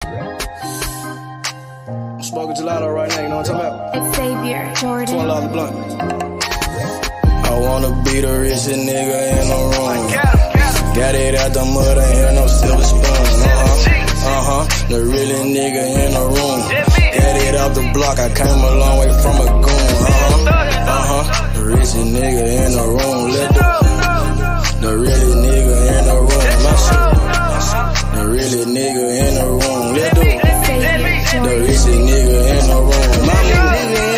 I'm smoking gelato right now, you know what I'm talking about? Xavier, Jordan. $20 blunt. I wanna be the richest nigga in the room. Got it out the mud, ain't hear no silver spoon. The realest nigga in the room. Got it out the block, I came a long way from a goon. The richest nigga in the room. The realest nigga in the room. My shit. The realest nigga in the room. The richest nigga in the room. My nigga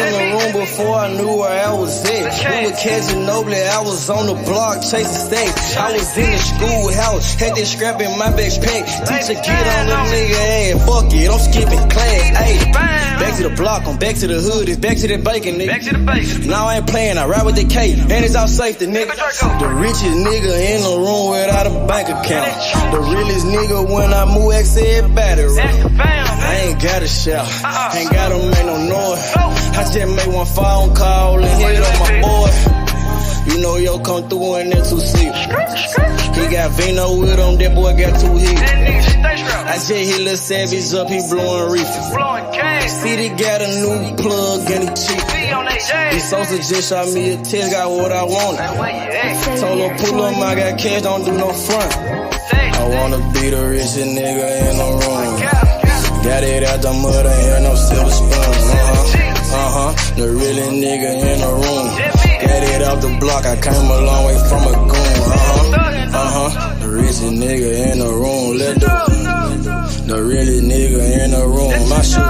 in the room before I knew where I was at. We were catching Noble, I was on the block chasing stacks. I was in the schoolhouse, had that scrap in my backpack. Teacher get on the nigga ass, fuck it, I'm skipping class. Ayy, back to the block, I'm back to the hood, it's back to the bacon, nigga. Back to the bacon. Now I ain't playing, I ride with the K, and it's all safety, nigga. The richest nigga in the room without a bank account. The realest nigga when I move, said battery. I ain't gotta shout, ain't gotta make no noise. I just made one phone call and hit on my boy. You know yo come through in that 2-seat. He got Vino with him, that boy got 2 hits. I just hit Lil Savage up, he blowing reefer. City got a new plug and he cheap. This Sosa just shot me a test, got what I wanted. Told him pull up, I got cash, don't do no front. I wanna be the richest nigga in the room. Got it out the mud, ain't hear no silver spoon. The realest nigga in the room. Got it off the block, I came a long way from a goon. The richest nigga in the room. The realest nigga in the room. My shit.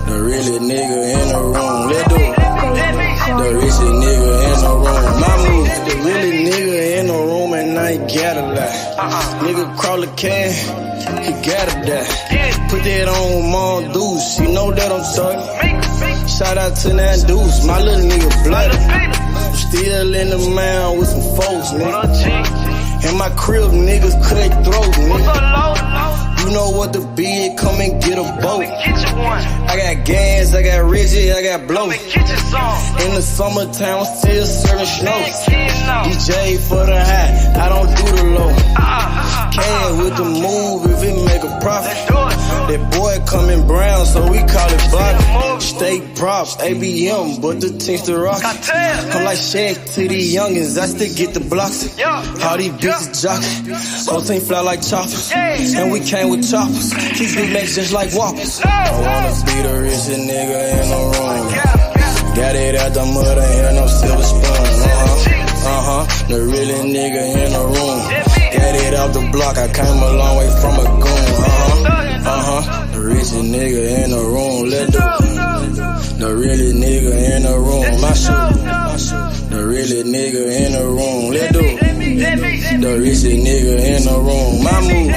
The realest nigga in the room. The richest nigga in the room. My move. The realest nigga in the room and I ain't gotta lie. Nigga crawl a can, he gotta die. Put that on Mom Deuce, you know that I'm talking. Shout out to that Deuce, my little nigga bloody. Still in the mound with some folks, nigga. In my crib, niggas cut throat, nigga. You know what the bid, come and get a boat. I got gas, I got rigid, I got blow. In the summertime, I'm still serving snow. DJ for the high, I don't do the low. Can with the move if it make a profit. That boy coming brown, so we call it Bobby. Steak props, ABM, but the things to rock. I'm like Shaq to these youngins, I still get the blocks. All these bitches jockin', whole team fly like choppers. And we came with choppers, these big legs just like whoppers. I wanna be the richest nigga in the room. Got it out the mud, ain't hear no silver spoon. The realest nigga in the room. Got it off the block, I came a long way from a goon. The richest nigga in the room. The realest nigga in the room. My shit. The realest nigga in the room. The richest nigga in the room. My move.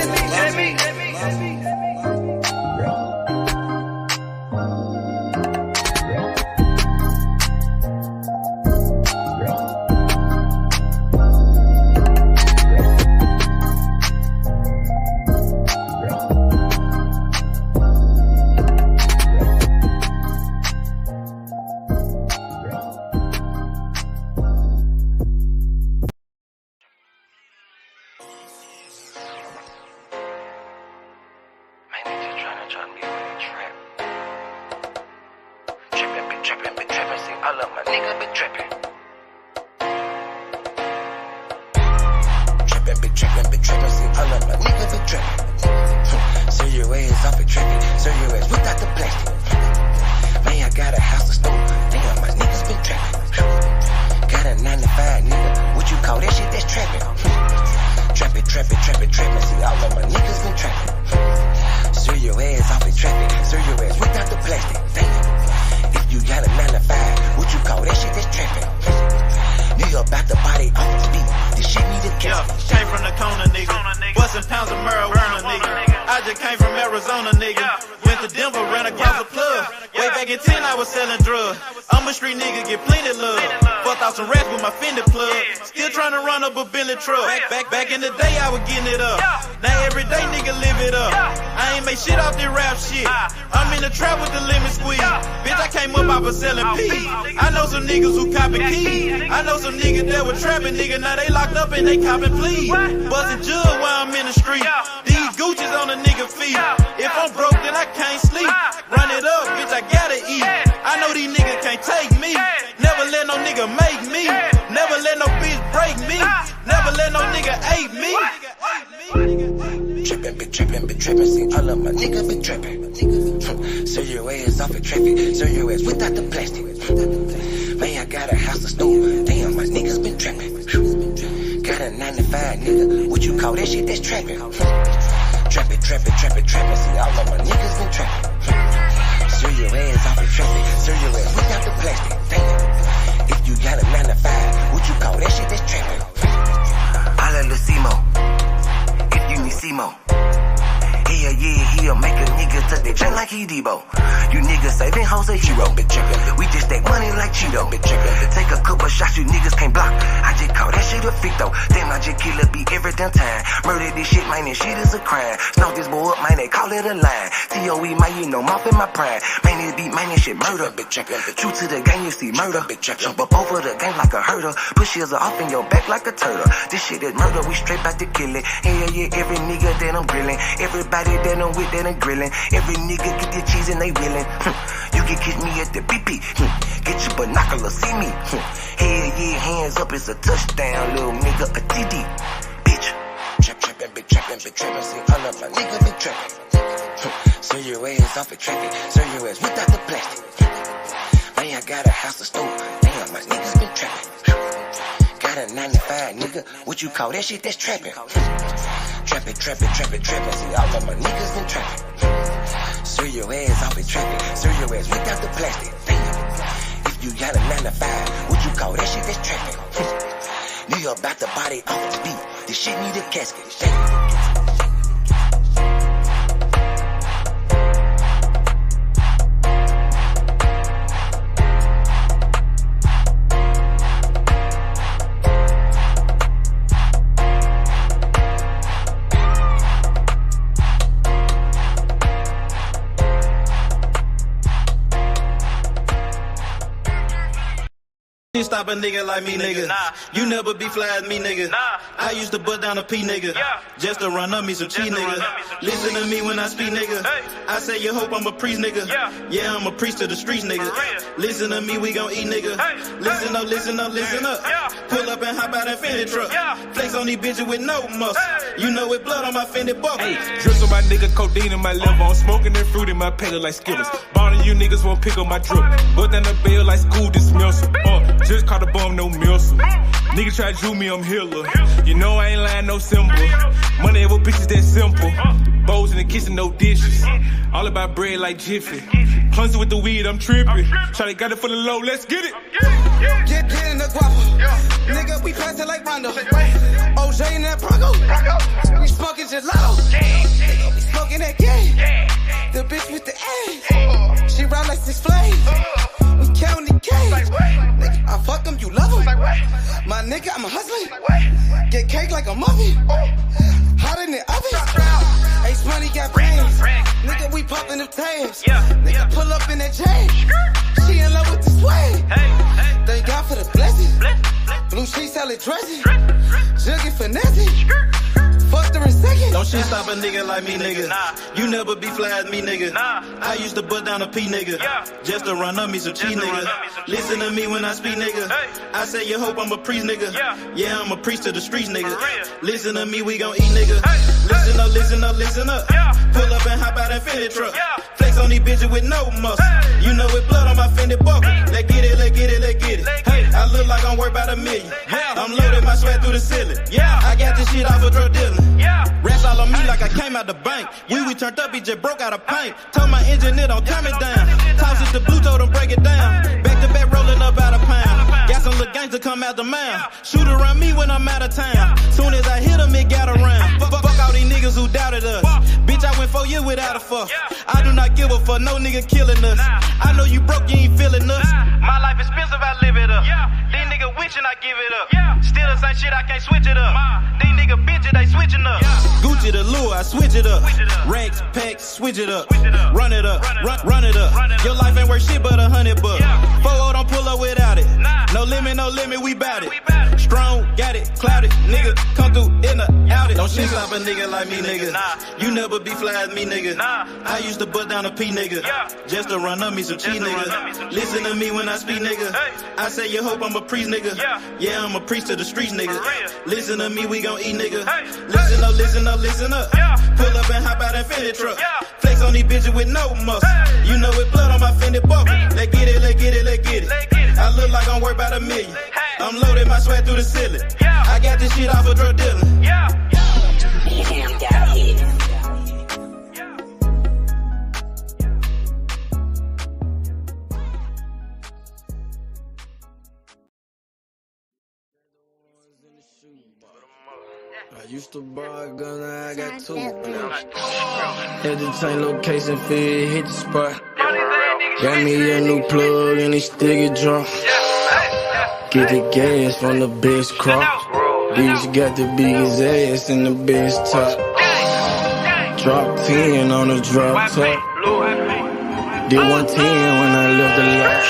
Back in the day, I was getting it up. Now every day, nigga live it up. I ain't make shit off this rap shit. I'm in the trap with the lemon squeeze. Bitch, I came up off of selling peas. I know some niggas who copy keys. I know some niggas that were trapping, nigga. Now they locked up and they copping please. Bustin' jug while I'm in the street. These Gucci's on a nigga feet. If I'm broke, then I can't sleep. Run it up, bitch, I gotta eat. I know these niggas can't take me. Never let no nigga make me. Never let no bitch break me. Never let no nigga hate me. Trippin', been trippin', see all of my niggas been trippin'. Serve your ass off of traffic, serve your ass without the plastic. Man, I got a house, a store, damn, my niggas been trappin'. Got a 9 to 5, nigga, what you call that shit, that's trappin'. Trappin', see all of my niggas been trappin'. Serve your ass off of traffic, serve your ass without the plastic. Damn, if you got a 9 to 5, what you call that shit, that's trappin'. Holla Lucimo. Simo. Yeah, he'll make a nigga touch that chain like he Debo. You niggas saving hoes a hero, bitch. We just take money like Cheeto, bitch. Take a couple shots you niggas can't block. I just call that shit a fit though. Damn, I just kill a beat every damn time. Murder this shit, man, this shit is a crime. Snow this boy up, man, they call it a line. TOE, man, you know, mouth in my prime. Man, this beat, man, this shit murder, bitch. True to the game, you see murder, bitch. Jump up over the game like a herder. Push heels off in your back like a turtle. This shit is murder, we straight back to kill it. Yeah, every nigga that I'm grilling. Everybody that I'm with that I'm grilling. Every nigga get the cheese and they willing. You can catch me at the BP. Get your binoculars, see me. Hell yeah, hands up, it's a touchdown, little nigga, a TD. Bitch. Trappin', see all of my niggas been trappin'. Serve your ass off of traffic, serve your ass without the plastic. Man, I got a house, a store, damn, my niggas been trappin'. Got a 9 to 5, nigga, what you call that shit, that's trappin'. Trappin', see all of my niggas been trappin'. Serve your ass off of traffic, serve your ass without the plastic. Damn, if you got a 9 to 5, what you call that shit, that's trappin'. Nigga about to body off the beat, this shit need a casket. Damn. Stop a nigga like me, nigga. You never be fly as me, nigga. I used to butt down a P, nigga. Just to run up me some cheese, nigga. Listen to me when I speak, nigga. I say you hope I'm a priest, nigga. Yeah, I'm a priest to the streets, nigga. Listen to me, we gon' eat, nigga. Listen up. Pull up and hop out that Fendi truck. Flex on these bitches with no muscle. You know with blood on my Fendi buckle. Drips on my nigga, codeine in my liver. I'm smoking that fruit in my pedal like Skittles. Ballin' you niggas won't pick up my drip. But down the bill like school dismissal. Just caught a bum, no missile. Nigga try to do me, I'm healer. You know I ain't lying, no symbol. Money ever bitches that simple. Bowls in the kitchen, no dishes. All about bread like Jiffy. Clumsy with the weed, I'm tripping. Shawty got it for the low, let's get it. Get in the guapo. Nigga, we passing like Rondo. OJ in that Bronco. We smoking gelato. Nigga, we smoking that game. The bitch with the ass. She ride like 6 Flags. We counting the cash. Nigga, I fuck him, you love him. My nigga, I'm a hustler. Get cake like a muffin. Hot in the oven. Ace money got brains. Nigga, we popping them tabs. Nigga, pull up in that chain. She in love with the swag. Thank God for the blessing. Blue sheets, salad dressing. Juggy finessing. Fucked her in second. Don't shit stop a nigga like me, nigga. You never be fly as me, nigga. I used to butt down a P, nigga. Just to run up me some cheese, nigga. Listen to me when I speak, nigga. I say you hope I'm a priest, nigga. Yeah, I'm a priest to the streets, nigga. Listen to me, we gon' eat, nigga. Listen up. Pull up and hop out that Fendi truck. Flex on these bitches with no muscle. You know with blood on my Fendi buckle. Let's get it. Hey, I look like I'm worth about $1 million. I'm loaded my sweat through the ceiling. I got this shit off of drug dealing. Rats all on me like I came out the bank. We turned up, he just broke out of paint. Told my engineer don't turn me down. Toss it to blue, told him break it down. Back to back rolling up out of pound. Got some little gangster come out the mouth. Shoot around me when I'm out of town. Soon as I hit him, it got around. Fuck all these niggas who doubted us. Bitch, I went 4 years without a fuck. I do not give a fuck, no nigga killing us. I know you broke, you ain't feeling us. My life expensive, I live it up. These niggas witching, I give it up. Still the same shit, I can't switch it up. These niggas bitches, they switching up. Gucci the lure, I switch it up. Rags, packs, switch it up. Run it up. Your life ain't worth shit but $100. 4-0 don't pull up without it. No limit, we bout it. Strong, got it, clouded, nigga, come through in the out it. Don't shit stop a nigga like me, nigga. You never be fly as me, nigga. I used to butt down a P, nigga, just to run up me some cheese, nigga. Listen to me when I speak, nigga. I say you hope I'm a priest, nigga. Yeah, I'm a priest to the streets, nigga. Listen to me, we gon' eat, nigga. Listen up, listen up, listen up. Pull up and hop out that Fendi truck. Flex on these bitches with no muscle. You know it blood on my Fendi buckle. Let's get it, let's get it, let's get it. I look like I'm worth about $1 million. I'm loaded my sweat through the ceiling. I got this shit off of drug dealing. Damn, down here. I used to buy a gun, now I got 2. Had to change location, feed, hit the spot. Got me a new plug and it still get drunk. Get the gas from the best crop. Bitch got the biggest ass and the best top. Drop 10 on the drop top. Did 110 when I left the lot.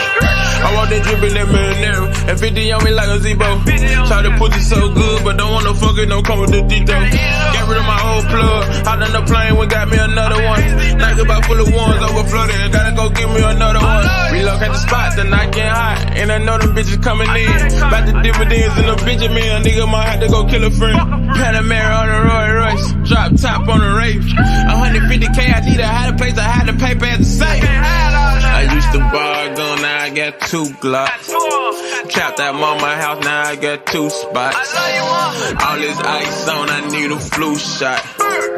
I want that drip in that marinara, and 50 on me like a Zebo. Try to put it so good, but don't want no fuck it, don't come with the detail. Got rid of my old plug, hopped on the plane, we got me another one. Night about full of ones, overflooded, gotta go get me another one. Relocate the spot, the night getting hot, and I know them bitches coming in. About the dividends in the Benjamin, nigga might have to go kill a friend. Panamera on the Roy Royce, drop top on the Wraith. 150K, I need a higher place, I had to pay at the safe. I used to buy a gun, now I got 2 Glocks. Trapped at mama house, now I got 2 spots. All this ice on, I need a flu shot.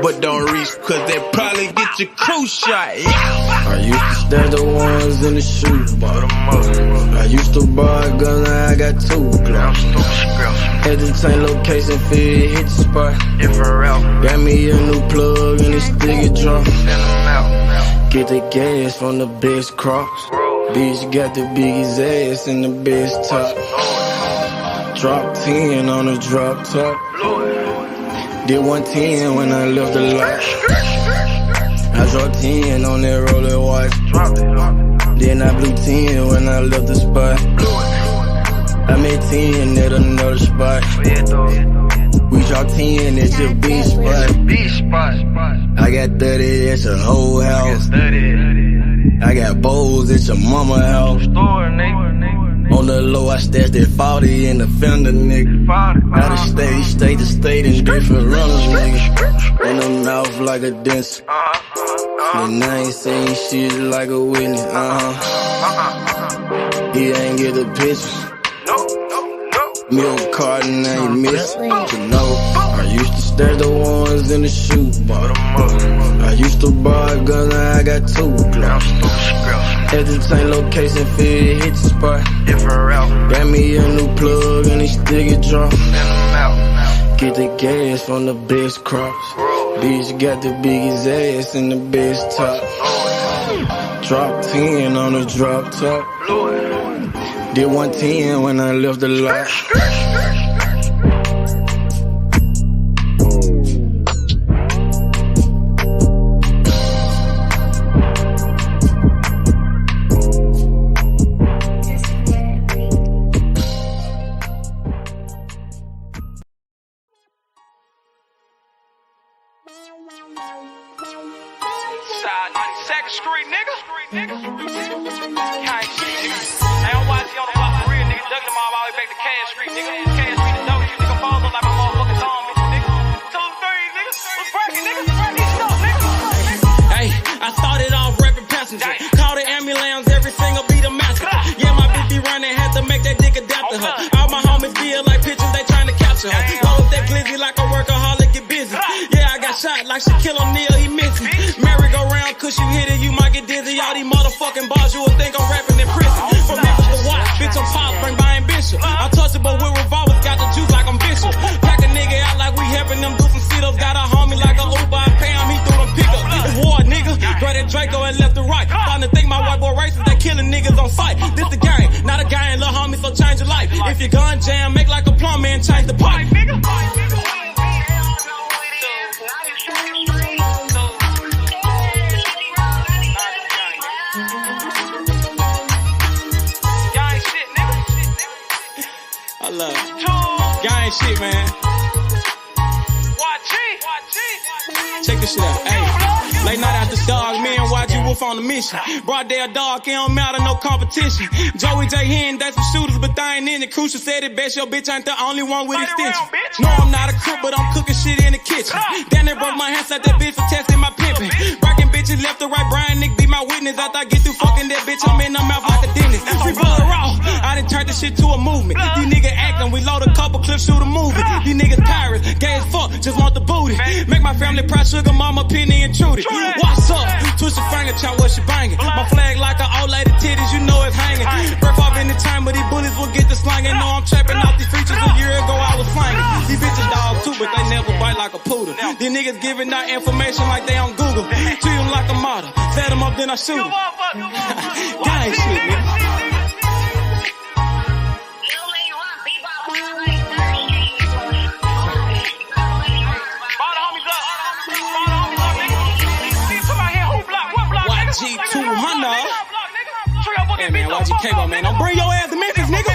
But don't reach, cause they probably get your crew shot. I used to stash the ones in the shoebox. I used to buy a gun, now I got 2 Glocks. Had to change location, feed, hit the spot. Got me a new plug and it still get drunk. Get the gas from the best crops. Bitch got the biggest ass and the best top. Drop 10 on the drop top. Did 110 when I left the lot. I dropped 10 on that roller watch. Then I blew 10 when I left the spot. I made 10 at another spot. We dropped 10 at your beach spot. I got 30 at your whole house. I got bowls at your mama house. On the low, I stashed that 40 in the fender, nigga. Out of state to state in different runners, nigga. In the mouth like a dentist. And I ain't saying shit like a witness, He ain't get the picture. Milk carton ain't missing. You know, I used to stash the ones in the shoebox. I used to buy a gun, now I got 2 Glocks. Had to change location, feed, hit the spot. Got me a new plug and it still get drunk. Get the gas from the best crops. Bitch got the biggest ass and the best top. Drop 10 on the drop top. Did 110 when I left the lot. Side 92nd Street, nigga. Can't see, nigga. Hey, I'm watching on the block for real, nigga. Ducking them all the way back to Cash Street, nigga. Cash Street, the dope, you nigga falls up like my motherfucking zombie, nigga. 2 3, nigga. What's breaking, nigga? Break these stuff, nigga. Hey, I started off rapping passenger. Call the ambulance, every single beat a massacre. Yeah, my bitch be running, had to make that dick adapt to her. All my homies feel like pictures, they trying to capture her. Load that glizzy like a workaholic, get busy. Yeah, I got shot like Shakur Stevenson, he missing. Merry-go-round, cause you hit it, you might get dizzy. All these motherfucking bars, you would think I'm rapping in prison. From Memphis to Watts, bitch, I'm pop, bring by ambition. I'm touchable with revolvers, got the juice like I'm Bishop. Pack a nigga out like we helping them do some sit-ups. Got a homie like a Uber, I pay him, he threw them pickups. It's war, nigga. Great at Draco and left to right. Starting to think my white boy racist, they killing niggas on sight. This the game, not a game, little homie, so change your life. If your gun jam, make like a plumber and change the pipe. Gang shit. shit, man. Check this shit out. Hey, late night after dog, me and YG Wolf on the mission. Broad day a dog, it don't matter, no competition. Joey J. Hen, that's some shooters, but they ain't in it. Crucial said it best, your bitch ain't the only one with extension. No, I'm not a cook, but I'm cooking shit in the kitchen. Damn, they broke my hands like that bitch for testing my pimping. Breaking bitches left to right, Brian Nick be my witness. After I get through fucking that bitch, I'm in the mouth like a dentist. We blood raw, I done turned this shit to a movement. These niggas acting, we load a couple clips, shoot a movie. These niggas pirates, gay as fuck, just want the booty. Make my family proud, sugar mama, penny and Trudy. What's up? Twist your finger, chop what she banging. My flag like an old lady titties, you know it's hanging. Breath off in the time, but these bullets will get the slanging. No, I'm trapping off these features. A year ago I was slanging. These bitches dogs too, but they never bite like a poodle. These niggas giving out information like they on Google. Treat them like a model. Set them up, then I shoot them. Gang shit, nigga. YG200. Hey man, YG Cable, man. Don't bring your ass to Memphis, nigga.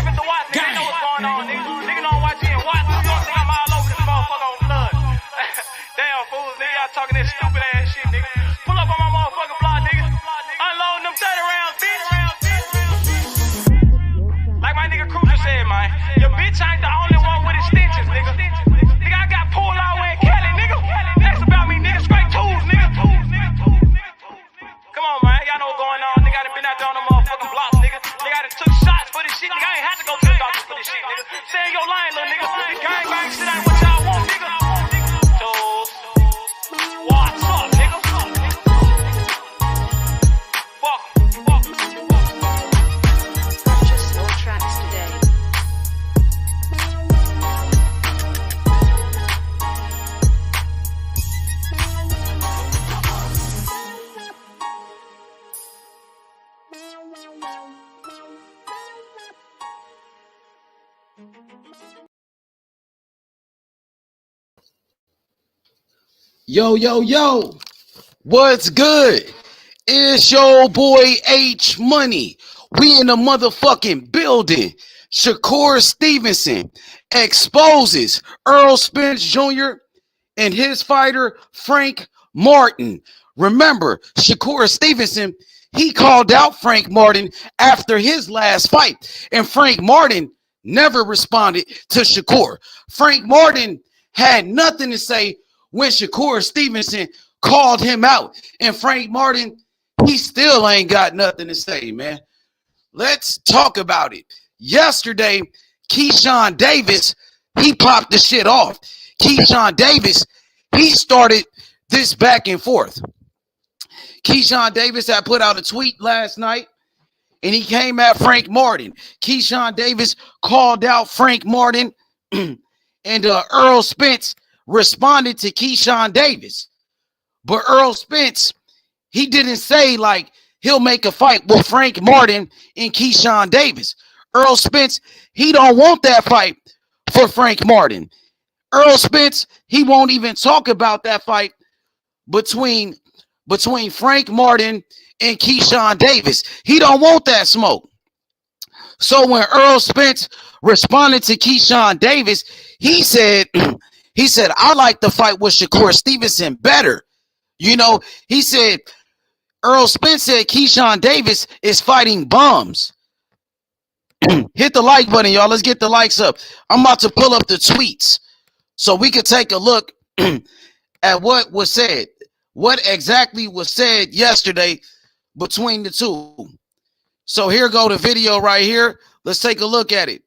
Gang. Nigga know YG and watch. You don't think I'm all over this motherfucker on blood. Damn fools, nigga. Y'all talking that stupid ass shit, nigga. Pull up on my motherfucking block, nigga. Unloading them 30 rounds, bitch. Like my nigga Cruiser said, man. Your bitch ain't the only one with extensions, nigga. Nigga, I got pulled all the way in Cali, nigga. That's about me, nigga. Straight tools, nigga. Come on, man. Y'all know what's going on. Nigga, I done been out there on the motherfucking blocks, nigga. Nigga, I done took shots for this shit. Nigga, I ain't had to go to the doctor for this shit, nigga. Stay in your line, little nigga. Gang bang shit ain't what y'all want, nigga. Tools. What's up, nigga? Fuck. Purchase your tracks today. Yo, yo, yo, what's good? It's your boy H Money. We in the motherfucking building. Shakur Stevenson exposes Errol Spence Jr. and his fighter Frank Martin. Remember, Shakur Stevenson, he called out Frank Martin after his last fight, and Frank Martin never responded to Shakur. Frank Martin had nothing to say when Shakur Stevenson called him out. And Frank Martin, he still ain't got nothing to say, man. Let's talk about it. Yesterday, Keyshawn Davis, he popped the shit off. Keyshawn Davis, he started this back and forth. Keyshawn Davis had put out a tweet last night, and he came at Frank Martin. Keyshawn Davis called out Frank Martin, and Errol Spence responded to Keyshawn Davis. But Errol Spence, he didn't say like he'll make a fight with Frank Martin and Keyshawn Davis. Errol Spence, he don't want that fight for Frank Martin. Errol Spence, he won't even talk about that fight between Frank Martin and Keyshawn Davis. He don't want that smoke. So when Errol Spence responded to Keyshawn Davis, he said, I like the fight with Shakur Stevenson better. You know, he said, Errol Spence said Keyshawn Davis is fighting bums. Hit the like button, y'all. Let's get the likes up. I'm about to pull up the tweets so we can take a look at what was said. What exactly was said yesterday between the two. So here go the video right here. Let's take a look at it.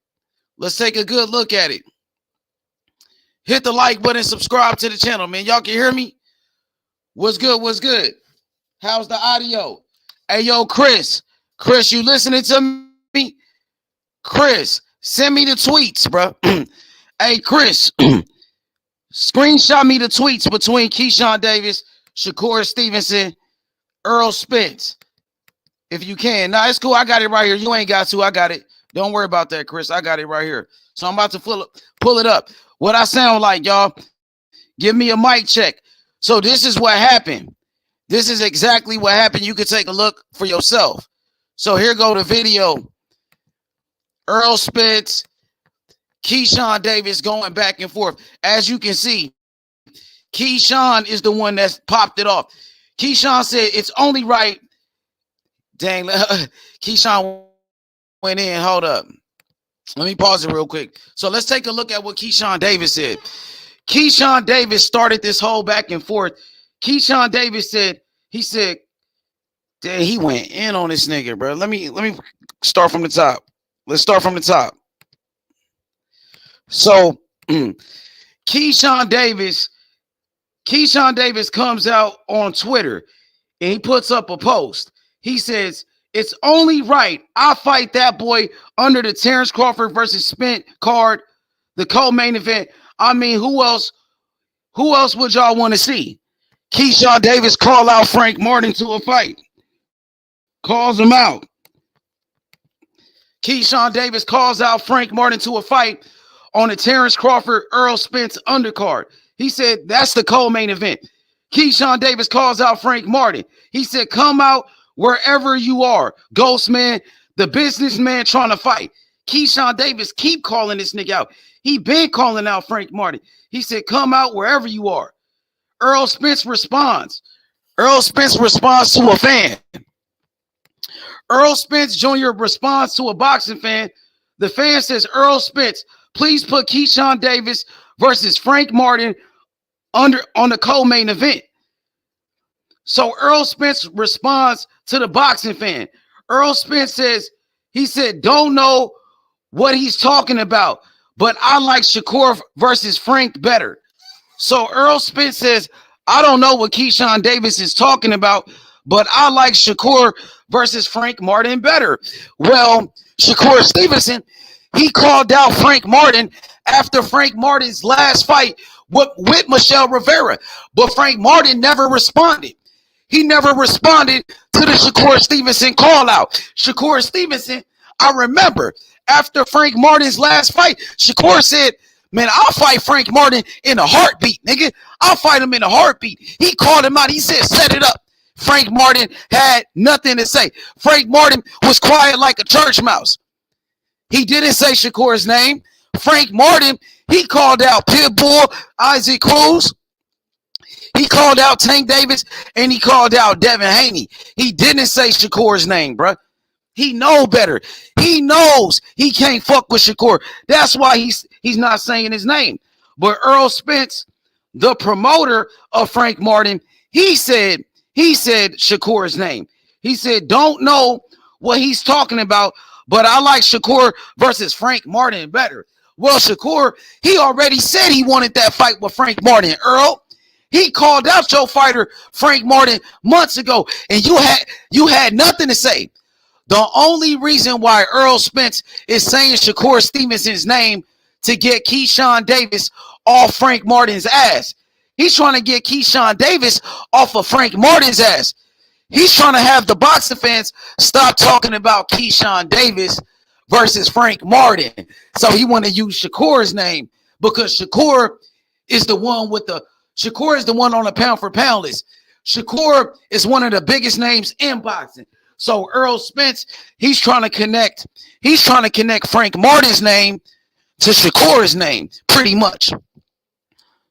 Let's take a good look at it. Hit the like button, subscribe to the channel, man. Y'all can hear me? What's good? What's good? How's the audio? Hey, yo, Chris. Chris, you listening to me? Chris, send me the tweets, bro. Hey, Chris, screenshot me the tweets between Keyshawn Davis, Shakur Stevenson, Errol Spence, if you can. Nah, it's cool. I got it right here. You ain't got to. I got it. Don't worry about that, Chris. I got it right here. So I'm about to pull it up. What I sound like, y'all? Give me a mic check. So this is what happened. This is exactly what happened. You can take a look for yourself. So here go the video. Errol Spence Keyshawn Davis going back and forth. As you can see, Keyshawn is the one that's popped it off. Keyshawn said it's only right. Dang, Keyshawn went in. Hold up. Let me pause it real quick. So let's take a look at what Keyshawn Davis said. Keyshawn Davis started this whole back and forth. Keyshawn Davis said, dang, he went in on this nigga, bro. Let me start from the top. Let's start from the top. So Keyshawn Davis comes out on Twitter and he puts up a post. He says, it's only right I fight that boy under the Terrence Crawford versus Spence card, the co-main event. I mean, who else would y'all want to see? Keyshawn Davis call out Frank Martin to a fight. Calls him out. Keyshawn Davis calls out Frank Martin to a fight on the Terrence Crawford Errol Spence undercard. He said that's the co-main event. Keyshawn Davis calls out Frank Martin. He said, come out wherever you are. Ghost man, the businessman trying to fight. Keyshawn Davis keep calling this nigga out. He been calling out Frank Martin. He said, come out wherever you are. Errol Spence responds. Errol Spence responds to a fan. Errol Spence Jr. responds to a boxing fan. The fan says, Errol Spence, please put Keyshawn Davis versus Frank Martin on the co-main event. So Errol Spence responds to the boxing fan. Errol Spence says, he said, don't know what he's talking about, but I like Shakur versus Frank better. So Errol Spence says, I don't know what Keyshawn Davis is talking about, but I like Shakur versus Frank Martin better. Well, Shakur Stevenson, he called out Frank Martin after Frank Martin's last fight with Michelle Rivera, but Frank Martin never responded. He never responded to the Shakur Stevenson call out. Shakur Stevenson, I remember after Frank Martin's last fight, Shakur said, man, I'll fight Frank Martin in a heartbeat, nigga. I'll fight him in a heartbeat. He called him out. He said, set it up. Frank Martin had nothing to say. Frank Martin was quiet like a church mouse. He didn't say Shakur's name. Frank Martin, he called out Pitbull, Isaac Cruz. He called out Tank Davis, and he called out Devin Haney. He didn't say Shakur's name, bro. He know better. He knows he can't fuck with Shakur. That's why he's not saying his name. But Errol Spence, the promoter of Frank Martin, he said Shakur's name. He said, don't know what he's talking about, but I like Shakur versus Frank Martin better. Well, Shakur, he already said he wanted that fight with Frank Martin. Earl, he called out your fighter, Frank Martin, months ago, and you had nothing to say. The only reason why Errol Spence is saying Shakur Stevenson's name to get Keyshawn Davis off Frank Martin's ass. He's trying to get Keyshawn Davis off of Frank Martin's ass. He's trying to have the boxing fans stop talking about Keyshawn Davis versus Frank Martin. So he want to use Shakur's name because Shakur is the one on the pound for pound list. Shakur is one of the biggest names in boxing. So Errol Spence, he's trying to connect Frank Martin's name to Shakur's name, pretty much.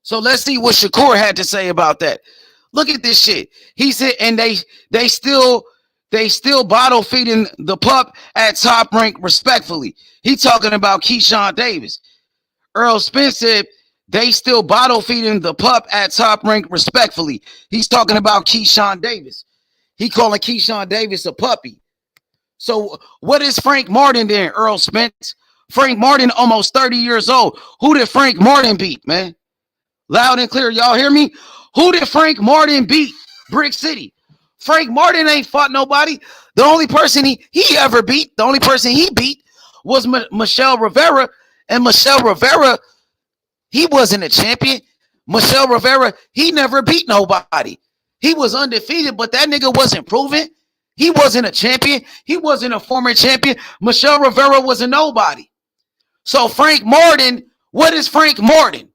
So let's see what Shakur had to say about that. Look at this shit. He said, and they still bottle feeding the pup at Top Rank respectfully. He talking about Keyshawn Davis. Errol Spence said they still bottle feeding the pup at Top Rank respectfully. He's talking about Keyshawn Davis. He calling Keyshawn Davis a puppy. So what is Frank Martin then, Errol Spence? Frank Martin almost 30 years old. Who did Frank Martin beat, man? Loud and clear. Y'all hear me? Who did Frank Martin beat? Brick City. Frank Martin ain't fought nobody. The only person he ever beat, the only person he beat was Michelle Rivera. And Michelle Rivera, he wasn't a champion. Michelle Rivera, he never beat nobody. He was undefeated, but that nigga wasn't proven. He wasn't a champion. He wasn't a former champion. Michelle Rivera was a nobody. So Frank Martin, what is Frank Martin?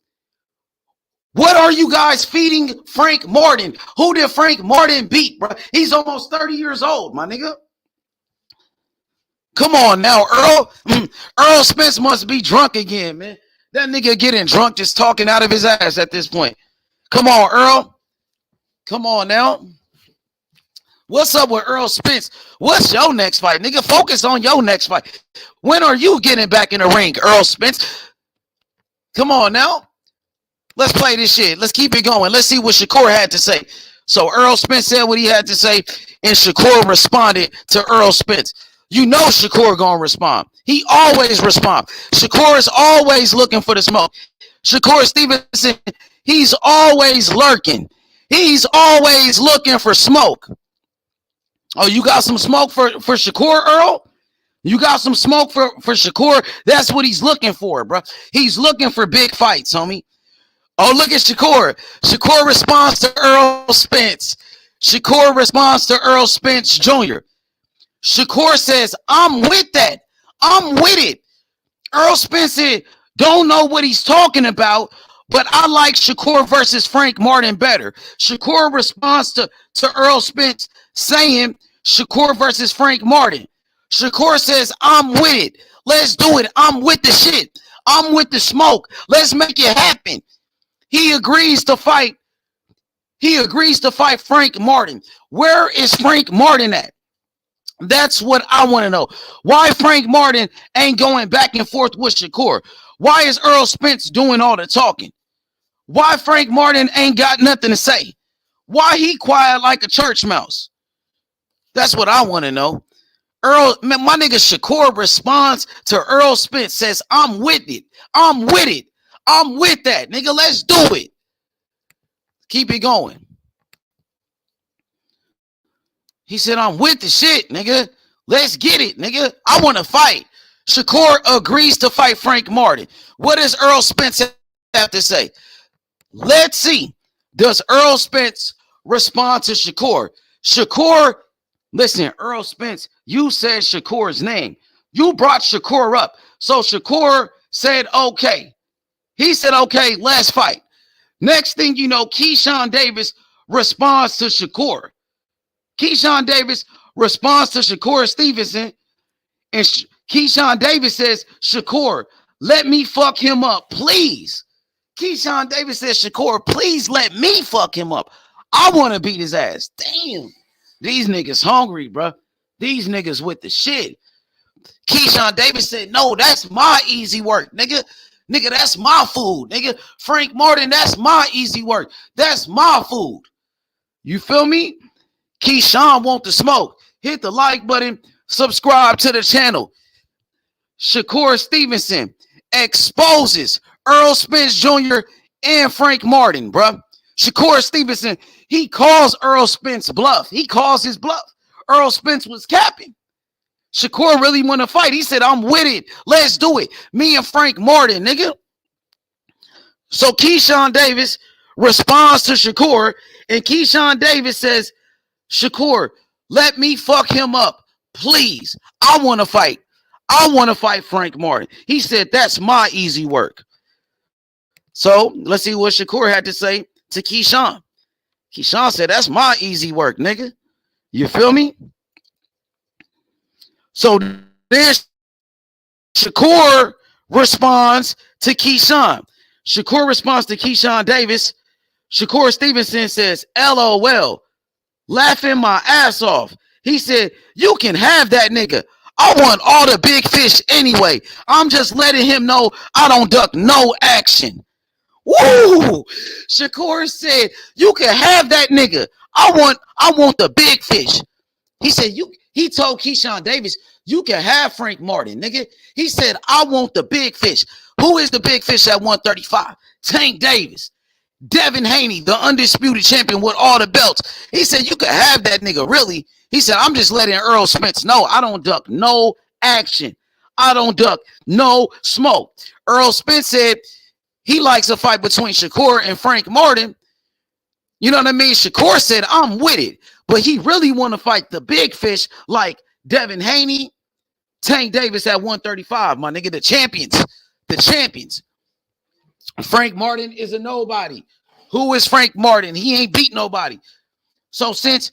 What are you guys feeding Frank Martin? Who did Frank Martin beat, bro? He's almost 30 years old, my nigga. Come on now, Earl. Earl Spence must be drunk again, man. That nigga getting drunk just talking out of his ass at this point. Come on, Earl. Come on now. What's up with Errol Spence? What's your next fight? Nigga, focus on your next fight. When are you getting back in the ring, Errol Spence? Come on now. Let's play this shit. Let's keep it going. Let's see what Shakur had to say. So Errol Spence said what he had to say, and Shakur responded to Errol Spence. You know Shakur gonna respond. He always responds. Shakur is always looking for the smoke. Shakur Stevenson, he's always lurking. He's always looking for smoke. Oh, you got some smoke for Shakur, Earl? You got some smoke for Shakur? That's what he's looking for, bro. He's looking for big fights, homie. Oh, look at Shakur. Shakur responds to Errol Spence. Shakur responds to Errol Spence Jr. Shakur says, I'm with that. I'm with it. Errol Spence said, don't know what he's talking about, but I like Shakur versus Frank Martin better. Shakur responds to Errol Spence saying Shakur versus Frank Martin. Shakur says, I'm with it. Let's do it. I'm with the shit. I'm with the smoke. Let's make it happen. He agrees to fight. He agrees to fight Frank Martin. Where is Frank Martin at? That's what I want to know. Why Frank Martin ain't going back and forth with Shakur? Why is Errol Spence doing all the talking? Why Frank Martin ain't got nothing to say? Why he quiet like a church mouse? That's what I want to know. Earl, man, my nigga Shakur responds to Errol Spence, says, I'm with it. I'm with it. I'm with that, nigga. Let's do it. Keep it going. He said, I'm with the shit, nigga. Let's get it, nigga. I want to fight. Shakur agrees to fight Frank Martin. What does Errol Spence have to say? Let's see. Does Errol Spence respond to Shakur? Shakur, listen, Errol Spence, you said Shakur's name. You brought Shakur up. So Shakur said, okay. He said, okay, let's fight. Next thing you know, Keyshawn Davis responds to Shakur. Keyshawn Davis responds to Shakur Stevenson. And Keyshawn Davis says, Shakur, let me fuck him up, please. Keyshawn Davis says, Shakur, please let me fuck him up. I want to beat his ass. Damn. These niggas hungry, bro. These niggas with the shit. Keyshawn Davis said, no, that's my easy work, nigga. Nigga, that's my food, nigga. Frank Martin, that's my easy work. That's my food. You feel me? Keyshawn want the smoke. Hit the like button. Subscribe to the channel. Shakur Stevenson exposes Errol Spence Jr. and Frank Martin, bro. Shakur Stevenson, he calls Errol Spence bluff. He calls his bluff. Errol Spence was capping. Shakur really want to fight. He said, I'm with it. Let's do it. Me and Frank Martin, nigga. So Keyshawn Davis responds to Shakur, and Keyshawn Davis says, Shakur, let me fuck him up, please. I want to fight. I want to fight Frank Martin. He said, that's my easy work. So let's see what Shakur had to say to Keyshawn. Keyshawn said, that's my easy work, nigga. You feel me? So then Shakur responds to Keyshawn. Shakur responds to Keyshawn Davis. Shakur Stevenson says, LOL, laughing my ass off. He said, you can have that nigga. I want all the big fish anyway. I'm just letting him know I don't duck no action. Woo! Shakur said, you can have that nigga. I want the big fish. He said, he told Keyshawn Davis, you can have Frank Martin, nigga. He said, I want the big fish. Who is the big fish at 135? Tank Davis. Devin Haney, the undisputed champion with all the belts. He said, you can have that nigga, really. He said, I'm just letting Errol Spence know I don't duck no action. I don't duck no smoke. Errol Spence said he likes a fight between Shakur and Frank Martin. You know what I mean? Shakur said, I'm with it. But he really want to fight the big fish like Devin Haney, Tank Davis at 135, my nigga, the champions. The champions. Frank Martin is a nobody. Who is Frank Martin? He ain't beat nobody. So since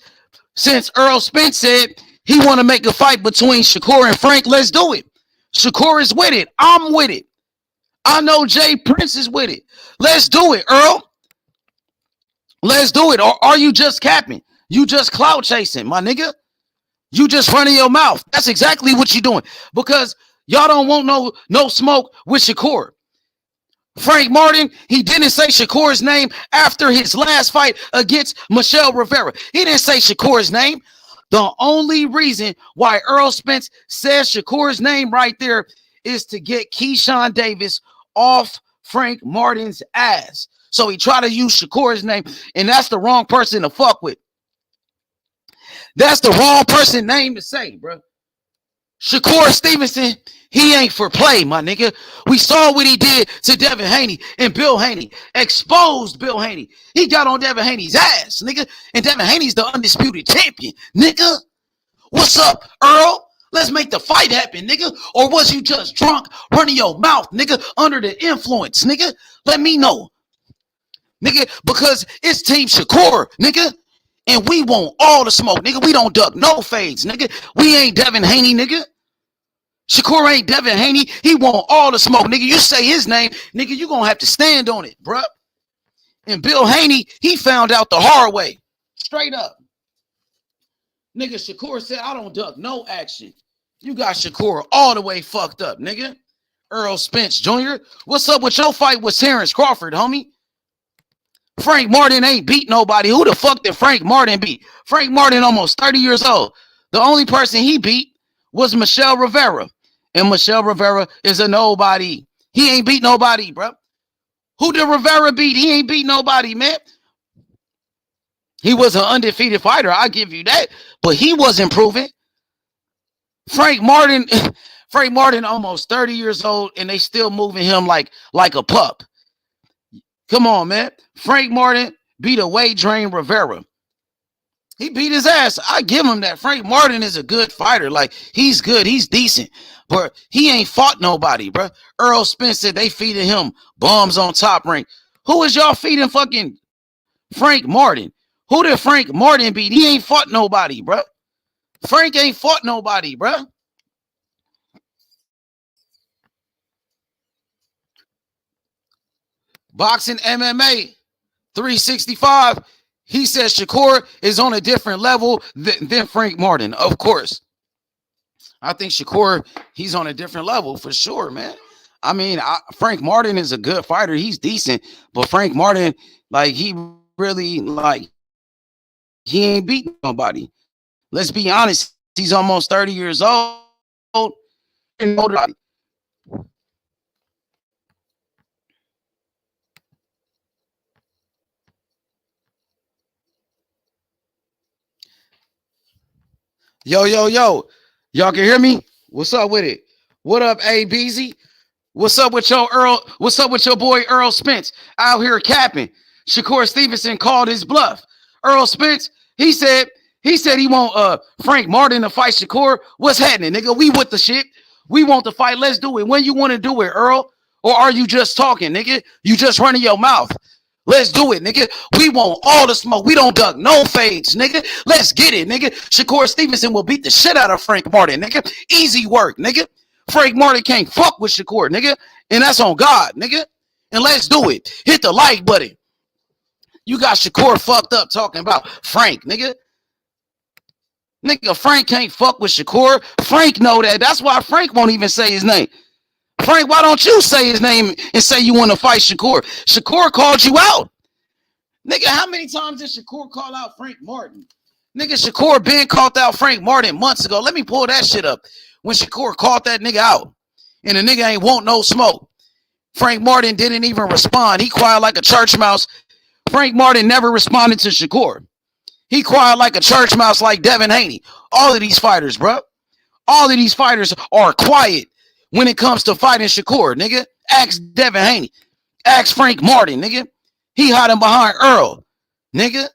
Errol Spence said He want to make a fight between Shakur and Frank. Let's do it. Shakur is with it. I'm with it. I know Jay Prince is with it. Let's do it, Earl. Let's do it. Or are you just capping? You just clout chasing, my nigga. You just running your mouth. That's exactly what you're doing. Because y'all don't want no smoke with Shakur. Frank Martin, he didn't say Shakur's name after his last fight against Michelle Rivera. He didn't say Shakur's name. The only reason why Errol Spence says Shakur's name right there is to get Keyshawn Davis off Frank Martin's ass. So he tried to use Shakur's name, and that's the wrong person to fuck with. That's the wrong person name to say, bro. Shakur Stevenson, he ain't for play, my nigga. We saw what he did to Devin Haney and Bill Haney. Exposed Bill Haney. He got on Devin Haney's ass, nigga. And Devin Haney's the undisputed champion, nigga. What's up, Earl? Let's make the fight happen, nigga. Or was you just drunk, running your mouth, nigga, under the influence, nigga? Let me know, nigga, because it's Team Shakur, nigga. And we want all the smoke, nigga. We don't duck no fades, nigga. We ain't Devin Haney, nigga. Shakur ain't Devin Haney. He want all the smoke, nigga. You say his name, nigga, you gonna have to stand on it, bruh. And Bill Haney, he found out the hard way. Straight up. Nigga, Shakur said, I don't duck no action. You got Shakur all the way fucked up, nigga. Errol Spence Jr., what's up with your fight with Terrence Crawford, homie? Frank Martin ain't beat nobody. Who the fuck did Frank Martin beat? Frank Martin almost 30 years old. The only person he beat was Michelle Rivera. And Michelle Rivera is a nobody. He ain't beat nobody, bro. Who did Rivera beat? He ain't beat nobody, man. He was an undefeated fighter, I give you that. But he wasn't proven. Frank Martin almost 30 years old, and they still moving him like a pup. Come on, man. Frank Martin beat a weight drain Rivera. He beat his ass. I give him that. Frank Martin is a good fighter. Like, he's good. He's decent. But he ain't fought nobody, bro. Errol Spence said they feeding him bombs on Top Rank. Who is y'all feeding fucking Frank Martin? Who did Frank Martin beat? He ain't fought nobody, bro. Frank ain't fought nobody, bro. Boxing MMA 365. He says Shakur is on a different level than Frank Martin. Of course. I think Shakur, he's on a different level for sure, man. I mean, Frank Martin is a good fighter. He's decent. But Frank Martin, like, he really, like, he ain't beating nobody. Let's be honest. He's almost 30 years old. Yo. Y'all can hear me? What's up with it? What up, A-Beezy? What's up with your Earl? What's up with your boy Errol Spence out here capping? Shakur Stevenson called his bluff. Errol Spence, he said he want Frank Martin to fight Shakur. What's happening, nigga? We with the shit. We want the fight. Let's do it. When you want to do it, Earl? Or are you just talking, nigga? You just running your mouth. Let's do it, nigga. We want all the smoke. We don't duck no fades, nigga. Let's get it, nigga. Shakur Stevenson will beat the shit out of Frank Martin, nigga. Easy work, nigga. Frank Martin can't fuck with Shakur, nigga. And that's on God, nigga. And let's do it. Hit the like button. You got Shakur fucked up talking about Frank, nigga. Nigga, Frank can't fuck with Shakur. Frank know that. That's why Frank won't even say his name. Frank, why don't you say his name and say you want to fight Shakur? Shakur called you out. Nigga, how many times did Shakur call out Frank Martin? Nigga, Shakur been called out Frank Martin months ago. Let me pull that shit up. When Shakur called that nigga out. And the nigga ain't want no smoke. Frank Martin didn't even respond. He quiet like a church mouse. Frank Martin never responded to Shakur. He quiet like a church mouse like Devin Haney. All of these fighters, bro. All of these fighters are quiet when it comes to fighting Shakur, nigga. Ask Devin Haney. Ask Frank Martin, nigga. He hiding behind Earl, nigga.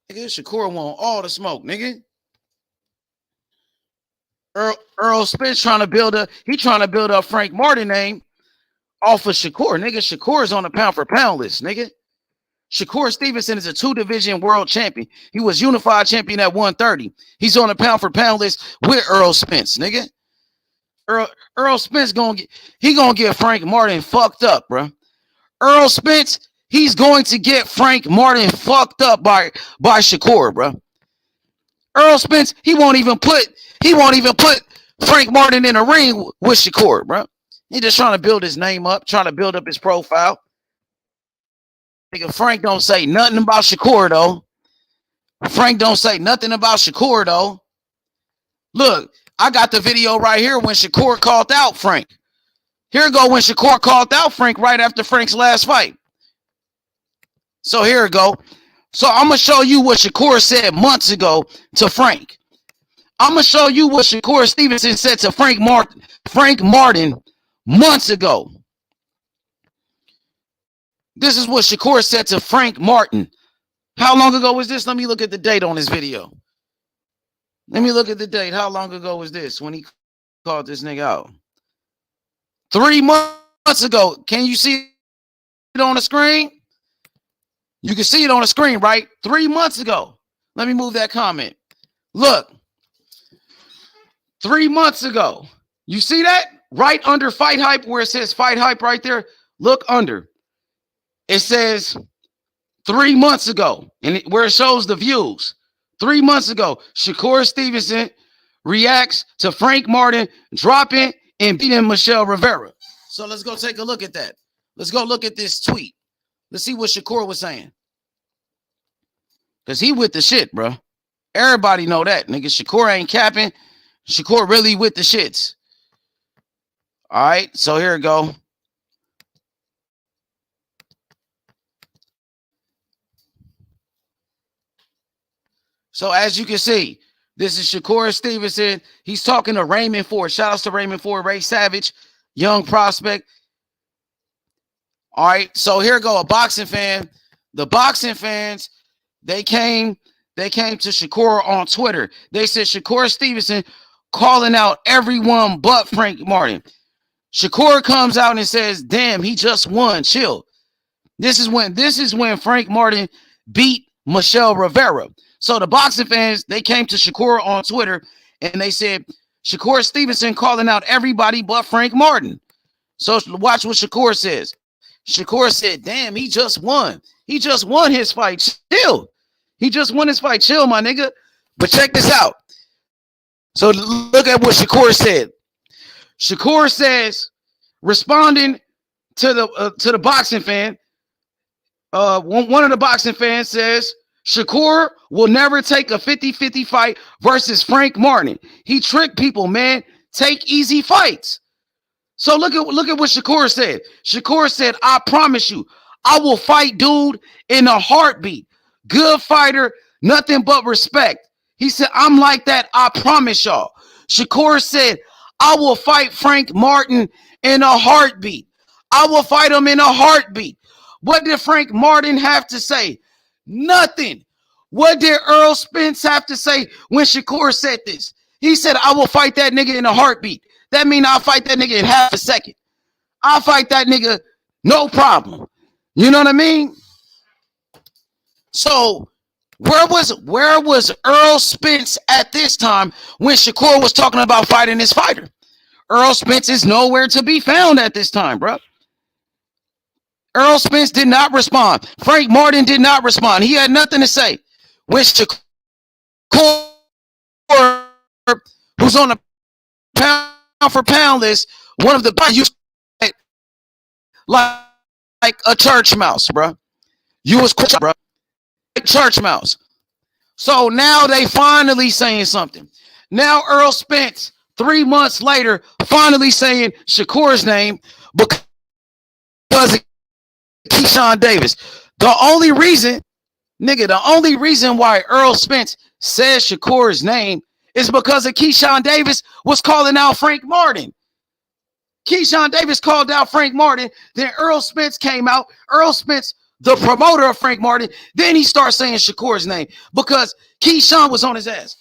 Nigga, Shakur want all the smoke, nigga. Errol Spence trying to build up Frank Martin name off of Shakur. Nigga, Shakur is on the pound for pound list, nigga. Shakur Stevenson is a 2-division world champion. He was unified champion at 130. He's on a pound for pound list with Errol Spence, nigga. Errol Spence gonna get Frank Martin fucked up, bro. Errol Spence, he's going to get Frank Martin fucked up by Shakur, bro. Errol Spence, he won't even put Frank Martin in a ring with Shakur, bro. He just trying to build his name up, trying to build up his profile. Nigga, Frank don't say nothing about Shakur, though. Frank don't say nothing about Shakur, though. Look, I got the video right here when Shakur called out Frank. Here go when Shakur called out Frank right after Frank's last fight. So here we go. So I'm going to show you what Shakur said months ago to Frank. I'm going to show you what Shakur Stevenson said to Frank Martin months ago. This is what Shakur said to Frank Martin. How long ago was this? Let me look at the date on this video. Let me look at the date. How long ago was this when he called this nigga out? 3 months ago. Can you see it on the screen? You can see it on the screen, right? 3 months ago. Let me move that comment. Look. 3 months ago. You see that? Right under Fight Hype where it says Fight Hype right there. Look under. It says 3 months ago. And where it shows the views. 3 months ago, Shakur Stevenson reacts to Frank Martin dropping and beating Michelle Rivera. So let's go take a look at that. Let's go look at this tweet. Let's see what Shakur was saying. Because he with the shit, bro. Everybody know that. Nigga, Shakur ain't capping. Shakur really with the shits. All right, so here we go. So as you can see, this is Shakur Stevenson. He's talking to Raymond Ford. Shout outs to Raymond Ford, Ray Savage, young prospect. All right, so here go a boxing fan. The boxing fans, they came to Shakur on Twitter. They said Shakur Stevenson calling out everyone but Frank Martin. Shakur comes out and says, "Damn, he just won. Chill." This is when Frank Martin beat Michelle Rivera. So the boxing fans, they came to Shakur on Twitter and they said, Shakur Stevenson calling out everybody but Frank Martin. So watch what Shakur says. Shakur said, "Damn, he just won. He just won his fight. Chill. He just won his fight. Chill, my nigga." But check this out. So look at what Shakur said. Shakur says, responding to the boxing fan, one of the boxing fans says, Shakur will never take a 50-50 fight versus Frank Martin. He tricked people, man. Take easy fights. So look at what Shakur said. Shakur said, "I promise you, I will fight dude in a heartbeat. Good fighter, nothing but respect." He said, "I'm like that. I promise y'all." Shakur said, "I will fight Frank Martin in a heartbeat. I will fight him in a heartbeat." What did Frank Martin have to say? Nothing. What did Errol Spence have to say when Shakur said this? He said, "I will fight that nigga in a heartbeat." That means I'll fight that nigga in half a second. I'll fight that nigga, no problem. You know what I mean? So where was Errol Spence at this time when Shakur was talking about fighting his fighter? Errol Spence is nowhere to be found at this time, bro. Errol Spence did not respond. Frank Martin did not respond. He had nothing to say. When Shakur, who's on the pound for pound list, one of the you like a church mouse, bro. You was cool, bro. Church mouse. So now they finally saying something. Now Errol Spence, 3 months later, finally saying Shakur's name because of Keyshawn Davis. The only reason why Errol Spence says Shakur's name is because of Keyshawn Davis was calling out Frank Martin. Keyshawn Davis called out Frank Martin. Then Errol Spence came out. Errol Spence, the promoter of Frank Martin, then he starts saying Shakur's name because Keyshawn was on his ass.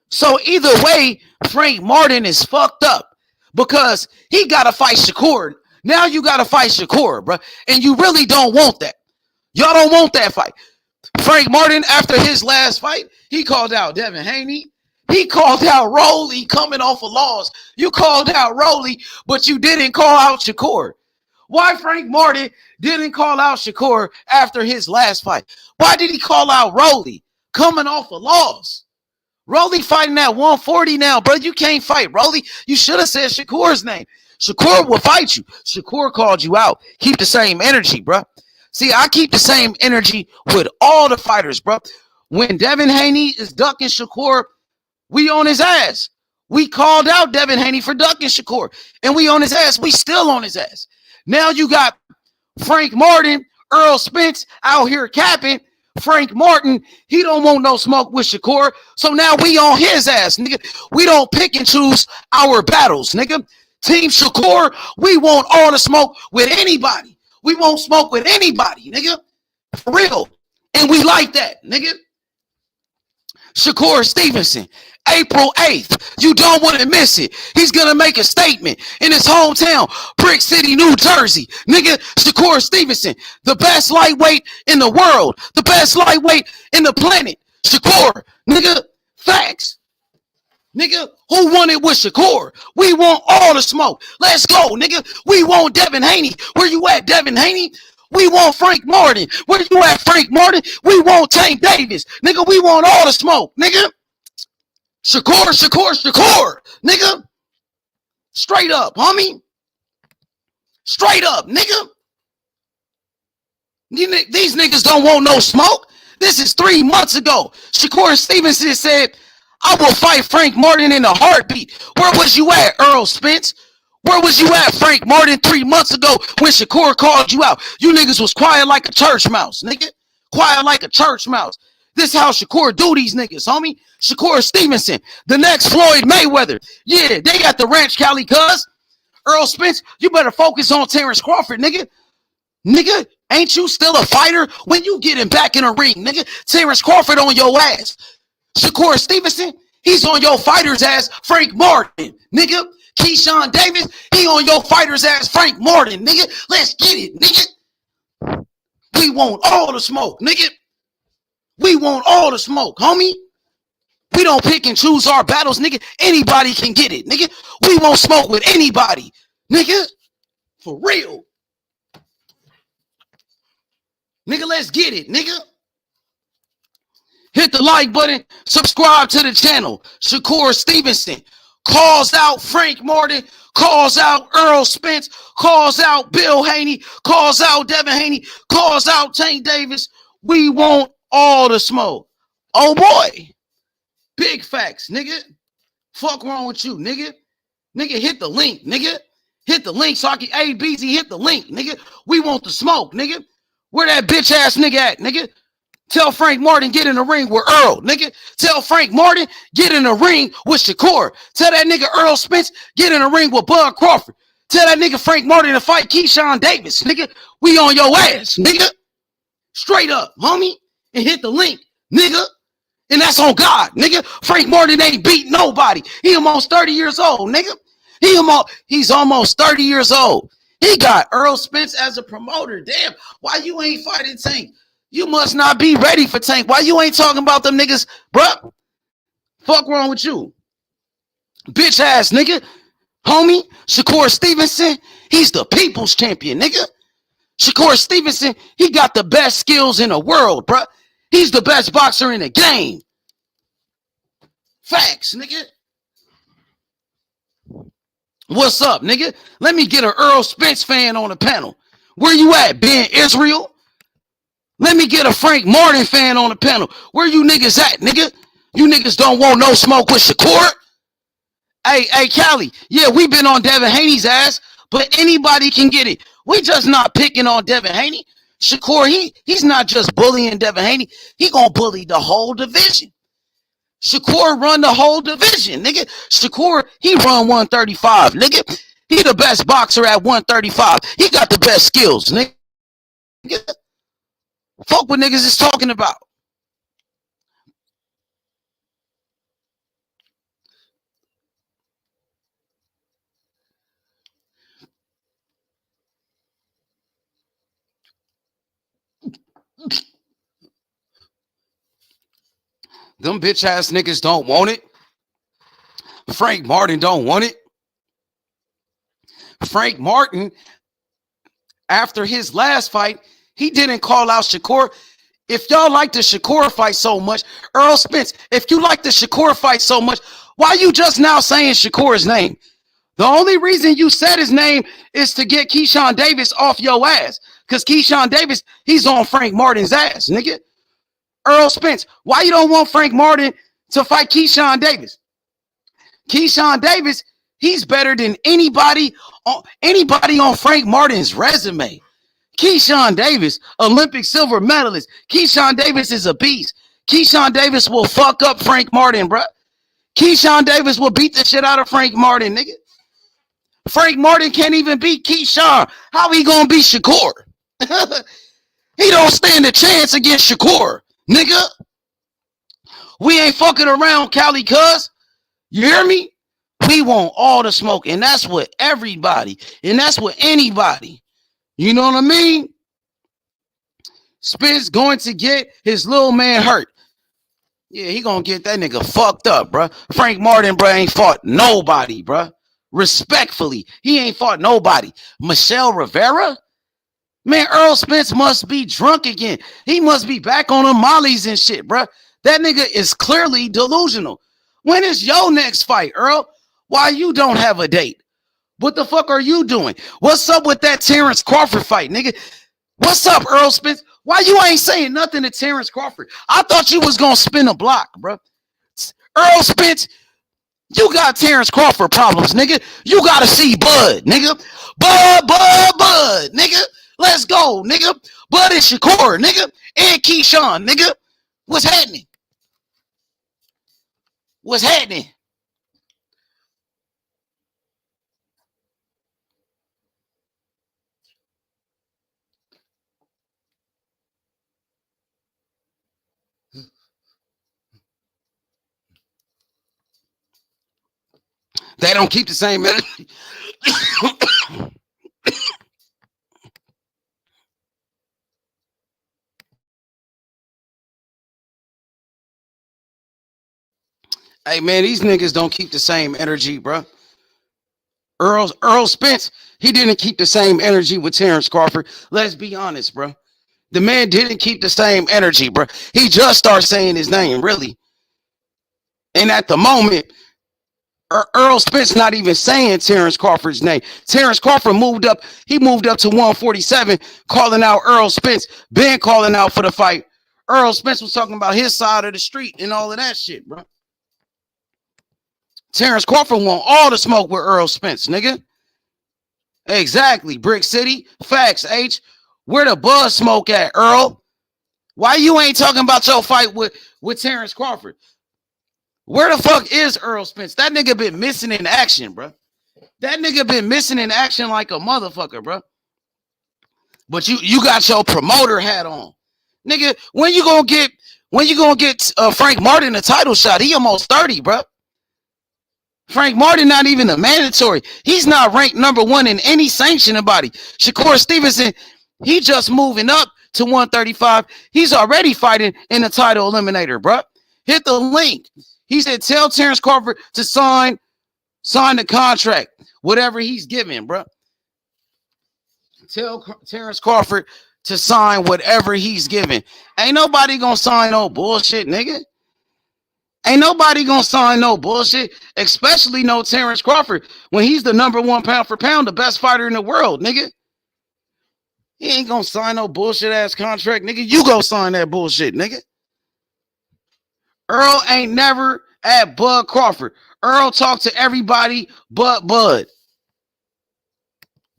So either way, Frank Martin is fucked up because he got to fight Shakur. Now you got to fight Shakur, bro. And you really don't want that. Y'all don't want that fight. Frank Martin, after his last fight, he called out Devin Haney. He called out Rolly coming off a loss. You called out Rolly, but you didn't call out Shakur. Why Frank Martin didn't call out Shakur after his last fight? Why did he call out Rolly coming off a loss? Rolly fighting at 140 now, bro. You can't fight Rolly. You should have said Shakur's name. Shakur will fight you. Shakur called you out. Keep the same energy, bro. See, I keep the same energy with all the fighters, bro. When Devin Haney is ducking Shakur, we on his ass. We called out Devin Haney for ducking Shakur, and we on his ass. We still on his ass. Now you got Frank Martin, Errol Spence out here capping. Frank Martin, he don't want no smoke with Shakur. So now we on his ass, nigga. We don't pick and choose our battles, nigga. Team Shakur, we want all the smoke with anybody. We won't smoke with anybody, nigga. For real. And we like that, nigga. Shakur Stevenson, April 8th. You don't want to miss it. He's going to make a statement in his hometown, Brick City, New Jersey. Nigga, Shakur Stevenson, the best lightweight in the world, the best lightweight in the planet. Shakur, nigga, facts. Nigga, who won it with Shakur? We want all the smoke. Let's go, nigga. We want Devin Haney. Where you at, Devin Haney? We want Frank Martin. Where you at, Frank Martin? We want Tank Davis. Nigga, we want all the smoke, nigga. Shakur. Nigga. Straight up, homie. Straight up, nigga. These niggas don't want no smoke. This is 3 months ago. Shakur Stevenson said, I will fight Frank Martin in a heartbeat. Where was you at, Errol Spence? Where was you at, Frank Martin, 3 months ago when Shakur called you out? You niggas was quiet like a church mouse, nigga. Quiet like a church mouse. This how Shakur do these niggas, homie. Shakur Stevenson, the next Floyd Mayweather. Yeah, they got the ranch, Cali, cuz. Errol Spence, you better focus on Terrence Crawford, nigga. Nigga, ain't you still a fighter when you getting back in a ring, nigga? Terrence Crawford on your ass. Shakur Stevenson, he's on your fighter's ass, Frank Martin, nigga. Keyshawn Davis, he on your fighter's ass, Frank Martin, nigga. Let's get it, nigga. We want all the smoke, nigga. We want all the smoke, homie. We don't pick and choose our battles, nigga. Anybody can get it, nigga. We won't smoke with anybody, nigga. For real. Nigga, let's get it, nigga. Hit the like button. Subscribe to the channel. Shakur Stevenson calls out Frank Martin, calls out Errol Spence, calls out Bill Haney, calls out Devin Haney, calls out Tank Davis. We want all the smoke. Oh boy. Big facts, nigga. Fuck wrong with you, nigga. Nigga, hit the link, nigga. Hit the link so I can ABZ hit the link, nigga. We want the smoke, nigga. Where that bitch ass nigga at, nigga? Tell Frank Martin get in the ring with Earl, nigga. Tell Frank Martin get in the ring with Shakur. Tell that nigga Errol Spence get in the ring with Bud Crawford. Tell that nigga Frank Martin to fight Keyshawn Davis, nigga. We on your ass, nigga. Straight up, homie. And hit the link, nigga. And that's on God, nigga. Frank Martin ain't beat nobody. He almost 30 years old, nigga. He's almost 30 years old. He got Errol Spence as a promoter. Damn, why you ain't fighting Tank? You must not be ready for Tank. Why you ain't talking about them niggas, bruh? Fuck wrong with you? Bitch ass nigga. Homie, Shakur Stevenson, he's the people's champion, nigga. Shakur Stevenson, he got the best skills in the world, bruh. He's the best boxer in the game. Facts, nigga. What's up, nigga? Let me get an Errol Spence fan on the panel. Where you at, Ben Israel? Let me get a Frank Martin fan on the panel. Where you niggas at, nigga? You niggas don't want no smoke with Shakur? Hey, Cali. Yeah, we been on Devin Haney's ass, but anybody can get it. We just not picking on Devin Haney. Shakur, he's not just bullying Devin Haney. He gonna bully the whole division. Shakur run the whole division, nigga. Shakur, he run 135, nigga. He the best boxer at 135. He got the best skills, nigga. Fuck what niggas is talking about. Them bitch ass niggas don't want it. Frank Martin don't want it. Frank Martin, after his last fight, he didn't call out Shakur. If y'all like the Shakur fight so much, Errol Spence, if you like the Shakur fight so much, why you just now saying Shakur's name? The only reason you said his name is to get Keyshawn Davis off your ass. Because Keyshawn Davis, he's on Frank Martin's ass, nigga. Errol Spence, why you don't want Frank Martin to fight Keyshawn Davis? Keyshawn Davis, he's better than anybody on Frank Martin's resume. Keyshawn Davis, Olympic silver medalist. Keyshawn Davis is a beast. Keyshawn Davis will fuck up Frank Martin, bro. Keyshawn Davis will beat the shit out of Frank Martin, nigga. Frank Martin can't even beat Keyshawn. How he gonna beat Shakur? He don't stand a chance against Shakur, nigga. We ain't fucking around, Cali, cuz. You hear me? We want all the smoke, and that's what everybody, and that's what anybody. You know what I mean? Spence going to get his little man hurt. Yeah, he gonna get that nigga fucked up, bro. Frank Martin, bro, ain't fought nobody, bro. Respectfully, he ain't fought nobody. Michelle Rivera? Man, Errol Spence must be drunk again. He must be back on the mollies and shit, bro. That nigga is clearly delusional. When is your next fight, Earl? Why you don't have a date? What the fuck are you doing? What's up with that Terrence Crawford fight, nigga? What's up, Errol Spence? Why you ain't saying nothing to Terrence Crawford? I thought you was gonna spin a block, bro. Errol Spence, you got Terrence Crawford problems, nigga. You gotta see Bud, nigga. Bud, nigga. Let's go, nigga. Bud and Shakur, nigga. And Keyshawn, nigga. What's happening? What's happening? They don't keep the same energy. Hey, man, these niggas don't keep the same energy, bro. Errol Spence, he didn't keep the same energy with Terrence Crawford. Let's be honest, bro. The man didn't keep the same energy, bro. He just started saying his name, really. And at the moment, Errol Spence not even saying Terrence Crawford's name. Terrence Crawford moved up. He moved up to 147, calling out Errol Spence. Been calling out for the fight. Errol Spence was talking about his side of the street and all of that shit, bro. Terrence Crawford want all the smoke with Errol Spence, nigga. Exactly. Brick City. Facts, H. Where the buzz smoke at, Earl? Why you ain't talking about your fight with Terrence Crawford? Where the fuck is Errol Spence? That nigga been missing in action, bro. That nigga been missing in action like a motherfucker, bro. But you got your promoter hat on. Nigga, when you gonna get Frank Martin a title shot? He almost 30, bro. Frank Martin not even a mandatory. He's not ranked number 1 in any sanctioning body. Shakur Stevenson, he just moving up to 135. He's already fighting in the title eliminator, bro. Hit the link. He said, tell Terrence Crawford to sign the contract, whatever he's giving, bro. Tell Terrence Crawford to sign whatever he's giving. Ain't nobody gonna sign no bullshit, nigga. Ain't nobody gonna sign no bullshit, especially no Terrence Crawford, when he's the number 1 pound for pound, the best fighter in the world, nigga. He ain't gonna sign no bullshit ass contract, nigga. You go sign that bullshit, nigga. Earl ain't never at Bud Crawford. Earl talked to everybody but Bud.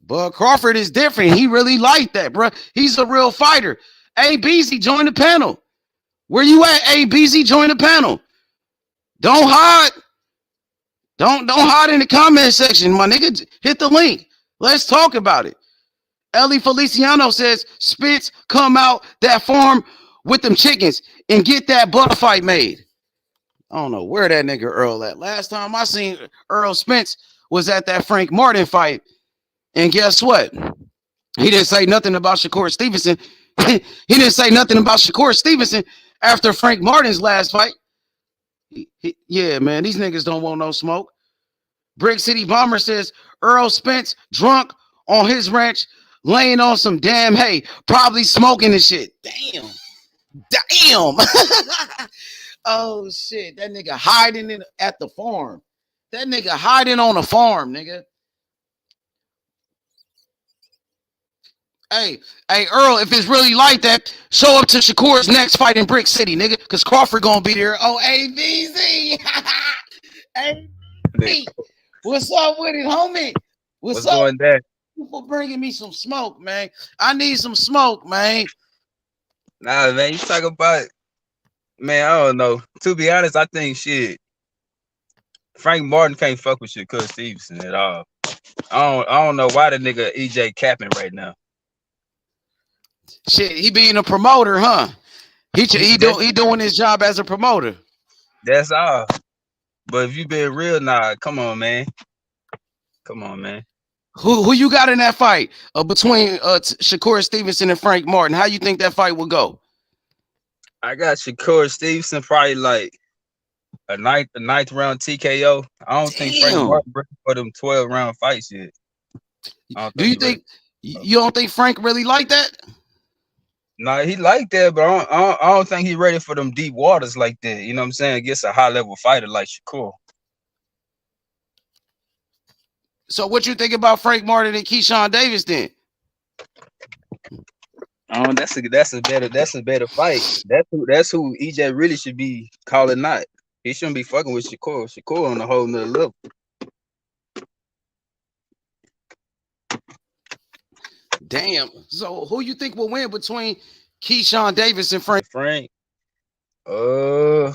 Bud Crawford is different. He really like that, bro. He's a real fighter. A BZ, join the panel. Where you at, A BZ? Join the panel. Don't hide. Don't hide in the comment section, my nigga. Hit the link. Let's talk about it. Ellie Feliciano says, Spence, come out that farm with them chickens and get that butt fight made. I don't know where that nigga Earl at. Last time I seen Errol Spence was at that Frank Martin fight. And guess what? He didn't say nothing about Shakur Stevenson. He didn't say nothing about Shakur Stevenson after Frank Martin's last fight. Yeah, man, these niggas don't want no smoke. Brick City Bomber says Errol Spence drunk on his ranch, laying on some damn hay, probably smoking and shit. Damn. Oh shit, that nigga hiding at the farm. That nigga hiding on a farm, nigga. Hey, Earl, if it's really like that, show up to Shakur's next fight in Brick City, nigga, because Crawford gonna be there. Oh, ABZ. ABC. What's up with it, homie? What's up? Going down? For bringing me some smoke, man. I need some smoke, man. Nah, man, you talk about, man, I don't know. To be honest, I think shit, Frank Martin can't fuck with Shakur Stevenson at all. I don't know why the nigga EJ capping right now. Shit, he being a promoter, huh? He doing his job as a promoter. That's all. But if you being real, nah, come on, man. Come on, man. Who you got in that fight between Shakur Stevenson and Frank Martin? How you think that fight will go? I got Shakur Stevenson probably like a ninth round TKO. I don't think Frank Martin ready for them 12-round fights yet. Do you think you don't think Frank really like that? No, he like that, but I don't think he ready for them deep waters like that. You know what I'm saying? Against a high level fighter like Shakur. So what you think about Frank Martin and Keyshawn Davis then? Oh, that's a better fight. That's who EJ really should be calling out. He shouldn't be fucking with Shakur. Shakur on a whole nother level. Damn. So who you think will win between Keyshawn Davis and Frank? Low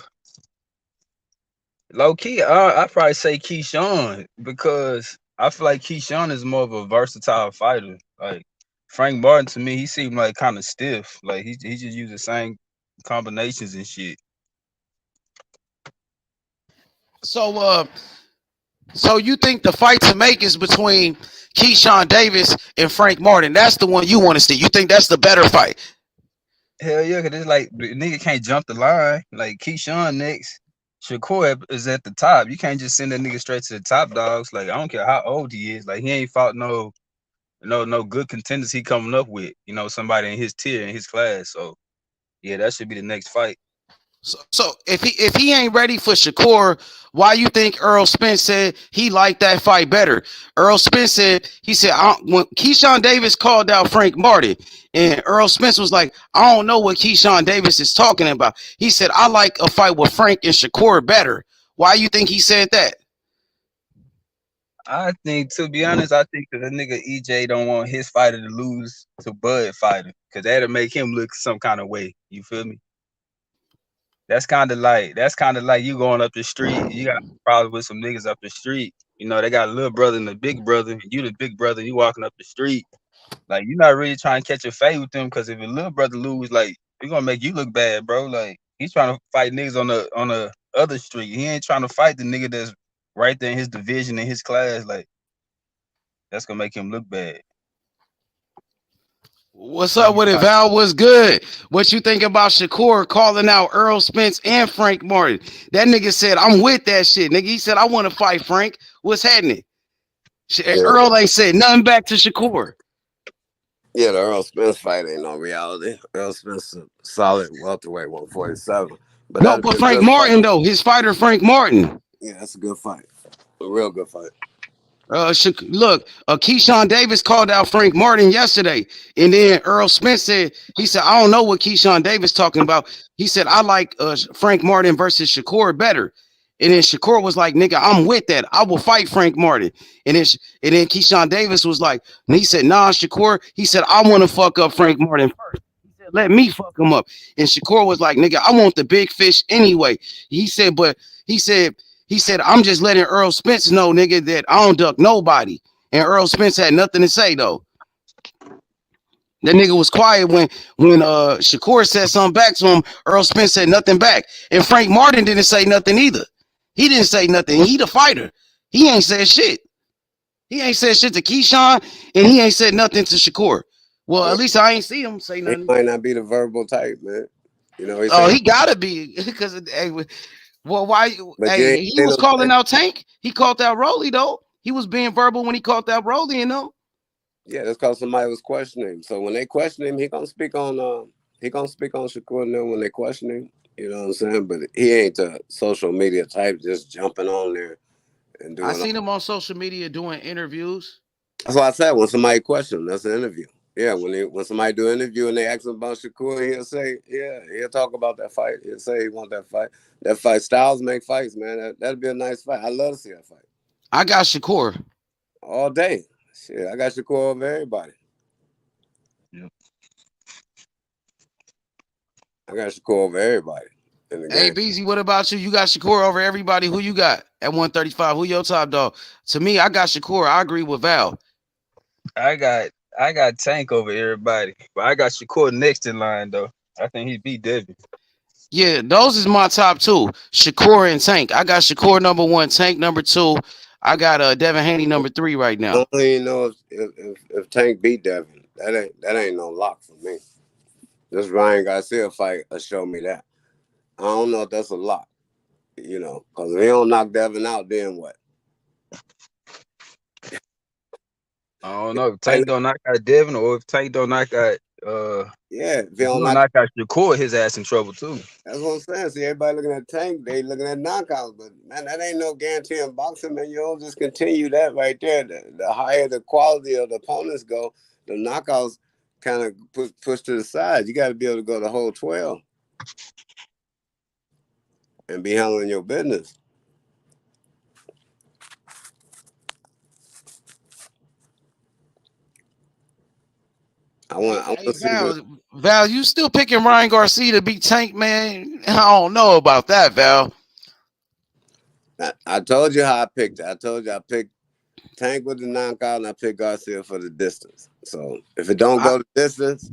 key, I probably say Keyshawn because I feel like Keyshawn is more of a versatile fighter. Like Frank Martin, to me, he seemed like kind of stiff. Like he just used the same combinations and shit. So you think the fight to make is between Keyshawn Davis and Frank Martin? That's the one you want to see. You think that's the better fight? Hell yeah, because it's like the nigga can't jump the line. Like Keyshawn next, Shakur is at the top. You can't just send that nigga straight to the top, dogs. Like I don't care how old he is. Like he ain't fought no good contenders he coming up with. You know, somebody in his tier, in his class. So yeah, that should be the next fight. So if he ain't ready for Shakur, why you think Errol Spence said he liked that fight better? Errol Spence said when Keyshawn Davis called out Frank Martin, and Errol Spence was like, I don't know what Keyshawn Davis is talking about. He said, I like a fight with Frank and Shakur better. Why you think he said that? I think, to be honest, I think that the nigga EJ don't want his fighter to lose to Bud fighter, because that'll make him look some kind of way. You feel me? That's kind of like you going up the street. You got problems with some niggas up the street. You know, they got a little brother and a big brother. And you the big brother. You walking up the street, like you're not really trying to catch a fade with them. Because if a little brother lose, like it's gonna make you look bad, bro. Like he's trying to fight niggas on the other street. He ain't trying to fight the nigga that's right there in his division, in his class. Like that's gonna make him look bad. What's up with it, Val? What's good? What you think about Shakur calling out Errol Spence and Frank Martin? That nigga said, I'm with that shit, nigga. He said, I want to fight Frank. What's happening? Earl ain't said nothing back to Shakur. Yeah, the Errol Spence fight ain't no reality. Errol Spence is a solid welterweight, 147. But Frank Martin, though, his fighter Frank Martin. Yeah, that's a good fight. A real good fight. Keyshawn Davis called out Frank Martin yesterday, and then Errol Spence said, I don't know what Keyshawn Davis talking about. He said, I like Frank Martin versus Shakur better. And then Shakur was like, nigga, I'm with that. I will fight Frank Martin. And then Keyshawn Davis was like, and he said, nah, Shakur. He said, I want to fuck up Frank Martin first. He said, let me fuck him up. And Shakur was like, nigga, I want the big fish anyway. He said, I'm just letting Errol Spence know, nigga, that I don't duck nobody. And Errol Spence had nothing to say, though. That nigga was quiet when Shakur said something back to him. Errol Spence said nothing back. And Frank Martin didn't say nothing either. He didn't say nothing. He the fighter. He ain't said shit. He ain't said shit to Keyshawn, and he ain't said nothing to Shakur. Well, at least I ain't see him say nothing. He might not be the verbal type, man. You know. He gotta be because Well, why? But you Hey, ain't he seen was him calling say, out Tank. He called out Rolly though. He was being verbal when he called out Rolly, you know. yeah, that's because somebody was questioning him. So when they question him, he gonna speak on Shakur and them when they question him. You know what I'm saying? But he ain't the social media type just jumping on there and I doing all. seen him on social media doing interviews. That's why I said when somebody question him, that's an interview. Yeah, when somebody do an interview and they ask him about Shakur, he'll say, yeah, he'll talk about that fight. He'll say he want that fight. That fight. Styles make fights, man. That'd be a nice fight. I love to see that fight. I got Shakur. All day. Shit, I got Shakur over everybody. Yep. I got Shakur over everybody in the Hey, game. BZ, what about you? You got Shakur over everybody. Who you got at 135? Who your top dog? To me, I got Shakur. I agree with Val. I got Tank over everybody, but I got Shakur next in line though. I think he beat Devin. Yeah, those is my top two. Shakur and Tank. I got Shakur number one, Tank number two. I got Devin Haney number three right I now. don't even know if Tank beat Devin. That ain't no lock for me. This Ryan Garcia fight will show me that. I don't know if that's a lock, because if he don't knock Devin out, then what? I don't know if Tank don't knock out Devin or if Tank don't knock out Yeah, if he if he don't don't knock, knock out Shakur, his ass in trouble too. that's what I'm saying. See, everybody looking at Tank, they looking at knockouts, but man, that ain't no guarantee in boxing, man. You don't just continue that right there. The higher the quality of the opponents go, the knockouts kind of push to the side. You got to be able to go the whole 12 and be handling your business. I want Hey, to see the. Val, you still picking Ryan Garcia to beat Tank, man? I don't know about that, Val. I told you how I picked it. I told you I picked Tank with the knockout, and I picked Garcia for the distance. So if it don't I, go the distance,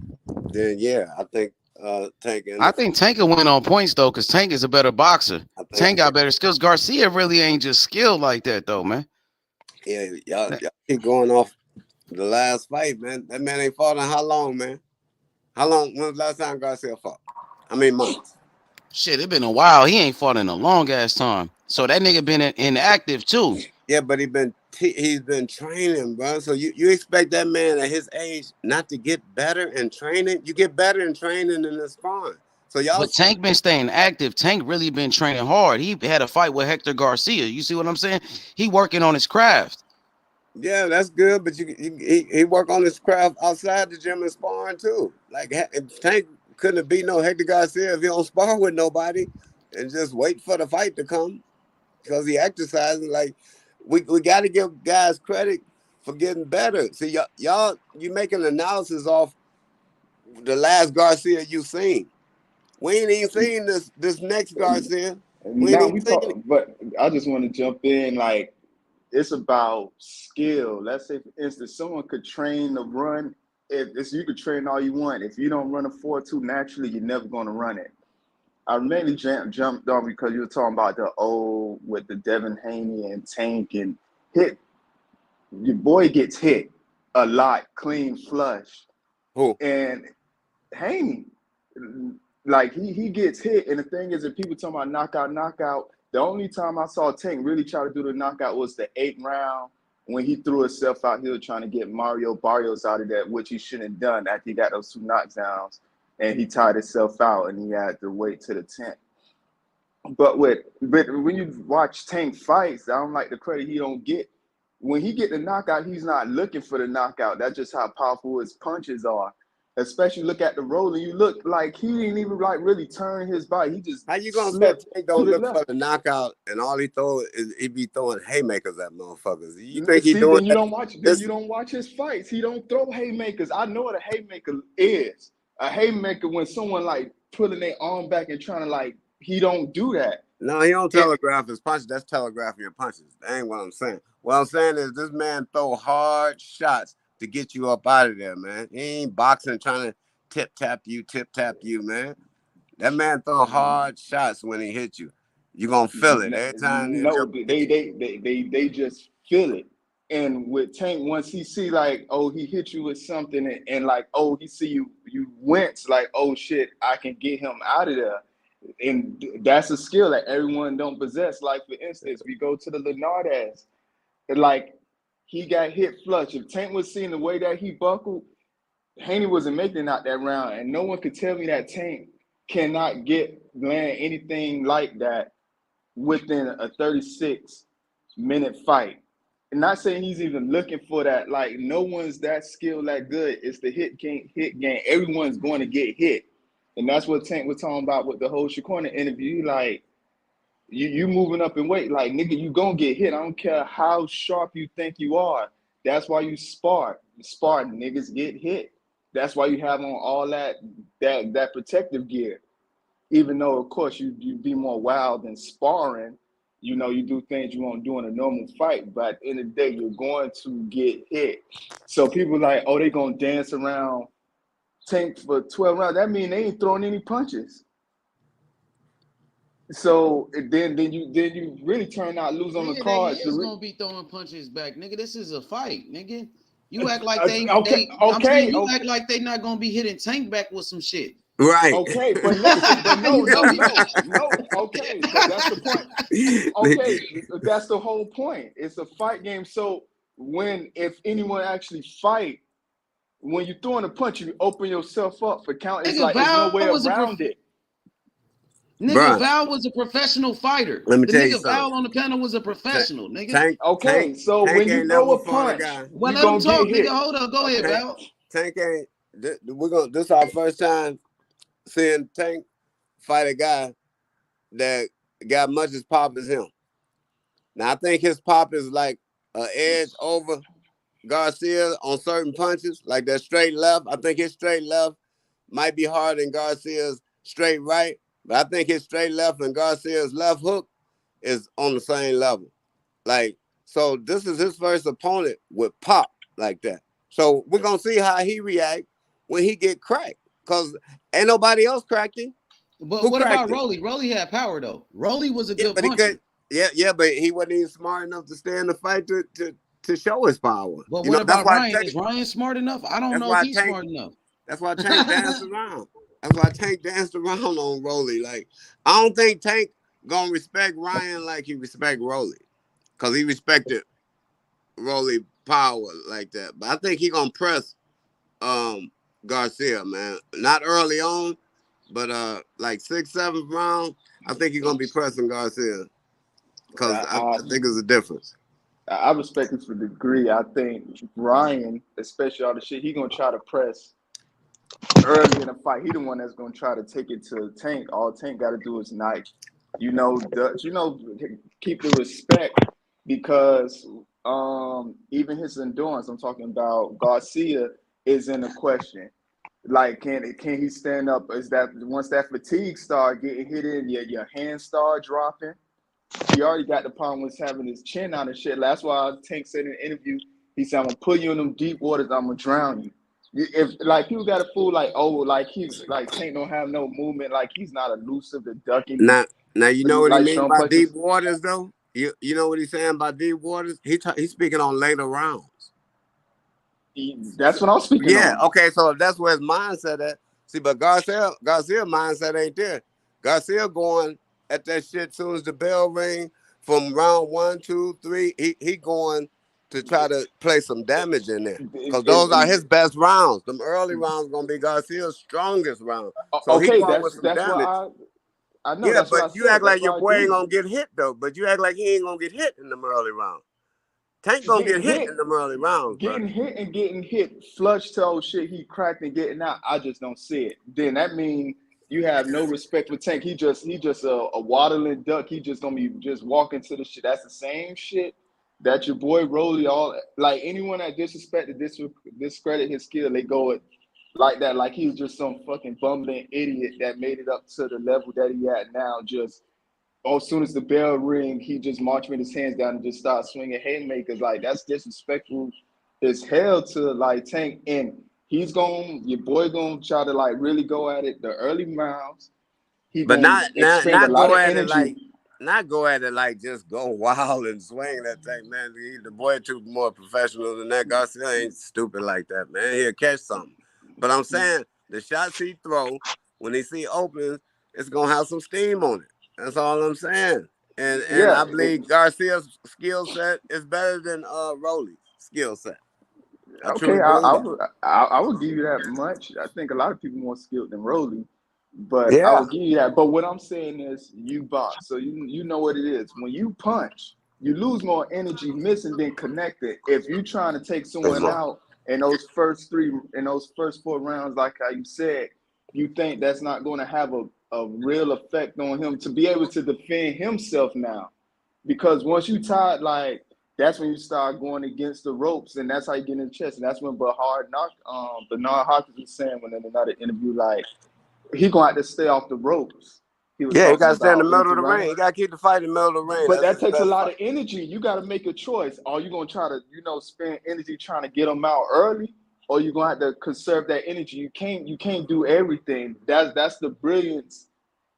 then yeah, I think Tank in I the. think Tank will win on points though, because Tank is a better boxer. I think Tank got better skills. Garcia really ain't just skilled like that though, man. yeah, y'all keep going off the last fight, man. That man ain't fought in how long, man? How long? When was the last time Garcia fought? How many months? Shit, it been a while. He ain't fought in a long ass time. So that nigga been inactive too. Yeah, but he's been training, bro. So you expect that man at his age not to get better in training? You get better in training than the sparring. So y'all But see, Tank been staying active. Tank really been training hard. He had a fight with Hector Garcia. You see what I'm saying? He working on his craft. yeah, that's good. But he work on his craft outside the gym and sparring too. Like if Tank couldn't have beat no Hector Garcia if he don't spar with nobody and just wait for the fight to come because he exercising. Like we got to give guys credit for getting better. See y'all you make an analysis off the last Garcia you seen. We ain't even seen this next Garcia. We ain't Now even we seen talk, it. but I just want to jump in. Like, it's about skill. Let's say, for instance, someone could train to run. If it's, you could train all you want. If you don't run a 4.2 naturally, you're never going to run it. I mainly jumped on because you were talking about the old with the Devin Haney and Tank and hit. Your boy gets hit a lot, clean flush, Who? and Haney, like he gets hit. And the thing is, if people talking about knockout, the only time I saw Tank really try to do the knockout was the 8th round when he threw himself out. He was trying to get Mario Barrios out of that, which he shouldn't have done after he got those 2 knockdowns, and he tied himself out, and he had to wait to the 10th. But when you watch Tank fights, I don't like the credit he don't get. When he get the knockout, he's not looking for the knockout. That's just how powerful his punches are. Especially look at the roll, and you look like he didn't even like really turn his body. He just How you gonna say slipped Tank to don't the look for left. the knockout and all he throw is he be throwing haymakers at motherfuckers? You think he See, doing then you that? don't watch. Then This you don't watch his fights. He don't throw haymakers. I know what a haymaker is. A haymaker when someone like pulling their arm back and trying to like. He don't do that. no, he don't And telegraph his punches. That's telegraphing your punches. That ain't what I'm saying. What I'm saying is this man throw hard shots to get you up out of there, man. He ain't boxing trying to tip tap you, man. That man throw hard shots when he hit you. You gonna feel it every time the no, jump hit you. they just feel it. And with Tank, once he see like, oh, he hit you with something, and like, oh, he see you wince, like, oh shit, I can get him out of there. And that's a skill that everyone don't possess. Like for instance, we go to the Lenardaz, and like he got hit flush. If Tank was seeing the way that he buckled, Haney wasn't making out that round, and no one could tell me that Tank cannot land anything like that within a 36-minute fight. And not saying he's even looking for that. Like no one's that skilled, that good. It's the hit game. Everyone's going to get hit, and that's what Tank was talking about with the whole Shakur interview. Like you moving up in weight, like nigga, you gonna get hit. I don't care how sharp you think you are. That's why you spar. Niggas get hit. That's why you have on all that protective gear. Even though, of course, you be more wild than sparring, you know, you do things you won't do in a normal fight. But at the end of the day, you're going to get hit. So people like, oh, they gonna dance around Tank for 12 rounds. That means they ain't throwing any punches. So then you really turn out lose on the cards. They is gonna be throwing punches back, nigga. This is a fight, nigga. You act like okay. I'm saying you act like they not gonna be hitting Tank back with some shit. Right. Okay, but listen, but no. Okay, but that's the point. Okay, that's the whole point. It's a fight game. So if anyone actually fight, when you throwing a punch, you open yourself up for count. It's like there's no way around it. Nigga, Val was a professional fighter. Let me tell you nigga something. Val on the panel was a professional, nigga. Tank, so when you throw a punch, well, let him talk, nigga. Hold up, go ahead, Val. Tank ain't. This is our first time seeing Tank fight a guy that got much as pop as him. Now I think his pop is like an edge over Garcia on certain punches, like that straight left. I think his straight left might be harder than Garcia's straight right. But I think his straight left and Garcia's left hook is on the same level. Like, so this is his first opponent with pop like that. So we're going to see how he react when he get cracked. Because ain't nobody else cracked him. But what about Rolly? Rolly had power, though. Rolly was a good puncher. But he wasn't even smart enough to stay in the fight to show his power. But what about Ryan? Is Ryan smart enough? I don't know if he's smart enough. That's why Tank danced around. That's why Tank danced around on Rolly. Like, I don't think Tank gonna respect Ryan like he respect Rolly, cause he respected Rolly power like that. But I think he gonna press Garcia, man. Not early on, but like 6th, 7th round, I think he's gonna be pressing Garcia, cause I think there's a difference. I respect him to a degree. I think Ryan, especially all the shit, he gonna try to press early in the fight. He the one that's gonna try to take it to Tank. All Tank got to do is not, keep the respect, because even his endurance. I'm talking about Garcia is in the question. Like, can he stand up? Is that once that fatigue start getting hit in, your hands start dropping? He already got the problem with having his chin out and shit. That's why Tank said in an interview, he said, "I'm gonna put you in them deep waters. I'm gonna drown you." If like people got a fool like, oh, like he's like Tank don't have no movement, like he's not elusive to ducking. Now you know what he mean by deep waters though. You know what he's saying by deep waters. He's speaking on later rounds. That's what I'm speaking. Yeah. On. Okay. So if that's where his mindset at. See, but Garcia mindset ain't there. Garcia going at that shit soon as the bell ring from round 1, 2, 3. He going to try to play some damage in there, because those are his best rounds. Them early rounds gonna be Garcia's strongest round. So okay, he going with some damage. I know. Yeah, that's but you act like your boy ain't gonna get hit though. But you act like he ain't gonna get hit in them early rounds. Tank gonna get hit in them early rounds. Getting hit and getting hit, flush to old shit he cracked and getting out. I just don't see it. Then that means you have no respect for Tank. He just a waddling duck. He just gonna be just walking to the shit. That's the same shit that your boy Rolly, all like anyone that disrespected, discredit his skill, they go it like that, like he's just some fucking bumbling idiot that made it up to the level that he at now. Just as soon as the bell ring, he just march with his hands down and just start swinging haymakers. Like, that's disrespectful as hell to like Tank. And your boy gonna try to like really go at it the early rounds. But not go at it like. Not go at it like just go wild and swing that thing, man. The boy too more professional than that. Garcia ain't stupid like that, man. He'll catch something. But I'm saying the shots he throw when he see openings, it's gonna have some steam on it. That's all I'm saying. And Yeah. I believe Garcia's skill set is better than Rolly's skill set. I Okay, truly believe that. I would give you that much. I think a lot of people more skilled than Rolly, but I Yeah. will give you that. But what I'm saying is, you box, so you know what it is. When you punch, you lose more energy missing than connected. If you trying to take someone out in those first 4 rounds, like how you said, you think that's not going to have a real effect on him to be able to defend himself now, because once you tied, like, that's when you start going against the ropes, and that's how you get in the chest. And that's when Bernard Hopkins was saying when in another interview, like, he gonna have to stay off the ropes. He was Yeah, he talking gotta stay in the about middle of into the ring. running. He gotta keep the fight in the middle of the ring. But That's that his takes a best lot fight. of energy. You got to make a choice. Are you gonna try to, spend energy trying to get them out early, or you gonna have to conserve that energy? You can't do everything. That's the brilliance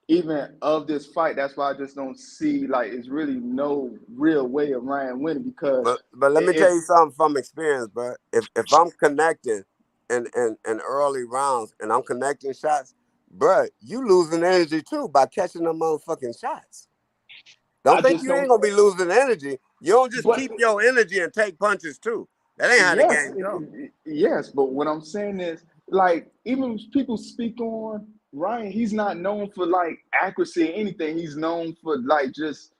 even of this fight. That's why I just don't see, like, it's really no real way of Ryan winning, because But let me tell it's you something from experience, bro. If I'm connecting in early rounds and I'm connecting shots, bro, you losing energy too by catching them motherfucking shots. Don't I think just you ain't don't. gonna be losing energy. You don't just But keep your energy and take punches too. That ain't how the yes, game go. yes. But what I'm saying is, like, even people speak on Ryan, he's not known for, like, accuracy or anything. He's known for, like, just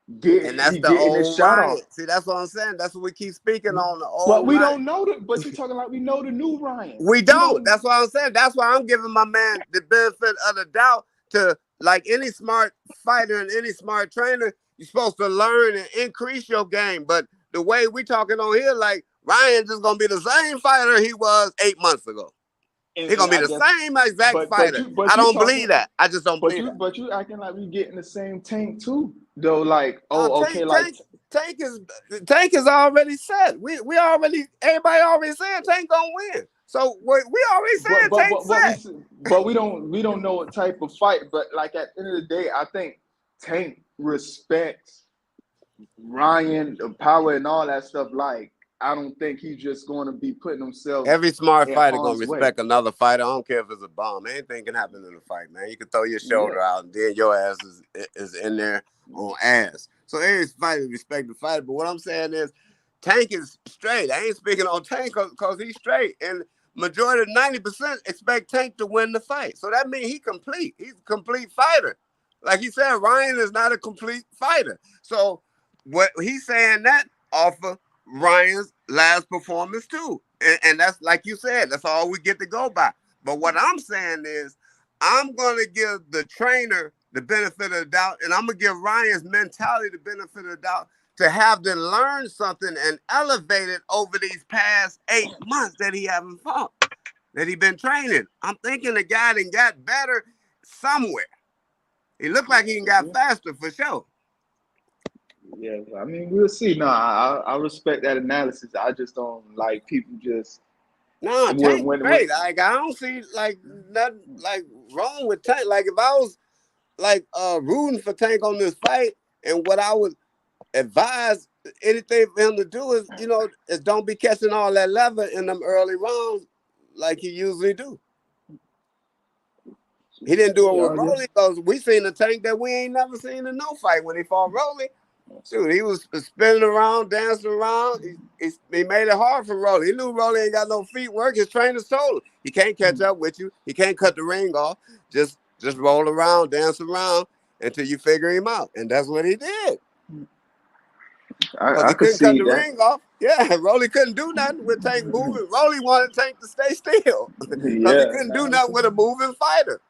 And that's the getting his old shot Ryan. off. See, that's what I'm saying. That's what we keep speaking on, the But old we Ryan. don't know that. But you're talking like we know the new Ryan. We We don't. don't. That's what I'm saying. That's why I'm giving my man the benefit of the doubt to, like any smart fighter and any smart trainer, you're supposed to learn and increase your game. But the way we talking on here, like, Ryan just gonna be the same fighter he was 8 months ago. He gonna be I the guess. same exact But fighter. you I don't talking. believe that. I just don't But believe you that. but you acting like we getting the same tank too, though. Like, No, oh, okay, like. Tank is already set. We already, everybody already saying Tank gonna win. So we already But saying but Tank but but set. we don't know what type of fight. But, like, at the end of the day, I think Tank respects Ryan, the power and all that stuff. Like, I don't think he's just going to be putting himself Every smart in fighter gonna harm's way. respect another fighter. I don't care if it's a bomb. Anything can happen in a fight, man. You can throw your Yeah. shoulder out and then your ass is in there on ass. So every fighter respect the fighter. But what I'm saying is, Tank is straight. I ain't speaking on Tank because he's straight. And majority of 90% expect Tank to win the fight. So that means he complete. He's a complete fighter. Like he said, Ryan is not a complete fighter. So what he's saying that off of Ryan's last performance too. And that's, like you said, that's all we get to go by. But what I'm saying is, I'm going to give the trainer the benefit of the doubt, and I'm going to give Ryan's mentality the benefit of the doubt to have to learn something and elevate it over these past 8 months that he haven't fought, that he been training. I'm thinking the guy done got better somewhere. He looked like he got faster for sure. Yeah, I mean, we'll see. No, I respect that analysis. I just don't like people just No, Tank when great. Like, I don't see like nothing like wrong with Tank. Like, if I was like rooting for Tank on this fight, and what I would advise anything for him to do is, is don't be catching all that leather in them early rounds like he usually do. He didn't do it with Rolly because we seen a Tank that we ain't never seen in no fight when he fought Rolly. Shoot, he was spinning around, dancing around. He made it hard for Rolly. He knew Rolly ain't got no feet work. His trainers told him he can't catch up with you. He can't cut the ring off. Just roll around, dance around until you figure him out. And that's what he did. I He could couldn't cut see the that. ring off. Yeah, Rolly couldn't do nothing with Tank moving. Rolly wanted Tank to stay still because he couldn't do nothing with a moving fighter.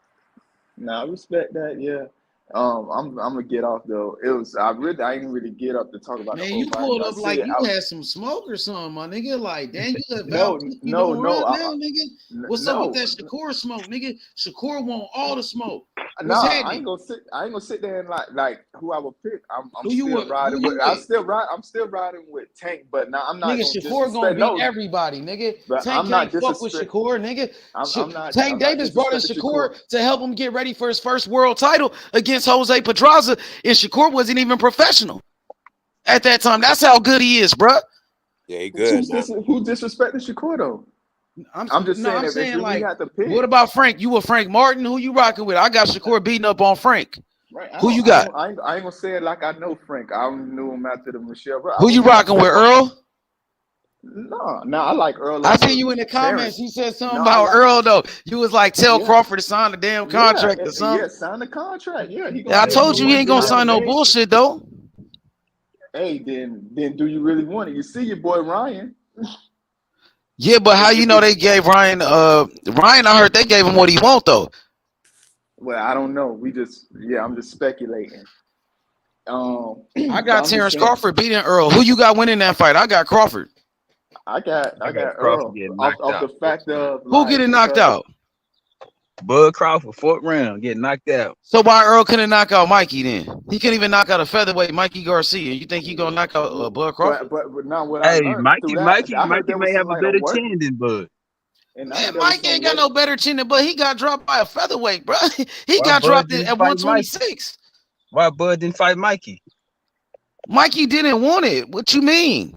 I respect that. Yeah. I'm gonna get off though. I didn't really get up to talk about the Man, whole you fight. pulled up like you had some smoke or something, my nigga. Like, damn, you let Val No, you don't no. run now, nigga. What's up with that Shakur smoke, nigga? Shakur want all the smoke. What's happening? I ain't gonna sit there and like who I would pick. I'm Who you still with? riding Who with. you I'm with? still riding with Tank, but now I'm not Nigga, gonna Shakur gonna disrespect. beat No, everybody, nigga. but Tank I'm not can't fuck with disrespect. Shakur, nigga. I'm not. Tank I'm not Davis brought in disrespecting Shakur Shakur. to help him get ready for his first world title against Jose Pedraza, and Shakur wasn't even professional at that time. That's how good he is, bruh. Yeah, he good now. Who disrespected Shakur though? I'm just No, saying I'm if saying we like, had to pick, what about Frank? You a Frank Martin? Who you rocking with? I got Shakur beating up on Frank. right? Who you got? I ain't gonna say it like I know Frank. I knew him after the Michelle. Bro, I Who would you say rocking with, Earl? no, I like Earl I over see you in the comments. Terrence. You said something No, I about like Earl though. You was like, tell yeah, Crawford to sign the damn contract or something. sign the contract. Yeah, he Yeah, gonna I get told more you he money ain't than gonna he ever sign no made. bullshit though. Hey, then do you really want it? You see your boy Ryan. Yeah, but how you know they gave Ryan? Ryan, I heard they gave him what he want though. Well, I don't know. I'm just speculating. I But got I'm just Terrence saying, Crawford beating Earl. Who you got winning that fight? I got Crawford. I I got got Crawford Earl getting knocked off out. the fact of Who like getting knocked because out? Bud Crawford, 4th round, getting knocked out. So why Earl couldn't knock out Mikey then? He couldn't even knock out a featherweight Mikey Garcia. You think he gonna knock out Bud Crawford? but now what I Hey, learned through Mikey, that, Mikey, I heard Mikey there was may some have a like a better work, chin than Bud. and I heard Man, there was Mike some ain't got work. no better chin than, but he got dropped by a featherweight, bro. He Why got Bud dropped didn't at fight Mikey? 126. Why Bud didn't fight Mikey? Mikey didn't want it. What you mean?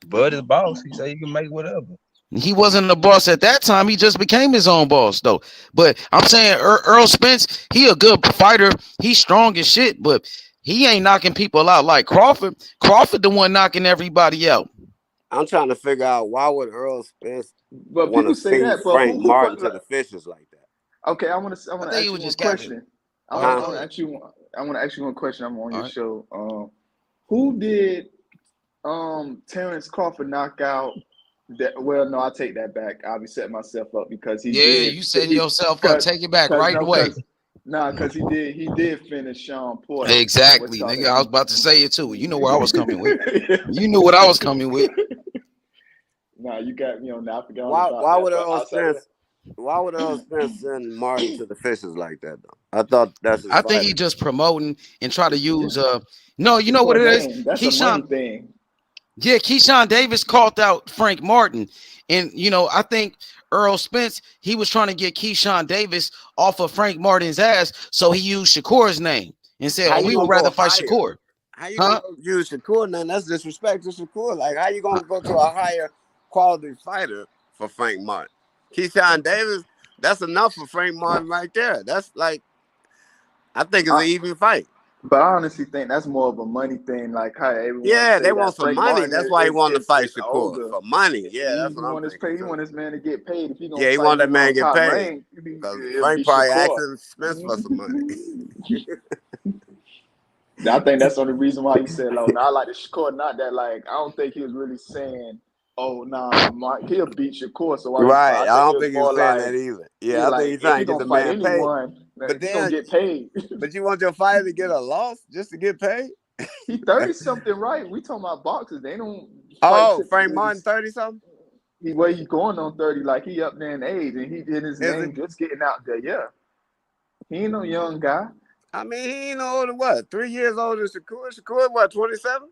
Bud is boss. He said he can make whatever. He wasn't the boss at that time. He just became his own boss, though. But I'm saying Earl Spence, he a good fighter. He's strong as shit, but he ain't knocking people out like Crawford. Crawford the one knocking everybody out. I'm trying to figure out why would Earl Spence But want to people say feed that, but Frank Martin to the fishes like that? okay, I want I to think he ask was you one just capping. question. All right, I go want to ahead. ask you. I want to ask you one question. I'm on All your right. show. Who did Terrence Crawford knock out? Well, no, I take that back. I'll be setting myself up because he Yeah, did. you setting yourself up. Take it back right away. Because he did finish Sean Porter. Exactly, nigga. I was about to say it too. You know where I was coming with. You knew what I was coming with. Nah, you got me on that. I forgot Why about why that. would But Earl outside of Spence why would Earl Spence send Martin to the fishes like that though? I thought that's his I think fighter. he just promoting and try to yeah, use no, you it's know for what a it is? name. That's a money Keyshawn, thing. yeah, Keyshawn Davis called out Frank Martin. And I think Earl Spence, he was trying to get Keyshawn Davis off of Frank Martin's ass, so he used Shakur's name and said, How "Oh, you we would gonna rather go fight higher? Shakur." How you gonna Huh? go use Shakur? Then that's disrespect to Shakur. Like how you gonna go to a higher quality fighter for Frank Martin? Keyshawn Davis, that's enough for Frank Martin right there. That's like I think it's an I, even fight. but I honestly think that's more of a money thing. Like how everyone Yeah, say they want that some Frank money. Martin That's why he wanted to fight is Shakur older. for money. Yeah, that's He what I'm want his thinking pay. He too. want this man to get paid. If he gonna Yeah, he fight wanted that anyone man to on get top paid rank, because it'll Frank be probably Shakur. asking Smith for some money. I think that's the only reason why he said low. Now I like the Shakur, not that like I don't think he was really saying, "Oh nah, he'll beat Shakur." So why he fight? Right. I I think it don't was think he was more saying like, that either. yeah, Yeah, I think like he's if trying he to get gonna the fight man paid. anyone, But he gonna then, get paid. but you want your fighter to get a loss just to get paid? He 30 something, right? We talking about boxers. They don't fight Oh, Frank typically. Martin 30 something? He going on 30, like he up there in age, and he did his Is he? name just getting out there. Yeah, he ain't no young guy. I mean, he ain't no older than what? 3 years older than Shakur. Shakur, what, 27?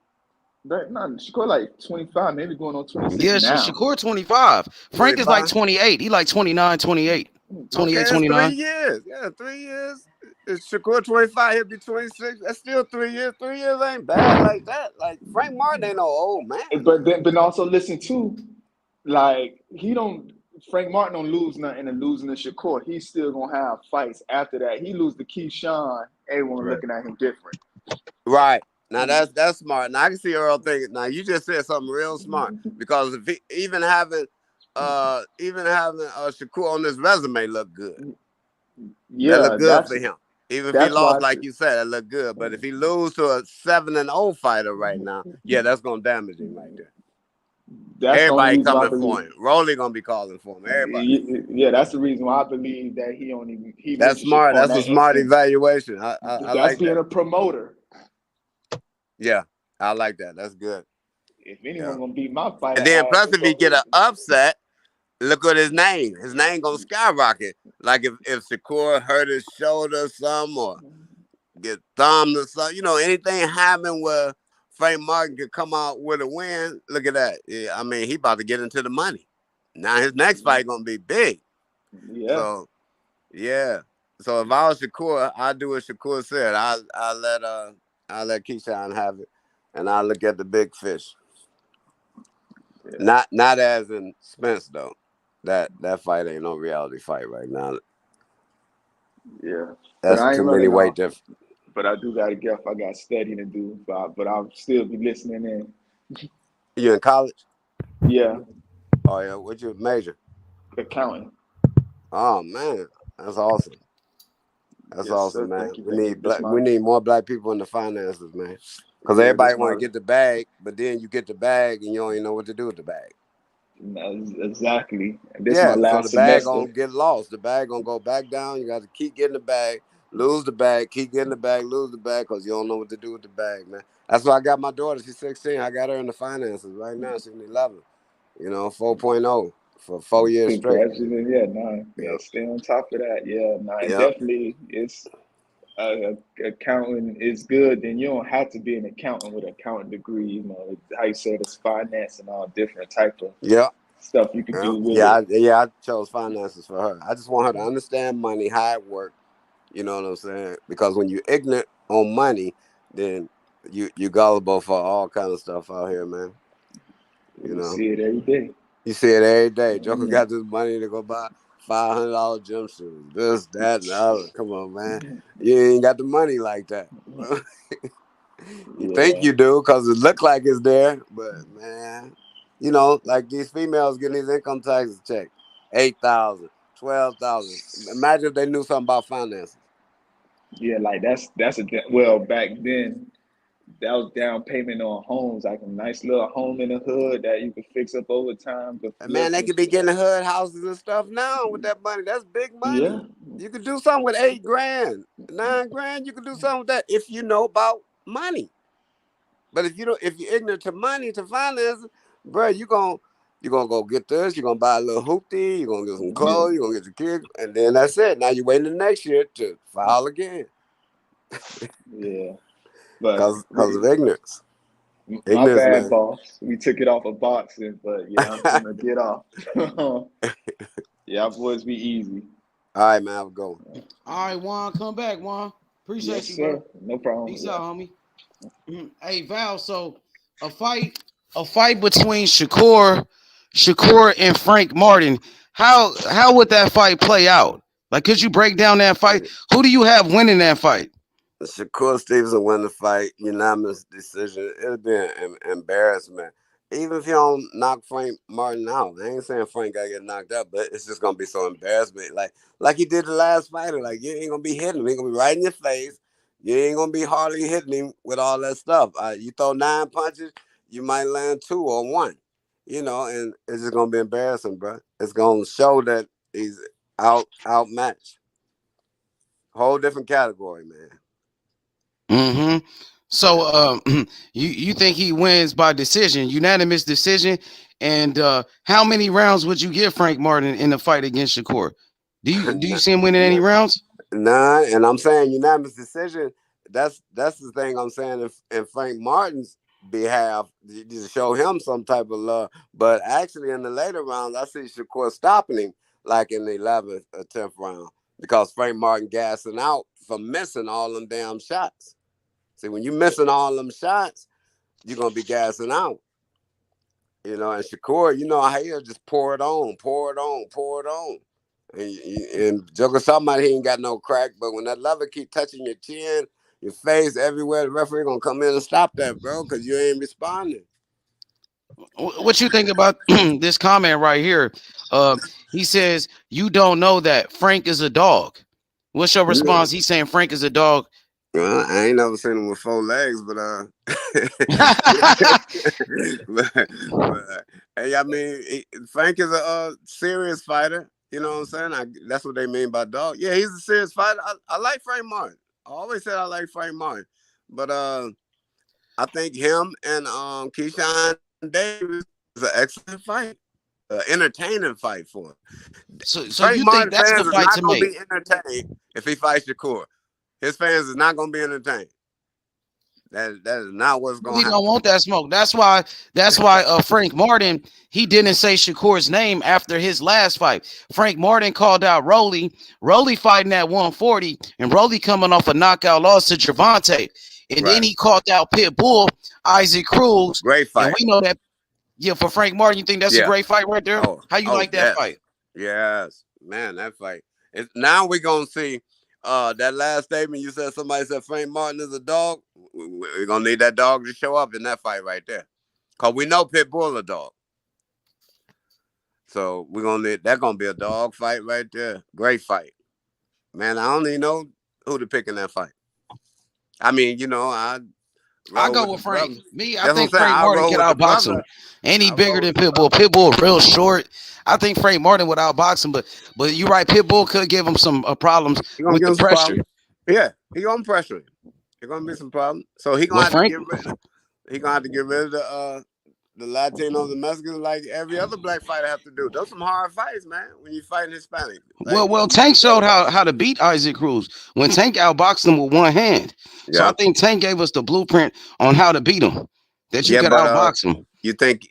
No, she got like 25, maybe going on 26 Yeah, now. Shakur 25. Frank is like 25? 28. He like 29, 28. Okay, 28, that's 3 29. years. Yeah, 3 years. If Shakur 25, he'll be 26. That's still 3 years. 3 years ain't bad like that. Like, Frank Martin ain't no old man. But also listen too, like he don't. Frank Martin don't lose nothing and losing to Shakur. He's still gonna have fights after that. He lose to Keyshawn. Everyone Right. looking at him different. Right. Now that's smart. Now I can see Earl thinking. Now you just said something real smart because if he, even having Shakur on his resume look good. That look Yeah, good for him. Even if he that's why lost, like you said, that look good. But if he lose to a 7-0 fighter right now, yeah, that's gonna damage him right there. that's the only Everybody reason why I coming for believe. him. Rolly gonna be calling for him. Everybody. Yeah, that's the reason why I believe that he went That's to smart. Shakur in That's a that smart instance. evaluation. I That's like being that. a promoter. Yeah, I like that. That's good. If Yeah. anyone gonna beat my fighter And then ass, plus it's if he gonna get be. an upset, look at his name. His name gonna skyrocket. Like if Shakur hurt his shoulder or something or get thumbed or something, anything happen where Frank Martin could come out with a win. Look at that. Yeah, I mean, he about to get into the money. Now his next fight gonna be big. Yeah. So yeah. So if I was Shakur, I'd do what Shakur said. I'll let Keyshawn have it, and I'll look at the big fish. Not as in Spence though. That fight ain't no reality fight right now. Yeah, but That's I too ain't many running weight off. difference. But I do gotta get. I got studying to do. But I'll still be listening in. You in college? Yeah, Oh yeah, what's your major? accounting. Oh man, that's awesome. That's Yes, sir. awesome, man. Thank you. We Thank you. need This black. my We need more black people in the finances, man. Because yeah. everybody This want my to get the bag, but then you get the bag and you don't even know what to do with the bag. exactly. This my Yeah, so the last bag semester. gonna get lost. The bag gonna go back down. You got to keep getting the bag, lose the bag, keep getting the bag, lose the bag, because you don't know what to do with the bag, man. That's why I got my daughter. She's 16. I got her in the finances right now. She's in 11. 4.0 for 4 years straight. Congratulations. Yeah, nah, yeah. Yep. Stay on top of that. Yeah, nah. Yep. Definitely, it's accounting is good. Then you don't have to be an accountant with an accounting degree. You know how you said it's finance and all different type of Yep. stuff you can do with Yeah, it. I chose finances for her. I just want her to understand money, how it works. You know what I'm saying? Because when you're ignorant on money, then you gullible for all kind of stuff out here, man. You You know, see it every day. you see it every day. Joker Mhm. got this money to go buy $500 gym shoes, this, that, and the other. Come on, man. You ain't got the money like that. You think Yeah, you do because it look like it's there, but man, like these females getting these income taxes checked, 8,000, 12,000. Imagine if they knew something about finances. yeah. Like that's well back then. That was down payment on homes, like a nice little home in the hood that you could fix up over time, could And flip man, they and could be shit. getting hood houses and stuff now with that money. That's big Yeah, money. You could do something with 8 grand, 9 grand. You could do something with that if you know about money. But if you don't, if you're ignorant to money, to finances, bro, you gonna go get this. You're gonna buy a little hoopty. You're gonna get some yeah, clothes. You're gonna get your kids, and then that's it. Now you waiting the next year to file again yeah. But because of ignorance. my Ignorance, bad, man. boss. We took it off of boxing, but yeah, I'm finna get off. Yeah, boys be easy. All right, man. Have a go. All right, Juan, come back, Juan. Yes, Appreciate you, bro. sir. No problem. Peace Yeah. out, homie. Hey, Val. So a fight between Shakur and Frank Martin. How would that fight play out? Like, could you break down that fight? Who do you have winning that fight? Shakur Stevenson win the fight, unanimous decision. It'll be an embarrassment. Even if you don't knock Frank Martin out, I ain't saying Frank gotta get knocked out, but it's just gonna be so embarrassment. Like he did the last fighter. Like you ain't gonna be hitting him. He gonna be right in your face. You ain't gonna be hardly hitting him with all that stuff. You throw 9 punches, you might land 2 or 1. And it's just gonna be embarrassing, bro. It's gonna show that he's outmatched. Whole different category, man. Mm-hmm. So, Yeah. you think he wins by decision, unanimous decision? And how many rounds would you give Frank Martin in the fight against Shakur? Do you see him winning any rounds? Nah, and I'm saying unanimous decision. That's the thing I'm saying in Frank Martin's behalf to show him some type of love. But actually, in the later rounds, I see Shakur stopping him like in the 11th or 10th round because Frank Martin gassing out for missing all them damn shots. See, when you missing all them shots, you're gonna be gassing out. And Shakur, how he'll just pour it on, pour it on, pour it on. And Joker somebody he ain't got no crack, but when that leather keep touching your chin, your face, everywhere, the referee gonna come in and stop that, bro, because you ain't responding. What you think about this comment right here? He says you don't know that Frank is a dog. What's your response? He's saying Frank is a dog. Well, I ain't never seen him with 4 legs, but but hey, I mean, Frank is a serious fighter. You know what I'm saying? That's what they mean by dog. Yeah, he's a serious fighter. I like Frank Martin. I always said I like Frank Martin, but I think him and Keyshawn Davis is an excellent fight, entertaining fight for him. So Frank you think Martin that's the fans is fight not to gonna make? be entertained if he fights Shakur. His fans is not gonna be entertained. That is not what's He gonna don't happen. want that smoke. That's why Frank Martin, he didn't say Shakur's name after his last fight. Frank Martin called out Rolly. Rolly fighting at 140, and Rolly coming off a knockout loss to Gervonta. And then Right. he called out Pitbull, Isaac Cruz. Great And fight. we know that Yeah, for Frank Martin, you think that's a great fight right there? How you like that fight? Yes, man, that fight. Now we're gonna see that last statement you said. Somebody said Frank Martin is a dog. We're gonna need that dog to show up in that fight right there, cause we know Pitbull a dog. So we're gonna need that. Gonna be a dog fight right there. Great fight, man. I don't even know who to pick in that fight. I mean, I go with Frank. Me, I That's what I'm think saying. Frank I'll Martin roll can with the outbox him. brother. And he bigger than Pitbull. Pitbull real short. I think Frank Martin would outbox him, but you're right. Pitbull could give him some problems with the pressure. Yeah, he gonna pressure him. There's gonna be some problems. So he gonna have to get rid of. He gonna have to get rid of the Latinos and Mexicans like every other black fighter have to do. Those some hard fights, man. When you fighting Hispanic. Like, Well, Tank showed how to beat Isaac Cruz when Tank outboxed him with one hand. So I think Tank gave us the blueprint on how to beat him. That you can outbox him. You think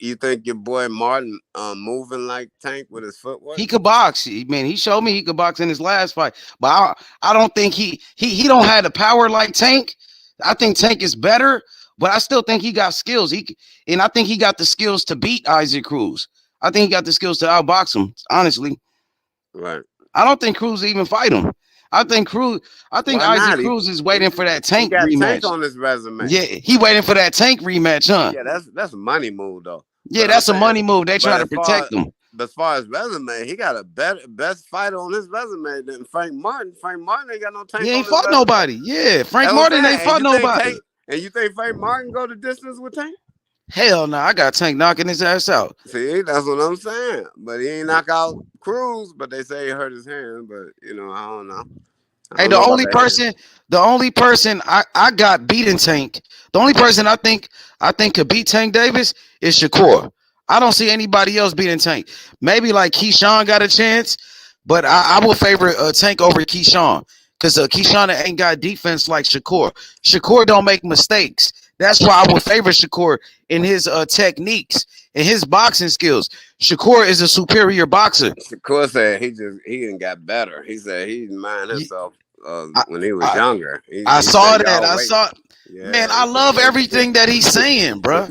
your boy Martin moving like Tank with his footwork? He could box. Man, he showed me he could box in his last fight. But I don't think he don't have the power like Tank. I think Tank is better, but I still think he got skills. And I think he got the skills to beat Isaac Cruz. I think he got the skills to outbox him, honestly. Right. I don't think Cruz even fight him. I think Isaac Cruz is waiting for that Tank rematch. Tank on his resume. Yeah, he waiting for that Tank rematch, huh? Yeah, that's a money move though. Yeah, that's a money move. They try to protect him. But as far as resume, he got a best fighter on his resume than Frank Martin. Frank Martin ain't got no Tank. He ain't fought nobody. Yeah, Frank Martin ain't fought nobody. And you think Frank Martin go the distance with Tank? Hell no, I got Tank knocking his ass out. See, that's what I'm saying. But he ain't knock out Cruz, but they say he hurt his hand. But I don't know. Hey, the only person I got beating Tank, the only person I think could beat Tank Davis is Shakur. I don't see anybody else beating Tank. Maybe like Keyshawn got a chance, but I will favor Tank over Keyshawn because Keyshawn ain't got defense like Shakur. Shakur don't make mistakes. That's why I would favor Shakur in his techniques and his boxing skills. Shakur is a superior boxer. Shakur said he didn't got better. He said he didn't mind himself when he was younger. I saw that. Man, I love everything that he's saying, bro.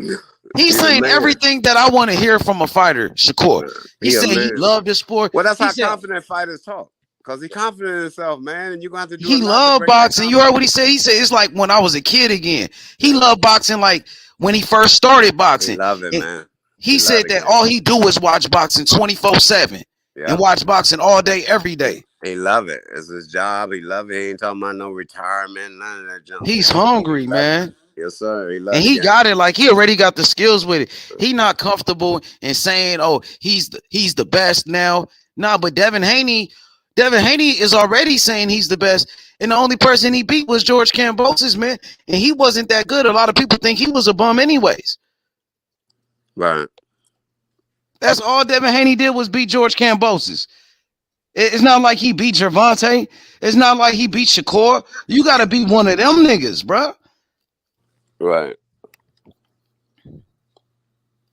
He's saying everything that I want to hear from a fighter, Shakur. He's saying he loved the sport. Well, that's how confident fighters talk. Because he's confident in himself, man, and you're going to have to do He loved boxing. You heard what he said? He said it's like when I was a kid again. He loved boxing like when he first started boxing. He loved it, man. He said that all he do is watch boxing 24/7 and watch boxing all day, every day. He love it. It's his job. He love it. He ain't talking about no retirement, none of that junk. He's hungry, man. Yes, sir. He got it. Like he already got the skills with it. He not comfortable in saying, "Oh, he's the best now." Nah, but Devin Haney is already saying he's the best, and the only person he beat was George Kambosos, man, and he wasn't that good. A lot of people think he was a bum, anyways. Right. That's all Devin Haney did was beat George Kambosos. It's not like he beat Gervonta. It's not like he beat Shakur. You got to beat one of them niggas, bro. Right.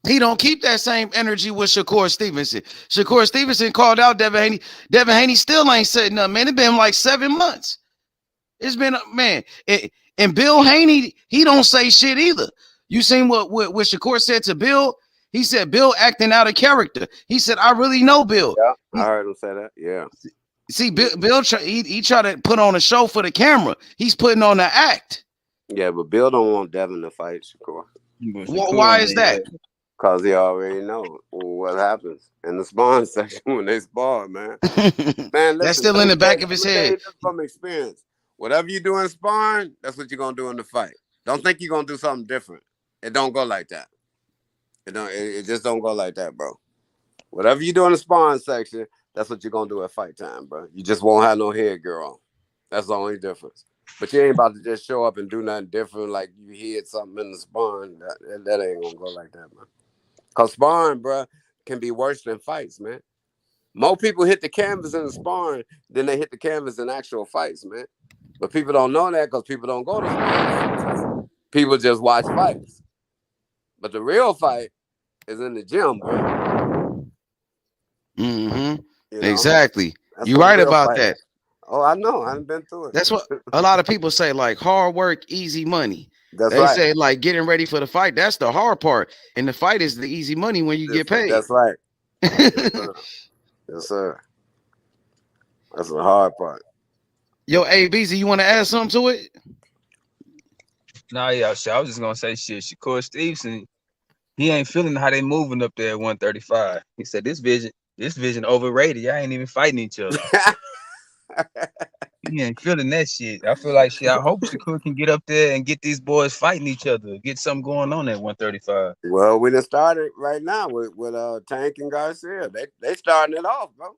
He don't keep that same energy with Shakur Stevenson. Shakur Stevenson called out Devin Haney. Devin Haney still ain't setting up, man. It's been like 7 months. It's been, man. And Bill Haney, he don't say shit either. You seen what Shakur said to Bill? He said Bill acting out of character. He said, I really know Bill. Yeah, I heard him say that. Yeah. See, Bill he tried to put on a show for the camera. He's putting on an act. Yeah, but Bill don't want Devin to fight Shakur. Why is that? Because he already know what happens in the sparring section when they spar, man. Man, listen, that's still in the back of his head. From experience, whatever you do in sparring, that's what you're gonna do in the fight. Don't think you're gonna do something different. It don't go like that. It just don't go like that, bro. Whatever you do in the sparring section, that's what you're gonna do at fight time, bro. You just won't have no headgear on. That's the only difference. But you ain't about to just show up and do nothing different like you hit something in the sparring. That ain't gonna go like that, man. Cause sparring, bro, can be worse than fights, man. More people hit the canvas in the sparring than they hit the canvas in actual fights, man. But people don't know that because people don't go to sparring. People just watch fights. But the real fight is in the gym, bro. Mm-hmm. Exactly. You're right about that. Oh, I know. I've been through it. That's what a lot of people say, like hard work, easy money. That's They right. say like getting ready for the fight. That's the hard part, and the fight is the easy money when you get paid. That's right. Yes, sir. Yes, sir. That's the hard part. Yo, ABZ, you want to add something to it? Nah, yeah, shit. I was just gonna say shit. Shakur Stevenson, he ain't feeling how they moving up there at 135. He said this vision overrated. Y'all ain't even fighting each other. He ain't feeling that shit. I feel like shit. I hope Shakur can get up there and get these boys fighting each other. Get something going on at 135. Well, we done started right now with Tank and Garcia. They starting it off, bro.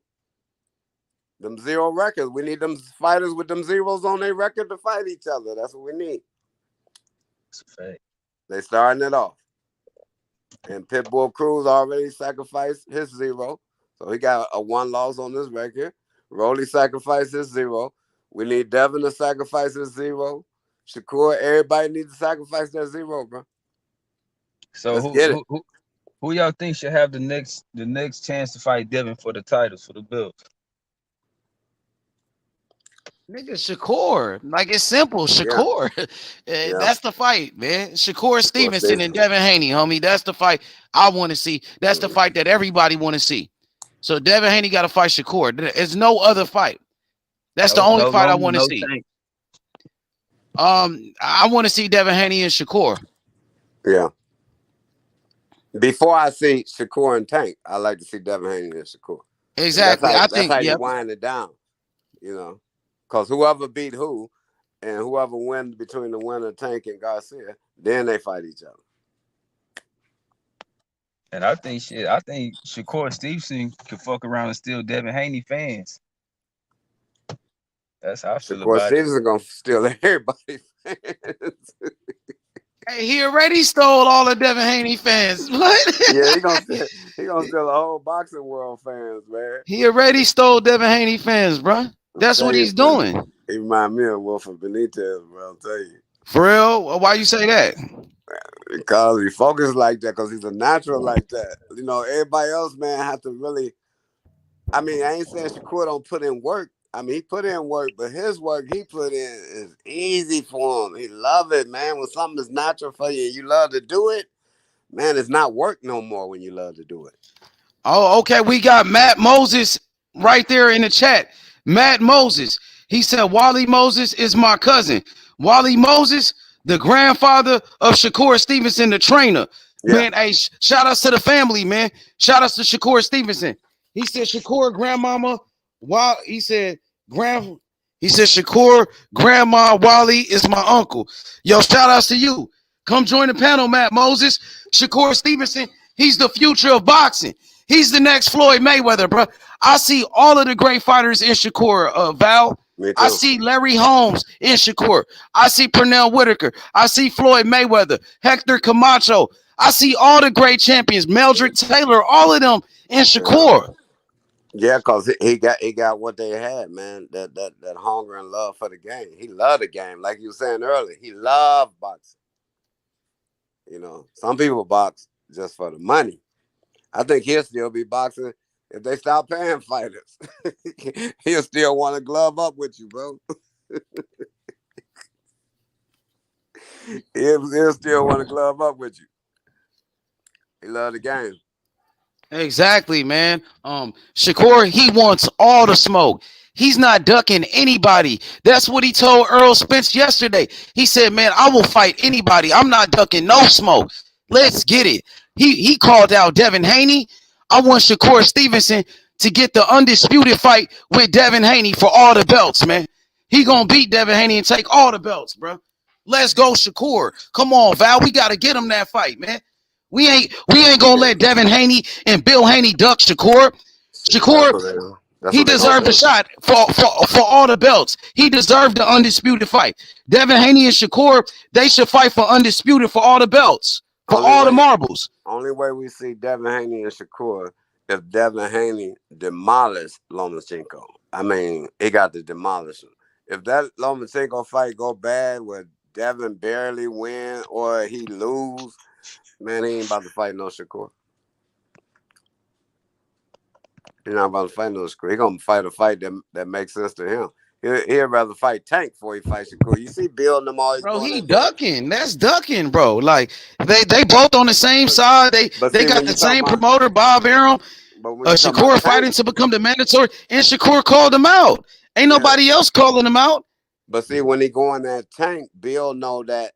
Them 0 records. We need them fighters with them zeros on their record to fight each other. That's what we need. That's a fact. They starting it off. And Pitbull Cruz already sacrificed his 0. So he got a 1 loss on this record. Rolly sacrificed his 0. We need Devin to sacrifice his 0. Shakur, everybody needs to sacrifice their 0, bro. So Let's get it. who y'all think should have the next chance to fight Devin for the titles, for the belts? Nigga, Shakur. Like, it's simple. Shakur. Yeah. That's the fight, man. Shakur Stevenson and Devin Haney, homie. That's the fight I want to see. That's the fight that everybody want to see. So Devin Haney got to fight Shakur. There's no other fight. That's the only fight I want to see. Tank. I want to see Devin Haney and Shakur. Yeah. Before I see Shakur and Tank, I like to see Devin Haney and Shakur. Exactly. That's how you wind it down, you know. Because whoever beat who and whoever wins between the winner, Tank and Garcia, then they fight each other. And I think Shakur Stevenson could fuck around and steal Devin Haney fans. That's how I feel Shakur about Stevenson gonna steal everybody's fans. Hey, he already stole all the Devin Haney fans. What? Yeah, he gonna steal the whole boxing world fans, man. He already stole Devin Haney fans, bro. That's what he's doing. He remind me of Wilford Benitez, bro. I'll tell you. For real? Why you say that? Because he focused like that. Because he's a natural like that. You know, everybody else, man, have to really. I mean, I ain't saying Shakur don't put in work. I mean, he put in work, but his work he put in is easy for him. He love it, man. When something is natural for you and you love to do it, man, it's not work no more when you love to do it. Oh, okay. We got Matt Moses right there in the chat. Matt Moses. He said, Wally Moses is my cousin. Wally Moses, the grandfather of Shakur Stevenson, the trainer. Yeah. Man, hey, shout outs to the family, man. Shout outs to Shakur Stevenson. He said, Shakur grandmama, he said Shakur grandma Wally is my uncle. Yo, shout outs to you. Come join the panel, Matt Moses. Shakur Stevenson, he's the future of boxing. He's the next Floyd Mayweather, bro. I see all of the great fighters in Shakur, Val. I see Larry Holmes in Shakur. I see Pernell Whitaker. I see Floyd Mayweather, Hector Camacho. I see all the great champions, Meldrick Taylor, all of them in Shakur. Yeah, because he got what they had, man. That hunger and love for the game. He loved the game, like you were saying earlier. He loved boxing. You know, some people box just for the money. I think he'll still be boxing if they stop paying fighters. He'll still want to glove up with you, bro. he'll still want to glove up with you. He love the game. Exactly, man. Shakur, he wants all the smoke. He's not ducking anybody. That's what he told Errol Spence yesterday. He said, man, I will fight anybody. I'm not ducking no smoke. Let's get it. He called out Devin Haney. I want Shakur Stevenson to get the undisputed fight with Devin Haney for all the belts, man. He gonna beat Devin Haney and take all the belts, bro. Let's go, Shakur. Come on, Val. We gotta get him that fight, man. We ain't gonna let Devin Haney and Bill Haney duck Shakur. Shakur, he deserved a shot for all the belts. He deserved the undisputed fight. Devin Haney and Shakur, they should fight for undisputed for all the belts, for all the marbles. Only way we see Devin Haney and Shakur if Devin Haney demolished Lomachenko. I mean, he got to demolish him. If that Lomachenko fight go bad where Devin barely win or he lose, man, he ain't about to fight no Shakur. He's not about to fight no Shakur. He's going to fight a fight that makes sense to him. He'd rather fight Tank before he fights Shakur. You see Bill and them always Bro, going he at that. ducking. That's ducking, bro. Like they both on the same But side. but They see got when the you talking same about promoter, Bob Arum. but when you talking about Shakur Tank, fighting to become the mandatory, and Shakur called him out. Ain't yeah. nobody else calling him out. But see when he going at Tank, Bill know that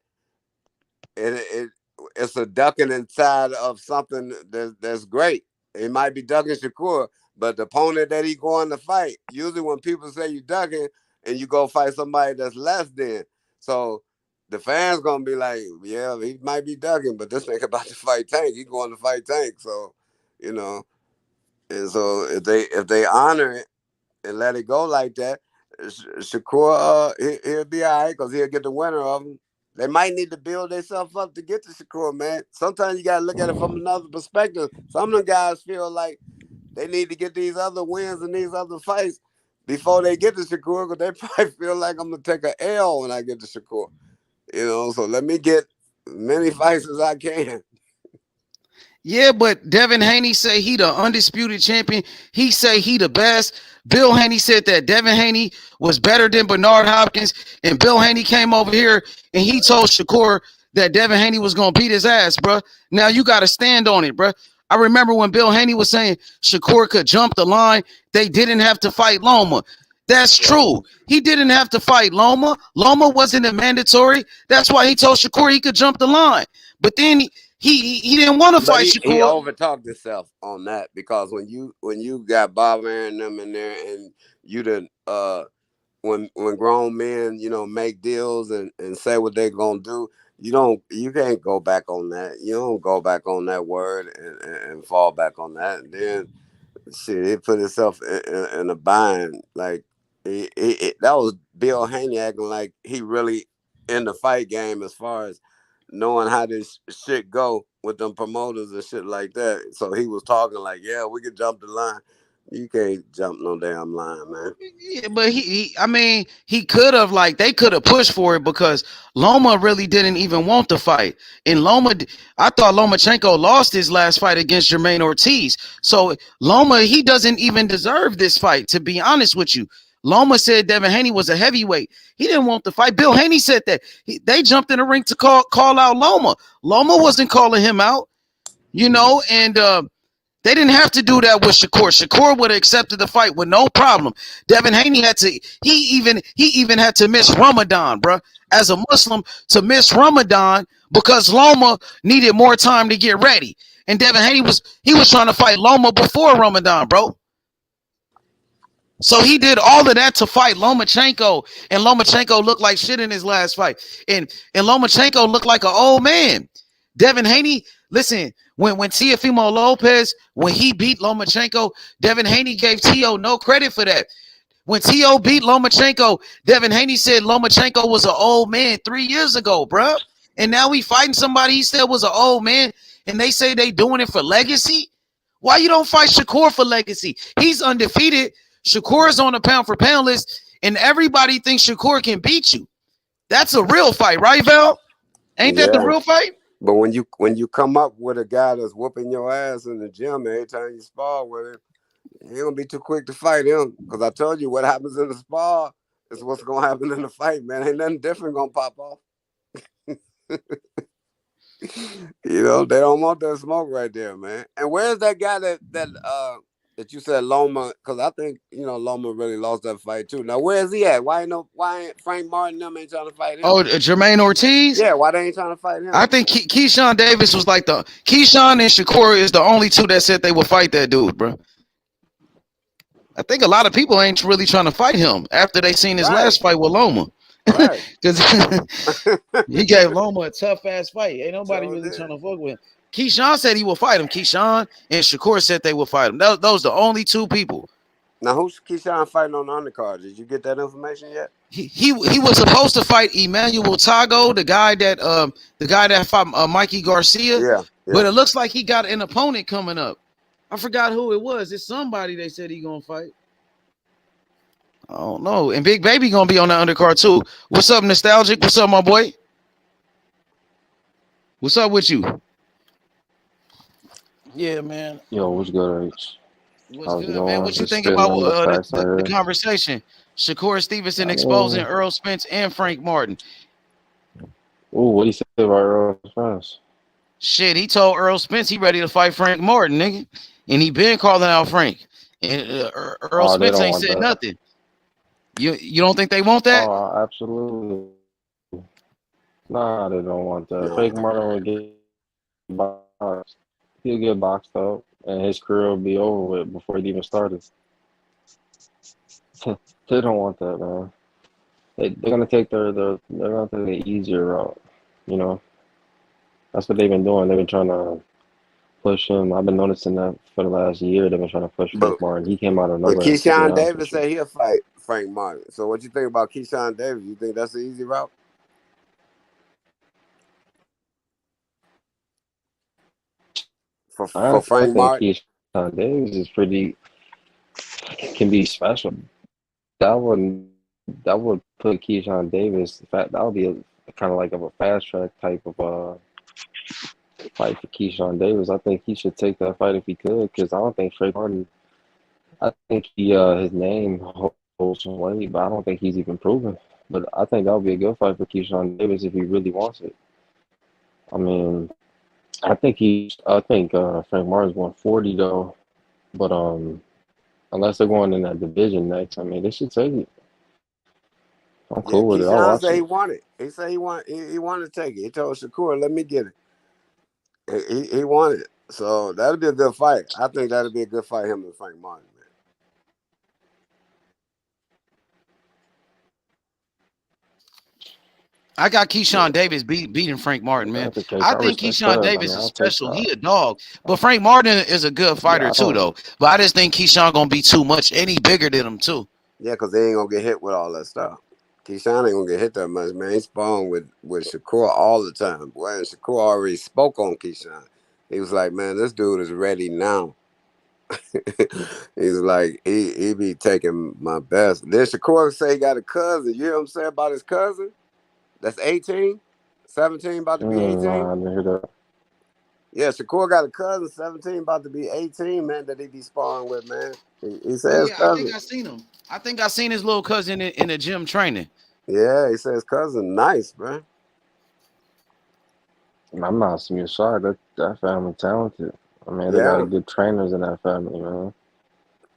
it it's a ducking inside of something that's great. It might be ducking Shakur, but the opponent that he going to fight, usually when people say you ducking and you go fight somebody that's less than, so the fans gonna be like, yeah, he might be ducking, but this nigga about to fight Tank. He going to fight Tank, so you know. And so if they honor it and let it go like that, Shakur he'll be all right because he'll get the winner of them. They might need to build themselves up to get to Shakur, man. Sometimes you gotta look at it from another perspective. Some of the guys feel like they need to get these other wins and these other fights before they get to Shakur, because they probably feel like I'm gonna take an L when I get to Shakur. So let me get many fights as I can. Yeah, but Devin Haney say he the undisputed champion. He say he the best. Bill Haney said that Devin Haney was better than Bernard Hopkins, and Bill Haney came over here and he told Shakur that Devin Haney was gonna beat his ass, bro. Now you got to stand on it, bro. I remember when Bill Haney was saying Shakur could jump the line. They didn't have to fight Loma. That's Right. true. He didn't have to fight Loma. Loma wasn't a mandatory. That's why he told Shakur he could jump the line. But then he didn't want to But fight he Shakur. overtalked himself on that, because when you got Bob Aaron them in there, and you done when grown men make deals and say what they're gonna do, you can't go back on that. You don't go back on that word and fall back on that. And then shit, he put himself in a bind. Like that was Bill Haney acting like he really in the fight game, as far as knowing how this shit go with them promoters and shit like that. So he was talking like, yeah, we could jump the line. You can't jump no damn line, man. Yeah, but I mean, he could have, like, they could have pushed for it because Loma really didn't even want the fight. And I thought Lomachenko lost his last fight against Jermaine Ortiz. So Loma, he doesn't even deserve this fight, to be honest with you. Loma said Devin Haney was a heavyweight. He didn't want the fight. Bill Haney said that. They jumped in the ring to call out Loma. Loma wasn't calling him out, and they didn't have to do that with Shakur. Shakur would have accepted the fight with no problem. Devin Haney he even had to miss Ramadan, bro. As a Muslim, to miss Ramadan because Loma needed more time to get ready. And Devin Haney was trying to fight Loma before Ramadan, bro. So he did all of that to fight Lomachenko, and Lomachenko looked like shit in his last fight. And Lomachenko looked like an old man. Devin Haney, listen, when Teofimo Lopez, when he beat Lomachenko, Devin Haney gave Teo no credit for that. When Teo beat Lomachenko, Devin Haney said Lomachenko was an old man 3 years ago, bro. And now he fighting somebody he said was an old man, and they say they doing it for legacy. Why you don't fight Shakur for legacy? He's undefeated. Shakur's on the pound for pound list, and everybody thinks Shakur can beat you. That's a real fight, right, Val? Ain't that the Yeah. real fight? But when you come up with a guy that's whooping your ass in the gym every time you spar with him, you ain't gonna be too quick to fight him. Because I told you what happens in the spar is what's gonna happen in the fight, man. Ain't nothing different gonna pop off. They don't want that smoke right there, man. And where's that guy that you said Loma? Because I think Loma really lost that fight too. Now where's he at? Why ain't Frank Martin them ain't trying to fight him? Oh, Jermaine Ortiz? Yeah, why they ain't trying to fight him? I think Keyshawn Davis was like Keyshawn and Shakur is the only two that said they would fight that dude, bro. I think a lot of people ain't really trying to fight him after they seen his last fight with Loma. Right. Because he gave Loma a tough ass fight. Ain't nobody So really did. trying to fuck with him. Keyshawn said he will fight him. Keyshawn and Shakur said they will fight him. Those the only two people. Now who's Keyshawn fighting on the undercard? Did you get that information yet? He was supposed to fight Emmanuel Tago, the guy that fought Mikey Garcia. Yeah. But it looks like he got an opponent coming up. I forgot who it was. It's somebody they said he gonna fight. I don't know. And Big Baby gonna be on the undercard too. What's up, Nostalgic? What's up, my boy? What's up with you? Yeah, man. Yo, what's good, H? What's How's it good, man? going? What you Just think spitting about them little facts out the here. conversation? Shakur Stevenson I exposing mean, Errol Spence and Frank Martin. ooh, what do you say about Errol Spence? Shit, he told Earl Spence he ready to fight Frank Martin, nigga, and he been calling out Frank. And Earl Oh, they Spence don't ain't want said that. nothing. You don't think they want that? Oh, absolutely. Nah, they don't want that. No. Frank Martin will get boxed. He'll get boxed up, and his career will be over with before it even started. They don't want that, man. They're gonna take they're gonna take the easier route. You know, that's what they've been doing. They've been trying to push him. I've been noticing that for the last year. They've been trying to push But Frank Martin. He came out of but nowhere, to be Keyshawn honest Davis with you. said he'll fight Frank Martin. So what you think about Keyshawn Davis? You think that's the easy route for I Frank think Martin? Keyshawn Davis is pretty can be special. That would put Keyshawn Davis. In fact, that would be a kind of like of a fast track type of fight for Keyshawn Davis. I think he should take that fight if he could, because I don't think Frank Martin. I think his name holds some weight, but I don't think he's even proven. But I think that would be a good fight for Keyshawn Davis if he really wants it. I mean, I think Frank Martin's 140 though, but unless they're going in that division next, I mean, they should take it. I'm Yeah, cool with it. I'll Keyshawn watch said he it. wanted. He said he wanted to take it. He told Shakur, "Let me get it." He wanted it. So that'll be a good fight. I think that'll be a good fight, him and Frank Martin, man. I got Yeah, Keyshawn Davis beating Frank Martin, if man. that's the case, I I think respect Keyshawn that. I Davis mean, is I'll take special. that. He a dog. But Frank Martin is a good fighter Yeah, I too, don't. though. But I just think Keyshawn gonna be too much, and he bigger than him too. Yeah, because they ain't gonna get hit with all that stuff. Keyshawn ain't gonna get hit that much, man. He spawned with Shakur all the time. Boy, and Shakur already spoke on Keyshawn. He was like, "Man, this dude is ready now." He's like, he be taking my best. Then Shakur say he got a cousin. You hear him say about his cousin? That's 18, 17, about to be 18. Nah, I didn't hear that. Yeah, Shakur got a cousin, 17, about to be 18, man, that he be sparring with, man. He Oh says yeah, I think cousin. I seen him. I think I seen his little cousin in the gym training. Yeah, he says cousin. Nice, man. I'm not seeing shocked. That family talented. I mean, they got Yeah. good trainers in that family, man.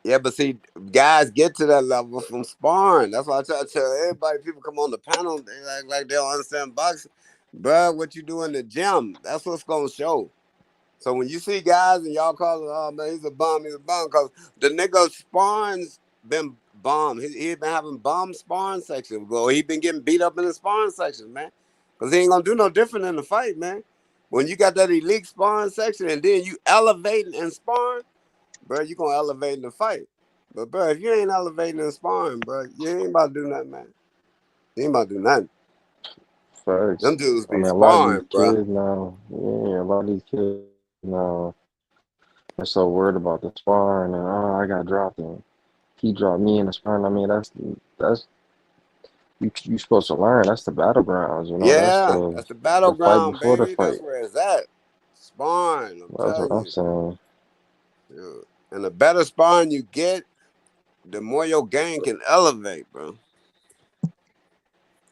Yeah, but see, guys get to that level from sparring. That's why I try to tell everybody, people come on the panel, they like they don't understand boxing. Bruh, what you do in the gym, that's what's gonna show. So when you see guys and y'all call it, oh man, he's a bum, because the nigga sparring's been bomb. He been having bomb sparring section. Well, he been getting beat up in the sparring section, man. Because he ain't gonna do no different in the fight, man. When you got that elite sparring section and then you elevating and sparring, bro, you gonna elevate in the fight. But bro, if you ain't elevating and sparring, bro, you ain't about to do nothing, man. You ain't about to do nothing. Facts. Them dudes I be mean, a lot of these sparring, bro. kids now, yeah, a lot of these kids now, they're so worried about the sparring and I got dropped and he dropped me in the sparring. I mean, that's you supposed to learn. That's the battlegrounds, you know. That's Yeah, the that's the the fight battleground, before the baby. That's fight. where it's at. Sparring, I'm That's what telling I'm you. saying. Dude. And the better sparring you get, the more your game can elevate, bro.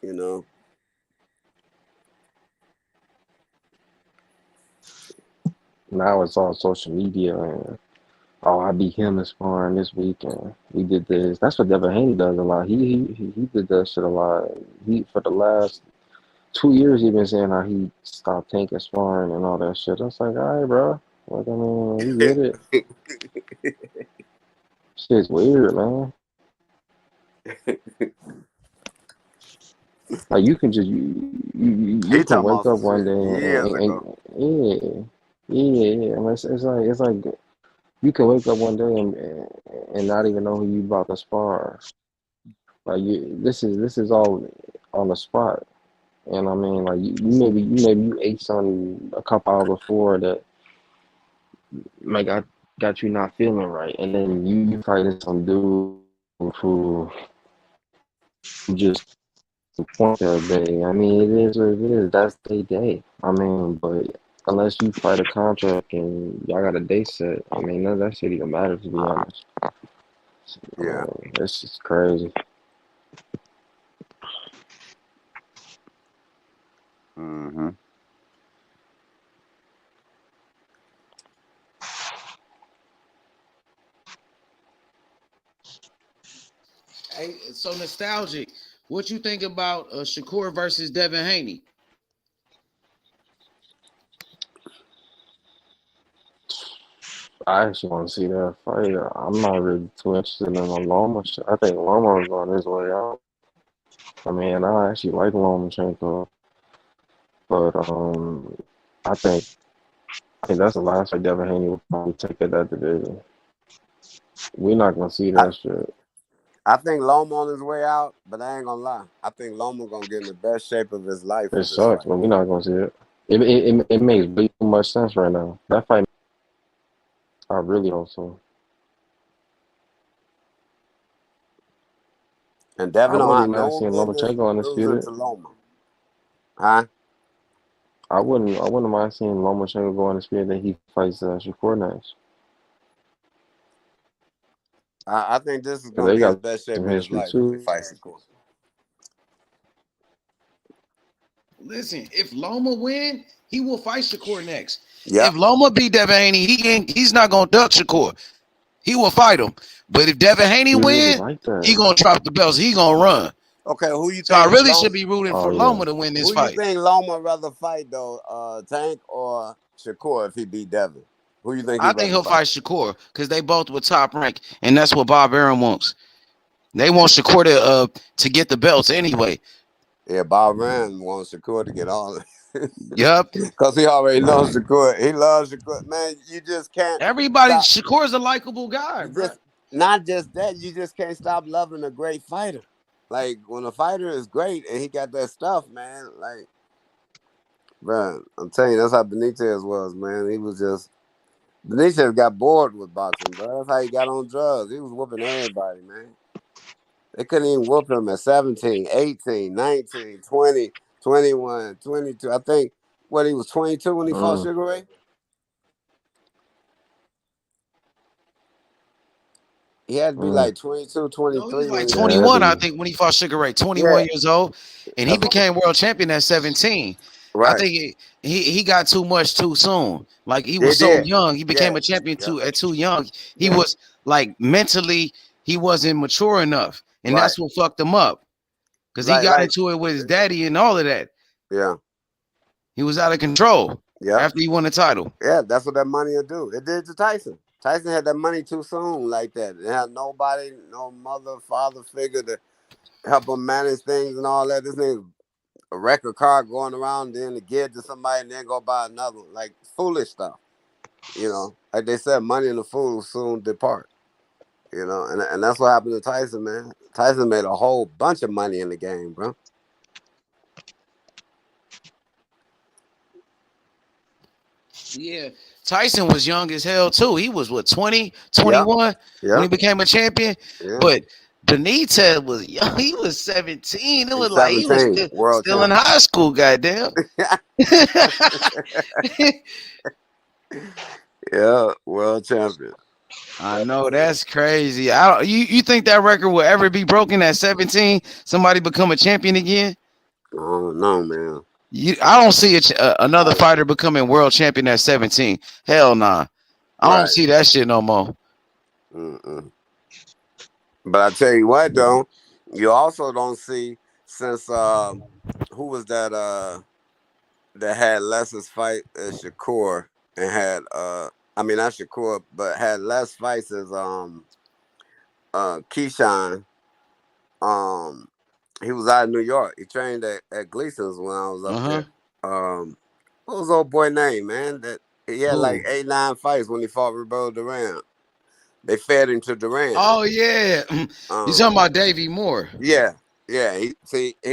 You know. Now it's on social media and oh, I beat him in sparring this weekend. We did this. That's what Devin Haney does a lot. He did that shit a lot. He for the last 2 years he been saying how he stopped tanking sparring and all that shit. I was like, all right, bro. Like I mean, we get it. Shit's weird, man. Like you can just you He can talking wake about up some one shit day years and ago. yeah. I mean, it's like you can wake up one day and not even know who you about to spar. Like this is all on the spot. And I mean, like you ate something a couple hours before that like got you not feeling right, and then you fighting some dude who just point that day. I mean, it is what it is. That's their day. I mean, but unless you fight a contract and y'all got a date set. I mean, none of that shit even matters to be honest. Yeah. It's just crazy. Mm-hmm. Hey, so nostalgic. What you think about Shakur versus Devin Haney? I actually want to see that fight. I'm not really too interested in the Loma shit. I think Loma is on his way out. I mean, I actually like Lomachenko, but I think that's the last fight Devin Haney will probably take at that division. We're not gonna see I, that shit. I think Loma on his way out, but I ain't gonna lie. I think Loma gonna get in the best shape of his life It for this sucks, fight. but we're not gonna see it. It makes way too much sense right now. That fight, I really hope so. And I Devin don't wouldn't have be mad no seeing business Lomachenko losing undisputed. to Loma. Huh? I wouldn't mind seeing Lomachenko go undisputed that he fights Shakur next. I think this is Cause gonna they be his got best shape some of his history life if he too. fights Shakur. Listen, if Loma win, he will fight Shakur next. Yep. If Loma beat Devin Haney, he's not gonna duck Shakur. He will fight him. But if Devin Haney He really win, like he that. gonna drop the belts. He gonna run. Okay, who you So I think really Loma? should be rooting for Oh yeah. Loma to win this Who you fight. think Loma rather fight though? Tank or Shakur if he beat Devin? Who you think he I think rather he'll fight? fight Shakur because they both were top rank, and that's what Bob Arum wants. They want Shakur to get the belts anyway. Yeah, Bob Rand wants Shakur to get all of Yep. because he already knows Shakur. He loves Shakur. Man, you just can't Everybody, stop. Shakur's a likable guy, You bro. just not just that. You just can't stop loving a great fighter. Like when a fighter is great and he got that stuff, man. Like, bro, I'm telling you, that's how Benitez was, man. He was just Benitez got bored with boxing, bro. That's how he got on drugs. He was whooping everybody, man. They couldn't even whoop him at 17, 18, 19, 20, 21, 22. I think, what, he was 22 when he fought Mm, Sugar Ray? He had to be mm. like 22, No, he was 23 like when he Yeah, 21, that'd I be. think, when he fought Sugar Ray. 21 Yeah, years old, and he that's what, became world champion at 17. I right. think he got too much too soon. Like he They was so did. young, he became Yeah, a champion yeah, too young. He yeah. was like mentally, he wasn't mature enough, and Right, that's what fucked him up because he right, got like, into it with his daddy and all of that. yeah, He was out of control yep. after he won the title. Yeah, that's what that money will do. It did to Tyson. Tyson had that money too soon like that. They had nobody, no mother, father figure to help him manage things and all that. This nigga a record car going around, then to give to somebody and then go buy another one. Like foolish stuff. You know, like they said, money and the fool will soon depart. You know, and that's what happened to Tyson, man. Tyson made a whole bunch of money in the game, bro. Yeah, Tyson was young as hell too. He was what 20, Yep, 21 when he yep, became a champion. yeah. But Benitez was young. He was 17. It He's was like he was 17, world still in champion. high school. Goddamn. Yeah, world champion. I know that's crazy. I don't, you think that record will ever be broken at 17? Somebody become a champion again? I don't know, man. I don't see another fighter becoming world champion at 17. Hell nah. I don't Right. see that shit no more. Mm-mm. But I tell you what, though, you also don't see since who was that had Les's fight as Shakur and had I mean not Shakur, but had less fights as Keyshawn. Um he was out of New York. He trained at Gleason's when I was up Uh-huh. there. What was old boy name, man? That he had like Who? 8, 9 fights when he fought Roberto Duran. They fed him to Duran. Oh yeah. You Um talking about Davey Moore. yeah, yeah. He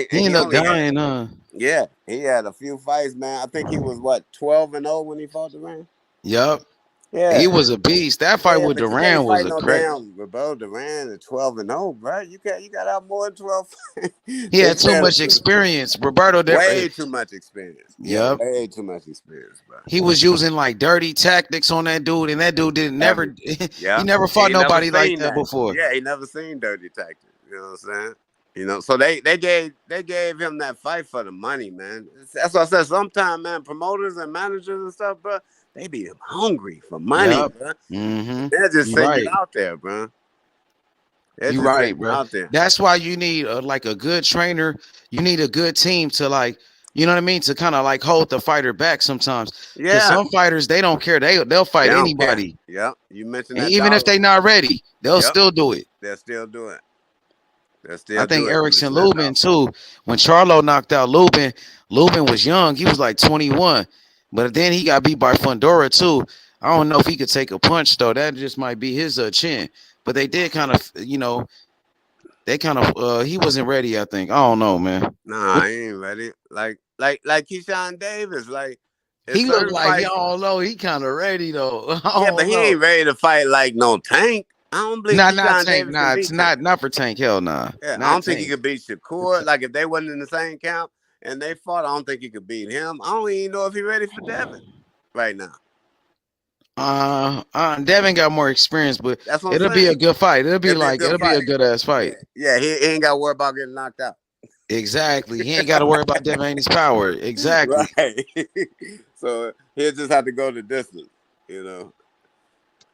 He ended up only had dying, huh? yeah, he had a few fights, man. I think he was what 12-0 when he fought Duran. Yup. Yeah. He was a beast. That fight Yeah, with but you can't Duran was fight a no crack. damn Roberto Duran at 12-0, bro. You got out more than 12. He They had too said much experience. Roberto, way too much experience. Yeah, yep. way too much experience, bro. He was using like dirty tactics on that dude, and that dude didn't Every, never. yeah, He never he fought ain't never nobody like seen that that. before. Yeah, he never seen dirty tactics. You know what I'm saying? You know, so they gave him that fight for the money, man. That's what I said. Sometimes, man, promoters and managers and stuff, bro, they be hungry for money, Yep. bro. Mm-hmm. They're just You sending you right. out there, bro. They're You just sending right, you bro. out there. That's why you need like a good trainer. You need a good team to like, you know what I mean, to kind of like hold the fighter back sometimes. Because Yeah, some fighters they don't care. They'll they fight don't care. anybody, Yep, you mentioned and that even if dollar. they not ready, they'll Yep, still do it. they'll still do it. They'll I still do think it. You Erickson mentioned that Lubin dollar. too. When Charlo knocked out Lubin, Lubin was young. He was like 21, but then he got beat by Fundora too. I don't know if he could take a punch though. That just might be his chin. But they did kind of, they kind of he wasn't ready. I think. I don't know, man. Nah, What I ain't ready. Like Keyshawn Davis. Like, it's he looked certain like, I fights. don't know. He kind of ready though. I Yeah, but don't he know. ain't ready to fight like no Tank. I don't believe Nah, not Keyshawn Tank. Davis can Nah, it's beat Tank. not for Tank. Hell nah, Yeah, I not don't think he Tank. could beat Shakur. Like, if they wasn't in the same camp and they fought, I don't think he could beat him. I don't even know if he's ready for Devin right now. Devin got more experience, but That's what it'll I'm be a saying. good fight. It'll be like Good it'll be a fight. good ass Yeah, fight. yeah. He ain't got to worry about getting knocked out. Exactly. He ain't got to worry about Devin Haney's power. Exactly. Right. So he'll just have to go the distance, you know.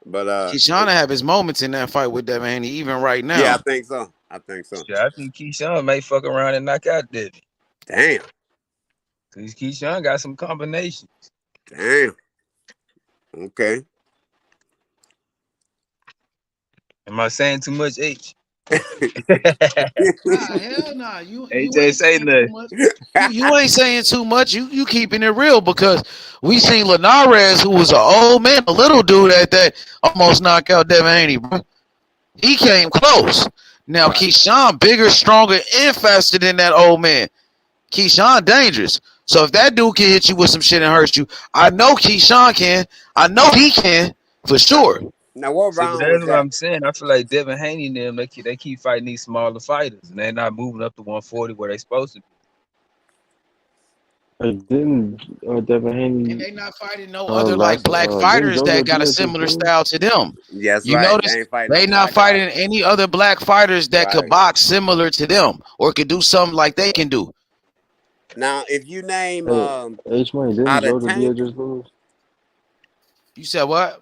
But Keyshawn have his moments in that fight with Devin Haney, even right yeah, I now. think so. I think so. Yeah, I think Keyshawn may fuck around and knock out Devin. Damn. Cause Keyshawn got some combinations. Damn. Okay. Am I saying too much, H? Nah, hell nah. You AJ ain't say saying too nothing. much. You ain't saying too much. You keeping it real because we seen Linares, who was an old man, a little dude at that, almost knock out Devin Haney, bro. He came close. Now Right. Keyshawn bigger, stronger, and faster than that old man. Keyshawn dangerous. So if that dude can hit you with some shit and hurt you, I know Keyshawn can. I know he can for sure. Now what See, but round that's was what that? I'm saying. I feel like Devin Haney and them, they keep fighting these smaller fighters, and they're not moving up to 140 where they supposed to be. Didn't Devin And Haney they not fighting no other like last? black Didn't fighters that JoJo got a Diaz just similar lose? style to them. Yes, You right. notice They ain't fighting they no not black guys. fighting any other black fighters that could Right. box similar to them or could do something like they can do. Now, if you name H Money, didn't out of JoJo Tank, Diaz just lose? You said what?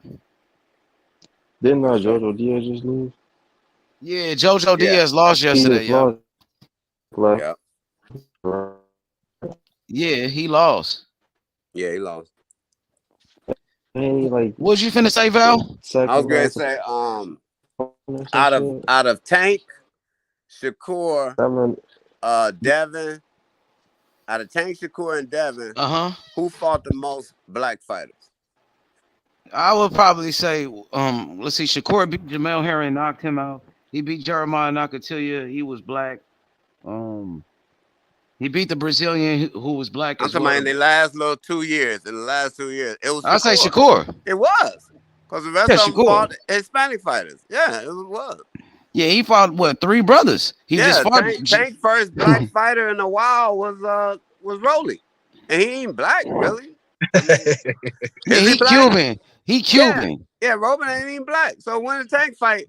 Didn't what's that? JoJo Diaz just lose? Yeah, JoJo Yeah. Diaz lost He yesterday, just yo. lost. Like, Yeah. Yeah, he lost. Yeah, he lost. Haney like What was you finna say, Val? second I was gonna last say, or some out shit. of Tank, Shakur, Seven. Devin, out of Tank, Shakur, and Devin, Uh-huh. who fought the most black fighters? I would probably say, let's see, Shakur beat Jamel Herring, knocked him out. He beat Jeremiah Nakatilia. He was black. He beat the Brazilian who was black I'm as talking about well. in the last little 2 years. In the last 2 years, it was I say Shakur. Shakur. It was, because the rest Yeah, of them Shakur. fought Hispanic fighters. Yeah, it was. Yeah, he fought what 3 brothers. He just fought. Tank first black fighter in a while was Rolly, and he ain't black really. I mean, Yeah, is he he black? Cuban. He Yeah, Cuban. yeah. Robin ain't even black. So when did Tank fight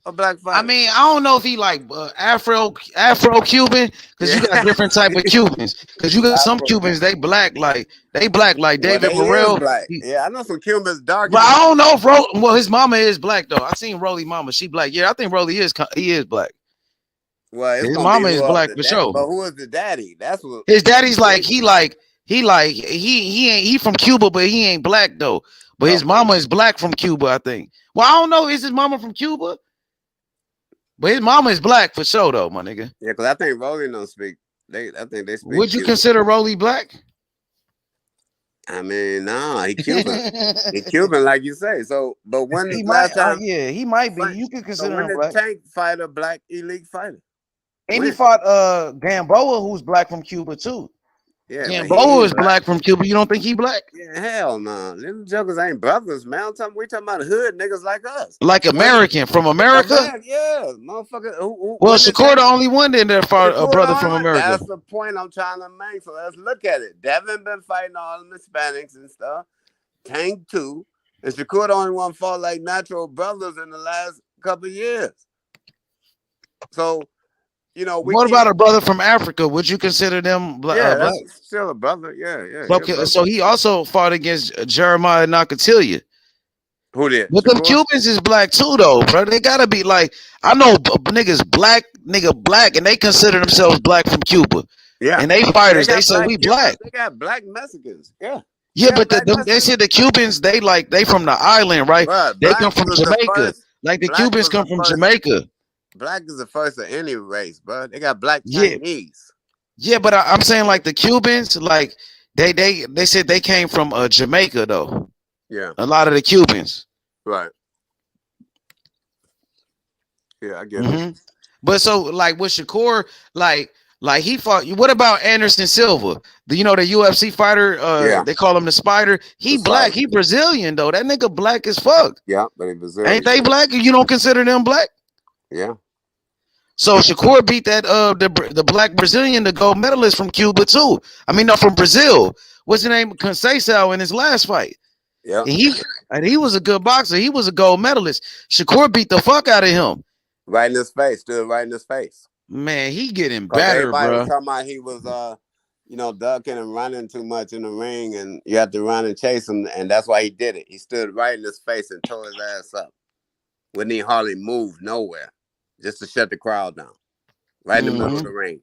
a black I fighter? mean, I don't know if he like Afro Cuban because you got different type of Cubans. Because you got some Afro. Cubans they black like Well, David they is Morrell. black. Yeah, I know some Cubans darker But I than. don't know if well his mama is black though. I seen Rolly mama. She black. Yeah, I think Rolly is black. Well, it's His gonna be mama is whoever black the for dad. sure. But who is the daddy? That's what. His daddy's like he from Cuba, but he ain't black though. But his Okay. mama is black from Cuba, I think. Well, I don't know. Is his mama from Cuba? But his mama is black for sure, though, my nigga. Yeah, because I think Rolly don't speak. I think they speak. Would you Cuban. consider Rolly black? I mean, nah, he Cuban. He Cuban, like you say. So, but when He last might. time? Yeah, he might be. You could So consider when him did black. Tank fight a black elite fighter? And he When? fought Gamboa, who's black from Cuba too. Yeah, but he Gamboa ain't is black from Cuba. You don't think he black? Yeah, hell no. Them jokers ain't brothers, man. We talking about hood niggas like us. Like American from America? Yeah, motherfucker. Well, When did Shakur the they? only one in there for a Shakur the brother only from one? America. That's the point I'm trying to make. So let's look at it. Devin been fighting all them Hispanics and stuff. Tank too. And Shakur the only one fought like natural brothers in the last couple of years. So, we What can't. about a brother from Africa? Would you consider them Yeah, black? that's still a brother. Yeah. Okay, so he also fought against Jeremiah Nakatilia. Who did? But them Shakur? Cubans is black too, though, bro. They gotta be like, I know niggas black, and they consider themselves black from Cuba. Yeah. And they fighters, They they got say we black. They got black Mexicans. Yeah. Yeah, but black they Mexicans. say the Cubans, they from the island, right? Bruh, They black come from was the Jamaica. first. Like the Black Cubans was come the from first. Jamaica. Black is the first of any race, bro. They got black Yeah. Chinese. Yeah, but I'm saying like the Cubans, like they said they came from Jamaica though. Yeah. A lot of the Cubans. Right. Yeah, I get it. But so like with Shakur, like he fought. What about Anderson Silva? The UFC fighter? Yeah. They call him the Spider. He The black. Spider. He Brazilian though. That nigga black as fuck. Yeah, but he Brazilian. Ain't they black? You don't consider them black? Yeah. So Shakur beat that the black Brazilian, the gold medalist from Cuba too. I mean, no, from Brazil. What's his name? Conceição in his last fight. Yeah. And he was a good boxer. He was a gold medalist. Shakur beat the fuck out of him. Right in his face. Stood right in his face. Man, he getting better, everybody bro. was talking about he was ducking and running too much in the ring, and you have to run and chase him, and that's why he did it. He stood right in his face and tore his ass up. Wouldn't he hardly move nowhere, just to shut the crowd down, right in the middle of the ring.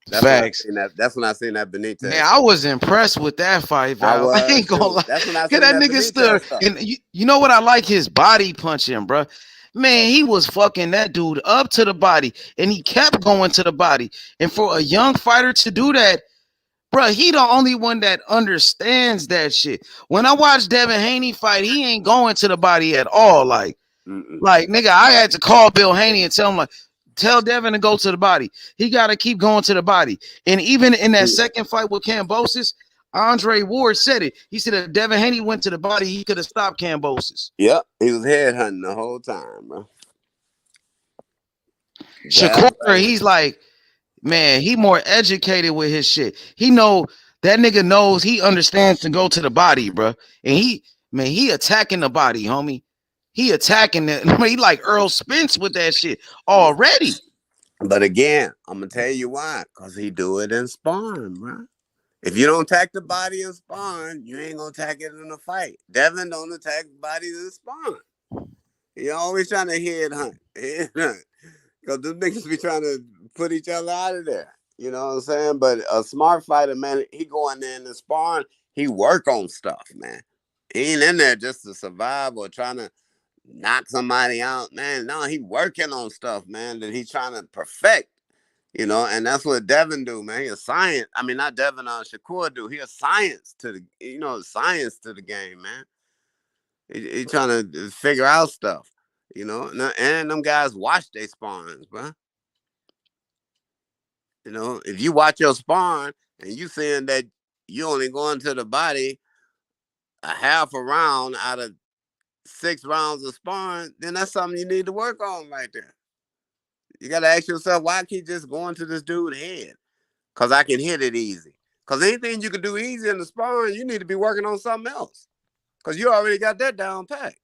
Facts. That's when I seen that Benitez. Man, I was impressed with that fight, Val. I ain't gonna lie. That's when I seen that nigga stood. And you know what I like? His body punching, bro. Man, he was fucking that dude up to the body, and he kept going to the body. And for a young fighter to do that, bro, he the only one that understands that shit. When I watch Devin Haney fight, he ain't going to the body at all. Like nigga, I had to call Bill Haney and tell him tell Devin to go to the body. He got to keep going to the body. And even in that second fight with Kambosos, Andre Ward said it. He said if Devin Haney went to the body, he could have stopped Kambosos. Yep, he was headhunting the whole time, bro. Shakur, he's like, man, he more educated with his shit. He knows, he understands to go to the body, bro. And he attacking the body, homie. He attacking it. He like Errol Spence with that shit already. But again, I'm gonna tell you why. Cause he do it in sparring, bro. If you don't attack the body in sparring, you ain't gonna attack it in a fight. Devin don't attack bodies in sparring. He always trying to head hunt. Cause the niggas be trying to put each other out of there. You know what I'm saying? But a smart fighter, man, he go in there in the sparring, he work on stuff, man. He ain't in there just to survive or trying to knock somebody out, man. No, he working on stuff, man, that he's trying to perfect, and that's what Devin do, man. He a science. I mean, not Devin, Shakur do. He a science to the, science to the game, man. He trying to figure out stuff, and them guys watch their sparrings, bro. If you watch your sparring and you seeing that you only going to the body a half a round out of 6 rounds of sparring, then that's something you need to work on right there. You got to ask yourself, why keep just going to this dude's head? Because I can hit it easy. Because anything you can do easy in the sparring, you need to be working on something else. Because you already got that down pat.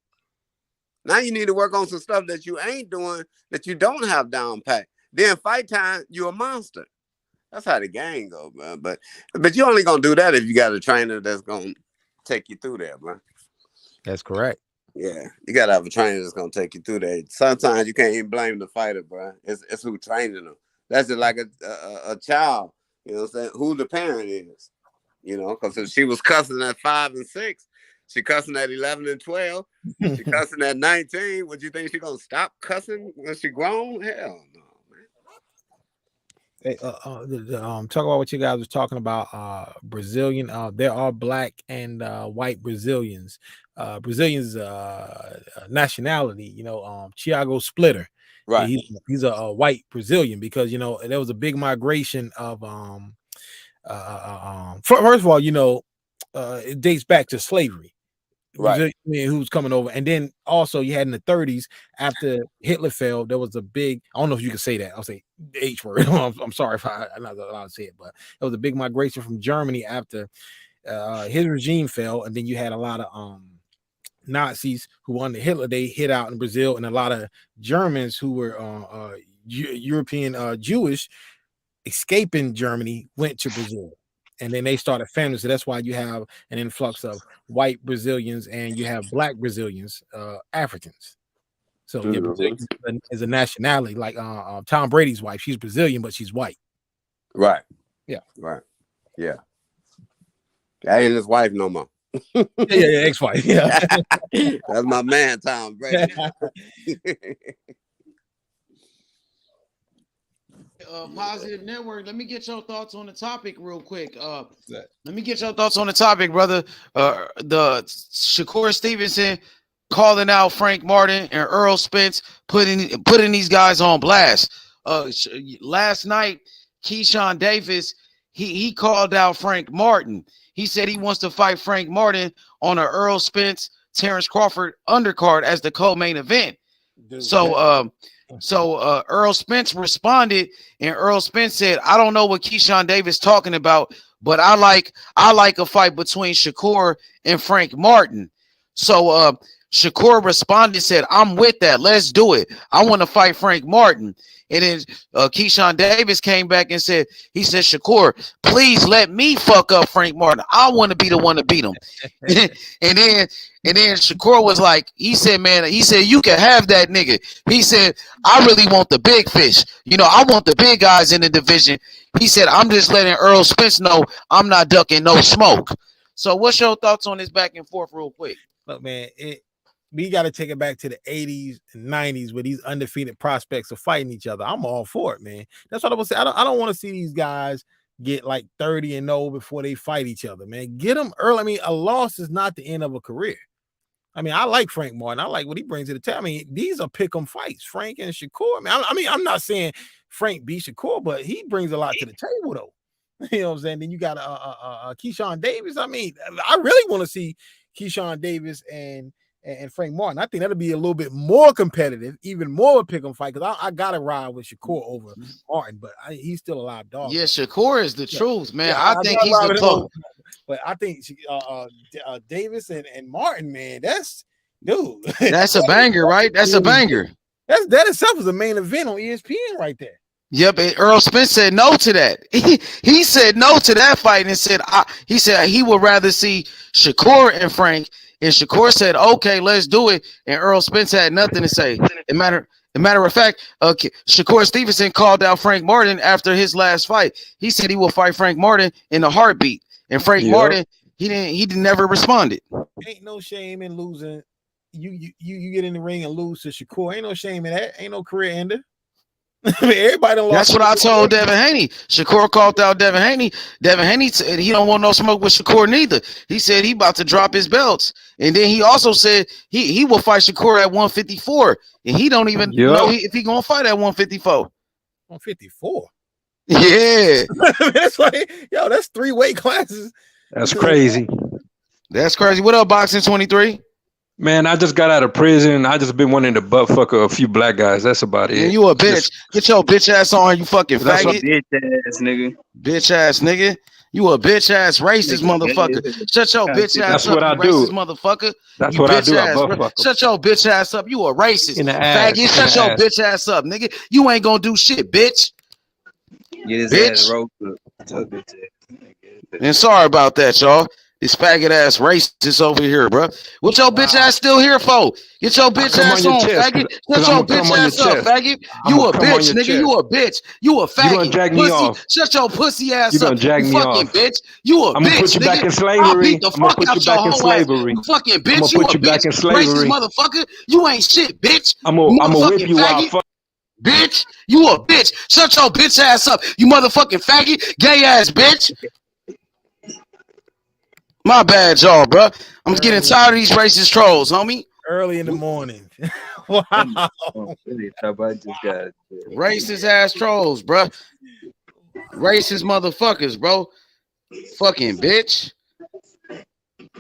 Now you need to work on some stuff that you ain't doing, that you don't have down pat. Then fight time, you're a monster. That's how the game goes, man. But you only going to do that if you got a trainer that's going to take you through there, man. That's correct. Yeah, you gotta have a trainer that's gonna take you through that. Sometimes you can't even blame the fighter, bro. It's who training them. That's just like a child. You know what I'm saying? Who the parent is. Because if she was cussing at 5 and 6, she cussing at 11 and 12, she cussing at 19. Would you think she gonna stop cussing when she grown? Hell no, man. Hey, talk about what you guys was talking about. Brazilian. There are black and white Brazilians. Brazilians nationality. Thiago Splitter. Right. He's a white Brazilian because there was a big migration of first of all, it dates back to slavery. Right. Who's coming over, and then also you had in the 30s after Hitler fell, there was a big. I don't know if you can say that. I'll say the H word. I'm sorry if I'm not allowed to say it, but there was a big migration from Germany after his regime fell, and then you had a lot of Nazis who under Hitler they hit out in Brazil, and a lot of Germans who were European Jewish escaping Germany went to Brazil. And then they started families. So that's why you have an influx of white Brazilians and you have black Brazilians, Africans. So Brazilian is a nationality. Like Tom Brady's wife, she's Brazilian, but she's white. Right. Yeah. Right. Yeah. I ain't his wife no more. yeah, ex-wife. Yeah. That's my man, Tom Brady. Positive Network. Let me get your thoughts on the topic real quick. Let me get your thoughts on the topic, brother. The Shakur Stevenson calling out Frank Martin and Errol Spence, putting these guys on blast. Last night, Keyshawn Davis he called out Frank Martin. He said he wants to fight Frank Martin on an Errol Spence, Terrence Crawford undercard as the co-main event. So Errol Spence responded, and Errol Spence said, "I don't know what Keyshawn Davis talking about, but I like a fight between Shakur and Frank Martin." So Shakur responded, said, "I'm with that. Let's do it. I want to fight Frank Martin." And then Keyshawn Davis came back and said, "Shakur, please let me fuck up Frank Martin. I want to be the one to beat him." and then Shakur was like, he said, "You can have that nigga." He said, "I really want the big fish. I want the big guys in the division." He said, "I'm just letting Errol Spence know I'm not ducking no smoke." So what's your thoughts on this back and forth real quick? Look, man, we got to take it back to the 80s and 90s where these undefeated prospects are fighting each other. I'm all for it, man. That's what I was saying. I don't want to see these guys get like 30-0 before they fight each other, man. Get them early. I mean, a loss is not the end of a career. I mean, I like Frank Martin. I like what he brings to the table. I mean, these are pick'em fights, Frank and Shakur. I mean, I'm not saying Frank beat Shakur, but he brings a lot to the table, though. You know what I'm saying? Then you got Keyshawn Davis. I mean, I really want to see Keyshawn Davis and Frank Martin. I think that'll be a little bit more competitive, even more of a pick'em fight, because I gotta ride with Shakur over Martin, but he's still a live dog. Yeah, Shakur is the truth, man. I think he's the close. But I think Davis and Martin, man, that's dude. That's a banger, right? That's a banger. That itself is a main event on ESPN right there. Yep, and Errol Spence said no to that. He said no to that fight and said he would rather see Shakur and Frank. And Shakur said, "Okay, let's do it." And Errol Spence had nothing to say. As a matter of fact, Shakur Stevenson called out Frank Martin after his last fight. He said he will fight Frank Martin in a heartbeat. And Frank Martin, he never responded. Ain't no shame in losing. You get in the ring and lose to Shakur. Ain't no shame in that. Ain't no career ender. I mean, everybody done lost. That's what I told Devin Haney. Shakur called out Devin Haney. Devin Haney said he don't want no smoke with Shakur neither. He said he about to drop his belts. And then he also said he will fight Shakur at 154. And he don't even know if he gonna fight at 154. 154? Yeah. That's like, that's 3 weight classes. That's crazy. That's crazy. What up, Boxing 23? Man, I just got out of prison. I just been wanting to butt fuck a few black guys. That's about it. And you a bitch. Get your bitch ass on, you fucking faggot. Bitch ass nigga. Bitch ass nigga. You a bitch ass racist motherfucker. Shut your bitch ass up, you racist motherfucker. That's what I do. I butt fuck. Shut your bitch ass up. You a racist. Faggot. Shut your bitch ass up, nigga. You ain't gonna do shit, bitch. Get his ass roasted. And sorry about that, y'all. This faggot ass racist over here, bro. What your bitch ass still here for? Get your bitch ass on, faggot. Shut your bitch ass up, faggot. You a bitch, nigga. You a bitch. You a faggot. You gonna drag me off. Shut your pussy ass up. You gonna drag me fucking off. Bitch. You a I'm bitch, gonna put you nigga. back in slavery. I'll beat the fuck out your whole ass. You fucking bitch. I'm gonna You put a you back bitch. in slavery. Racist motherfucker. You ain't shit, bitch. I'm gonna whip you out. Bitch, you a bitch. Shut your bitch ass up, you motherfucking faggot, gay ass bitch. My bad, y'all, bro. I'm getting tired of these racist trolls, homie. Early in the morning. Wow. Racist ass trolls, bro. Racist motherfuckers, bro. Fucking bitch.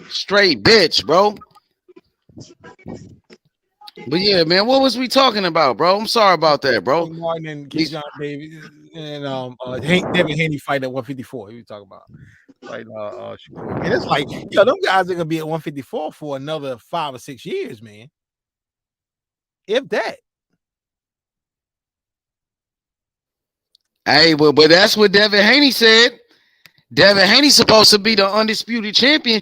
Straight bitch, bro. But yeah, man, what was we talking about, bro? I'm sorry about that, bro. Martin and Keyshawn Davis and Devin Haney fight at 154. You talking about fight Shakur. Man, it's like, yo, them guys are gonna be at 154 for another 5 or 6 years, man. If that. Hey, but that's what Devin Haney said. Devin Haney's supposed to be the undisputed champion.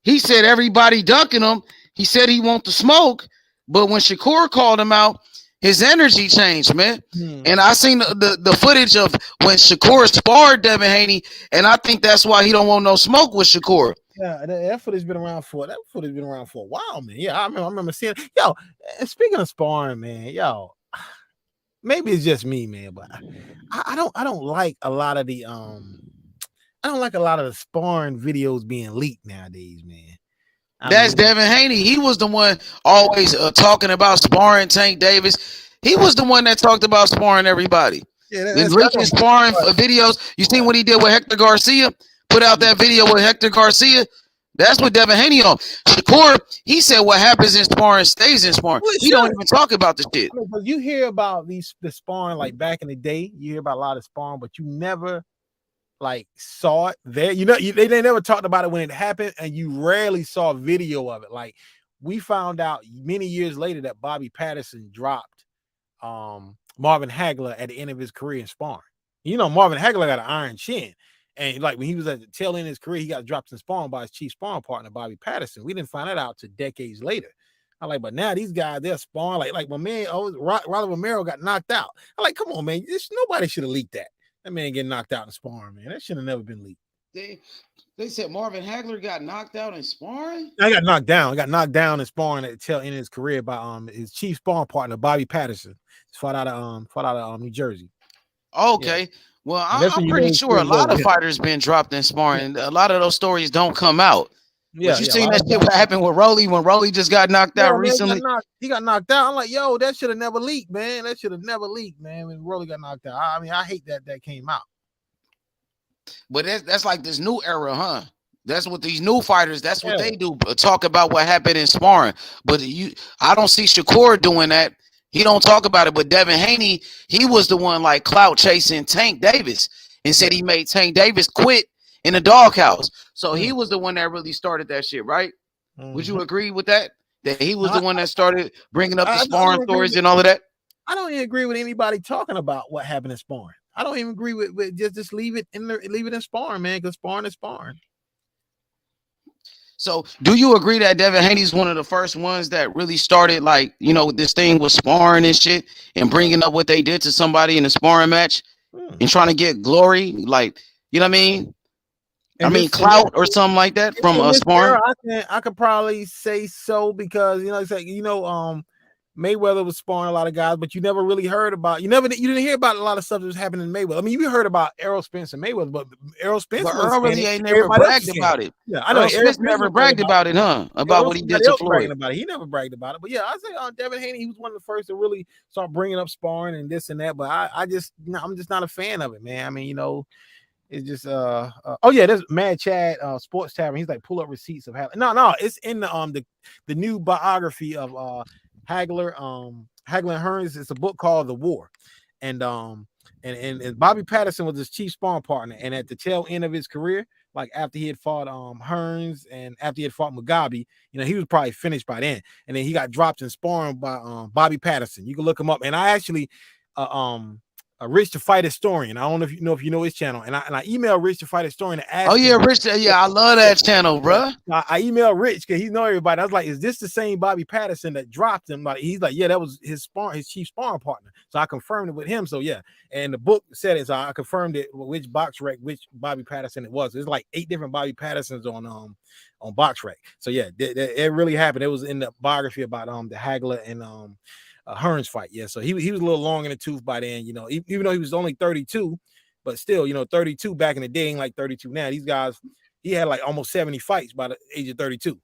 He said everybody ducking him. He said he want the smoke, but when Shakur called him out, his energy changed, man. And I seen the footage of when Shakur sparred Devin Haney, and I think that's why he don't want no smoke with Shakur. Yeah, that footage been around for a while, man. Yeah, I remember seeing it. Yo, and speaking of sparring, man, yo, maybe it's just me, man, but I don't like a lot of the sparring videos being leaked nowadays, man. That's Devin Haney. He was the one always talking about sparring Tank Davis. He was the one that talked about sparring everybody. Yeah, leaking sparring videos. You seen what he did with Hector Garcia? Put out that video with Hector Garcia. That's what Devin Haney on. Shakur, he said what happens in sparring stays in sparring. He don't even talk about the shit. I mean, but you hear about the sparring like back in the day. You hear about a lot of sparring, but you never like saw it there. You know, they never talked about it when it happened, and you rarely saw a video of it. Like we found out many years later that Bobby Patterson dropped Marvin Hagler at the end of his career in sparring. You know, Marvin Hagler got an iron chin. And like when he was at the tail end of his career, he got dropped in sparring by his chief sparring partner, Bobby Patterson. We didn't find that out till decades later. I'm like, but now these guys, they're sparring like my man, Rolly Romero got knocked out. I'm like, come on, man. Nobody should have leaked that. That man getting knocked out in sparring, man. That should have never been leaked. They said Marvin Hagler got knocked out in sparring? I got knocked down. I got knocked down in sparring at the tail end of his career by his chief sparring partner, Bobby Patterson. He's fought out of New Jersey. Okay. Yeah. Well, I'm pretty sure a lot of fighters been dropped in sparring. A lot of those stories don't come out. Yeah, but you seen that shit what happened with Rolly when Rolly just got knocked out recently? He got knocked out. I'm like, yo, that should have never leaked, man. That should have never leaked, man. When Rolly got knocked out. I mean, I hate that came out. But that's like this new era, huh? That's what these new fighters, that's what they do. Talk about what happened in sparring. But I don't see Shakur doing that. He don't talk about it. But Devin Haney, he was the one like clout chasing Tank Davis and said he made Tank Davis quit in the doghouse. So he was the one that really started that shit, right? Would you agree with that? That he was the one that started bringing up the sparring stories and all of that? I don't even agree with anybody talking about what happened in sparring. I don't even agree with just leave it in sparring, man, because sparring is sparring. So do you agree that Devin Haney's one of the first ones that really started, like, you know, this thing with sparring and shit and bringing up what they did to somebody in a sparring match and trying to get glory? Like, you know what I mean? Clout or something like that from a sparring? I could probably say so because, you know, it's like, you know, Mayweather was sparring a lot of guys, but you never really heard about, you didn't hear about a lot of stuff that was happening in Mayweather. I mean, you heard about Errol Spence and Mayweather, but Errol Spence really ain't never bragged about it. Yeah, I know. Errol Spence never bragged about it, huh? About what he did to Floyd. He never bragged about it. But yeah, I say Devin Haney, he was one of the first to really start bringing up sparring and this and that. But I'm just not a fan of it, man. I mean, you know, it's just there's Mad Chad Sports Tavern. He's like, pull up receipts of Hagler. No, it's in the new biography of Hagler and Hearns. It's a book called The War, and Bobby Patterson was his chief sparring partner. And at the tail end of his career, like after he had fought Hearns and after he had fought Mugabe, you know, he was probably finished by then. And then he got dropped in sparring by Bobby Patterson. You can look him up. And I actually Rich the Fight Historian. I don't know if you know his channel. And I emailed Rich the Fight Historian to ask. Oh yeah, Rich. Yeah, I love that channel, bro. I emailed Rich because he know everybody. I was like, is this the same Bobby Patterson that dropped him? Like, he's like, yeah, that was his chief sparring partner. So I confirmed it with him. So yeah, and the book said it. So I confirmed it which BoxRec, which Bobby Patterson it was. There's like 8 different Bobby Pattersons on BoxRec. So yeah, it really happened. It was in the biography about the Hagler and Hearns fight. Yeah, so he was a little long in the tooth by then, you know, even though he was only 32, but still, you know, 32 back in the day ain't like 32 now. These guys, he had like almost 70 fights by the age of 32.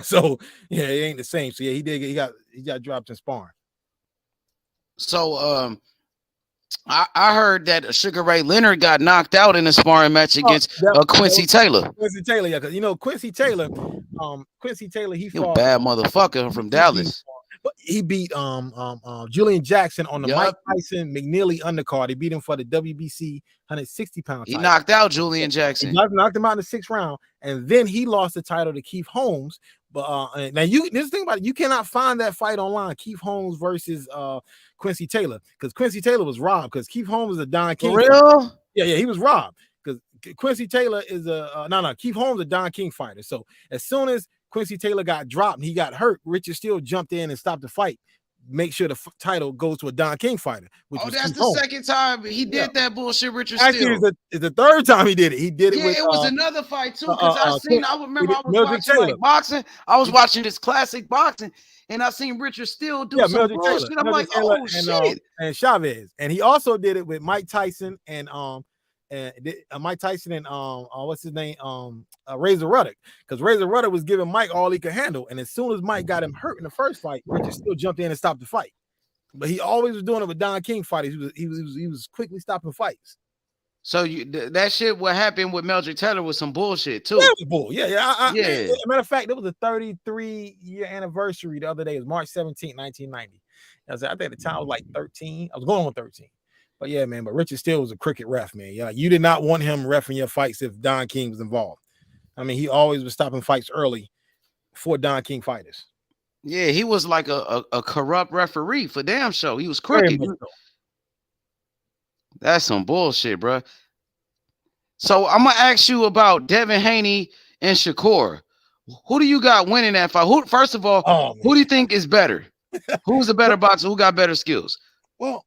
So yeah, it ain't the same. So yeah, he got dropped in sparring. So I heard that Sugar Ray Leonard got knocked out in a sparring match against Quincy Taylor. Quincy Taylor, yeah, because Quincy Taylor, he You a fought bad motherfucker from Dallas. But he beat Julian Jackson on the Mike Yup. Tyson McNeely undercard. He beat him for the WBC 160-pound He title. knocked out Julian Jackson. He knocked him out in the 6th round, and then he lost the title to Keith Holmes. But now this thing about it, you cannot find that fight online, Keith Holmes versus Quincy Taylor, because Quincy Taylor was robbed because Keith Holmes is a Don King. For real? Yeah, he was robbed because Quincy Taylor is Keith Holmes is a Don King fighter. So as soon as Quincy Taylor got dropped and he got hurt, Richard Steele jumped in and stopped the fight, make sure the title goes to a Don King fighter. That's the second time he did that bullshit, Richard Actually, Steele. it's the 3rd time he did it. He did it with it was another fight too, because I remember I was watching like boxing. I was watching this classic boxing, and I seen Richard Steele do some bullshit. I'm like, oh shit. And Chavez, and he also did it with Mike Tyson and Mike Tyson and what's his name, Razor Ruddock, because Razor Ruddock was giving Mike all he could handle, and as soon as Mike got him hurt in the first fight, Richard Steele jumped in and stopped the fight. But he always was doing it with Don King fighters. He was quickly stopping fights. So that shit, what happened with Meldrick Taylor was some bullshit too. That was bull. Yeah. Matter of fact, it was a 33-year anniversary the other day. It was March 17, 1990. I think at the time I was like 13. I was going on 13. But yeah, man. But Richard Steele was a cricket ref, man. Yeah, you did not want him reffing your fights if Don King was involved. I mean, he always was stopping fights early for Don King fighters. Yeah, he was like a corrupt referee for damn show. He was crooked. That's some bullshit, bro. So I'm gonna ask you about Devin Haney and Shakur. Who do you got winning that fight? First of all, who do you think is better? Who's a better boxer? Who got better skills? Well,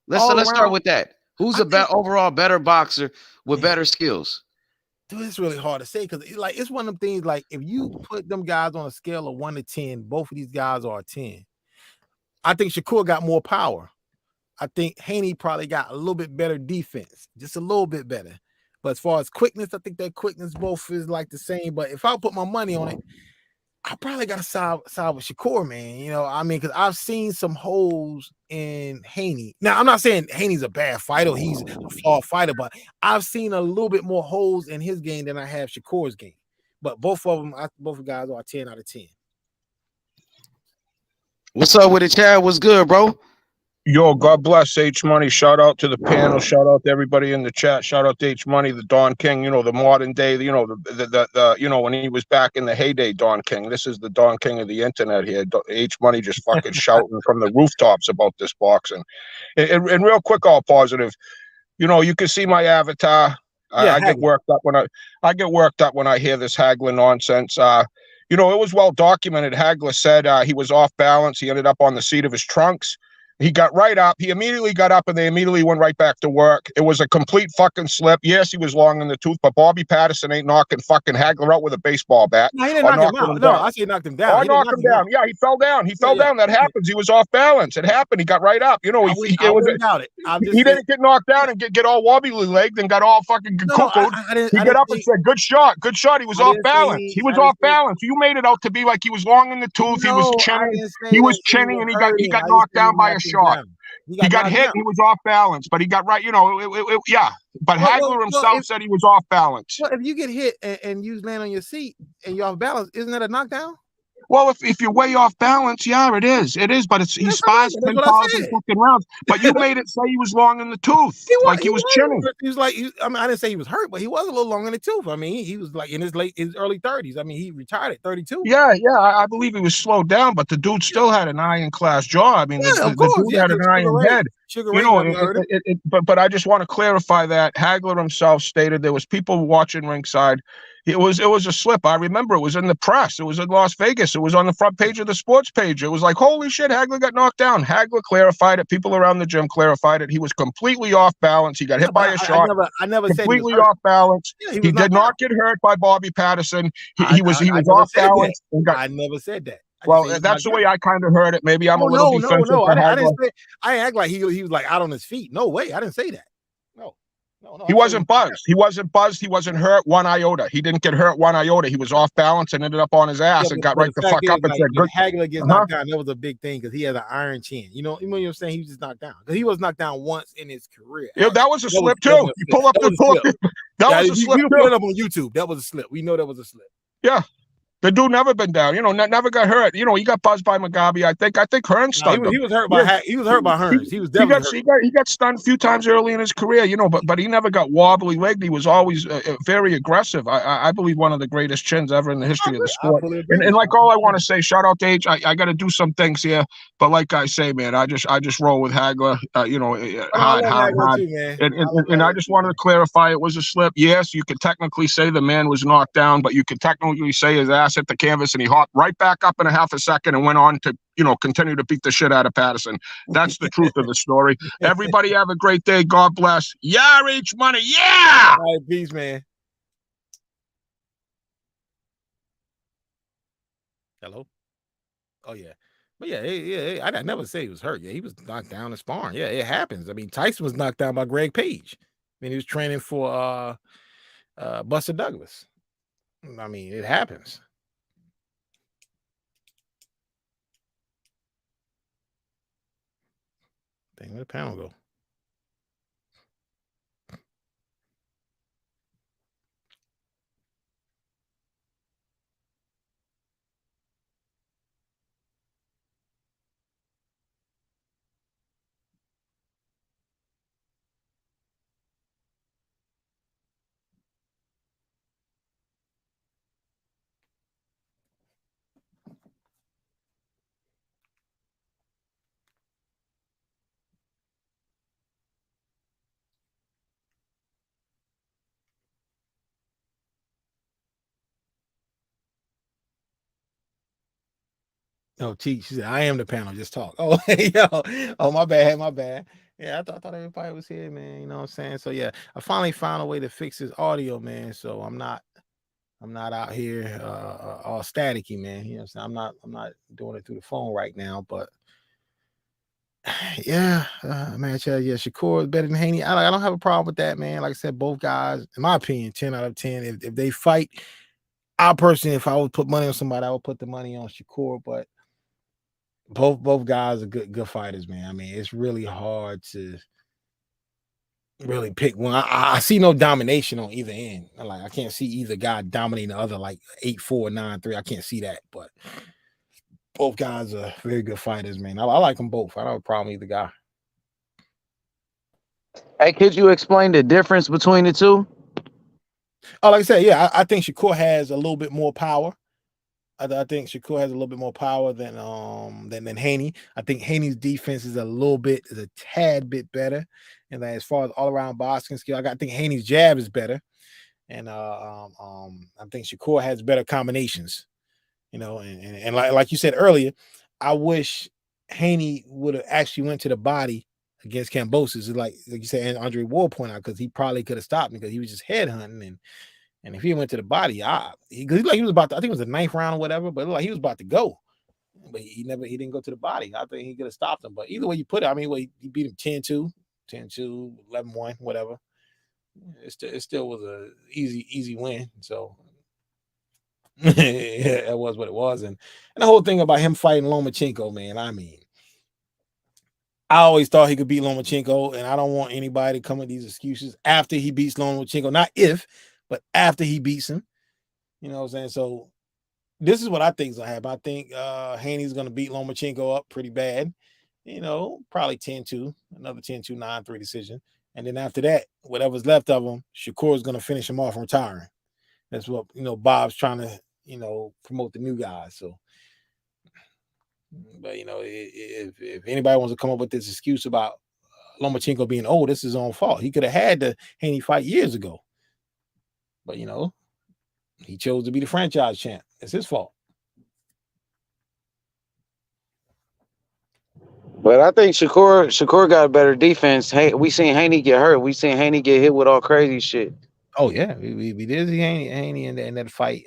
let's start with that. Who's overall better boxer with better skills? Dude, it's really hard to say because it's one of them things. Like if you put them guys on a scale of 1 to 10, both of these guys are a 10. I think Shakur got more power. I think Haney probably got a little bit better defense, just a little bit better. But as far as quickness, I think that quickness both is like the same. But if I put my money on it, I probably got to side with Shakur, man. I mean, because I've seen some holes in Haney. Now, I'm not saying Haney's a bad fighter. He's a flawed fighter, but I've seen a little bit more holes in his game than I have Shakur's game. But both guys are 10 out of 10. What's up with it, Chad? What's good, bro? Yo, God bless H Money. Shout out to the panel. Shout out to everybody in the chat. Shout out to H Money, the Don King. The modern day. The when he was back in the heyday, Don King. This is the Don King of the internet here. H Money just fucking shouting from the rooftops about this boxing. And real quick, all positive. You can see my avatar. I get worked up when I hear this Hagler nonsense. It was well documented. Hagler said he was off balance. He ended up on the seat of his trunks. He got right up. He immediately got up, and they immediately went right back to work. It was a complete fucking slip. Yes, he was long in the tooth, but Bobby Patterson ain't knocking fucking Hagler out with a baseball bat. No, he didn't knock him out. No, I say he knocked him down. Oh, I knocked him down. Yeah, he fell down. He fell down. That happens. He was off balance. It happened. He got right up. He didn't get knocked down and get all wobbly legged and got all fucking cuckooed. He got up and said, "Good shot, good shot." He was off balance. He was off balance. You made it out to be like he was long in the tooth. He was chinning. He was chinning, and he got knocked down by a shot. He got hit. He was off balance, but he got right. Yeah. But Hagler himself said he was off balance. Well, if you get hit and you land on your seat and you're off balance, isn't that a knockdown? Well, if you're way off balance, yeah, it is. It is, but he spies 10,000 fucking rounds. But you made it say he was long in the tooth, he was chinning. He was like, I didn't say he was hurt, but he was a little long in the tooth. I mean, he was like in his early 30s. I mean, he retired at 32. Yeah, I believe he was slowed down, but the dude still had an iron class jaw. I mean, the dude had an iron head. But I just want to clarify that Hagler himself stated there was people watching ringside. It was a slip. I remember it was in the press. It was in Las Vegas. It was on the front page of the sports page. It was like, holy shit, Hagler got knocked down. Hagler clarified it. People around the gym clarified it. He was completely off balance. He got hit by a shot. I never said completely off balance. Yeah, he did not get hurt by Bobby Patterson. He was off balance. I never said that. Well, that's the way I kind of heard it. Maybe I'm a little defensive. I didn't act like he was like out on his feet. No way. I didn't say that. No. No, He wasn't buzzed. He wasn't buzzed. He wasn't hurt one iota. He didn't get hurt one iota. He was off balance and ended up on his ass and got but right the the fact fuck up is, and like, said, when "Good." Hagler gets knocked down, that was a big thing because he had an iron chin. You know what I'm saying? He was just knocked down because he was knocked down once in his career. Yeah, that was a slip that too. You pull up the pull up. That was a slip we too. put it up on YouTube. That was a slip. We know that was a slip. Yeah. The dude never been down, never got hurt. He got buzzed by Mugabe. I think Hearns stunned him. He was hurt by Hearns. He was definitely hurt. He got stunned a few times early in his career, but he never got wobbly legged. He was always very aggressive. I believe one of the greatest chins ever in the history of the sport. And like all I want to say, shout out to H. I got to do some things here, but like I say, man, I just roll with Hagler. Hard. Too, man. And I just wanted to clarify, it was a slip. Yes, you could technically say the man was knocked down, but you could technically say his ass hit the canvas and he hopped right back up in a half a second and went on to, continue to beat the shit out of Patterson. That's the truth of the story. Everybody have a great day. God bless. Yeah, H Money. Yeah. All right, peace, man. Hello. Oh yeah. But yeah, I never say he was hurt. Yeah, he was knocked down in sparring. Yeah, it happens. I mean, Tyson was knocked down by Greg Page. I mean, he was training for Buster Douglas. I mean, it happens. Dang, where'd the panel go? No, she said, I am the panel, just talk. Oh, my bad. Yeah, I thought everybody was here, man. You know what I'm saying? So yeah, I finally found a way to fix this audio, man. So I'm not out here all staticky, man. You know what I'm saying? I'm not doing it through the phone right now, but yeah, man, Shakur is better than Haney. I don't have a problem with that, man. Like I said, both guys, in my opinion, 10 out of 10. If they fight, I personally, if I would put money on somebody, I would put the money on Shakur, but both guys are good fighters, man. I mean, it's really hard to really pick one. I see no domination on either end. I can't see either guy dominating the other like 8-4, 9-3. I can't see that, but both guys are very good fighters, man. I like them both. I don't have a problem with either guy. Hey, could you explain the difference between the two? Oh, like I said, yeah, I think Shakur has a little bit more power. I think Shakur has a little bit more power than Haney. I think Haney's defense is a tad bit better, and as far as all around boxing skill, I think Haney's jab is better, and I think Shakur has better combinations. And like you said earlier, I wish Haney would have actually went to the body against Kambosos, like you said, and Andre Ward pointed out, because he probably could have stopped him because he was just headhunting and if he went to the body, he was about to, I think it was the 9th round or whatever, but he was about to go. But he didn't go to the body. I think he could have stopped him. But either way you put it, I mean, he beat him 10-2, 10-2, 11-1, whatever. It still was a easy win. So yeah, that was what it was. And the whole thing about him fighting Lomachenko, man, I mean, I always thought he could beat Lomachenko, and I don't want anybody to come with these excuses after he beats Lomachenko. Not if, but after he beats him. You know what I'm saying? So this is what I think is going to happen. I think Haney's going to beat Lomachenko up pretty bad. Probably 10-2, another 10-2, 9-3 decision. And then after that, whatever's left of him, Shakur is going to finish him off and retiring. That's what, Bob's trying to, promote the new guys. So, but, if anybody wants to come up with this excuse about Lomachenko being old, this is his own fault. He could have had the Haney fight years ago. But, he chose to be the franchise champ. It's his fault. But I think Shakur got a better defense. Hey, we seen Haney get hurt. We seen Haney get hit with all crazy shit. Oh yeah, we did see Haney in that fight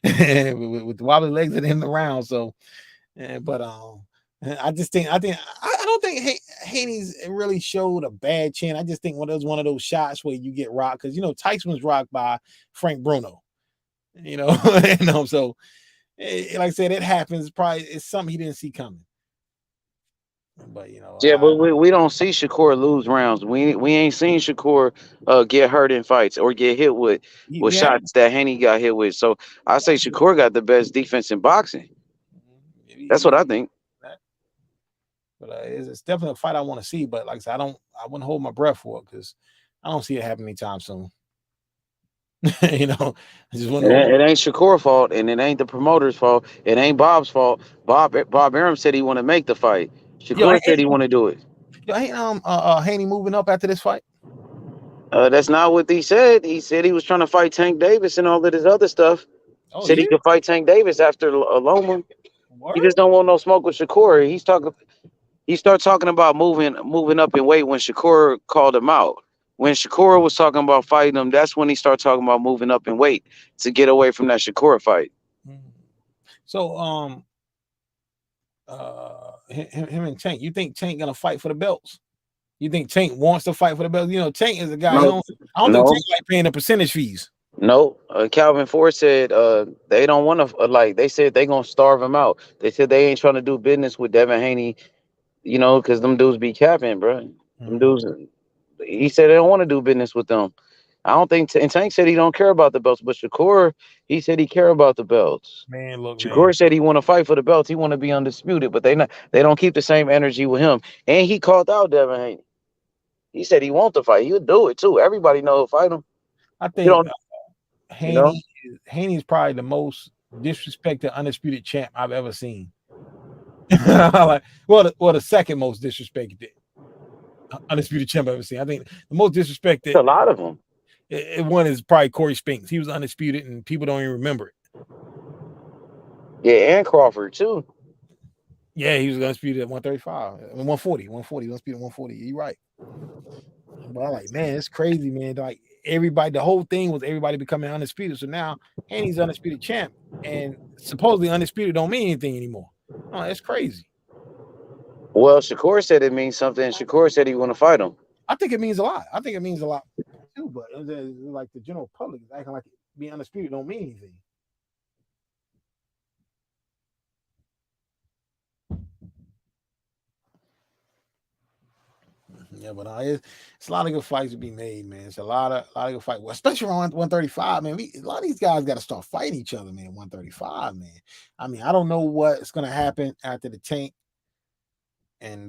with the wobbly legs in the round. So, but I just think I don't don't think Haney's really showed a bad chin. I just think one of those shots where you get rocked because Tyson was rocked by Frank Bruno. So like I said, it happens. Probably it's something he didn't see coming. But Yeah, but we don't see Shakur lose rounds. We ain't seen Shakur get hurt in fights or get hit with shots that Haney got hit with. So I say Shakur got the best defense in boxing. That's what I think. But it's definitely a fight I want to see. But like I said, I wouldn't hold my breath for it because I don't see it happening anytime soon. I just want to. It ain't Shakur's fault, and it ain't the promoter's fault. It ain't Bob's fault. Bob Arum said he want to make the fight. Shakur said he want to do it. Ain't Haney moving up after this fight? That's not what he said. He said he was trying to fight Tank Davis and all of this other stuff. Said he could fight Tank Davis after Loma. He just don't want no smoke with Shakur. He started talking about moving up in weight when Shakur called him out. When Shakur was talking about fighting him, that's when he started talking about moving up in weight to get away from that Shakur fight. So him and Tank, you think Tank gonna fight for the belts? You think Tank wants to fight for the belts? Tank is a guy. No. I don't think Tank like paying the percentage fees. No, Calvin Ford said they don't want to they said they gonna starve him out. They said they ain't trying to do business with Devin Haney, because them dudes be capping, bro. Them dudes. He said they don't want to do business with them. I don't think. And Tank said he don't care about the belts, but Shakur, he said he care about the belts. Man, look, Shakur said he want to fight for the belts. He want to be undisputed, but they don't keep the same energy with him. And he called out Devin Haney. He said he want to fight. He'll do it too. Everybody know he'll fight him. I think Haney is probably the most disrespected undisputed champ I've ever seen. The second most disrespected undisputed champ I've ever seen. I think the most disrespected. A lot of them. One is probably Corey Spinks. He was undisputed, and people don't even remember it. Yeah, and Crawford too. Yeah, he was undisputed at 135, 140, 140. Undisputed 140. You're right. But I'm like, man, it's crazy, man. Like everybody, the whole thing was everybody becoming undisputed. So now Haney's undisputed champ, and supposedly undisputed don't mean anything anymore. Oh, that's crazy. Well, Shakur said it means something. Shakur said he want to fight him. I think it means a lot. I think it means a lot too. But like the general public is acting like being undisputed don't mean anything. Yeah, but it's a lot of good fights to be made, man. It's a lot of good fights, especially around 135, man. A lot of these guys got to start fighting each other, man. 135, man. I mean, I don't know what's gonna happen after the Tank and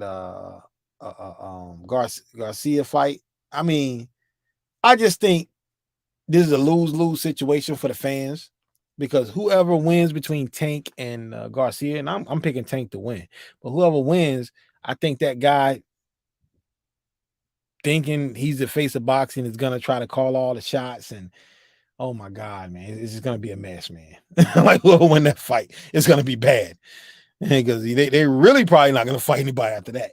Garcia fight. I mean, I just think this is a lose-lose situation for the fans because whoever wins between Tank and Garcia, and I'm picking Tank to win, but whoever wins, I think that guy thinking he's the face of boxing is gonna try to call all the shots, and oh my god, man, it's just gonna be a mess, man. Like whoever win that fight, it's gonna be bad because they really probably not gonna fight anybody after that.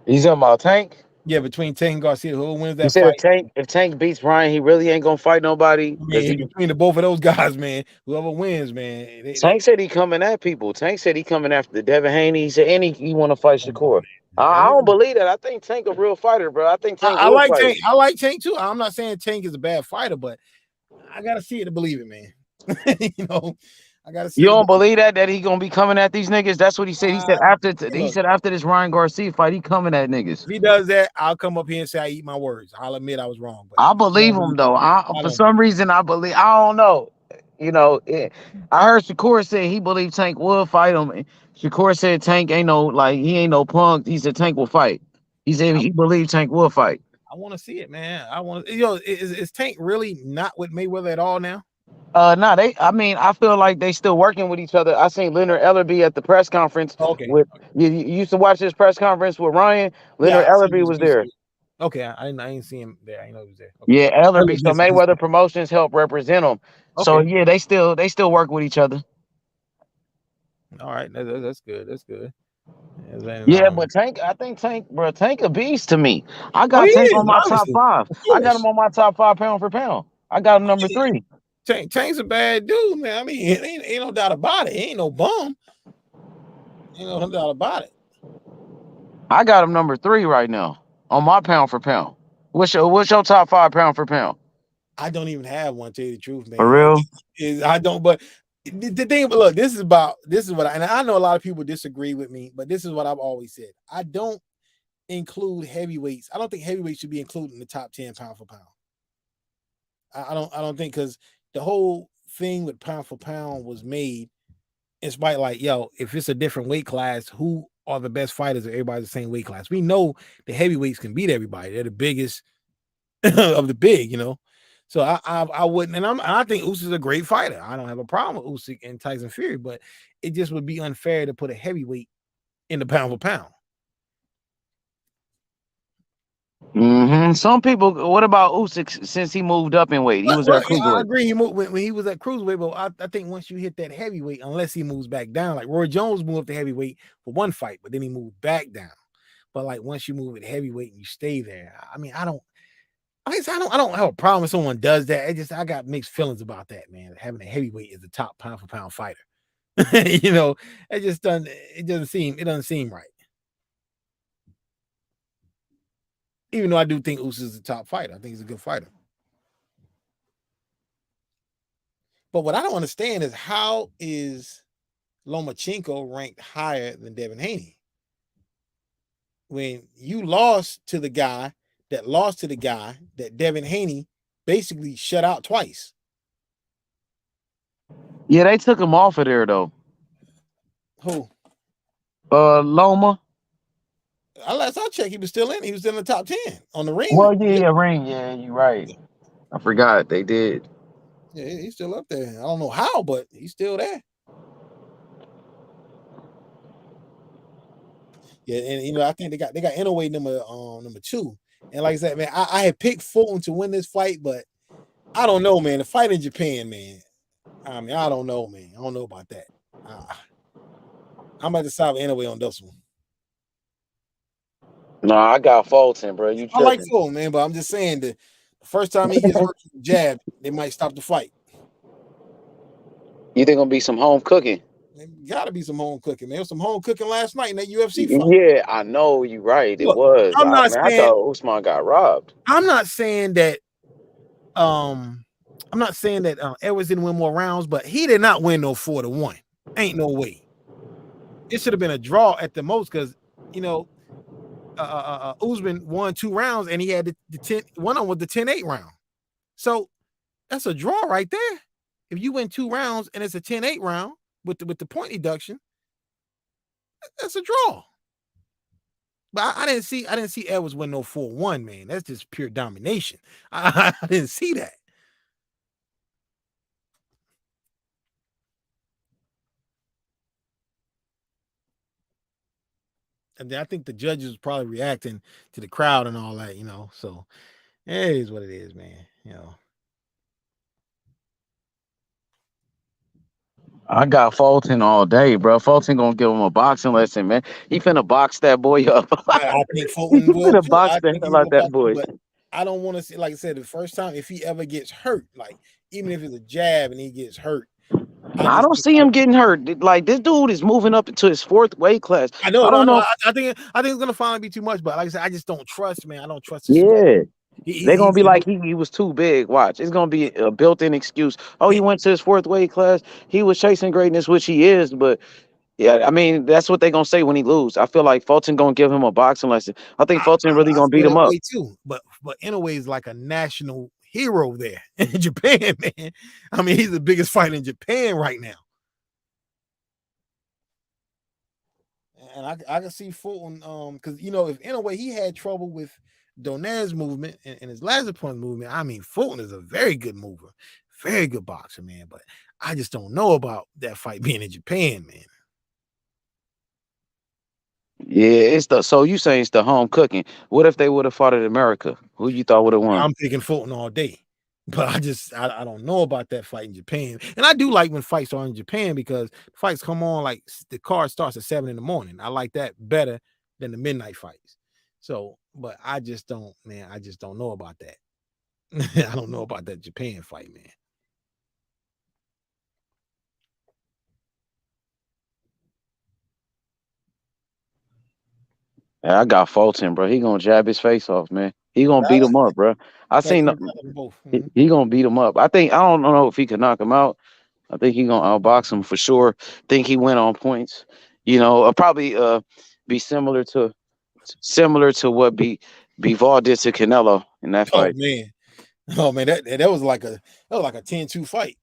He's talking about Tank? Yeah, between Tank and Garcia, who wins that fight? If Tank beats Ryan, he really ain't gonna fight nobody. Between the both of those guys, man, whoever wins, man. Tank said he coming at people. Tank said he coming after Devin Haney. He said he want to fight Shakur. I don't believe that. I think Tank a real fighter, bro. I think Tank. I like Tank. I like Tank too. I'm not saying Tank is a bad fighter, but I gotta see it to believe it, man. I gotta see. You don't believe that he gonna be coming at these niggas? That's what he said. He said after this Ryan Garcia fight, he coming at niggas. If he does that, I'll come up here and say I eat my words. I'll admit I was wrong. But I believe him though. For some reason, I believe. I don't know. I heard Shakur say he believed Tank will fight him. Shakur said Tank ain't he ain't no punk. He said Tank will fight. He said he believed Tank will fight. I want to see it, man. I want to. Is Tank really not with Mayweather at all now? No, I feel like they still working with each other. I seen Leonard Ellerby at the press conference. Okay. You used to watch this press conference with Ryan. Leonard Ellerby was there. Okay, I didn't see him there. I know he was there. Okay. Yeah, Ellerby. So Mayweather Promotions helped represent him. Okay. So yeah, they still work with each other. All right, that's good. That's good. Yeah, but Tank a beast to me. I got Tank on my top 5. I got him on my top 5 pound for pound. I got him number 3. Tank's a bad dude, man. I mean, ain't no doubt about it. He ain't no bum. Ain't no doubt about it. I got him number 3 right now on my pound for pound. What's your top 5 pound for pound? I don't even have one, to tell you the truth, For man. real? I don't, but the thing, but look, this is what and I know a lot of people disagree with me, but this is what I've always said. I don't include heavyweights. I don't think heavyweights should be included in the top 10 pound for pound. I don't think, because the whole thing with pound for pound was made in spite, like, yo, if it's a different weight class, who are the best fighters if everybody's the same weight class? We know the heavyweights can beat everybody. They're the biggest of the big, So I wouldn't, and I think Usyk's a great fighter. I don't have a problem with Usyk and Tyson Fury, but it just would be unfair to put a heavyweight in the pound for pound. Some people. What about Usyk since he moved up in weight? He was at Yeah, I cruiserweight. agree. He moved when he was at cruiserweight, but I think once you hit that heavyweight, unless he moves back down, like Roy Jones moved up to heavyweight for one fight, but then he moved back down. But like once you move at heavyweight and you stay there, I mean, I don't have a problem if someone does that. I got mixed feelings about that, man. Having a heavyweight is the top pound for pound fighter. It doesn't seem right. Even though I do think Usyk is the top fighter. I think he's a good fighter. But what I don't understand is, how is Lomachenko ranked higher than Devin Haney? When you lost to the guy that Devin Haney basically shut out twice. Yeah, they took him off of there though. Who? Loma. Last I checked, he was still in. He was in the top 10 on the ring. Well, yeah, ring. Yeah, you're right. I forgot they did. Yeah, he's still up there. I don't know how, but he's still there. Yeah, and I think they got Inoue number 2. And like I said, man, I had picked Fulton to win this fight, but I don't know, man. The fight in Japan, man. I mean, I don't know, man. I don't know about that. I'm about to side with Inoue on this one. No, I got Fulton, bro. You tripping. I like Fulton, man, but I'm just saying the first time he gets hurt with the jab, they might stop the fight. You think gonna be some home cooking? Gotta be some home cooking, man. There was some home cooking last night in that UFC fight. Yeah, I know you're right. Look, it was. I'm not I saying thought Usman got robbed. I'm not saying that Edwards didn't win more rounds, but he did not win no 4-1. Ain't no way. It should have been a draw at the most, because Usman won 2 rounds and he had the 10 one on with the 10-8 round. So that's a draw right there. If you win 2 rounds and it's a 10-8 round with the point deduction, that's a draw. But I didn't see Edwards win no 4-1, man. That's just pure domination. I didn't see that. And I think the judges was probably reacting to the crowd and all that, So it is what it is, man. I got Fulton all day, bro. Fulton gonna give him a boxing lesson, man. He finna box that boy up. I think Fulton will finna too. box I the think hell he out will that box boy. him, but I don't want to see, like I said, the first time, if he ever gets hurt, like even if it's a jab and he gets hurt, I don't see him getting hurt. Like, this dude is moving up into his 4th weight class. I know. I don't know. I think it's gonna finally be too much, but like I said, I just don't trust, man. I don't trust the Yeah. They're gonna be he's like he was too big. Watch, it's gonna be a built-in excuse. Oh, he went to his 4th weight class. He was chasing greatness, which he is. But yeah, I mean, that's what they're gonna say when he lose. I feel like Fulton gonna give him a boxing lesson. I think Fulton really gonna beat feel him that up. way too. But Inoue is like a national hero there in Japan, man. I mean, he's the biggest fighter in Japan right now. And I can see Fulton, because if Inoue, he had trouble with Donai's movement and his Lazarpont movement. I mean, Fulton is a very good mover, very good boxer, man. But I just don't know about that fight being in Japan, man. Yeah, so you saying it's the home cooking. What if they would have fought in America? Who you thought would have won? I'm picking Fulton all day. But I don't know about that fight in Japan. And I do like when fights are in Japan, because fights come on, like the card starts at 7 a.m. I like that better than the midnight fights. So, but I just don't know about that. I don't know about that Japan fight, man. I got Fulton, bro. He gonna jab his face off, man. He gonna beat him up, bro. I Like, seen yeah, them both. he gonna beat him up. I don't know if he can knock him out. I think he gonna outbox him for sure. Think he went on points. Probably be similar to what Bivol did to Canelo in that Oh fight. man. Oh man, that was like a 10-2 fight.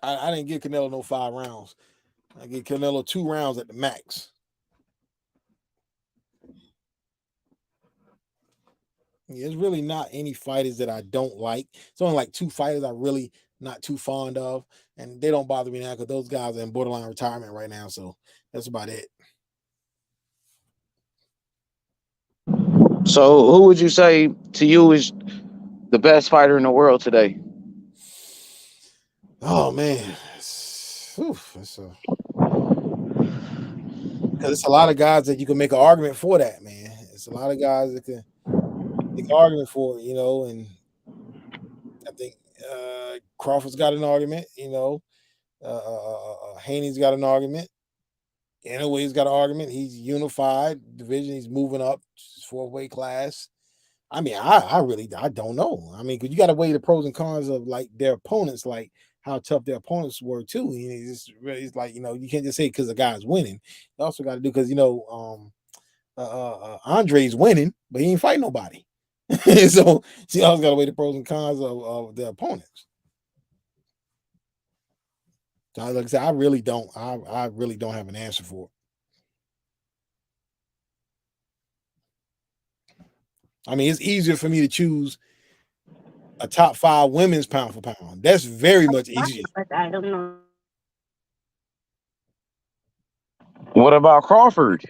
I didn't give Canelo no 5 rounds. I gave Canelo 2 rounds at the max. Yeah, there's really not any fighters that I don't like. It's only like 2 fighters I really not too fond of, and they don't bother me now because those guys are in borderline retirement right now. So that's about it. So who would you say to you is the best fighter in the world today? Oh man, because it's a lot of guys that you can make an argument for that, man. It's a lot of guys that can make an argument for it, and I think Crawford's got an argument, Haney's got an argument. Anyway's got an argument. He's unified division. He's moving up 4th-weight class. I mean, I don't know. I mean, because you got to weigh the pros and cons of like their opponents, like how tough their opponents were too. It's like you can't just say because the guy's winning. You also got to do because Andre's winning, but he ain't fighting nobody. So you always got to weigh the pros and cons of their opponents. So like I said, I really don't have an answer for it. I mean, it's easier for me to choose a top 5 women's pound for pound. That's very much easier. But I don't know. What about Crawford?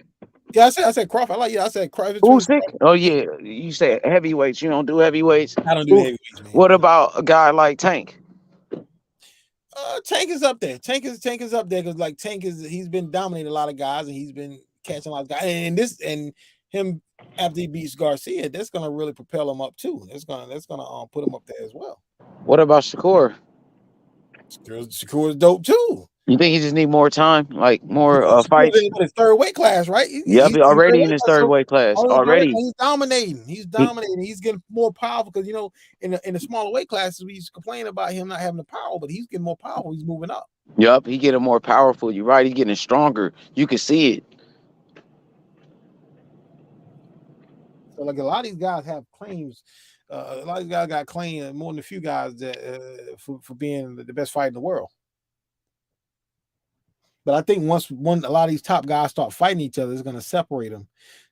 Yeah, I said Crawford. I said Crawford. Usyk? Oh yeah, you said heavyweights. You don't do heavyweights. I don't do heavyweights, man. What about a guy like Tank? Tank is up there. Tank is up there because like he's been dominating a lot of guys and he's been catching a lot of guys. And him after he beats Garcia, that's gonna really propel him up too. That's gonna put him up there as well. What about Shakur? Shakur is dope too. You think he just need more time, like more fights? In his 3rd weight class, right? Yep, already in his 3rd weight class. Already, he's dominating. He's dominating. He's getting more powerful because in the smaller weight classes, we used to complain about him not having the power, but he's getting more powerful. He's moving up. Yep, he getting more powerful. You're right. He's getting stronger. You can see it. So like a lot of these guys have claims. A lot of these guys got claimed more than a few guys that for being the best fighter in the world. But I think once a lot of these top guys start fighting each other, it's going to separate them.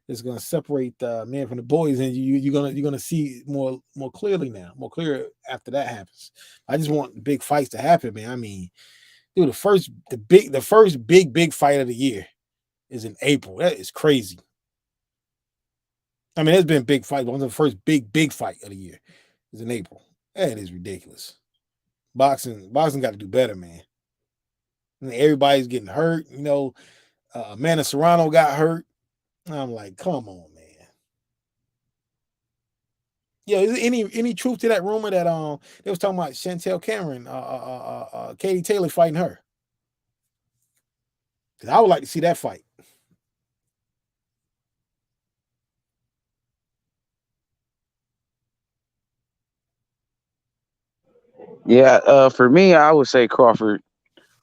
It's going to separate the men from the boys, and you're gonna see more clearly now, more clear after that happens. I just want big fights to happen, man. I mean, dude, the first big fight of the year is in April. That is crazy. I mean, there's been big fights. One of the first big fight of the year is in April. That is ridiculous. Boxing got to do better, man. And everybody's getting hurt. Amanda Serrano got hurt. I'm like, come on, man. Yeah, is there any truth to that rumor that they was talking about Chantel Cameron, Katie Taylor fighting her? Because I would like to see that fight. Yeah, for me, I would say Crawford.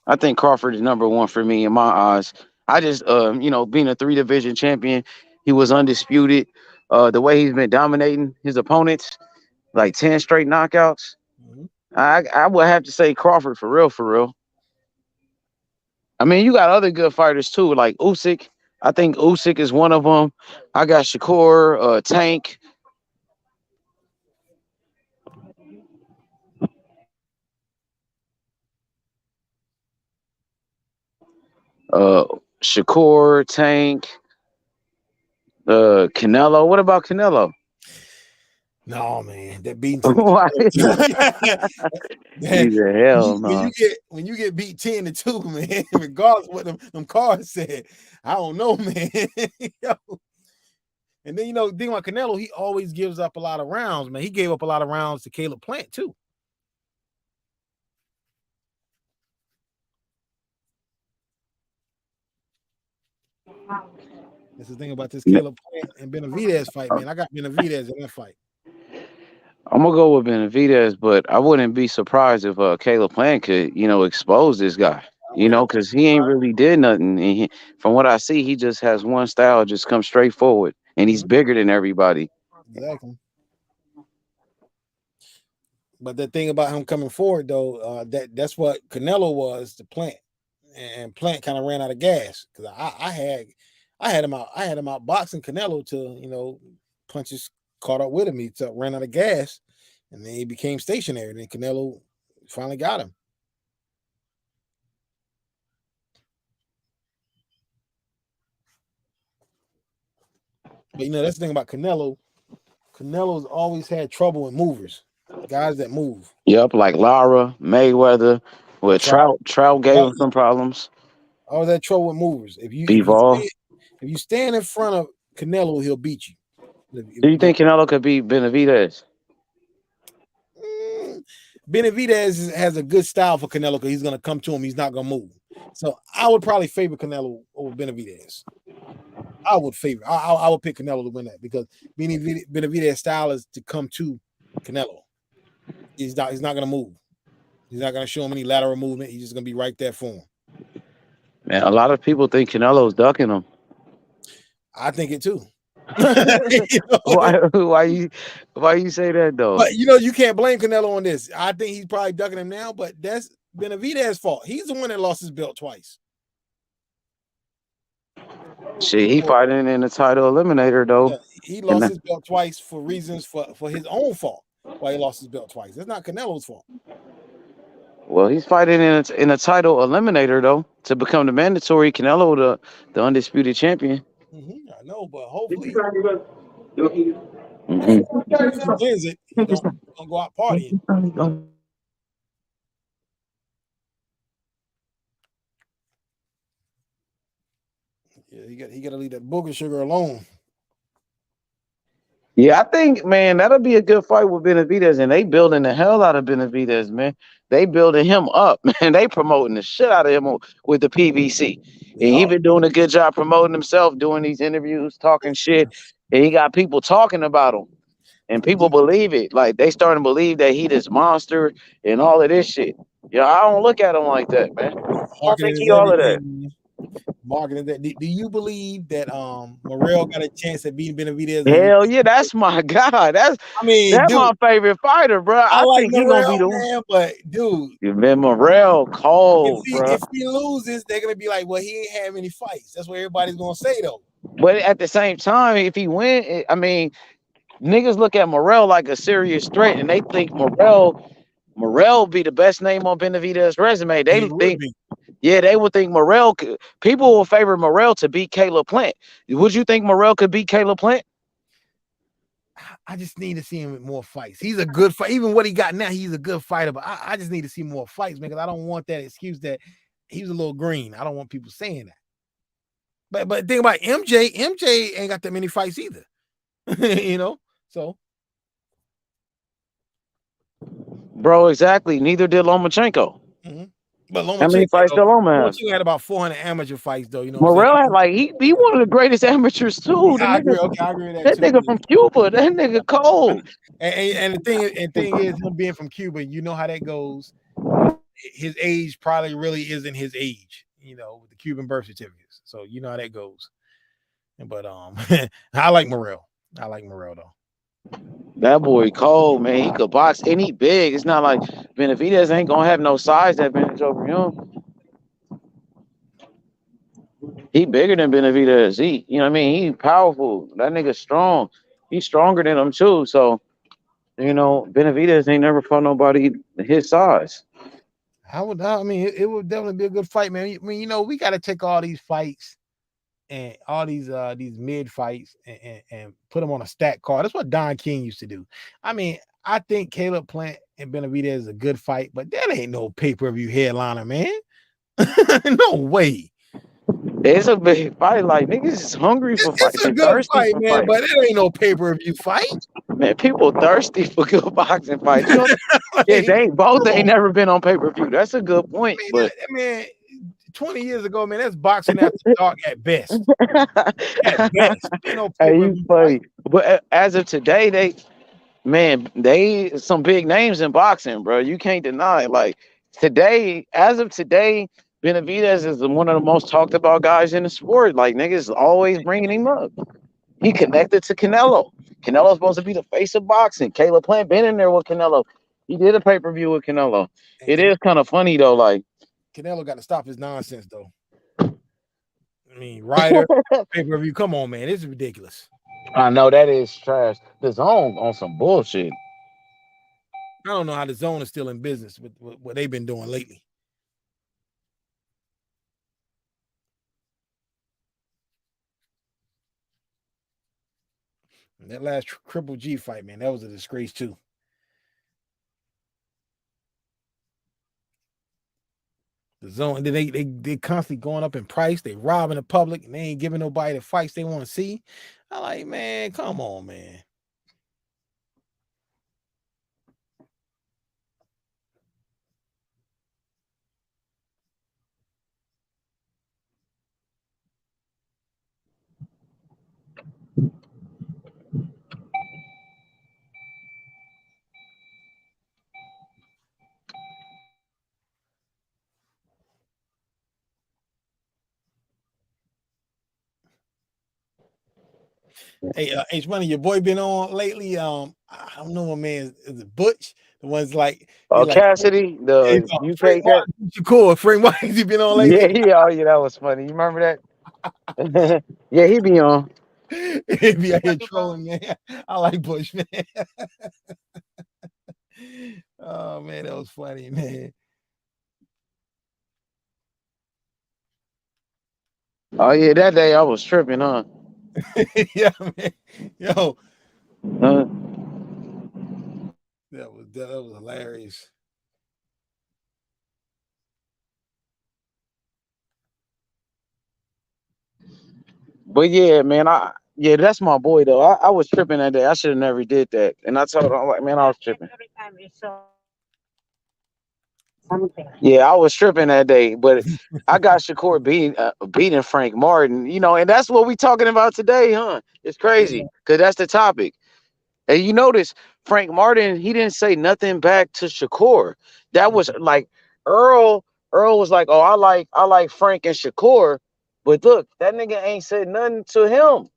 I think Crawford is number 1 for me in my eyes. I just, being a 3-division champion, he was undisputed. The way he's been dominating his opponents, like 10 straight knockouts. Mm-hmm. I would have to say Crawford for real. I mean, you got other good fighters too, like Usyk. I think Usyk is one of them. I got Shakur, Tank. Shakur, Tank, Canelo. What about Canelo? No, man, that beating. Why? Hell no. When you get beat 10-2, man, regardless of what them cards said, I don't know, man. And then thing about Canelo, he always gives up a lot of rounds, man. He gave up a lot of rounds to Caleb Plant too. That's the thing about this Caleb Plant and Benavidez fight, man. I got Benavidez in that fight. I'm gonna go with Benavidez, but I wouldn't be surprised if Caleb Plant could, expose this guy. Because he ain't really did nothing. And from what I see, he just has one style, just come straight forward, and he's bigger than everybody. Exactly. But the thing about him coming forward, though, that's what Canelo was to Plant, and Plant kind of ran out of gas because I had him out boxing Canelo till punches caught up with him. He ran out of gas, and then he became stationary. And then Canelo finally got him. But that's the thing about Canelo. Canelo's always had trouble with movers, guys that move. Yep, like Lara, Mayweather, with Trout gave him some problems. Always had trouble with movers. If you stand in front of Canelo, he'll beat you. Do you think Canelo could beat Benavidez? Benavidez has a good style for Canelo because he's going to come to him. He's not going to move. So I would probably favor Canelo over Benavidez. I would pick Canelo to win that because Benavidez's style is to come to Canelo. He's not going to move. He's not going to show him any lateral movement. He's just going to be right there for him. Man, a lot of people think Canelo's ducking him. I think it too. Why you say that though? But you can't blame Canelo on this. I think he's probably ducking him now, but that's Benavidez's fault. He's the one that lost his belt twice. Shit, he fighting in the title eliminator though. Yeah, he lost his belt twice for reasons for his own fault. Why he lost his belt twice? It's not Canelo's fault. Well, he's fighting in a title eliminator though to become the mandatory Canelo, the undisputed champion. I know, but hopefully, he wins it. He's gonna go out partying. Yeah, he got to leave that booger sugar alone. Yeah, I think, man, that'll be a good fight with Benavidez, and they building the hell out of Benavidez, man. They building him up, man. They promoting the shit out of him with the PVC. And he been doing a good job promoting himself, doing these interviews, talking shit, and he got people talking about him. And people believe it. Like, they starting to believe that he this monster and all of this shit. Yeah, I don't look at him like that, man. I don't think he all of that. Marketing that. Do you believe that Morrell got a chance at beating Benavidez? Hell yeah, that's my guy. That's my favorite fighter, bro. I like think he's gonna be the man, but dude, man, Morrell cold, bro. If he loses, they're gonna be like, well, he ain't had many fights. That's what everybody's gonna say though. But at the same time, if he win, I mean, niggas look at Morrell like a serious threat, and they think Morrell be the best name on Benavidez's resume. They think. Yeah, they would think Morrell could. People will favor Morrell to beat Caleb Plant. Would you think Morrell could beat Caleb Plant? I just need to see him with more fights. He's a good fight. Even what he got now, he's a good fighter. But I just need to see more fights, man, because I don't want that excuse that he's a little green. I don't want people saying that. But think about MJ. MJ ain't got that many fights either. So. Bro, exactly. Neither did Lomachenko. Mm-hmm. But Lomachenko, how many fights did Loma have? Lomachenko had about 400 amateur fights, though. Morrell had he one of the greatest amateurs too. Yeah, I agree. Okay, I agree with that nigga from Cuba. That nigga cold. And the thing is, him being from Cuba, you know how that goes. His age probably really isn't his age, with the Cuban birth certificates. So you know how that goes. But I like Morrell. I like Morrell though. That boy cold, man. He could box and he big. It's not like Benavidez ain't gonna have no size advantage over him. He bigger than Benavidez. He powerful. That nigga strong. He's stronger than him too. So, Benavidez ain't never fought nobody his size. It would definitely be a good fight, man. I mean, we got to take all these fights and all these mid fights and put them on a stack card. That's what Don King used to do. I mean, I think Caleb Plant and Benavidez is a good fight, but that ain't no pay-per-view headliner, man. No way. It's a big fight. Like, niggas is hungry for fights. It's a good fight, man, but it ain't no pay-per-view fight. Man, people thirsty for good boxing fights. Both ain't never been on pay-per-view. That's a good point. Man, 20 years ago, man, that's boxing after dark at best. At best. Ain't no Hey, you pay-per-view funny. fight. But as of today, they some big names in boxing, bro. You can't deny it. Like today, as of today, Benavidez is one of the most talked about guys in the sport. Like niggas always bringing him up. He connected to Canelo. Canelo's supposed to be the face of boxing. Caleb Plant been in there with Canelo. He did a pay-per-view with Canelo. And It is kind of funny though. Like Canelo got to stop his nonsense, though. I mean, Ryder, pay-per-view. Come on, man. This is ridiculous. I know that is trash. The Zone on some bullshit. I don't know how the Zone is still in business with what they've been doing lately. And that last Triple G fight, man, that was a disgrace too. The Zone, they constantly going up in price. They robbing the public, and they ain't giving nobody the fights they want to see. I like, man, come on, man. Hey, H Money, your boy been on lately. I don't know what man is it Butch? The ones like Cassidy, the Frank UK cat. Martin, Shakur. Frank Martin, he been on lately. Yeah, yeah, that was funny. You remember that? Yeah, he be on. He be out here trolling, man. I like Bush, man. Oh man, that was funny, man. Oh yeah, that day I was tripping, huh? Yeah, man. Yo, Uh, that was hilarious. but yeah, man, that's my boy though. I was tripping that day. I should have never did that. And I told him, I'm like, man, I was tripping. Yeah, I was tripping that day, but I got Shakur beating Frank Martin, and that's what we talking about today, huh? It's crazy because that's the topic. And you notice Frank Martin, he didn't say nothing back to Shakur. That was like Earl. Earl was like, "Oh, I like Frank and Shakur," but look, that nigga ain't said nothing to him.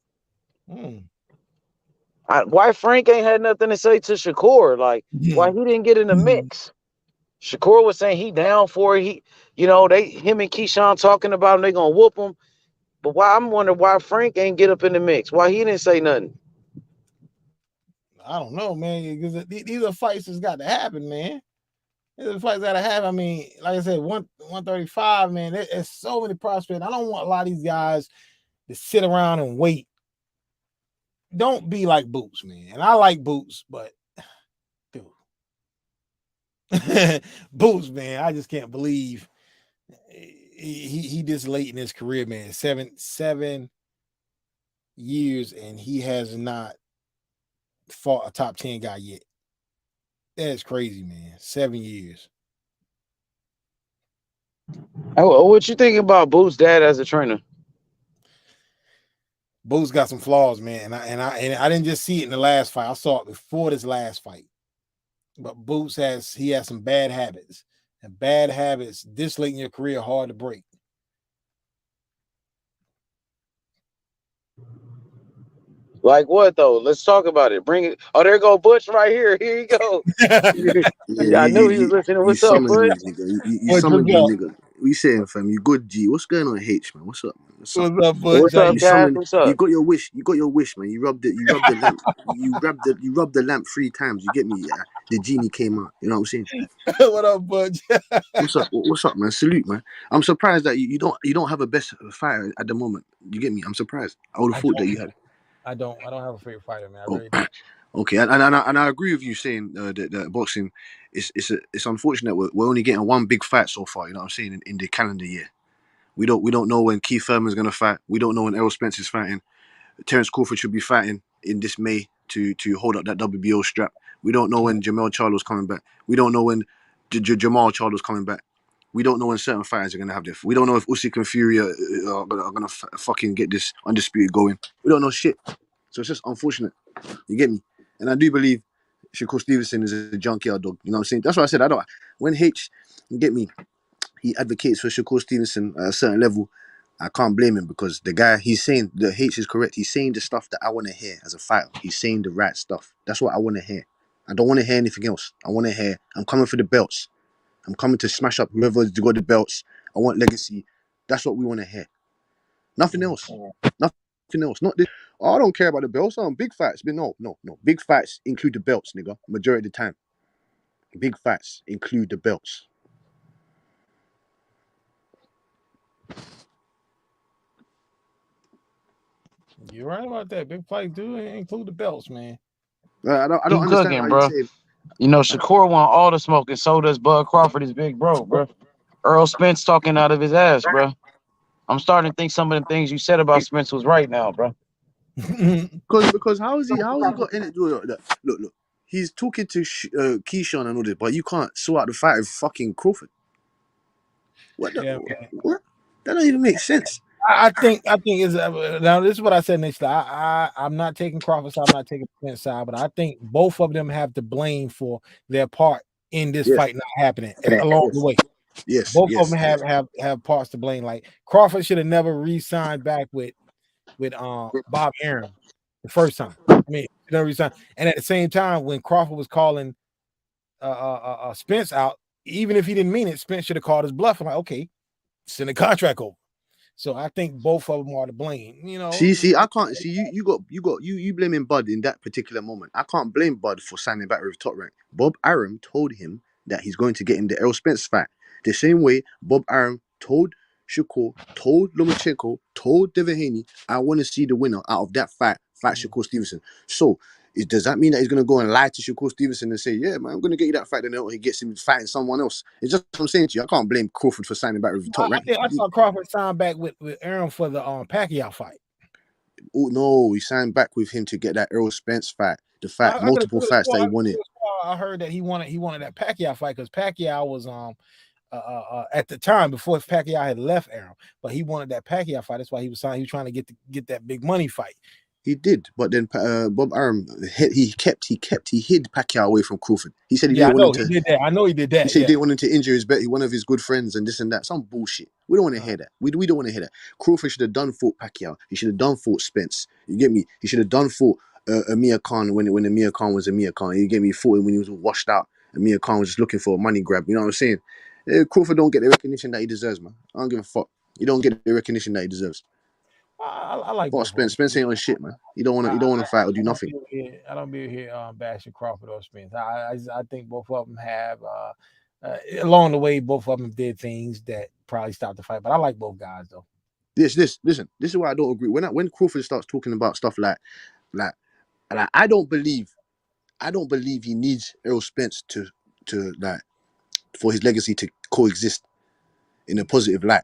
Why Frank ain't had nothing to say to Shakur? Like, why he didn't get in the mix? Shakur was saying he down for it. Him and Keyshawn talking about him, they gonna whoop him. But I'm wondering why Frank ain't get up in the mix. Why he didn't say nothing? I don't know, man, because these are fights that's got to happen, man. These are fights that happen. I mean, like I said, 135, man. There's so many prospects. I don't want a lot of these guys to sit around and wait. Don't be like Boots, man. And I like Boots, but dude. Boots, man, I just can't believe he this late in his career, man. 7 years, and he has not fought a top 10 guy yet. That's crazy, man. 7 years. What you think about Boots' dad as a trainer? Boots got some flaws, man, and I didn't just see it in the last fight. I saw it before this last fight. But Boots has some bad habits, and bad habits this late in your career are hard to break. Like what though? Let's talk about it. Bring it. Oh, there go Butch right here. Here you go. Yeah, I knew he was listening. you What's up, summoned Butch? me, nigga. You summoned me, nigga. What you saying, fam? You good, G? What's going on, H, man? What's up, man? What's up, Butch? What's up, You Cass? summoned. What's up? You got your wish. You got your wish, man. You rubbed the lamp. You rubbed the lamp 3 times. You get me? Yeah. The genie came out. You know what I'm saying? What up, Butch? What's up? What's up, man? Salute, man. I'm surprised that you don't have a best fighter at the moment. You get me? I'm surprised. I would have thought that you had. I don't have a favorite fighter, man. I Oh, really don't. okay, and I agree with you saying that boxing it's unfortunate we're only getting one big fight so far. You know what I'm saying in the calendar year. We don't know when Keith Thurman's gonna fight. We don't know when Errol Spence is fighting. Terence Crawford should be fighting in this May to hold up that WBO strap. We don't know when Jamel Charlo's coming back. We don't know when Jamal Charlo's coming back. We don't know when certain fighters are gonna have this. We don't know if Usyk and Fury are gonna fucking get this undisputed going. We don't know shit. So it's just unfortunate. You get me? And I do believe Shakur Stevenson is a junkyard dog. You know what I'm saying? That's why I said I don't. When H, you get me, he advocates for Shakur Stevenson at a certain level. I can't blame him because the guy, he's saying the H is correct. He's saying the stuff that I want to hear as a fighter. He's saying the right stuff. That's what I want to hear. I don't want to hear anything else. I want to hear, I'm coming for the belts. I'm coming to smash up whoever's got the belts. I want legacy. That's what we want to hear. Nothing else. Nothing else. Not this. Oh, I don't care about the belts. Big fights. But no. Big fights include the belts, nigga. Majority of the time. Big fights include the belts. You're right about that. Big fights do include the belts, man. I don't Keep understand cooking, why bro. you say. You know, Shakur want all the smoke, and so does Bud Crawford, his big bro. Errol Spence talking out of his ass, bro. I'm starting to think some of the things you said about Spence was right now, bro. Because how is he got in it? Look. He's talking to Keyshawn and all this, but you can't sort out the fight with fucking Crawford. What? What? That don't even make sense. I think is now. This is what I said initially. I'm not taking Crawford side. I'm not taking Spence side, but I think both of them have to blame for their part in this fight not happening along the way. Yes, both of them have parts to blame. Like Crawford should have never re-signed back with Bob Arum the first time. I mean, never re-signed. And at the same time, when Crawford was calling Spence out, even if he didn't mean it, Spence should have called his bluff. I'm like, okay, send the contract over. So I think both of them are to blame. You know, See, I can't see you blaming Bud in that particular moment. I can't blame Bud for signing back with Top Rank. Bob Arum told him that he's going to get in the Errol Spence fight. The same way Bob Arum told Shakur, told Lomachenko, told Devaney, I want to see the winner out of that fight Shakur Stevenson. So does that mean that he's going to go and lie to Shakur Stevenson and say, yeah, man, I'm going to get you that fight, and then he gets him fighting someone else? It's just what I'm saying to you. I can't blame Crawford for signing back with Top Rank. I thought Crawford signed back with Arum for the Pacquiao fight. Oh no, he signed back with him to get that Errol Spence fight. The fight, multiple fights that he wanted. I heard that he wanted that Pacquiao fight because Pacquiao was at the time before Pacquiao had left Arum, but he wanted that Pacquiao fight. That's why he was trying to get that big money fight. He did, but then Bob Arum hid Pacquiao away from Crawford. He said he didn't want him to. He did that. I know he did that. He said he didn't want him to injure one of his good friends and this and that. Some bullshit. We don't want to hear that. We don't want to hear that. Crawford should have done fought Pacquiao. He should have done fought Spence. You get me? He should have done fought Amir Khan when Amir Khan was Amir Khan. You get me? He fought him when he was all washed out. Amir Khan was just looking for a money grab. You know what I'm saying? Crawford don't get the recognition that he deserves, man. I don't give a fuck. He don't get the recognition that he deserves. I like Spence. Spence ain't on shit, man. You don't want to fight or do nothing. I don't be here bashing Crawford or Spence. I think both of them have along the way. Both of them did things that probably stopped the fight. But I like both guys though. Listen. This is why I don't agree. When Crawford starts talking about stuff like I don't believe he needs Errol Spence to like for his legacy to coexist in a positive light.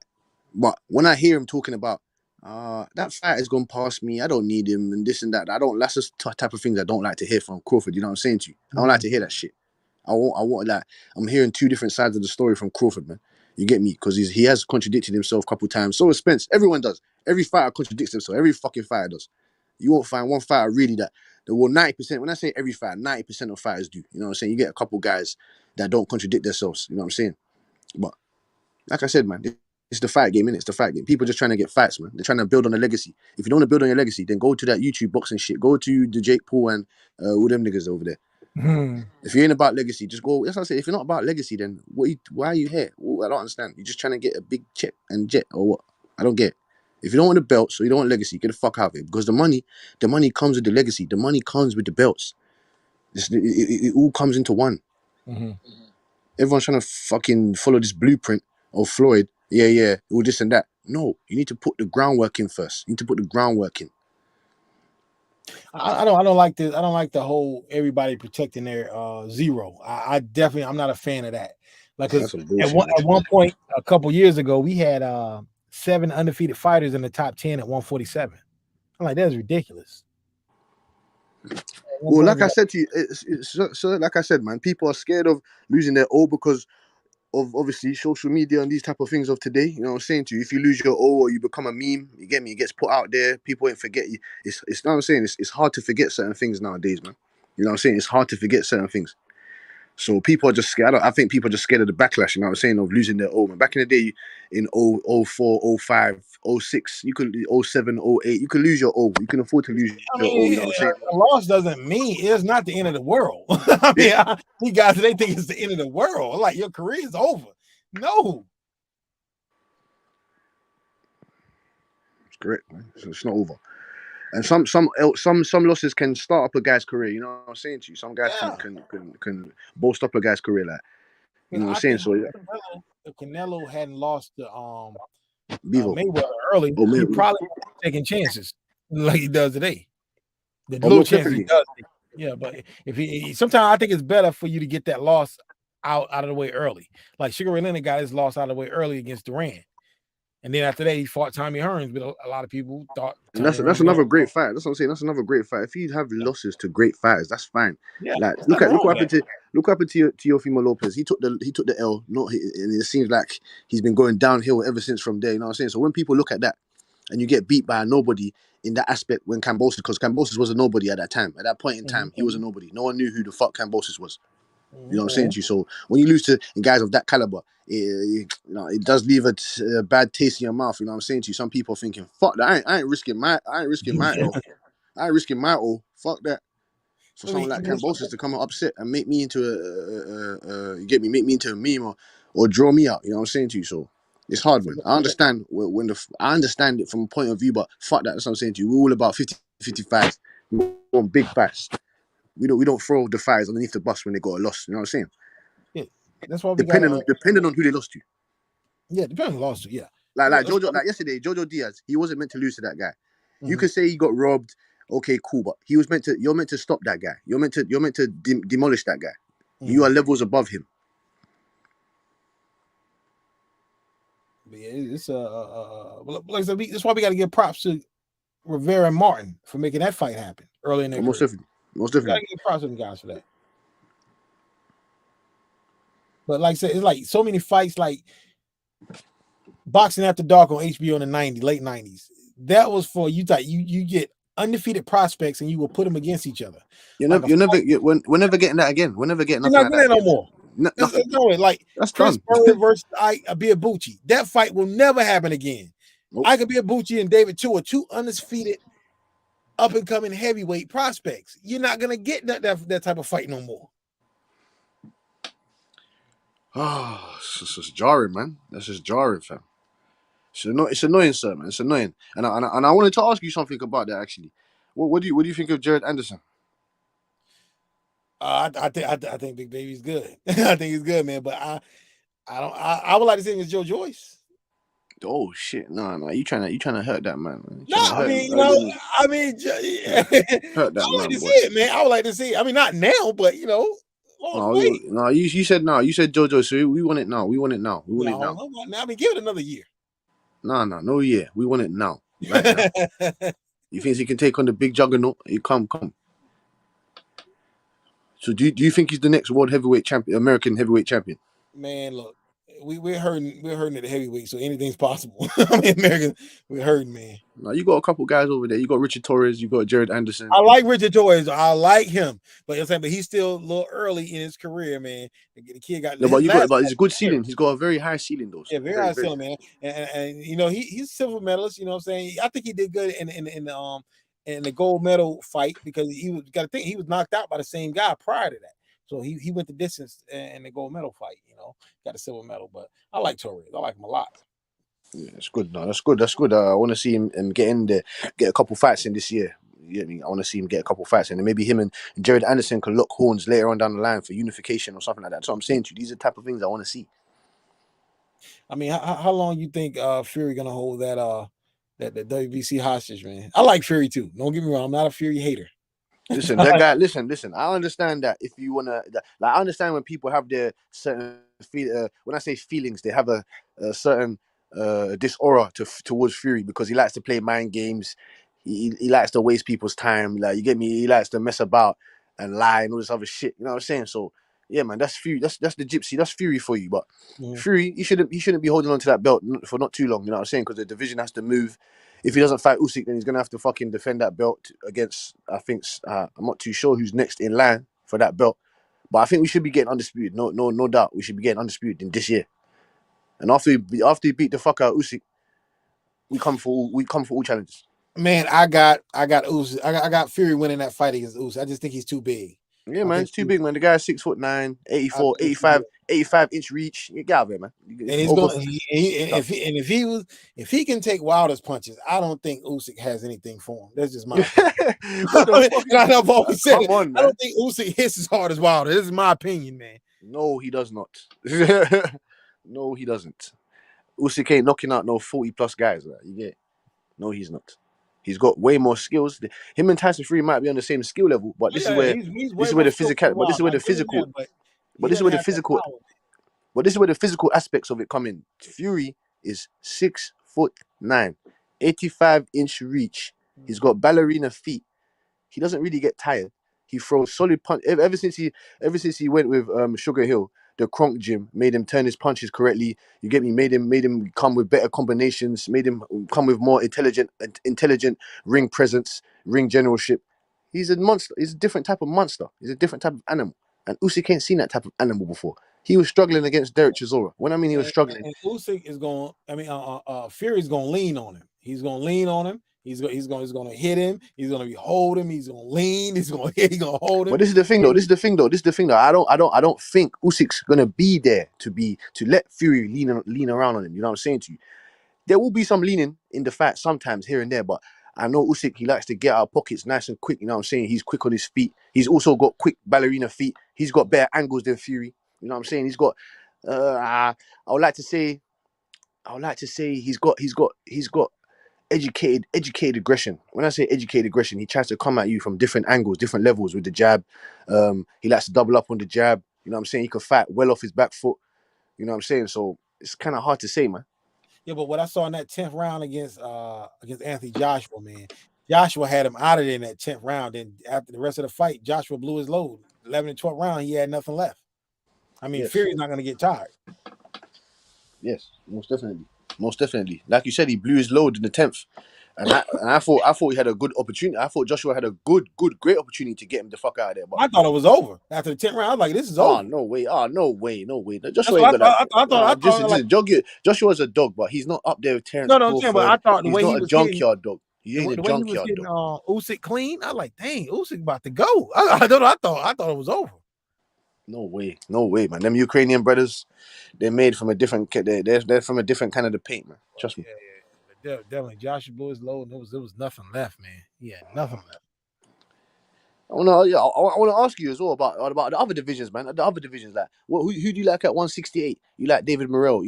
But when I hear him talking about that fight has gone past me, I don't need him and this and that. That's just type of things I don't like to hear from Crawford. You know what I'm saying to you? I don't like to hear that shit. I want like I'm hearing two different sides of the story from Crawford, man. You get me? Because he has contradicted himself a couple times. So has Spence. Everyone does. Every fighter contradicts himself. Every fucking fighter does. You won't find one fighter really that 90%. When I say every fighter, 90% of fighters do. You know what I'm saying? You get a couple guys that don't contradict themselves. You know what I'm saying? But like I said, man, it's the fight game, innit? It's the fight game. People just trying to get fights, man. They're trying to build on a legacy. If you don't want to build on your legacy, then go to that YouTube boxing shit. Go to the Jake Paul and all them niggas over there. If you ain't about legacy, just go. That's what I say. If you're not about legacy, then why are you here? I don't understand. You're just trying to get a big check and jet or what? I don't get it. If you don't want the belts or you don't want legacy, get the fuck out of it. Because the money comes with the legacy. The money comes with the belts. It all comes into one. Everyone's trying to fucking follow this blueprint of Floyd. Yeah, all this and that. No, you need to put the groundwork in first. You need to put the groundwork in. I don't like this. I don't like the whole everybody protecting their zero. I'm not a fan of that. Like, cause at one point a couple years ago, we had 7 undefeated fighters in the top 10 at 147. I'm like, that's ridiculous. Well, like I said to you, so like I said, man, people are scared of losing their all because of obviously social media and these type of things of today. You know what I'm saying to you? If you lose your O or you become a meme, you get me, it gets put out there, people ain't forget you. It's you know what I'm saying? It's hard to forget certain things nowadays, man. You know what I'm saying? It's hard to forget certain things. So people are just scared. I think people are just scared of the backlash, you know what I'm saying, of losing their O. Man, back in the day, in 04, 05, 06, you could 07, 08, you could lose your O. You can afford to lose I your O, you mean, know what I'm saying? a loss doesn't mean it's not the end of the world. I mean, you guys, they think it's the end of the world. Like your career is over. No. It's correct, man. It's not over. And some losses can start up a guy's career. You know what I'm saying to you? Some guys can bolster up a guy's career, like you know what I'm I saying. think So yeah, if Canelo hadn't lost to Bevo. Mayweather early, Oh, he man. probably wouldn't be taking chances like he does today. The Oh, little most chances he definitely. does. Yeah, but if he sometimes I think it's better for you to get that loss out of the way early. Like Sugar Ray Leonard got his loss out of the way early against Duran. And then after that, he fought Tommy Hearns, but a lot of people thought And Tommy that's Hearns another great fight. That's what I'm saying. That's another great fight. If you have losses to great fighters, that's fine. Yeah, Like there's look nothing wrong what with happened to Teofimo Lopez. He took the L. Not and it seems like he's been going downhill ever since from there. You know what I'm saying? So when people look at that and you get beat by a nobody in that aspect when Kambosos, because Kambosos was a nobody at that time. At that point in time, he was a nobody. No one knew who the fuck Kambosos was. You know what I'm saying to you? So when you lose to guys of that caliber, it does leave a bad taste in your mouth. You know what I'm saying to you? Some people are thinking, "Fuck that! I ain't risking my L. I ain't risking my O. Fuck that." For someone like Kambosos to come and upset and make me into you get me, make me into a meme or draw me out. You know what I'm saying to you? So it's hard, man. I understand I understand it from a point of view, but fuck that. That's what I'm saying to you. We're all about 50 fights. We want big fights. We don't throw the fires underneath the bus when they got a loss. You know what I'm saying? Yeah, that's why we Depending got on who they lost to. Yeah, depending on the lawsuit. Yeah, Like Jojo, like yesterday, Jojo Diaz, he wasn't meant to lose to that guy. You Mhm. could say he got robbed. Okay, cool, but he was meant to. You're meant to stop that guy. You're meant to demolish that guy. You are levels above him. But yeah, it's like I said, that's why we got to give props to Rivera and Martin for making that fight happen early in their Most career. definitely, most We got definitely. to give props to them guys for that. But like I said, it's like so many fights, like Boxing After Dark on HBO in the late 90s. That was for you. You get undefeated prospects and you will put them against each other. We're never getting that again. We're never getting You're nothing not like getting that no again. more. Nothing. No way. Like That's Chris done. Berger versus Abiabuchi. That fight will never happen again. Ike Abiabuchi and David Tua are two undefeated, up and coming heavyweight prospects. You're not gonna get that type of fight no more. Oh, it's just jarring, man. That's just jarring, fam. It's annoying, sir, man. It's annoying. And I wanted to ask you something about that actually. What do you think of Jared Anderson? I think Big Baby's good. I think he's good, man. But I would like to see him as Joe Joyce. Oh shit! No, you trying to hurt that man? No, I mean, hurt that I would like man, to see boy. it, man. I would like to see it. I mean, not now, but long way. No, you said no. You said JoJo. So we want it now. We want it now. We want it now. I mean, give it another year. No year. We want it now, right now. You think he can take on the big juggernaut? You come. So do you think he's the next world heavyweight champion, American heavyweight champion? Man, look, we're hurting at the heavyweight, so anything's possible. I mean, American, we're hurting, man. No, you got a couple guys over there. You got Richard Torres. You got Jared Anderson. I like Richard Torres. I like him, but he's still a little early in his career, man. The kid got no, but it's a good ceiling. He's got a very high ceiling, though. Yeah, very high ceiling, man. And he's a silver medalist. You know what I'm saying? I think he did good in the gold medal fight because he was knocked out by the same guy prior to that. So he went the distance in the gold medal fight. Got a silver medal. But I like Torres. I like him a lot. Yeah, it's good. No, that's good. That's good. I want to see him get in there, get a couple fights in this year. You get me? I want to see him get a couple fights in, and maybe him and Jared Anderson can lock horns later on down the line for unification or something like that. That's what I'm saying to you. These are the type of things I want to see. I mean, how long you think Fury gonna hold that WBC hostage, man? I like Fury too. Don't get me wrong. I'm not a Fury hater. Listen, that guy. Listen. I understand that if you wanna, like, I understand when people have their certain when I say feelings, they have a certain this aura towards Fury because he likes to play mind games. He likes to waste people's time. Like, you get me? He likes to mess about and lie and all this other shit. You know what I'm saying? So Yeah, man, that's Fury. That's the gypsy. That's Fury for you. But Mhm. Fury, he shouldn't be holding on to that belt for not too long. You know what I'm saying? Because the division has to move. If he doesn't fight Usyk, then he's gonna have to fucking defend that belt against. I think I'm not too sure who's next in line for that belt. But I think we should be getting undisputed. No doubt. We should be getting undisputed in this year. And after he beat the fuck out of Usyk, we come for all challenges. Man, I got Usyk. I got Fury winning that fight against Usyk. I just think he's too big. Yeah, I man, think it's too big, man. The guy's 6'9", I 84, think he's too big. 85-inch reach. Get out of there, man. And he's Over. going. If he can take Wilder's punches, I don't think Usyk has anything for him. That's just my opinion. What the fuck? And I've always said it. on, I don't think Usyk hits as hard as Wilder. This is my opinion, man. No, he does not. No, he doesn't. Usyk ain't knocking out no 40+ guys. Like, you get? No, he's not. He's got way more skills. Him and Tyson Fury might be on the same skill level, but this is where the physical. But this is where the physical. But this is where the physical. But this is where the physical aspects of it come in. Fury is 6'9", 85-inch reach. He's got ballerina feet. He doesn't really get tired. He throws solid punch. Ever since he went with Sugar Hill, the Kronk gym made him turn his punches correctly. You get me? Made him come with better combinations. Made him come with more intelligent ring presence, ring generalship. He's a monster. He's a different type of monster. He's a different type of animal. And Usyk ain't seen that type of animal before. He was struggling against Derek Chisora. When I mean he was struggling, And Usyk is going. I mean, Fury's going to lean on him. He's going to lean on him. He's going to hit him. He's going to be hold him. He's going to lean. He's going to hold him. But this is the thing, though. I don't think Usyk's gonna be there to let Fury lean around on him. You know what I'm saying to you? There will be some leaning in the fight sometimes here and there, but I know Usyk, he likes to get out of pockets nice and quick. You know what I'm saying? He's quick on his feet. He's also got quick ballerina feet. He's got better angles than Fury. You know what I'm saying? He's got. I would like to say he's got educated aggression. When I say educated aggression, he tries to come at you from different angles, different levels with the jab. He likes to double up on the jab. You know what I'm saying? He can fight well off his back foot. You know what I'm saying? So it's kind of hard to say, man. Yeah, but what I saw in that 10th round against Anthony Joshua, man, Joshua had him out of there in that 10th round. And after the rest of the fight, Joshua blew his load. 11th and 12th round, he had nothing left. I mean, Yes. Fury's not going to get tired. Yes, most definitely. Like you said, he blew his load in the 10th. And I thought he had a good opportunity. I thought Joshua had a great opportunity to get him the fuck out of there. But I thought it was over after the 10th round. I was like, this is over. no way. Joshua That's ain't what got I that. thought. Joshua's a dog, but he's not up there with Terrence No, I'm saying, but I thought the He's way not he a was junkyard dog. He ain't the a way he was junkyard hitting dog. Usyk clean, I was like, dang, Usyk about to go. I thought it was over. No way, man. Them Ukrainian brothers, they're made from a different. They're from a different kind of the paint, man. Trust me. Yeah, definitely. Joshua blew his load, and there was nothing left, man. He had nothing left. I want to ask you as well about the other divisions, man. The other divisions, like, who do you like at 168? You like David Morrell?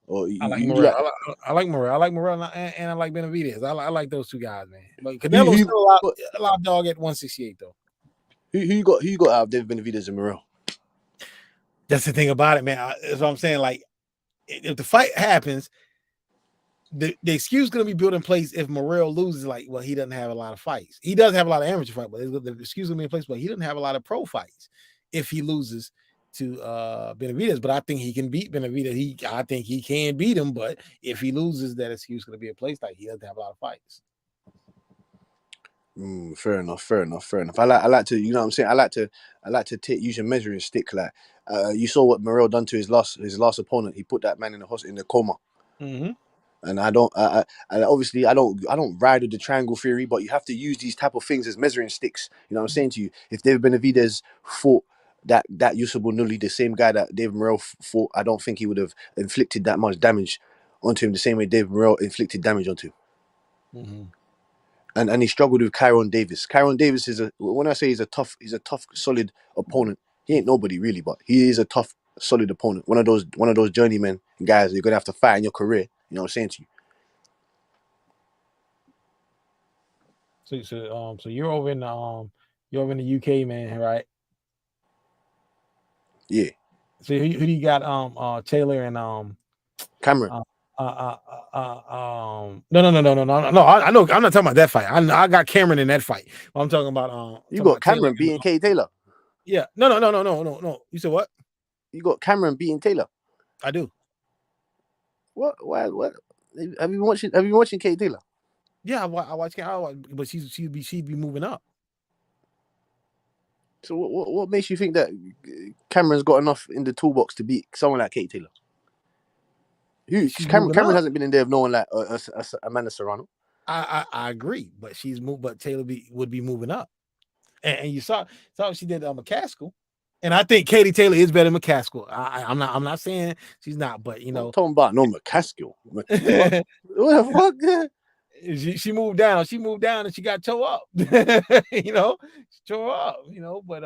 Or I like you Morrell. I like Morrell. I like Morrell, and I like Benavidez. I like those two guys, man. But Canelo's still a lot dog at 168, though. Who you got out of David Benavidez and Morrell? That's the thing about it, man. That's what I'm saying. Like, if the fight happens, the excuse is going to be built in place if Morrell loses. Like, well, he doesn't have a lot of fights. He does have a lot of amateur fights, but the excuse is going to be in place. But he doesn't have a lot of pro fights if he loses to Benavidez. But I think he can beat Benavidez. I think he can beat him. But if he loses, that excuse is going to be in place. Like, he doesn't have a lot of fights. Fair enough. I like to, you know what I'm saying. I like to use a measuring stick. Like, you saw what Morrell done to his last opponent. He put that man in the coma. Mm-hmm. And I don't ride with the triangle theory, but you have to use these type of things as measuring sticks. You know what I'm saying to you? If David Benavidez fought that Yusuf Nulli, the same guy that David Morrell fought, I don't think he would have inflicted that much damage onto him the same way David Morrell inflicted damage onto him. Mm-hmm. And he struggled with Kyron Davis. Kyron Davis when I say he's a tough, solid opponent. He ain't nobody really, but he is a tough, solid opponent. One of those journeymen guys you're gonna have to fight in your career. You know what I'm saying to you? So you're over in the UK, man, right? Yeah. So who do you got? Taylor and Cameron. No. I know. I'm not talking about that fight. I got Cameron in that fight. I'm talking about. You got Cameron beating Katie Taylor. Yeah. No. You said what? You got Cameron beating Taylor. I do. What? Why? What? Have you been watching Katie Taylor? Yeah, I watch, but she'd be moving up. So what makes you think that Cameron's got enough in the toolbox to beat someone like Katie Taylor? Cameron hasn't been in there of no one like Amanda Serrano. I agree, but but Taylor would be moving up, and you saw she did McCaskill, and I think Katie Taylor is better than McCaskill. I'm not saying she's not, but you know, I'm talking about no McCaskill. What the fuck? She moved down. She moved down, and she got tore up. You know, tore up. You know, but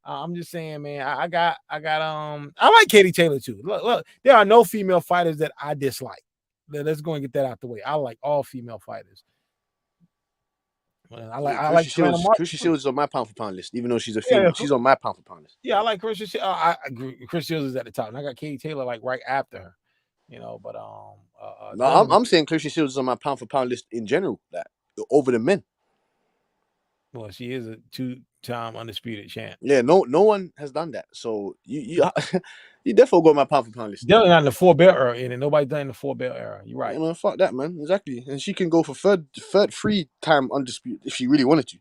I'm just saying, man. I like Katie Taylor too. Look, there are no female fighters that I dislike. Let's go and get that out the way. I like all female fighters. I like Christian Shields is on my pound for pound list, even though she's a female. She's on my pound for pound list. Yeah, I like Christian Shields. I agree. Christian Shields is at the top, and I got Katie Taylor like right after her. You know, but no, I'm saying Christian Shields is on my pound for pound list in general, like over the men. Well, she is a 2-time undisputed champ. Yeah, no one has done that. So you definitely got my pound for pound list. Definitely not in the 4-belt era, and nobody done in the 4-belt era. You're right. Yeah, man, fuck that, man. Exactly, and she can go for third 3-time undisputed if she really wanted to.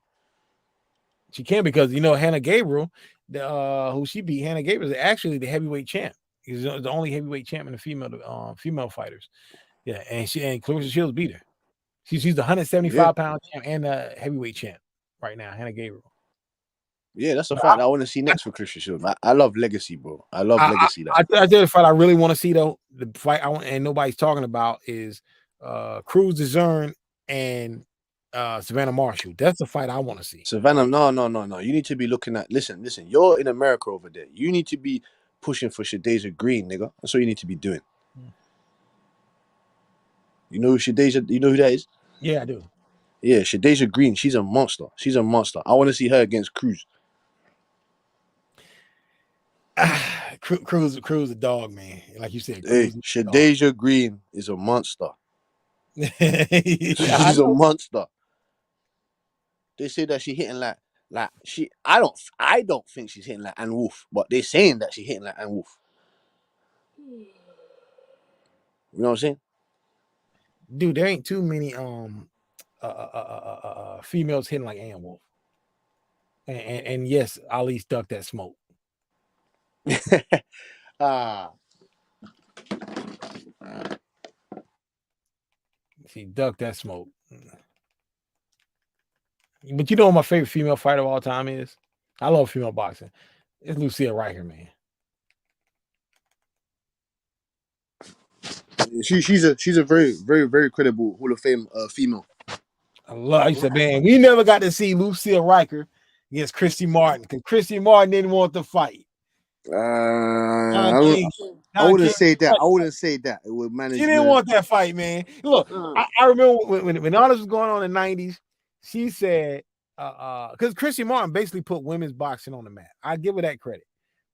She can, because you know Hannah Gabriel, who she beat. Hannah Gabriel is actually the heavyweight champ. He's the only heavyweight champ in the female fighters. Yeah, and Clarissa Shields beat her. She's the 175-pound champ and the heavyweight champ right now. Hannah Gabriel. Yeah, that's a fight I want to see next for Christian Shields. I love legacy, bro. I love legacy. I did a fight I really want to see though. The fight I want and nobody's talking about is Cruz DeZern and Savannah Marshall. That's the fight I want to see. Savannah, no. You need to be looking at. Listen. You're in America over there. You need to be pushing for Shadeja Green, nigga. That's what you need to be doing. You know who Shadeja? You know who that is? Yeah, I do. Yeah, Shadeja Green. She's a monster. I want to see her against Cruz. Cruz a dog, man. Like you said, Cruz Shadeja Green is a monster. She's a monster. They say that she hitting like she. I don't think she's hitting like Ann Wolf, but they're saying that she's hitting like Ann Wolf. You know what I'm saying? Dude, there ain't too many females hitting like Ann Wolf. And yes, Ali's ducked that smoke. She ducked that smoke. But you know what my favorite female fighter of all time is? I love female boxing. It's Lucille Riker, man. She's a very, very, very credible Hall of Fame female. I said, man, we never got to see Lucille Riker against Christy Martin because Christy Martin didn't want to fight. I wouldn't say that. I wouldn't say that. It would manage. She didn't want that fight, man. Look, I remember when all this was going on in the 90s, she said, because Christy Martin basically put women's boxing on the map. I give her that credit.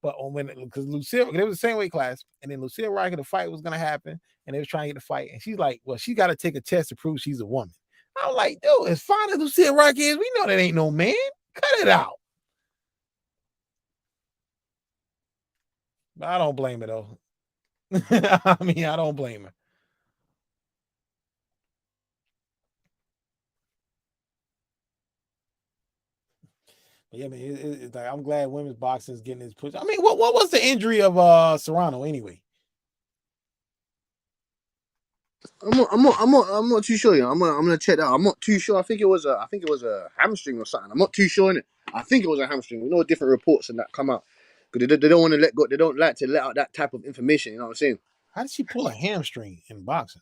But because Lucille, they was the same weight class, and then Lucille Riker, the fight was gonna happen, and they was trying to get the fight, and she's like, well, she got to take a test to prove she's a woman. I'm like, dude, as fine as Lucille Riker is, we know that ain't no man. Cut it out. But I don't blame her though. I mean, I don't blame her. But yeah, man, it's like I'm glad women's boxing is getting this push. I mean, what was the injury of Serrano anyway? I'm not too sure. I'm gonna check that out. I'm not too sure. I think it was a hamstring or something. I'm not too sure in it. I think it was a hamstring. We know different reports and that come out because they don't want to let go. They don't like to let out that type of information. You know what I'm saying? How did she pull a hamstring in boxing?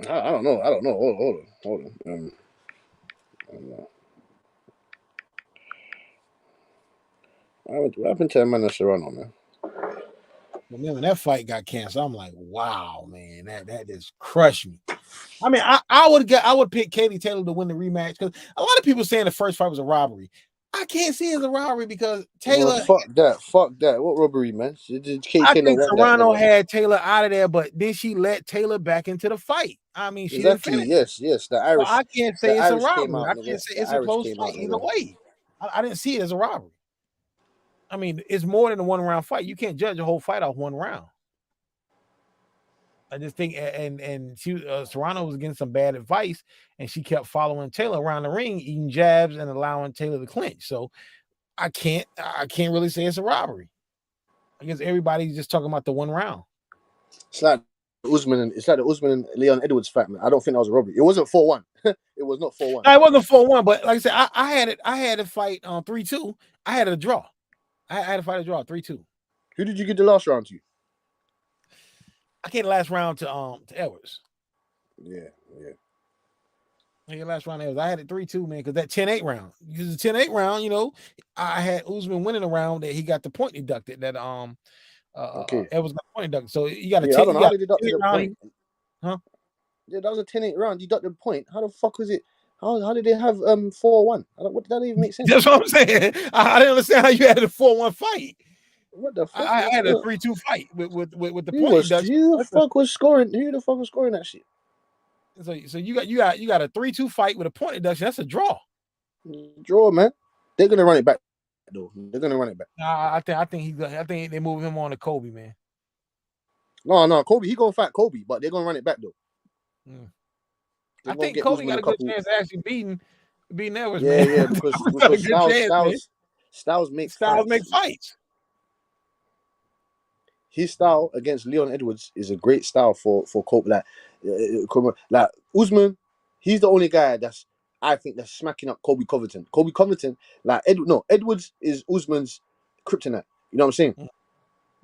I don't know. Hold on. What happened to Amanda Serrano, man? But man, when that fight got canceled, I'm like, wow, man, that just crushed me. I mean, I would pick Katie Taylor to win the rematch because a lot of people saying the first fight was a robbery. I can't see it as a robbery because Taylor. Well, fuck that. What robbery, man? I think Serrano had Taylor out of there, but then she let Taylor back into the fight. I mean, she exactly. Didn't finish. Yes. The Irish. So I can't say it's a Irish robbery. out, I can't say it's a close fight either way. I didn't see it as a robbery. I mean, it's more than a 1 round fight. You can't judge a whole fight off 1 round. I just think, and she Serrano was getting some bad advice, and she kept following Taylor around the ring, eating jabs and allowing Taylor to clinch. So I can't really say it's a robbery. I guess everybody's just talking about the 1 round. It's like the Usman and Leon Edwards fight, man. I don't think that was a robbery. It wasn't 4-1. It was not 4-1. No, it wasn't 4-1, but like I said, I had it fight on 3-2. I had a draw. I had to fight a draw 3-2. Who did you give the last round to? I gave the last round to Edwards. Yeah. I gave the last round to Edwards. I had it 3-2, man, because that 10-8 round. Because the 10-8 round, you know, I had Usman winning a round that he got the point deducted. That Okay. Edwards got the point deducted. So you got to I don't know how they deducted the point. Huh? Yeah, that was a 10-8 round. Deducted the point. How the fuck was it? How did they have 4-1? What did that even make sense? That's what I'm saying. I didn't understand how you had a 4-1 fight. What the fuck? I had a 3-2 fight with the point deduction. Who the fuck was scoring that shit? So you got a 3-2 fight with a point deduction. That's a draw. Draw, man. They're gonna run it back though. They're gonna run it back. I think they move him on to Kobe, man. No, Kobe. He gonna fight Kobe, but they're gonna run it back though. I think Kobe got a good chance of actually beating Edwards, yeah, man. Yeah, because Styles make fights. His style against Leon Edwards is a great style for Kobe. Like Usman, he's the only guy that's smacking up Kobe Covington. Kobe Covington, like Edwards is Usman's kryptonite. You know what I'm saying?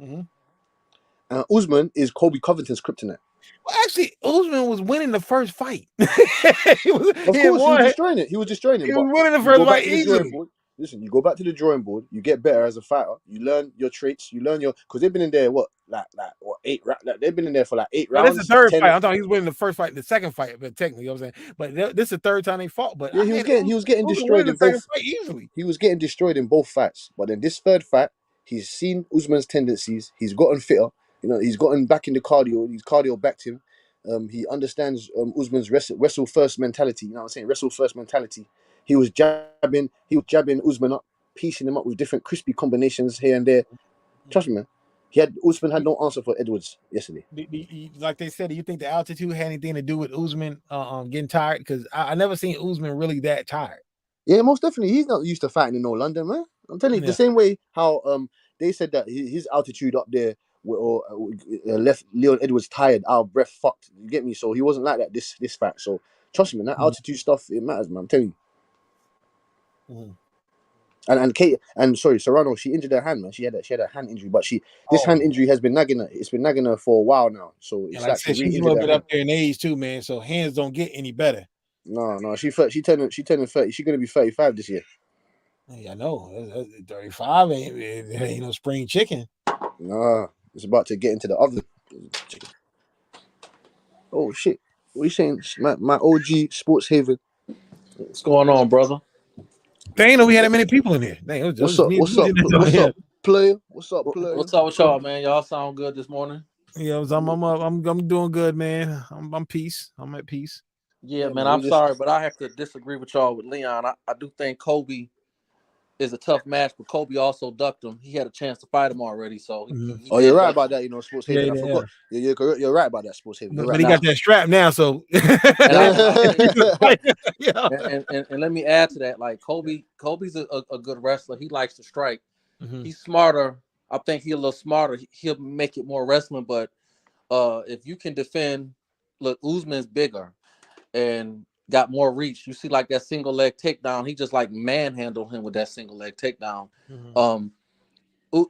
Mm-hmm. Usman is Kobe Covington's kryptonite. Well, actually, Usman was winning the first fight. He was destroying it. He was destroying it. He was winning the first fight easily. Listen, you go back to the drawing board. You get better as a fighter. You learn your traits. You learn because they've been in there they've been in there for like 8 rounds. This is the third fight. I'm talking. He's winning the first fight, the second fight, but technically, you know what I'm saying. But this is the third time they fought. But yeah, he was getting destroyed in both. Easily. He was getting destroyed in both fights. But then this third fight, he's seen Usman's tendencies. He's gotten fitter. You know, he's gotten back in the cardio. His cardio backed him. He understands Usman's wrestle first mentality. You know what I'm saying? Wrestle first mentality. He was jabbing Usman up, piecing him up with different crispy combinations here and there. Trust me, man. Usman had no answer for Edwards yesterday. Like they said, do you think the altitude had anything to do with Usman getting tired? Because I never seen Usman really that tired. Yeah, most definitely. He's not used to fighting in no London, man. I'm telling you, the same way how they said that his altitude up there left Leon Edwards tired, out of breath, fucked. You get me? So he wasn't like that this fight. So trust me, man, that altitude stuff, it matters, man. I'm telling you. And Serrano, she injured her hand, man. She had a hand injury, but this hand injury has been nagging her. It's been nagging her for a while now. So it's like she's a little bit up there in age too, man. So hands don't get any better. No, she turning 30. She's gonna be 35 this year. Yeah, I know. 35 ain't no spring chicken. Nah, it's about to get into the oven. Oh shit! What are you saying? My OG Sports Haven. What's going on, brother? They ain't know we had that many people in here. What's up, player? What's up, player? What's up with y'all, man? Y'all sound good this morning. Yeah, I'm doing good, man. I'm peace. I'm at peace. Yeah, man. I'm sorry, but I have to disagree with y'all with Leon. I do think Kobe is a tough match, but Kobe also ducked him. He had a chance to fight him already, so. You're right about that. You know, Sports Haven. I forgot. Yeah, you're right about that, Sports Haven. But he got that strap now, so. and let me add to that, like Kobe's a good wrestler. He likes to strike. Mm-hmm. He's smarter. I think he's a little smarter. He'll make it more wrestling, but if you can defend, look, Usman's bigger and got more reach. You see, like that single leg takedown, he just like manhandled him with that single leg takedown. Mm-hmm.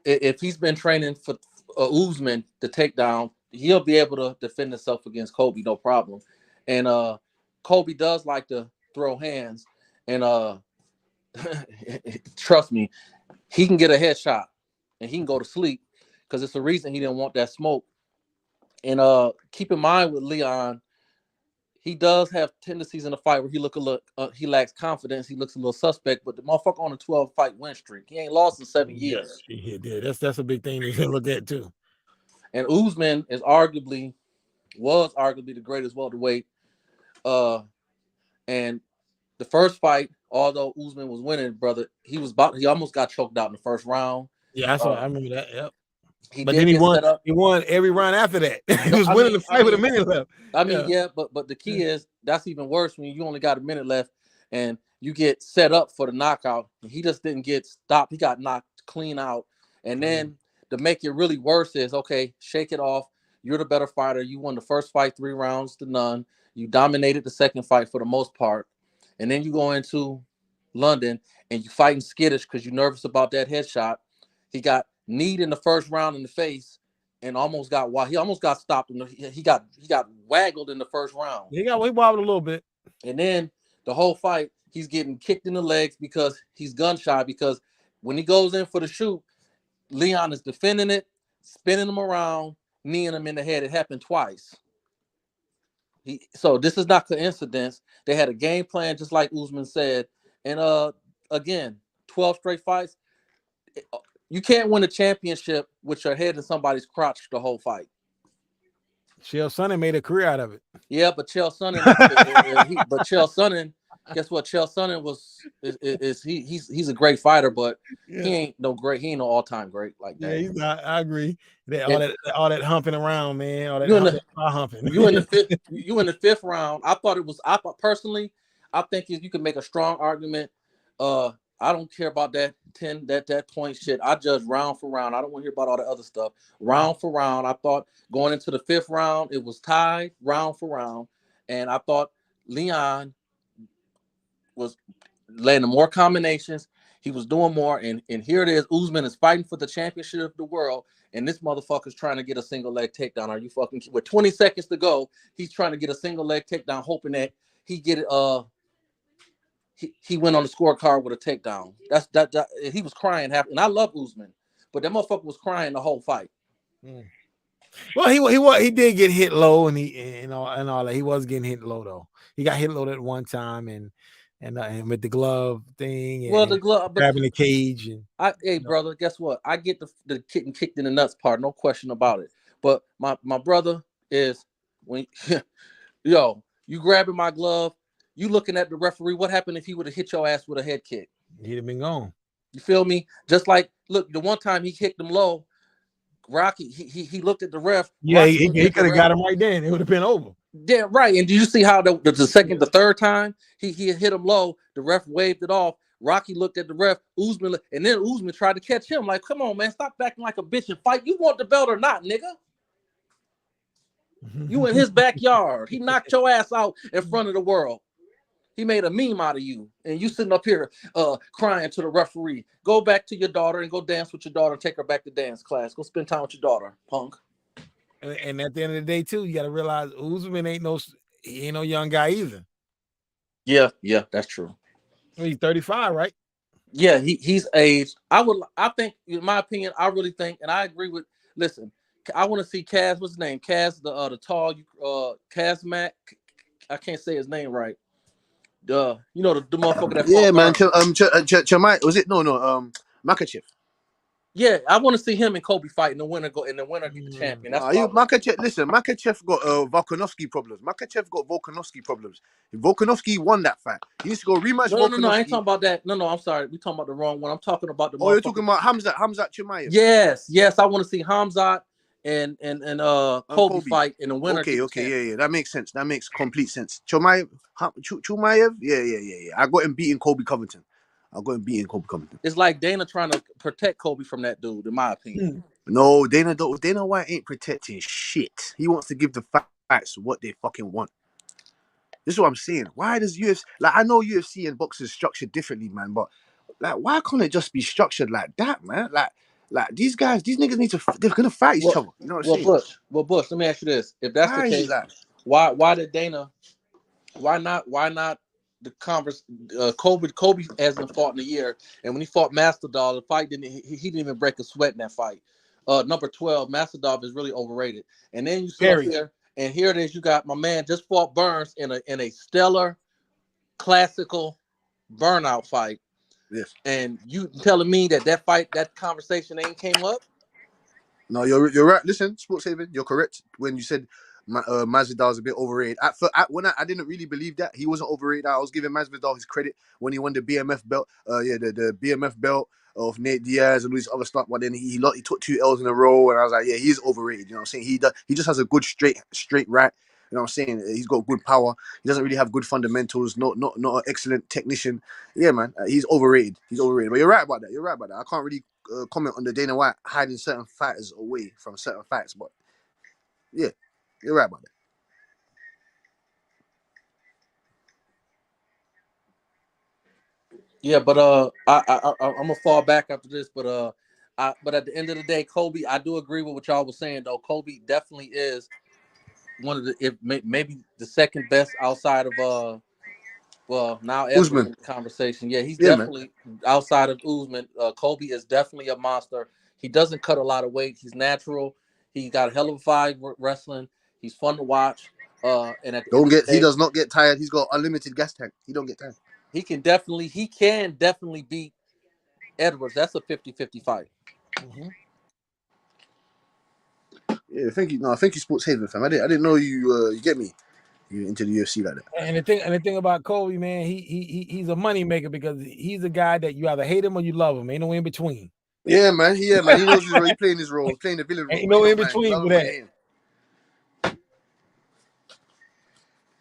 If he's been training for Usman to takedown, he'll be able to defend himself against Kobe, no problem. And Kobe does like to throw hands, and trust me, he can get a headshot and he can go to sleep because it's the reason he didn't want that smoke. And keep in mind with Leon, he does have tendencies in the fight where he lacks confidence. He looks a little suspect, but the motherfucker on a 12-fight win streak. He ain't lost in 7 years. Yeah, that's a big thing to look at too. And Usman was arguably the greatest welterweight. And the first fight, although Usman was winning, brother, he almost got choked out in the first round. Yeah, that's what I remember that. Yep. He But did then he get won. set up. He won every round after that. He was winning the fight with a minute left. Yeah, but the key is that's even worse when you only got a minute left and you get set up for the knockout. He just didn't get stopped. He got knocked clean out. And then to make it really worse is, okay, shake it off. You're the better fighter. You won the first fight 3 rounds to none. You dominated the second fight for the most part. And then you go into London and you fighting skittish because you're nervous about that headshot. He got kneed in the first round in the face and almost got stopped. He got waggled in the first round. He wobbled a little bit. And then the whole fight, he's getting kicked in the legs because he's gun shy. Because when he goes in for the shoot, Leon is defending it, spinning him around, kneeing him in the head. It happened twice. So this is not coincidence. They had a game plan, just like Usman said. And again, 12 straight fights. You can't win a championship with your head in somebody's crotch the whole fight. Chael Sonnen made a career out of it. Yeah, but Chael Sonnen, guess what? Chael Sonnen he's a great fighter, but he ain't no all-time great like that. Yeah, he's not. I agree. All that humping around, man. All that humping. You in the fifth round. I personally think you can make a strong argument. I don't care about that point shit. I judge round for round. I don't want to hear about all the other stuff. Round for round. I thought going into the 5th round, it was tied round for round. And I thought Leon was landing more combinations. He was doing more. And here it is. Usman is fighting for the championship of the world. And this motherfucker's trying to get a single leg takedown. Are you fucking with 20 seconds to go? He's trying to get a single leg takedown, hoping that he get it. He went on the scorecard with a takedown. That he was crying half, and I love Usman, but that motherfucker was crying the whole fight. Well, he did get hit low, and all that. He was getting hit low though. He got hit low at one time, and with the glove thing. And the glove, grabbing the cage. And brother, guess what? I get the getting kicked in the nuts part, no question about it. But my brother is when you grabbing my glove. You looking at the referee, what happened if he would have hit your ass with a head kick? He'd have been gone. You feel me? Just like, look, the one time he kicked him low, Rocky, he looked at the ref. Yeah, he could have got him right then. It would have been over. Yeah, right. And do you see how the second, the third time he hit him low, the ref waved it off. Rocky looked at the ref, Usman, and then Usman tried to catch him. Like, come on, man, stop acting like a bitch and fight. You want the belt or not, nigga? You in his backyard. He knocked your ass out in front of the world. He made a meme out of you, and you sitting up here crying to the referee. Go back to your daughter and go dance with your daughter. Take her back to dance class. Go spend time with your daughter, punk. And at the end of the day, too, you got to realize Usman ain't no young guy either. Yeah, that's true. He's 35, right? Yeah, he's aged. I think, in my opinion, I really think, and I agree with. Listen, I want to see Kaz. What's his name? Kaz, the tall, Kaz Mac. I can't say his name right. The motherfucker that fought man. Chamayev, was it? No, Makachev. Yeah, I want to see him and Kobe fight, and the winner get the champion. That's Makachev. Listen, Makachev got Volkanovski problems. If Volkanovski won that fight, he needs to go rematch. No, I ain't talking about that. No, I'm sorry, we talking about the wrong one. I'm talking about the. Oh, you're talking about Hamzat Chimaev. Yes, I want to see Hamzat and Kobe fight, and the winner. Okay, yeah, that makes sense. That makes complete sense. Chimaev, yeah. I got him beating Kobe Covington. It's like Dana trying to protect Kobe from that dude, in my opinion. No, Dana White ain't protecting shit. He wants to give the fights what they fucking want. This is what I'm saying. Why does UFC, I know UFC and boxing is structured differently, man, but why can't it just be structured like that, man? Like these niggas need to. They're gonna fight each other. You know what I'm saying? Bush. Let me ask you this: if that's the case, why did Dana? Why not the converse? Kobe hasn't fought in a year, and when he fought Mastodon, the fight he didn't even break a sweat in that fight. Number 12, Mastodon is really overrated. And then you see up here, and here it is. You got my man just fought Burns in a stellar, classical burnout fight. Yes. And you telling me that conversation ain't came up? No, you're right. Listen, Sports Haven, you're correct when you said Masvidal was a bit overrated. When I didn't really believe that he wasn't overrated. I was giving Masvidal his credit when he won the BMF belt. The BMF belt of Nate Diaz and all this other stuff. But then he took 2 L's in a row, and I was like, yeah, he's overrated. You know what I'm saying? He just has a good straight right. You know what I'm saying? He's got good power. He doesn't really have good fundamentals. Not an excellent technician. Yeah, man, he's overrated. He's overrated. But you're right about that. I can't really comment on the Dana White hiding certain fighters away from certain fights. But yeah, you're right about that. Yeah, but I'm gonna fall back after this, but but at the end of the day, Kobe, I do agree with what y'all was saying though. Kobe definitely is one of the maybe the second best outside of well, now Edwards Usman. in the conversation. Yeah, he's Yeah, man. definitely outside of Usman. Kobe is definitely a monster. He doesn't cut a lot of weight. He's natural. He got a hell of a fight wrestling. He's fun to watch. And at the end of the He day, does not get tired. He's got unlimited gas tank. He don't get tired. he can definitely beat Edwards. That's a 50-50 fight. Mm-hmm. Yeah, thank you. No, thank you, Sports Haven, fam. I didn't know you get me. You into the UFC like that. And the thing about Kobe, man, he's a money maker because he's a guy that you either hate him or you love him. Ain't no in between. Yeah, man. He knows his role. He's playing his role. He's playing the villain role. Ain't no in between with that.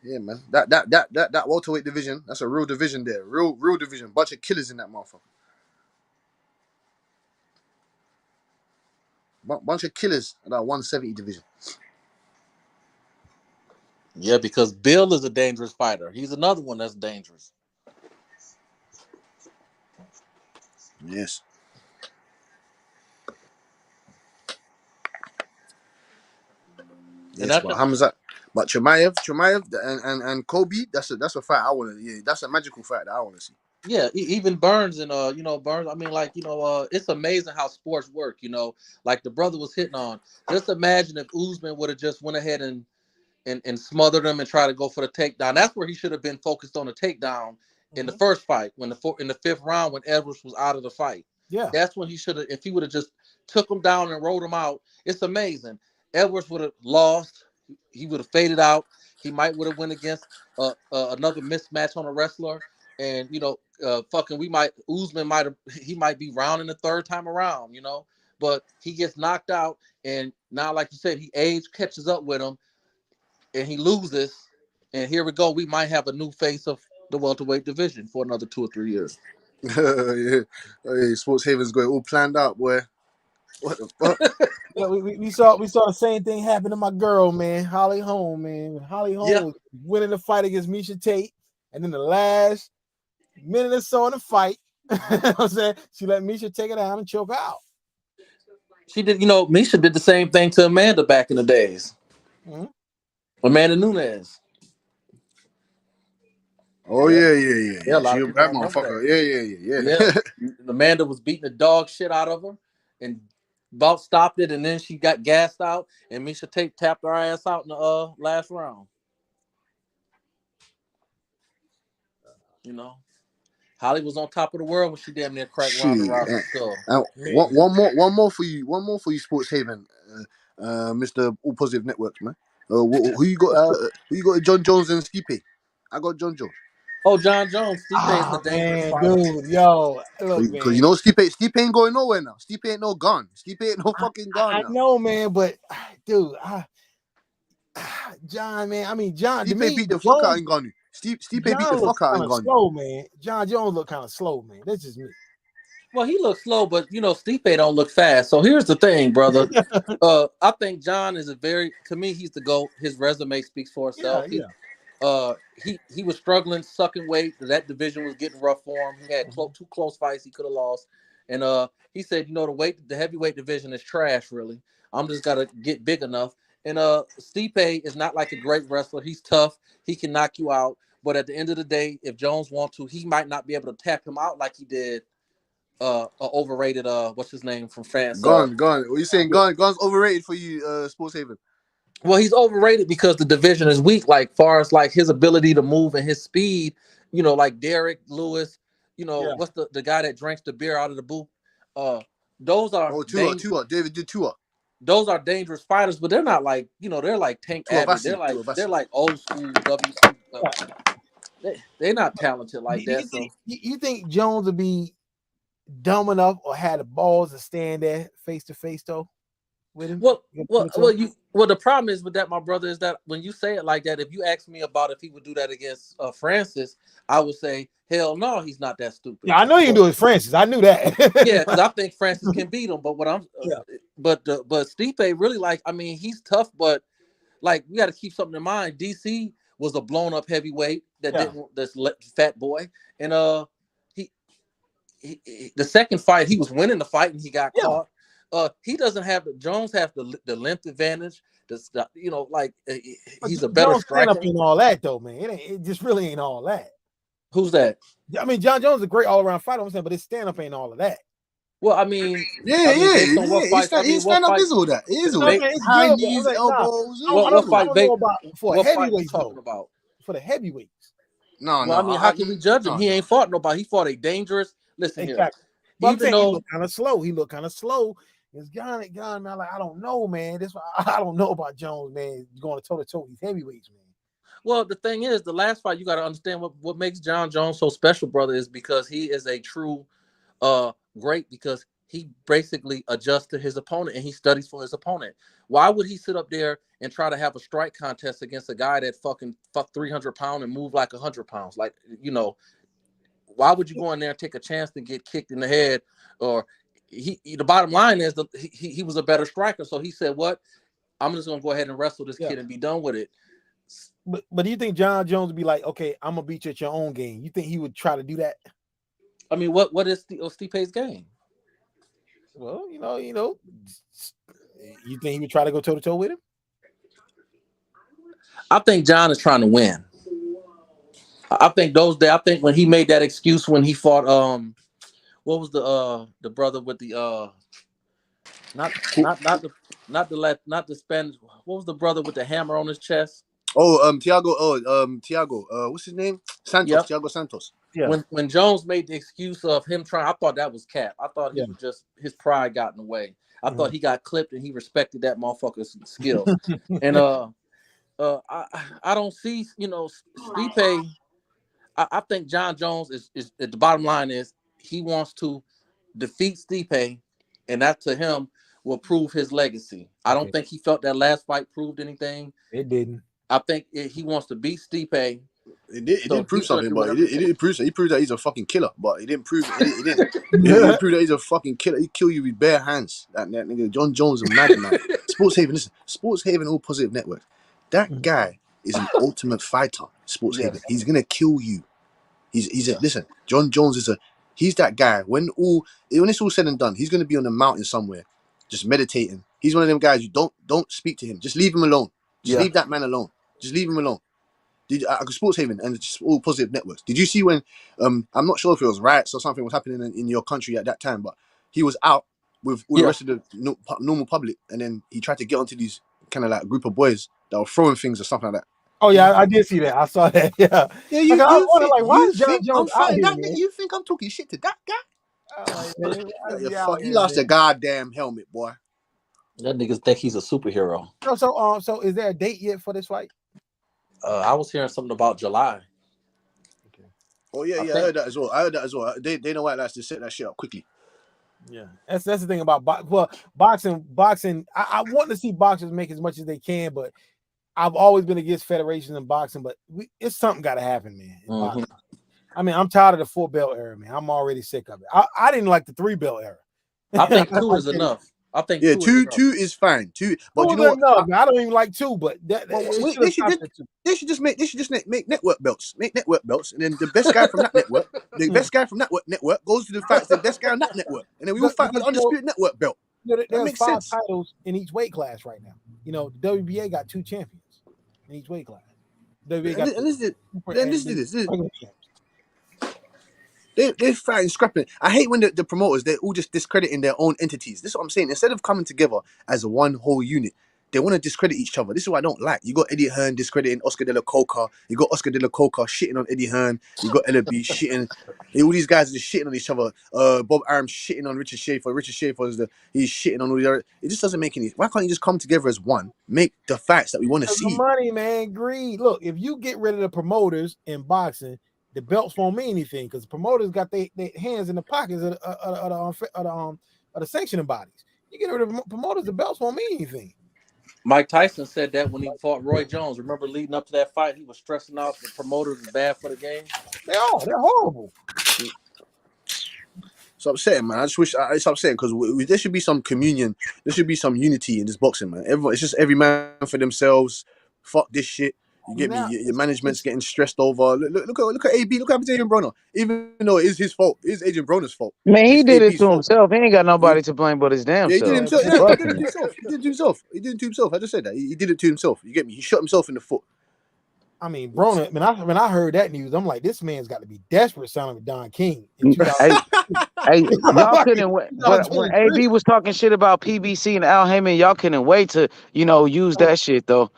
Yeah, man. That welterweight division, that's a real division there. Real division. Bunch of killers in that motherfucker. Bunch of killers in that 170 division. Yeah, because Bill is a dangerous fighter. He's another one that's dangerous. Yes. Yes, but Hamza, but Chimaev, and Kobe, that's a fight I want to. Yeah, that's a magical fight that I want to see. Yeah, even Burns and Burns. I mean, it's amazing how sports work. Like the brother was hitting on. Just imagine if Usman would have just went ahead and smothered him and tried to go for the takedown. That's where he should have been focused on the takedown in the first fight, in the 5th round when Edwards was out of the fight. Yeah, that's when he should have. If he would have just took him down and rolled him out, it's amazing. Edwards would have lost. He would have faded out. He might would have went against another mismatch on a wrestler, and Usman might be rounding the 3rd time around, but he gets knocked out, and now, like you said, age catches up with him, and he loses, and here we go. We might have a new face of the welterweight division for another 2 or 3 years. Yeah, hey, Sports Haven's got it all planned out, boy. What the fuck? Yeah, we saw the same thing happen to my girl, man, Holly Holm, man. Holly Holm was winning the fight against Miesha Tate, and then the last minute or so in the fight, you know what I'm saying, she let Miesha take it down and choke her out. She did, Miesha did the same thing to Amanda back in the days. Mm-hmm. Amanda Nunes. Oh yeah. A lot She of a people bad don't know motherfucker. Yeah. Amanda was beating the dog shit out of her, and about stopped it, and then she got gassed out, and Miesha Tate tapped her ass out in the last round. Holly was on top of the world when she damn near cracked Ronda Rousey's skull. One more for you, Sports Haven, Mr. All Positive Networks, man. Who you got? Who you got? John Jones and Stipe. I got John Jones. Oh, John Jones. Stipe is a dangerous fighter. Dude, yo, look, Because man. you know Stipe ain't going nowhere now. Stipe ain't no gone. Stipe ain't no fucking gone now. I know, man, but dude, John, man. I mean, John. Stipe beat the fuck out in Ngannou. Stipe beat the fuck out in Ngannou. Slow, man. John Jones look kind of slow, man. That's just me. Well, he looks slow, but Stipe don't look fast. So here's the thing, brother. I think John is to me, he's the GOAT. His resume speaks for itself. He was struggling, sucking weight. That division was getting rough for him. He had 2 close fights he could have lost. And he said, the heavyweight division is trash, really. I'm just gotta get big enough. And Stipe is not like a great wrestler. He's tough. He can knock you out. But at the end of the day, if Jones wants to, he might not be able to tap him out like he did overrated what's his name from France? Gone. What you saying? Gone's overrated for you, Sports Haven. Well, he's overrated because the division is weak, like far as like his ability to move and his speed, like Derek Lewis, what's the guy that drinks the beer out of the booth? Those are Tua. David did Tua. those are dangerous fighters, but they're not like, you know, they're like Tank Abbott. They're like old school WC. They're not talented like that. So You think Jones would be dumb enough or had the balls to stand there face to face though with him? Well, the problem is with that, my brother, is that when you say it like that, if you ask me about if he would do that against Francis, I would say, hell no, he's not that stupid. Yeah, I know you can do it, Francis. I knew that. Yeah, because I think Francis can beat him. But what I'm, but Stipe really, like, I mean, he's tough, but like we got to keep something in mind. DC was a blown up heavyweight that's fat boy, and he the second fight he was winning the fight and he got caught. He doesn't have Jones have the length advantage. You know, like he's a better striker. Stand up ain't all that though, man. It just really ain't all that. Who's that? I mean, John Jones is a great all around fighter. I'm saying, but his stand up ain't all of that. Well, I mean, His stand up is all that. It is all that. High knees, elbows. What fight? For heavyweights talking about? For the heavyweights. No. I mean, how can we judge him? He ain't fought nobody. He fought a dangerous. Listen here. But I'm saying he looked kind of slow. It's gone, man. Like, I don't know, man. I don't know about Jones, man. Going toe to toe with these heavyweights, man. Well, the thing is, the last fight, you got to understand what makes John Jones so special, brother, is because he is a true great, because he basically adjusts to his opponent and he studies for his opponent. Why would he sit up there and try to have a strike contest against a guy that fuck 300 pounds and move like 100 pounds? Like, you know, why would you go in there and take a chance to get kicked in the head? Or the bottom line is he was a better striker. So he said, what? I'm just going to go ahead and wrestle this kid and be done with it. But do you think John Jones would be like, okay, I'm gonna beat you at your own game? You think he would try to do that? I mean, what is Stipe's game? Well, you know, you think he would try to go toe to toe with him? I think John is trying to win. I think when he made that excuse when he fought what was the brother with the not the Spanish, what was the brother with the hammer on his chest? Thiago. What's his name? Santos. Yep. Thiago Santos. Yeah. When Jones made the excuse of him trying, I thought that was cap. I thought he was just, his pride got in the way. I thought he got clipped and he respected that motherfucker's skills. And I don't see, you know, Stipe. I think John Jones is the bottom line is he wants to defeat Stipe, and that to him will prove his legacy. I don't think he felt that last fight proved anything. It didn't. I think he wants to beat Stipe. It did prove something, but it didn't prove. He proved that he's a fucking killer, but he didn't prove. He didn't prove that he's a fucking killer. He kill you with bare hands. That nigga John Jones is mad man. Sports Haven, listen. Sports Haven, all positive network. That guy is an ultimate fighter. Sports Haven. He's gonna kill you. Listen. John Jones he's that guy. When it's all said and done, he's gonna be on a mountain somewhere, just meditating. He's one of them guys. You don't speak to him. Just leave him alone. Just leave that man alone. Just leave him alone. Sports Haven and just all positive networks. Did you see when I'm not sure if it was riots or something was happening in your country at that time, but he was out with all the rest of the normal public, and then he tried to get onto these kind of like group of boys that were throwing things or something like that. Oh yeah, I did see that. I saw that. Yeah. You think I'm talking shit to that guy? He lost a goddamn helmet, boy. That niggas think he's a superhero. So is there a date yet for this fight? I was hearing something about July. Okay. Oh yeah, I heard that as well. Dana White likes to set that shit up quickly. Yeah, that's the thing about boxing. I want to see boxers make as much as they can, but I've always been against federations in boxing. But it's something got to happen, man. Mm-hmm. I mean, I'm tired of the 4-belt era, man. I'm already sick of it. I didn't like the 3-belt era. I think 2 is enough. I think two is fine. 2, but you know what? I don't even like 2, but they should just make network belts. Make network belts, and then the best guy from that network, network goes to the fight the best guy on that network, and then we will fight for the undisputed network belt. There's 5 titles in each weight class right now. You know, the WBA got 2 champions in each weight class. WBA got They're fighting, scrapping. I hate when the promoters, they're all just discrediting their own entities. This is what I'm saying. Instead of coming together as one whole unit, they want to discredit each other. This is what I don't like. You got Eddie Hearn discrediting Oscar De La Coca. You got Oscar De La Coca shitting on Eddie Hearn. You got LB shitting. All these guys are just shitting on each other. Bob Arum shitting on Richard Schaefer. Richard Schaefer he's shitting on all the other. It just doesn't make any. Why can't you just come together as one? Make the facts that we want to The see. money, man, greed. Look, if you get rid of the promoters in boxing, the belts won't mean anything because the promoters got their hands in the pockets of the sanctioning bodies. You get rid of the promoters, the belts won't mean anything. Mike Tyson said that when he fought Roy Jones. Remember, leading up to that fight, he was stressing out the promoters is bad for the game. They're horrible. It's upsetting, man. I just wish it's upsetting because there should be some communion. There should be some unity in this boxing, man. It's just every man for themselves. Fuck this shit. You get me? Your management's getting stressed over. Look at AB. Look what happened to Adrian Broner. Even though it is his fault, it is Adrian Broner's fault. Man, he It's did it AB's to fault. himself. He ain't got nobody to blame but his damn Yeah, he did self. himself. He Yeah, he did it bucking. to himself. He did it to himself. He did it to himself. I just said that. He did it to himself. You get me? He shot himself in the foot. I mean, Broner, when I heard that news, I'm like, this man's got to be desperate signing with Don King. Hey, y'all couldn't wait. When AB was talking shit about PBC and Al Heyman, y'all couldn't wait to, use that shit though.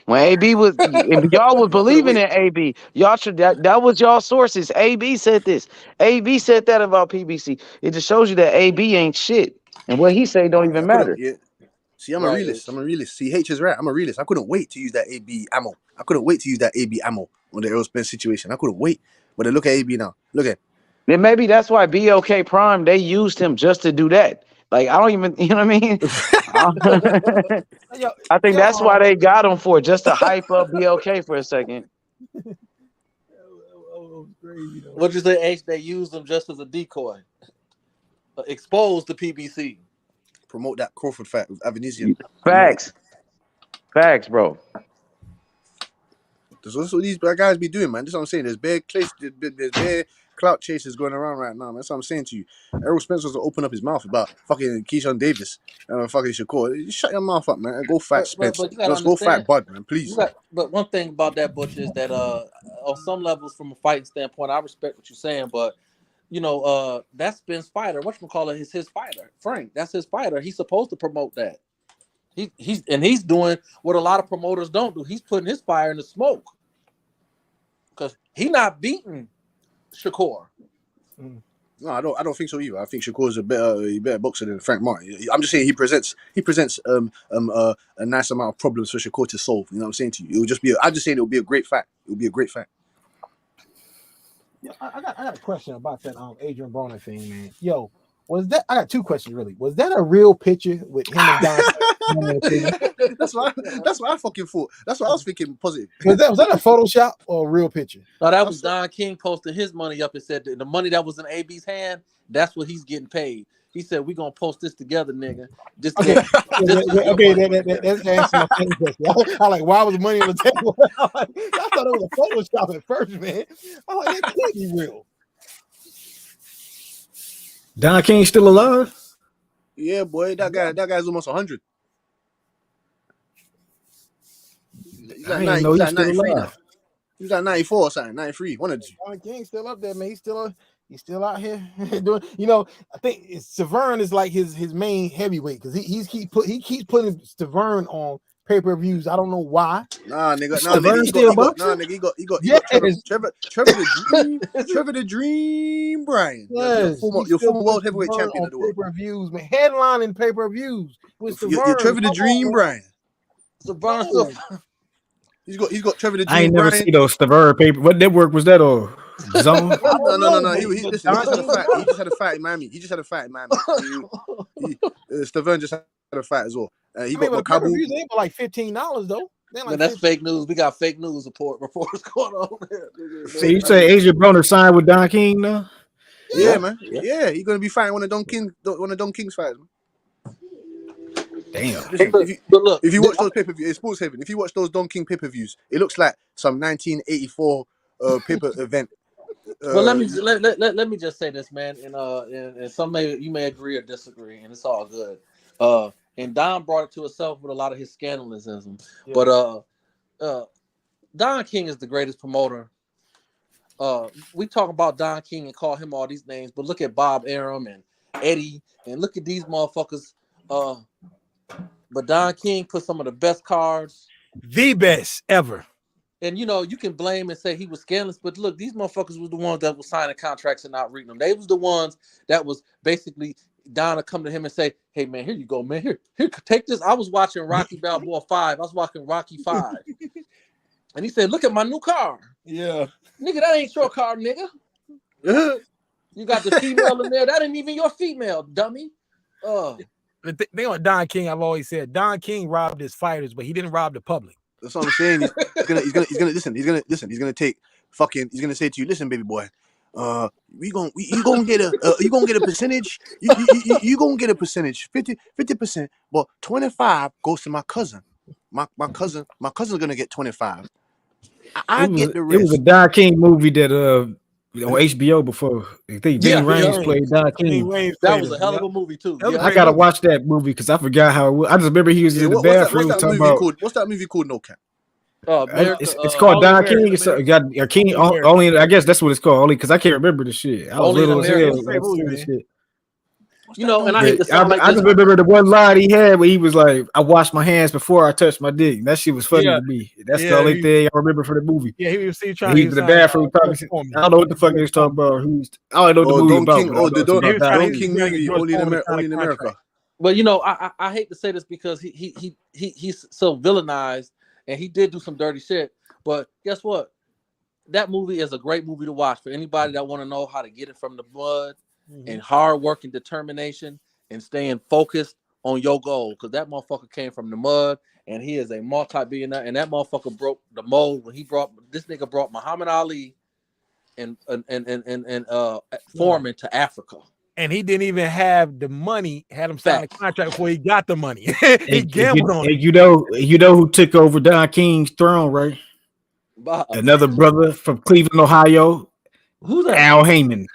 When AB was, if y'all was believing in AB, y'all should that was y'all sources. AB said this. AB said that about PBC. It just shows you that AB ain't shit, and what he say don't even matter. Yeah. See, I'm a realist. See, H is right. I'm a realist. I couldn't wait to use that AB ammo. I couldn't wait to use that AB ammo on the Errol Spence situation. I couldn't wait. But look at AB now. Look at. Then maybe that's why BOK Prime, they used him just to do that. Like, I don't even, you know what I mean? I think that's why they got him for, just to hype up BOK for a second. What'd you say, H? They used him just as a decoy. Expose the PBC. Promote that Crawford fight with Avanesian. Facts, bro. That's what these guys be doing, man. That's what I'm saying. There's bare clout chasers going around right now, man. That's what I'm saying to you. Errol Spence was to open up his mouth about fucking Keyshawn Davis and fucking Shakur. Just shut your mouth up, man. Go fight Spence. But you gotta Let's go fight Bud, man. Please. But one thing about that, Butch, is that on some levels, from a fighting standpoint, I respect what you're saying, but that's Spence fighter. Whatchamacallit is his fighter. Frank, that's his fighter. He's supposed to promote that. He's doing what a lot of promoters don't do. He's putting his fire in the smoke because he's not beating Shakur. No, I don't think so either. I think Shakur's a better boxer than Frank Martin. I'm just saying he presents a nice amount of problems for Shakur to solve. You know what I'm saying to you? It will just be. I'm just saying it will be a great fight. It will be a great fight. Yeah, I got a question about that Adrian Broner thing, man. Yo, was that? I got two questions really. Was that a real picture with him and Don? That's what I fucking thought. That's what I was thinking. Positive. Was that a Photoshop or a real picture? No, that was Don King posting his money up and said the money that was in AB's hand, that's what he's getting paid. He said, "We gonna post this together, nigga." Okay, that's answer my second question. I like, why was money on the table? I thought it was a Photoshop at first, man. I'm like, that can't be real. Don King still alive? Yeah, boy, that guy's almost 100. He's like 93 now. He was like 94 or something, 93. One of the two. Don King's still up there, man. He's still out here doing. I think Severn is like his main heavyweight because he keeps putting Severn on pay-per-views. I don't know why. Nah, nigga. He got Trevor the Dream Bryan. Yes, your former world heavyweight champion of the world. Pay-per-views, man. Headlining pay-per-views with Severn. You're Trevor the Dream Bryan. Severn. He's got Trevor the Dream. I ain't never see those Stavern paper. What network was that on? Zone? No. He just had a fight in Miami. Stavern just had a fight as well. He got Kabul. They were like $15 though. Man, that's fake news. We got fake news reports going on there. So you say Adrian Broner signed with Don King now? Yeah, man. Yeah, he's gonna be fighting one of Don King's fights, man. Damn. If you watch those pay-per-views, Sports Haven, if you watch those Don King pay-per-views, it looks like some 1984 paper event. But let me just say this, man, and some you may agree or disagree, and it's all good. And Don brought it to himself with a lot of his scandalism. Yeah. But Don King is the greatest promoter. We talk about Don King and call him all these names, but look at Bob Arum and Eddie, and look at these motherfuckers. But Don King put some of the best cards, the best ever. And you know, you can blame and say he was scandalous, but look, these motherfuckers was the ones that was signing contracts and not reading them. They was the ones that was basically Donna come to him and say, "Hey man, here you go, man. Here, take this." I was watching Rocky Balboa 5. I was watching Rocky 5. And he said, "Look at my new car." Yeah. Nigga, that ain't your car, nigga. You got the female in there. That ain't even your female, dummy. The thing on Don King, I've always said, Don King robbed his fighters, but he didn't rob the public. That's what I'm saying. He's gonna listen. He's gonna take fucking. He's gonna say to you, "Listen, baby boy, you gonna get a percentage. You gonna get a percentage, 50%, but 25 goes to my cousin. My cousin's gonna get 25. I get the rest." It was a Don King movie that on HBO before. I think Ving Rhames played Don King. That was a hell of a movie too. I gotta watch that movie because I forgot how it was. I just remember he was in the bathroom talking about. What's that movie called? No Cap. It's called Don King. It's got a King only. I guess that's what it's called. Only because I can't remember the shit. I was little as hell. You know, and I hate to sound like I just remember the one line he had where he was like, "I washed my hands before I touched my dick." That shit was funny to me. That's the only thing I remember for the movie. Yeah, he was trying. He was in the bathroom talking. I don't know what the fuck he was talking about. I don't know the movie about. The Don King movie, only in America. But you know, I hate to say this because he's so villainized and he did do some dirty shit. But guess what? That movie is a great movie to watch for anybody that want to know how to get it from the mud. And hard work and determination and staying focused on your goal. Because that motherfucker came from the mud and he is a multi-billionaire. And that motherfucker broke the mold when this nigga brought Muhammad Ali and Foreman to Africa. And he didn't even have the money, had him sign a contract before he got the money. He gambled on it. You know who took over Don King's throne, right? Another brother from Cleveland, Ohio. Who's that? Al Heyman.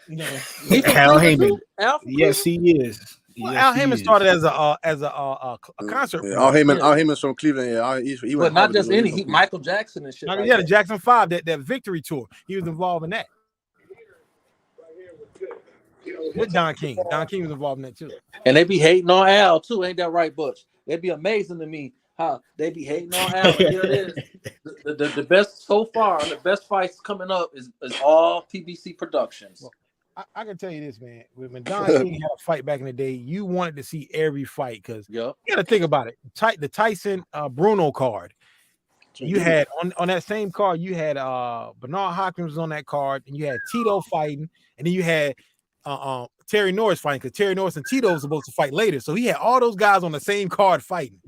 No. Al Heyman. Yes, he is. Well, Al Heyman started as a concert. Al Heyman's from Cleveland. Yeah, he but not just any. Michael Jackson and shit. I mean, the Jackson 5, that victory tour. He was involved in that. With Don King. Don King was involved in that too. And they be hating on Al too. Ain't that right, Butch? It'd be amazing to me how they be hating on Al. Here it is. The best so far, the best fights coming up is all PBC Productions. Well, I can tell you this, man. When Don King had a fight back in the day, you wanted to see every fight because you got to think about it. The Tyson Bruno card, you had on that same card, you had Bernard Hopkins was on that card, and you had Tito fighting, and then you had Terry Norris fighting because Terry Norris and Tito was supposed to fight later. So he had all those guys on the same card fighting.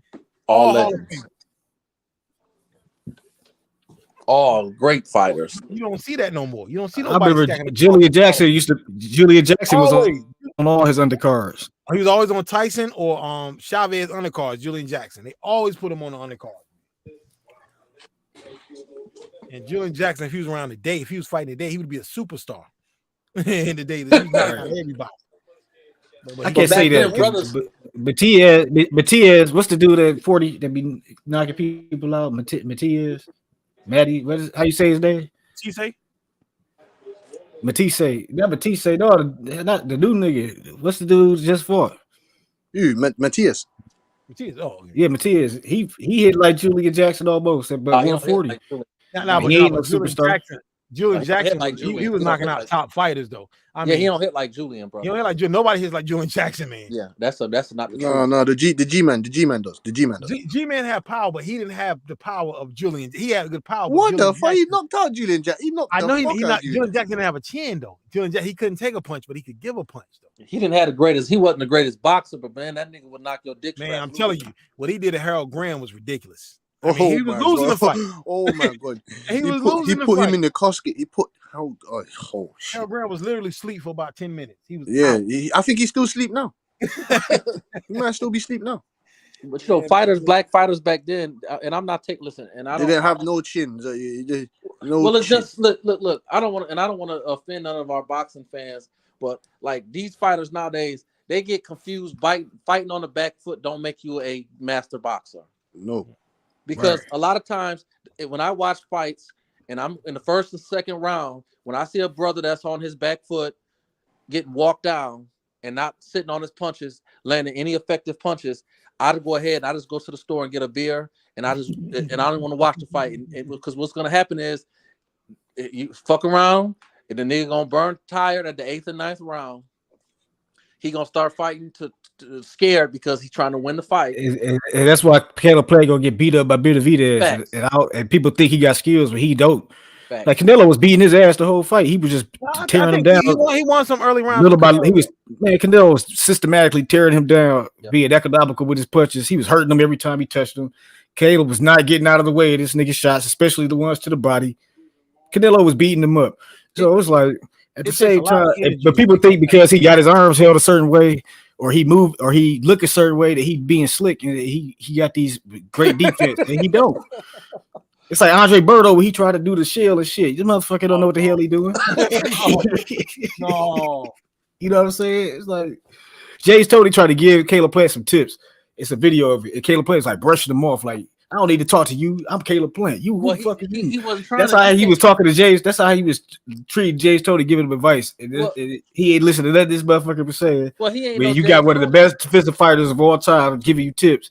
All great fighters. You don't see that no more. You don't see I remember Julian Jackson was on all his undercards. He was always on Tyson or Chavez undercards. Julian Jackson. They always put him on the undercard. And Julian Jackson, if he was around today, if he was fighting today, he would be a superstar. In the day that he's not everybody. I can't say that. Matias, what's the dude at 40 that be knocking people out? Matias. Matty, how you say his name? Matisse. Not Matisse. No, not the new nigga. What's the dude just fought? Matias. Yeah, Matias. He hit like Julian Jackson almost, but 140. But he ain't no superstar. Julian Jackson, he was knocking out top fighters though. I mean, he don't hit like Julian, bro. He don't hit like Julian. Nobody hits like Julian Jackson, man. Yeah, that's not the truth. No, the G-Man does. The G-Man does. G-Man had power, but he didn't have the power of Julian. He had good power. What the fuck? He knocked out Julian Jackson. Julian Jackson didn't have a chin though. He couldn't take a punch, but he could give a punch though. He didn't have the greatest. He wasn't the greatest boxer, but man, that nigga would knock your dick. Man, I'm telling you, what he did to Harold Graham was ridiculous. I mean, he was losing the fight. Oh my god! He put him in the casket. He put shit. Harold Graham was literally asleep for about 10 minutes. He was I think he's still asleep now. He might still be asleep now. But you know, black fighters back then, and I'm not taking. Listen, and I they didn't have no chins. Well, it's just look. I don't want to offend none of our boxing fans, but like these fighters nowadays, they get confused. Fighting on the back foot don't make you a master boxer. No. Because a lot of times when I watch fights and I'm in the first and second round, when I see a brother that's on his back foot getting walked down and not sitting on his punches, landing any effective punches, I'd go ahead and I just go to the store and get a beer, and I don't want to watch the fight, because what's gonna happen is you fuck around, and the nigga gonna burn tired at the 8th and 9th round. He gonna start fighting to scared because he's trying to win the fight. And that's why Caleb Plant gonna get beat up by Benavidez, and people think he got skills, but he don't. Facts. Like Canelo was beating his ass the whole fight. He was just tearing him down. He won some early rounds. Canelo was systematically tearing him down, being economical with his punches. He was hurting him every time he touched him. Caleb was not getting out of the way of this nigga shots, especially the ones to the body. Canelo was beating him up. So it was like at the same time, but people think because he got his arms held a certain way, or he moved, or he look a certain way, that he being slick and he got these great defense, and he don't. It's like Andre Berto when he tried to do the shell and shit. This motherfucker don't know what the hell he doing. No. You know what I'm saying? It's like Jay's totally tried to give Caleb Plant some tips. It's a video of it. And Caleb Plant's like brushing him off, like, I don't need to talk to you. I'm Caleb Plant. You who fucking you? He wasn't trying. That's how he was talking to James. That's how he was treating James Tony, giving him advice. And he ain't listening to that this motherfucker was saying. Well, he ain't. Man, you got one of the best defensive fighters of all time giving you tips.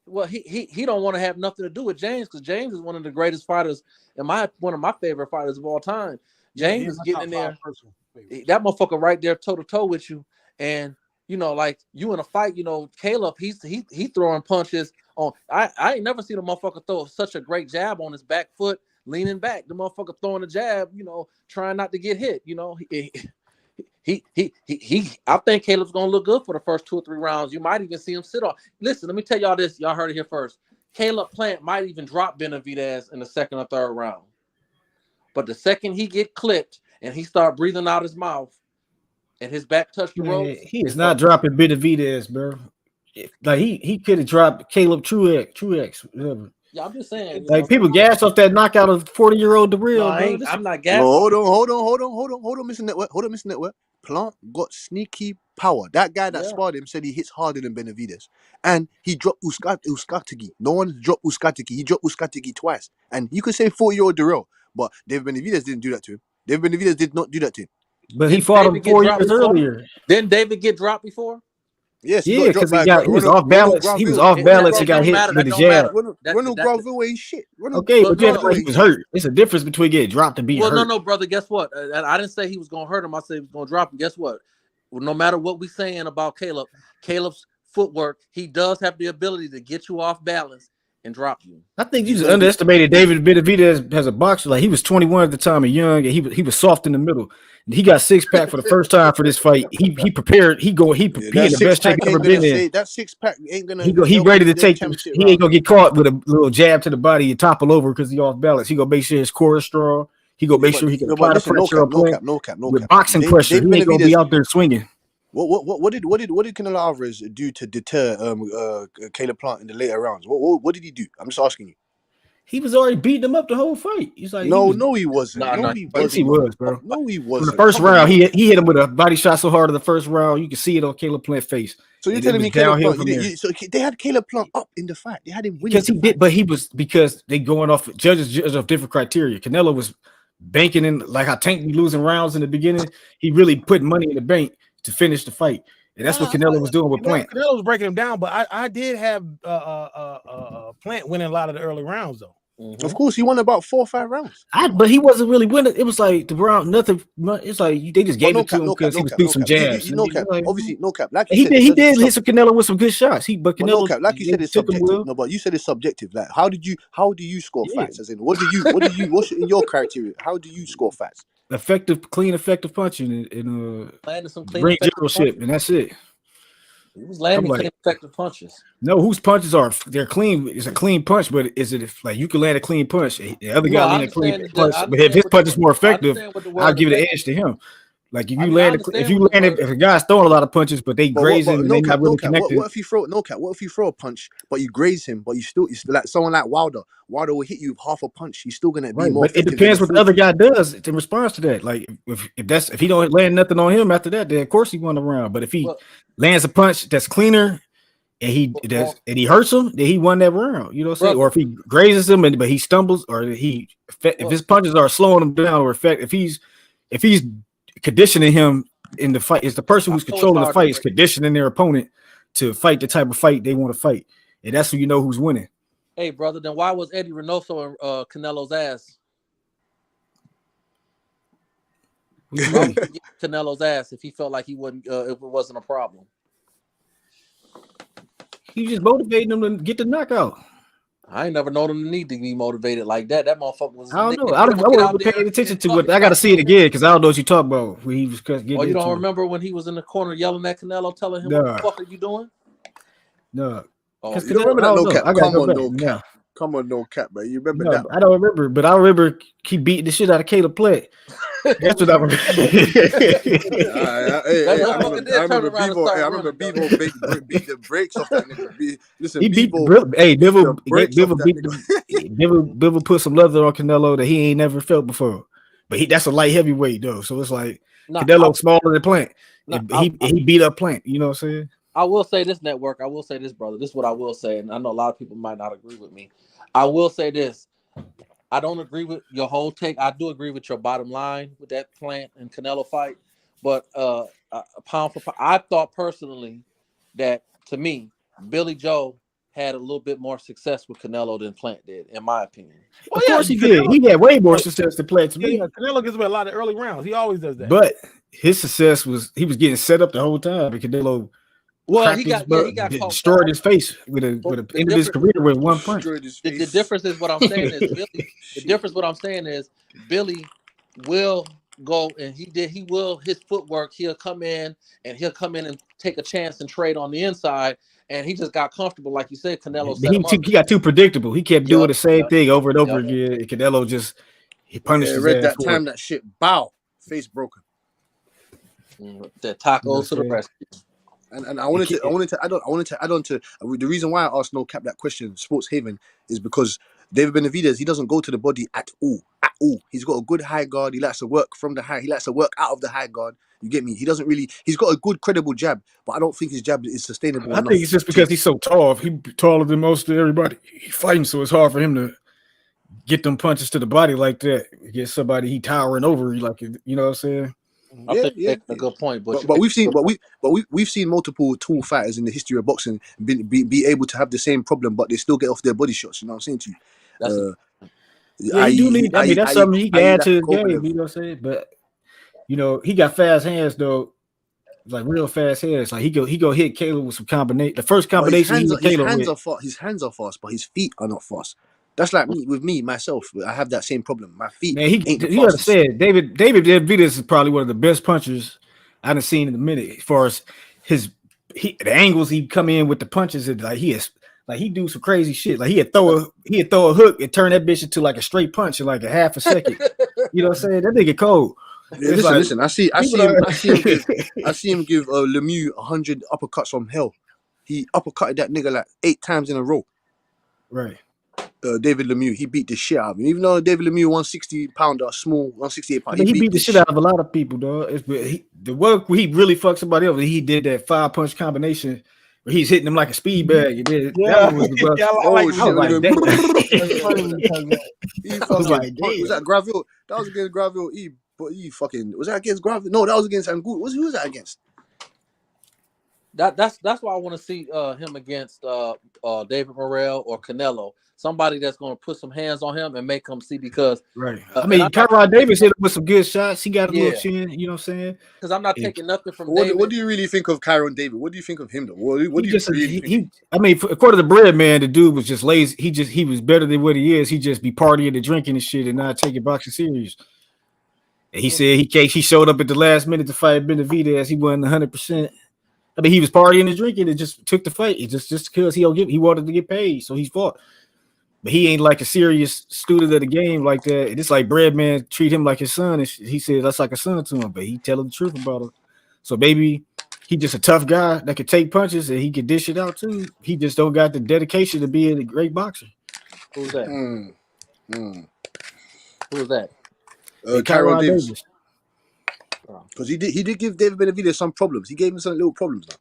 Well, he don't want to have nothing to do with James, because James is one of the greatest fighters, and one of my favorite fighters of all time. James is getting in there. That motherfucker right there, toe to toe with you, and you know, like you in a fight. You know, Caleb, he throwing punches on. I ain't never seen a motherfucker throw such a great jab on his back foot, leaning back. The motherfucker throwing a jab, you know, trying not to get hit. You know, he I think Caleb's gonna look good for the first 2 or 3 rounds. You might even see him sit off. Listen, let me tell y'all this. Y'all heard it here first. Caleb Plant might even drop Benavidez in the 2nd or 3rd round. But the second he get clipped and he start breathing out his mouth and his back touch the ropes, he is not dropping Benavidez, bro. Like he could have dropped Caleb Truex, whatever. Yeah, I'm just saying. Like people gas off that knockout of 40-year-old Darrell. No, I'm not gassing. Hold on, Mr. Network. Plant got sneaky power. That guy that sparred him said he hits harder than Benavidez. And he dropped Uskategi. No one dropped Uskategi. He dropped Uskategi twice. And you could say 40-year-old Darrell, but David Benavidez didn't do that to him. David Benavidez did not do that to him. But he fought him 4 years earlier. Didn't David get dropped before? Yes, yeah, because he was off balance. He was off balance and got hit with the jab. Ronald Granville ain't shit. Okay, but he was hurt. It's a difference between getting dropped and being hurt. Well, no, brother. Guess what? I didn't say he was gonna hurt him. I said he was gonna drop him. Guess what? Well, no matter what we saying about Caleb's footwork, he does have the ability to get you off balance and drop you. I think you just underestimated David Benavidez as a boxer. Like he was 21 at the time and young, and he was soft in the middle. He got 6-pack for the first time for this fight. He prepared. He in the best shape ever been in. That 6-pack ain't gonna. He ready to take. He ain't gonna get caught with a little jab to the body and topple over because he off balance. He gonna make sure his core is strong. He gonna make sure he can apply the pressure. No cap. With boxing pressure, he ain't gonna be out there swinging. What did Canelo Alvarez do to deter Caleb Plant in the later rounds? What did he do? I'm just asking you. He was already beating him up the whole fight. He's like, he wasn't. Yes, he was, bro. No, he wasn't. In the first round, he hit him with a body shot so hard in the first round, you can see it on Caleb Plant's face. So you're telling me Caleb Plant? So they had Caleb Plant up in the fight. They had him winning. Because he did, but because they going off judges of different criteria. Canelo was banking in, like how Tank be losing rounds in the beginning. He really put money in the bank to finish the fight. And that's what Canelo was doing with Plant. Canelo was breaking him down, but I did have Plant winning a lot of the early rounds, though. Mm-hmm. Of course, he won about 4 or 5 rounds. But he wasn't really winning. It was like the round, nothing. It's like they just gave it to him because he was doing some jabs. Obviously, no cap. Like he did hit some Canelo with some good shots. But Canelo, no cap. Like you said, it's subjective. No, but you said it's subjective. Like, how do you score fights? As in, what's in your criteria? How do you score fights? Effective punching and landing some clean ring generalship, and that's it. He was landing clean, effective punches. No, whose punches they're clean. It's a clean punch, but is it like you can land a clean punch? The other guy land a clean punch, but if his punch is more effective, I'll give it an edge to him. Like if if a guy's throwing a lot of punches, but they grazing and they not really connected. What if you throw a punch, but you graze him, but you still like someone like Wilder. Wilder will hit you with half a punch. He's still gonna be more. But it depends what the other guy does in response to that. Like if he don't land nothing on him after that, then of course he won the round. But if he lands a punch that's cleaner and he hurts him, then he won that round. You know what I'm saying? Or if he grazes him but he stumbles, or if his punches are slowing him down, or if he's conditioning him in the fight, it's the person who's controlling the fight is conditioning their opponent to fight the type of fight they want to fight, and that's when you know who's winning. Hey, brother, then why was Eddie Reynoso in Canelo's ass? Why would he get Canelo's ass if he felt like he wouldn't, if it wasn't a problem? He just motivating them to get the knockout. I ain't never known him to need to be motivated like that. That motherfucker was. I don't know. I wasn't paying attention to it. I got to see it again because I don't know what you talk about. When he was getting Oh, you don't into it. remember when he was in the corner yelling at Canelo, telling him, "What the fuck are you doing?" No. Oh, You don't remember that? No cap. I Come go on, back. no No. cap. Come on, no cap, man. You remember No, that? I don't remember, but I remember he beating the shit out of Caleb Plant. That's what I remember. I remember Bevo. I remember Bevo beat the brakes off that nigga. Listen, He beat Bevo. Bivol put some leather on Canelo that he ain't never felt before. But that's a light heavyweight though, so it's like Canelo smaller than Plant. He beat up Plant. You know what I'm saying? I will say this, network. I will say this, brother. This is what I will say, and I know a lot of people might not agree with me. I will say this. I don't agree with your whole take. I do agree with your bottom line with that Plant and Canelo fight, but pound for pound, I thought personally that, to me, Billy Joe had a little bit more success with Canelo than Plant did, in my opinion. Of course he did. He had way more success than Plant to me. Yeah, Canelo gives away a lot of early rounds. He always does that. But his success was he was getting set up the whole time because Canelo destroyed his face with a end of his career with one punch. The difference is what I'm saying is Billy will go and his footwork, he'll come in and take a chance and trade on the inside, and he just got comfortable, like you said. Canelo set him up. He got too predictable. He kept doing the same thing over and over again. And Canelo he punished his ass that for time it. that shit face broken. That tacos to the rescue. And I wanted to add on to the reason why I asked No Cap that question, Sports Haven, is because David Benavidez, he doesn't go to the body at all. He's got a good high guard. He likes to work from the high. He likes to work out of the high guard. You get me? He doesn't really. He's got a good, credible jab, but I don't think his jab is sustainable. I think it's just because he's so tall. He's taller than most of everybody. He's fighting, so it's hard for him to get them punches to the body like that. Get somebody he towering over, like, you know what I'm saying? I think that's a good point, but we've seen multiple tall fighters in the history of boxing be able to have the same problem, but they still get off their body shots. You know what I'm saying to you? He do need. I mean, that's something he can add to his game. You know what I'm saying? But he got fast hands though, like real fast hands. Like he go hit Caleb with some combination. The first combination his hands are fast, but his feet are not fast. That's like myself. I have that same problem. My feet. Man, you understand? David Benavidez is probably one of the best punchers I've seen in a minute. As far as the angles he come in with the punches, and he do some crazy shit. Like he'd throw a hook and turn that bitch into like a straight punch in like a half a second. You know what I'm saying? That nigga cold. Yeah, listen. I see him give Lemieux 100 uppercuts from hell. He uppercutted that nigga like 8 times in a row. Right. David Lemieux, he beat the shit out of him. Even though David Lemieux 160-pounder, small 168 pounder, he beat the shit out of a lot of people, dog. The work where he really fucked somebody up, he did that 5-punch combination where he's hitting him like a speed bag. He did. That was the was that Graville? That was against Graville. Was that against Graville? No, that was against Angut. Who was that against? That's why I want to see him against David Morrell or Canelo. Somebody that's going to put some hands on him and make him see, because right. I mean, Tyrod Davis hit him with some good shots. He got a little chin. You know what I'm saying? Because I'm not taking nothing from David. What do you really think of Kyron David? What do you think of him though? What do you really think? I mean, according to the bread man, the dude was just lazy. He was better than what he is. He just be partying and drinking and shit and not taking boxing serious. And he said he showed up at the last minute to fight Benavidez. He wasn't 100%. I mean, he was partying and drinking and just took the fight. It just because he wanted to get paid, so he fought. But he ain't like a serious student of the game like that. It's like Breadman treat him like his son, and he said that's like a son to him. But he telling the truth about him. So maybe he just a tough guy that could take punches and he could dish it out too. He just don't got the dedication to be a great boxer. Who's that? Who's that? Kyron Davis. Because he did give David Benavidez some problems. He gave him some little problems now.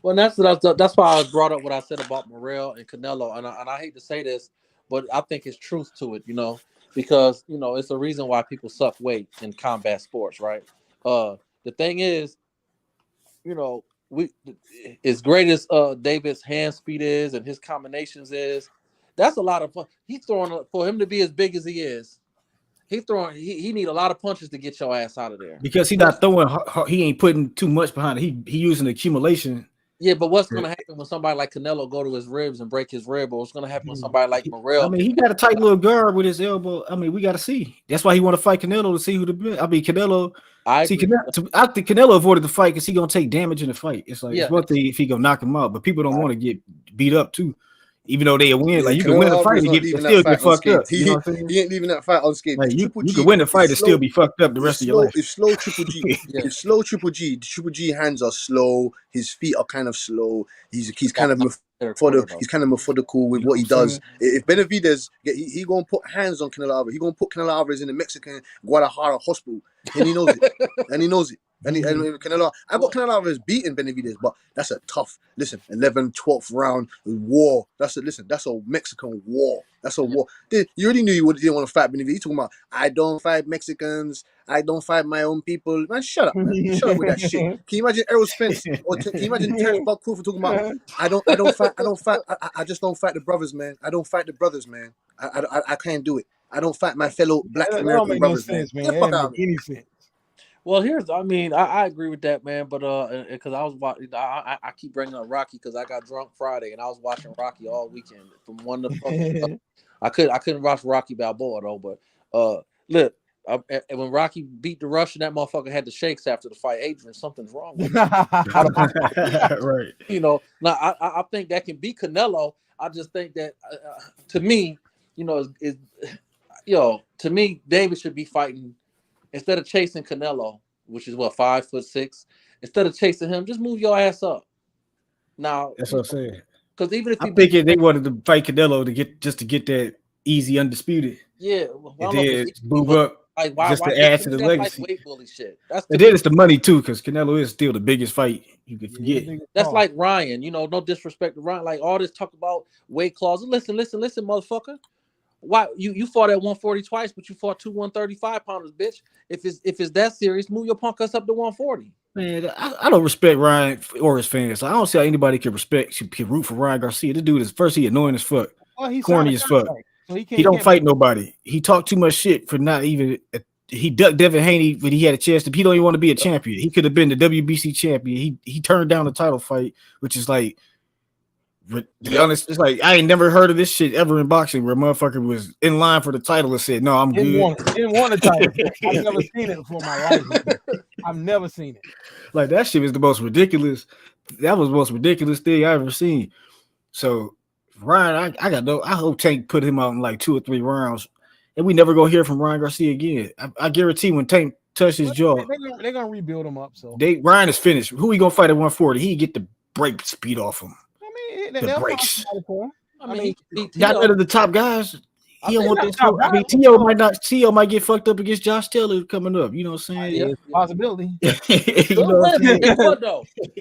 Well, that's why I brought up what I said about Morrell and Canelo, and I hate to say this, but I think it's truth to it, because it's a reason why people suck weight in combat sports, right? The thing is, as great as David's hand speed is and his combinations is, that's a lot of fun. He's throwing for him to be as big as he is. He need a lot of punches to get your ass out of there because he's not throwing. He ain't putting too much behind it. He using accumulation. Yeah, but what's going to happen when somebody like Canelo go to his ribs and break his rib, or what's going to happen when somebody like Morrell? I mean, he got a tight little guard with his elbow. I mean, we got to see. That's why he want to fight Canelo to see who the best. I mean, Canelo. I think Canelo avoided the fight because he gonna take damage in the fight. It's like it's one thing if he gonna knock him out, but people don't want to get beat up too. Even though they win, like you can win the fight and still get fucked up. He ain't leaving that fight unscathed. Like you can win the fight and still be fucked up the rest of your life. It's slow Triple G. It's slow Triple G. Triple G hands are slow. His feet are kind of slow. He's kind of methodical. He's kind of methodical with what he does. If Benavidez, he gonna put hands on Canelo Alvarez. He gonna put Canelo Alvarez in the Mexican Guadalajara hospital, and he knows it. And he knows it. And Canelo, I got Canelo Alvarez beating Benavidez, but that's a tough. Listen, 11th, 12th round war. That's a Mexican war. That's a war. You already knew you didn't want to fight Benavidez. You talking about I don't fight Mexicans. I don't fight my own people. Man, shut up, man. Shut up with that shit. Can you imagine Errol Spence or can you imagine Terrence Buck Crawford talking about I just don't fight the brothers, man. I don't fight the brothers, man. I can't do it. I don't fight my fellow Black American brothers, man. Get the fuck out of here. Well, I agree with that, man. But because I was watching, I keep bringing up Rocky because I got drunk Friday and I was watching Rocky all weekend from one to fucking. I couldn't watch Rocky Balboa though, but look, when Rocky beat the Russian, that motherfucker had the shakes after the fight. Adrian, something's wrong with him. Right. You know, now I think that can be Canelo. I just think that to me, to me, David should be fighting. Instead of chasing Canelo, which is 5'6", instead of chasing him, just move your ass up. Now that's what I'm saying. Because even if I'm thinking they wanted to fight Canelo to get that easy undisputed. Yeah, and then move up just to add to the legacy. Like weight bully shit. And then it's the money too, because Canelo is still the biggest fight you could forget. That's like Ryan. No disrespect to Ryan. Like all this talk about weight clauses. Listen, motherfucker. Why you fought at 140 twice, but you fought 2 135-pounders, bitch. If it's that serious, move your punk ass up to 140. Man, I don't respect Ryan or his fans. I don't see how anybody can root for Ryan Garcia. This dude he annoying as fuck, corny as fuck. So he don't fight nobody. He talked too much shit for not even. He ducked Devin Haney when he had a chance to. He don't even want to be a champion. He could have been the WBC champion. He turned down the title fight, which is like. To be honest, it's like I ain't never heard of this shit ever in boxing where a motherfucker was in line for the title and said, "No, I'm good." Didn't want the title. I've never seen it before in my life. I've never seen it. Like that shit was the most ridiculous. That was the most ridiculous thing I ever seen. So Ryan, I hope Tank put him out in like 2 or 3 rounds, and we never gonna hear from Ryan Garcia again. I guarantee when Tank touched his jaw, they're gonna rebuild him up. So Ryan is finished. Who he gonna fight at 140? He get the break speed off him. The breaks. He got rid of the top guys. He don't want this. I mean, T.O. might get fucked up against Josh Taylor coming up. You know what I'm saying? Yeah, possibility.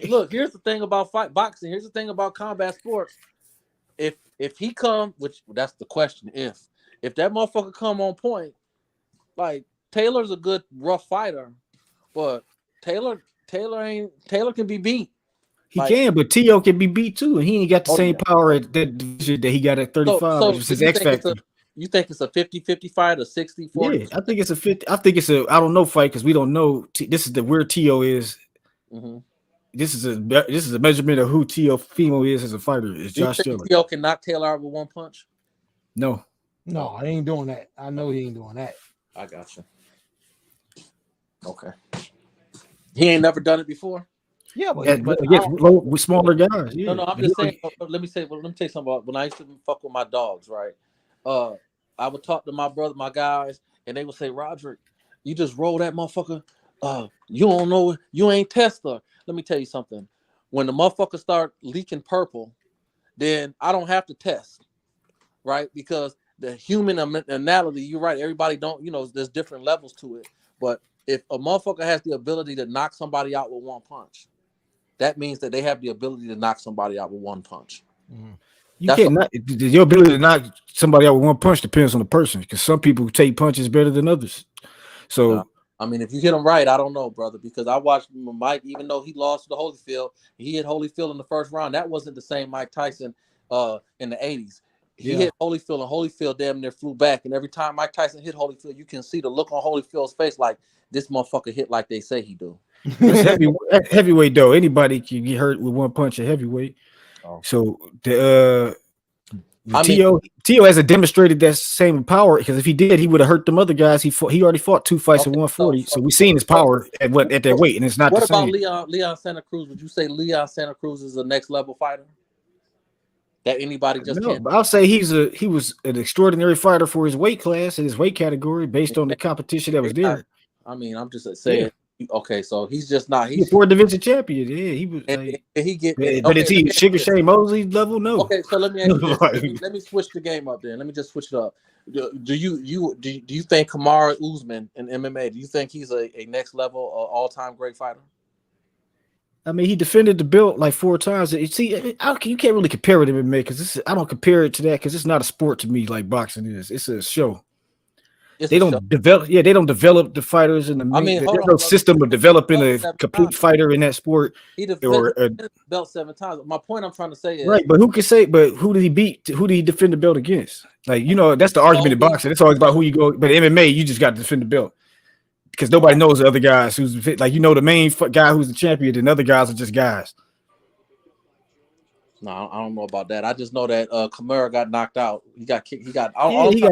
Look, here's the thing about boxing. Here's the thing about combat sports. If he come, which that's the question. If that motherfucker come on point, like Taylor's a good rough fighter, but Taylor can be beat. He can, but T.O. can be beat too, and he ain't got the same power at that division that he got at 35, which is his X factor. You think it's a 50-50 fight, a 60-40? Yeah, I think it's a 50. I think it's a I don't know fight because we don't know. This is where T.O. is. Mm-hmm. This is a measurement of who T.O. Fimo is as a fighter. Is Josh Taylor. T.O. can knock Taylor out with one punch? No, I ain't doing that. I know he ain't doing that. I got you. Okay. He ain't never done it before. Yeah, but with smaller guys. Yeah. No, I'm just saying. Let me tell you something about when I used to fuck with my dogs, right? I would talk to my guys, and they would say, "Roderick, you just roll that motherfucker. You don't know, you ain't tester." Let me tell you something. When the motherfucker start leaking purple, then I don't have to test, right? Because the human analogy, you're right. Everybody don't, there's different levels to it. But if a motherfucker has the ability to knock somebody out with one punch, that means that they have the ability to knock somebody out with one punch. Mm-hmm. Your ability to knock somebody out with one punch depends on the person, because some people take punches better than others. So I mean, if you hit him right, I don't know, brother, because I watched Mike, even though he lost to the Holyfield, he hit Holyfield in the first round. That wasn't the same Mike Tyson in the 80s. He hit Holyfield, and Holyfield damn near flew back. And every time Mike Tyson hit Holyfield, you can see the look on Holyfield's face like, this motherfucker hit like they say he do. It's heavyweight, though. Anybody can get hurt with one punch at heavyweight. Oh. So T.O. hasn't demonstrated that same power, because if he did, he would have hurt them other guys. He already fought 2 fights at 140. So we've seen his power at that weight, and it's not What the about same. Leon Santa Cruz? Would you say Leon Santa Cruz is a next level fighter that anybody just No, can't? but I'll say he was an extraordinary fighter for his weight class and his weight category based on the competition that was there. I mean, I'm just saying. Okay, so he's just not. He's a 4-division champion. Yeah, he was. But is he Sugar Shane Mosley level? No. Okay, so let me ask you this. Let me switch the game up then. Let me just switch it up. Do you think Kamaru Usman in MMA? Do you think he's a next level all-time great fighter? I mean, he defended the belt like 4 times. See, you can't really compare it to MMA, because I don't compare it to that, because it's not a sport to me like boxing is. It's a show. They don't develop the fighters in the. I mean, there's no system of developing a complete fighter in that sport. He defended the belt 7 times. My point I'm trying to say is right, but who can say? But who did he beat? Who did he defend the belt against? Like, that's the argument in boxing. It's always about who you go. But MMA, you just got to defend the belt, because nobody knows the other guys who's like the main guy who's the champion, and other guys are just guys. No, I don't know about that. I just know that Kamaru got knocked out. He got kicked. He got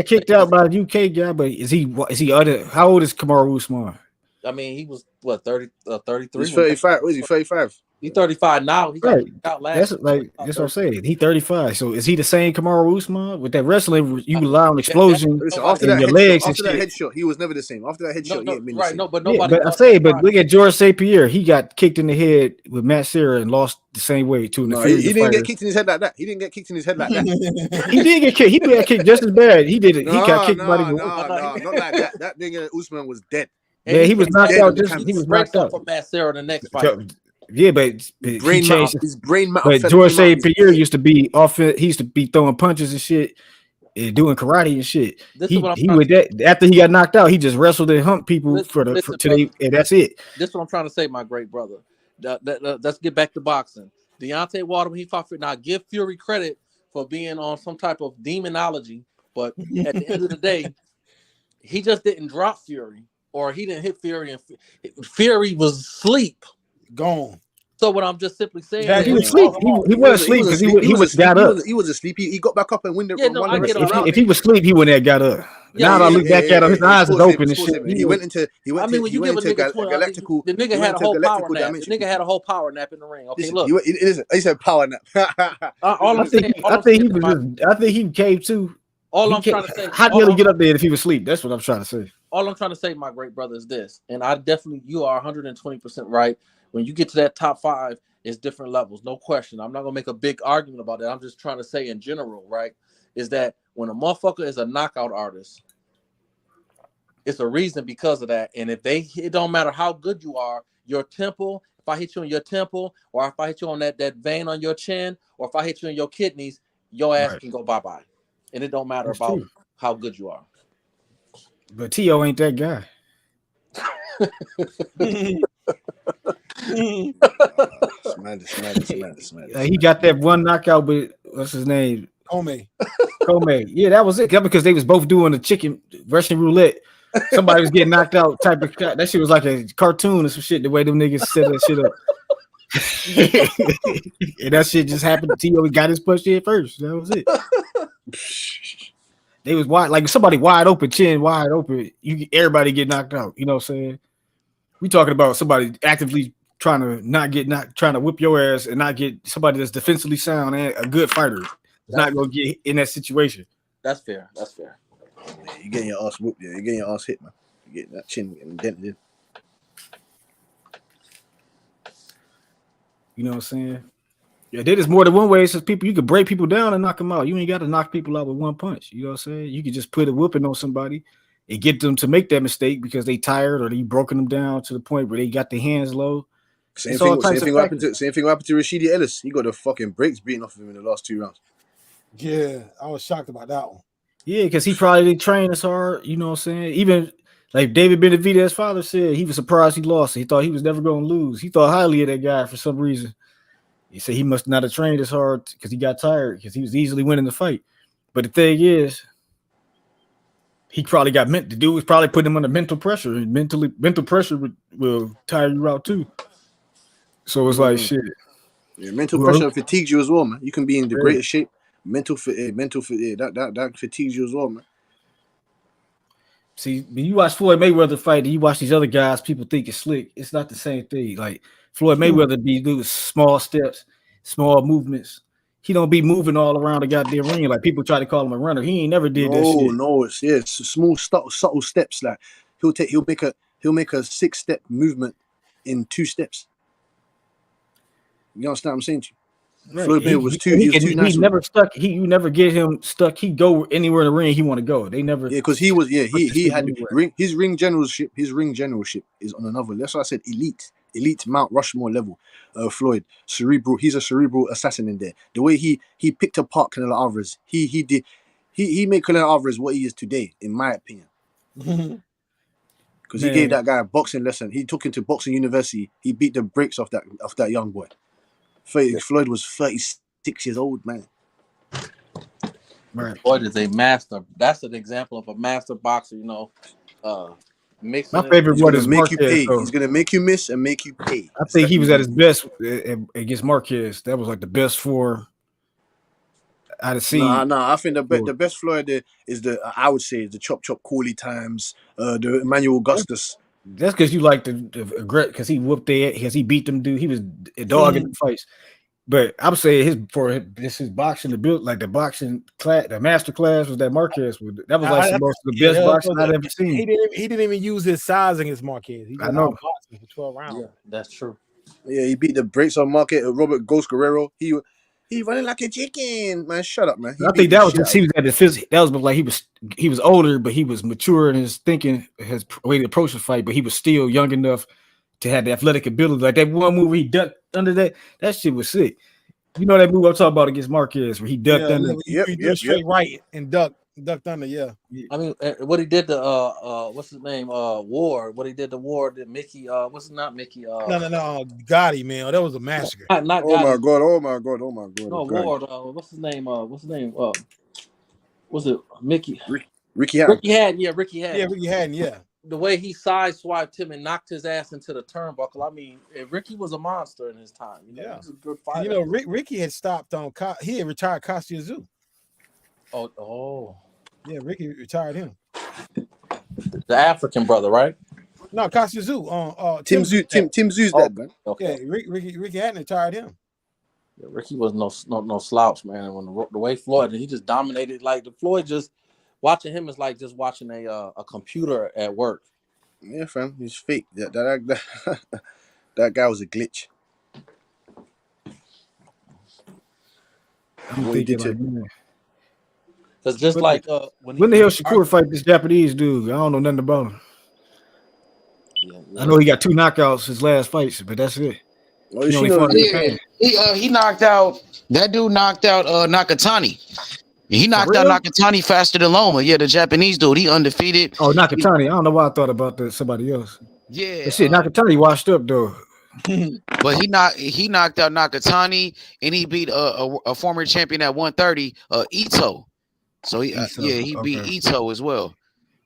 kicked out by a UK guy. But is he other? How old is Kamaru Usman? I mean, he was what 33. He's 35. What is he? 35. He's 35 now. He got kicked out last. That's what I'm saying. He's 35. So is he the same Kamaru Usman? With that wrestling, you rely on explosion in your legs and shit. After that headshot, he was never the same. After that headshot, but nobody. But I say, but look at George St. Pierre. He got kicked in the head with Matt Serra and lost the same way too. He didn't get kicked in his head like that. He didn't get kicked in his head like that. He did get kicked. He got kicked just as bad. He did it. He got kicked by not like that. That nigga Usman was dead. Yeah, he was knocked out. He was knocked out for Matt Serra the next fight. Yeah, but his brain. But George St. Pierre used to be He used to be throwing punches and shit, and doing karate and shit. He with that after he got knocked out, he just wrestled and humped people today, and that's it. This is what I'm trying to say, my great brother. Let's get back to boxing. Deontay Wilder, he fought for. Now, give Fury credit for being on some type of demonology, but at the end of the day, he just didn't drop Fury, or he didn't hit Fury, and Fury was asleep. Gone. So what I'm just simply saying, he was asleep. He wasn't asleep because he was got up. He was asleep. He got back up and went. If he was asleep, he wouldn't have got up. Now I look back at him, his eyes is open and shit. He went into. I mean, when you give a nigga galactical, the nigga had a whole power nap. The nigga had a whole power nap in the ring. Okay, look. He said power nap. I think he came too. All I'm trying to say. How did he get up there if he was asleep? That's what I'm trying to say. All I'm trying to say, my great brother, is this, and you are 120% right. When you get to that top 5, it's different levels, no question. I'm not gonna make a big argument about that. I'm just trying to say in general, right, is that when a motherfucker is a knockout artist, it's a reason because of that. And it don't matter how good you are, your temple, if I hit you on your temple, or if I hit you on that vein on your chin, or if I hit you in your kidneys, your ass can go bye-bye. And it don't matter about how good you are. But T.O. ain't that guy. He got that one knockout with what's his name? Comey. Yeah, that was it. Because they was both doing the chicken Russian roulette. Somebody was getting knocked out. That shit was like a cartoon or some shit. The way them niggas set that shit up. And that shit just happened. T.O. got his push in first. That was it. They was wide, like somebody wide open, chin wide open. Everybody get knocked out. You know what I'm saying? We talking about somebody actively trying to whip your ass and not get somebody that's defensively sound and a good fighter. Not gonna get in that situation. That's fair. You're getting your ass whooped. Yeah, you're getting your ass hit, man. You're getting that chin dented. You know what I'm saying? Yeah, there's more than one way. Says people, you can break people down and knock them out. You ain't got to knock people out with one punch. You know what I'm saying? You can just put a whooping on somebody and get them to make that mistake because they tired or they broken them down to the point where they got their hands low. Same thing happened to Rashidi Ellis. He got the fucking brakes beaten off of him in the last 2 rounds. Yeah, I was shocked about that one. Yeah, because he probably didn't train as hard. You know what I'm saying? Even Like David Benavidez's father said, he was surprised he lost. He thought he was never going to lose. He thought highly of that guy for some reason. He said he must not have trained as hard because he got tired because he was easily winning the fight. But the thing is, he probably got the dude was probably putting him under mental pressure. And mental pressure will tire you out too. So it's like shit. Yeah, mental pressure fatigues you as well, man. You can be in the greatest shape. Mental that fatigues you as well, man. See, when you watch Floyd Mayweather fight, and you watch these other guys, people think it's slick. It's not the same thing. Like Floyd Mayweather be doing small steps, small movements. He don't be moving all around the goddamn ring like people try to call him a runner. He ain't never did that shit. No, it's small, subtle steps. Like he'll make a 6-step movement in 2 steps. You understand what I'm saying to you? Right. Floyd Mayweather was too. He never stuck. You never get him stuck. He go anywhere in the ring he want to go. They never. Yeah, because he had his ring generalship. His ring generalship is on another. That's why I said elite Mount Rushmore level. Floyd, cerebral. He's a cerebral assassin in there. The way he picked apart Canelo Alvarez, he made Canelo Alvarez what he is today, in my opinion. Because he gave that guy a boxing lesson. He took him to boxing university. He beat the brakes off that young boy. Floyd was 36 years old, man. Right. Floyd is a master. That's an example of a master boxer. You know, mixing. My favorite one is make you Marquez. pay. He's gonna make you miss and make you pay. I think he was at his best against Marquez. That was like the best for I'd have seen. Nah. I think the best Floyd is I would say the chop Cooley times, the Emmanuel Augustus. That's because you like the because he whooped their because he beat them dude. He was a dog in the fights. But I would say his boxing the boxing class, the master class was that Marquez. That was like most of the best boxing I've ever seen. He didn't even use his size against Marquez. He I know boxing for 12 rounds. Yeah, that's true. Yeah, he beat the brakes on Marquez. Robert Ghost Guerrero. He running like a chicken, man. Shut up, man. I think that was just he was at his physical. That was like he was older, but he was mature in his thinking, his way to approach the fight. But he was still young enough to have the athletic ability. Like that one move where he ducked under that shit was sick. You know that move I'm talking about against Marquez where he ducked under. He did straight right and ducked under. Yeah. I mean, what he did to what's his name? Ward. What he did to Ward? Mickey. What's not Mickey? No. Gotti, man. That was a massacre. Not oh Gotti. my god. No, Ward. What's his name? Was it Mickey? Ricky Hatton. Ricky Hatton. Yeah, Ricky Hatton. Yeah, Ricky Hatton. Yeah. The way he sideswiped him and knocked his ass into the turnbuckle. I mean, Ricky was a monster in his time. You know, he was a good fighter. You know, Ricky had stopped on. He had retired Kostya Tszyu. Oh. Yeah, Ricky retired him. The African brother, right? No, Kostya Tszyu. Tim Tszyu's dead, man. Okay. Yeah, Ricky Hatton retired him. Yeah, Ricky was no slouch, man. When the way Floyd, he just dominated. Like the Floyd, just watching him is like just watching a computer at work. Yeah, fam, he's fake. That guy was a glitch. I'm thinking because just like when the hell Shakur fight this Japanese dude? I don't know nothing about him. Yeah. I know he got 2 knockouts his last fights, but that's it. Well, he knocked out that dude. Knocked out Nakatani. He knocked out Nakatani faster than Loma. Yeah, the Japanese dude. He undefeated. Oh, Nakatani. I don't know why I thought about somebody else. Yeah, but shit, Nakatani washed up though. But he knocked out Nakatani, and he beat a former champion at 130, Ito. So he beat Ito as well.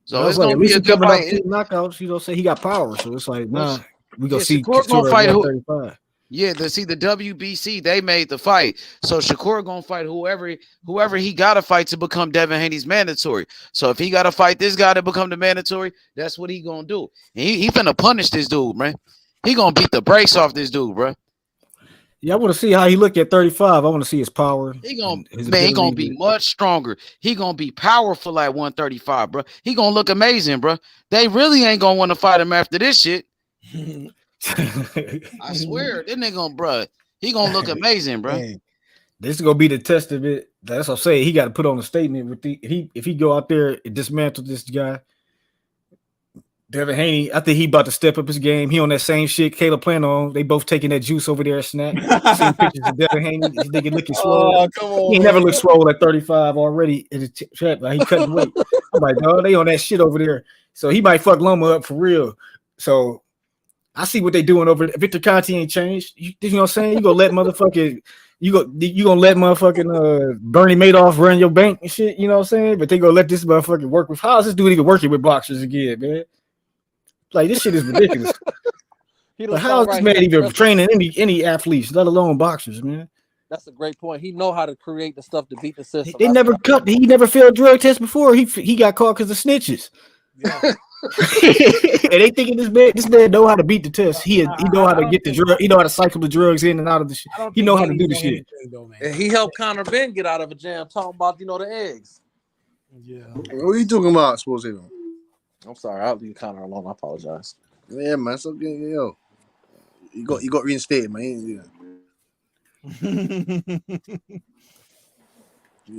So it's gonna be a good fight. Knockouts, you know, say he got power. So it's like, nah, we gonna see Shakur gonna fight who. Yeah, the WBC, they made the fight. So Shakur gonna fight whoever he gotta fight to become Devin Haney's mandatory. So if he gotta fight this guy to become the mandatory, that's what he gonna do. And he finna punish this dude, man. He gonna beat the brakes off this dude, bro. Yeah, I want to see how he look at 35. I want to see his power. He gonna be much stronger. He gonna be powerful at 135, bro. He gonna look amazing, bro. They really ain't gonna want to fight him after this shit. I swear, this nigga bro. He gonna look amazing, bro. Man, this is gonna be the test of it. That's what I'm saying. He got to put on a statement with if he go out there and dismantle this guy. Devin Haney, I think he about to step up his game. He on that same shit Caleb plan on. They both taking that juice over there at Snack. Seeing pictures of Devin Haney. This nigga looking swole. Oh, come on, he ain't never looked swole at 35 already in the trap. Like he cutting weight. I'm like, dog, they on that shit over there. So he might fuck Loma up for real. So I see what they doing over there. Victor Conti ain't changed. You know what I'm saying? You gonna let motherfucking you gonna let motherfucking Bernie Madoff run your bank and shit, you know what I'm saying? But they gonna let this motherfucker work with, how is this dude even working with boxers again, man? Like, this shit is ridiculous. But how is this man even training any athletes, let alone boxers, man? That's a great point. He know how to create the stuff to beat the system. He never failed drug tests before. He got caught because of snitches. Yeah. And they thinking this man know how to beat the test. He know how to get the drug. He know how to cycle the drugs in and out of the shit. He know how to do the shit. And he helped Conor Ben get out of a jam talking about the eggs. Yeah. What are you talking about, Sports Hero? I'm sorry, I'll leave Conor alone. I apologize. Yeah, man. So yo, you got reinstated, man.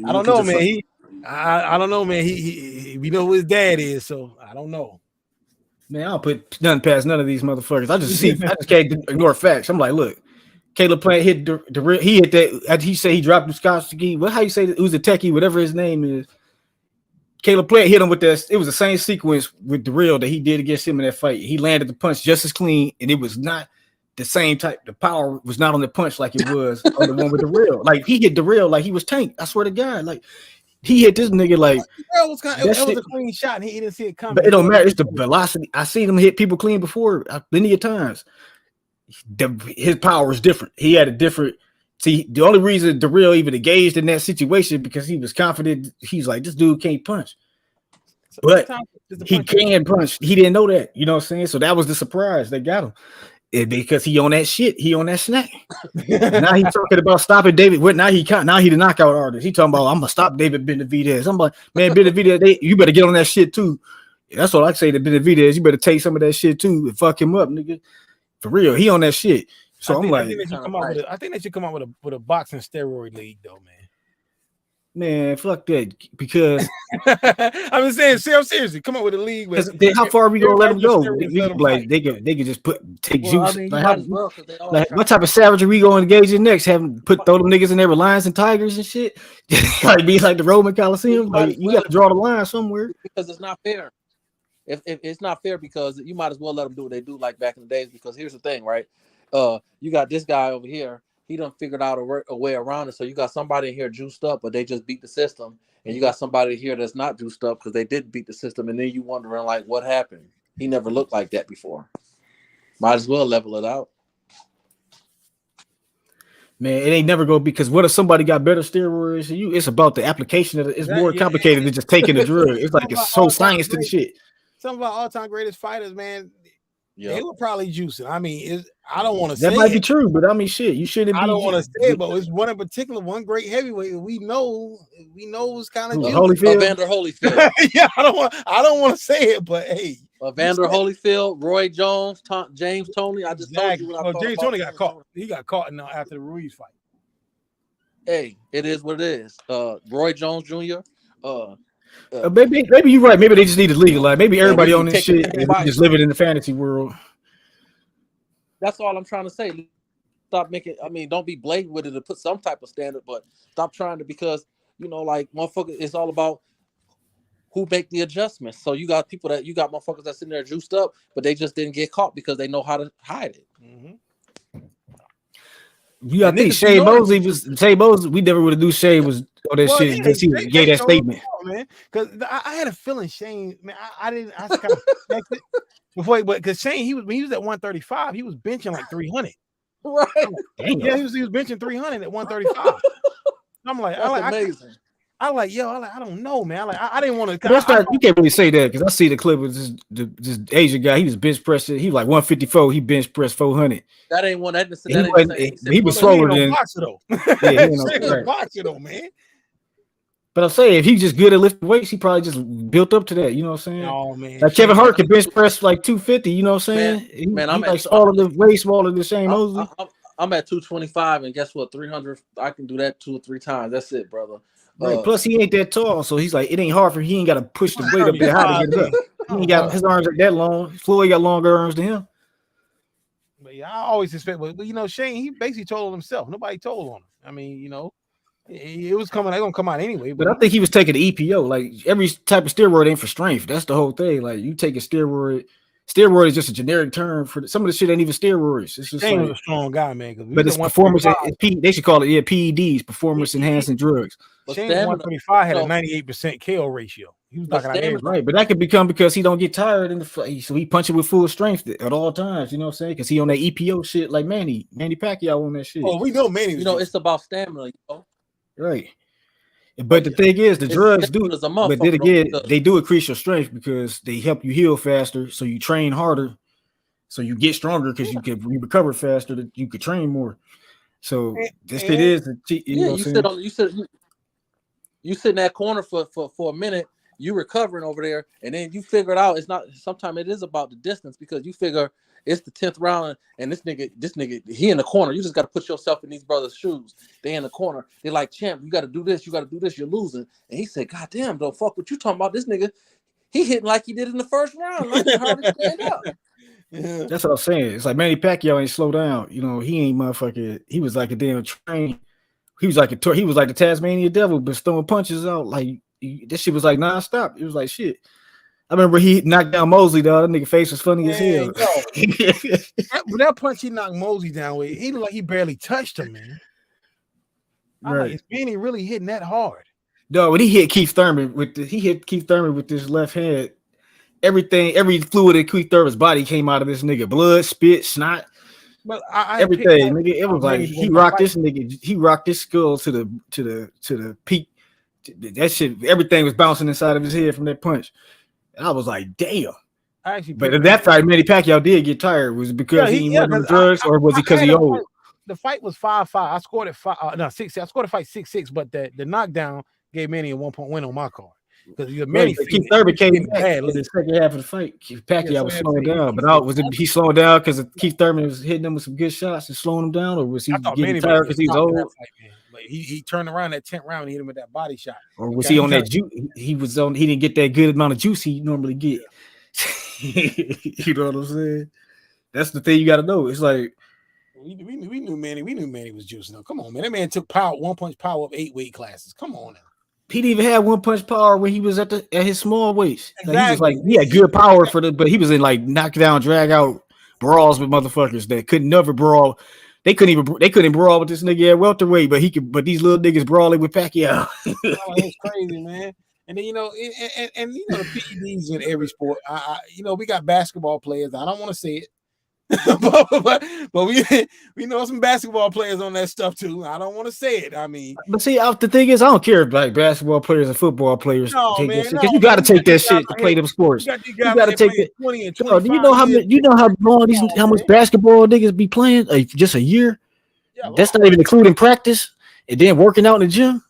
I don't know, man. I don't know, man. He we know who his dad is, so I don't know. Man, I'll put nothing past none of these motherfuckers. I just can't ignore facts. I'm like, look, Caleb Plant hit he hit that. He said he dropped the Scotch ski. What? How you say it was a techie, whatever his name is. Caleb Plant hit him with that. It was the same sequence with Darrell that he did against him in that fight. He landed the punch just as clean, and it was not the same type. The power was not on the punch like it was on the one with Darrell. Like, he hit Darrell like he was Tank. I swear to God, like he hit this nigga like. It was a clean shot, and he didn't see it coming. But it don't matter. It's the velocity. I seen him hit people clean before plenty of times. His power is different. He had a different. See, the only reason Darrell even engaged in that situation because he was confident. He's like, this dude can't punch, but he can punch. He didn't know that. You know what I'm saying? So that was the surprise. They got him. Because he on that shit, he on that snack. Now he's talking about stopping David. Now he the knockout artist. He talking about, I'm gonna stop David Benavidez. I'm like, man, Benavidez, you better get on that shit too. That's what I say to Benavidez. You better take some of that shit too and fuck him up, nigga. For real, he on that shit. So I'm like, I think they should come out with a boxing steroid league, though, man. Man, fuck that. Because I'm just saying, seriously, come up with a league. How far are we gonna let them go? They can just take juice. What type of savagery we gonna engage in next? Throw them niggas in there with lions and tigers and shit. Like, be like the Roman Coliseum. Like, you got to draw the line somewhere. Because it's not fair. If it's not fair, because you might as well let them do what they do like back in the days. Because here's the thing, right? You got this guy over here. He done figured out a way around it. So you got somebody in here juiced up, but they just beat the system. And you got somebody here that's not juiced up because they did beat the system. And then you wondering, like, what happened? He never looked like that before. Might as well level it out. Man, it ain't never go, because what if somebody got better steroids than you? It's about the application of it. It's more complicated than just taking the drug. It's like it's so science to the shit. Some of our all-time greatest fighters, man, they were probably juicing. I mean, I don't want to say that might be true, but I mean, shit, you shouldn't. I don't want to say it, but it's one in particular, one great heavyweight we know is kind of Holyfield. Evander Holyfield. Yeah, I don't want to say it, but hey, Evander Holyfield, Roy Jones, James Toney. I just told you. James Toney got caught. He got caught now after the Ruiz fight. Hey, it is what it is. Roy Jones Jr. Maybe you're right. Maybe they just need to legalize. Maybe everybody on this shit just living in the fantasy world. That's all I'm trying to say. Stop making. I mean, don't be blatant with it to put some type of standard, but stop trying to, because like, motherfucker, it's all about who make the adjustments. So you got motherfuckers that's in there juiced up, but they just didn't get caught because they know how to hide it. Mm-hmm. I think Shane Mosley. We never would have knew Shane was all that shit. He gave that statement, man. Because I had a feeling Shane, man. I kind of expected before, but because Shane, when he was at 135, he was benching like 300. Right? Yeah, he was benching 300 at 135. I'm like, that's amazing. I don't know, man. I didn't want to. You can't really say that, because I see the clip with this Asian guy. He was bench pressing. He was like 154. He bench pressed 400. That ain't one. He was swollen. He boxer though. Yeah, he boxer though, man. But I'm saying, if he's just good at lifting weights, he probably just built up to that. You know what I'm saying? Oh man, like Kevin Hart can bench press like 250. You know what I'm saying? I'm like all of the way smaller than Shane Mosley. I'm at 225, and guess what? 300. I can do that 2 or 3 times. That's it, brother. Right. Plus, he ain't that tall, so he's like, it ain't hard for him. He ain't got to push the weight up there high to get it up. He ain't got his arms that long. Floyd got longer arms than him. But yeah, I always expect, but Shane, he basically told himself. Nobody told on him. I mean, It was coming. They're gonna come out anyway. But I think he was taking the EPO. Like every type of steroid ain't for strength. That's the whole thing. Like you take a steroid. Steroid is just a generic term for some of the shit ain't even steroids. It's just Shane like, was a strong guy, man. but it's performance. They should call it PEDs, performance enhancing drugs. Shane 125 had a 98% KO ratio. He was knocking out everybody. Right, but that could become because he don't get tired in the fight, so he punching with full strength at all times. You know what I'm saying? Because he on that EPO shit like Manny Pacquiao on that shit. Oh, we know Manny. You know, it's about stamina. You know? Right. But the thing is, the drugs do. But then again, they do increase your strength because they help you heal faster, so you train harder, so you get stronger because you can recover faster. That you could train more. So this shit is. You sit in that corner for a minute. You recovering over there, and then you figure it out. It's not. Sometimes it is about the distance because you figure it's the 10th round, and this nigga, he in the corner. You just got to put yourself in these brothers' shoes. They in the corner. They're like, champ, you got to do this. You got to do this. You're losing. And he said, God damn, don't fuck what you talking about. This nigga, he hitting like he did in the first round. Like he hardly stand up. Yeah. That's what I'm saying. It's like Manny Pacquiao ain't slow down. You know, he ain't motherfucker. He was like a damn train. He was like the Tasmanian devil, but throwing punches out like this shit was like nonstop. It was like shit. I remember he knocked down Mosley, dog. That nigga face was funny as hell. That punch he knocked Mosley down with, he looked like he barely touched him, man. Right. Is Manny really hitting that hard? No, when he hit Keith Thurman with this left hand, every fluid in Keith Thurman's body came out of this nigga. Blood, spit, snot. But everything, nigga. It was like he rocked this nigga. He rocked his skull to the peak. That shit, everything was bouncing inside of his head from that punch. And I was like, damn. But in that fight, Manny Pacquiao did get tired. Was it because he went on drugs, or was it because he old? The fight was 5-5. I scored it 6-6. I scored a fight 6-6, but the knockdown gave Manny a 1-point win on my card. Because Manny Keith Thurman came back in the second half of the fight. Pacquiao was slowing down, but was he slowing down because Keith Thurman was hitting him with some good shots and slowing him down, or was he getting tired because he was old? But he turned around that 10th round and hit him with that body shot. Or was he on that juice? He didn't get that good amount of juice he normally get. You know what I'm saying? That's the thing you got to know. It's like we knew Manny. We knew Manny was juicing. Now, come on, man. That man took power, 1-punch power up 8 weight classes. Come on now. He didn't even have 1-punch power when he was at his small weight. Exactly. Like, he was like, he had good power but he was in like knockdown, drag out brawls with motherfuckers that could never brawl. They couldn't brawl with this nigga at welterweight, but these little niggas brawling with Pacquiao. It's crazy, man. And then and the PEDs in every sport. We got basketball players. I don't want to say it. but we know some basketball players on that stuff too. I don't want to say it. I mean, but see, the thing is, I don't care if like basketball players and football players take that shit, because you got to take that shit to play them sports. You got to take it. Do you know how much basketball niggas be playing? Like just a year. That's not even including practice and then working out in the gym.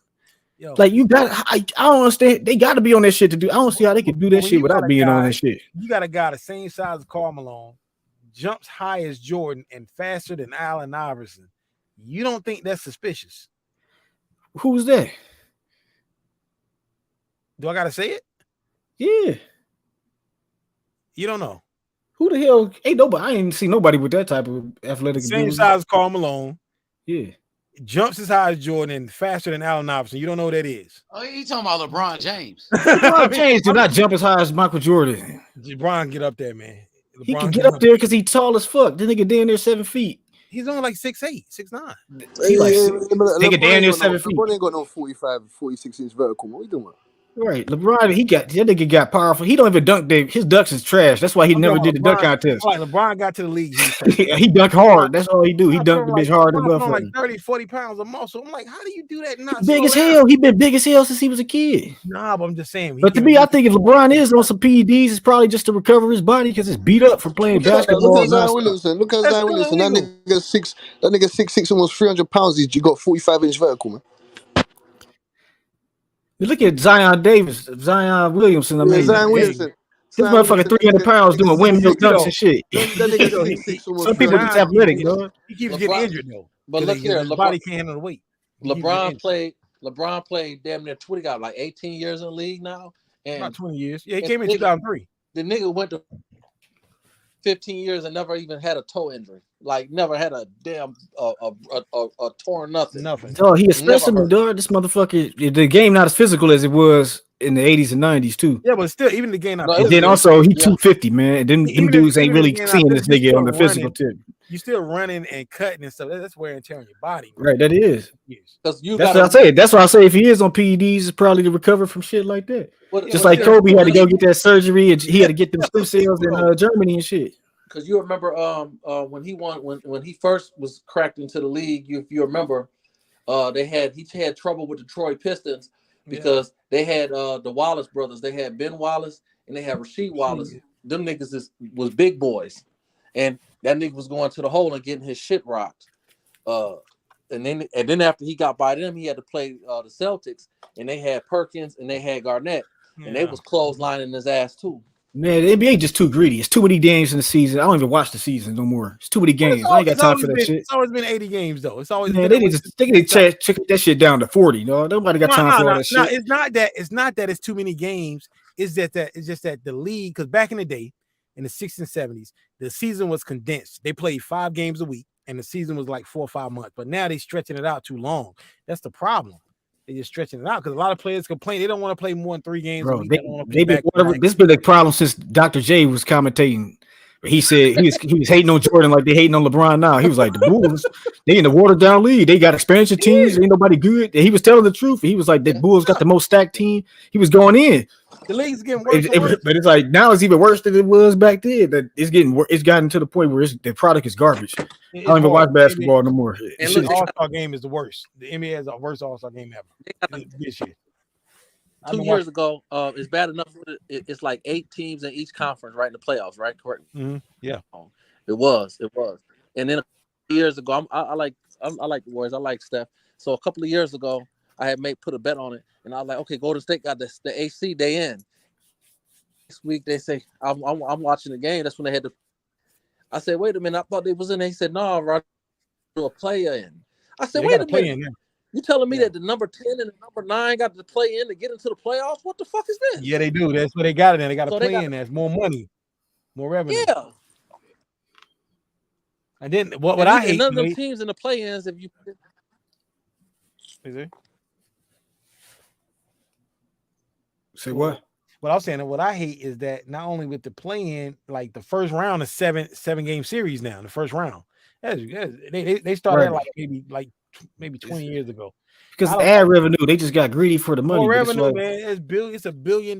Like you got, I don't understand. They got to be on that shit to do. I don't see how they can do that shit without being on that shit. You got a guy the same size as Karl Malone, jumps high as Jordan, and faster than Allen Iverson. You don't think that's suspicious? Who's that? Do I gotta say it? Yeah. You don't know. Who the hell? Ain't nobody. I ain't seen nobody with that type of athletic same ability. size as Karl Malone. Yeah. Jumps as high as Jordan and faster than Allen Iverson. You don't know who that is. Oh, you talking about LeBron James? LeBron James do not jump as high as Michael Jordan. LeBron, get up there, man. LeBron he can get up there because he's tall as fuck. This nigga damn near 7 feet. He's only like 6'8", 6'9". He like nigga damn near 7 feet. LeBron ain't got no 45, 46 inch vertical. What are you doing? Right, LeBron, that nigga got powerful. He don't even dunk. His dunks is trash. That's why he never did the dunk contest. Like LeBron got to the league. He dunk hard. That's all he do. He dunked the bitch hard and buff. Like 30, 40 pounds of muscle. I'm like, how do you do that? Not big as hell. He been big as hell since he was a kid. Nah, but I'm just saying. But to me, I think if LeBron is on some PEDs, it's probably just to recover his body because it's beat up from playing basketball. Look at Zion Williamson. That nigga 6'6", almost 300 pounds. He got 45 inch vertical, man. Look at Zion Williamson. I mean, Zion Williamson. This motherfucker 300 pounds doing windmill dunks and shit. Some people just athletic, dog. He keeps getting injured though. But look here, his body can't handle the weight. LeBron played damn near 20. Got like 18 years in the league now. And about 20 years. Yeah, he came in 2003. The nigga went to 15 years and never even had a toe injury. Like never had a damn a torn nothing. Oh, he a Never specimen, hurt. dog. This motherfucker. The game not as physical as it was in the 80s and 90s too. Yeah, but still, even the game not No, And it's then physical. also he yeah. 250, man. And them Even dudes ain't even if the really game not seeing this physical, you nigga still on the physical running. tip. You still running and cutting and stuff. That's wear and tear on your body, man. Right, that is. Because you That's got what I say. That's why I say if he is on PEDs, it's probably to recover from shit like that. Just like Kobe had to go get that surgery and he had to get them stem cells in Germany and shit. Because you remember when he won when he first was cracked into the league, if you remember, he had trouble with the Detroit Pistons because they had the Wallace brothers. They had Ben Wallace and they had Rasheed Wallace. Them niggas was big boys, and that nigga was going to the hole and getting his shit rocked. And then after he got by them, he had to play the Celtics, and they had Perkins and they had Garnett, and they was clotheslining his ass too. Man, the NBA just too greedy. It's too many games in the season. I don't even watch the season no more. It's too many games. I ain't got time for that shit. It's always been 80 games though. It's always Man, been they need to check that shit down to 40. No, nobody got time for all that shit. It's not that it's too many games. It's just that the league, because back in the day, in the 60s and 70s, the season was condensed. They played 5 games a week, and the season was like 4 or 5 months. But now they stretching it out too long. That's the problem. They just stretching it out because a lot of players complain they don't want to play more than 3 games a Bro, week. this been the problem since Dr. J was commentating. He said he was hating on Jordan like they hating on LeBron now. He was like, the Bulls, they in the watered down league. They got expansion teams. Ain't nobody good. And he was telling the truth. He was like, the Bulls got the most stacked team. He was going in. The league's getting worse. But it's like now it's even worse than it was back then. That it's gotten to the point where the product is garbage. I don't even watch basketball no more. And look, the All-Star game is the worst. The NBA has the worst All-Star game ever. This year. 2 years ago, it's bad enough. It's like 8 teams in each conference, right in the playoffs, right? Correct. Yeah, it was. And then a couple years ago, I like the Warriors. I like Steph. So a couple of years ago, I had put a bet on it, and I was like, okay, Golden State got the AC day in. Next week they say I'm watching the game. That's when they had to. I said, wait a minute, I thought they was in there. He said, no, Roger, a player in. I said, wait a minute. You telling me that the number 10 and the number 9 got to play in to get into the playoffs? What the fuck is this? Yeah, they do. That's what they got it in. They got to play in. That's more money, more revenue. Yeah. And then what I hate, none of them teams in the play-ins, if you is it? Say what? What I'm saying, what I hate is that not only with the play-in, like the first round is 7 game series now. In the first round, they started maybe 20 years ago. Because ad revenue, they just got greedy for the money. More revenue, man. It's a $1 billion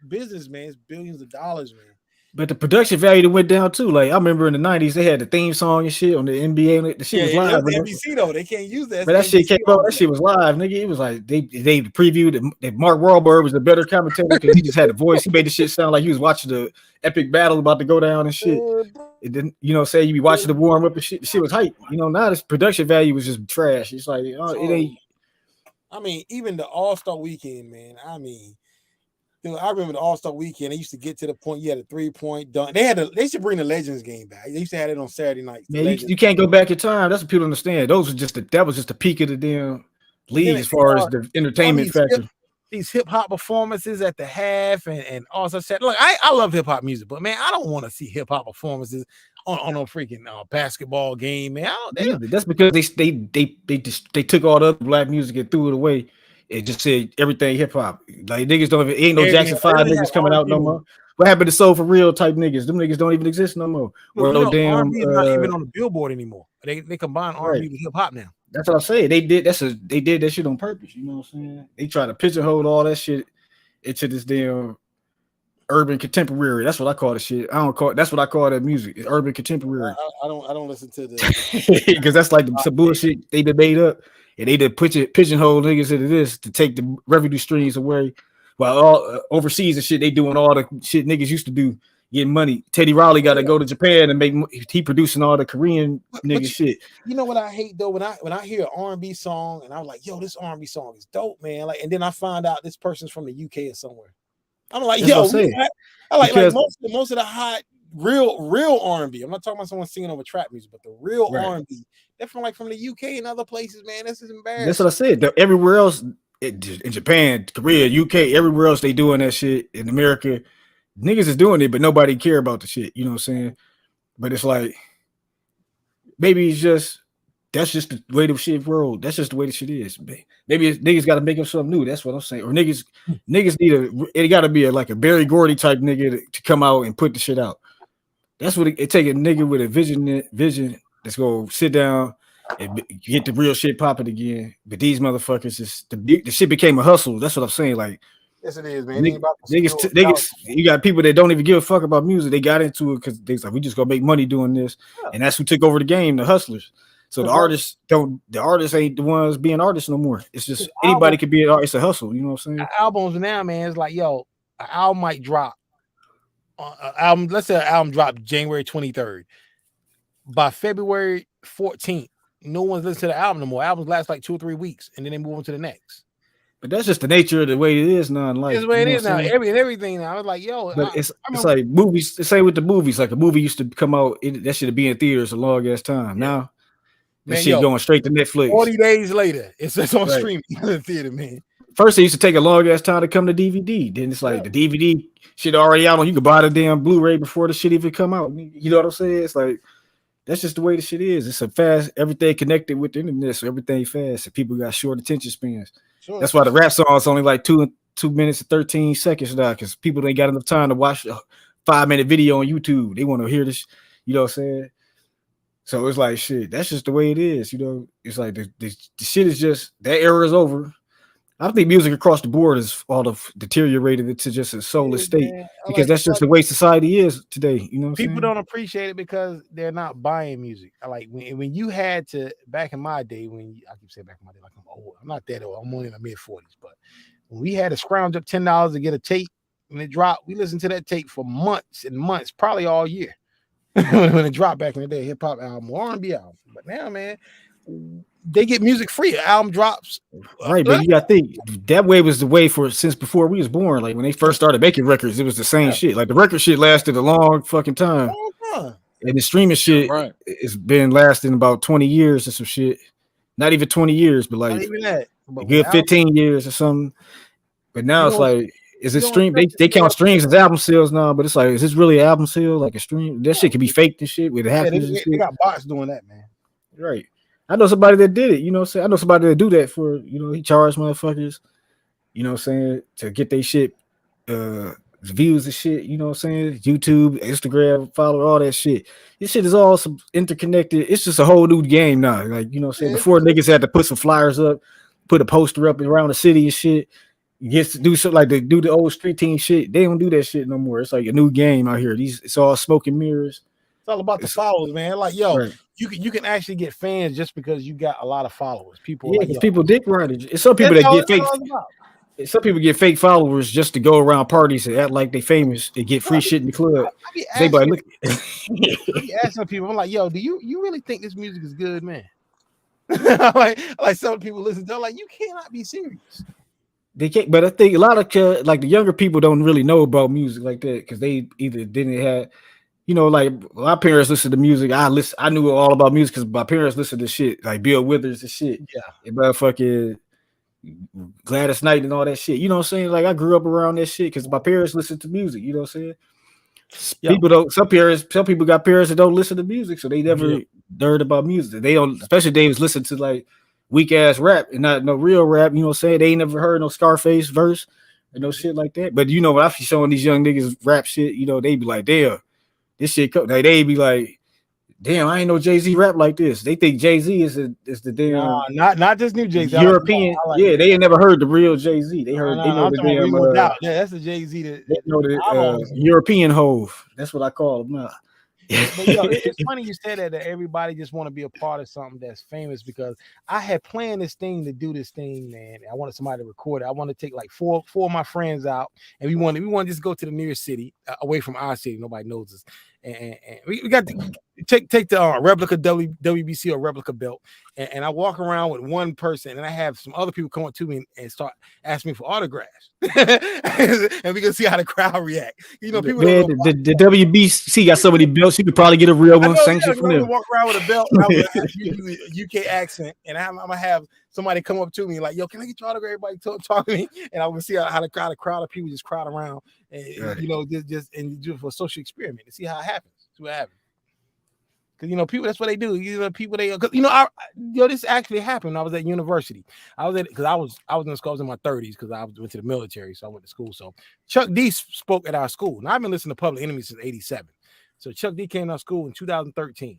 business, man. It's billions of dollars, man. But the production value that went down too. Like I remember in the 90s, they had the theme song and shit on the NBA. The shit was live. The NBC though, they can't use that. But that shit came out. That shit was live, nigga. It was like they previewed that Mark Wahlberg was the better commentator because he just had the voice. He made the shit sound like he was watching the epic battle about to go down and shit. It didn't, say you be watching the warm up and shit. The shit was hype. Now this production value was just trash. It's like it ain't. I mean, even the All-Star weekend, man. I mean. I remember the All-Star weekend. They used to get to the point you had a 3-point dunk. They should bring the Legends game back. They used to have it on Saturday nights. Man, you can't go back in time. That's what people understand. That was just the peak of the damn league as far as the entertainment factor. These hip hop performances at the half and also said, look, I love hip hop music, but man, I don't want to see hip hop performances on a freaking basketball game, man. That's because they took all the other black music and threw it away. It just said everything hip hop. Like niggas don't even ain't no Jackson 5 niggas coming out no more. What happened to Soul for Real type niggas? Them niggas don't even exist no more. Or no damn R&B is not even on the Billboard anymore. They combine R&B with hip hop now. That's what I say. They did that shit on purpose. You know what I'm saying? They try to pigeonhole all that shit into this damn urban contemporary. That's what I call the shit. That's what I call that music. It's urban contemporary. I don't listen to the because that's like some bullshit they been made up. And they did pigeonhole niggas into this to take the revenue streams away. While all overseas and shit, they doing all the shit niggas used to do, getting money. Teddy Riley got to go to Japan and he producing all the Korean nigga shit. You know what I hate though? When I hear an R&B song and I'm like, yo, this R&B song is dope, man. Like, and then I find out this person's from the UK or somewhere. I'm like, yo, I like most of the hot real R&B. I'm not talking about someone singing over trap music, but the real R&B. They're from the UK and other places, man. This is embarrassing. That's what I said. Everywhere else in Japan, Korea, UK, everywhere else they doing that shit. In America, niggas is doing it, but nobody care about the shit. You know what I'm saying? But it's like maybe it's just that's just the way the shit world. That's just the way the shit is. Maybe niggas got to make up something new. That's what I'm saying. Or niggas need it got to be like a Barry Gordy type nigga to come out and put the shit out. That's what it take a nigga with a vision that's gonna sit down and get the real shit popping again. But these motherfuckers is the shit became a hustle. That's what I'm saying. Like, yes, it is, man. It ain't about niggas, you got people that don't even give a fuck about music. They got into it because they like, we just gonna make money doing this, and that's who took over the game, the hustlers. So the artists ain't the ones being artists no more. It's just anybody could be an artist. It's a hustle. You know what I'm saying? Albums now, man, it's like, yo, an album might drop. Let's say an album dropped January 23rd. By February 14th, no one's listening to the album no more. Albums last like 2 or 3 weeks, and then they move on to the next. But that's just the nature of the way it is now in life. It's the way it is now. Everything now. I was like, yo, but it's like movies. The same with the movies. Like a movie used to come out, that should be in theaters a long ass time. Now that shit going straight to Netflix. 40 days later, it's on streaming in the theater, man. First, it used to take a long ass time to come to DVD. Then it's like the DVD shit already out on. You could buy the damn Blu-ray before the shit even come out. You know what I'm saying? It's like that's just the way the shit is. It's a fast, everything connected with the internet, so everything fast. And people got short attention spans. Sure. That's why the rap song is only like 2 minutes and 13 seconds now, because people ain't got enough time to watch a 5-minute video on YouTube. They want to hear this, you know what I'm saying? So it's like shit. That's just the way it is, you know. It's like the shit is just that era is over. I think music across the board is all of deteriorated into just a soulless state because that's just the way society is today. You know, people don't appreciate it because they're not buying music. I like when you had to back in my day I keep saying back in my day like I'm old. I'm not that old. I'm only in my mid-40s, but when we had to scrounge up $10 to get a tape when it dropped, we listened to that tape for months and months, probably all year. When it dropped back in the day, hip hop album, R&B album. But now, man, they get music free. An album drops. Right, but you gotta think that way was the way for since before we was born. Like when they first started making records, it was the same shit. Like the record shit lasted a long fucking time. And the streaming shit has been lasting about 20 years or some shit. Not even 20 years, but like a good 15 years or something. But now it's like, is it stream? They count streams as album sales now, but it's like, is this really an album sale? Like a stream? That shit could be faked and shit with hackers. They got bots doing that, man. Right. I know somebody that did it, you know what I'm saying? I know somebody that do that for, you know, he charged motherfuckers, you know what I'm saying, to get their shit, views and shit, you know what I'm saying? YouTube, Instagram, follow, all that shit. This shit is all some interconnected. It's just a whole new game now. Like, you know what I'm saying? Before niggas had to put some flyers up, put a poster up around the city and shit. Gets to do something like they do the old street team shit. They don't do that shit no more. It's like a new game out here. It's all smoke and mirrors. It's all about the followers, man. Like, yo, you can actually get fans just because you got a lot of followers. People, because people dick riding. It's some people that get fake. Some people get fake followers just to go around parties and act like they famous and get free shit in the club. I be asking people, I'm like, yo, do you really think this music is good, man? like some people listen to it, like, you cannot be serious. They can't, but I think a lot of like the younger people don't really know about music like that because they either didn't have, you know, like my parents listened to music. I knew all about music because my parents listened to shit like Bill Withers and shit. Yeah, and motherfucking Gladys Knight and all that shit. You know what I'm saying? Like I grew up around that shit because my parents listened to music. You know what I'm saying? Yeah. People don't. Some people got parents that don't listen to music, so they never heard about music. They don't, especially they was listening to like weak ass rap and not no real rap, you know what I'm saying? They ain't never heard no Scarface verse and no shit like that. But you know, when I be showing these young niggas rap shit, you know, they be like, damn, this shit, like, they be like, damn, I ain't know Jay-Z rap like this. They think Jay-Z is the damn not this new Jay-Z. European. They ain't never heard the real Jay-Z. They heard they know the damn that's the Jay-Z that they know the European hove. That's what I call them now. But yo, it's funny you said that everybody just want to be a part of something that's famous because I had planned this thing to do this thing, man. I wanted somebody to record it. I want to take like four of my friends out, and we want to just go to the nearest city away from our city. Nobody knows us, and we got to take the replica WBC or replica belt, and I walk around with one person, and I have some other people come up to me and start asking me for autographs, and we can see how the crowd react. You know, people. Man, the WBC got so many belts. You could probably get a real one sanctioned from them. Walk around with a belt, and I use a UK accent, and I'm gonna have somebody come up to me like, yo, can I get your autograph? Everybody talk to me, and I would see how the crowd of people just crowd around, and just for a social experiment to see how it happens. See what happens. Because people, that's what they do. People this actually happened when I was at university. I was in the school, I was in my 30s because I went to the military, so I went to school. So Chuck D spoke at our school, and I've been listening to Public Enemy since '87. So Chuck D came to our school in 2013.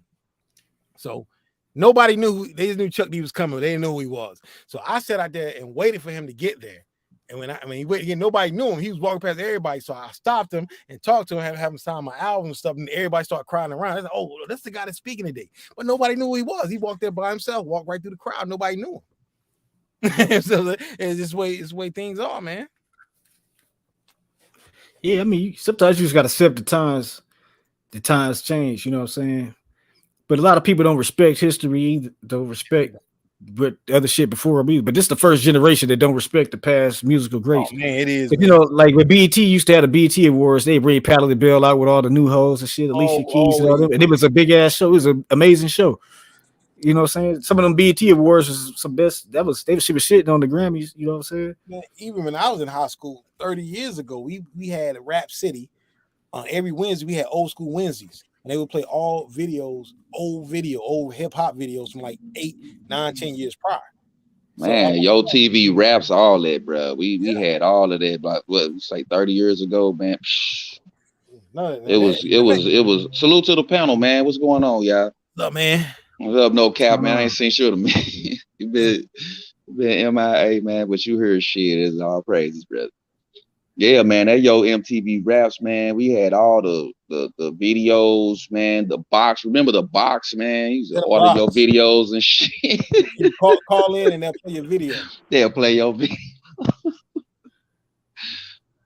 So nobody knew. They just knew Chuck D was coming. They didn't know who he was. So I sat out there and waited for him to get there. And when he went again, nobody knew him. He was walking past everybody. So I stopped him and talked to him, have him sign my album and stuff. And everybody started crying around. I said, oh, that's the guy that's speaking today. But nobody knew who he was. He walked there by himself, walked right through the crowd. Nobody knew him. So it's this way things are, man. Yeah, I mean, sometimes you just got to accept the times. The times change, you know what I'm saying? But a lot of people don't respect history either, don't respect but other shit before me. But this is the first generation that don't respect the past musical greats. Oh, man, it is. Like when BET used to have the BET Awards, they bring Patti LaBelle out with all the new hoes and shit, Alicia Keys and all them. And it was a big ass show. It was an amazing show. You know what I'm saying? Some of them BET Awards was some best. She was shitting on the Grammys. You know what I'm saying? Man, even when I was in high school 30 years ago, we had a Rap City. Every Wednesday we had Old School Wednesdays. And they would play all videos, old hip hop videos from like 8, 9, 10 years prior. Man, Yo TV raps, all that, bro. We had all of that, but what it's like 30 years ago, man. It was salute to the panel, man. What's going on, y'all? What's up, man? What's up, no cap, man? I ain't seen shit of me. you been MIA, man, but you heard shit. It's all praises, brother. Yeah, man, that Yo MTV raps, man. We had all the videos, man. The box, remember the box, man? You used to order your videos and shit. You call in and they'll play your video. They'll play your video.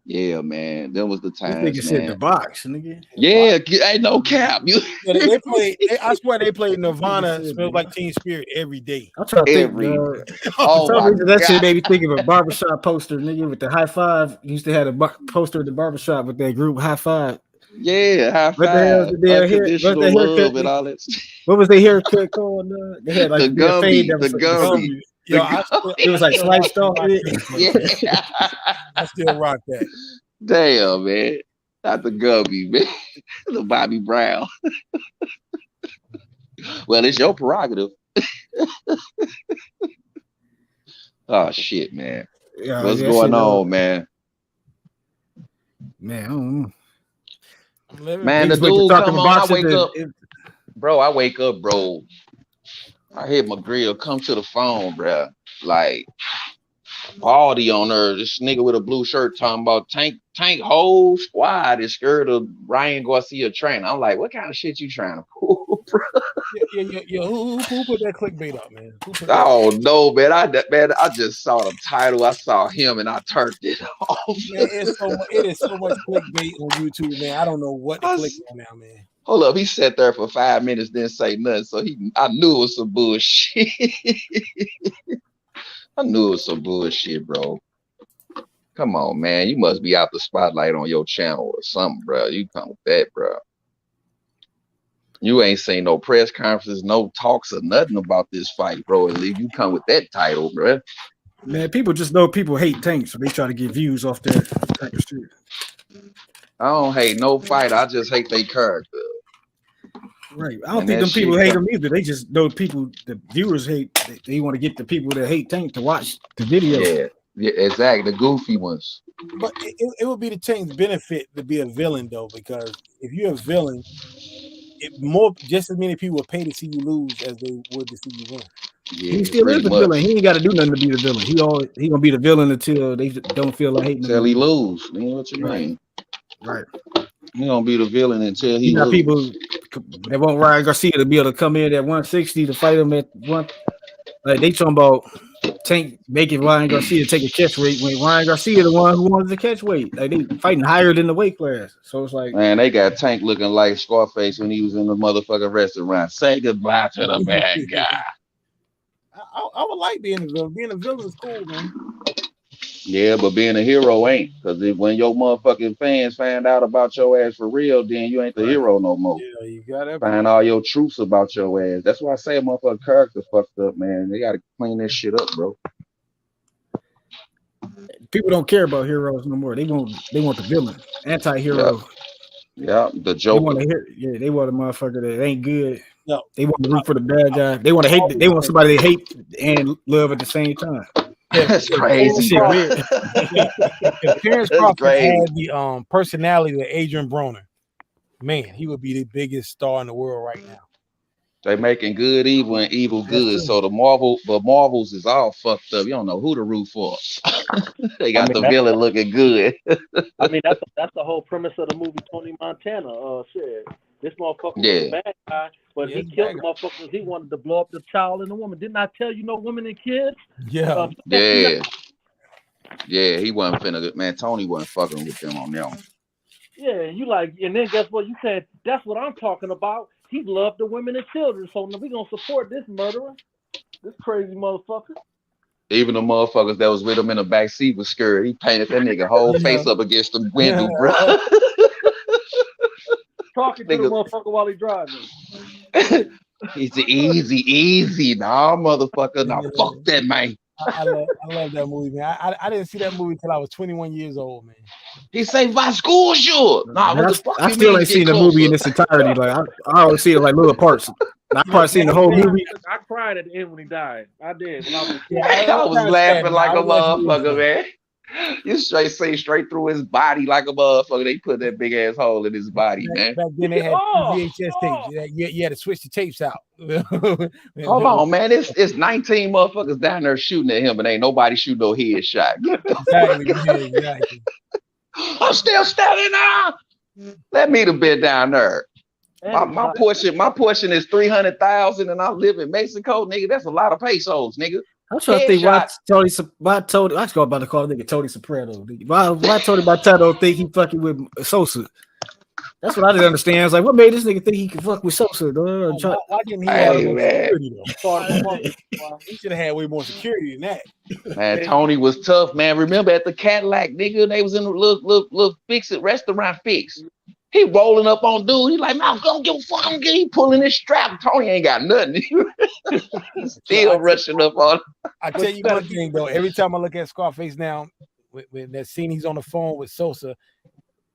Yeah, man, that was the time. This nigga said the box, nigga. Yeah, ain't no cap. They play. I swear they play Nirvana, Smells Like Teen Spirit every day. I'm trying to think. That shit made me think of a barbershop poster, nigga, with the high five. You used to have a poster at the barbershop with that group High Five. Yeah, High Five. Unconditional love and all that. What was their haircut called? They had like the Gumby. Yo, it was like sliced off. Yeah, I still rock that. Damn, man, not the Gumby, man. The Bobby Brown. Well, it's your prerogative. Oh shit, man. What's going on, man? Man, I don't know. Man, the dude come on. I wake up, bro. I hit my grill, come to the phone, bro. Like, Baldy on her, this nigga with a blue shirt talking about tank whole squad is scared of Ryan Garcia trainer. I'm like, what kind of shit you trying to pull, bro? Yeah. Who put that clickbait up, man? Oh no, man. I just saw the title. I saw him and I turned it off. Man, it is so much clickbait on YouTube, man. I don't know what to click on now, man. Hold up, he sat there for 5 minutes, didn't say nothing. So I knew it was some bullshit. I knew it was some bullshit, bro. Come on, man. You must be out the spotlight on your channel or something, bro. You come with that, bro. You ain't seen no press conferences, no talks or nothing about this fight, bro. At least you come with that title, bro. Man, people just know people hate Tank, so they try to get views off that type of shit. I don't hate no fight. I just hate their character. Right. I don't think them people hate him either. They just know people, the viewers hate. They want to get the people that hate Tank to watch the video. Yeah, exactly. The goofy ones. But it would be the Tank's benefit to be a villain, though, because if you're a villain, just as many people would pay to see you lose as they would to see you win. Yeah, he still is the villain. He ain't got to do nothing to be the villain. He gonna be the villain until they don't feel like hating him. Until he lose. You know what you mean? Right. He gonna be the villain until he. You got people that want Ryan Garcia to be able to come in at 160 to fight him at one. Like they talking about Tank making Ryan Garcia take a catch weight when Ryan Garcia the one who wanted to catch weight. Like they fighting higher than the weight class. So it's like, man, they got Tank looking like Scarface when he was in the motherfucking restaurant. Say goodbye to the bad guy. I would like being a villain. Being a villain is cool, man. Yeah, but being a hero ain't. Because when your motherfucking fans find out about your ass for real, then you ain't the hero no more. Yeah, you gotta Find all your truths about your ass. That's why I say a motherfucking character fucked up, man. They gotta clean this shit up, bro. People don't care about heroes no more. They want the villain, anti-hero. Yeah, the They Joker. want to hear. Yeah, they want a motherfucker that ain't good. No. They want to root for the bad guy. They want to hate. They want somebody they hate and love at the same time. That's crazy, Shit bro. weird. If Terrence That's Crawford crazy. had the personality of Adrian Broner, man, he would be the biggest star in the world right now. They making good evil and evil good. So the Marvels is all fucked up. You don't know who to root for. They got the villain looking good. I mean, that's the whole premise of the movie Tony Montana. Shit, this motherfucker was Yeah. a bad guy, but Yeah, he killed the motherfucker because he wanted to blow up the child and the woman. Didn't I tell you no women and kids? Yeah. Yeah, he wasn't finna. Man, Tony wasn't fucking with them on that one. Yeah, you like, and then guess what? You said that's what I'm talking about. He loved the women and children, so we gonna support this murderer, this crazy motherfucker. Even the motherfuckers that was with him in the back seat was scared. He painted that nigga whole face up against the window, bro. Talking to the motherfucker while he driving. He's easy, nah, motherfucker. Nah, fuck that, man. I love that movie, man. I didn't see that movie till I was 21 years old, man. He say my school sure. Nah, what the fuck I you still mean ain't get seen the movie in closer? its entirety. Like I always see it like little parts. I probably seen the whole movie. I cried at the end when he died. I did. When I was, I was laughing like a motherfucker, man. You straight through his body like a motherfucker. They put that big ass hole in his body, man. Back then they had VHS tapes. You had to switch the tapes out. Hold on, man. It's 19 motherfuckers down there shooting at him, and ain't nobody shooting no headshot. Exactly. I'm still standing now. Let me have been down there. My portion is 300,000, and I live in Mexico, nigga. That's a lot of pesos, nigga. I'm trying to think why Tony. I was about to call nigga Tony Soprano. Why Tony Montana think he fucking with Sosa? That's what I didn't understand. I was like, what made this nigga think he could fuck with Sosa? Why didn't he have more security though? He should have had way more security than that. Man, Tony was tough, man. Remember at the Cadillac, nigga, they was in a little fix-it restaurant fix. He rolling up on dude. He like, man, don't give a fuck. He pulling his strap. Tony ain't got nothing. He's still rushing up on. I tell you one thing though. Every time I look at Scarface now, with that scene he's on the phone with Sosa,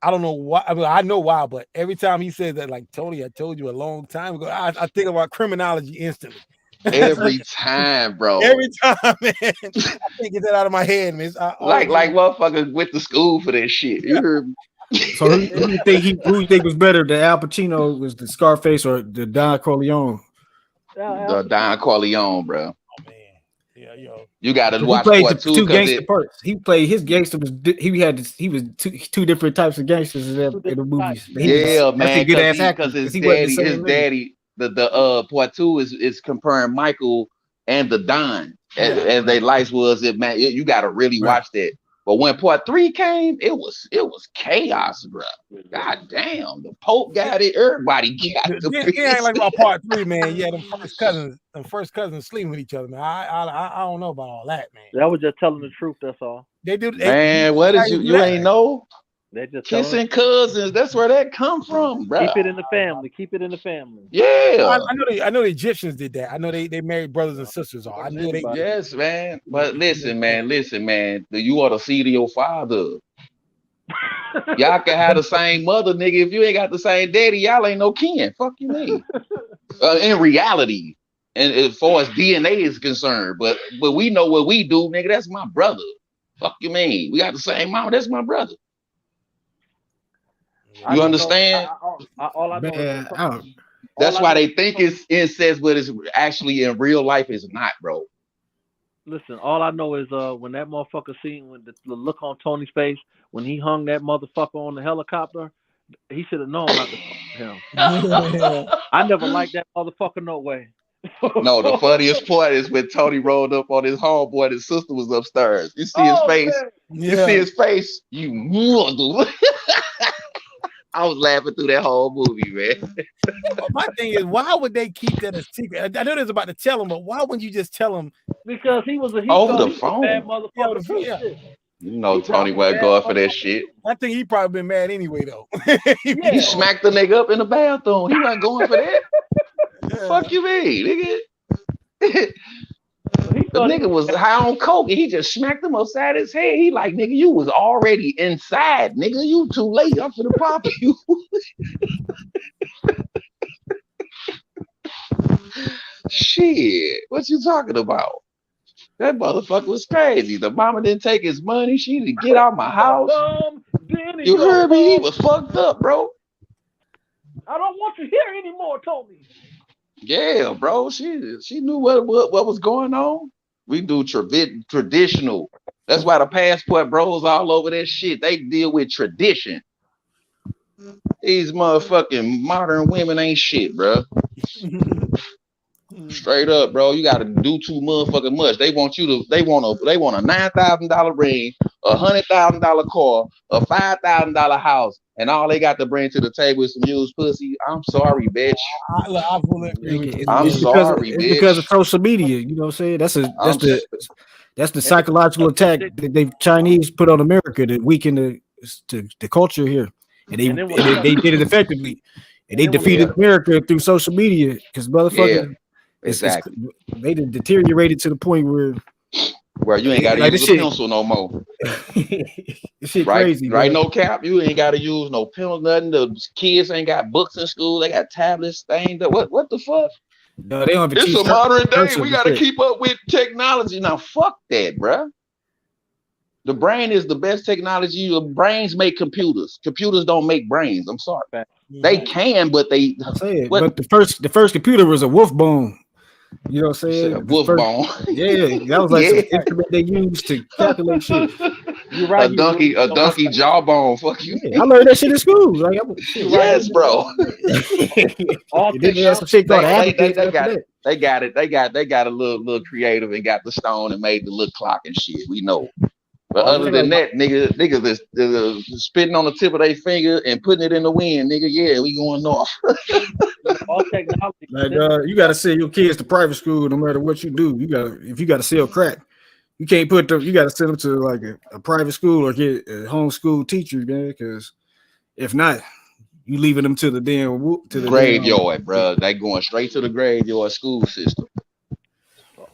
I don't know why. I mean, I know why, but every time he says that, like Tony, I told you a long time ago, I think about criminology instantly. Every time, bro. Every time, man. I can't get that out of my head, man. Like motherfuckers went to school for that shit. You heard me? So who you think was better, the Al Pacino was the Scarface or the Don Corleone? The Don Corleone, bro. Oh man, yeah, yo. You got to He watch played part the 2 two because gangster parts. He played his gangster was he was two different types of gangsters in the movies. Yeah, man. Good ass actor Because his daddy, the part 2 is comparing Michael and the Don as their life was. It man, you got to really watch that. But when part 3 came, it was chaos, bro. God damn, the Pope got it. Everybody got it. It ain't like about part 3, man. Yeah, them first cousins sleeping with each other, man. I don't know about all that, man. That was just telling the truth. That's all. They do. Man, what is you ain't know? They just kissing cousins. That's where that come from, bro. Keep it in the family. Keep it in the family. Yeah, I know the Egyptians did that. I know they married brothers and sisters. I knew they. Yes, man. But listen, man. You ought to see to your father. Y'all can have the same mother, nigga. If you ain't got the same daddy, y'all ain't no kin. Fuck you mean? In reality, and as far as DNA is concerned, but we know what we do, nigga. That's my brother. Fuck you mean? We got the same mama. That's my brother. You understand? All I know that's why they think it's incest, but it's actually in real life is not, bro. Listen, all I know is when that motherfucker seen when the look on Tony's face when he hung that motherfucker on the helicopter, he should have known not to fuck him. I never liked that motherfucker no way. No, the funniest part is when Tony rolled up on his homeboy and his sister was upstairs. You see his face? Man. You see his face? You mother. I was laughing through that whole movie, man. My thing is, why would they keep that a secret? I know they're about to tell him, but why wouldn't you just tell him? Because he Over thought the he was a bad phone. motherfucker too. Yeah. Shit. You know, He Tony probably wasn't bad going for that motherfucker. shit. I think he probably been mad anyway, though. He Yeah. smacked the nigga up in the bathroom. He wasn't going for that. Fuck you mean, nigga? The nigga was high on coke and he just smacked him upside his head. He like, nigga, you was already inside, nigga. You too late. I'm finna pop you. Shit, what you talking about? That motherfucker was crazy. The mama didn't take his money. She didn't get out my house. You heard me? He was fucked up, bro. I don't want you here anymore, Tony. Yeah, bro. She knew what was going on. We do traditional. That's why the passport bros all over that shit. They deal with tradition. These motherfucking modern women ain't shit, bro. Straight up, bro. You gotta do too motherfucking much. They want a $9,000 ring, $100,000 car, a $5,000 house, and all they got to bring to the table is some used pussy. I'm sorry, bitch. I fully agree with you. I'm sorry, it's bitch. because of social media. You know what I'm saying? That's the psychological attack that the Chinese put on America to weaken the culture here, and they did it effectively, and they defeated America through social media because motherfuckers. Exactly. They done deteriorated to the point where you ain't got to use a pencil no more. Shit right, crazy, right? bro. No cap. You ain't got to use no pencil, nothing. The kids ain't got books in school. They got tablets. Things. What the fuck? No, they don't have It's a modern day. We got to keep up with technology. Now, fuck that, bruh. The brain is the best technology. Your brains make computers. Computers don't make brains. I'm sorry. They can, but they. I said, but the first computer was a wolf bone. You know what I'm saying? Wolf bone. Yeah, that was like some instrument they used to calculate shit. You're right. A donkey jawbone. Fuck you. Yeah, I learned that shit in school. Like, yes, bro. They had some shit called They got a little creative and got the stone and made the little clock and shit. We know. But other than that, niggas is spitting on the tip of their finger and putting it in the wind, nigga. Yeah, we going north. All technology. Like, you gotta send your kids to private school no matter what you do. If you gotta sell crack, you can't you gotta send them to like a private school or get a homeschool teacher, man. Because if not, you leaving them to the graveyard, bro. They going straight to the graveyard school system.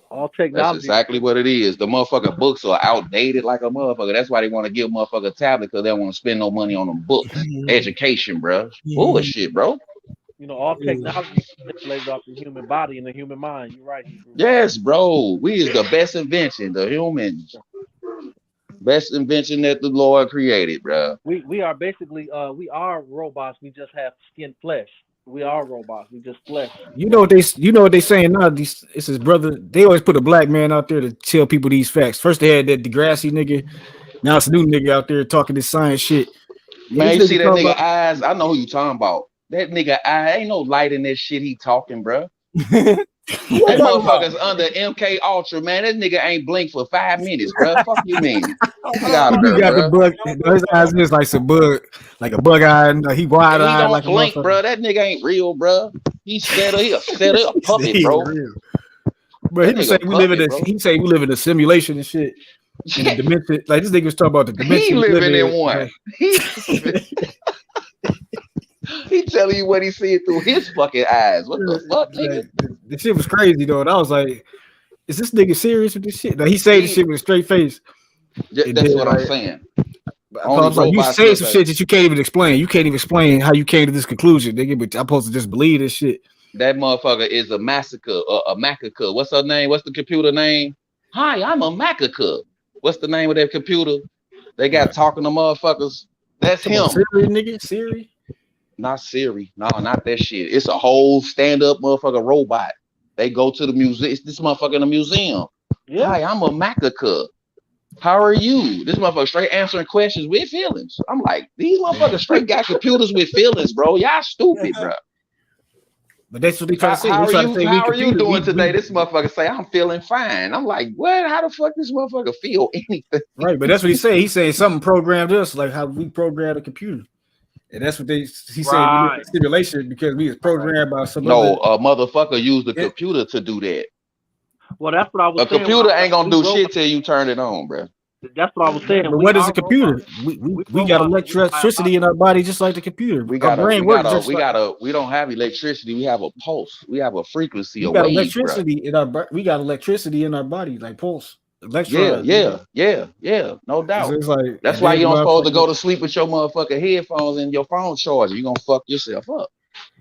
All technology. That's exactly what it is. The motherfucking books are outdated like a motherfucker. That's why they want to give a motherfucker a tablet, because they don't want to spend no money on them books. Education, bro. Bullshit, bro. You know, all technology is manipulated off the human body and the human mind. You're right, Hebrew. Yes, bro. We is the best invention, the human. Best invention that the Lord created, bro. We are basically we are robots. We just have skin flesh. We are robots. We just flesh. You know what they saying now? It's his brother. They always put a black man out there to tell people these facts. First they had that Degrassi nigga. Now it's a new nigga out there talking this science shit. Man, you see that nigga eyes? I know who you talking about. That nigga eye ain't no light in that shit he talking, bro. That motherfucker's under MK Ultra, man. That nigga ain't blinked for 5 minutes, bro. Fuck you mean? He got the bug. His eyes is like some bug, like a bug eye. He wide eyed. He don't like blink, bro. That nigga ain't real, bro. He a puppet, bro. But he was saying we live in a simulation and shit. In the dimension, like this nigga was talking about the dimension. He living in one. He telling you what he seeing through his fucking eyes. What the fuck, nigga? The shit was crazy though. And I was like, is this nigga serious with this shit? Now he say the shit with a straight face. That's what I'm saying. I was like, you say some shit that you can't even explain. You can't even explain how you came to this conclusion, nigga. But I'm supposed to just believe this shit. That motherfucker is a massacre, a macaca. What's her name? What's the computer name? Hi, I'm a macaca. What's the name of that computer? They got talking to motherfuckers. That's him. Siri, nigga, Siri. Not Siri. No, not that shit. It's a whole stand-up motherfucker robot. They go to the museum. It's this motherfucker in the museum. Yeah. Hi, I'm a macaca. How are you? This motherfucker straight answering questions with feelings. I'm like, these motherfuckers straight got computers with feelings, bro. Y'all stupid, bro. But that's what they try to say. How are you doing today? This motherfucker say, I'm feeling fine. I'm like, what? How the fuck this motherfucker feel anything? Right, but that's what he say. He's saying something programmed us, like how we programmed a computer. And that's what he said. We Right. live in simulation because we was programmed by some No, other. a motherfucker use the Yeah. computer to do that. Well, that's what I was A saying. computer ain't gonna do shit till you turn it on, bro. That's what I was saying. But what is a computer? We got electricity in our body just like the computer. We Our brain works just like. we don't have electricity. We have a pulse. We have a frequency, We a got wave, electricity in our. We got electricity in our body, like pulse, electrons. Yeah. No doubt. It's like, That's why you don't supposed to go to sleep with your motherfucking headphones and your phone charger. You gonna fuck yourself up.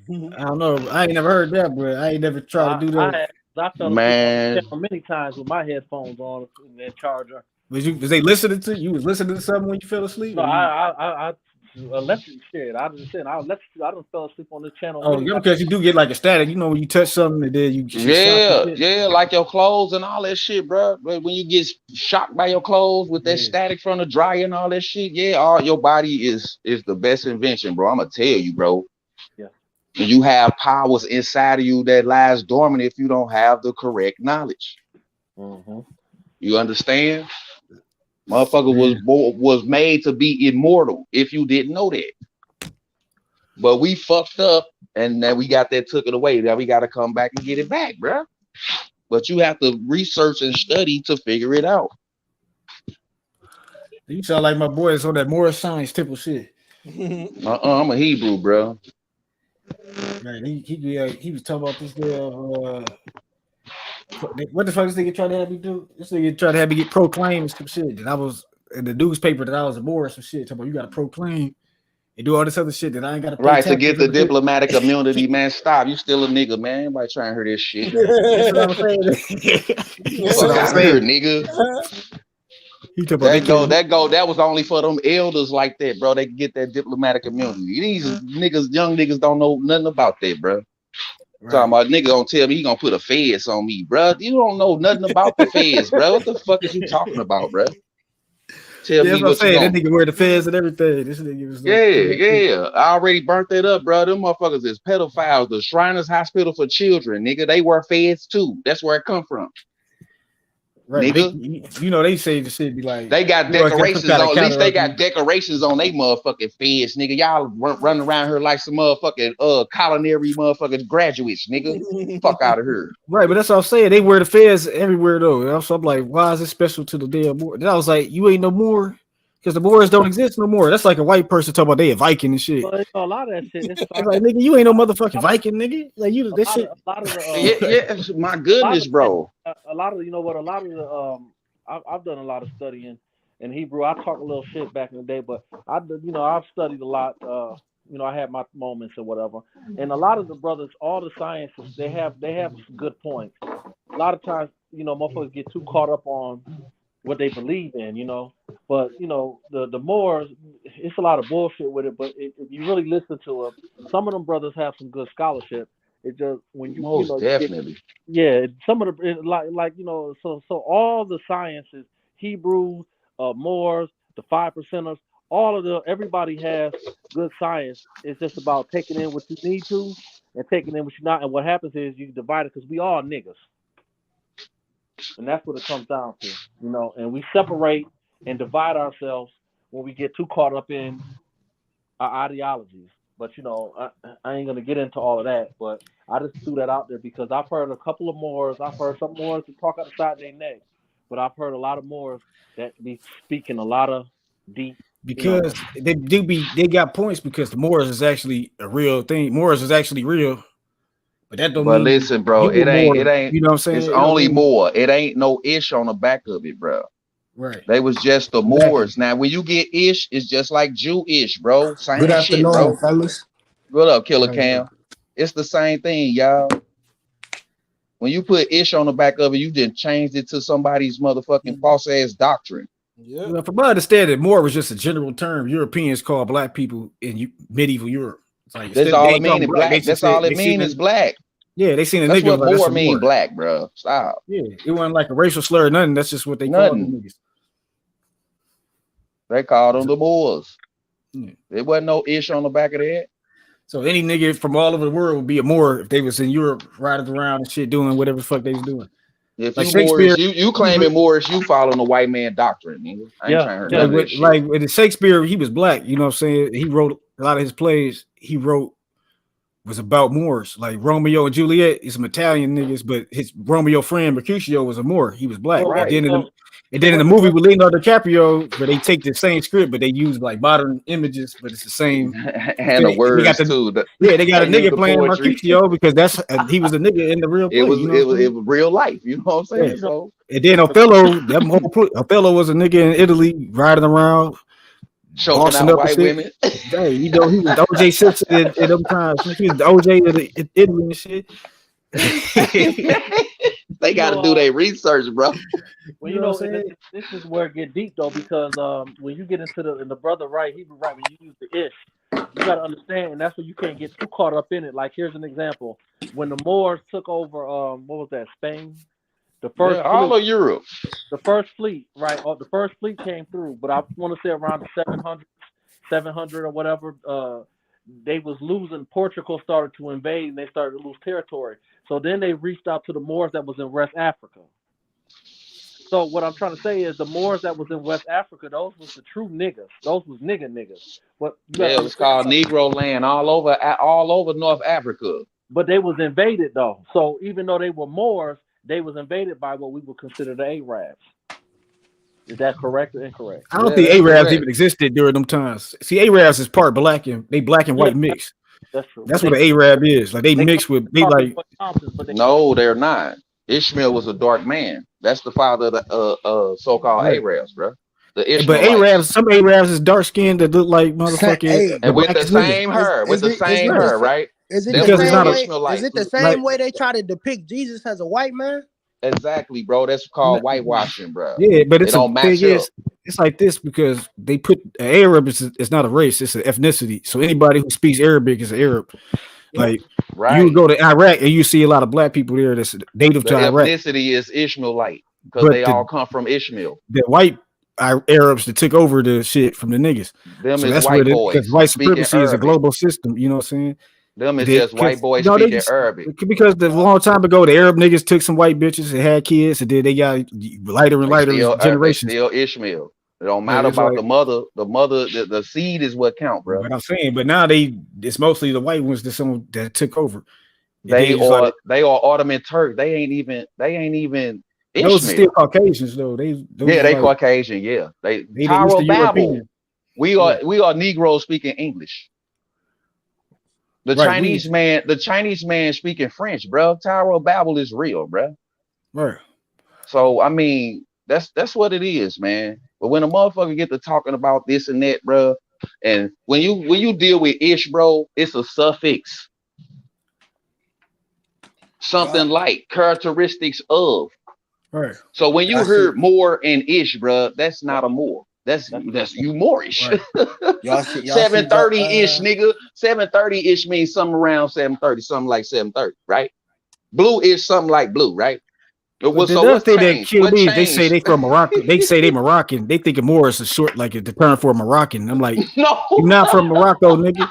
I don't know. I ain't never heard that, but I ain't never tried to do that. I fell asleep on the channel many times with my headphones on and that charger. Was they listening to you? Was listening to something when you fell asleep? No, I electric shit. I just said I don't fell asleep on this channel. Oh, yeah, because you do get like a static. You know when you touch something and then you Yeah, like your clothes and all that shit, bro. When you get shocked by your clothes with that static from the dryer and all that shit, all your body is the best invention, bro. I'm gonna tell you, bro. Yeah. And you have powers inside of you that lies dormant if you don't have the correct knowledge. Mm-hmm. You understand? Motherfucker was made to be immortal if you didn't know that. But we fucked up and then we got that took it away. Now we got to come back and get it back, bro. But you have to research and study to figure it out. You sound like my boys on that Morris Science typical shit. I'm a Hebrew, bro. Man, he was talking about this what the fuck this nigga trying to have me do? This nigga trying to have me get proclaimed some shit. And I was in the newspaper that I was a Moor or some shit. Talking about you got to proclaim and do all this other shit that I ain't got to pay Right, to taxes get the and shit. diplomatic immunity, man. Stop. You still a nigga, man. Everybody trying to hear this shit. That's what I'm saying. Fuck out of here, nigga. That was only for them elders like that, bro. They can get that diplomatic immunity. These niggas, young niggas don't know nothing about that, bro. Right. Talking about nigga gonna tell me he gonna put a feds on me, bro. You don't know nothing about the feds, bro. What the fuck is you talking about, bro? Tell me what you that nigga wear the feds and everything. This nigga was like, I already burnt that up, bro. Them motherfuckers is pedophiles. The Shriners Hospital for Children, nigga. They wear feds too. That's where it come from. Right, nigga. They say the shit be like they got decorations on. At least they got decorations on they motherfucking feds, nigga. Y'all running around here like some motherfucking culinary motherfucking graduates, nigga. Fuck out of here. Right, but that's what I'm saying. They wear the feds everywhere though. So I'm like, why is it special to the damn Moor? Then I was like, you ain't no more because the Moors don't exist no more. That's like a white person talking about they a Viking and shit. Well, a lot of that shit. It's like, nigga, you ain't no motherfucking Viking, nigga. Like you, this shit. A lot of the, my goodness, bro. A lot of the I've done a lot of studying in Hebrew. I talk a little shit back in the day, but I've studied a lot. I had my moments or whatever. And a lot of the brothers, all the sciences, they have good points. A lot of times, motherfuckers get too caught up on what they believe in, But the Moors, it's a lot of bullshit with it. But if you really listen to it, some of them brothers have some good scholarship. It just when you most definitely. Some of the so all the sciences, Hebrew, Moors, the 5%ers, everybody has good science. It's just about taking in what you need to and taking in what you're not. And what happens is you divide it because we all niggas. And that's what it comes down to, and we separate and divide ourselves when we get too caught up in our ideologies. But, I ain't going to get into all of that, but I just threw that out there because I've heard a couple of Moors. I've heard some Moors that talk outside their neck, but I've heard a lot of Moors that be speaking a lot of deep. Because they got points because the Moors is actually a real thing. Moors is actually real. But that don't mean listen, bro, it ain't, you know what I'm saying? It's only more. It ain't no ish on the back of it, bro. Right. They was just the Moors. Now, when you get ish, it's just like Jewish, bro. Same Good shit, afternoon, bro. fellas. What up, Killer Cam? It's the same thing, y'all. When you put ish on the back of it, you just changed it to somebody's motherfucking false ass doctrine. Yeah. Well, from my understanding, Moor was just a general term Europeans call black people in medieval Europe. Like, that's all it means. Black. That's all it means is black. Yeah, they seen a that's nigga. What Moor mean black, bro. Stop. Yeah, it wasn't like a racial slur or nothing. That's just what they called them niggas. They called them the Moors. There wasn't no ish on the back of the head. So any nigga from all over the world would be a Moor if they was in Europe riding around and shit doing whatever the fuck they was doing. If like you Moorish, you claiming Moorish, you following the white man doctrine, nigga. I ain't trying to hear like with Shakespeare, he was black, you know what I'm saying? He wrote a lot of his plays he wrote was about Moors, like Romeo and Juliet. Is some Italian niggas, but his Romeo friend Mercutio was a Moor. He was black. Right. And then in the movie with Leonardo DiCaprio, where they take the same script, but they use like modern images, but it's the same. And the words too. They got a they use nigga the playing poetry. Mercutio because he was a nigga in the real play. It was you know it was real life. You know what I'm saying? Yeah. So And then Othello, Othello was a nigga in Italy riding around, choking bossing out up and white shit. women. Hey, he was OJ Simpson in them times. He was the OJ of Italy and shit. They got to do their research, bro. Well, you know, this is where it get deep though, because when you get into the brother right, Hebrew right, when you use the ish, you got to understand, and that's where you can't get too caught up in it. Like here's an example: when the Moors took over, what was that? Spain. The first all of Europe. The first fleet, right? The first fleet came through, but I want to say around the 700 or whatever. They was losing. Portugal started to invade, and they started to lose territory. So then they reached out to the Moors that was in West Africa. So what I'm trying to say is the Moors that was in West Africa, those was the true niggas. Those was niggas. But it was called Negro land all over North Africa. But they was invaded though. So even though they were Moors, they was invaded by what we would consider the Arabs. Is that correct or incorrect? I don't think Arabs even existed during them times. See, Arabs is part black and black and white mix. That's true. That's what an Arab is. Like they mix with No, they're not. Ishmael was a dark man. That's the father of the so-called Arabs, bro. But some Arabs is dark skinned that look like motherfucking and with the same hair, right? Is it the same way they try to depict Jesus as a white man? Exactly, bro. That's called whitewashing, bro. Yeah, but it don't match up. It's like this because they put Arab is not a race; it's an ethnicity. So anybody who speaks Arabic is an Arab. Like you go to Iraq and you see a lot of black people there that's native to Iraq. Ethnicity is Ishmaelite because they all come from Ishmael. The white Arabs that took over the shit from the niggas. Them is white boys. Because white supremacy is a global system. You know what I'm saying? Them is just white boys speaking Arabic. Because a long time ago, the Arab niggas took some white bitches and had kids, and then they got lighter and lighter generations. Still Ishmael. It don't matter about the mother. The seed is what count, bro. What I'm saying, but now it's mostly the white ones that took over. They are Ottoman Turks. They ain't even Ishmael. Those are still Caucasians though. They Caucasian. Yeah, they Tyro Babel. We are Negroes speaking English. The Chinese man speaking French, bro. Tyro Babel is real, bro. Right. So I mean, that's what it is, man. But when a motherfucker get to talking about this and that, bro, and when you deal with ish, bro, it's a suffix. Something like characteristics of. Right. So when you heard more and ish, bro, that's not a more. That's you Moorish. Right. 730-ish, nigga. 730-ish means something around 730, something like 730, right? Blue is something like blue, right? What's changed? They say they from Morocco. They say they Moroccan. They think of Moorish is short, like the term for Moroccan. I'm like, no, you're not from Morocco, nigga.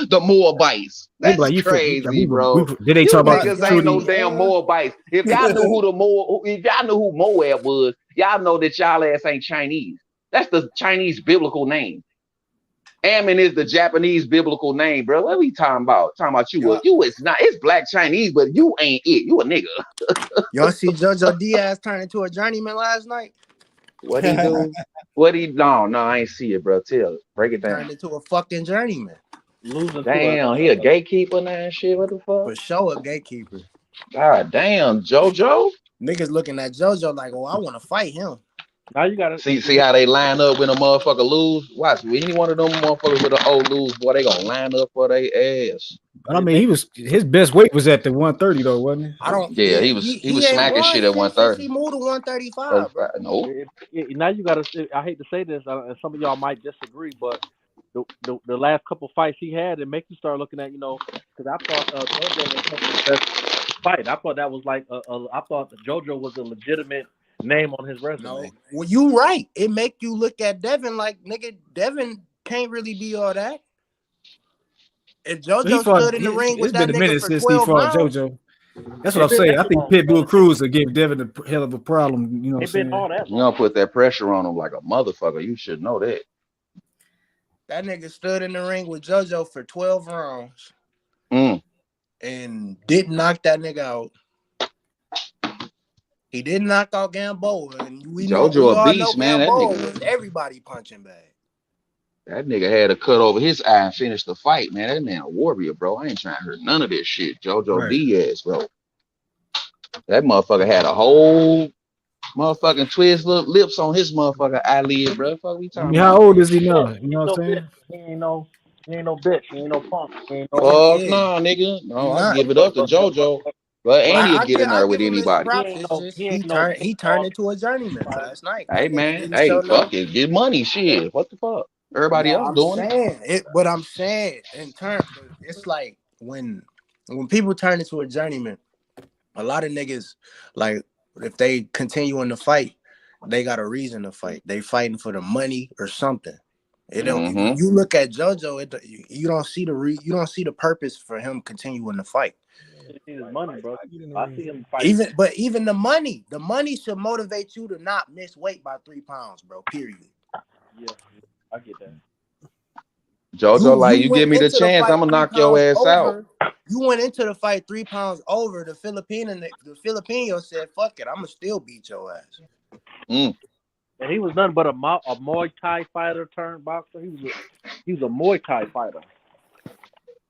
The Moabites. That's like, crazy, bro. Did they talk about niggas ain't no damn Moabites? If y'all knew if y'all knew who Moab was, y'all know that y'all ass ain't Chinese. That's the Chinese biblical name. Ammon is the Japanese biblical name, bro. What are we talking about? Talking about you? You is not. It's black Chinese, but you ain't it. You a nigga. Y'all see JoJo Diaz turn into a journeyman last night? What he do? No, I ain't see it, bro. Break it down. Turned into a fucking journeyman. Damn, he a gatekeeper now and shit. What the fuck? For sure, a gatekeeper. God damn, JoJo. Niggas looking at JoJo like, oh, I want to fight him. Now you gotta see how they line up when a motherfucker lose. Watch, any one of them motherfuckers with an old lose, boy, they gonna line up for their ass. But I mean, his best weight was at the 130 though, wasn't it? Yeah, he was smacking shit at 130. He moved to 135. Bro. No. Now you gotta. I hate to say this, and some of y'all might disagree, but the last couple fights he had, it make you start looking at, because I thought JoJo was the best fight. I thought that was like I thought JoJo was a legitimate name on his resume. No. Well, you right. It make you look at Devin like, nigga, Devin can't really be all that. If JoJo stood in the ring with that nigga for 12 rounds, JoJo. That's what I'm saying. I think Pitbull Cruz will give Devin a hell of a problem. You know what I'm saying? You gonna put that pressure on him like a motherfucker. You should know that. That nigga stood in the ring with JoJo for 12 rounds and didn't knock that nigga out. He didn't knock out Gamboa, and we all know Gamboa was everybody punching bag. That nigga had a cut over his eye and finished the fight, man. That man a warrior, bro. I ain't trying to hurt none of this shit. JoJo Diaz, bro. That motherfucker had a whole motherfucking twist lips on his motherfucking eyelid, bro. Fuck we talking about? How old is he now? You know what I'm saying? He ain't no bitch. He ain't no punk. He ain't no. Fuck no, nigga. No, I give it up to JoJo. But ain't he'll get in there with anybody. He turned into a journeyman last night. Hey man, hey, fuck it, get money, shit. What the fuck? Everybody else doing it. But I'm saying in turn, it's like when people turn into a journeyman, a lot of niggas, like if they continue in the fight, they got a reason to fight. They fighting for the money or something. It don't. You look at JoJo, you don't see the purpose for him continuing to fight. His money, bro. I see him fighting. Even the money should motivate you to not miss weight by 3 pounds, bro. Period. Yeah, I get that. JoJo, you give me the chance, I'm gonna knock your ass out. You went into the fight 3 pounds over. The Filipino said, "Fuck it, I'm gonna still beat your ass." And he was nothing but a Muay Thai fighter turned boxer. He was a Muay Thai fighter.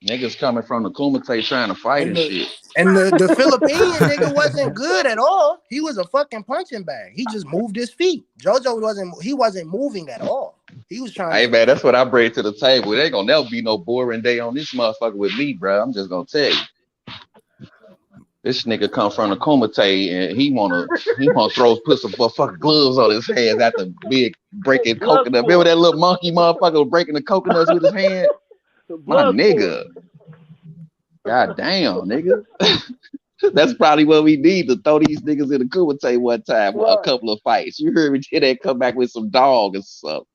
Niggas coming from the Kumite trying to fight and shit. And the Philippine nigga wasn't good at all. He was a fucking punching bag. He just moved his feet. JoJo wasn't moving at all. He was trying. Hey man, that's what I bring to the table. It ain't gonna never be no boring day on this motherfucker with me, bro. I'm just gonna tell you. This nigga come from the Kumite and he wanna put some fucking gloves on his hands after breaking coconut. Remember that little monkey motherfucker was breaking the coconuts with his hand? My nigga. God damn, nigga. That's probably what we need to throw these niggas in the Kumite one time for a couple of fights. You heard me till they come back with some dog or something.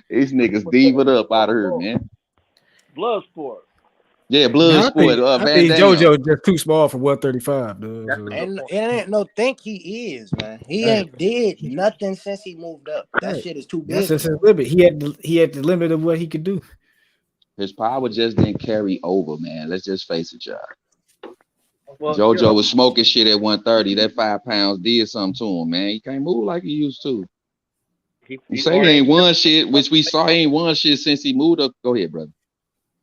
These niggas diving up out of here, man. Blood sport. Yeah, blood sport. I think JoJo just too small for 135, dude. And it ain't no think he is, man. He ain't did nothing since he moved up. That shit is too big. That's his limit. He had the limit of what he could do. His power just didn't carry over, man. Let's just face it, y'all. Well, JoJo was smoking shit at 130. That 5 pounds did something to him, man. He can't move like he used to. You say he ain't won shit, which we saw he ain't won shit since he moved up. Go ahead, brother.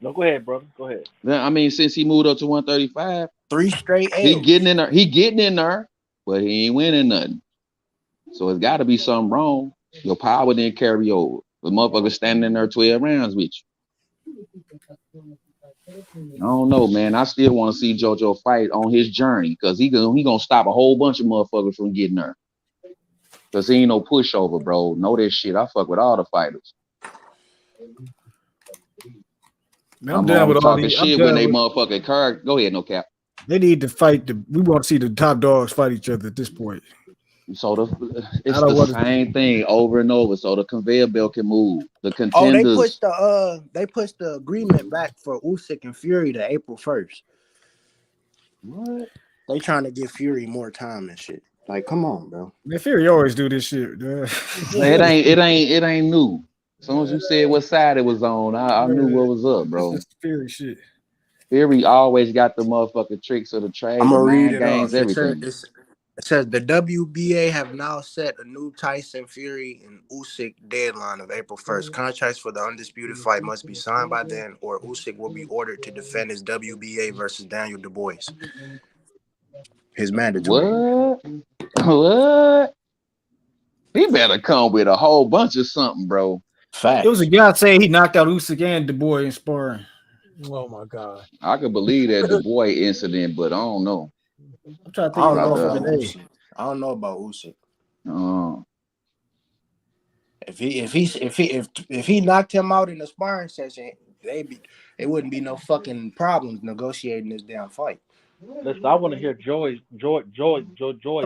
No, go ahead, brother. Go ahead. I mean, since he moved up to 135, 3 straight L's. He getting in there, but he ain't winning nothing. So it's got to be something wrong. Your power didn't carry over. The motherfucker standing in there 12 rounds with you. I don't know, man. I still want to see JoJo fight on his journey because he gonna stop a whole bunch of motherfuckers from getting there. Because he ain't no pushover, bro. Know that shit. I fuck with all the fighters. Man, I'm down with all talking these shit when they motherfucking car. Go ahead, no cap. They need to fight. We want to see the top dogs fight each other at this point. So it's the same thing over and over. So the conveyor belt can move. The contenders. They pushed the agreement back for Usyk and Fury to April 1st. What? They trying to give Fury more time and shit. Like, come on, bro. Man, Fury always do this shit. It ain't new. As soon as you said what side it was on, I knew what was up, bro. It's Fury shit. Fury always got the motherfucking tricks of the trade. I'm gonna read it games, everything. It says the WBA have now set a new Tyson Fury and Usyk deadline of April 1st. Contracts for the undisputed fight must be signed by then, or Usyk will be ordered to defend his WBA versus Daniel Dubois. His mandatory. What? He better come with a whole bunch of something, bro. Fact. It was a guy saying he knocked out Usyk and Dubois in sparring. Oh my god! I could believe that Dubois incident, but I don't know. I'm trying to think about Usyk. I don't know about Usyk. If he knocked him out in the sparring session, it wouldn't be no fucking problems negotiating this damn fight. Listen, I want to hear Joy. I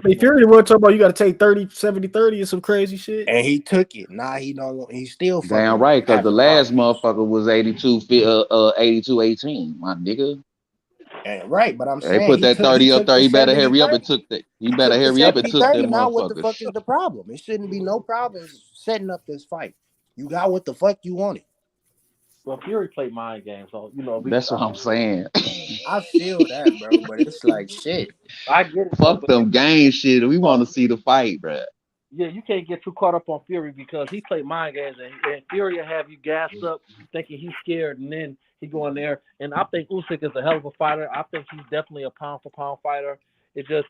mean, Fury was talking about you got to take 30, 70, 30 or some crazy shit. And he took it. Nah, he don't. He's still fucking. Damn right, because the last motherfucker was 82-18, my nigga. Right, but I'm saying they put that 30 up there. He better hurry up and took that. He better hurry up and took that motherfucker. Now what the fuck is the problem? It shouldn't be no problems setting up this fight. You got what the fuck you wanted. Well, Fury played mind games, so That's what I'm saying. I feel that, bro, but it's like shit. I get it, Fuck but them game shit. We want to see the fight, bro. yeah, you can't get too caught up on Fury because he played mind games, and Fury will have you gassed up thinking he's scared, and then he go in there. And I think Usyk is a hell of a fighter. I think he's definitely a pound for pound fighter. It's just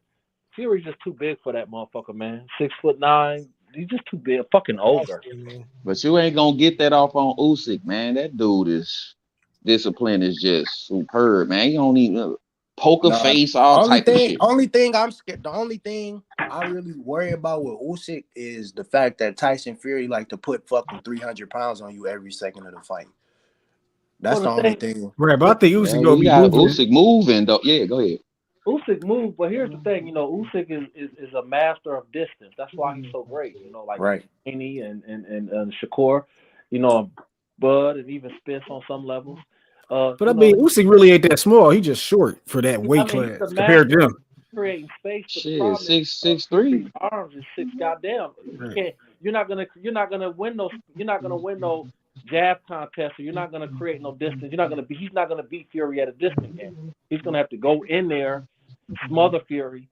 Fury's just too big for that motherfucker, man. 6'9". He's just too big, fucking ogre. But you ain't gonna get that off on Usyk, man. That dude is discipline is just superb, man. He don't even poker Nah, face, all type of shit. Only thing I'm scared. The only thing I really worry about with Usyk is the fact that Tyson Fury like to put fucking 300 pounds on you every second of the fight. That's the only thing. Right, but I think Usyk Man, gonna we be got moving. Usyk moving though. Yeah, go ahead. Usyk moved, but here's the thing, Usyk is a master of distance. That's why he's so great. Like Right. Haney and Shakur, Bud and even Spence on some levels. But I mean, Usyk really ain't that small. He just short for that weight class he's the compared to master him. creating space. But the Shit, problem is 6'3". his arms is 6 goddamn. You can't. You're not gonna win those. You're not gonna win no jab contest, or you're not gonna create no distance. He's not gonna beat Fury at a distance game. He's gonna have to go in there, smother Fury,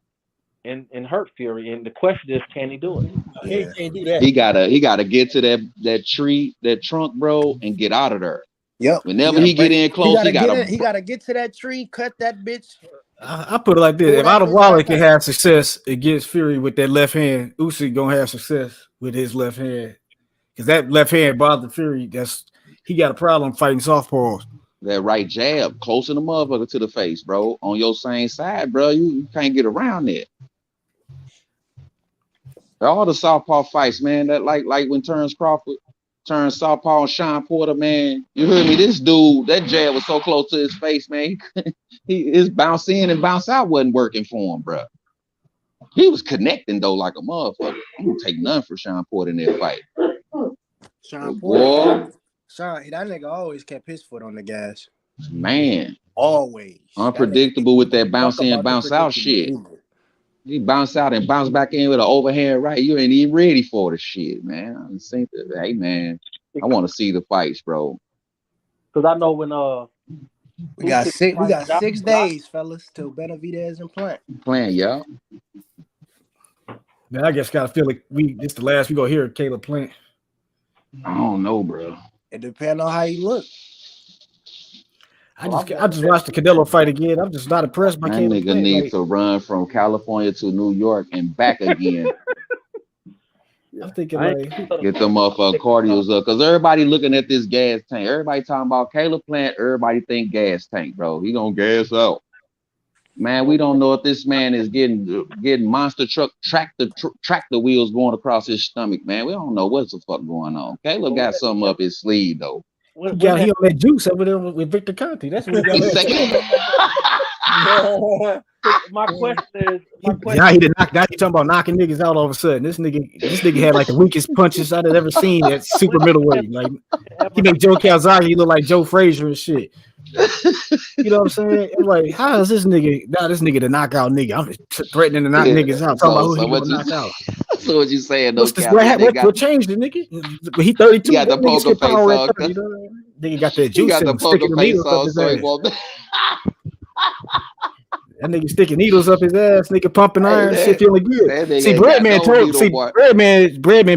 and hurt Fury. And the question is, can he do it? Yeah. He can't do that. He gotta get to that tree, that trunk, bro, and get out of there. Yep. Whenever he get in close, he gotta get to that tree, cut that bitch. I put it like this: if Otto Wally can have success against Fury with that left hand, Usyk gonna have success with his left hand, because that left hand bothered Fury. He got a problem fighting southpaws. That right jab, close in the motherfucker to the face, bro. On your same side, bro. You can't get around it. All the southpaw fights, man. That like when Terrence Crawford turned southpaw and Sean Porter, man. You heard me? This dude, that jab was so close to his face, man. His bounce in and bounce out wasn't working for him, bro. He was connecting though like a motherfucker. I'm gonna take none for Sean Porter in that fight. Sean Boy. Porter, that nigga always kept his foot on the gas. Man. Always. Unpredictable with that bounce in, bounce out shit. He bounce out and bounce back in with an overhand right. You ain't even ready for the shit, man. I think that, hey, man, I want to see the fights, bro. Because I know when we got 6 days, fellas, till Benavidez and Plant. Yeah. Man, I just gotta feel like this the last we gonna hear Caleb Plant. I don't know, bro. It depends on how you look. I just watched the Canelo fight again. I'm just not impressed by that Caleb nigga Plant. needs to run from California to New York and back again. I'm thinking Get them motherfucking cardios up, because everybody looking at this gas tank. Everybody talking about Caleb Plant. Everybody think gas tank, bro. He gonna gas out. Man, we don't know if this man is getting monster truck tractor wheels going across his stomach, man. We don't know what's the fuck going on. Caleb got something up his sleeve though. He on that juice over there with Victor Conte. That's what he got. My question is, now he talking about knocking niggas out all of a sudden. This nigga had like the weakest punches I'd ever seen at super middleweight. Like he made Joe Calzaghe look like Joe Frazier and shit. You know what I'm saying? It's like, how is this nigga? Now this nigga the knockout nigga. I'm threatening to knock niggas out. Talking about who he gonna knock out. So what you saying? What changed the nigga? He 32. He got the poker face on. Nigga got that juice. He got the poker face on, so he won't. That nigga sticking needles up his ass, nigga pumping iron, shit feeling good. See, Breadman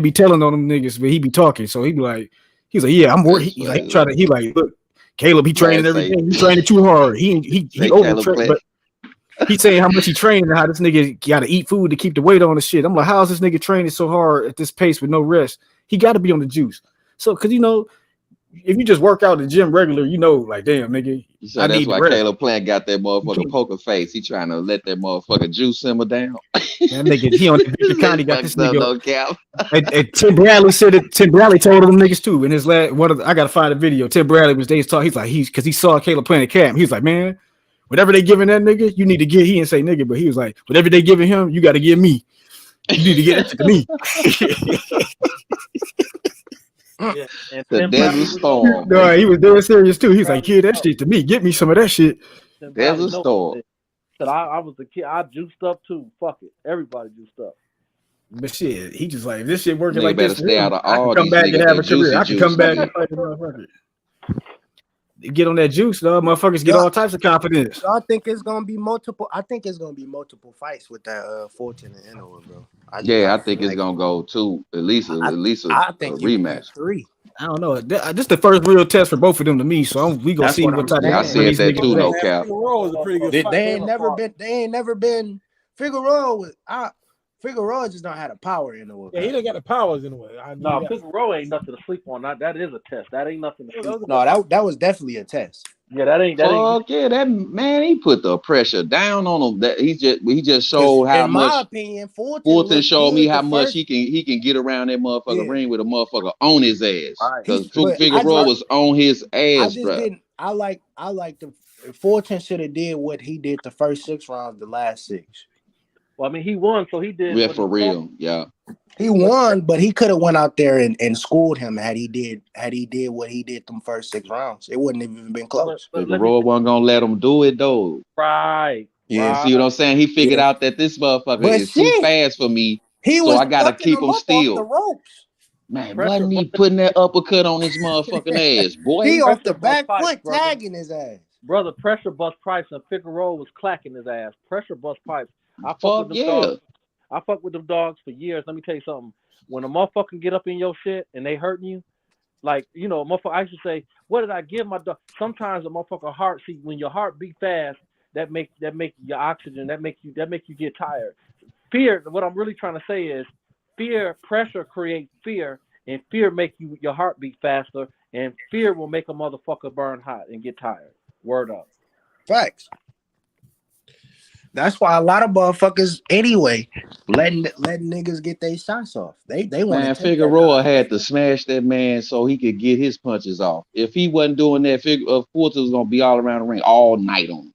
be telling on them niggas, but he be talking, so he's like, yeah, I'm worried. He like, look, Caleb, he training everything. He training too hard. He overtrained, but he's saying how much he trained and how this nigga got to eat food to keep the weight on the shit. I'm like, how is this nigga training so hard at this pace with no rest? He got to be on the juice. So, because if you just work out at the gym regular, like, damn, nigga. So that's why Caleb Plant got that motherfucking poker face. He trying to let that motherfucking juice simmer down. That nigga, he on the County got this nigga. No cap. And Tim Bradley said it. Tim Bradley told them niggas too. In his last I gotta find a video. Tim Bradley was talking. He's like, because he saw Caleb Plant at camp. He's like, man, whatever they giving that nigga, you need to get. He didn't say nigga, but he was like, whatever they giving him, you got to give me. You need to get that to me. Yeah, and the Desert Storm. No, he was dead serious too. He's like, kid, that shit to me. Get me some of that shit. Desert Storm. Said I was a kid. I juiced up too. Fuck it. Everybody juiced up. But shit, he just like, this shit working Nigga like better this. Stay out of all I can come back and have a career. I can come back and fight the motherfucker. get on that juice, though. Motherfuckers get all types of confidence. I think it's gonna be multiple. I think it's gonna be multiple fights with that Fulton and Inoue, bro. I think it's gonna go two, at least a I think you rematch. 3. I don't know. This is the first real test for both of them to me. So we gonna see what type of I said that too, no cap. Figueroa is a pretty good fight. They ain't never been. Figueroa just don't have the power in the way. Yeah, he done got the powers in a way. No, Figueroa ain't nothing to sleep on. That is a test. That ain't nothing to sleep on. No, that was definitely a test. Yeah, that ain't. Fuck yeah, that man, he put the pressure down on him. That he just showed how in much. my opinion, Fulton showed me how much he can get around that motherfucker ring with a motherfucker on his ass. Because Figueroa was on his ass, bro. I like the Fulton should have did what he did the first 6 rounds, the last 6. Well, I mean, he won, so he did. Yeah, for real. Yeah. He won, but he could have went out there and schooled him had he did what he did them first 6 rounds. It wouldn't have even been close. Figueroa wasn't gonna let him do it though. Right. Yeah. See what I'm saying? He figured out that this motherfucker is too fast for me. So I gotta keep him still. The ropes. Man, wasn't he putting that uppercut on his motherfucking ass, boy? He off the back foot tagging his ass. Brother, pressure bust pipes and Figueroa was clacking his ass. Pressure bust pipes. I fuck with them dogs for years. Let me tell you something. When a motherfucker get up in your shit and they hurting you, like, you know, motherfucker, I used to say, what did I give my dog? Sometimes a motherfucker heart, see, when your heart beat fast, that make your oxygen, that make you get tired. Fear, what I'm really trying to say is pressure creates fear, and fear make your heart beat faster, and fear will make a motherfucker burn hot and get tired. Word up. Facts. That's why a lot of motherfuckers anyway letting niggas get their shots off. They want. Man, Figueroa had to smash that man so he could get his punches off. If he wasn't doing that, Fulton was gonna be all around the ring all night on him.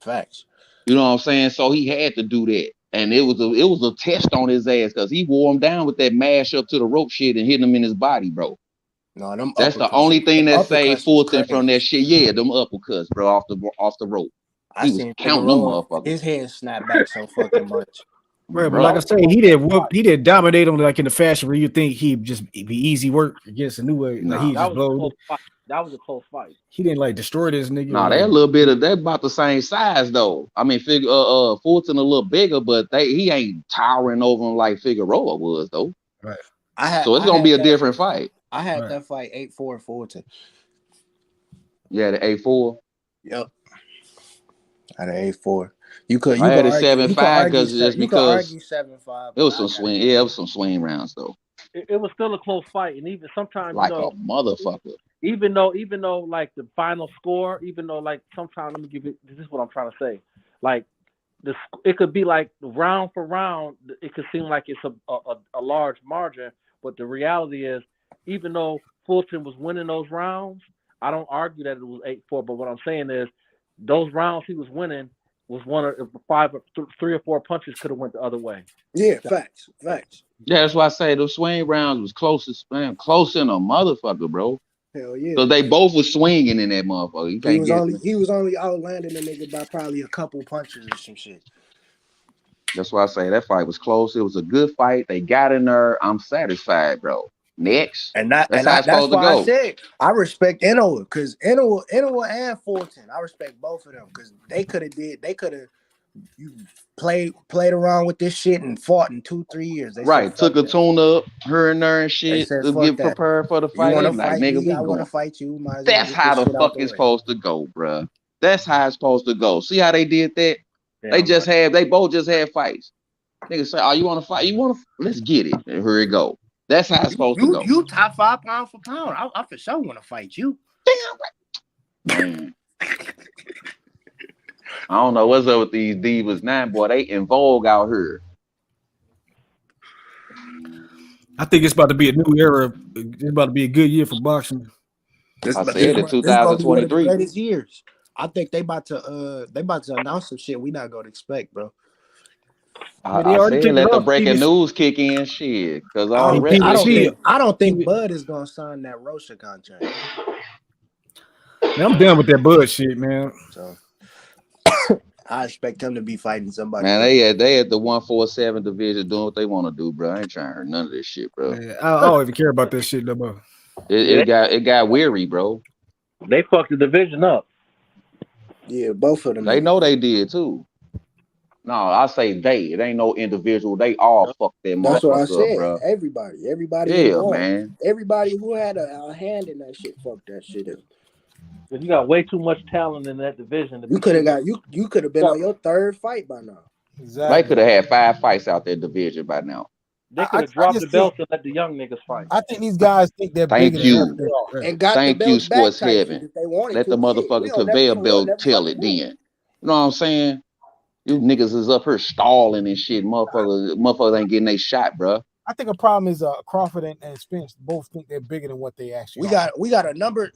Facts. You know what I'm saying? So he had to do that, and it was a test on his ass because he wore him down with that mash up to the rope shit and hitting him in his body, bro. No, that's the only thing that saved Fulton from that shit. Yeah, them uppercuts, bro, off the rope. He was counting them motherfuckers. His head snapped back so fucking much. Bro, but like I say, he did dominate him like in the fashion where you think he'd just be easy work against a new way. Like he just blowed. That was a close fight. He didn't like destroy this nigga. Nah, they a little bit of that about the same size though. I mean, Fulton a little bigger, but he ain't towering over him like Figueroa was though. Right. So it's gonna be a different fight. I had that fight 8-4 Fulton. Yeah, the 8-4. Yep. I had an 8-4. You I had a 7-5 because you could argue 7-5. It was some swing. Yeah, it was some swing rounds though. It was still a close fight, and even sometimes like a motherfucker. Even though like the final score, even though like sometimes let me give it. This is what I'm trying to say. Like it could be like round for round. It could seem like it's a large margin, but the reality is, even though Fulton was winning those rounds, I don't argue that it was 8-4. But what I'm saying is, those rounds he was winning was one of 3 or 4 punches could have went the other way. Yeah, facts. Yeah, that's why I say the swing rounds was closest, man, close in a motherfucker, bro. Hell yeah. So they both was swinging in that motherfucker. He was only outlanding the nigga by probably a couple punches or some shit. That's why I say that fight was close. It was a good fight. They got in there. I'm satisfied, bro. Next, that's why I said I respect Inoue because Inoue and Fulton. I respect both of them because they could have played around with this shit and fought in 2-3 years. They took a tune up here and there and shit to get prepared for the fight. I want to fight you. That's how the fuck it's supposed to go, bro. That's how it's supposed to go. See how they did that? Yeah, they both just had fights. Niggas say, "Oh, you want to fight? You want to? Let's get it." And here it go. That's how it's supposed to go. You top 5 pound for pound. I for sure want to fight you. Damn. I don't know what's up with these divas now, boy. They in vogue out here. I think it's about to be a new era. It's about to be a good year for boxing. I said it 2023. The greatest years. I think they about to announce some shit we not gonna expect, bro. I said let the breaking news kick in, shit. Because I don't think Bud is gonna sign that Rocha contract. Man, I'm done with that Bud shit, man. So I expect him to be fighting somebody. Man, they at the 147 division doing what they want to do, bro. I ain't trying to hear none of this shit, bro. Man, I don't even care about that shit, no more. It got weary, bro. They fucked the division up. Yeah, both of them. They know they did too. No, I say they. It ain't no individual. They all fucked that That's what I motherfucker up, said. bro. Everybody Yeah, involved. man. Everybody who had a hand in that shit fucked that shit up. Because you got way too much talent in that division. To You be could have shooting. got you could have been on your third fight by now. They could have had 5 fights out that division by now. They could have I dropped the just think belts and let the young niggas fight. I think these guys think they're bigger Thank than what you. they are. And got the Thank you, belts back Sports type shit Heaven. if they wanted Let the to. Shit, motherfucking conveyor we'll belt never tell fucking it know. then. You know what I'm saying? You niggas is up here stalling and shit. Motherfuckers ain't getting they shot, bro. I think a problem is Crawford and Spence both think they're bigger than what they actually are. We got a number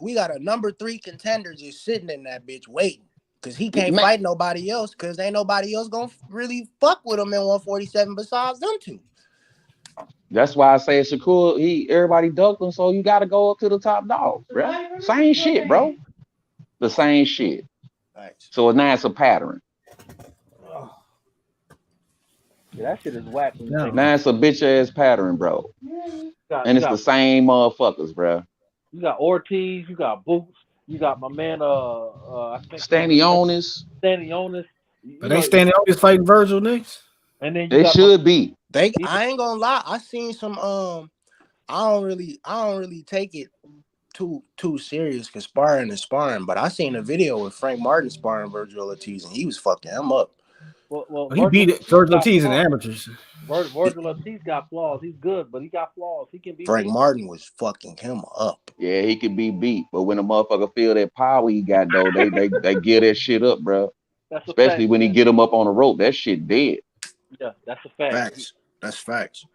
3 contender just sitting in that bitch waiting. Cause he can't Man. fight nobody else, cause ain't nobody else gonna really fuck with him in 147 besides them two. That's why I say Shakur, everybody ducked him, so you gotta go up to the top dog, bro. Same shit, bro. The same shit. Thanks. So now it's a pattern. Yeah, that shit is whack. When you think Now it's a bitch ass pattern, bro. And it's the same motherfuckers, bro. You got Ortiz, you got Boots, you got my man I think Stanionis. But they standing on this fighting Virgil next. And then you They got should be. I ain't gonna lie, I seen some I don't really take it too serious because sparring is sparring, but I seen a video with Frank Martin sparring Virgil Ortiz and he was fucking him up. Well, He beat Virgil Ortiz in the amateurs. Virgil Ortiz got flaws. He's good, but he got flaws. He can be Frank beat. Martin was fucking him up. Yeah, he could be beat, but when a motherfucker feel that power he got though, they give that shit up, bro. That's a Especially fact. when he get him up on the rope, that shit dead. Yeah, that's a fact. Facts. That's facts.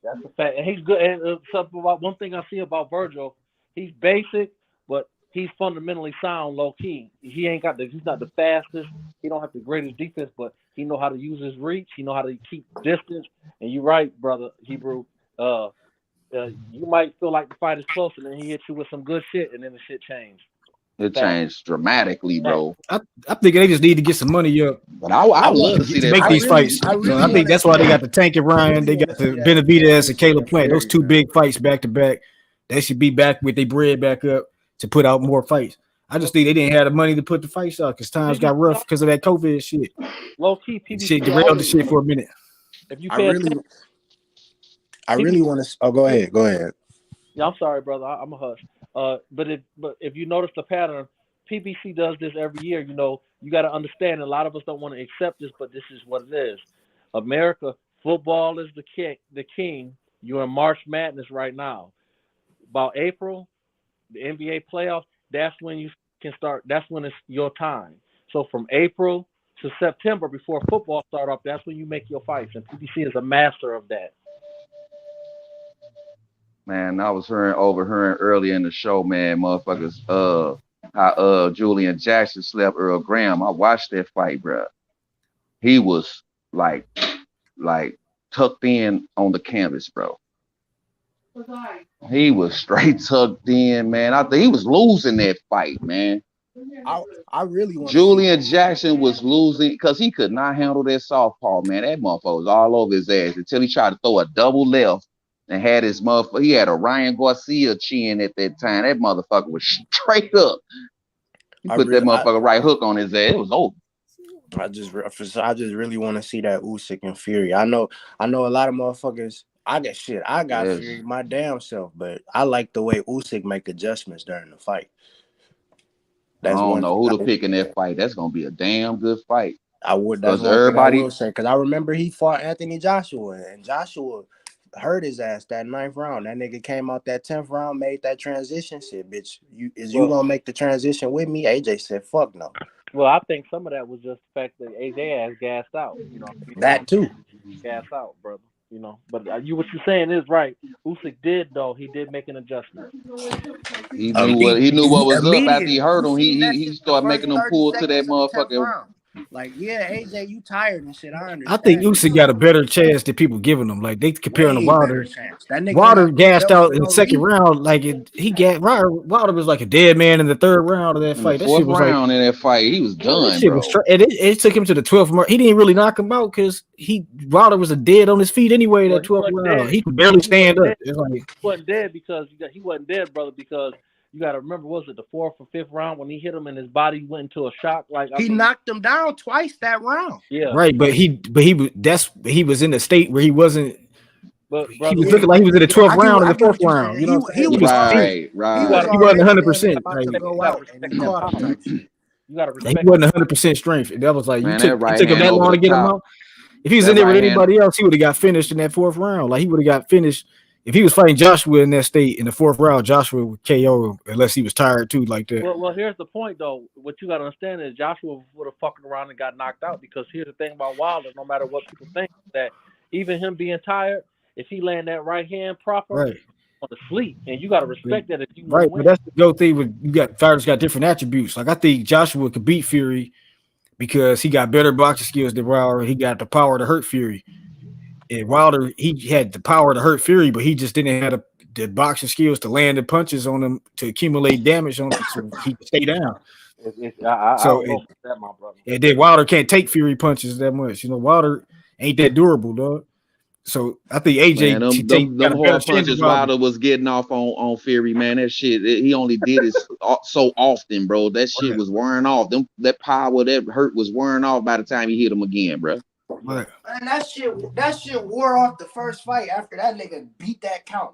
That's a fact. And he's good. And something about one thing I see about Virgil, he's basic, but he's fundamentally sound, low key. He's not the fastest. He don't have the greatest defense, but he know how to use his reach. He know how to keep distance. And you're right, brother Hebrew. You might feel like the fight is close, and then he hits you with some good shit, and then the shit changed. It changed dramatically, bro. I think they just need to get some money up. But I would love to see that make these fights. I think that's why they got the Tank and Ryan. They got the Benavidez and Caleb Plant. Those 2 big fights back to back. They should be back with their bread back up to put out more fights. I just think they didn't have the money to put the fights out because times got rough because of that COVID shit. Low key, PBC shit derailed the shit for a minute. If you I really want to. Oh, go ahead. Yeah, I'm sorry, brother. I'm a hush. But if you notice the pattern, PBC does this every year. You know, you got to understand. A lot of us don't want to accept this, but this is what it is. America, football is the king. You're in March Madness right now. About April, the NBA playoffs. That's when you can start. That's when it's your time. So from April to September, before football start off, that's when you make your fights. And PBC is a master of that. Man, I was overhearing earlier in the show, man, motherfuckers, how Julian Jackson slept Earl Graham. I watched that fight, bro. He was like tucked in on the canvas, bro. He was straight tucked in, man. I think he was losing that fight, man. I really want Julian Jackson was losing because he could not handle that southpaw, man. That motherfucker was all over his ass until he tried to throw a double left and had his motherfucker. He had a Ryan Garcia chin at that time. That motherfucker was straight up. He put that motherfucker right hook on his ass. It was over. I just really want to see that Usyk and Fury. I know a lot of motherfuckers. I got Fury my damn self, but I like the way Usyk make adjustments during the fight. I don't know who to pick in that fight. That's gonna be a damn good fight. That's one thing I will say, because I remember he fought Anthony Joshua, and Joshua hurt his ass that 9th round. That nigga came out that 10th round, made that transition. Said, "Bitch, you gonna make the transition with me?" AJ said, "Fuck no." Well, I think some of that was just the fact that AJ ass gassed out. You know, that too. Gas out, brother. You know, but what you're saying is right. Usyk did make an adjustment. He knew what was up after he hurt him. He started making them pull to that motherfucker. Like, yeah, AJ, you tired and shit. I understand. I think Usyk got a better chance than people giving him. Like they comparing to Wilder. That Wilder gassed out in the second round. Like Wilder was like a dead man in the 3rd round of that fight. That shit was round in that fight, he was done, bro. It took him to the 12th round. He didn't really knock him out because Wilder was a dead on his feet anyway. That 12th round, he could barely stand up. It's like he wasn't dead because he wasn't dead, brother, because you got to remember, was it the 4th or 5th round when he hit him and his body went into a shock? Like he knocked him down twice that round. Yeah. Right, but he was in a state where he wasn't. But He was looking like he was in the 12th round and the 4th round. You know, he was right. He wasn't 100%. You got to He respect. wasn't 100% strength. That was like Man, it took him that long to get him out. If he was in there with anybody else, he would have got finished in that 4th round. Like he would have got finished if he was fighting Joshua in that state in the 4th round. Joshua would KO unless he was tired too, like that. Well, here's the point though. What you got to understand is Joshua would have fucking around and got knocked out, because here's the thing about Wilder. No matter what people think, that even him being tired, if he land that right hand proper, Right. on the sleep, and you got to respect that. If you Right, win. but that's the go thing with you got fighters got different attributes. Like I think Joshua could beat Fury because he got better boxing skills than Wilder. He got the power to hurt Fury. And Wilder, he had the power to hurt Fury, but he just didn't have the boxing skills to land the punches on him to accumulate damage on him so he could stay down. I So don't know about that, my brother. And then Wilder can't take Fury punches that much. You know, Wilder ain't that durable, dog. So I think AJ Man, them hard punches Wilder was getting off on Fury, man. That shit, he only did it so often, bro. That shit was wearing off. That power, that hurt was wearing off by the time he hit him again, bro. Right. Man, that shit wore off the first fight after that nigga beat that count.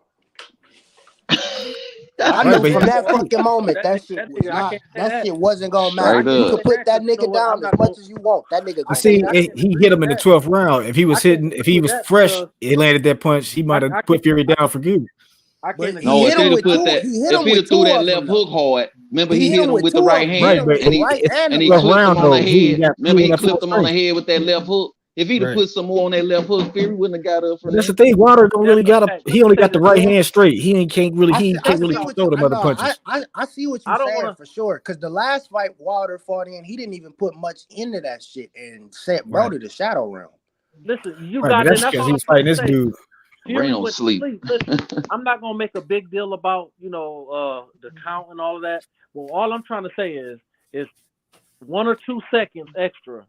I knew from that fucking moment that shit wasn't gonna matter. You could put that nigga down as much as you want. That nigga. I see he hit him in the 12th round. If he was fresh, he landed that punch, he might have put Fury down for good. No, if he'd have put that, if he'd have threw that left hook hard, remember he hit him with the right hand, and he clipped him on the head. Remember he clipped him on the head with that left hook. If he'd have put some more on that left hook, Fury wouldn't have got up for that. That's the thing. Wilder don't really he only got the right hand straight. He can't really throw them other punches. I see what you're saying for sure. Because the last fight Wilder fought in, he didn't even put much into that shit and sent bro to the shadow realm. Listen, you Right, got but that's because he was fighting this dude. Fury Brain with sleep. Listen, I'm not gonna make a big deal about the count and all of that. Well, all I'm trying to say is 1 or 2 seconds extra.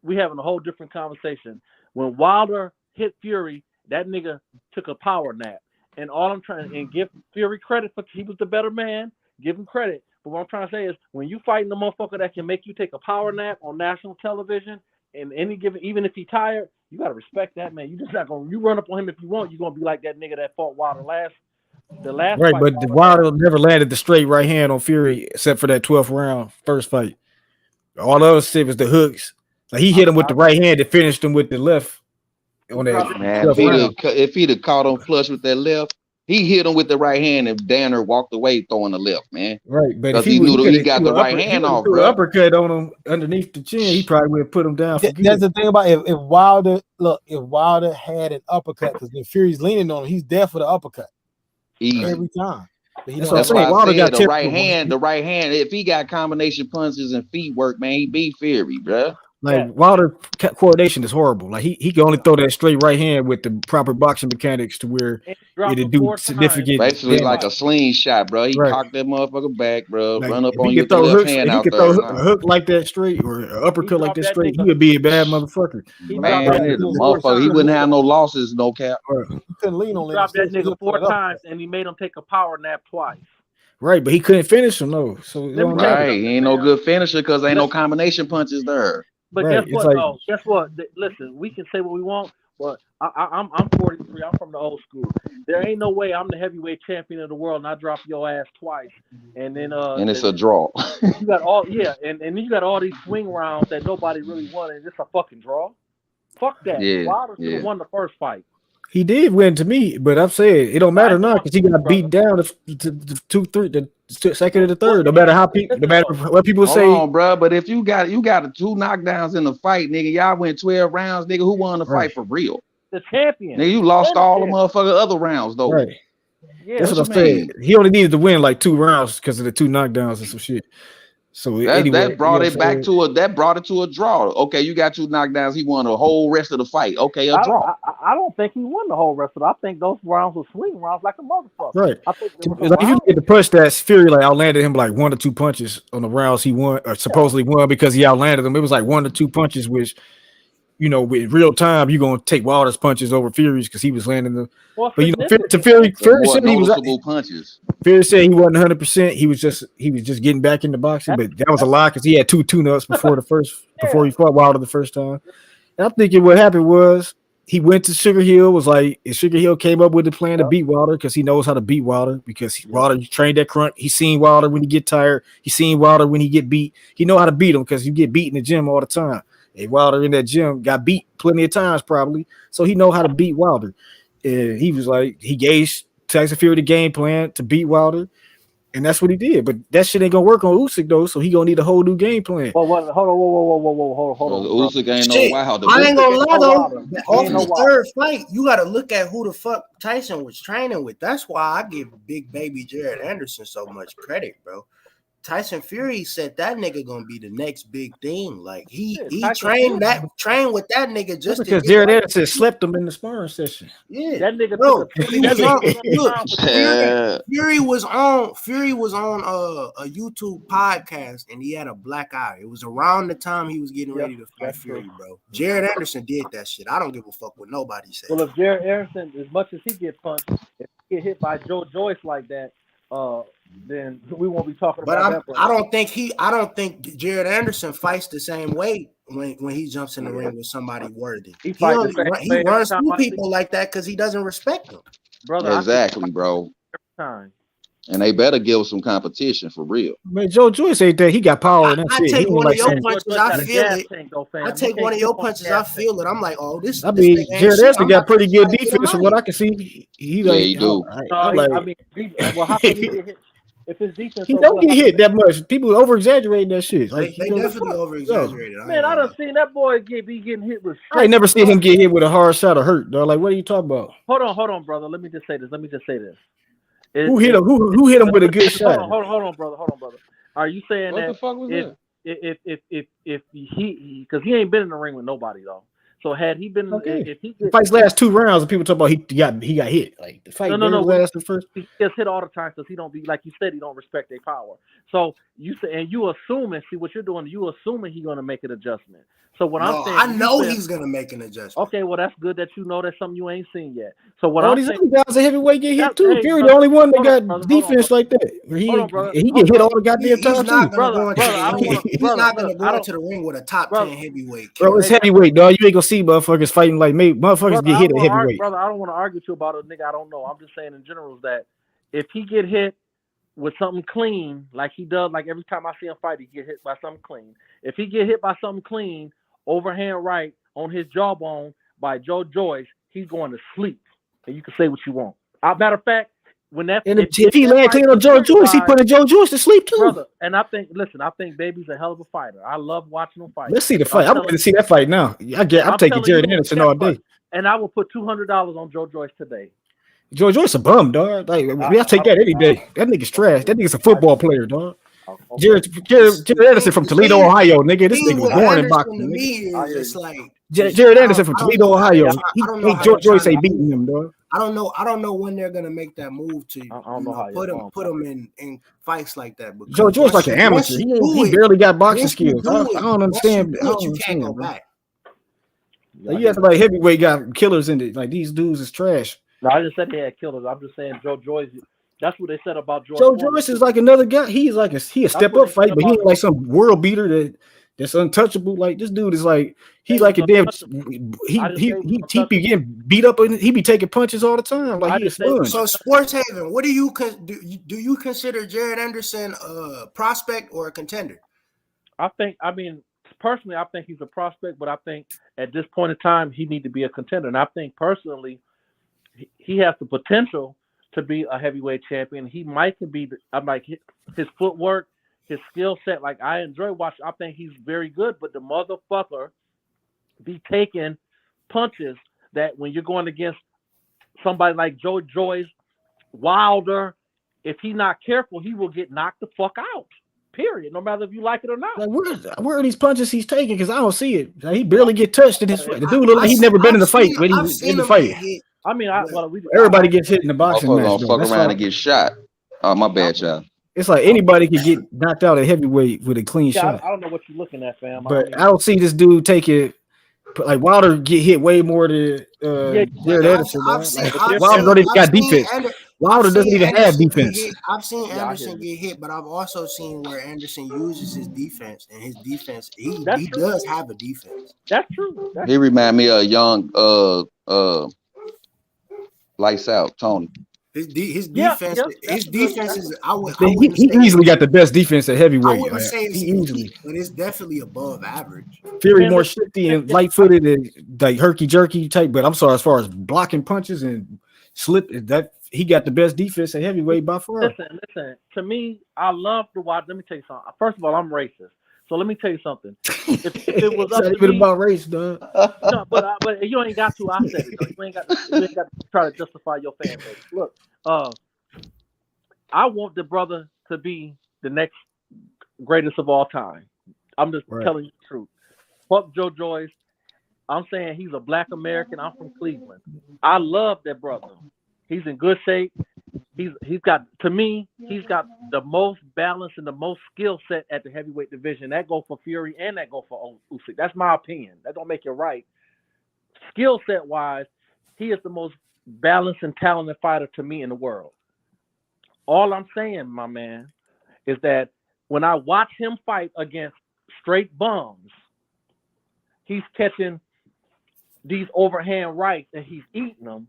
We having a whole different conversation. When Wilder hit Fury, that nigga took a power nap. And all I'm trying and give Fury credit for he was the better man. Give him credit. But what I'm trying to say is when you fighting the motherfucker that can make you take a power nap on national television and any given, even if he tired, you gotta respect that, man. You just not gonna run up on him if you want. You're gonna be like that nigga that fought Wilder the last Right, fight. but Wilder never landed the straight right hand on Fury except for that 12th round first fight. All the other shit was the hooks. Like he hit him with the right hand and finished him with the left on that. Man, if he'd have caught him flush with that left, he hit him with the right hand and Danner walked away throwing the left, man. Right, but because he knew he got the right hand off, bro. Uppercut on him underneath the chin, he probably would have put him down. That's the thing about if Wilder had an uppercut, because if Fury's leaning on him, he's there for the uppercut every time. That's why I said the right hand. If he got combination punches and feet work, man, he beat Fury, bro. Like Wilder coordination is horrible. Like he can only throw that straight right hand with the proper boxing mechanics to where it'd do significant. Basically, damage. like a slingshot, bro. He cocked that motherfucker back, bro. Like, run up on you with the left hand out there. If he could throw a hook like that straight or an uppercut like that straight, he would be a bad motherfucker. Man, motherfucker, he wouldn't have no losses, no cap. He couldn't lean on dropped that nigga 4 times and he made him take a power nap twice. Right, but he couldn't finish him though. So right, he ain't no good finisher because ain't no combination punches there. But guess what? Though? Guess what? Listen, we can say what we want, but I'm 43. I'm from the old school. There ain't no way I'm the heavyweight champion of the world and I drop your ass twice, and then and it's a draw. You got all and then you got all these swing rounds that nobody really wanted. And it's a fucking draw. Fuck that. Wilder should have won the first fight. He did win to me, but I'm saying it don't matter now because he got beat down the second or the third. No matter what people say. Hold on, bro. But if you got 2 knockdowns in the fight, nigga, y'all went 12 rounds, nigga. Who won the fight for real? The champion. Nigga, you lost all the motherfucking other rounds though. Right. Yeah, that's what I'm saying. He only needed to win like 2 rounds because of the 2 knockdowns and some shit. So that brought it back to a draw. Okay, you got 2 knockdowns. He won the whole rest of the fight. Okay, a draw. I don't think he won the whole rest of it. I think those rounds were swing rounds like a motherfucker. Right. I think like if you get the punch that Fury like outlanded him like 1 or 2 punches on the rounds he won or supposedly won because he outlanded him. It was like 1 or 2 punches, which you know, with real time, you're gonna take Wilder's punches over Fury's because he was landing the. Well, But you know, to significant. Fury More said he was. noticeable punches. Fury said he wasn't 100%. He was just getting back into boxing, but that was a lie because he had 2 tune-ups before before he fought Wilder the first time. And I'm thinking what happened was he went to Sugar Hill, was like, and Sugar Hill came up with the plan to beat Wilder because he knows how to beat Wilder because Wilder trained that crunk. He seen Wilder when he get tired. He seen Wilder when he get beat. He know how to beat him because you get beat in the gym all the time. And Wilder in that gym got beat plenty of times probably, so he know how to beat Wilder. And he was like, he gave Tyson Fury the game plan to beat Wilder, and that's what he did. But that shit ain't gonna work on Usyk though, so he gonna need a whole new game plan. Well, hold on, hold on. Usyk ain't no Shit, Wilder. I ain't gonna lie though. Off Ain't no the third fight, you got to look at who the fuck Tyson was training with. That's why I give Big Baby Jared Anderson so much credit, bro. Tyson Fury said that nigga gonna be the next big thing. Like he trained with that nigga just because Jared Anderson slept him in the sparring session. Yeah, that nigga bro. Fury was on a YouTube podcast and he had a black eye. It was around the time he was getting ready to fight Fury, bro. Jared Anderson did that shit. I don't give a fuck what nobody said. Well, if Jared Anderson, as much as he get punched, if he get hit by Joe Joyce like that, then we won't be talking about that. I don't think Jared Anderson fights the same way when he jumps in the ring with somebody worthy. He runs through people like that because he doesn't respect them. Brother, exactly, bro. Time. And they better give us some competition for real. Man, Joe Joyce ain't that. He got power. And I take one of your punches, I feel it. I take one of your punches, I feel it. I'm like, oh, this. I mean, Jared Anderson got pretty good defense from what I can see. He do. Well, how can he get hit? If his defense, he don't get hit that much. People over exaggerating that shit. Like, they definitely over exaggerated. Man, I done seen that boy be getting hit with. I ain't never seen him get hit with a hard shot or hurt, though. Like, what are you talking about? Hold on, brother. Let me just say this. Who hit him? Who hit him with a good shot? Hold on, brother. Are you saying what that the fuck was that? if he because he ain't been in the ring with nobody though. So had he been, if he the fight's last 2 rounds, and people talk about he got hit. Like the fight, last the first. He gets hit all the time because he don't be like you said. He don't respect their power. So you say, and you assuming, see what you're doing. You assuming he's gonna make an adjustment. So what I'm saying, I know he's gonna make an adjustment. Okay, well that's good that you know that's something you ain't seen yet. So what all I'm these saying, other guys a heavyweight get hit too. Fury the only one that got defense like that. He get hit all the goddamn time too. He's not gonna go into the ring with a top 10 heavyweight. Bro, it's heavyweight, dog. You ain't gonna see motherfuckers fighting like me. Motherfuckers get hit at heavyweight. Brother, I don't want to argue with you about a nigga I don't know. I'm just saying in general that if he get hit with something clean, like he does, like every time I see him fight, he get hit by something clean. If he get hit by something clean, overhand right on his jawbone by Joe Joyce, he's going to sleep. And you can say what you want. Matter of fact, when that and if he land clean on Joe Joyce, he put Joe Joyce to sleep too. Brother, and I think Baby's a hell of a fighter. I love watching him fight. Let's see the fight. I'm going to see that fight now. I'm taking Jared Anderson all day. And I will put $200 on Joe Joyce today. Joe Joyce a bum, dog. Like I'll take that any day. That nigga's trash. That nigga's a football player, dog. Jared Anderson from Toledo, Ohio, nigga. This nigga was born in boxing. It's like Jared Anderson from Toledo, Ohio. Joe Joyce ain't beating him, dog. I don't know when they're gonna make that move to put him in fights like that. Joe Joyce like an amateur. He barely got boxing skills. I don't understand. You can't go back. Like, you have to like heavyweight got killers in it. Like these dudes is trash. No, I just said he had killers. I'm just saying Joe Joyce. That's what they said about George. Joe Joyce is like another guy. He's like a step up fight, but he ain't like some world beater that's untouchable. Like this dude is like he's like a damn. He be getting beat up and he be taking punches all the time. Like he's fun. So Sports Haven, what do you consider Jared Anderson a prospect or a contender? Personally, I think he's a prospect, but I think at this point in time he need to be a contender. And I think personally, he has the potential to be a heavyweight champion. He might be. I'm like his footwork, his skill set. Like I enjoy watching. I think he's very good, but the motherfucker be taking punches that when you're going against somebody like Joe Joyce, Wilder, if he's not careful, he will get knocked the fuck out. Period. No matter if you like it or not. Like where are these punches he's taking? Because I don't see it. Like, he barely get touched in his fight. The dude look like he's never been in the fight when he's in the fight. Everybody gets hit in the boxing match. Fuck around and get shot. Oh, my bad, y'all. It's like anybody can get knocked out at heavyweight with a clean shot. I don't know what you're looking at, fam. But I don't see this dude taking like Wilder get hit way more than Jared Anderson. Wilder don't even got defense. Wilder doesn't even have defense. I've seen Anderson get hit, but I've also seen where Anderson uses his defense, and his defense he does have a defense. That's true. He remind me of young Lights Out Tony. His defense, his defense is. He easily got the best defense at heavyweight. I wouldn't say it's elite, but it's definitely above average. Fury more shifty and light-footed and like herky-jerky type, but I'm sorry, as far as blocking punches and slip, that he got the best defense at heavyweight by far. Listen. To me, I love to watch. Let me tell you something. First of all, I'm racist, so let me tell you something. If it was up to me, about race, dog. No, but you ain't got to. I said it. Though. You ain't got to try to justify your fan base. Look, I want the brother to be the next greatest of all time. I'm just telling you the truth. Fuck Joe Joyce. I'm saying he's a Black American. I'm from Cleveland. I love that brother. He's in good shape. He's got the most balance and the most skill set at the heavyweight division. That go for Fury and that go for Usyk. That's my opinion. That don't make it right. Skill set wise, he is the most balanced and talented fighter to me in the world. All I'm saying, my man, is that when I watch him fight against straight bums, he's catching these overhand rights and he's eating them.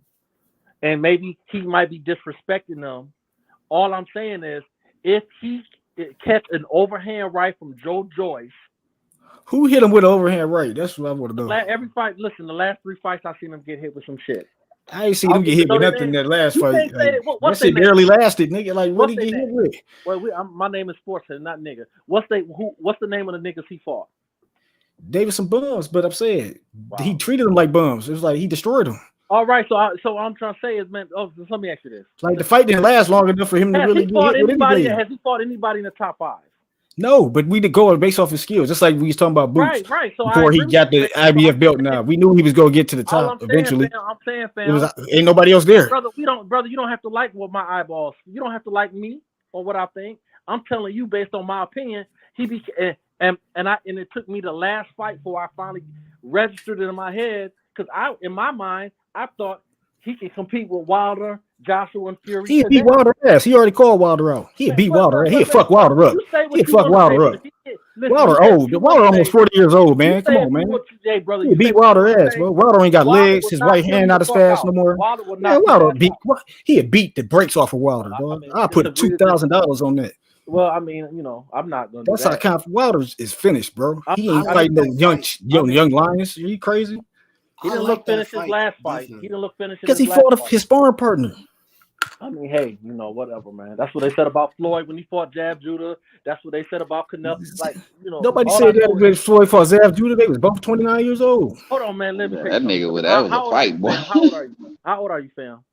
And maybe he might be disrespecting them. All I'm saying is, if he catch an overhand right from Joe Joyce, who hit him with an overhand right? That's what I want to know. Every fight, listen, the last 3 fights I've seen him get hit with some shit. I ain't seen him get hit with nothing that last fight. That shit barely lasted, nigga. Like, what did he get hit with? Well, my name is Sportshead, not nigga. What's the name of the niggas he fought? Davidson bums, but I'm saying he treated them like bums. It was like he destroyed them. All right, so what I'm trying to say is, man. Oh, so let me ask you this: like the fight didn't last long enough for him to really get hit with anybody. Has he fought anybody in the top 5? No, but we did go based off his skills, just like we was talking about Boots. Right. So before he got the IBF belt, now we knew he was gonna get to the top eventually. I'm saying, fam, ain't nobody else there, brother. You don't have to like what my eyeballs. You don't have to like me or what I think. I'm telling you based on my opinion. And it took me the last fight before I finally registered it in my head, because in my mind I thought he could compete with Wilder, Joshua, and Fury. He beat Wilder ass. He already called Wilder out. He beat Wilder ass. He'd fuck Wilder up. He'd fuck Wilder up. Wilder old. Wilder almost 40 years old, man. Come on, man. He beat Wilder ass, bro. Wilder ain't got legs. His right hand not as fast no more. Wilder he'd beat the brakes off of Wilder, dog. I'll put $2,000 on that. Well, I mean, I'm not gonna. That's how count. Wilder is finished, bro. He ain't fighting no young lions. Are you crazy? He didn't look finished his last fight. He didn't look finished because he fought his sparring partner. I mean, hey, whatever, man. That's what they said about Floyd when he fought Jab Judah. That's what they said about Canelo. Like, nobody said that when Floyd fought Jab Judah. They was both 29 years old. Hold on, man. Let me that nigga that was a fight, boy. How old are you, fam?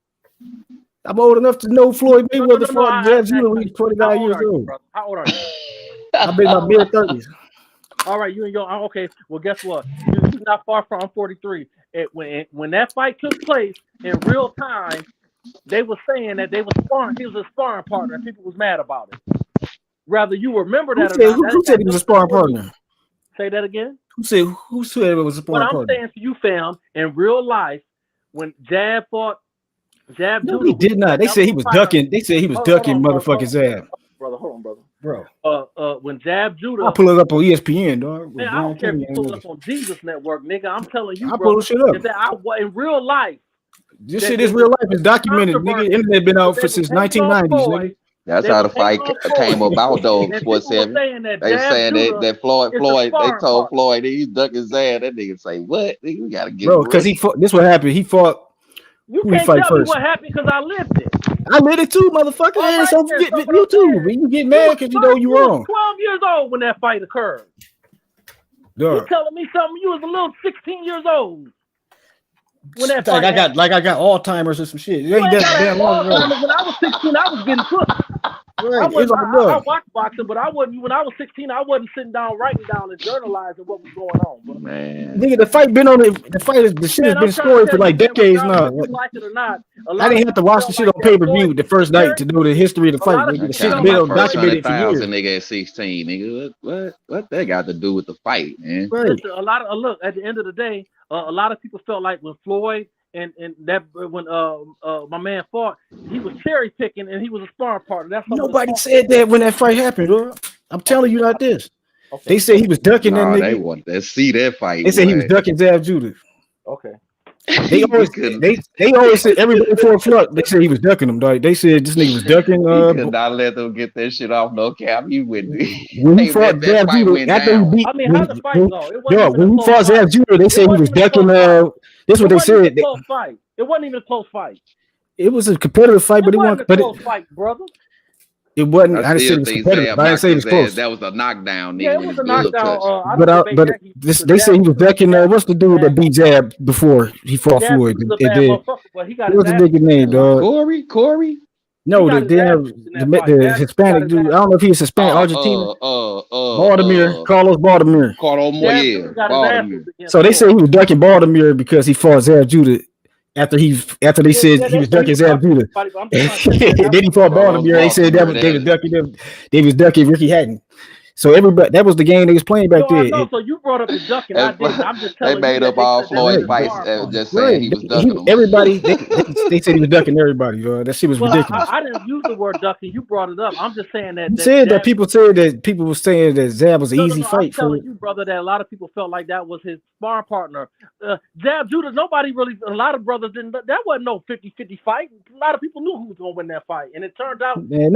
I'm old enough to know Floyd Mayweather fought Jab Judah when he was 29 years old. How old are you? I've been in my mid 30s. All right, you and your okay. Well, guess what? You're not far from. I'm 43. When that fight took place in real time, they were saying that they were sparring. He was a sparring partner, and people was mad about it. Rather you remember that. Who said he was a sparring partner? Say that again. Who said it was a sparring partner? What I'm saying to you, fam, in real life, when Jab fought Jab, no, he did not. They said he was ducking. They said he was ducking motherfucking Jab. Brother, hold on, brother. Bro. When Jab Judah, I'll pull it up on ESPN, dog. Man, I don't care if you pull it up on Jesus Network, nigga. I'm telling you, I'll pull the shit up. In real life. This shit is real life. It's documented, nigga. Internet been out since 1990s, nigga. That's how the fight came about, though. Sports 7. They saying that Floyd. They told Floyd he's ducking Zad. That nigga say what? Nigga, we gotta get. Bro, because he fought. This what happened. He fought. You can't tell me what happened because I lived it. I lived it too, motherfucker. Right, so you too. You get mad because you know you wrong. 12 years old when that fight occurred. You telling me something? You was a little 16 years old when that fight I got Alzheimer's or some shit. It ain't that damn long ago. When I was 16, I was getting cooked. Right. I watched boxing, but I wasn't. When I was 16, I wasn't sitting down, writing down, and journalizing what was going on. Bro. Man, nigga, the fight been on it. The fight is the shit has been storied for like decades now. Like it or not, I didn't have to watch the shit on pay-per-view the first night to know the history of the fight. The shit's been documented for years. Nigga at 16, nigga. What that got to do with the fight, man? Right. Listen, look. At the end of the day, a lot of people felt like when Floyd and that when my man fought, he was cherry picking and he was a sparring partner. That's Nobody said that when that fight happened, bro. I'm telling you like this. Okay. They said he was ducking that Nah, nigga. they want to see that fight. They said he was boy. ducking Zab Judah. Okay. They always they always said everybody before Floyd, they said he was ducking them. Like they said this nigga was ducking. He could not let them get that shit off no cap. He wouldn't. When he Hey, fought that Zab fight Judah, went after down. he beat, I mean, how'd the fight go? It wasn't even when a he close fought Zab fight. Judah, they said he was ducking. That's what they said. It wasn't even a close fight. It wasn't even a close fight. It was a competitive fight, but It it wasn't wasn't. a close fight, brother. It wasn't. I I didn't say still it was think competitive. Zab But I didn't knocked say it was his close. ass. That was a knockdown, nigga. Yeah, it when was his a glove knockdown. touched. I But don't debate that. they say he was ducking. What's the dude that beat Zab before he fought Zab Floyd? was a It bad did. motherfucker, but he got What his was the ass nigga name, dog? Corey. No, got the his ass damn beat in that fight. the Zab got Hispanic his dude. ass I don't know if he's Hispanic, Argentina. Baltimore, Carlos Baltimore. Zab Judah got his ass beat against So they Floyd. say he was ducking Baltimore because he fought Zab Judah after they said he was ducking Zab Judah. Then he fought Baltimore. They said they was ducking them. They was ducking Ricky Hatton. So everybody, that was the game they was playing back No, I there. know. So you brought up the ducking. I didn't. I'm just They telling made you up that all they said that was Floyd his fights, sparring partner. just saying he was ducking them. Everybody, they said he was ducking everybody. That shit was Well, ridiculous. I didn't use the word ducking. You brought it up. I'm just saying that. You said that people were saying that Zab was an easy I'm fight for. telling you, brother, that a lot of people felt like that was his sparring partner. Zab Judah, a lot of brothers didn't. That wasn't no 50-50 fight. A lot of people knew who was going to win that fight, and it turned out. Man,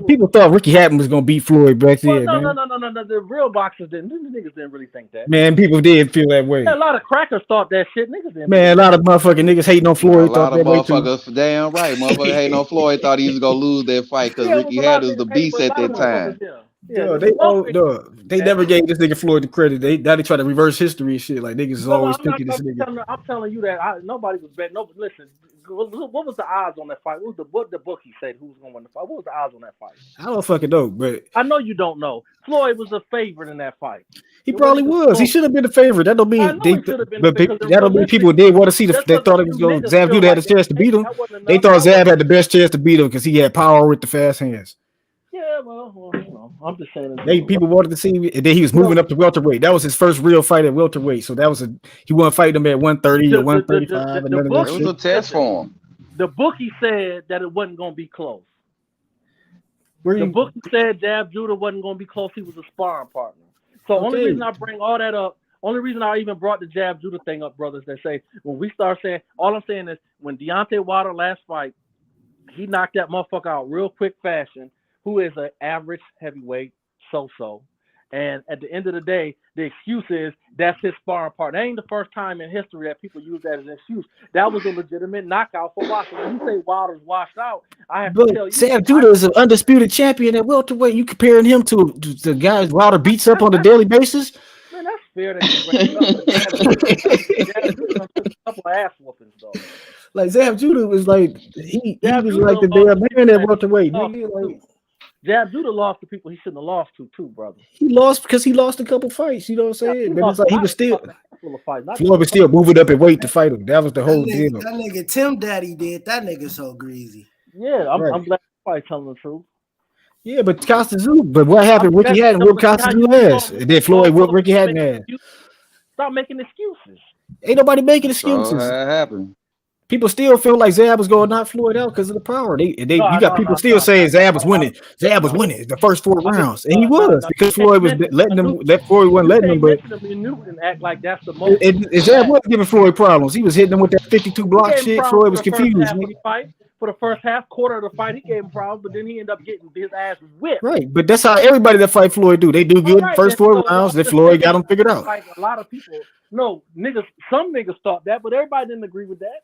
people thought Ricky Hatton was gonna beat Floyd back then, No. man. The real boxers didn't. The niggas didn't really think that. Man, people did feel that way. Yeah, a lot of crackers thought that shit. Niggas didn't. Man, a lot of motherfucking niggas hating on A Floyd lot thought of that way too. motherfuckers, damn right, motherfucker hating on Floyd thought he was gonna lose that fight because Yeah, it Ricky was a lot Hatton of was the niggas hating, beast but a at lot that of time. motherfuckers, They never gave this nigga Floyd the credit. Now they try to reverse history and shit. Like niggas is always picking this nigga. I'm telling you that nobody was betting. No, listen, what was the odds on that fight? What the bookie said who was going to win the fight? What was the odds on that fight? I don't fucking know, but I know you don't know. Floyd was a favorite in that fight. he probably was. He should have been the favorite. That don't mean I know he should have been. but that don't mean people did want to see they thought it was going. Zab Judah had a chance to beat him. They thought Zab had the best chance to beat him because he had power with the fast hands. Yeah, well, you know, I'm just saying. People wanted to see, and then he was moving up to welterweight. That was his first real fight at welterweight. So that was he wasn't fighting him at 130 or 135. It was a test for him. The bookie said that it wasn't going to be close. The bookie said Zab Judah wasn't going to be close. He was a sparring partner. So only reason I bring all that up, only reason I even brought the Zab Judah thing up, brothers, they say when we start saying, all I'm saying is when Deontay Wilder last fight, he knocked that motherfucker out real quick fashion. Who is an average heavyweight, so-so. And at the end of the day, the excuse is that's his sparring partner. That ain't the first time in history that people use that as an excuse. That was a legitimate knockout for Wilder. When you say Wilder's washed out, I have to tell you. Zab Judah is an undisputed champion at welterweight. You comparing him to the guys Wilder beats up on a daily basis? Man, that's fair that you bring up. A couple of ass whoopings, though. Like Zab Judah was like he was like the damn man at welterweight. Zab Judah lost to people he shouldn't have lost to, too, brother. He lost because he lost a couple fights. You know what I'm saying? But it's like he was still Floyd was still moving up in weight to fight him. That was the whole deal. That nigga Tim Daddy did. That nigga so greasy. Yeah, I'm glad somebody telling the truth. Yeah, but but what happened? Ricky Hatton whooped Costa's ass. And then Floyd whooped Ricky Hatton ass. Stop making excuses. Ain't nobody making excuses. That happened. People still feel like Zab was going to knock Floyd out because of the power. You got people still saying Zab was winning. Zab was winning the first 4 rounds, and he was because Floyd was letting them. Floyd wasn't letting them, but and act like that's the most. Zab was giving Floyd problems. He was hitting him with that 52 block shit. Floyd was confused. For the first quarter of the fight, he gave him problems, but then he ended up getting his ass whipped. Right, but that's how everybody that fight Floyd do. They do good first 4 rounds. Then Floyd got them figured out. Like a lot of people, some niggas thought that, but everybody didn't agree with that.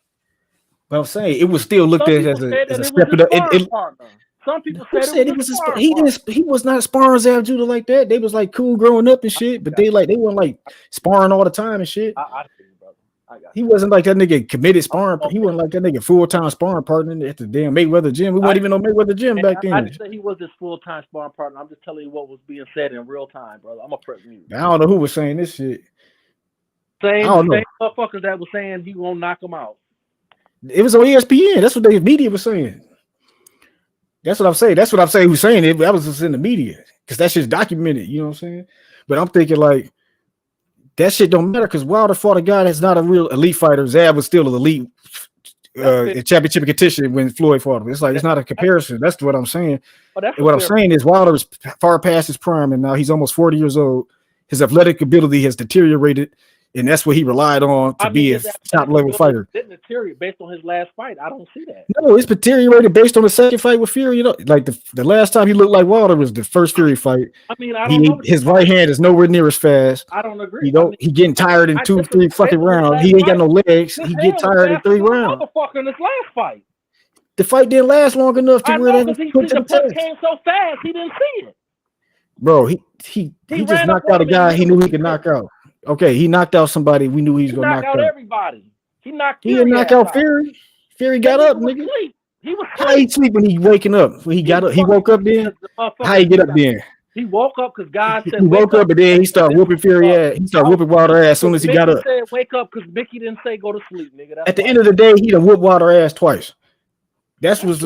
But I'm saying it was still looked at as a step it up. Some people said it was he was not sparring Zab Judah like that. They was like cool growing up and shit, but they weren't like sparring all the time and shit. I see you, brother. He wasn't like that nigga committed sparring. He wasn't like that nigga full-time sparring partner at the damn Mayweather gym. We wasn't even on Mayweather gym back then. I didn't say he was his full-time sparring partner. I'm just telling you what was being said in real time, brother. I'm a prep mute. I don't know who was saying this shit. Same motherfuckers that was saying he won't knock him out. It was on ESPN. That's what the media was saying. That's what I'm saying. That's what I'm saying. Who's saying it? That was just in the media because that shit's documented. You know what I'm saying? But I'm thinking like That shit don't matter because Wilder fought a guy that's not a real elite fighter. Zab was still an elite championship contention when Floyd fought him. It's like it's not a comparison. That's what I'm saying. And what I'm saying is Wilder is far past his prime, and now he's almost 40 years old. His athletic ability has deteriorated, and that's what he relied on to be a top level fighter. Didn't deteriorate based on his last fight. I don't see that. No, it's deteriorated based on the second fight with Fury. You know, like the last time he looked like Wilder was the first Fury fight. I mean, I don't know. His right hand is nowhere near as fast. I don't agree. He getting tired in 2-3 fucking rounds. He ain't got no legs. He get tired in 3 rounds. Motherfucker in his last fight. The fight didn't last long enough to where they he put to the test. came so fast he didn't see it. Bro, he just knocked out a guy he knew he could knock out. Okay, he knocked out somebody we knew he was gonna knock out. Everybody. He didn't knock out Fury. Fury got up, nigga. He was how he sleep when he waking up? When he got up, he woke up then. How he get up then? He woke up because God said. He woke up, and then he started whooping Fury ass. He started whooping Wilder ass as soon as he got up. Said wake up because Mickey didn't say go to sleep, nigga. At the end of the day, he done whooped Wilder ass twice. That's what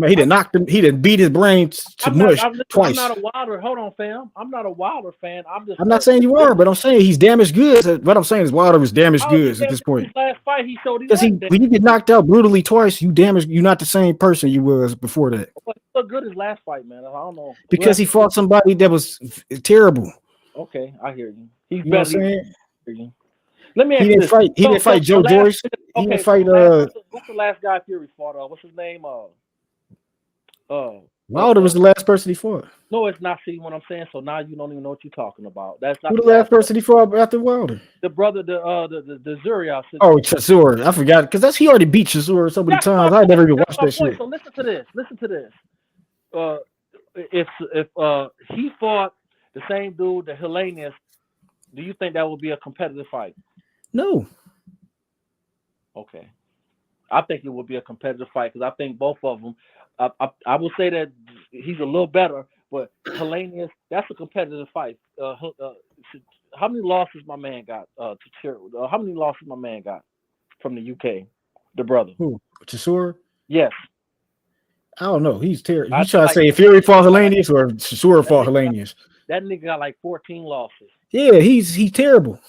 he done knocked him. He done beat his brain to mush twice. I'm not a Wilder. Hold on, fam. I'm not a Wilder fan. I'm not saying you are, but I'm saying he's damaged goods. What I'm saying is Wilder is damaged goods at this point. His last fight, he showed because when you get knocked out brutally twice, you damaged. You're not the same person you was before that. But he looked good his last fight, man. I don't know because he fought somebody that was terrible. Okay, I hear you. He's better. Saying? Let me ask you this. He didn't fight Joe Joyce. He didn't fight. What's the last guy Fury fought? What's his name? Wilder was the last person he fought. No, it's not. See what I'm saying? So now you don't even know what you're talking about. That's not who the last person he fought after Wilder. The brother, the Zuriel. Oh, Chisora. I forgot because he already beat Chisora so many times. I never even watched that shit. So listen to this. Listen to this. If he fought the same dude, the Hellenius, do you think that would be a competitive fight? No. Okay. I think it would be a competitive fight because I think both of them. I will say that he's a little better, but Hellenius, that's a competitive fight. How many losses my man got? How many losses my man got from the UK? The brother. Who? Chisora? Yes. I don't know. He's terrible. You try to say Fury fought Hellenius or Chisora fought Hellenius? That nigga got like 14 losses. Yeah, he's terrible.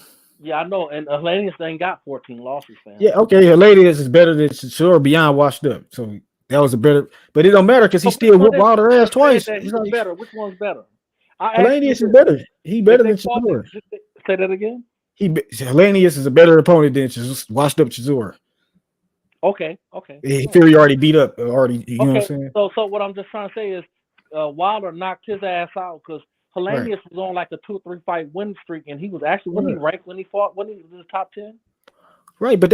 Yeah, I know. And Hellenius ain't got 14 losses, fam. Yeah, okay. Hellenius is better than Chisora beyond washed up. So that was a better, but it don't matter because he still whooped Wilder ass twice. He's like, better. Which one's better? Hellenius is better. He better than Chisora. Say that again. Hellenius is a better opponent than washed up Chisora. Okay. Fury already beat up already. You know what I'm saying? So what I'm just trying to say is, Wilder knocked his ass out because Hellenius was on like a 2-3 fight win streak, and he was actually when he ranked when he fought when he was in the top 10. Right, but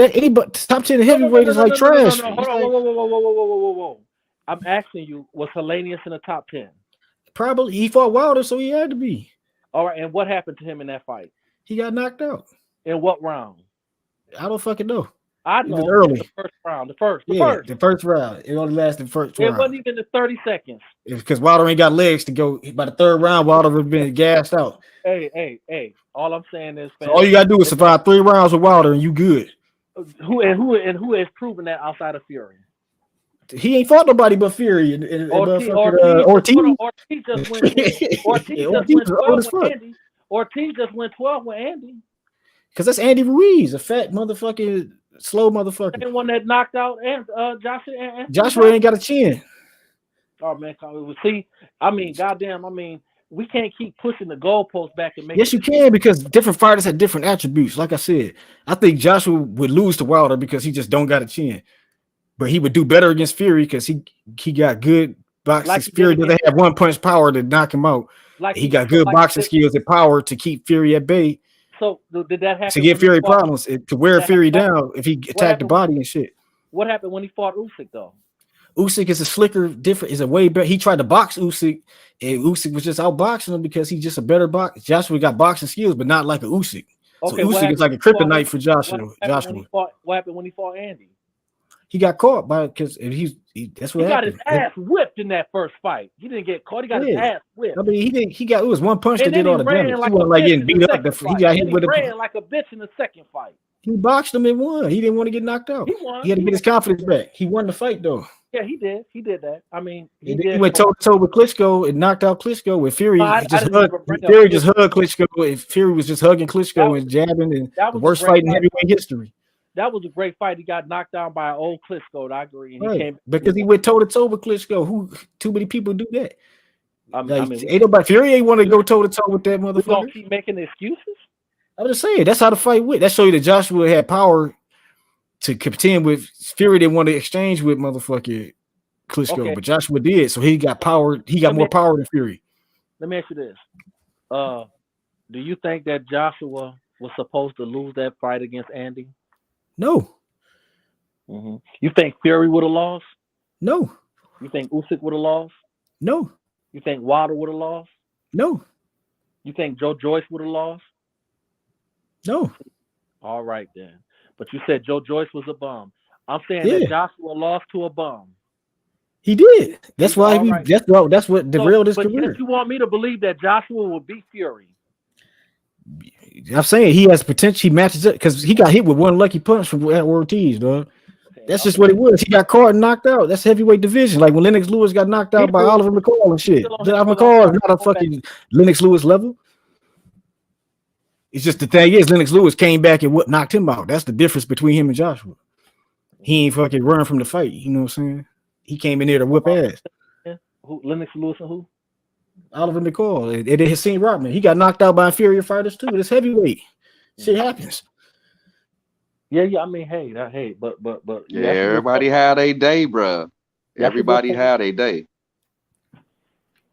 top 10 heavyweight is like trash. Hold on, whoa. I'm asking you, was Hellenius in the top 10? Probably. He fought Wilder, so he had to be. All right, and what happened to him in that fight? He got knocked out. In what round? I don't fucking know. I know. Early. The first round. The first round. It only lasted the first round. It wasn't even the 30 seconds. It's because Wilder ain't got legs to go. By the third round, Wilder would have been gassed out. Hey. All I'm saying is, so all you gotta do is survive 3 rounds with Wilder, and you good. Who has proven that outside of Fury? He ain't fought nobody but Fury and Ortiz. Ortiz just went 12 with Andy. Ortiz just went 12 with Andy. Because that's Andy Ruiz, a fat motherfucking slow motherfucker. The one that knocked out Joshua. Joshua ain't got a chin. Oh man, see, goddamn, we can't keep pushing the goalposts back and make. Yes, you can because different fighters have different attributes. Like I said, I think Joshua would lose to Wilder because he just don't got a chin, but he would do better against Fury because he got good boxing. Like Fury doesn't have one punch power to knock him out. Like he got good boxing skills and power to keep Fury at bay. So did that happen? To give Fury problems, to wear Fury down if he attacked the body and shit. What happened when he fought Usyk though? Usyk is a slicker, different. Is a way better. He tried to box Usyk, and Usyk was just outboxing him because he's just a better boxer. Joshua got boxing skills, but not like a Usyk. Okay, so Usyk is like a kryptonite for Joshua. What happened when he fought Andy? He got caught because that's what happened. He got his ass whipped in that first fight. He didn't get caught. He got his ass whipped. I mean, it was one punch that did all the damage. Like he wasn't like getting beat up. He got hit with ran like a bitch in the second fight. He boxed him and won. He didn't want to get knocked out. He won. He had to get his confidence back. He won the fight though. Yeah, he did. He did that. I mean, he And then did. he went toe to toe with Klitschko and knocked out Klitschko. With Fury, I just didn't hugged. even bring up Fury Klitschko. just hugged Klitschko, and Fury was just hugging Klitschko That was- and jabbing, and that the was a worst great fight in fight. heavyweight history. That was a great fight. He got knocked down by an old Klitschko. I agree. And he Right, came because he went toe to toe with Klitschko. Who? Too many people do that. I Like, mean, ain't nobody. Fury ain't want to go toe to toe with that we gonna motherfucker. keep making excuses. I'm just saying that's how the fight went. That show you that Joshua had power to contend with Fury. Didn't want to exchange with motherfucker Klitschko, Okay. but Joshua did. So he got power. He got Let more me- power than Fury. Let me ask you this: do you think that Joshua was supposed to lose that fight against Andy? No, You think Fury would have lost? no, You think Usyk would have lost? no, You think Wilder would have lost? no, You think Joe Joyce would have lost? no. All right then. But you said Joe Joyce was a bum. I'm saying Yeah. that Joshua lost to a bum. He did. That's why All we. right. That's what derailed his but career. yet you want me to believe that Joshua will beat Fury? I'm saying he has potential. He matches up because he got hit with one lucky punch from Ortiz, dog. That's just what it was. He got caught and knocked out. That's heavyweight division. Like when Lennox Lewis got knocked out by Oliver McCall and shit. Oliver McCall is not a fucking Lennox Lewis level. It's just the thing is Lennox Lewis came back and what knocked him out. That's the difference between him and Joshua. He ain't fucking run from the fight. You know what I'm saying? He came in there to whip ass. Who? Lennox Lewis and who? Oliver McCall. And then Hakeem Rodman. He got knocked out by inferior fighters too. It's heavyweight. Shit happens. Yeah. I mean, hey, but Yeah, everybody had a day, bruh. Everybody had a day.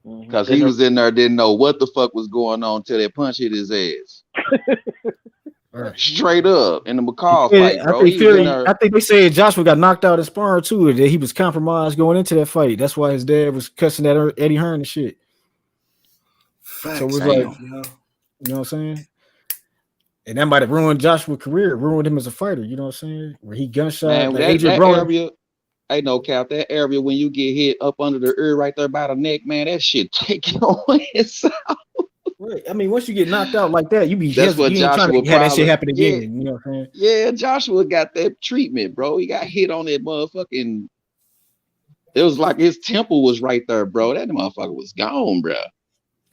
Because he was in there, didn't know what the fuck was going on till that punch hit his ass. Straight up in the McCall fight, bro. I think they said Joshua got knocked out at sparring too. That he was compromised going into that fight. That's why his dad was cussing at Eddie Hearn and shit. Facts, So it was like, you know what I'm saying? And that might have ruined Joshua's career, ruined him as a fighter. You know what I'm saying? Where he gunshot. Man, Like that area, ain't no cap. That area when you get hit up under the ear right there by the neck, man, that shit take your ass out. Right. I mean, once you get knocked out like that, you be That's what you ain't trying Joshua to have that shit probably- happen yeah. again. You know what I'm saying? Yeah, Joshua got that treatment, bro. He got hit on that motherfucking. It was like his temple was right there, bro. That motherfucker was gone, bro.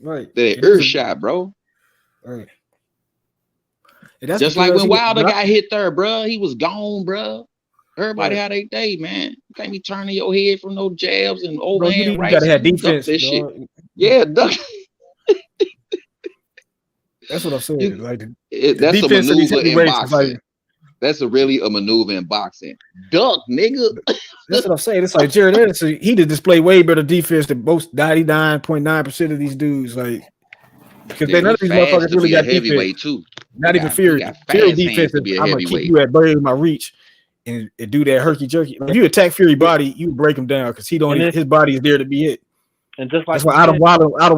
Right. That ear shot, bro. Right. And that's Just like because when Wilder he- got hit there, bro. He was gone, bro. Everybody Right. had a day, man. You can't be turning your head from no jabs and Bro, you overhand rights. gotta have Duck defense, that dog. shit. Yeah, duck. That's what I'm saying. Like the That's a defense of these maneuver in heavyweights is boxing. like- That's really a maneuver in boxing. Duck, nigga. That's what I'm saying. It's like Jared Anderson. He did display way better defense than most 99.9% of these dudes. Like because Yeah, none of he these fast motherfuckers to really be a got heavyweight defense. too. Not He even got- Fury. he got Fury fast defense hands to is be a I'm gonna keep heavyweight. you at bay with my reach and do that herky jerky. If you attack Fury body, you break him down because he don't. And His body is there to be hit. And just like That's why Adam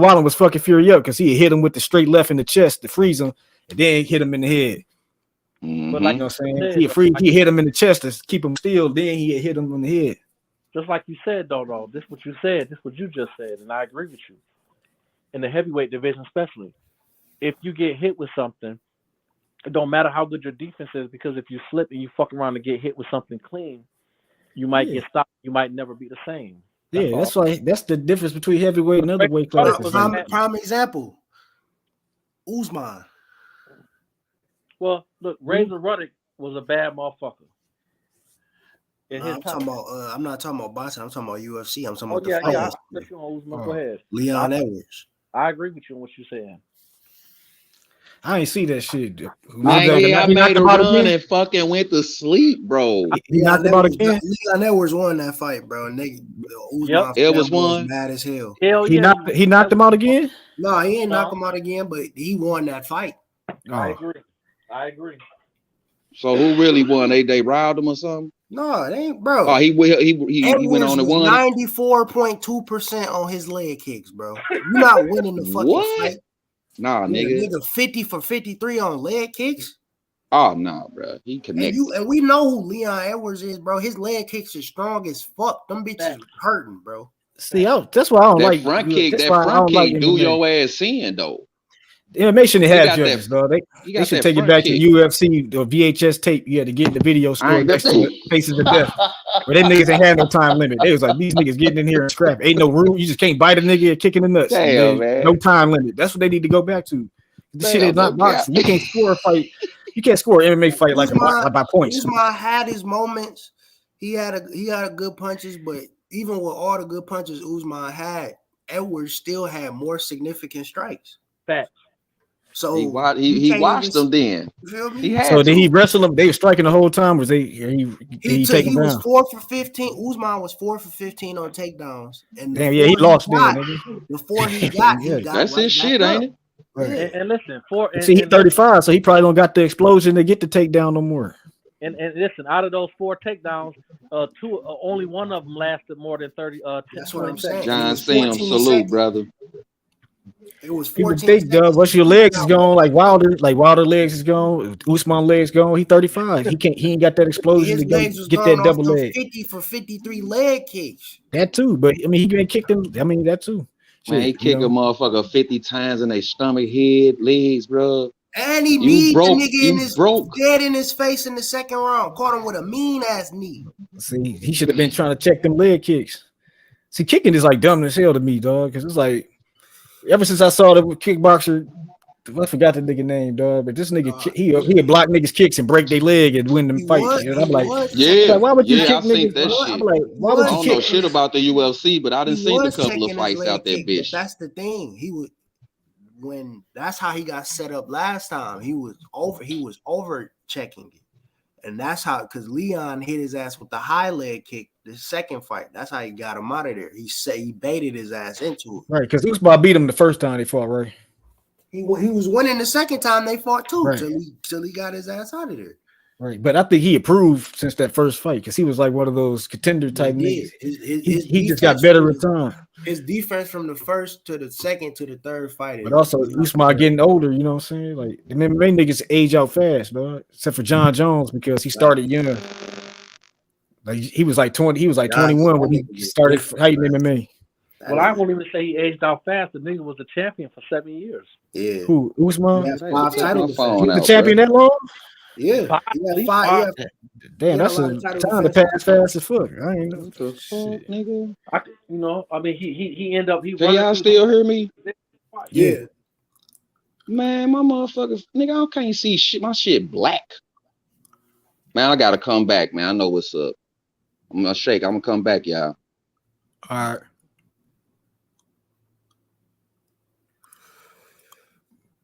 Wallen was fucking Fury up because he hit him with the straight left in the chest to freeze him, and then hit him in the head. But You know what I'm saying? He hit him in the chest to keep him still. Then he hit him in the head. Just like you said, though, this what you said. This what you just said, and I agree with you. In the heavyweight division, especially, if you get hit with something, it don't matter how good your defense is, because if you slip and you fuck around and get hit with something clean, you might get stopped. You might never be the same. That's why that's the difference between heavyweight and other weight classes. Prime example, Usman. Well, look, Razor Ruddock was a bad motherfucker. In his I'm time. talking about. I'm not talking about boxing. I'm talking about UFC. I'm talking Oh about yeah, the yeah. fighters. I, you on Usman. Go ahead. Leon Edwards. I agree with you on what you're saying. I ain't see that shit. Man, yeah, I He knocked made a him out run again? and fucking went to sleep, bro. He knocked him out again. Leon Edwards won that fight, bro. And Usman Edwards was won. mad as hell. He knocked him out again. No, he ain't knock him out again, but he won that fight. I agree. I agree. So who really won? They riled him or something? No, it ain't, bro. Oh, he went on and won. 94.2% on his leg kicks, bro. You're not winning the fucking What? fight. Nah, Yeah, nigga. nigga 50 for 53 on leg kicks. Oh no, bro. He connected. And we know who Leon Edwards is, bro. His leg kicks are strong as fuck. Them bitches hurting, bro. See, that's why I don't that like front kick. that's That why I front don't like kick do MMA. your ass in though. MMA shouldn't He have got that. judges, dog. He They got should that take it front back to kick. UFC or VHS tape. You had to get in the video I store ain't next to the Faces of Death. But them niggas ain't had no time limit. They was like, these niggas getting in here and scrap. Ain't no rule. You just can't bite a nigga and kick in the nuts. Damn, man. No time limit. That's what they need to go back to. This shit Damn, is not okay. boxing. You can't score a fight. You can't score an MMA fight like by points. Usman had his moments. He had a good punches, but even with all the good punches Usman had, Edwards still had more significant strikes. Facts. So he can't watched even- them then. You feel me? He had So to. did he wrestle them? They were striking the whole time. Was he take him was down? 4 for 15. Usman was 4 for 15 on takedowns. And Damn, yeah, he lost then, got, nigga. before he got, Yeah. he got That's right his back shit, up. ain't it? Right. And listen, See, he's 35, so he probably don't got the explosion to get the takedown no more. And listen, out of those 4 takedowns, only one of them lasted more than 30. That's what I'm saying. John Sim, salute, brother. It was People 14 think, Doug, once your legs is gone, like Wilder legs is gone, Usman legs gone. He 35. He ain't got that explosion His to go legs was get gone that off double to leg. 50 for 53 leg kicks. That too, but I mean, he been kicked them. I mean, that too. Man, he Shit, kick a motherfucker 50 times in their stomach, head, legs, bro. And he You kneed broke. the nigga You in his broke. dead in his face in the second round. Caught him with a mean ass knee. See, he should have been trying to check them leg kicks. See, kicking is like dumb as hell to me, dog. Because it's like ever since I saw the kickboxer, I forgot the nigga name, dog. But this nigga, he'd block niggas kicks and break their leg and win them fights. And I'm like, why would you Yeah, I kick seen niggas? that I'm shit. like, why would I you don't know kick? shit about the UFC, but I done He seen a was couple of checking his fights leg out there, kick, but bitch. that's the thing. He was that's how he got set up last time. He was over checking it. And that's how, because Leon hit his ass with the high leg kick the second fight. That's how he got him out of there. He baited his ass into it. Right, because Usman beat him the first time they fought, right? He was winning the second time they fought too, Right. till he got his ass out of there. Right, but I think he improved since that first fight because he was like one of those contender type niggas. He just got better with time. His defense from the first to the second to the third fight. But also, Usman getting older, you know what I'm saying? Like the MMA niggas age out fast, dog. Except for John Jones because he started young. Like he was like 20. He was like 21 when he started fighting MMA. Well, I won't even say he aged out fast. The nigga was a champion for 7 years. Yeah. Who? Usman? He had 5 titles. He was the champion that long? Yeah. He had 5. Damn, that's a time to pass fast as fuck. I ain't know. What the fuck, nigga? I mean, he ended up. Can y'all still hear me? Yeah. Man, my motherfuckers, nigga, I can't see shit. My shit black. Man, I gotta come back, man. I know what's up. I'm gonna shake. I'm gonna come back, y'all. All right.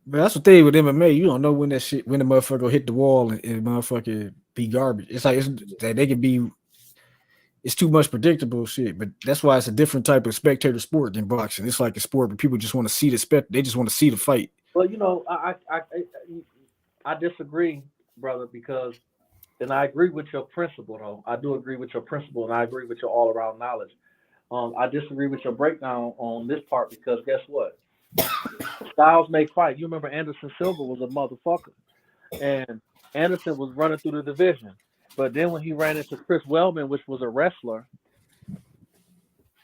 But that's the thing with MMA. You don't know when the motherfucker hit the wall and motherfucker be garbage. It's like they could be. It's too much predictable shit. But that's why it's a different type of spectator sport than boxing. It's like a sport where people just want to see they just want to see the fight. Well, I disagree, brother, because, and I agree with your principle, though. I do agree with your principle, and I agree with your all-around knowledge. I disagree with your breakdown on this part because guess what? Styles make fight. You remember Anderson Silva was a motherfucker, and Anderson was running through the division. But then when he ran into Chris Weldon, which was a wrestler,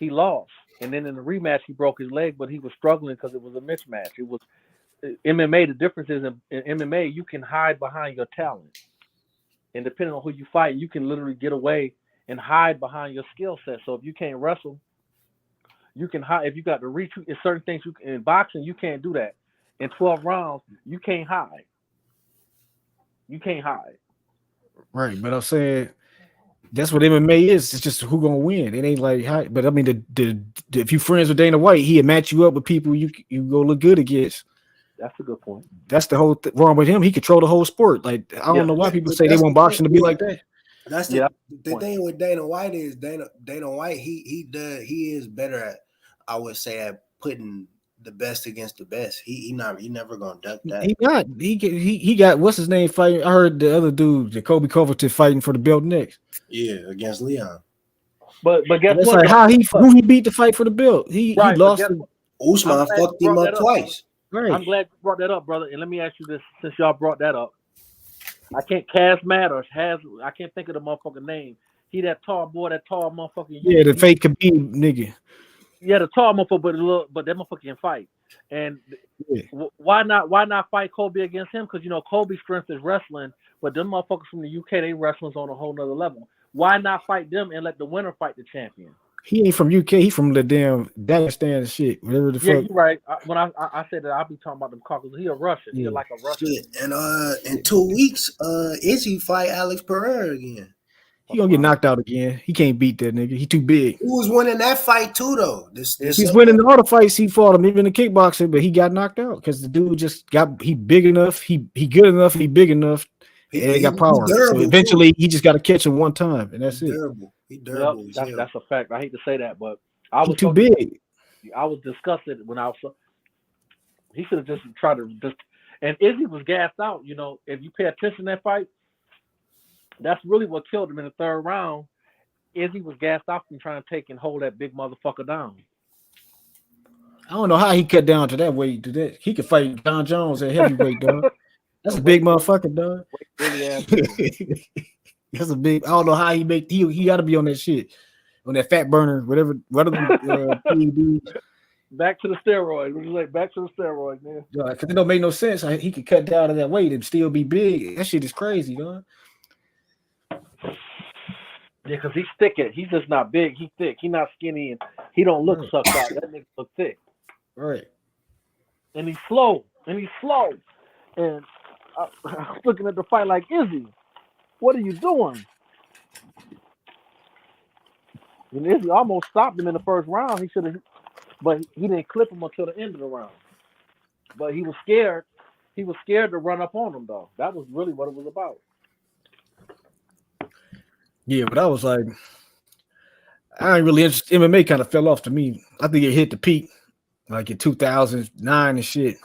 he lost. And then in the rematch, he broke his leg, but he was struggling because it was a mismatch. It was MMA. The difference is in MMA, you can hide behind your talent. And depending on who you fight, you can literally get away and hide behind your skill set. So if you can't wrestle, you can hide. If you got to reach in certain things, in boxing, you can't do that. In 12 rounds, you can't hide. You can't hide. Right, but I'm saying that's what MMA is. It's just who gonna win. It ain't like how. But I mean, if you friends with Dana White, he'll match you up with people you go look good against. That's a good point. That's the whole wrong with him. He control the whole sport. Like I don't know why people say they want boxing to be like that. That's the thing with Dana White is Dana White. He is better at, I would say, at putting the best against the best. He never gonna duck that. He got what's his name fighting. I heard the other dude, Jacoby Covington, fighting for the belt next. Yeah, against Leon. But guess it's what? Like who he beat to fight for the belt. He lost. Usman fucked him up twice. Right. I'm glad you brought that up, brother. And let me ask you this, since y'all brought that up. I can't I can't think of the motherfucking name. He that tall boy, that tall motherfucking. Yeah, the fake Khabib nigga. Yeah, the tall motherfucker, but that motherfucker can fight. And Yeah. why not fight Kobe against him? Because Kobe's strength is wrestling, but them motherfuckers from the UK, they wrestling's on a whole nother level. Why not fight them and let the winner fight the champion? He ain't from UK. He from the damn Dagestan and shit. Whatever the Yeah, fuck. you're right. When I said that, I'll be talking about them Caucasus. He a Russian. He Yeah. like a Russian. Shit. And in 2 weeks, Izzy fight Alex Pereira again. He gonna get knocked out again. He can't beat that nigga. He too big. Who was winning that fight too, though? He's winning all the fights he fought him, even the kickboxing, but he got knocked out because the dude just he big enough, he good enough, he big enough, and he got power. So eventually he just got to catch him one time, and that's it. Durable. He durable. Yep, that's a fact. I hate to say that, but I was too big. I was disgusted when I was. He should have just tried to just. And Izzy was gassed out. If you pay attention to that fight, that's really what killed him in the third round. Izzy was gassed out from trying to take and hold that big motherfucker down. I don't know how he cut down to that weight. To that, he could fight John Jones at heavyweight, dog. That's a big motherfucker, dog. That's a big. I don't know how he make. He got to be on that shit, on that fat burner, whatever. What are the PEDs? Back to the steroids. What you like? Back to the steroids, man. Because it don't make no sense. He could cut down to that weight and still be big. That shit is crazy, dog. Yeah, because he's thick. He's just not big. He's thick. He's not skinny, and he don't look sucked out. That nigga look thick. Right. And he's slow. And I was looking at the fight like, Izzy, what are you doing? And Izzy almost stopped him in the first round. He should have, but he didn't clip him until the end of the round. But he was scared. He was scared to run up on him, though. That was really what it was about. Yeah, but I was like, I ain't really interested. MMA kind of fell off to me. I think it hit the peak, like in 2009 and shit.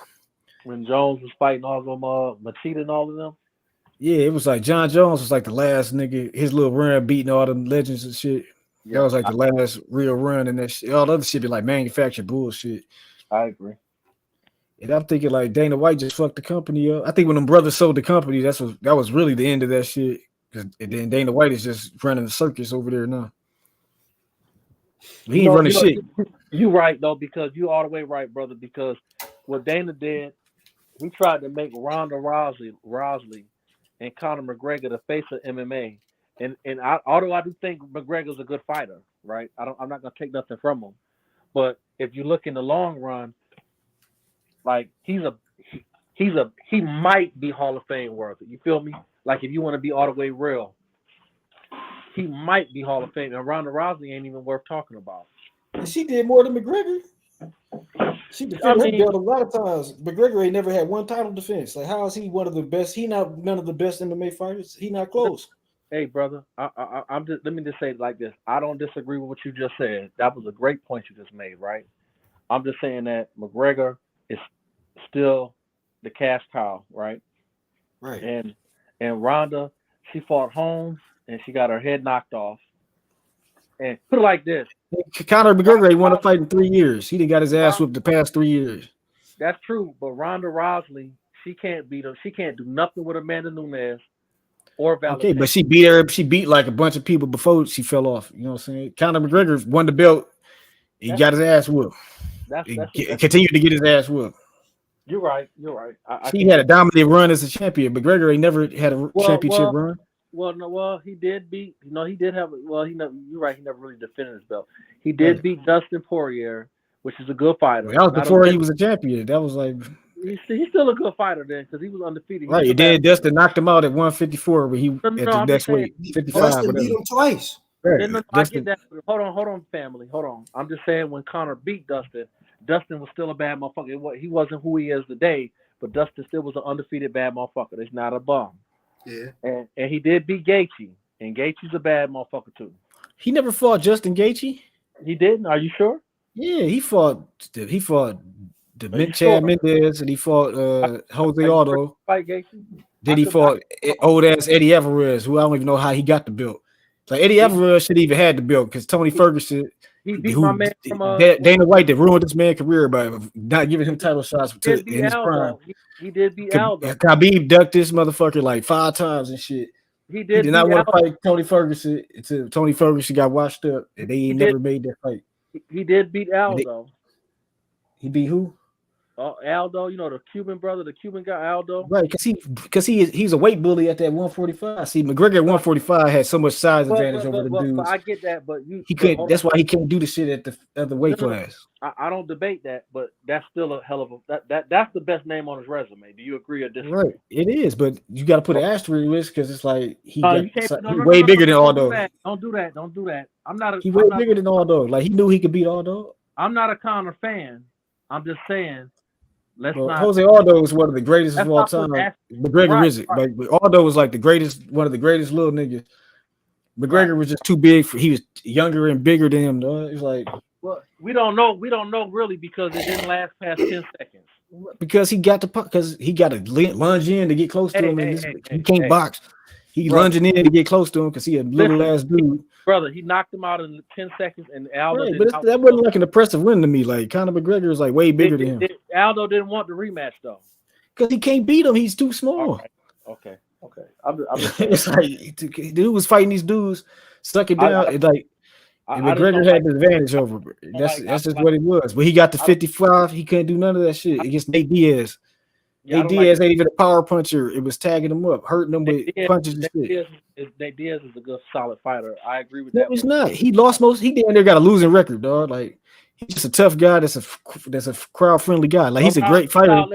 When Jones was fighting all of them, Machida and all of them. Yeah, it was like John Jones was like the last nigga, his little run beating all them legends and shit. Yeah, that was like the last real run, and that shit. All the other shit be like manufactured bullshit. I agree. And I'm thinking like Dana White just fucked the company up. I think when them brothers sold the company, that was really the end of that shit. And then Dana White is just running the circus over there now. He ain't running shit. You right though, because you all the way right, brother. Because what Dana did, he tried to make Ronda Rousey and Conor McGregor the face of MMA. And although I do think McGregor's a good fighter, right? I'm not gonna take nothing from him. But if you look in the long run, like he might be Hall of Fame worthy. You feel me? Like if you want to be all the way real, he might be Hall of Fame. And Ronda Rousey ain't even worth talking about. And she did more than McGregor. She defended her belt a lot of times. McGregor ain't never had one title defense. Like, how is he one of the best? He not none of the best MMA fighters. He not close. Hey, brother, I'm just let me just say it like this. I don't disagree with what you just said. That was a great point you just made, right? I'm just saying that McGregor is still the cash cow, right? Right. And Ronda, she fought Holmes and she got her head knocked off. And put it like this. Conor McGregor ain't won a fight in 3 years. He done got his ass whooped the past 3 years. That's true, but Ronda Rousey, she can't beat him. She can't do nothing with Amanda Nunes or Valentina. Okay, but she beat her. She beat like a bunch of people before she fell off. You know what I'm saying? Conor McGregor won the belt. He got his ass whooped. Continued to get his ass whooped. You're right. She had a dominant run as a champion. McGregor ain't never had a championship run. He did beat. He did have. You're right. He never really defended his belt. He did beat Dustin Poirier, which is a good fighter. That was before he was a champion. That was like he's still a good fighter then because he was undefeated. Right. He did. Dustin knocked him out at 154, but he at the next weight 55. Dustin beat him twice. Right. I get that. Hold on, family. Hold on. I'm just saying when Conor beat Dustin was still a bad motherfucker. He wasn't who he is today, but Dustin still was an undefeated bad motherfucker. It's not a bum. Yeah. And he did beat Gaethje, and Gaethje's a bad motherfucker too. He never fought Justin Gaethje. He didn't. Are you sure? Yeah, he fought Chad Mendez, and he fought Jose Aldo. Fight Gaethje. Then he fought old ass Eddie Alvarez, who I don't even know how he got the belt. Like Eddie Alvarez should even had the belt because Tony Ferguson, he beat my man from Dana White, that ruined this man's career by not giving him title shots in his prime. He did beat Aldo. Khabib ducked this motherfucker like 5 times and shit. He did not want to fight Tony Ferguson until Tony Ferguson got washed up, and they never made that fight. He did beat Aldo. He beat who? Aldo, you know, the Cuban brother, the Cuban guy, Aldo. Right, because he's a weight bully at that 145. See, McGregor at 145 had so much size advantage over the But dudes. I get that, but He couldn't. That's why he can't do the shit at the other weight No. class. I don't debate that, but that's still a hell of a that's the best name on his resume. Do you agree or disagree? Right, it is, but you got to put an asterisk because it's like he You can't, he's way bigger than Aldo. Don't do that. Don't do that. I'm not. He way bigger than Aldo. Like he knew he could beat Aldo. I'm not a Conor fan. I'm just saying. Let's not. Jose Aldo is one of the greatest of all not time. put McGregor isn't. Like Aldo was like the greatest, one of the greatest little niggas. McGregor was just too big for. He was younger and bigger than him. Though it's like. Well, we don't know. We don't know really because it didn't last past 10 seconds. Because he got to lunge in to get close to him, and he can't box. He lunging in to get close to him because he a little ass dude. Brother, he knocked him out in 10 seconds, and Aldo. Right, but that wasn't like an impressive win to me. Like Conor McGregor is like way bigger than him. Aldo didn't want the rematch though, because he can't beat him. He's too small. Okay. I'm it's like dude was fighting these dudes, stuck it down. And McGregor had the advantage over him. That's just what it was. But he got to 55. He couldn't do none of that shit against Nate Diaz. Nate Diaz ain't even a power puncher. It was tagging him up, hurting him with punches and shit. Nate Diaz is a good, solid fighter. I agree with that. No, he's not. He lost most. He damn near got a losing record, dog. Like he's just a tough guy. That's a crowd friendly guy. Like he's a great fighter.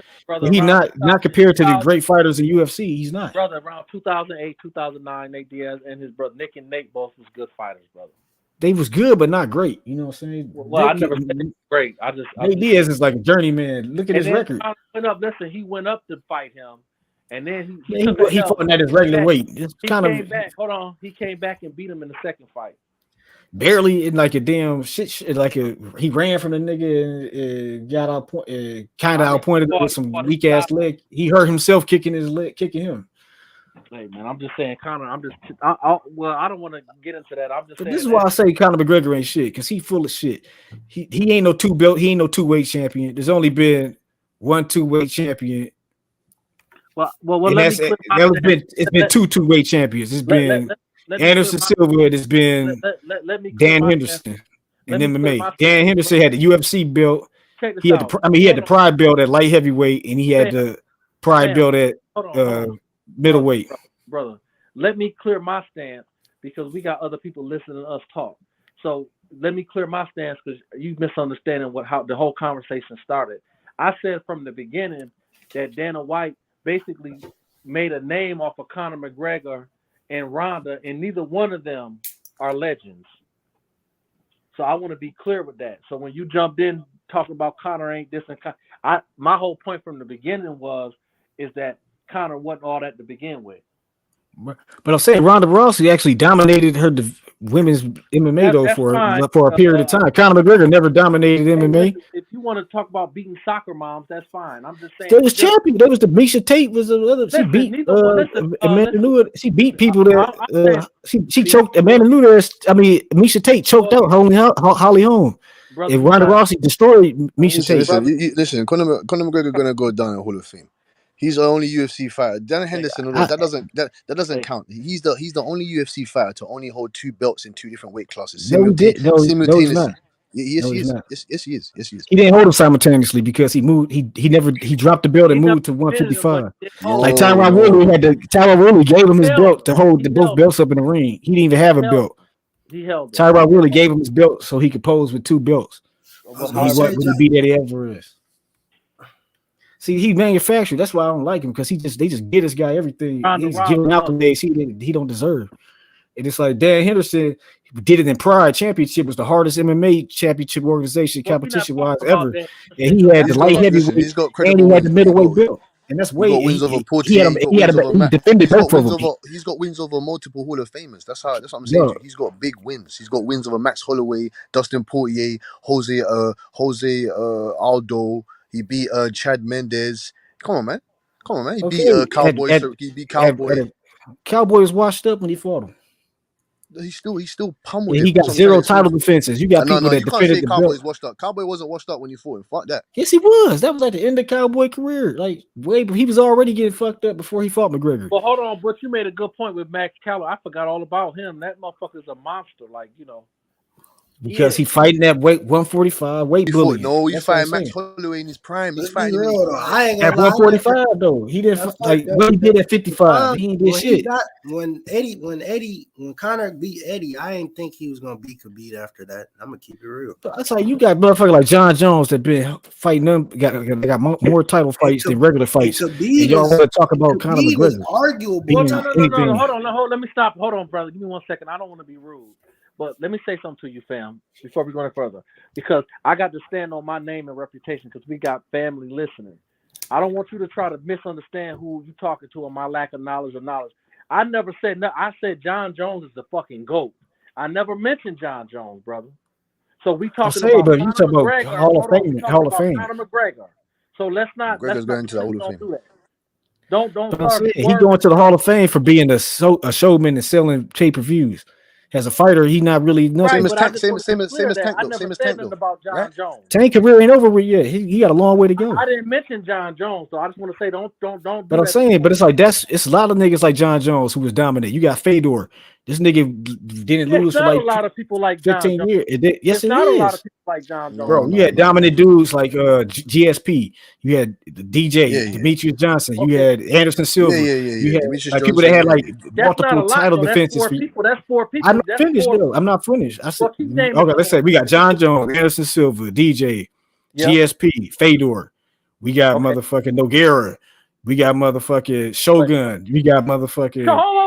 He's not compared to the great fighters in UFC. He's not. Brother, around 2008, 2009, Nate Diaz and his brother Nick and Nate both was good fighters, brother. They was good, but not great. You know what I'm saying? Well, I never said great. Nate Diaz is like a journeyman. Look at his record. He went up to fight him, and then he fought at his regular weight. It's came back. Hold on, he came back and beat him in the second fight. Barely in like a damn shit. He ran from the nigga and got out kind of outpointed with some weak ass leg. He hurt himself kicking him. Hey man, I'm just saying, Conor. I don't want to get into that. I'm just saying. This is why I say Conor McGregor ain't shit because he full of shit. He ain't no two belt. He ain't no 2-weight champion. There's only been one 2-weight champion. Well, it's been two 2-weight champions. It's been Anderson Silva. It's been Dan Henderson in MMA. Dan Henderson had the UFC belt. He had the Pride belt at light heavyweight, and he had the Pride belt at middleweight. Brother, let me clear my stance because we got other people listening to us talk. So let me clear my stance because you misunderstanding how the whole conversation started. I said from the beginning that Dana White basically made a name off of Conor McGregor and Ronda, and neither one of them are legends. So I want to be clear with that. So when you jumped in talking about Conor ain't this and my whole point from the beginning is that Conor wasn't all that to begin with. But I'm saying Ronda Rousey actually dominated her women's MMA for a period of time. Conor McGregor never dominated MMA. If you want to talk about beating soccer moms, that's fine. I'm just saying. They was champion. There was the Misha Tate was the other. She beat Amanda Nunes. She beat people that she choked Amanda Nunes. I mean Misha Tate choked out Holly Holm. And Ronda Rousey destroyed Misha Tate. Listen, Conor McGregor gonna go down in Hall of Fame. He's the only UFC fighter. Dan Henderson, that doesn't count. He's the only UFC fighter to only hold 2 belts in 2 different weight classes simultaneously. Yes, he is. Yes, he is. He didn't hold them simultaneously because he moved. He dropped the belt and moved to 155. Like Tyron Woodley gave him his belt to hold both belts up in the ring. He didn't even have a belt. He held it. Tyron Woodley gave him his belt so he could pose with 2 belts. So he wasn't going to beat Eddie Alvarez. See, he manufactured. That's why I don't like him because they just get this guy everything. He's giving out the ways he don't deserve. And it's like Dan Henderson did it in Pride Championship. Was the hardest MMA championship organization competition wise ever. And he had the light heavyweight and he had the middleweight belt. And that's way wins over Portugal. He defended both of them. He's got wins over multiple Hall of Famers. That's what I'm saying. He's got big wins. He's got wins over Max Holloway, Dustin Poirier, Jose Aldo. He beat Chad Mendes. Come on, man. He beat Cowboy. He beat Cowboy. Cowboy was washed up when he fought him. He still pummeled him. He got 0 title defenses. You got people that defended the Cowboy's belt. washed up. Cowboy wasn't washed up when you fought him. Fuck that. Yes, he was. That was at the end of Cowboy career. Like he was already getting fucked up before he fought McGregor. Well, hold on, but you made a good point with Max Calloway. I forgot all about him. That motherfucker's a monster. Like, you know. Because he fighting that weight 145 weight He fought, bullying. no, he's That's what I'm fighting Max saying. Holloway in his prime. He's Let's be fighting him in his real though. prime. I ain't At gonna lie. 145 though, he didn't like what he did at 55. He ain't did shit. When Conor beat Eddie, I ain't think he was gonna beat Khabib after that. I'm gonna keep it real. That's like you got motherfucker like John Jones that been fighting them, got more title fights than regular fights. And y'all want to talk about Conor McGregor? Arguable. Well, no. Hold on. Let me stop. Hold on, brother. Give me 1 second. I don't want to be rude, but let me say something to you, fam, before we go any further, because I got to stand on my name and reputation because we got family listening. I don't want you to try to misunderstand who you talking to or my lack of knowledge or knowledge. I never said no. I said John Jones is the fucking GOAT. I never mentioned John Jones, brother. So we talking about but you Conor talking about McGregor. Hall of Hold on, Fame, we talking Hall of about Fame. Conor McGregor. So let's not going to the Hall of don't Fame. do that. Don't But I'm start saying, he swerving. going to the Hall of Fame for being a showman and selling pay-per-views. As a fighter, he not really nothing. Right, but I just want to be clear that I never said nothing about John Jones. Tank career ain't over with yet. He got a long way to go. I didn't mention John Jones, so I just want to say don't do But I'm that. saying, but it's like it's a lot of niggas like John Jones who was dominant. You got Fedor. This nigga didn't lose It's for not like a lot of people like John 15 Jones. years. Yes, It's it not a lot is. of people like John Jones. Bro, you had dominant dudes like GSP. You had the DJ, Demetrius Johnson. You had Anderson Silva. You had Demetrius like people Johnson, that had like That's not a multiple lot, title though. That's defenses. four people. That's four people. I'm not That's finished four. though. I'm not finished. I said, Well, keep naming okay, them. let's say we got John Jones, Anderson Silva, DJ, Yep. GSP, Fedor. We got motherfucking Nogueira. We got motherfucking Shogun. We got motherfucking. Whoa.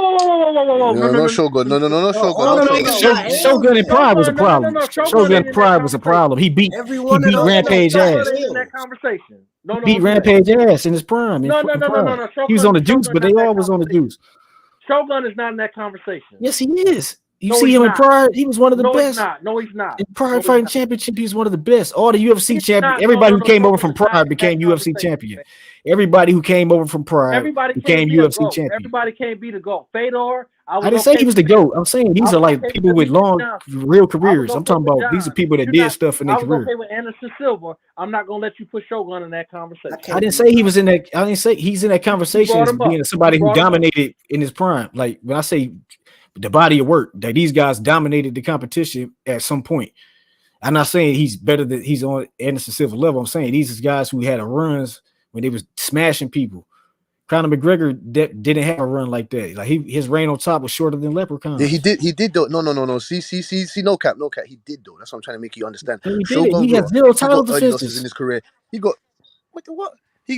No Shogun. No Shogun. Shogun and Pride was a problem. Shogun and Pride was a problem. He beat Rampage ass. In that conversation. He beat Rampage ass in his prime. No. He was on the juice, but they all was on the juice. Shogun is not in that conversation. Yes, he is. You No, see he's him in not. Pride? He was one of the best. No, he's not. In Pride Fighting Championship, he's one of the best. All the UFC champions, everybody who came over from Pride became UFC champion. Everybody who came over from Pride became UFC champion. Everybody can't be the GOAT. Fedor, I didn't say he was the GOAT. I'm saying these are like people with long, real careers. I'm talking about these are people that did stuff in their career. I was okay with Anderson Silva. I'm not gonna let you put Shogun in that conversation. I didn't say he was in that. I didn't say he's in that conversation as being somebody who dominated in his prime. Like when I say the body of work, that these guys dominated the competition at some point. I'm not saying he's better than he's on Anderson Silva level. I'm saying these are guys who had a runs when they was smashing people. Conor McGregor didn't have a run like that. Like his reign on top was shorter than Leprechaun. Yeah, he did though. No. See, no cap. He did though. That's what I'm trying to make you understand. He has zero title defenses in his career. He got what? He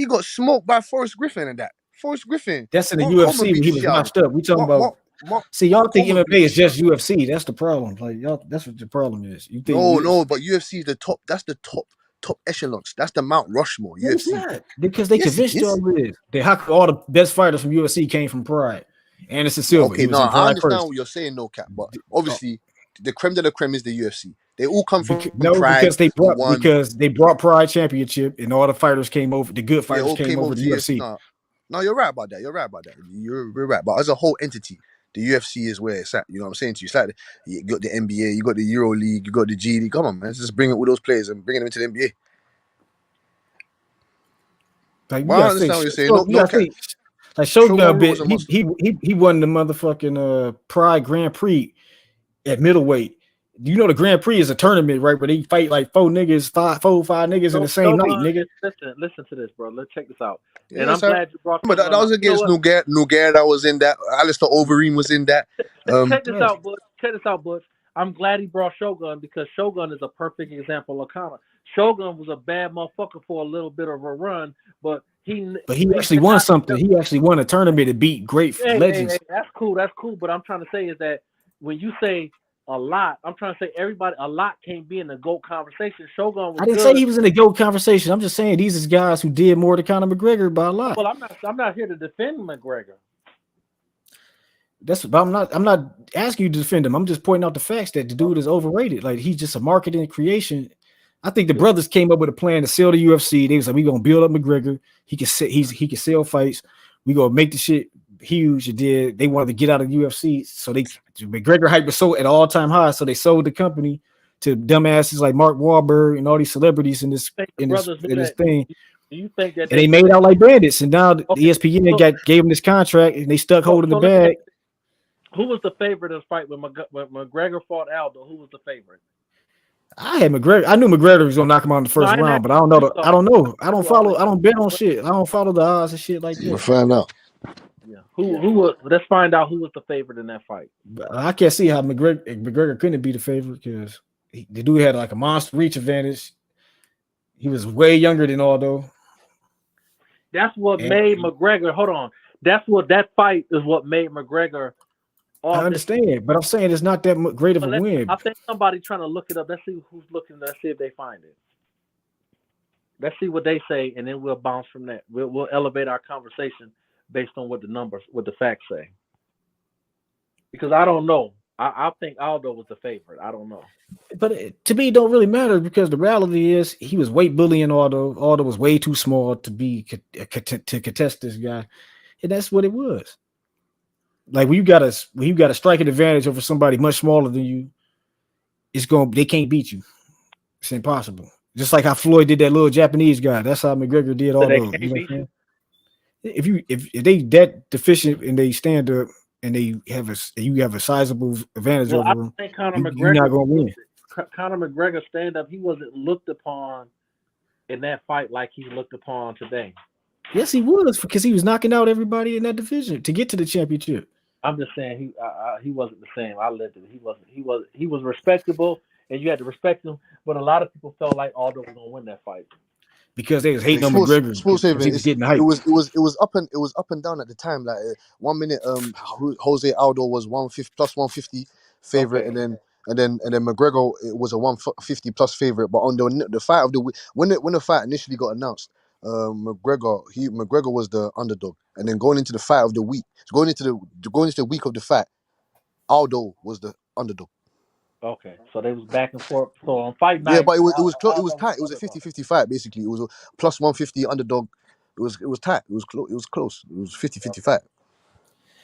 got smoked by Forrest Griffin and that. Forrest Griffin. That's in the UFC when he was washed up. We talking about. See, y'all think MMA is just UFC. That's the problem. Like y'all, that's what the problem is. You think no, but UFC is the top. That's the top echelons. That's the Mount Rushmore. No, UFC. it's not. Because they convinced y'all with it. All the best fighters from UFC came from Pride. Anderson Silva. Okay, no, I understand what you're saying, no cap, but obviously the creme de la creme is the UFC. They all come from Pride. Because they brought Pride Championship and all the fighters came over. The good fighters came over to UFC. No, you're right about that. You're right. But as a whole entity, the UFC is where it's at. You know what I'm saying to you? It's like you got the NBA, you got the Euro League, you got the G League. Come on, man. Let's just bring it with those players and bring them into the NBA. Like, I understand what you're saying. Like Shogun he won the motherfucking Pride Grand Prix at middleweight. You know the Grand Prix is a tournament, right? Where they fight like five niggas in the same night, nigga. Listen to this, bro. Let's check this out. Yeah, and I'm glad you brought. But that was against Nogueira. That was in that. Alistair Overeem was in that. Check this out, Butch. I'm glad he brought Shogun because Shogun is a perfect example of Conor. Shogun was a bad motherfucker for a little bit of a run, but he actually won something. He actually won a tournament to beat great legends. Hey, that's cool. But I'm trying to say is that when you say a lot, I'm trying to say everybody a lot can't be in the GOAT conversation. Shogun was I didn't say he was in the GOAT conversation. I'm just saying these is guys who did more to Conor McGregor by a lot. Well, I'm not here to defend McGregor. I'm not asking you to defend him. I'm just pointing out the facts that the dude is overrated. Like he's just a marketing creation. I think the brothers came up with a plan to sell the UFC. They was like, we're gonna build up McGregor. He can sell fights. We gonna make the shit huge. They wanted to get out of the UFC, so McGregor hype was so at all time high. So they sold the company to dumbasses like Mark Wahlberg and all these celebrities in this thing. Do you think that and they made out like bandits? And now ESPN gave them this contract, and they stuck holding the bag. Who was the favorite in the fight when McGregor fought Aldo? Who was the favorite? I had McGregor. I knew McGregor was gonna knock him out in the No, first I didn't round, ask but I don't know. you. I don't know. I don't You always follow. I don't bet on shit. I don't follow the odds and shit like We'll that. find out. Yeah. Who was? Let's find out who was the favorite in that fight. But I can't see how McGregor couldn't be the favorite because the dude had like a monster reach advantage. He was way younger than Aldo. That's what And made McGregor. Hold on. That's what that fight is. What made McGregor. I understand, but I'm saying it's not that great of a win. I think somebody trying to look it up. Let's see who's looking. Let's see if they find it. Let's see what they say, and then we'll bounce from that. We'll elevate our conversation based on what the facts say. Because I don't know. I think Aldo was the favorite. I don't know. But to me, it don't really matter because the reality is he was weight bullying Aldo. Aldo was way too small to contest this guy, and that's what it was. Like when you got a striking advantage over somebody much smaller than you, they can't beat you. It's impossible. Just like how Floyd did that little Japanese guy. That's how McGregor did So they Aldo. can't You know beat what I'm saying? If they that deficient and they stand up and you have a sizable advantage Well, over I them, think Conor you're not McGregor. gonna win. Conor McGregor stand up. He wasn't looked upon in that fight like he's looked upon today. Yes, he was because he was knocking out everybody in that division to get to the championship. I'm just saying he wasn't the same. I lived it. He was respectable, and you had to respect him. But a lot of people felt like Aldo was gonna win that fight Because they was hating on Sports McGregor because haven. he was getting It hype. was up and down at the time. Like 1 minute, Jose Aldo was 150 plus 150 favorite, Okay. and then McGregor it was a 150 plus favorite. But on the fight of the week, when the fight initially got announced, McGregor was the underdog, and then going into the fight of the week, going into the week of the fight, Aldo was the underdog. Okay, so they was back and forth. So on fight Yeah, night, but it was close. It Aldo was tight. It was a underdog. 50-50 fight basically. It was a plus 150 underdog. It was tight. It was close. It was close. It was 50-50 fight.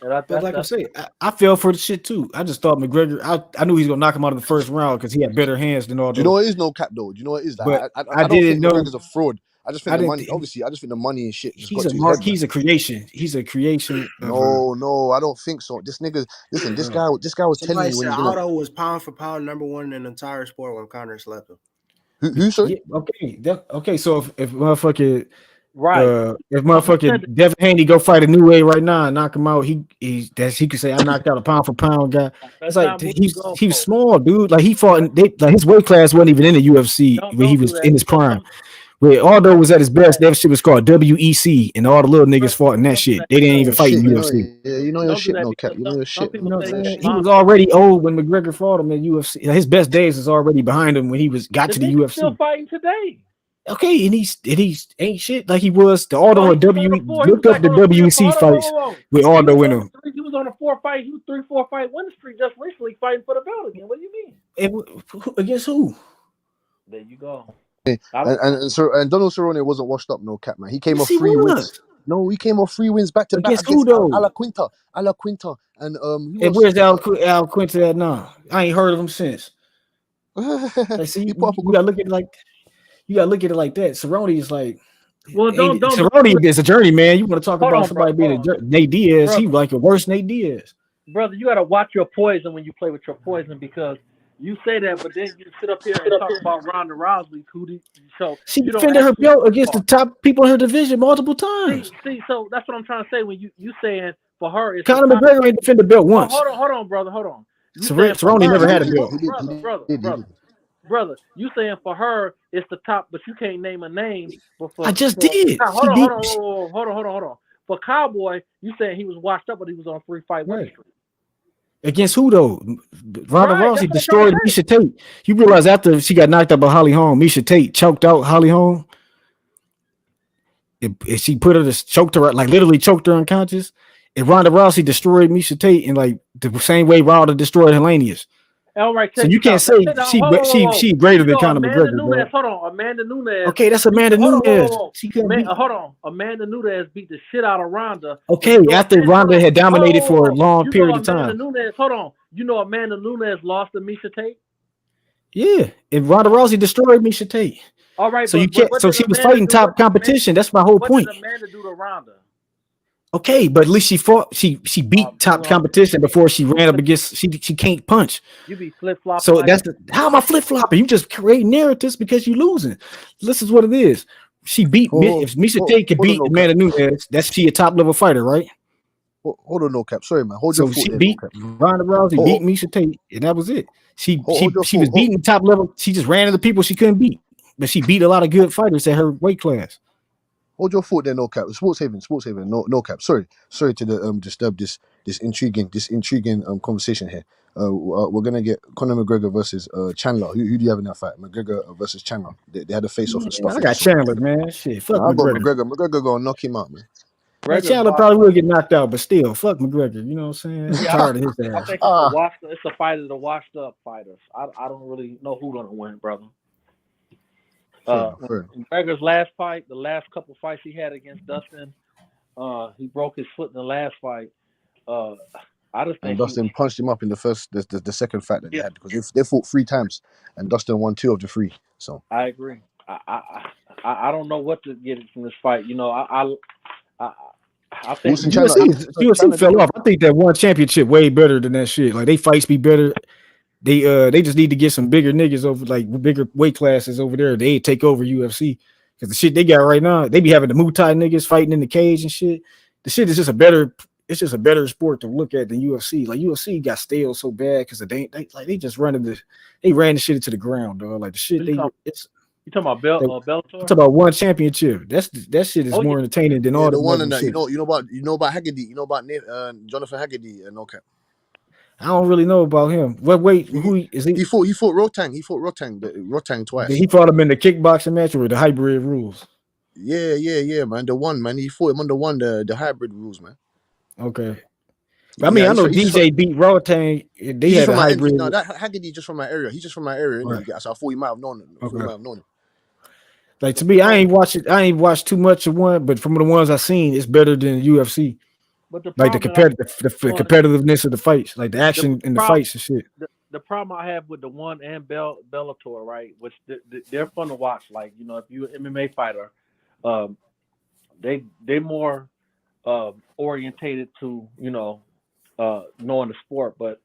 And But like I say, I fell for the shit too. I just thought McGregor. I knew he was gonna knock him out in the first round because he had better hands than Aldo. Do you know what is no cap though? Do you know what is that? But I don't didn't think know. McGregor's a fraud. I just think I the didn't money. think- Obviously, I just think the money and shit just He's got a to his head. He's a creation. He's a creation. No, I don't think so. This nigga, listen, this guy was telling Somebody me when said he's gonna. Aldo was pound for pound number one in the entire sport when Conor slept him. Who sorry? Yeah, okay. So if motherfucking right, if motherfucking Devin Haney go fight a new way right now and knock him out, he could say I knocked out a pound for pound guy. It's like he was small, dude. Like he fought like his weight class wasn't even in the UFC when he was in his prime. Where Aldo was at his best, that shit was called WEC, and all the little niggas fought in that shit. They didn't even fight in UFC. You know your shit, no cap. You know your shit. You know what I'm saying? He was already old when McGregor fought him in UFC. His best days was already behind him when he got to the UFC. Still fighting today. Okay, and he ain't shit like he was the Aldo and look up the on a WEC fights with Aldo in them. He was on a 4-fight. He was 3-4 fight winning streak just recently fighting for the belt again. What do you mean? Against who? There you go. And Donald Cerrone wasn't washed up, no cap, man. He came Yes, off he 3 wins. was. No, he came off 3 wins back to back Against who, though? Ala Quinta, and And where's Al Quinta at now? I ain't heard of him since. Like, see, you gotta look at it like that. Cerrone is like, well, Cerrone is a journeyman. You want to talk about somebody being a Nate Diaz? He like a worse Nate Diaz. Brother, you gotta watch your poison when you play with your poison because you say that, but then you sit up here and talk about Ronda Rousey, She defended her belt against the top people in her division multiple times. See, so that's what I'm trying to say. When you saying for her, it's Conor McGregor ain't defended the belt once. Hold on, brother, hold on. Cerrone never had a belt. Brother, you saying for her it's the top, but you can't name a name. But I just did. Hold on. For Cowboy, you saying he was washed up, but he was on 3-fight winning streak. Against who though? Ronda Rousey destroyed Miesha Tate. You realize after she got knocked out by Holly Holm, Miesha Tate choked out Holly Holm. She choked her, like literally choked her unconscious. And Ronda Rousey destroyed Miesha Tate in like the same way Ronda destroyed Hellenius. All right, so you can't say she greater than Conor McGregor, bro. Hold on, Amanda Nunes. Okay, that's Amanda Nunes. She couldn't beat. Hold on, Amanda Nunes beat the shit out of Ronda. Okay, after Ronda had dominated for a long period of time. Nunes, hold on, you know Amanda Nunes lost to Miesha Tate. Yeah, and Ronda Rousey destroyed Miesha Tate. All right, so you can't. So she was fighting top competition. That's my whole point. What did Amanda do to Ronda? Okay, but at least she fought. She beat top competition before she ran up against. She can't punch. You be flip flopping. So like that's how am I flip flopping? You just create narratives because you losing. This is what it is. She beat if Misha Tate could beat Amanda Nunes, that's she a top level fighter, right? Hold on, no cap. Sorry, man. Hold So your foot she there, no beat cap. Ronda Rousey, beat Misha Tate, and that was it. She Hold your was foot. beating top level. She just ran into people she couldn't beat, but she beat a lot of good fighters at her weight class. Hold your foot there, no cap. Sports Haven, no cap. Sorry to disturb this intriguing conversation here. We're gonna get Conor McGregor versus Chandler. Who do you have in that fight? McGregor versus Chandler. They had a face off and stuff. I got Chandler, man. Shit, fuck I got McGregor. McGregor gonna knock him out, man. Man, Chandler probably will get knocked out, but still, fuck McGregor. You know what I'm saying? I'm Yeah, tired of his I ass. think it's a fight of the washed up fighters. I don't really know who's gonna win, brother. McGregor's last fight, the last couple fights he had against Dustin, he broke his foot in the last fight. I just think Dustin punched him up in the second fight that they had because they fought 3 times and Dustin won 2 of the 3. So I agree. I don't know what to get from this fight. You know, I think UFC fell off. I think that one championship way better than that shit. Like they fights be better. They just need to get some bigger niggas over, like bigger weight classes over there. They take over UFC because the shit they got right now, they be having the Muay Thai niggas fighting in the cage and shit. The shit is just a better. It's just a better sport to look at than UFC. Like UFC got stale so bad because they just ran the shit into the ground, dog. Like the shit you talking about Bellator? I'm talking about one championship. That shit is more entertaining than all the one and that. You know about Haggerty. You know about Jonathan Haggerty and no cap. I don't really know about him. What weight? Who is he? He fought Rotang. He fought Rotang twice. He fought him in the kickboxing match or the hybrid rules. Yeah, man. The one, man. He fought him on the hybrid rules, man. Okay. I mean, I know DJ beat Rotang. They had a hybrid. No, that Haggerty just from my area. He's just from my area, right. So I thought you might have known him. Like to me, I ain't watched too much of one, but from the ones I've seen, it's better than UFC. But the competitiveness of the fights, like the action in the fights and shit. The problem I have with the one and Bellator, right, which they're fun to watch. Like, you know, if you're an MMA fighter, they more orientated to, you know, knowing the sport. But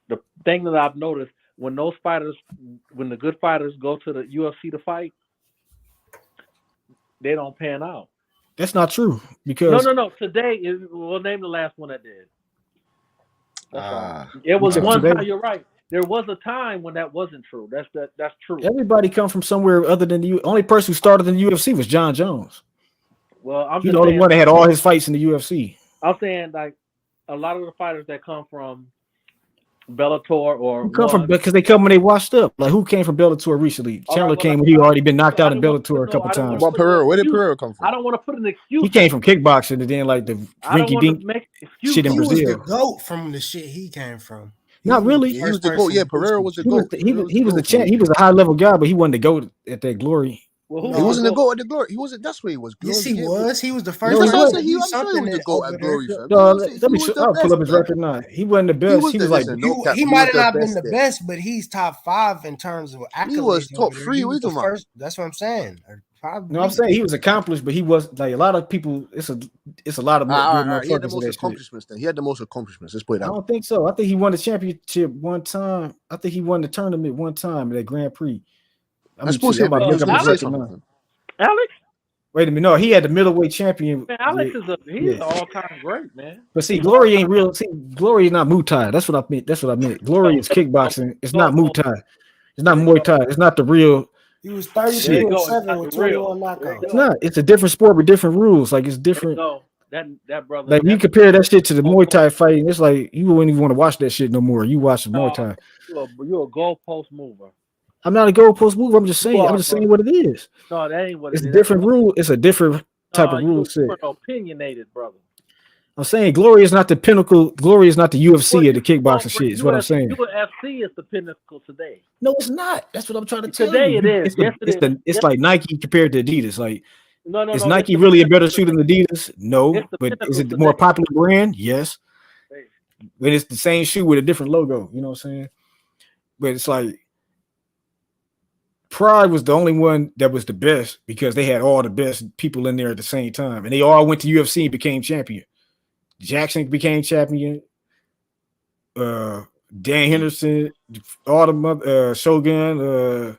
the thing that I've noticed when the good fighters go to the UFC to fight, they don't pan out. That's not true because no. Today we'll name the last one that did. It was one time. You're right. There was a time when that wasn't true. That's true. Everybody come from somewhere other than the only person who started in the UFC was John Jones. Well, I'm He's just the only one that had all his fights in the UFC. I'm saying like a lot of the fighters that come from Bellator or because they come when they washed up. Like who came from Bellator recently? Chandler came when he already been knocked out in Bellator a couple times. Where did Pereira come from? I don't want to put an excuse. He came from kickboxing and then like the rinky dink shit in Brazil. He was the GOAT from the shit he came from. Not really. He was the GOAT. Yeah, Pereira was the GOAT. He was the champ. He was a high level guy, but he wasn't the GOAT at that Glory. Well, he wasn't the GOAT at the Glory. He wasn't. That's where he was. Yes, he was. He was the first. I'm sure he was the GOAT at Glory. I'll pull up his record now. He wasn't the best. He was like he might have not been the best, but he's top 5 in terms of accolades. He was top 3. That's what I'm saying. No, I'm saying he was accomplished, but he was like a lot of people. It's a lot of good motherfuckers. He had the most accomplishments. Then he had the most accomplishments. Let's put it out. I don't think so. I think he won the championship one time. I think he won the tournament one time at that Grand Prix. Alex? Wait a minute. No, he had the middleweight champion. Man, Alex is an all-time great, man. But see, Glory ain't real. See, Glory is not Muay Thai. That's what I meant. Glory is kickboxing. It's not Muay Thai. It's not Muay Thai. It's not the real. He was 32-7 with 21 knockouts. It's not. It's a different sport with different rules. Like it's different. That brother. Like you compare that shit to the Muay Thai fighting, it's like you wouldn't even want to watch that shit no more. You watch the Muay Thai. You're a goalpost mover. I'm not a goalpost mover. I'm just saying. I'm just saying what it is. No, that ain't what it is. It's a different rule. It's a different type of rule set. Opinionated, brother. I'm saying Glory is not the pinnacle. Glory is not the UFC of the kickboxing shit. Is what I'm saying. UFC is the pinnacle today. No, it's not. That's what I'm trying to tell you. Today it is. It's like Nike compared to Adidas. Like, is no, Nike really a better shoe than Adidas? No. But is it the more popular brand? Yes. But it's the same shoe with a different logo. You know what I'm saying? But it's like Pride was the only one that was the best because they had all the best people in there at the same time, and they all went to UFC and became champion. Jackson became champion. Dan Henderson, all the mother Shogun.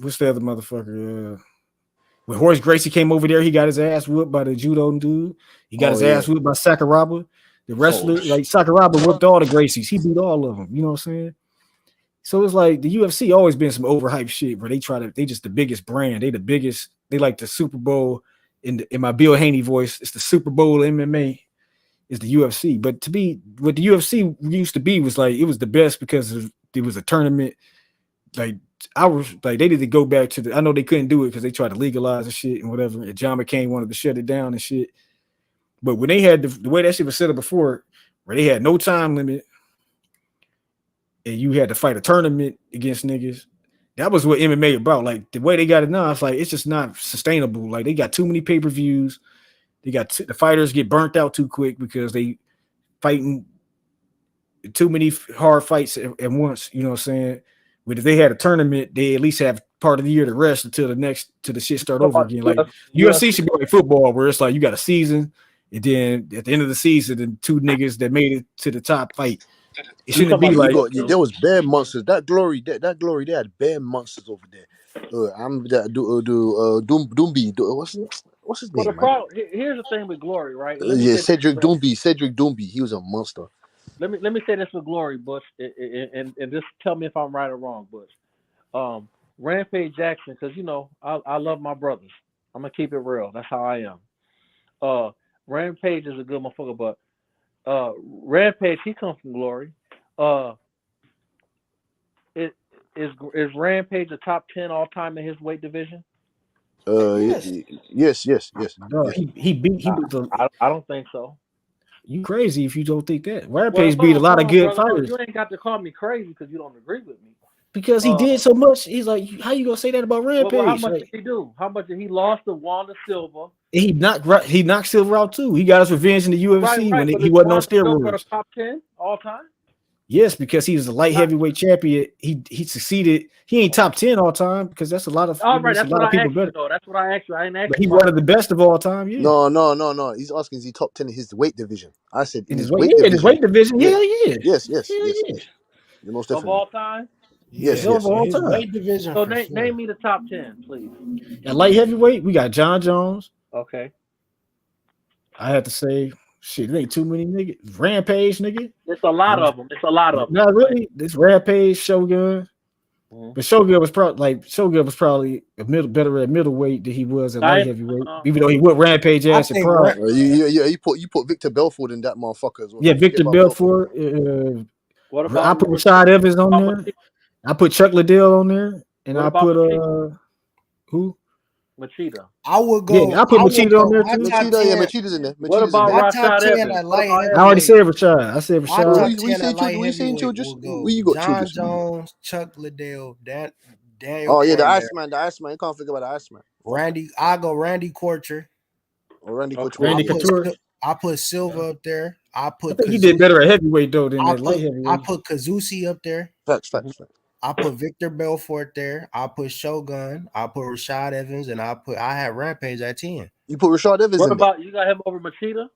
What's the other motherfucker? When Horace Gracie came over there, he got his ass whooped by the judo dude. He got his ass whooped by Sakuraba, the wrestler. Like Sakuraba whooped all the Gracies. He beat all of them. You know what I'm saying? So it's like the UFC always been some overhyped shit where they just the biggest brand. They the biggest. They like the Super Bowl. In my Bill Haney voice, it's the Super Bowl MMA. Is the UFC. But to be what the UFC used to be was like it was the best because it was a tournament. Like I was like they didn't go back to I know they couldn't do it because they tried to legalize the shit and whatever. And John McCain wanted to shut it down and shit. But when they had the way that shit was set up before, where they had no time limit and you had to fight a tournament against niggas, that was what MMA about. Like the way they got it now, it's like it's just not sustainable. Like they got too many pay-per-views. They got the fighters get burnt out too quick because they fighting too many hard fights at once. You know what I'm saying? But if they had a tournament, they at least have part of the year to rest until the shit start over again. Like UFC should be like football, where it's like you got a season, and then at the end of the season, the two niggas that made it to the top fight. It shouldn't be like there was bear monsters. That glory, they had bear monsters over there. I'm that Doomby. What's his name? Here's the thing with Glory, right? Cedric Doomby. He was a monster. Let me say this with Glory, Butch, and just tell me if I'm right or wrong, Butch. Rampage Jackson, because you know I love my brothers. I'm gonna keep it real. That's how I am. Rampage is a good motherfucker, but Rampage, he comes from Glory. Is Rampage a top 10 all time in his weight division? Yes. No, he beat I don't think so. You crazy if you don't think that. Rampage beat a lot of good fighters. You ain't got to call me crazy because you don't agree with me. Because he did so much. He's like, how you gonna say that about Rampage? Well, how much did he do? How much did he lost to Wanda Silva? He knocked Silver out too. He got his revenge in the UFC when he wasn't on steroids. Top 10 all time. Yes, because he was a light heavyweight champion. He succeeded. He ain't top 10 all time because that's a lot of. All right, that's what I asked you. That's what I asked you. I ain't asked you. He's one of the best of all time. Yeah. No. He's asking, is he top 10 in his weight division? I said in his weight division. His weight division. Yeah. Yes. The most of all time. Yes. Of all time. Weight division. So name me the top 10, please. At light heavyweight, we got John Jones. Okay. I have to say, shit, there ain't too many niggas. Rampage, nigga. It's a lot of them. Not really. This Rampage, Shogun. Mm-hmm. But Shogun was probably better at middleweight than he was at light heavyweight. Even though he whooped Rampage ass at Pride. You put Victor Belfort in that motherfucker as well. Yeah, Victor Belfort. I put Rashad Evans on there. I put Chuck Liddell on there, and I put who? Machida. I would go. Yeah, I put Machida on there too. Machida's in there. What about Rashad Evans? I already said Rashad. I said Rashad. Where you got John Jones, Chuck Liddell, Daniel. Oh yeah, the Iceman. You can't forget about the Iceman. I go Randy Couture. Randy Couture. I put Silva up there. I think he did better at heavyweight though than at light heavyweight. I put Kazusi up there. Facts. I put Victor Belfort there. I put Shogun. I put Rashad Evans, and I had Rampage at 10. You put Rashad Evans. What about you got him over Machida?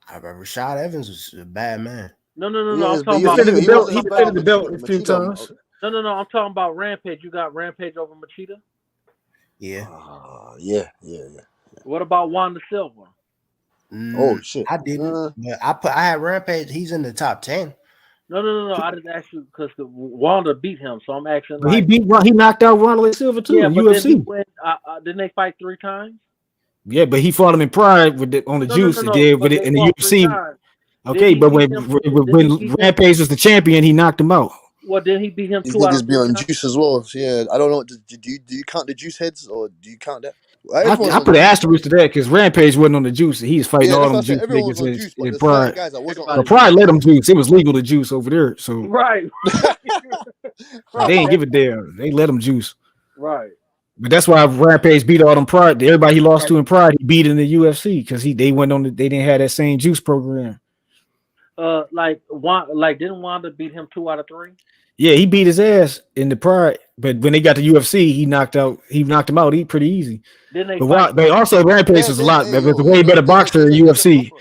Rashad Evans was a bad man. No. I'm talking about he defended the belt a few times. No. I'm talking about Rampage. You got Rampage over Machida? Yeah. Yeah. What about Wanda Silva? Oh shit! I didn't. But I had Rampage. He's in the top 10. No. I didn't ask you because Wanda beat him, so I'm asking. He knocked out Ronald Silva too. Yeah, in but UFC. Didn't they fight 3 times? Yeah, but he fought him in Pride on the juice, and then with it in the UFC. Okay, but when Rampage was the champion, he knocked him out. Well, then he beat him. These niggas be on juice as well. Yeah, I don't know. Do you count the juice heads or do you count that? I put an asterisk to that because Rampage wasn't on the juice. He's fighting all them juice niggas in Pride. But Pride let them juice. It was legal to juice over there. So right. They didn't give a damn. They let them juice. Right. But that's why Rampage beat all them Pride. Everybody he lost to in Pride, he beat in the UFC because they didn't have that same juice program. Didn't Wanda beat him 2 out of 3? Yeah, he beat his ass in the Pride. But when they got to UFC, he knocked him out pretty easy. Then they But fight. they also Rampage was a lot. That was a way better boxer in UFC.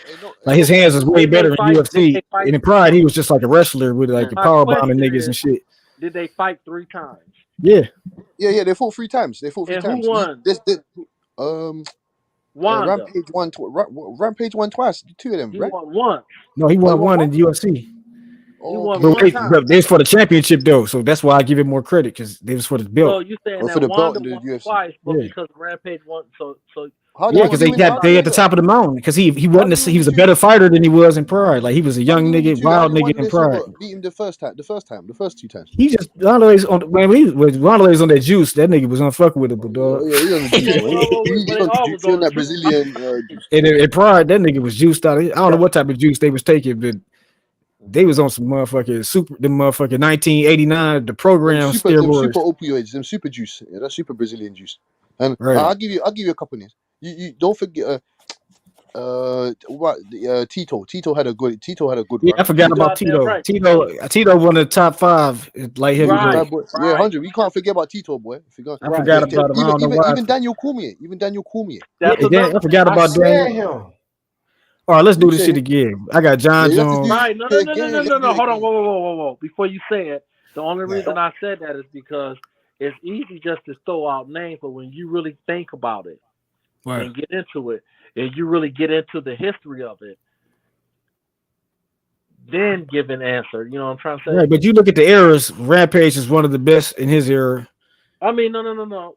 Like his hands was way Did they better in fight? Did UFC. they fight? And in Pride, he was just like a wrestler with like a My power bombing question niggas and is, shit. did they fight 3 times? Yeah. Yeah, they fought 3 times. And who won? Wanda. Rampage won. Rampage won twice. 2 of them, He right? won once. No, he won one in the UFC. He won But one time. they was for the championship though, so that's why I give it more credit because they was for the So belt. you saying Or that for the belt Wanda in the won UFC. twice, but Yeah. because Rampage won, so Yeah, because they at the top of the mountain. Because he wasn't he was a better fighter than he was in Pride. Like he was a young nigga, wild nigga in Pride. Beat him the first 2 times. He just Wanderley's on when he was Wanderley's on that juice. That nigga was unfucking with it, but dog. Yeah, he's on the juice, man. He's on the juice. He's on that Brazilian juice. And in Pride, that nigga was juiced out. I don't know what type of juice they was taking, but they was on some motherfucking the motherfucking 1989 the program Them steroids. super opioids, them super juice. Yeah, that's super Brazilian juice. And Right. I'll give you a couple names. You don't forget Tito. Tito had a good Yeah, run. I forgot about Tito. right. Tito won the top 5 light heavyweight. Right. Yeah, 100. We can't forget about Tito, boy. I forgot about him. I don't know why. Even Daniel Cormier. That's I forgot about Daniel. him. All right, let's do this shit again. I got John Jones. Right. No. Hold on. Whoa. Before you say it, the only reason I said that is because it's easy just to throw out names, but when you really think about it and get into it, and you really get into the history of it, then give an answer. You know what I'm trying to say? Right, but you look at the eras, Rampage is one of the best in his era. I mean, no.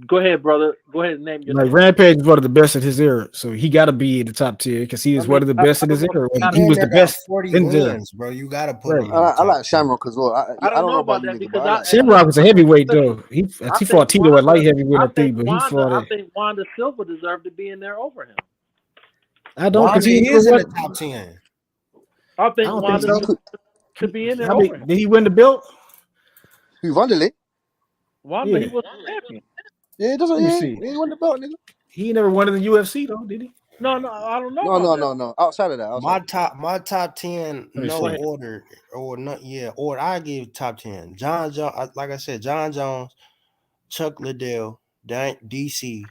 Go ahead, brother. Go ahead and name your Like name. Rampage is one of the best in his era, so he got to be in the top 10 because he is one of the best in his era. He was the best 40 in his era. wins, bro. You gotta put him. I like Shamrock as well. I don't know about that because Shamrock was a heavyweight though. He fought Tito at light heavyweight, I think, but he I fought it. think Wanda Silva deserved to be in there over him. I don't because Wanda he is in the top 10. I think don't Wanda think so. should be in there over him. Did he win the belt? Who Wanderlei? Wanda, Yeah. he was champion. Yeah, it doesn't. Let me Yeah, see. he won the belt, nigga. He never won in the UFC though, did he? No, I don't know. No. Outside of that, My top 10, Let me no see. order or not. Yeah, order. I give top 10. John Jones, like I said, John Jones, Chuck Liddell, DC,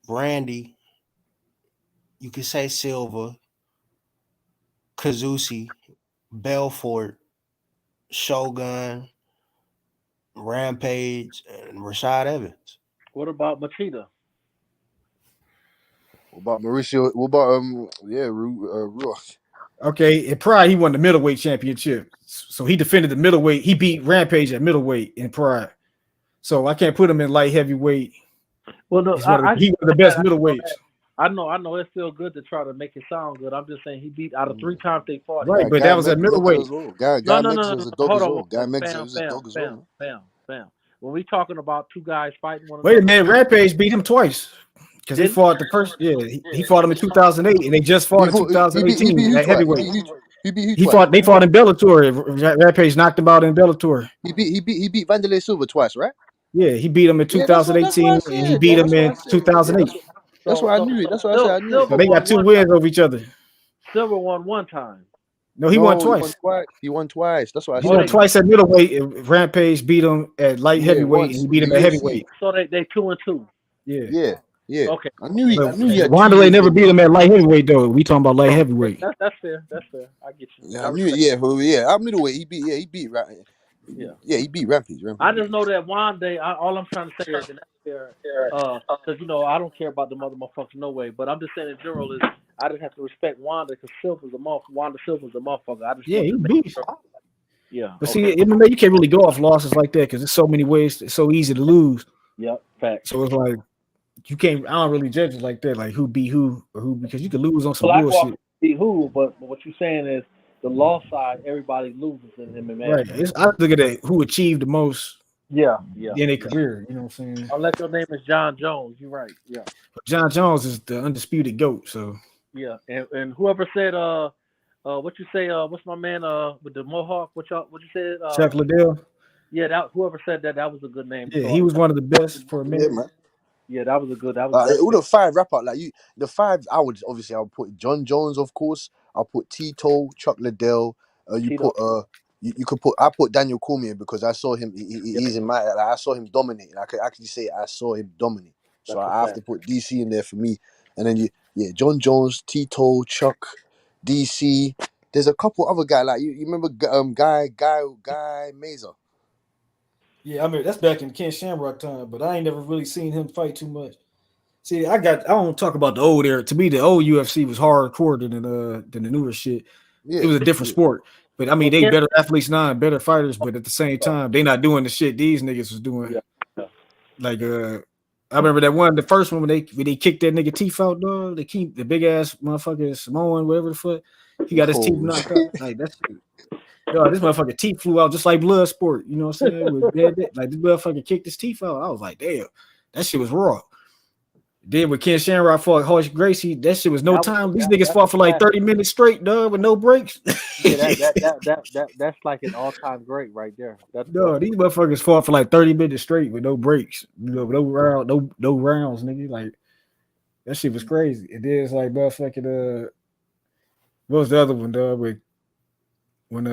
Brandy. You could say Silva, Kazusi, Belfort, Shogun, Rampage, and Rashad Evans. What about Machida? What about Mauricio? What about Ruach? Okay, in Pride, he won the middleweight championship. So he defended the middleweight. He beat Rampage at middleweight in Pride. So I can't put him in light heavyweight. Well, no, He was the best middleweights. I know it feels good to try to make it sound good. I'm just saying he beat out of 3 times they fought. Right, but that was at middleweight. Guy No. was a dog as well. Guy Meggs Bam, was a dog as well. Bam. When we talking about 2 guys fighting one Wait a another. minute, Rampage beat him twice. Because they fought the first, he fought him in 2008, and they just fought in 2018 at heavyweight. They fought in Bellator. Rampage knocked him out in Bellator. He beat Wanderlei Silva twice, right? Yeah, he beat him in 2018, and he beat him in 2008. That's why I knew it. That's why I said I knew it. So they got 2 wins over each other. Silver won 1 time. No, he won twice. He won twice. That's why I He said won twice at middleweight. And Rampage beat him at light heavyweight, and he beat him at heavyweight. So they 2-2. Yeah. Okay. I knew he had Wanderlei never beat him at light heavyweight though. We talking about light heavyweight. That's fair. I get you. Yeah, I knew it. I'm middleweight. He beat he beat Rampage. I just know that one day, all I'm trying to say is, and that's fair, because I don't care about the motherfuckers no way. But I'm just saying in general is I just have to respect Wanda because Wanda Silva's a motherfucker. I just he beat. Yeah. But see, MMA, you can't really go off losses like that because there's so many ways. It's so easy to lose. Yep. Fact. So it's like you can't. I don't really judge it like that. Like who beat who or who because you could lose on some bullshit. Beat who? But what you're saying is the loss side. Everybody loses in MMA. Right. I look at it, who achieved the most. Yeah. In their career, you know what I'm saying? Unless your name is John Jones, you're right. Yeah. But John Jones is the undisputed GOAT. So yeah, and whoever said what you say? What's my man with the mohawk? What you said? Chuck Liddell. Yeah, whoever said that was a good name. Yeah, so he was one of the best for a minute. Yeah, man. Yeah, that was a good. All the 5 rapper the 5. I would put John Jones, of course. I'll put Tito, Chuck Liddell. You put you could put. I put Daniel Cormier because I saw him. He's in my. Like, I saw him dominate. I could actually say I saw him dominate. So That's a I have to fact. put DC in there for me. And then John Jones, Tito, Chuck, DC. There's a couple other guys like you remember Guy Mazer. Yeah, I mean that's back in Ken Shamrock time, but I ain't never really seen him fight too much. See, I don't talk about the old era. To me, the old UFC was hardcore than the newer shit. Yeah, It was a different sport. But I mean, Well, they Ken, better athletes now and better fighters, but at the same time, they not doing the shit these niggas was doing. yeah. Like I remember that one, the first one when they kicked that nigga teeth out, dog. They keep the big ass motherfucker Samoan, whatever the fuck. He got his teeth Oh knocked shit. out. Like that's dog, this motherfucker teeth flew out just like blood sport. You know what I'm saying? With like this motherfucker kicked his teeth out. I was like, damn, that shit was raw. Then when Ken Shamrock fought Horace Gracie, that shit was no time. These niggas fought for like 30 minutes straight, dog, with no breaks. Yeah, that's like an all-time great right there. No, these motherfuckers fought for like 30 minutes straight with no breaks. You know, no rounds, nigga. Like that shit was crazy. And then it's like motherfucking what was the other one, dog? When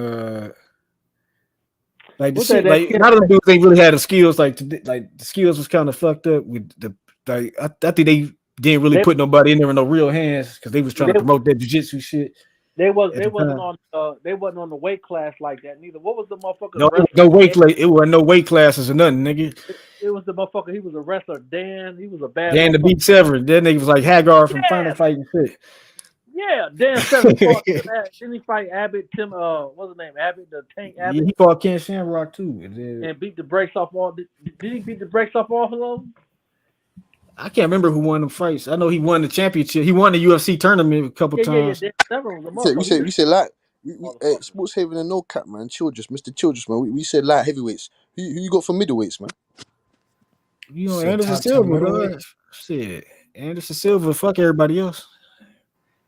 like the What's shit, that like a kid? lot of them dudes they really had the skills, like the skills was kind of fucked up with the like I think they didn't really put nobody in there with no real hands because they was trying to promote that jiu-jitsu shit. They wasn't at the time. on the weight class like that neither. What was the motherfucker? No, no weight class. It was no weight classes or nothing, nigga. It was the motherfucker. He was a wrestler. Dan. He was a bad. Dan the motherfucker. Beat Severin. That nigga was like Hagar from Final Fight and shit. Yeah, Dan Severn fought. Didn't he fight Abbott? What's his name? Abbott, the Tank Abbott. Yeah, he fought Ken Shamrock too, and beat the brakes off all. Did he beat the brakes off all of them? I can't remember who won the fights. I know he won the championship. He won the UFC tournament a couple times. Yeah. Dan Severn was a We said light. Sports Haven and no cap, man. Childress, Mr. Childress, man. We said light heavyweights. Who you got for middleweights, man? You know, Anderson Silva, dog. Shit. Anderson Silva, fuck everybody else.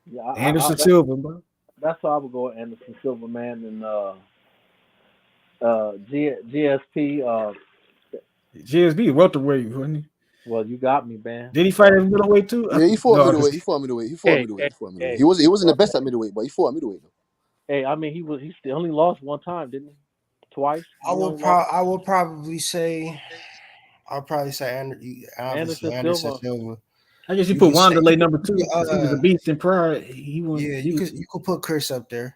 Yeah, Anderson Silva, bro. That's why I would go with Anderson Silva, man, and GSP. GSP welterweight, wasn't he? Well, you got me, man. Did he fight at middleweight too? Yeah, he fought middleweight. He fought middleweight. Hey, He wasn't the best at middleweight, but he fought at middleweight. Hey, I mean, he still only lost one time, didn't he? Twice. I will probably say Anderson Silva. I guess you put Wanderlei number 2. He was a beast in pride. He won. Yeah, you could put Chris up there.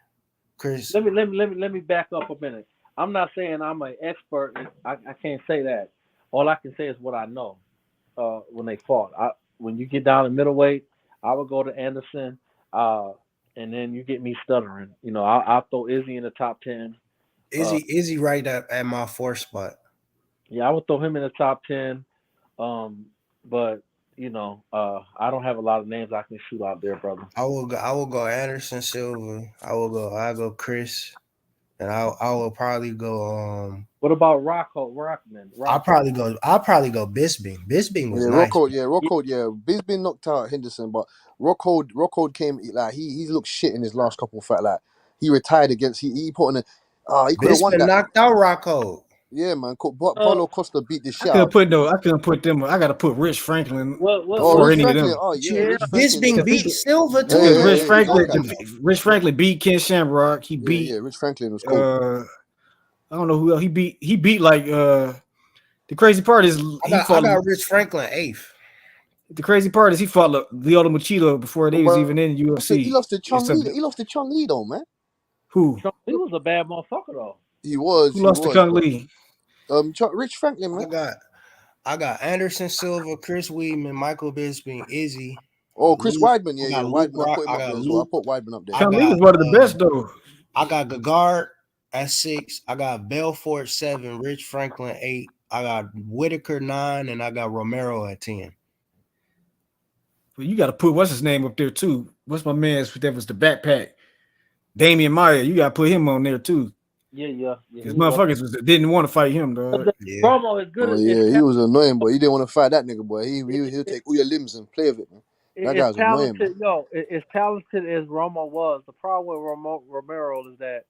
Chris. Let me back up a minute. I'm not saying I'm an expert. I can't say that. All I can say is what I know. When they fought, when you get down to middleweight, I would go to Anderson, and then you get me stuttering. You know, I'll throw Izzy in the top 10. Izzy right at my 4th spot. Yeah, I would throw him in the top 10. But you know, I don't have a lot of names I can shoot out there, brother. I will go Anderson Silva. I'll go Chris, and I will probably go. What about Rockman? I'll probably go Bisping. Bisping was nice. Rockhold. Bisping knocked out Henderson, but Rockhold came like he looked shit in his last couple of fights. Like he retired against he put in a he could have won that. Knocked out Rockhold. Yeah, man. Paulo Costa beat the shit. I couldn't put them. I gotta put Rich Franklin. Rich Franklin. Oh yeah, Bisping beat Silva too. Rich Franklin beat Ken Shamrock. He beat. Yeah, Rich Franklin was cool. I don't know who else he beat. He beat like the crazy part is I got Rich Franklin 8th. The crazy part is he fought Lyoto Machida before they was even in UFC. He lost to Chung Lee. He lost to Chung Lee though, man. Who? He was a bad motherfucker though. He was. Who lost to Chung Lee? Rich Franklin, man. I got Anderson Silva, Chris Weidman, Michael Bisping, Izzy. Oh, Chris Weidman, yeah. Weidman, I put Weidman up there. Chung Lee was one of the best though. I got Gagard at 6. I got Belfort 7, Rich Franklin 8. I got Whitaker 9, and I got Romero at 10. Well, you got to put what's his name up there too. What's my man's? That was the backpack. Damian Maya. You got to put him on there too. Yeah. Because motherfuckers didn't want to fight him, dog. Yeah. Promo is good. He was annoying, boy. He didn't want to fight that nigga, boy. He'll take all your limbs and play with it, man. That guy's annoying, man. As talented as Romo was, the problem with Romero is that,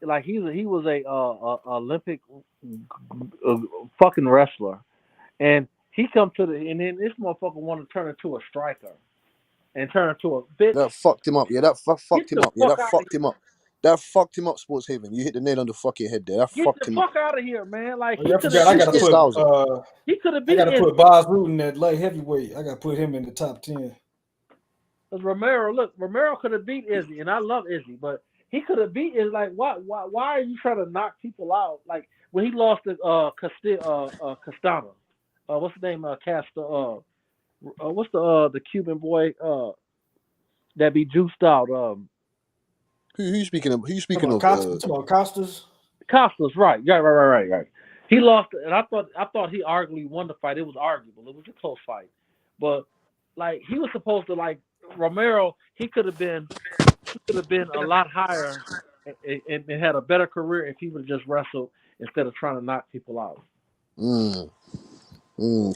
like, he was a Olympic fucking wrestler, and he come to and then this motherfucker want to turn into a striker, and turn into a bitch. That fucked him up. Yeah, that fucked him up. Yeah, that fucked him up. That fucked him up, Sports Haven. You hit the nail on the fucking head there. That Get fucked the him up. fuck out of here, man. Like Oh, he yeah, I could forgot. I have gotta Switched put styles up. he could have I beat gotta Izzy. put Boz Root in that light heavyweight. I gotta put him in the top 10. Because Romero could have beat Izzy, and I love Izzy, but he could have beat Izzy. Like, why are you trying to knock people out? Like when he lost to Castano. What's the name? Casta. What's the Cuban boy that be juiced out? Who you speaking of? Who you Talking speaking about of? Costas. About Costas. Costas, right? Yeah, right. He lost, and I thought he arguably won the fight. It was arguable. It was a close fight, but like he was supposed to like Romero. He could have been a lot higher and had a better career if he would have just wrestled instead of trying to knock people out.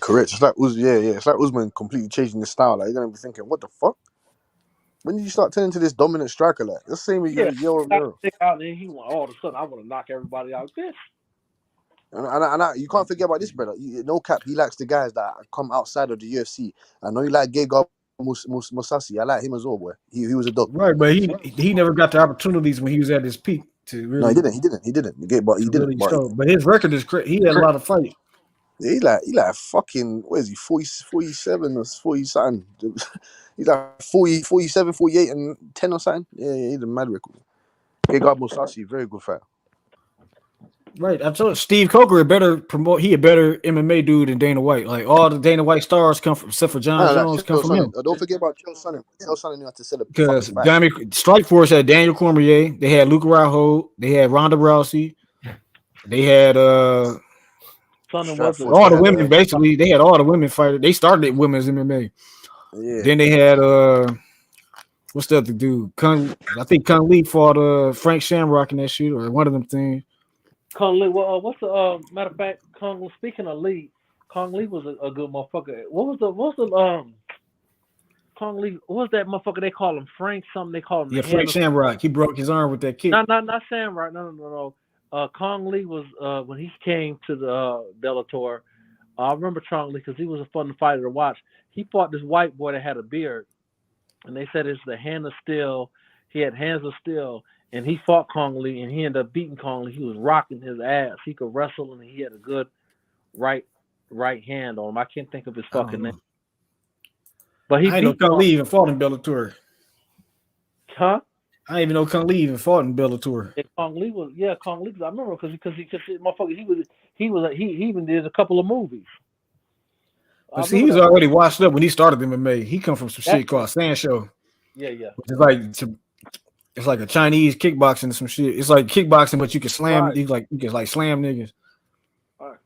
Correct. It's like It's like Usman completely changing the style. Like you're gonna be thinking, what the fuck? When did you start turning to this dominant striker? Like the same with Yeah, Yo Romero. out there he won. All of a sudden, I want to knock everybody out. Bitch. You can't forget about this, brother. No cap. He likes the guys that come outside of the UFC. I know you like Gegard Mousasi. I like him as well, boy. He was a dog. Right, but he never got the opportunities when he was at his peak to really. No, he didn't. But he didn't. Really show. But his record is crazy. He had a lot of fights. He like fucking, what is he, 47 or 40 something? He's like 40, 47, 48 and 10 or something. Yeah, he's a mad record. Gegard Mousasi, very good fighter. Right, I told you, Steve Coker a better MMA dude than Dana White. Like all the Dana White stars come from, except for John Jones, come from him. Don't forget about Chael Sonnen. Chael Sonnen knew how to set up Because Strikeforce had Daniel Cormier, they had Luke Rockhold, they had Ronda Rousey, they had all the women. Basically, they had all the women fighters. They started at women's MMA. Yeah. Then they had what's the other dude? I think Kung Lee fought Frank Shamrock in that shit or one of them things. Kung Lee. Well, what's the matter of fact? Speaking of Lee, Kung Lee was a good motherfucker. What was the Kung Lee? What was that motherfucker? They call him Frank something. They call him Frank Shamrock. He broke his arm with that kick. Not Shamrock. No. Kung Lee was when he came to the Bellator. I remember Kung Lee because he was a fun fighter to watch. He fought this white boy that had a beard, and they said it's the hand of steel. He had hands of steel. And he fought Kung Lee, and he ended up beating Kung Lee. He was rocking his ass. He could wrestle, and he had a good right hand on him. I can't think of his fucking name. But he I didn't know Kung Lee even fought in Bellator. Huh? I didn't even know Kung Lee even fought in Bellator. And Kung Lee was I remember because motherfucker he even did a couple of movies. But see, he was already washed up when he started MMA. He come from some shit called Sancho. Yeah. It's like a Chinese kickboxing and some shit. It's like kickboxing, but you can slam. Right. You can slam niggas. Right.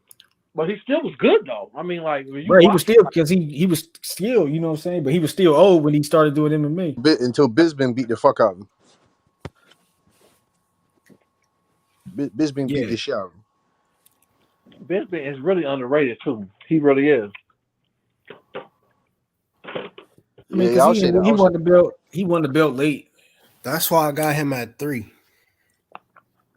But he still was good though. I mean, like he was still because he was still, you know what I'm saying. But he was still old when he started doing MMA. Until Bisping beat the fuck out of him. Bisping beat the shit out of him. Bisping is really underrated too. He really is. I mean, because he won the belt. He won the belt late. That's why I got him at 3.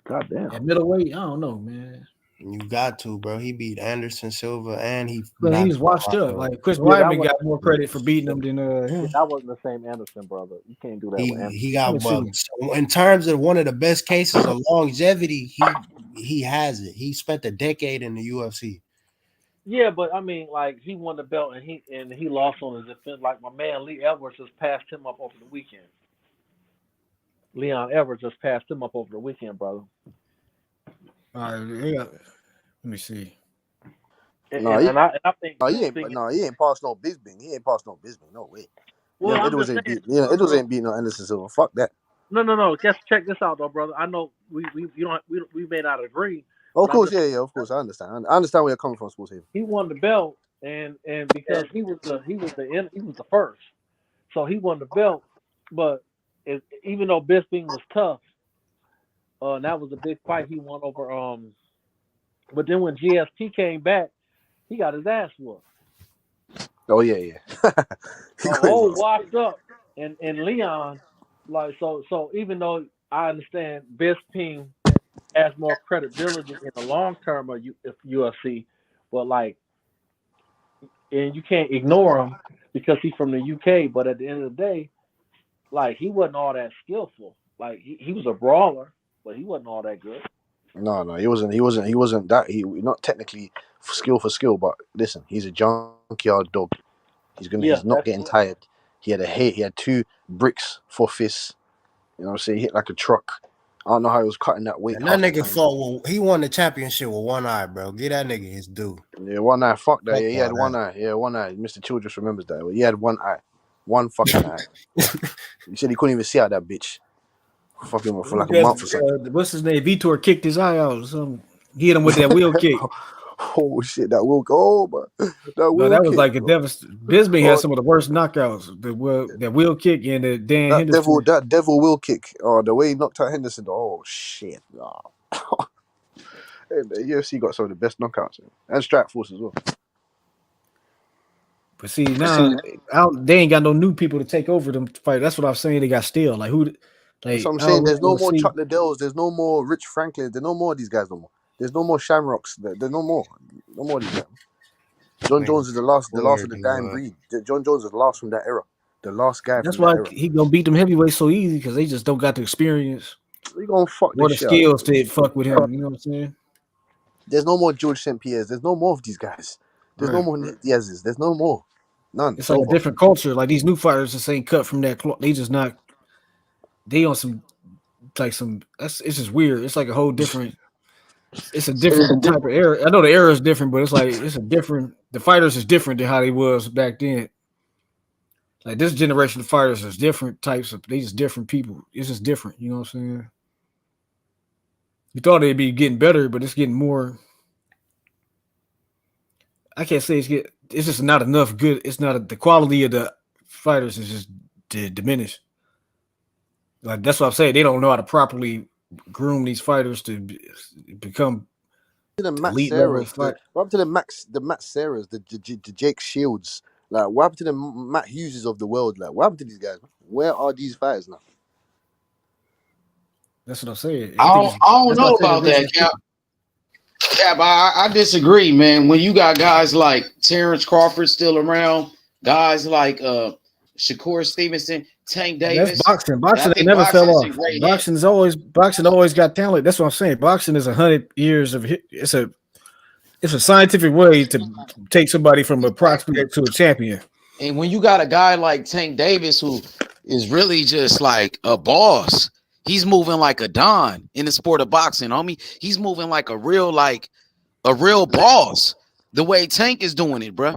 God damn. At middleweight, I don't know, man. You got to, bro. He beat Anderson Silva, and he was washed up. Like Chris Weidman got more credit for beating him than him. That wasn't the same Anderson, brother. You can't do that with Anderson. He got bugged. So in terms of one of the best cases of longevity, he has it. He spent a decade in the UFC. Yeah, but I mean, like he won the belt and he lost on his defense. Like my man Lee Edwards just passed him up over the weekend. Leon Edwards just passed him up over the weekend, brother. All right, yeah. Let me see. I think he ain't passed no Bisping. He ain't passed no Bisping. No way. Well, Edwards ain't beat no Anderson Silva. Fuck that. No. Just check this out, though, brother. I know we may not agree. Of course, Of course, I understand. I understand where you're coming from, Sports Haven. He won the belt, and because he was the first, so he won the belt. But even though Bisping was tough, that was a big fight he won over. But then when GSP came back, he got his ass whooped. Oh yeah. All washed up, and Leon, like so. Even though I understand Bisping has more credibility in the long term of UFC, but like, and you can't ignore him because he's from the UK. But at the end of the day, like he wasn't all that skillful. Like he was a brawler, but he wasn't all that good. No, he wasn't that. He not technically skill for skill, but listen, he's a junkyard dog. Yeah, He's not that's getting tired. He had 2 bricks for fists. You know what I'm saying? He hit like a truck. I don't know how he was cutting that weight. And that nigga fought. He won the championship with one eye, bro. Get that nigga his due. Yeah, one eye. Fuck that. Fuck Yeah, he all had one that. eye. Yeah, one eye. Mr. Childress remembers that. He had one eye. One fucking eye. He said he couldn't even see out that bitch. Fucking for like a month or something. What's his name? Vitor kicked his eye out or something. He hit him with that wheel kick. Oh shit, that will go, but that will that was kick. like a devastating. Bisbee had some of the worst knockouts. That wheel kick and the Dan Henderson. That devil will kick. Oh, the way he knocked out Henderson. Oh shit. Oh. The UFC got some of the best knockouts, and Strikeforce as well. But see now, they ain't got no new people to take over them fight. That's what I'm saying. They got still like who. That's what I'm saying. There's no more Chuck Liddells. There's no more Rich Franklin. There's no more of these guys no more. There's no more Shamrocks. There's no more. No more of these guys. John Jones is the last of the dying breed. John Jones is the last from that era. The last guy. That's from why that era. he gonna beat them heavyweights so easy because they just don't got the experience. They gonna fuck or the shit skills to fuck with him. You know what I'm saying? There's no more George St. Pierre's. There's no more of these guys. There's no more Nick Diaz's. There's no more. None. It's like a different culture. Like these new fighters just ain't cut from that cloth. They just not. They on some like some. It's just weird. It's like a whole different. It's a different type of era. I know the era is different, but it's like it's a different. The fighters is different than how they was back then. Like this generation of fighters is different types of. They just different people. It's just different. You know what I'm saying? You thought they'd be getting better, but it's getting more. I can't say it's just not enough good. It's not the quality of the fighters is just diminished. Like that's what I'm saying. They don't know how to properly groom these fighters to become elite level fight. What happened to the Matt Serras, the Jake Shields? Like what happened to the Matt Hugheses of the world? Like what happened to these guys? Where are these fighters now? That's what I'm saying. I don't know about that, Cap. Cap, I disagree, man. When you got guys like Terrence Crawford still around, guys like Shakur Stevenson, Tank Davis. That's boxing. Boxing they never fell off. Boxing always got talent. That's what I'm saying. Boxing is 100 years of it's a scientific way to take somebody from a prospect to a champion. And when you got a guy like Tank Davis who is really just like a boss, he's moving like a don in the sport of boxing, homie. He's moving like a real boss. The way Tank is doing it, bro.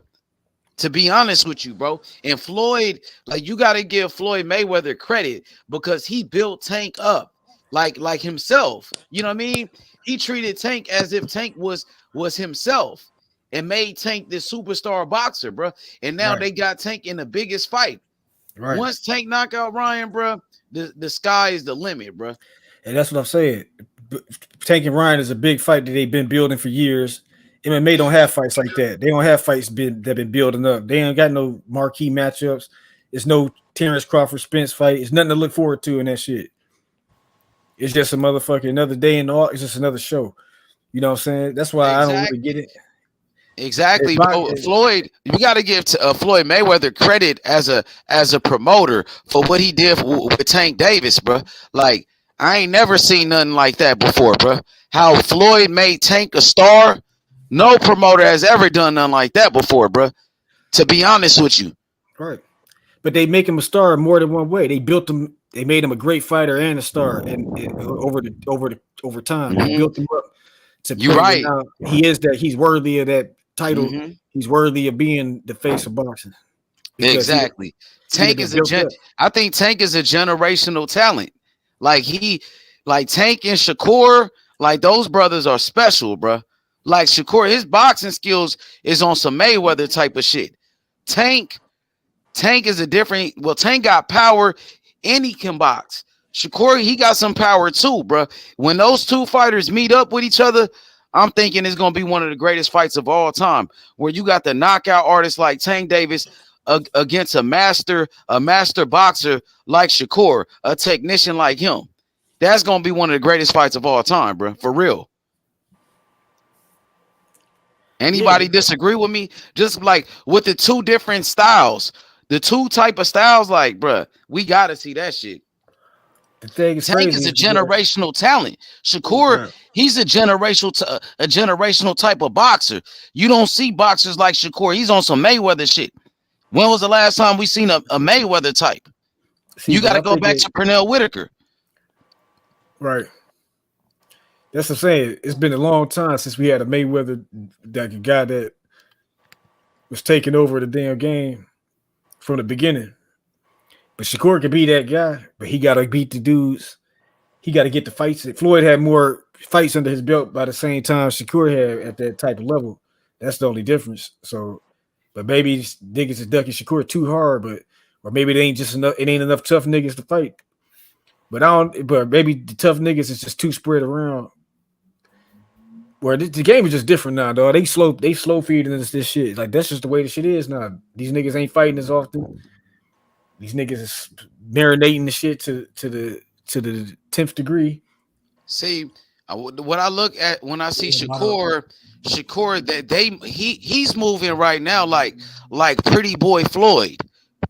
To be honest with you, bro. And Floyd, like you got to give Floyd Mayweather credit because he built Tank up like himself. You know what I mean? He treated Tank as if Tank was himself and made Tank this superstar boxer, bro. And now they got Tank in the biggest fight. Right. Once Tank knock out Ryan, bro, the sky is the limit, bro. And that's what I'm saying. Tank and Ryan is a big fight that they've been building for years. MMA don't have fights like that. They don't have fights that been building up. They ain't got no marquee matchups. It's no Terrence Crawford Spence fight. It's nothing to look forward to in that shit. It's just a motherfucking another day in the it's just another show. You know what I'm saying? That's why I don't really get it. Exactly, bro. Floyd, you got to give Floyd Mayweather credit as a promoter for what he did with Tank Davis, bro. Like I ain't never seen nothing like that before, bro. How Floyd made Tank a star. No promoter has ever done nothing like that before, bro. To be honest with you, right? But they make him a star more than one way. They built him. They made him a great fighter and a star, and over time, they built him up. You're right. Now, he is that. He's worthy of that title. He's worthy of being the face of boxing. Exactly. Tank is I think Tank is a generational talent. Like Tank and Shakur, like those brothers are special, bro. Like Shakur, his boxing skills is on some Mayweather type of shit. Tank is a different. Well, Tank got power and he can box. Shakur, he got some power too, bro. When those two fighters meet up with each other, I'm thinking it's gonna be one of the greatest fights of all time. Where you got the knockout artist like Tank Davis against a master boxer like Shakur, a technician like him. That's gonna be one of the greatest fights of all time, bro. For real. Anybody disagree with me? Just like with the two different styles, the two type of styles, like, bruh, we gotta see that shit. The thing is Tank crazy. is a Is because, generational talent. Shakur, right. he's a generational type of boxer. You don't see boxers like Shakur. He's on some Mayweather shit. When was the last time we seen a Mayweather type? See, You but got to I go think back to Pernell Whitaker. right. That's what I'm saying. It's been a long time since we had a Mayweather, like a guy that was taking over the damn game from the beginning. But Shakur could be that guy, but he got to beat the dudes. He got to get the fights. Floyd had more fights under his belt by the same time Shakur had at that type of level. That's the only difference. So, but maybe niggas is ducking Shakur too hard, or maybe it ain't just enough. It ain't enough tough niggas to fight. But I don't. But maybe the tough niggas is just too spread around. Where the game is just different now, dog. They slow feeding us this shit. Like that's just the way the shit is now. These niggas ain't fighting as often. These niggas is marinating the shit to the 10th degree. See, what I look at when I see Shakur, that he's moving right now like Pretty Boy Floyd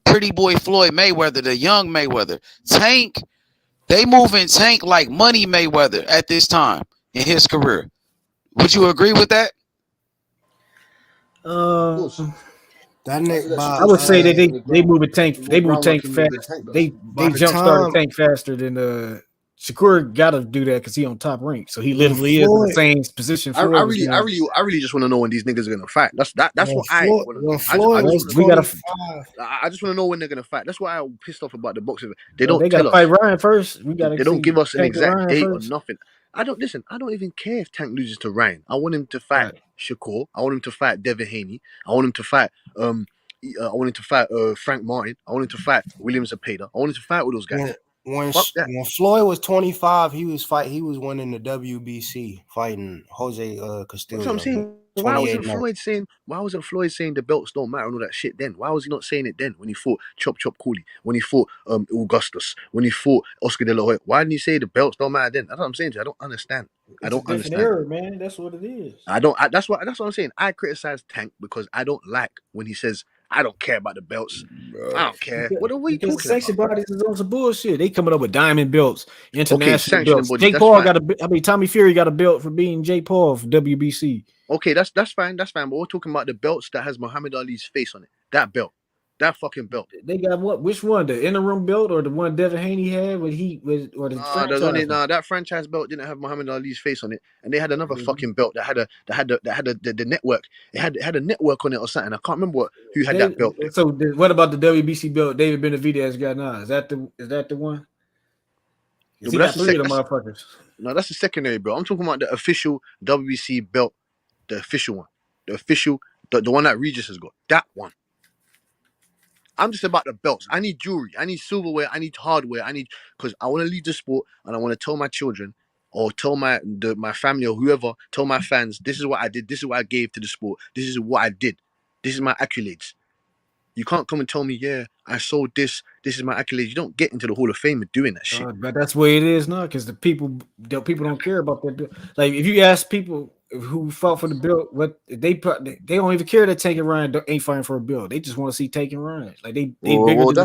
Mayweather, the young Mayweather. Tank, they moving Tank like Money Mayweather at this time in his career. Would you agree with that? That nigga, I would say that they move a Tank. More They move groundwork Tank than fast. the Tank does. They the jump started time Tank faster than Shakur. Got to do that because he on top rank. So he when literally is in the Floyd same position I Floyd was really just want to know when these niggas are gonna fight. That's when what I Floyd want to when know. I Floyd just was want to we know. got to. 25. I just want to know when they're gonna fight. That's why I'm pissed off about the boxing. They Well, don't they got tell to fight us. Ryan first. We got They to don't see give us an Tank and exact Ryan date or first. nothing. I don't even care if Tank loses to Ryan. I want him to fight Right. Shakur. I want him to fight Devin Haney. I want him to fight I want him to fight Frank Martin. I want him to fight William Zepeda. I want him to fight with those guys. Fuck that. When Floyd was 25, he was winning the WBC fighting Jose That's what I'm Castillo. saying. Why wasn't Floyd saying the belts don't matter and all that shit then? Why was he not saying it then when he fought Chop Cooley, when he fought Augustus, when he fought Oscar De La Hoya? Why didn't he say the belts don't matter then? That's what I'm saying to you. I don't understand. I It's a don't different understand. era, man. That's what it is. That's what I'm saying. I criticize Tank because I don't like when he says I don't care about the belts. I don't care. What are we Because talking sanction about? bodies is on some bullshit. They coming up with diamond belts, Okay, international sanctioning belts. bodies, Jake that's Paul fine. got Tommy Fury got a belt for beating Jake Paul for WBC. Okay, that's fine. That's fine. But we're talking about the belts that has Muhammad Ali's face on it. That belt. That fucking belt. They got what? Which one? The interim belt or the one Devin Haney had when he was, or the There's only franchise? that franchise belt didn't have Muhammad Ali's face on it, and they had another fucking belt that had the network. It had a network on it or something. I can't remember who had that belt. So what about the WBC belt David Benavidez got now? Is that the one? No, He but got three of them motherfuckers. No, that's the secondary belt. I'm talking about the official WBC belt, the official one, the one that Regis has got. That one. I'm just about the belts. I need jewelry. I need silverware. I need hardware. Because I want to leave the sport and I want to tell my children or tell my family or whoever, tell my fans, this is what I did. This is what I gave to the sport. This is what I did. This is my accolades. You can't come and tell me, yeah, I sold this. This is my accolades. You don't get into the Hall of Fame doing that shit. But that's the way it is now because the people don't care about that belt. Like if you ask people who fought for the belt, what they don't even care that Tank and Ryan ain't fighting for a belt. They just want to see Tank and Ryan. Like they bigger than the belt.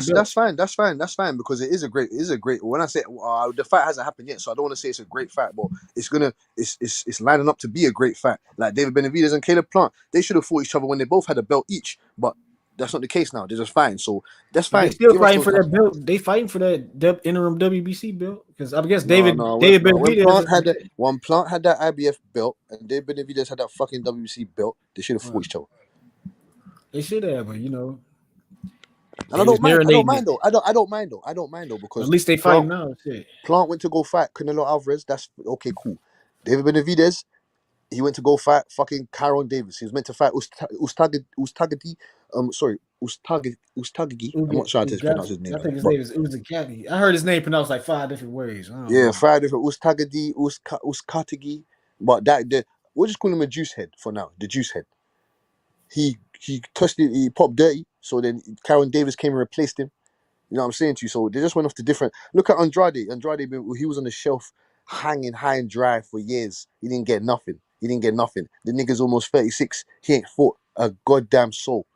That's fine because it is a great. When I say the fight hasn't happened yet, so I don't want to say it's a great fight, but it's lining up to be a great fight. Like David Benavidez and Caleb Plant, they should have fought each other when they both had a belt each, but that's not the case now. They're just fine. So that's fine. They still fighting for that belt. They fighting for that interim WBC belt because I guess David Benavidez. When Plant had that IBF belt and David Benavidez had that fucking WBC belt, they should have fought each other. They should have, but you know. And I don't mind though. I don't mind though because at least they fight now. Shit. Plant went to go fight Canelo Alvarez. That's okay, cool. David Benavidez, he went to go fight fucking Kyron Davis. He was meant to fight Ustagadi. Ustagagi. I'm not sure how to pronounce his name. I think his name is Uzagati. I heard his name pronounced like 5 different ways. 5 different Ustagadi, Uskatagi. But we'll just call him a juice head for now. The juice head. He touched it. He popped dirty. So then Kyron Davis came and replaced him. You know what I'm saying to you? So they just went off to different. Look at Andrade. He was on the shelf, hanging high and dry for years. He didn't get nothing. The nigga's almost 36. He ain't fought a goddamn soul.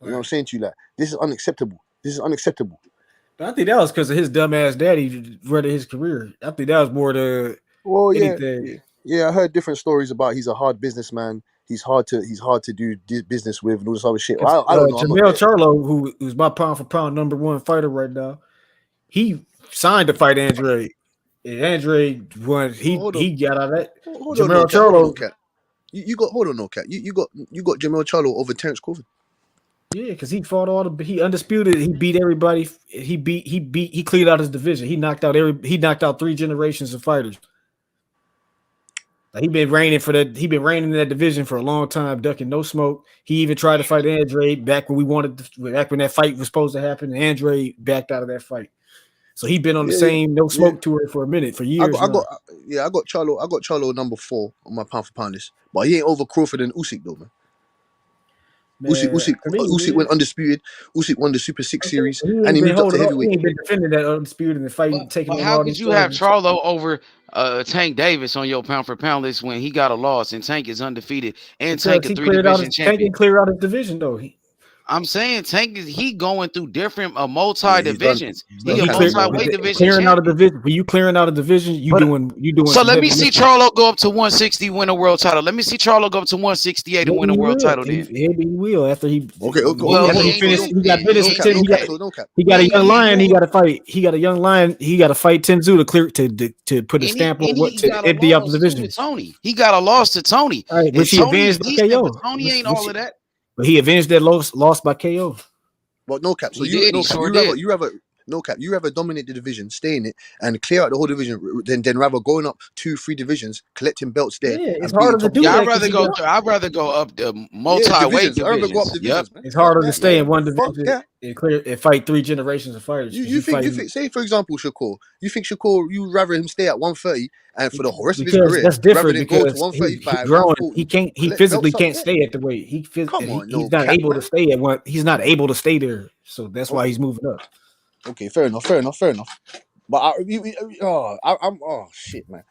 You know what I'm saying to you? Like, this is unacceptable. I think that was because of his dumbass daddy running his career. I think that was more the Well, yeah, anything. yeah. I heard different stories about he's a hard businessman. He's hard to do business with and all this other shit. I don't know. I'm not Jamel there. Charlo, who's my pound for pound #1 fighter right now, he signed to fight Andre. And Andre won. Hold on, He got out of that. hold on, no Jamel cat. Hold on, no Charlo, cat. You got hold on, no cat. You got Jamel Charlo over Terence Crawford. yeah, because he fought he undisputed. He beat everybody. He cleared out his division. He knocked out 3 generations of fighters. Like, he been reigning in that division for a long time, ducking no smoke. He even tried to fight Andre back when back when that fight was supposed to happen. And Andre backed out of that fight. So he been on the same no smoke tour for years. I got Charlo #4 on my pound for pound list, but he ain't over Crawford and Usyk though, man. Usyk went undisputed. Usyk won the Super 6 series, and he moved up to heavyweight. He ain't been defending that undisputed and fighting, taking But on how all could these you have charges. Charlo over Tank Davis on your pound for pound list when he got a loss and Tank is undefeated and Because Tank a he 3 cleared out division his Tank champion? didn't clear out his division though. I'm saying Tank is going through different multi divisions. But He a multi-weight division clearing out a champion. division. When you clearing out a division, you doing. So some let me heavy see lifting. Charlo go up to 160, win a world title. Let me see Charlo go up to 168 and win a world title. Then Maybe he will after he. Well, after he he ain't finished. doing- He got finished. he ain't- He got a young lion. He got to fight. He got a young lion. He got to fight Tenzu to clear to put a stamp on what to got a empty out the loss division. to Tony. He got a loss to Tony. All right, And which he Tony avenged by decent, KO. but Tony ain't all of that. But he avenged that loss by KO. But no cap. So He you did, no he cap. sure You rather no cap. You rather dominate the division, stay in it, and clear out the whole division, than rather going up 2-3 divisions, collecting belts there. Yeah, it's and beating harder to top do Yeah, that. I'd rather go up the multi-weight divisions. I rather go up divisions. divisions, Yep. man. It's harder Fuck to that, stay man. in one Fuck division that. and clear and fight 3 generations of fighters. You think say for example Shakur, you rather him stay at 130 and for the rest of his because career that's rather different than go to because he 135, growing. 140. He collect physically belts up can't there. stay at the weight. Come on, He's no not cap, able man. to stay at one. He's not able to stay there. So that's why he's moving up. Okay, fair enough. But I'm oh shit, man.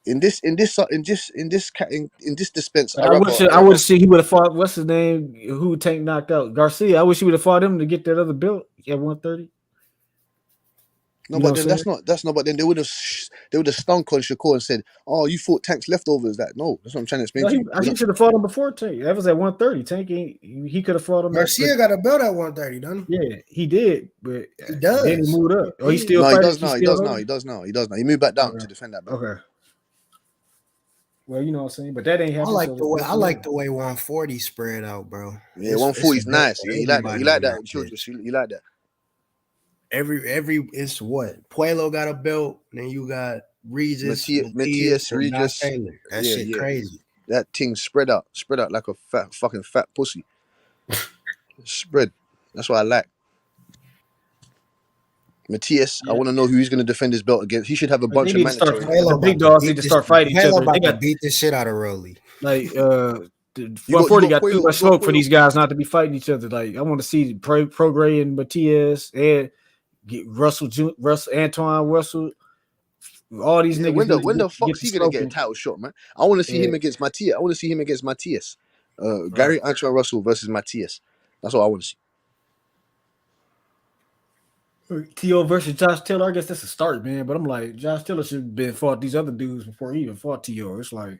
In this dispense, But I would see he would have fought. What's his name? Who Tank knocked out? Garcia. I wish he would have fought him to get that other belt at 130. No, but then that's not. But then they would have stunk on Shakur and said, "Oh, you fought Tank's leftovers." That's what I'm trying to explain to you. He should have fought him before Tank. That was at 130. Tank he could have fought him. Garcia got a belt at 130, doesn't he? Yeah, he did, but he does. Then he moved up. Oh, he still No, fighting? He does now. He moved back down to defend that belt. Okay. Well, you know what I'm saying, but that ain't happening. I like the way 140 spread out, bro. Yeah, 140 is nice. Yeah, you like that. You like that. Every it's what Puelo got a belt, then you got Regis, Matias, and Regis. Taylor. That shit crazy. That thing spread out like a fucking fat pussy. Spread. That's what I like. Matias, I want to know who he's going to defend his belt against. He should have a bunch of mandatory. The big dogs need to start fighting each other. They got beat the shit out of Rolly. Like 140 got too much smoke for these guys not to be fighting each other. Like I want to see Prograis and Matias and get Russell, Antoine Russell, all these niggas. When the fuck's he gonna get a title shot, man? I want to see him against Matias. Gary Antoine Russell versus Matias. That's what I want to see. T.O. versus Josh Taylor. I guess that's a start, man. But I'm like, Josh Taylor should have been fought these other dudes before he even fought T.O. It's like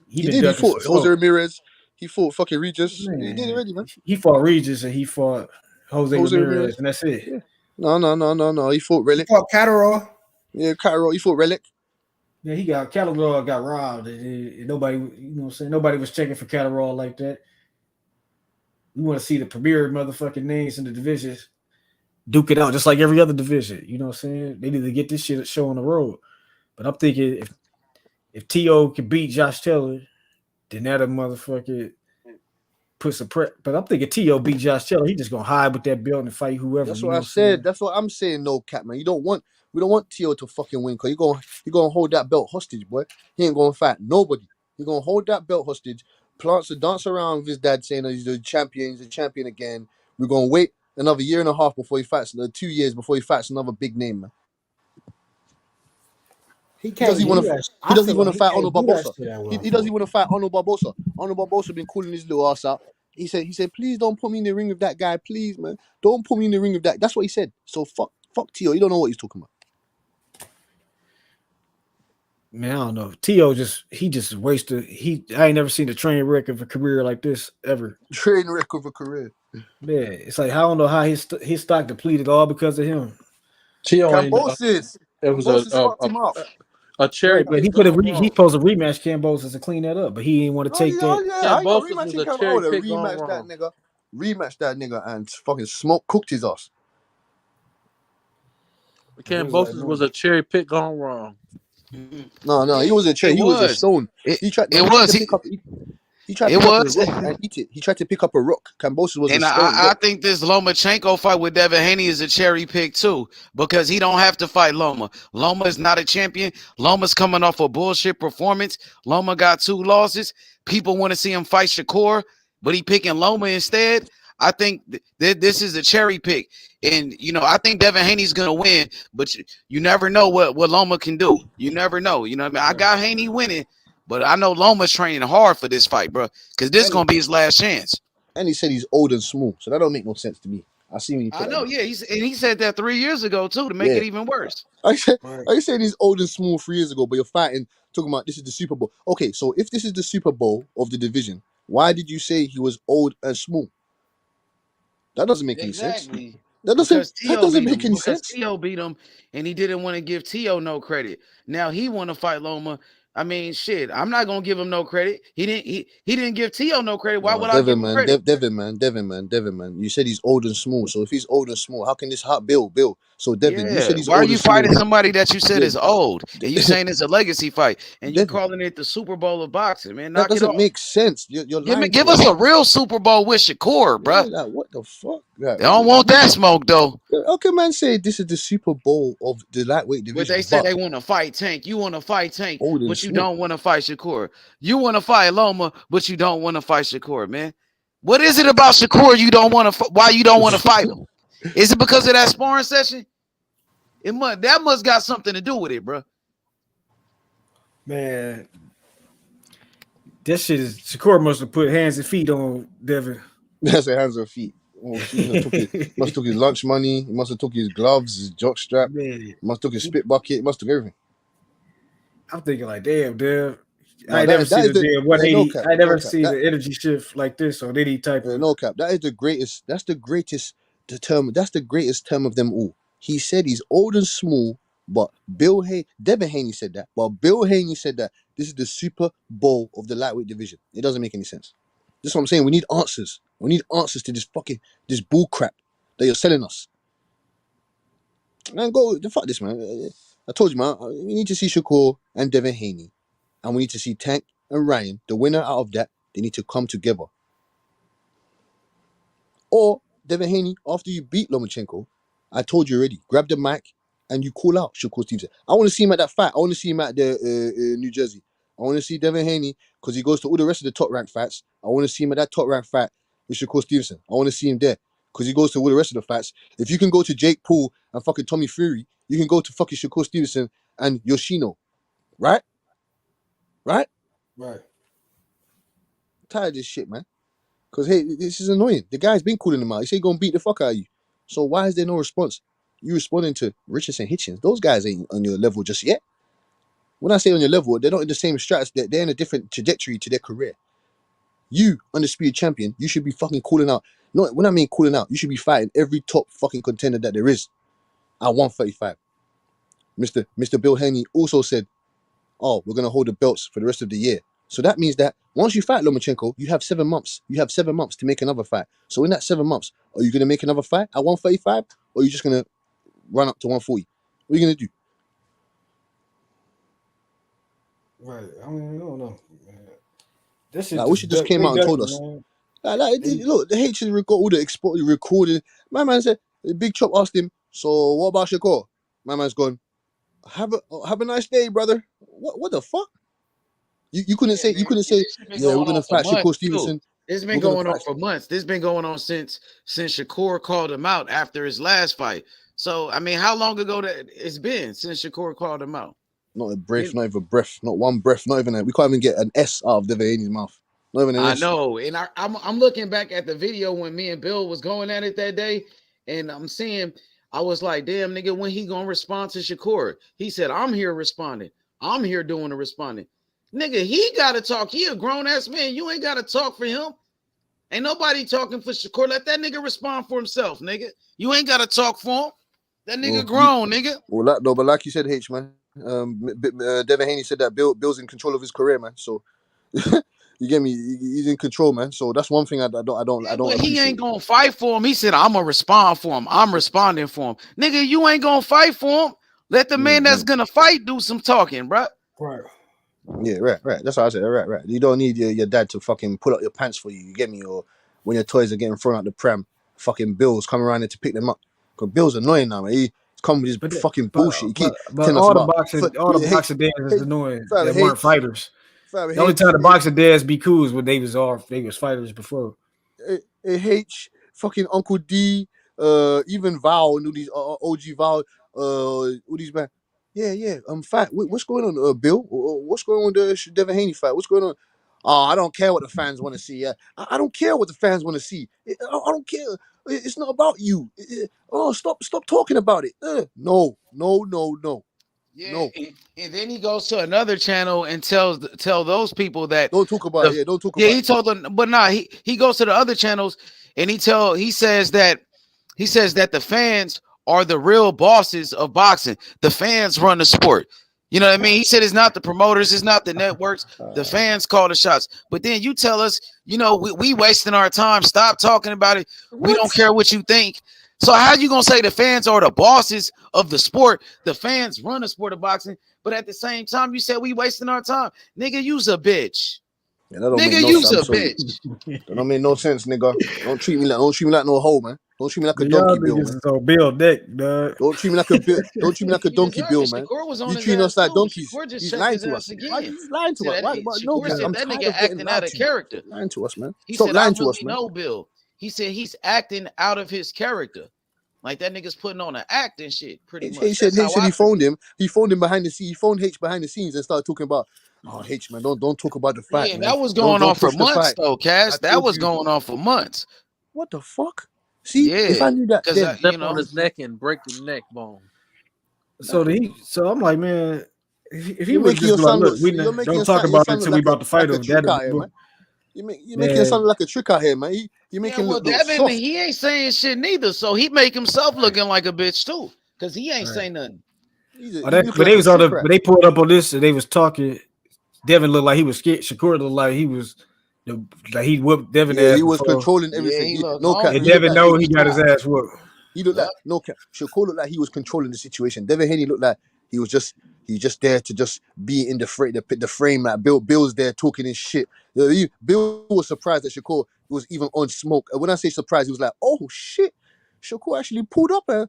he fought Jose Ramirez. He fought fucking Regis. Man, he did already, man. He fought Regis and he fought Jose Ramirez, and that's it. Yeah. No. He fought Relic. He fought Catterall. Yeah, Catterall. He fought Relic. Yeah, Catterall got robbed. And nobody, you know what I'm saying? Nobody was checking for Catterall like that. We want to see the premier motherfucking names in the divisions duke it out just like every other division. You know what I'm saying? They need to get this shit show on the road. But I'm thinking if T.O. can beat Josh Taylor, then that'll motherfucker put some prep. But I'm thinking T.O. beat Josh Taylor. He just gonna hide with that belt and fight whoever. That's what I said. That's what I'm saying. No cap, man. We don't want T.O. to fucking win because he gonna hold that belt hostage, boy. He ain't gonna fight nobody. He gonna hold that belt hostage. Plants to dance around with his dad saying that he's the champion. He's the champion again. We're gonna wait another year and a half before he fights. 2 years before he fights another big name, man. He doesn't want to fight Ono Barbosa. He doesn't want to fight Ono Barbosa. Ono Barbosa been calling his little ass out. He said, please don't put me in the ring with that guy, please, man. Don't put me in the ring with that. That's what he said. So fuck Tio. You don't know what he's talking about. Man, I don't know. T.O. just wasted. I ain't never seen a train wreck of a career like this ever. Train wreck of a career. Yeah, it's like I don't know how his stock depleted all because of him. Cambosis. It was Cambosis fucked him up. a cherry Right, but he pick could have gone he wrong. supposed to rematch Cambosis to clean that up, but he didn't want to take that. How you got Cambosis was rematching a Cam? I cherry would have pick gone rematched that wrong. nigga. Rematched that nigga and fucking cooked his ass. Cambosis was a cherry pick gone wrong. No, he wasn't a cherry. It He was a was. stone. It He tried was. to pick up. He tried to It pick up a was. rock and eat it. He tried to pick up a rock. Cambosis was a And stone I rock. think this Lomachenko fight with Devin Haney is a cherry pick too, because he don't have to fight Loma. Loma is not a champion. Loma's coming off a bullshit performance. Loma got 2 losses. People want to see him fight Shakur, but he picking Loma instead. I think this is a cherry pick. And, I think Devin Haney's going to win, but you never know what Loma can do. You never know. You know what I mean? I got Haney winning, but I know Loma's training hard for this fight, bro, because this is going to be his last chance. And he said he's old and small, so that don't make no sense to me. I see when you put I know, yeah. He said that 3 years ago too to make Yeah. it even worse. Are you saying he's old and small 3 years ago, but you're fighting, talking about this is the Super Bowl? Okay, so if this is the Super Bowl of the division, why did you say he was old and small? That doesn't make any sense. Exactly. That Because doesn't make any sense. T.O. beat him, and he didn't want to give T.O. no credit. Now he want to fight Loma. I mean, shit. I'm not gonna give him no credit. He didn't give T.O. no credit. Why would I give him credit? Devin, man. You said he's old and small. So if he's old and small, how can this Bill? So Devin, you said he's Why are old you and small. fighting somebody that you said Yeah. is old, and you saying it's a legacy fight, and you Devin, calling it the Super Bowl of boxing, man? that Knock it doesn't off. make sense. You're lying Give to us us. a real Super Bowl with Shakur, Yeah, bruh. like, what the fuck? Like, They don't want that smoke though. how can man say this is the Super Bowl of the lightweight But division? they say they want to fight Tank. You want to fight Tank, Old and but you small. don't want to fight Shakur. You want to fight Loma, but you don't want to fight Shakur, man. What is it about Shakur you don't want to? Why you don't want to fight him? Is it because of that sparring session? That must got something to do with it, bro. Man, that shit is Shakur must have put hands and feet on Devin. That's a hands and feet. Oh, he must have took his lunch money. He must have took his gloves, his jock strap. Man, Must have took his spit bucket. Must have took everything. I'm thinking like, damn, Dev. No, I ain't never seen a damn 180. I never seen That, an energy shift like this on any type of. no cap. That is the greatest. That's the greatest term. That's the greatest term of them all. He said he's old and small, but Devin Haney said that. But Bill Haney said that this is the Super Bowl of the lightweight division. It doesn't make any sense. That's what I'm saying. We need answers. We need answers to this bull crap that you're selling us. Man, fuck this, man. I told you, man. We need to see Shakur and Devin Haney, and we need to see Tank and Ryan. The winner out of that, they need to come together. Or Devin Haney, after you beat Lomachenko, I told you already, grab the mic and you call out Shakur Stevenson. I want to see him at that fight. I want to see him at the New Jersey. I want to see Devin Haney because he goes to all the rest of the top ranked fights. I want to see him at that top ranked fight with Shakur Stevenson. I want to see him there because he goes to all the rest of the fights. If you can go to Jake Paul and fucking Tommy Fury, you can go to fucking Shakur Stevenson and Yoshino. Right? Right. I'm tired of this shit, man. Because, hey, this is annoying. The guy's been calling him out. He said he's going to beat the fuck out of you. So why is there no response? You responding to Richardson, Hitchens. Those guys ain't on your level just yet. When I say on your level, they're not in the same strats. They're in a different trajectory to their career. You, undisputed champion, you should be fucking calling out. No, when I mean calling out, you should be fighting every top fucking contender that there is at 135. Mr. Bill Haney also said, oh, we're going to hold the belts for the rest of the year. So that means that once you fight Lomachenko, you have 7 months. You have 7 months to make another fight. So in that 7 months, are you going to make another fight at 135? Or are you just going to run up to 140? What are you going to do? Right. I mean, I don't know. This is I wish it just came out and told us. Look, the H got all the recording. My man said, Big Chop asked him, so what about Shakur? My man's gone, have a nice day, brother. What the fuck? You couldn't say, yeah, we're gonna fight Shakur Stevenson. This has been going on for months. This has been going on since Shakur called him out after his last fight. So I mean, how long ago that it's been since Shakur called him out? Not a breath, not even a breath, not one breath, not even we can't even get an S out of Devin Haney's mouth. Not even an I inch. know, and I'm looking back at the video when me and Bill was going at it that day, and I'm seeing I was like, damn nigga, when he gonna respond to Shakur? He said, I'm here responding. I'm here doing the responding. Nigga, he gotta talk. He a grown ass man. You ain't gotta talk for him. Ain't nobody talking for Shakur. Let that nigga respond for himself, nigga. You ain't gotta talk for him. That nigga grown, nigga. Well, but like you said, H man, Devin Haney said that Bill's in control of his career, man. So you get me? He's in control, man. So that's one thing I don't But he appreciate. ain't gonna fight for him. He said, I'm gonna respond for him. I'm responding for him. Nigga, you ain't gonna fight for him. Let the man that's gonna fight do some talking, bro. Right. Yeah, right. That's what I said. Right. You don't need your dad to fucking pull up your pants for you. You get me? Or when your toys are getting thrown out the pram, fucking Bill's coming around there to pick them up. Because Bill's annoying now, man. He's coming with his fucking bullshit. He keep But telling us all the about boxing dads is annoying. fam, That weren't fighters. Fam, The only time the boxing dads be cool is when they was fighters before. H, fucking Uncle D, even Val and all these OG Val, all these man. Yeah. Fat. What's going on, Bill? What's going on with the Devin Haney fight? What's going on? Oh, I don't care what the fans want to see. I don't care what the fans want to see. I don't care. It's not about you. Stop talking about it. No. Yeah, No. and then he goes to another channel and tell those people that don't talk about it. Yeah, don't talk about he told them, but nah, he goes to the other channels and he says that the fans are the real bosses of boxing. The fans run the sport. You know what I mean? He said it's not the promoters, it's not the networks. The fans call the shots. But then you tell us, we wasting our time. Stop talking about it. We don't care what you think. So how you gonna say the fans are the bosses of the sport? The fans run the sport of boxing, but at the same time, you said we wasting our time. Nigga, you's a bitch. Yeah, that don't Nigga, make no you's sense. a I'm sorry. bitch. That don't make no sense, nigga. Don't treat me like no hoe, man. Don't treat me like a Y'all donkey, Bill, niggas man. is on Bill Dick, dog. Don't treat me like a donkey, Bill, man. Shakur was on You his treating ass us like too. donkeys. Shakur just He's checked lying his to ass us. Why again. he's lying to us? No, Shakur Bill, said I'm that tired nigga of getting acting lied out of to. character. Stop lying to us, man. He Stop said, lying I to really us, man. know Bill. He said he's acting out of his character. Like that nigga's putting on an act and shit, pretty much. He said he phoned him. He phoned him behind the scenes. He phoned H behind the scenes and started talking about, H, man, don't talk about the fight, Yeah, man. that was going on Don't for push the months fight. though, Cass. I That told was you. going on for months. What the fuck? See, Yeah, if I knew that because then, Step on his neck and break the neck bone. So I'm like, man, if he you're would making just your be like, son look, look. we You're making don't your talk son about it look until we about to fight like a him. trick out here, man. You're making your son look like a trick out here, man. You make him well, look Devin, soft. he ain't saying shit neither, so he make himself looking like a bitch too, because he ain't saying nothing. But they was on the, but they pulled up on this and they was talking. Devin looked like he was scared. Shakur looked like he was like he whooped Devin Yeah, ass he was before. controlling everything. No cap. And He looked Devin like know he got his ass whooped. He looked like no cap. Shakur looked like he was controlling the situation. Devin Haney looked like he was just there to just be in the frame. Like Bill's there talking his shit. Bill was surprised that Shakur was even on smoke. When I say surprised, he was like, "Oh shit, Shakur actually pulled up and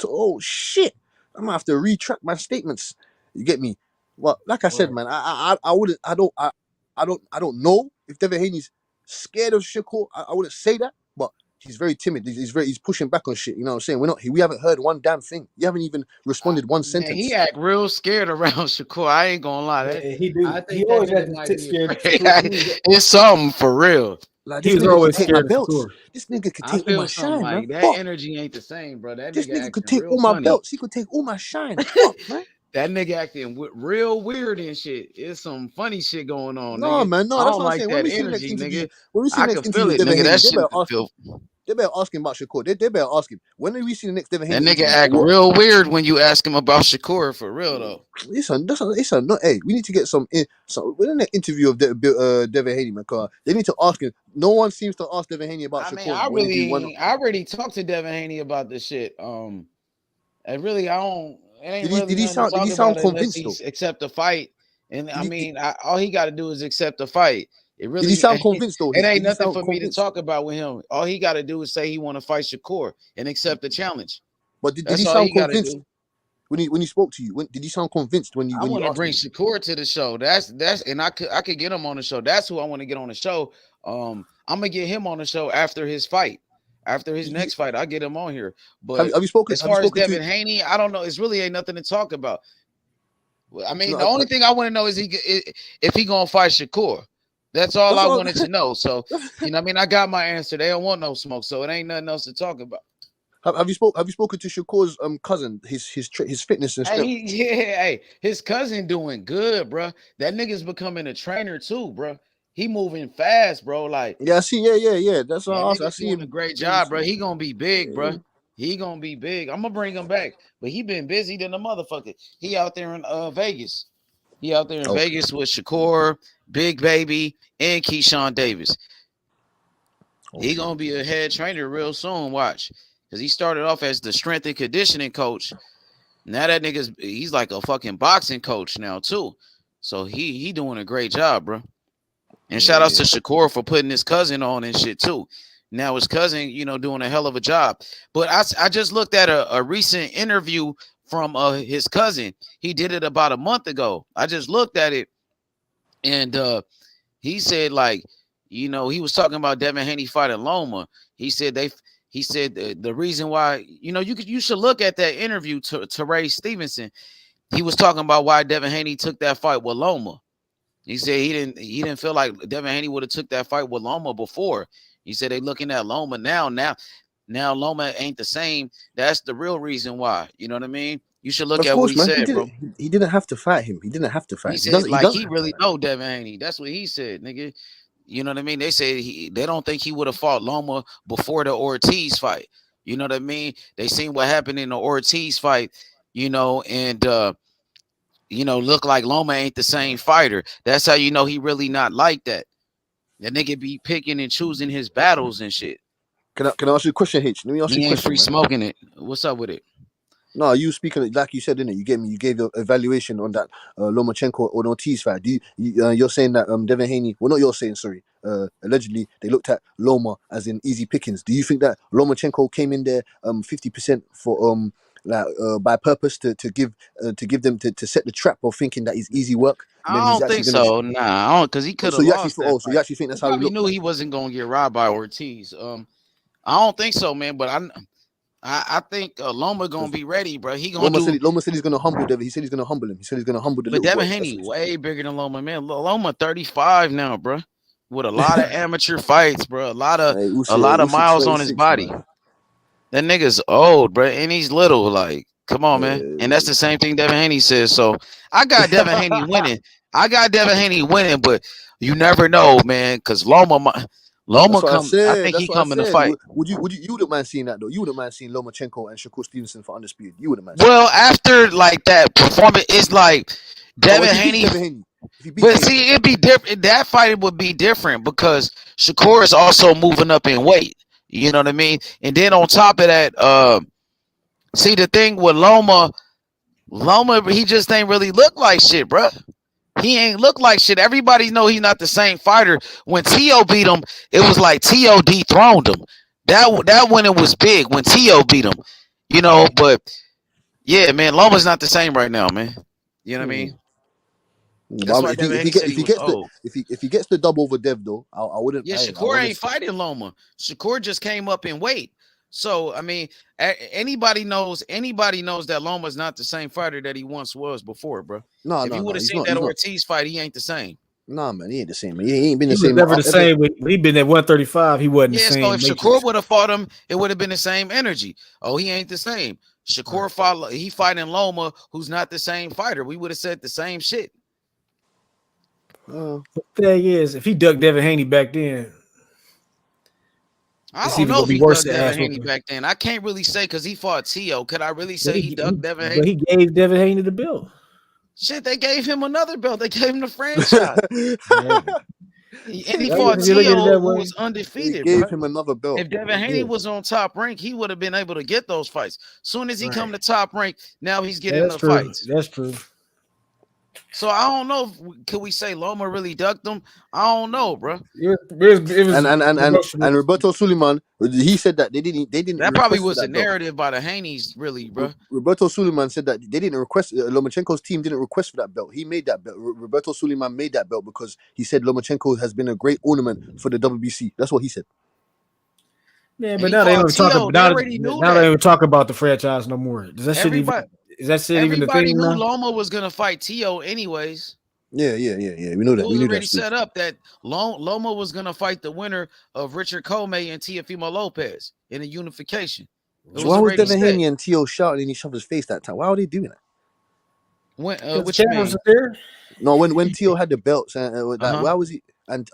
oh shit, I'm gonna have to retract my statements." You get me? Well, like I said, man, I don't know if Devin Haney's scared of Shakur. I wouldn't say that, but he's very timid. He's pushing back on shit. You know what I'm saying? We haven't heard one damn thing. You haven't even responded one Man, sentence. he act real scared around Shakur. I ain't gonna lie. He do. I think He that always nigga had might to be scared. afraid. It's something for real. Like He this was nigga always could take my scared of belts. Shakur. This nigga could I take all my feel something shine, man. like that Fuck. energy ain't the same, bro. That This nigga nigga could acting take real all my funny. belts. He could take all my shine. Fuck, man. That nigga acting real weird and shit. It's some funny shit going on, No, nigga. man. No, I that's don't what I'm like saying. that energy, nigga. When we see I the can next feel interview with it, Devin nigga. Haney, That they shit better ask him. feel. They better ask him about Shakur. They better ask him. When do we see the next Devin That Haney nigga interview? act real weird when you ask him about Shakur, for real though. Hey, we need to get some within the interview of Devin Haney, man. Cause they need to ask him. No one seems to ask Devin Haney about I mean, Shakur when they do one. I already talked to Devin Haney about this shit. And really, I don't. It ain't really Did he nothing to sound talk about unless convinced though? he accept the fight. And I mean, all he got to do is accept the fight. It Did he really sound convinced though? it ain't Did he nothing sound for me to convinced? talk about with him. All he got to do is say he want to fight Shakur and accept the challenge. But did That's he all sound he got to convinced do. when he spoke to you? Did he sound convinced when I you want to asked bring him? Shakur to the show. That's and I could get him on the show. That's who I want to get on the show. I'm gonna get him on the show after his fight. After his next fight, I'll get him on here. But Have you spoken? as Have you far as spoken to? Devin Haney, I don't know. It's really ain't nothing to talk about. I mean, No, the only thing I want to know is if he gonna fight Shakur. That's all That's I all. wanted to know. So, you know, what I mean, I got my answer. They don't want no smoke, so it ain't nothing else to talk about. Have you spoken to Shakur's cousin, his fitness and strength? Hey, his cousin doing good, bro. That nigga's becoming a trainer too, bro. He moving fast, bro. Like Yeah, I see. Yeah. That's that all. I nigga see doing a him. great Doing job, bro. some- He gonna be big, bro. yeah. He gonna be big. I'm gonna bring him back, but he been busy than a motherfucker. He out there in Vegas. He out there in Okay. Vegas with Shakur, Big Baby, and Keyshawn Davis. He gonna be a head trainer real soon. Watch, because he started off as the strength and conditioning coach. Now that he's like a fucking boxing coach now too. So he doing a great job, bro. And shout outs to Shakur for putting his cousin on and shit too. Now his cousin, you know, doing a hell of a job. But I just looked at a recent interview from his cousin. He did it about a month ago. I just looked at it, and he said, like, you know, he was talking about Devin Haney fighting Loma. He said the reason why, you know, you should look at that interview to Ray Stevenson. He was talking about why Devin Haney took that fight with Loma. He said he didn't feel like Devin Haney would have took that fight with Loma before. He said they looking at Loma now. Now Loma ain't the same. That's the real reason why. You know what I mean? You should look Of at what course, he man. said, bro. He didn't have to fight him. He didn't have to fight He him. said He like doesn't he have to really fight know Devin Haney. That's what he said, nigga. You know what I mean? They said they don't think he would have fought Loma before the Ortiz fight. You know what I mean? They seen what happened in the Ortiz fight, you know, and you know, look like Loma ain't the same fighter. That's how you know he really not like that. That nigga be picking and choosing his battles and shit. Can I ask you a question, H? Let me ask you He a ain't question, free man. smoking it. What's up with it? No, you speaking like you said, didn't it? You gave your evaluation on that Lomachenko or Ortiz fight. You're saying that Devin Haney? Well, not you're saying. Sorry. Allegedly, they looked at Loma as in easy pickings. Do you think that Lomachenko came in there 50% for by purpose to give them to set the trap of thinking that he's easy work, and then I he's don't actually think gonna? so. Nah, I don't, because he could So have you actually lost thought? that Oh, so you fight. actually think He that's how he probably looked knew like? he wasn't gonna get robbed by Ortiz. I don't think so, man. But I think Loma gonna be ready, bro. He gonna do. Loma said he's gonna humble Devin. He said he's gonna humble him. He said he's gonna humble the But little Devin boy. That's Haney what he said. way bigger than Loma, man. Loma 35 now, bro. With a lot of amateur fights, bro. A lot of Usyk miles on his 26, body. man. That nigga's old, bro, and he's little. Like, come on, man. And that's the same thing Devin Haney says. So I got Devin Haney winning. But you never know, man, because Loma That's what I come. I said. think he That's what I coming to said. fight. You wouldn't mind seeing that though. You wouldn't mind seeing Lomachenko and Shakur Stevenson for undisputed. You wouldn't mind seeing Well, after like that performance, it's like that. Oh, Devin if he beats Haney. Devin Haney, if he beats But Haney. see, it'd be different. That fight would be different because Shakur is also moving up in weight. You know what I mean? And then on top of that, see the thing with Loma, he just ain't really look like shit, bro. He ain't look like shit. Everybody know he's not the same fighter. When T.O. beat him, it was like T.O. dethroned him. That when it was big when T.O. beat him, you know. But yeah, man, Loma's not the same right now, man. You know what I mean? That's But why Devin Haney said he was old. if he gets the dub over Dev though, I wouldn't. Yeah, I Shakur want ain't fighting Loma. Shakur just came up in weight. So I mean, anybody knows that Loma's not the same fighter that he once was before, bro. No, If you would have he's seen not. that He's not. Ortiz fight, he ain't the same. Nah, man, he ain't the same. Man. He ain't been He the was same. never the same. When he been at 135, he wasn't the Yeah, same. so if Matrix. Shakur would have fought him, it would have been the same energy. Oh, he ain't the same. Shakur he fighting Loma, who's not the same fighter. We would have said the same shit. The thing is, if he ducked Devin Haney back then, I it's don't even know gonna if be he worse ducked than Devin ass Haney whooping. back then. I can't really say because he fought T.O. Could I really But say he ducked Devin but Haney? he gave Devin Haney the belt. Shit, they gave him another belt. They gave him the franchise. And he Right, fought if you look at it T.O., that who way. was He undefeated, gave bro. him another belt. If Devin Haney was on top rank, he would have been able to get those fights. Soon as he come to top rank, now he's getting That's the true. fights. That's true. So I don't know. Could we say Loma really ducked him? I don't know, bro. It was And Roberto Suleiman, he said that they didn't That probably request for was a that belt. narrative by the Haneys, really, bro. Roberto Suleiman said that they didn't request. Lomachenko's team didn't request for that belt. He made that belt. Roberto Suleiman made that belt because he said Lomachenko has been a great ornament for the WBC. That's what he said. Man, And but he now they fought don't talk T.O. about They already knew now that. they don't talk about the franchise no more. Does that shit even Everybody, is that shit even the everybody thing knew now? Loma was gonna fight T.O. anyways. Yeah. We know It that. We was knew that. already Still. set up that Loma was gonna fight the winner of Richard Comey and Teofimo Lopez in a unification. It So was why was already Devin set. Haney and T.O. shouting in each other's face that time? Why were they doing that? When Because what the you cameras mean? are there. No, when T.O. had the belts and like, Uh-huh. why was he? And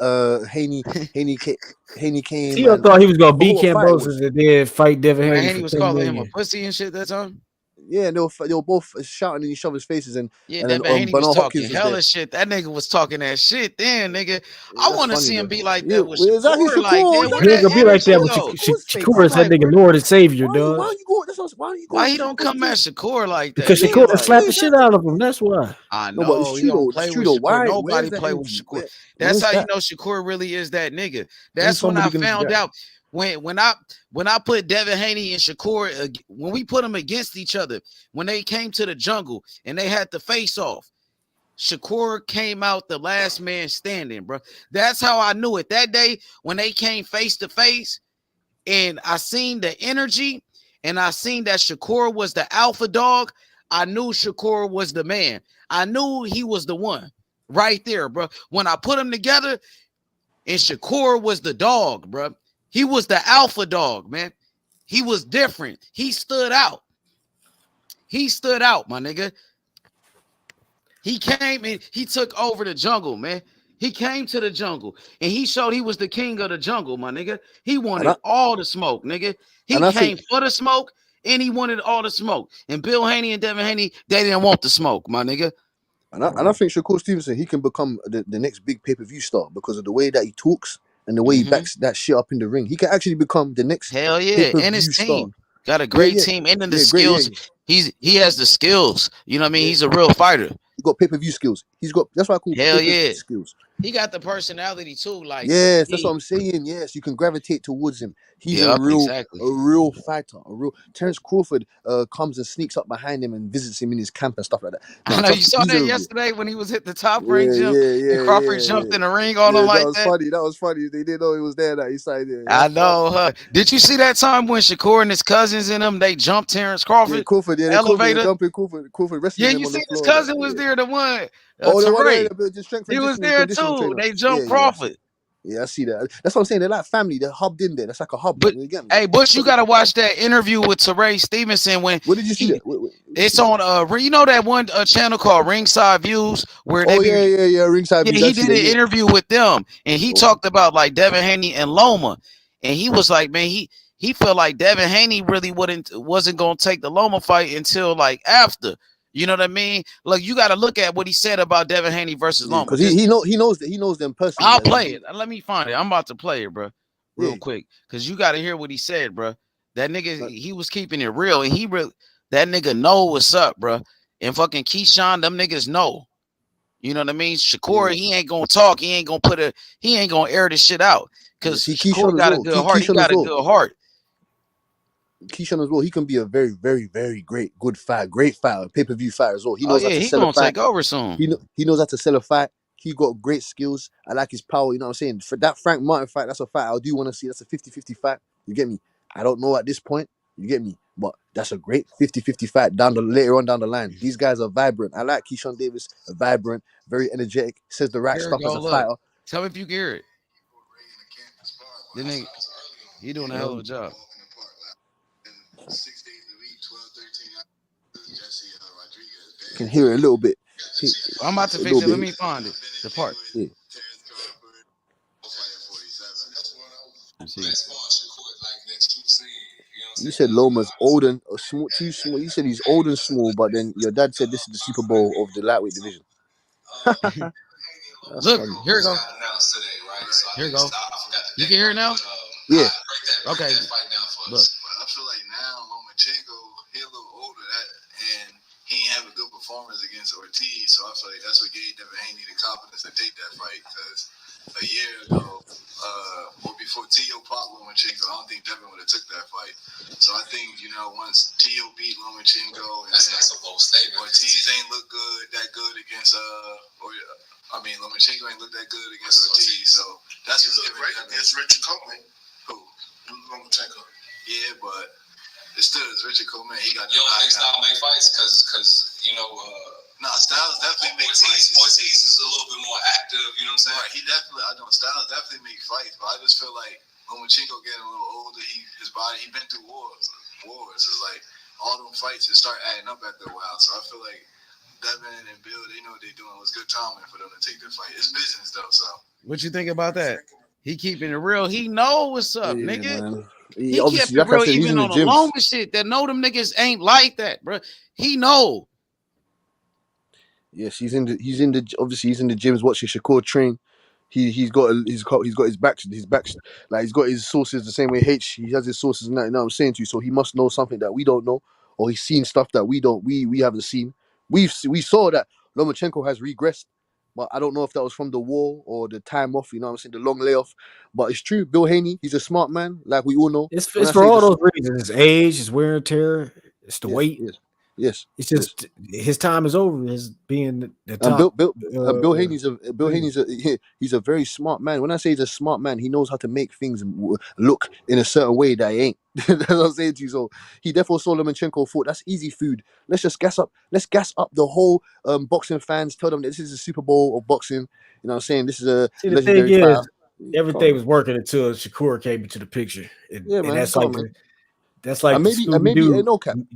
Haney came Tio and thought he was gonna I forgot beat what fight it was. Cambosos and then fight Devin When Haney Haney for was 10 calling him a million. pussy and shit that time. Yeah, they were both shouting in each other's faces, and Yeah, and then Devin Haney was Bernard talking Hopkins was there. hella shit. That nigga was talking that shit then, nigga. Yeah, I that's want to funny see him though. be like Yeah, that with well, exactly. Shakur. Like, Shakur, damn, where He ain't that gonna be exactly. like energy that with go? Shakur's face. Shakur I'm is that like, nigga bro, Lord and Savior, why dog. don't you go? Why don't you go Why to he don't Shakur's come at face? Shakur like that, Because nigga? Shakur Like, slapped Yeah, the shit exactly. out of him. That's why. I No, but know it's he true don't though. It's play true with though. Shakur. Why? Nobody Where's that play with energy? Shakur. That's Where's how you that? know Shakur really is that nigga. When's That's when I somebody gonna do found that? out when I put Devin Haney and Shakur when we put them against each other when they came to the jungle and they had to face off. Shakur came out the last man standing, bro. That's how I knew it. That day when they came face to face and I seen the energy and I seen that Shakur was the alpha dog, I knew Shakur was the man. I knew he was the one right there, bro. When I put them together and Shakur was the dog, bro. He was the alpha dog, man. He was different. He stood out. He stood out, my nigga. He came and he took over the jungle, man. He came to the jungle and he showed he was the king of the jungle, my nigga. He And wanted all the smoke, nigga. He I think came for the smoke and he wanted all the smoke. And Bill Haney and Devin Haney, they didn't want the smoke, my nigga. I think Shakur Stevenson he can become the next big pay-per-view star because of the way that he talks and the way he backs that shit up in the ring. He can actually become the next Hell yeah, and his pay-per-view star. team got a Yeah, great team, and then the great. skills. He has the skills. You know what I mean? Yeah. He's a real fighter. He got pay-per-view skills. That's why I call Hell pay-per-view yeah, skills. he got the personality too. Like Yes, that's what OD. I'm saying. Yes, you can gravitate towards him. He's Yep, exactly. a real fighter. A real Terence Crawford comes and sneaks up behind him and visits him in his camp and stuff like that. I No, know you trust me, saw he's that a yesterday when he was hit the top rank gym and Crawford jumped yeah. in the ring on Yeah, him that like was that. funny. That was funny. They didn't know he was there. That he said, yeah, I that's funny. know, huh? Did you see that time when Shakur and his cousins and them they jumped Terence Yeah, Crawford Crawford. Yeah, they're elevator? jumping Crawford wrestling Yeah, him you on the seen his floor. cousin was there, the one Oh, the one there, Teray. the strength He was conditioning there conditioning too. trainer. They Yeah, jumped I see. Crawford. Yeah, I see that. That's what I'm saying. They're like family. They're hubbed in there. That's like a hub. But You get me? hey, Bush, you gotta watch that interview with Teray Stevenson when Where did you see that? Where did you it's see that? on you know that one channel called Ringside Views where they Oh be yeah. Ringside yeah, views. I he see did that. an Yeah. interview with them and he Oh, talked about like Devin Haney and Loma. And he was like, man, he felt like Devin Haney really wasn't gonna take the Loma fight until like after. You know what I mean? Like you gotta look at what he said about Devin Haney versus yeah. Loma. Because Because he knows them personally. I'll Like, play it. Let me find it. I'm about to play it, bro, real yeah. quick. Because you gotta hear what he said, bro. That nigga, Like, he was keeping it real, and that nigga know what's up, bro. And fucking Keyshawn, them niggas know. You know what I mean? Shakur, yeah. he ain't gonna talk. He ain't gonna air this shit out. Yeah. Cause See Shakur Keyshawn as got a well. good heart. He Keyshawn as got a well. good heart. Keyshawn as well. He can be a very, very, very great fighter, pay-per-view fighter as well. He Oh knows how yeah, to he sell a gonna fight. take over soon. He knows how to sell a fight. He got great skills. I like his power. You know what I'm saying? For that Frank Martin fight, that's a fight I do want to see. That's a 50-50 fight. You get me? I don't know at this point. You get me? But that's a great 50-50 fight later on down the line. These guys are vibrant. I like Keyshawn Davis, vibrant, very energetic, says the right Here we stuff as go. a Look, fighter. tell me if you can hear it. Then he doing a hell of a job. You can hear it a little bit. I'm about to A fix little it. Let bit. me find it. The part. Yeah. Let's see. You said Loma's old and small, too small. You said he's old and small, but then your dad said this is the Super Bowl of the lightweight division. That's Look, funny. here it goes. Here it goes. You can hear it now? Yeah. Okay. Look. I feel like now Lomachenko, he a little older, and he ain't have a good performance against Ortiz, so I feel like that's what gave Devin Haney the confidence to take that fight. Because a year ago, or before Tio popped Lomachenko, I don't think Devin would have took that fight. So I think once Tio beat Lomachenko, and that's a bold statement. Ortiz ain't look that good against Lomachenko ain't look that good against Ortiz, so that's what's giving Devin. Against Richard Coleman. Who? Lomachenko. Yeah, but it's still Richard Coleman. He got. You don't think style make fights because Nah, Styles definitely makes fights. Ortiz is a little bit more active, you know what I'm saying? Right, he definitely, I know, Styles definitely make fights, but I just feel like Lomachenko getting a little older, his body, he been through wars. It's like all them fights just start adding up after a while. So I feel like Devin and Bill, they know what they're doing. It was good timing for them to take the fight. It's business though, so. What you think about that? He keeping it real. He know what's up, Yeah, nigga. man. He kept Obviously, it like I real said, he's even in the on the gyms. Loma shit. That know them niggas ain't like that, bro. He know. Yes, he's in the gyms watching Shakur train. He's got his backs like he's got his sources the same way H. He has his sources and that. You know what I'm saying to you? So he must know something that we don't know, or he's seen stuff that we haven't seen. We saw that Lomachenko has regressed, but I don't know if that was from the war or the time off. You know what I'm saying? The long layoff. But it's true. Bill Haney, he's a smart man, like we all know. It's for all those reasons. His age, his wear and tear, it's the weight. Yes. It's just his time is over. His being the And top. Bill Haney's he's a very smart man. When I say he's a smart man, he knows how to make things look in a certain way that he ain't. That's what I'm saying to you. So he therefore saw Lomachenko thought that's easy food. Let's just gas up. Let's gas up the whole boxing fans. Tell them that this is a Super Bowl of boxing. You know what I'm saying? This is a See, the legendary thing fight. is, everything was working until Shakur came into the picture. Yeah, man. That's Come like on, man. that's like And the maybe Scooby-Doo.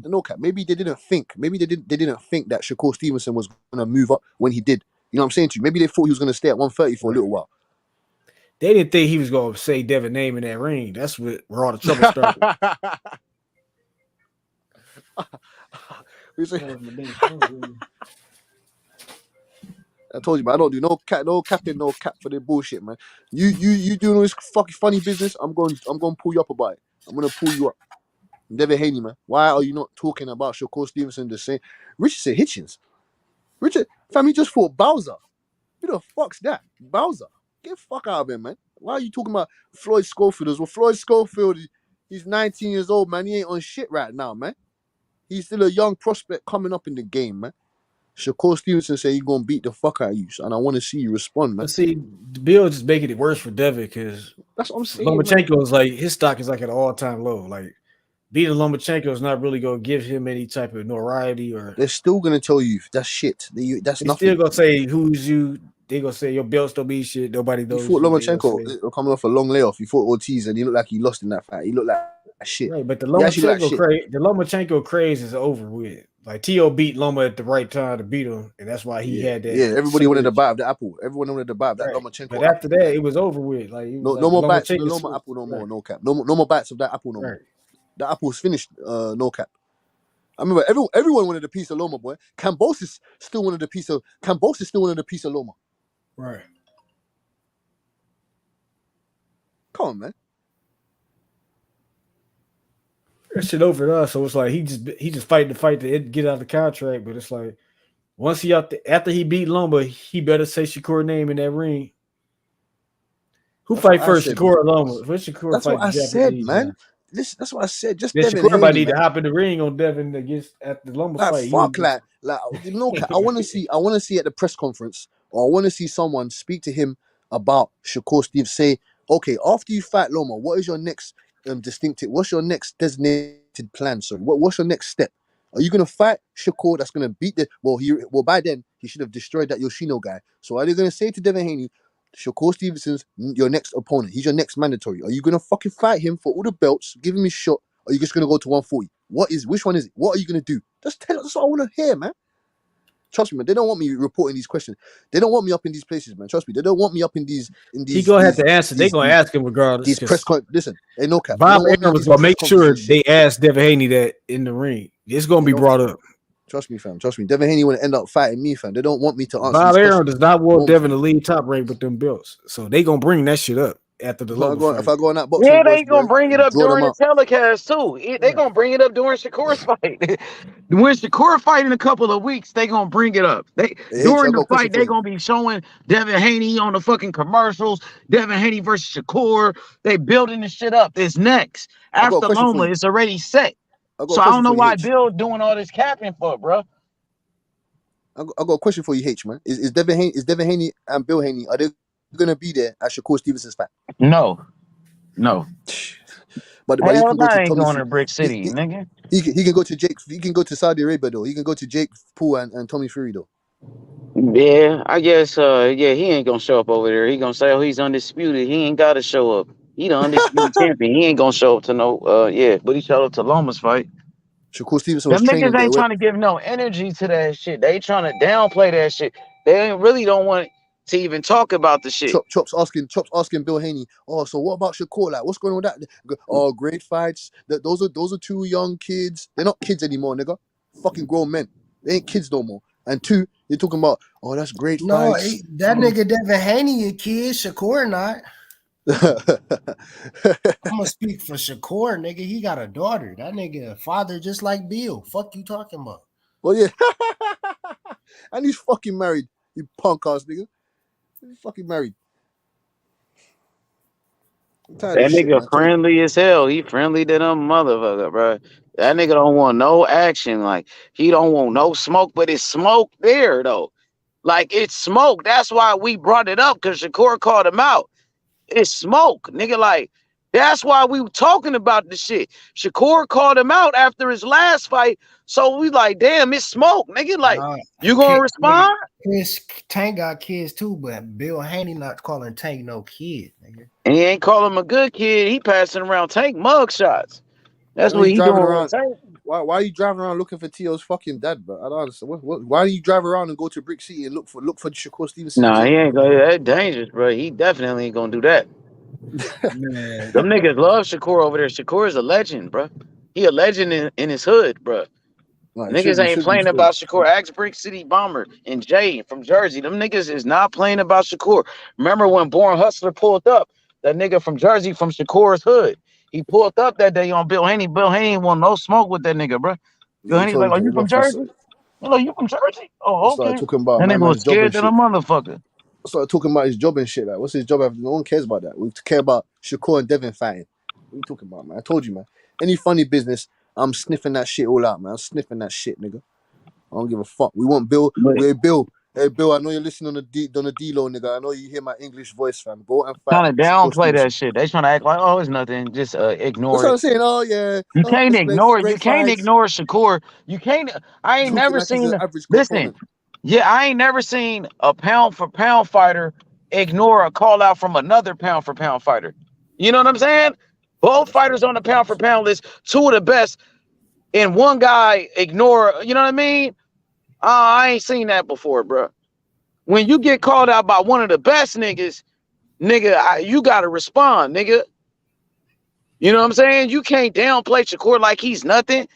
no cap. Maybe they didn't think. Maybe they didn't think that Shakur Stevenson was gonna move up when he did. You know what I'm saying to you? Maybe they thought he was gonna stay at 130 for a little while. They didn't think he was going to say Devin name in that ring. That's where all the trouble started. I told you, man. I don't do no capping, no cap for the bullshit, man. You doing all this fucking funny business? I'm going to pull you up about it. I'm gonna pull you up. Devin Haney, man. Why are you not talking about Shakur Stevenson the same? Richard said Hitchens. Richard, fam, he just fought Bowser. Who the fuck's that? Bowser. Get the fuck out of here, man. Why are you talking about Floyd Schofield as well? Floyd Schofield, he's 19 years old, man. He ain't on shit right now, man. He's still a young prospect coming up in the game, man. Shakur Stevenson said he's gonna beat the fuck out of you, and I want to see you respond, man. But see, Bill just making it worse for Devin because that's what I'm saying. Lomachenko is like his stock is like at an all-time low. Like beating Lomachenko is not really gonna give him any type of notoriety or. They're still gonna tell you that's shit. That's They're nothing. still gonna say who's you. They gonna say your belts don't mean shit. Nobody knows. He fought Lomachenko coming off a long layoff. He fought Ortiz, and he looked like he lost in that fight. He looked like shit. Right, but the Lomachenko craze is over with. Like T.O. beat Loma at the right time to beat him, and that's why he had that. Yeah, everybody wanted to buy the apple. Everyone wanted to buy that Lomachenko. But after that, it was over with. Like no more bites of the Loma apple, no more, no cap. No more bites of that apple, no more. The apple's finished, no cap. I remember everyone wanted a piece of Loma, boy. Cambosis still wanted a piece of Loma. Right. Come on, man. That shit over to us. So it's like he just fighting the fight to get out of the contract. But it's like once he after he beat Loma, he better say Shakur name in that ring. Who fight first, Shakur or Loma? That's what I said, man. That's what I said. Just Devin Devin Haney, need to hop in the ring on Devin against at the Loma fight. Fuck, like no, I want to see at the press conference, or I want to see someone speak to him about Shakur Steve. Say, okay, after you fight Loma, what is your next distinctive? What's your next designated plan? Sorry, what's your next step? Are you gonna fight Shakur? That's gonna beat the by then he should have destroyed that Yoshino guy. So are they gonna say to Devin Haney, Shakur Stevenson's your next opponent? He's your next mandatory. Are you gonna fucking fight him for all the belts? Give him his shot. Or are you just gonna go to 140? Which one is it? What are you gonna do? Just tell us. That's what I want to hear, man. Trust me, man. They don't want me reporting these questions. They don't want me up in these places, man. Trust me. They don't want me up in these. He gonna have to answer. They're gonna ask him regardless. These press listen, ain't no cap. Bob Aaron was gonna make sure they asked Devin Haney that in the ring. It's gonna be brought up. Trust me, fam. Trust me. Devin Haney want to end up fighting me, fam. They don't want me to answer. Bob Aaron does not want Devin to lead top rank with them belts, so they gonna bring that shit up after the Loma fight. If I go on that boxing, they gonna bring it up during the telecast too. They gonna bring it up during Shakur's fight. When Shakur fight in a couple of weeks, they gonna bring it up. During the fight, they gonna be showing Devin Haney on the fucking commercials. Devin Haney versus Shakur. They building the shit up. It's next after Loma. It's already set. So I don't know why Bill doing all this capping for, bro. I got a question for you, H, man. Is Devin Haney and Bill Haney, are they gonna be there at Shakur Stevenson's fight? No. But he can go to going to Brick City, nigga. He can go to Jake. He can go to Saudi Arabia though. He can go to Jake Paul and Tommy Fury though. Yeah, I guess. Yeah, he ain't gonna show up over there. He gonna say, "Oh, he's undisputed." He ain't gotta show up. He the undisputed champion. He ain't gonna show up to no. Yeah, but he showed up to Loma's fight. Shakur Stevenson was Them training niggas there. ain't trying to give no energy to that shit. They trying to downplay that shit. They ain't really don't want to even talk about the shit. Chops asking Bill Haney, oh, so what about Shakur? Like, what's going on with that? Oh, great fights. Those are two young kids. They're not kids anymore, nigga. Fucking grown men. They ain't kids no more. And two, you're talking about, oh, that's great No, fights. that nigga Devin Haney a kid, Shakur not. I'm gonna speak for Shakur, nigga. He got a daughter. That nigga a father just like Bill. Fuck you talking about? Well, yeah. And he's fucking married, you punk ass nigga. He's fucking married. I'm tired of That this shit, nigga man. friendly as hell. He friendly to them motherfucker, bro. That nigga don't want no action. Like he don't want no smoke, but it's smoke there though. Like it's smoke. That's why we brought it up because Shakur called him out. It's smoke, nigga. Like that's why we were talking about the shit. Shakur called him out after his last fight, so we like, damn, it's smoke, nigga. Like Nah, you gonna respond? Tank got kids too, but Bill Haney not calling Tank no kid, nigga. And he ain't calling him a good kid. He passing around Tank mug shots. That's No, what he's he driving doing with around. Tank. Why are you driving around looking for T.O.'s fucking dad, bro? I don't understand. Why do you drive around and go to Brick City and look for Shakur Stevenson? Nah, he ain't gonna. That's dangerous, bro. He definitely ain't gonna do that. Man. Them niggas love Shakur over there. Shakur is a legend, bro. He a legend in his hood, bro. No, Niggas he ain't should be playing still. about Shakur. Ask Brick City Bomber and Jay from Jersey. Them niggas is not playing about Shakur. Remember when Born Hustler pulled up? That nigga from Jersey from Shakur's hood. He pulled up that day on Bill Haney. Bill Haney want no smoke with that nigga, bro. Yeah, Bill he Haney's told like, him "Are to you get from off. He Jersey? Hello, you from Jersey? Oh, started okay." talking about That my nigga was man's job and scared than a shit. motherfucker. Started talking about his job and shit. Like, what's his job? No one cares about that. We care about Shakur and Devin fighting. What are you talking about, man? I told you, man. Any funny business, I'm sniffing that shit all out, man. I'm sniffing that shit, nigga. I don't give a fuck. We want Bill. But We're Bill. Hey, Bill, I know you're listening on the D-Lo, nigga. I know you hear my English voice, fam. Go and fight trying to Shakur downplay Stevenson. that shit. They trying to act like, oh, it's nothing. Just That's ignore what it. I'm saying. Oh, yeah. You Oh, can't it's ignore it. You great can't fights. ignore Shakur. You can't. I ain't Talking never like he's an seen. average Listen, opponent. yeah, I ain't never seen a pound for pound fighter ignore a call out from another pound for pound fighter. You know what I'm saying? Both fighters on the pound for pound list, two of the best, and one guy ignore. You know what I mean? I ain't seen that before, bro. When you get called out by one of the best niggas, nigga, you gotta respond, nigga. You know what I'm saying? You can't downplay Shakur like he's nothing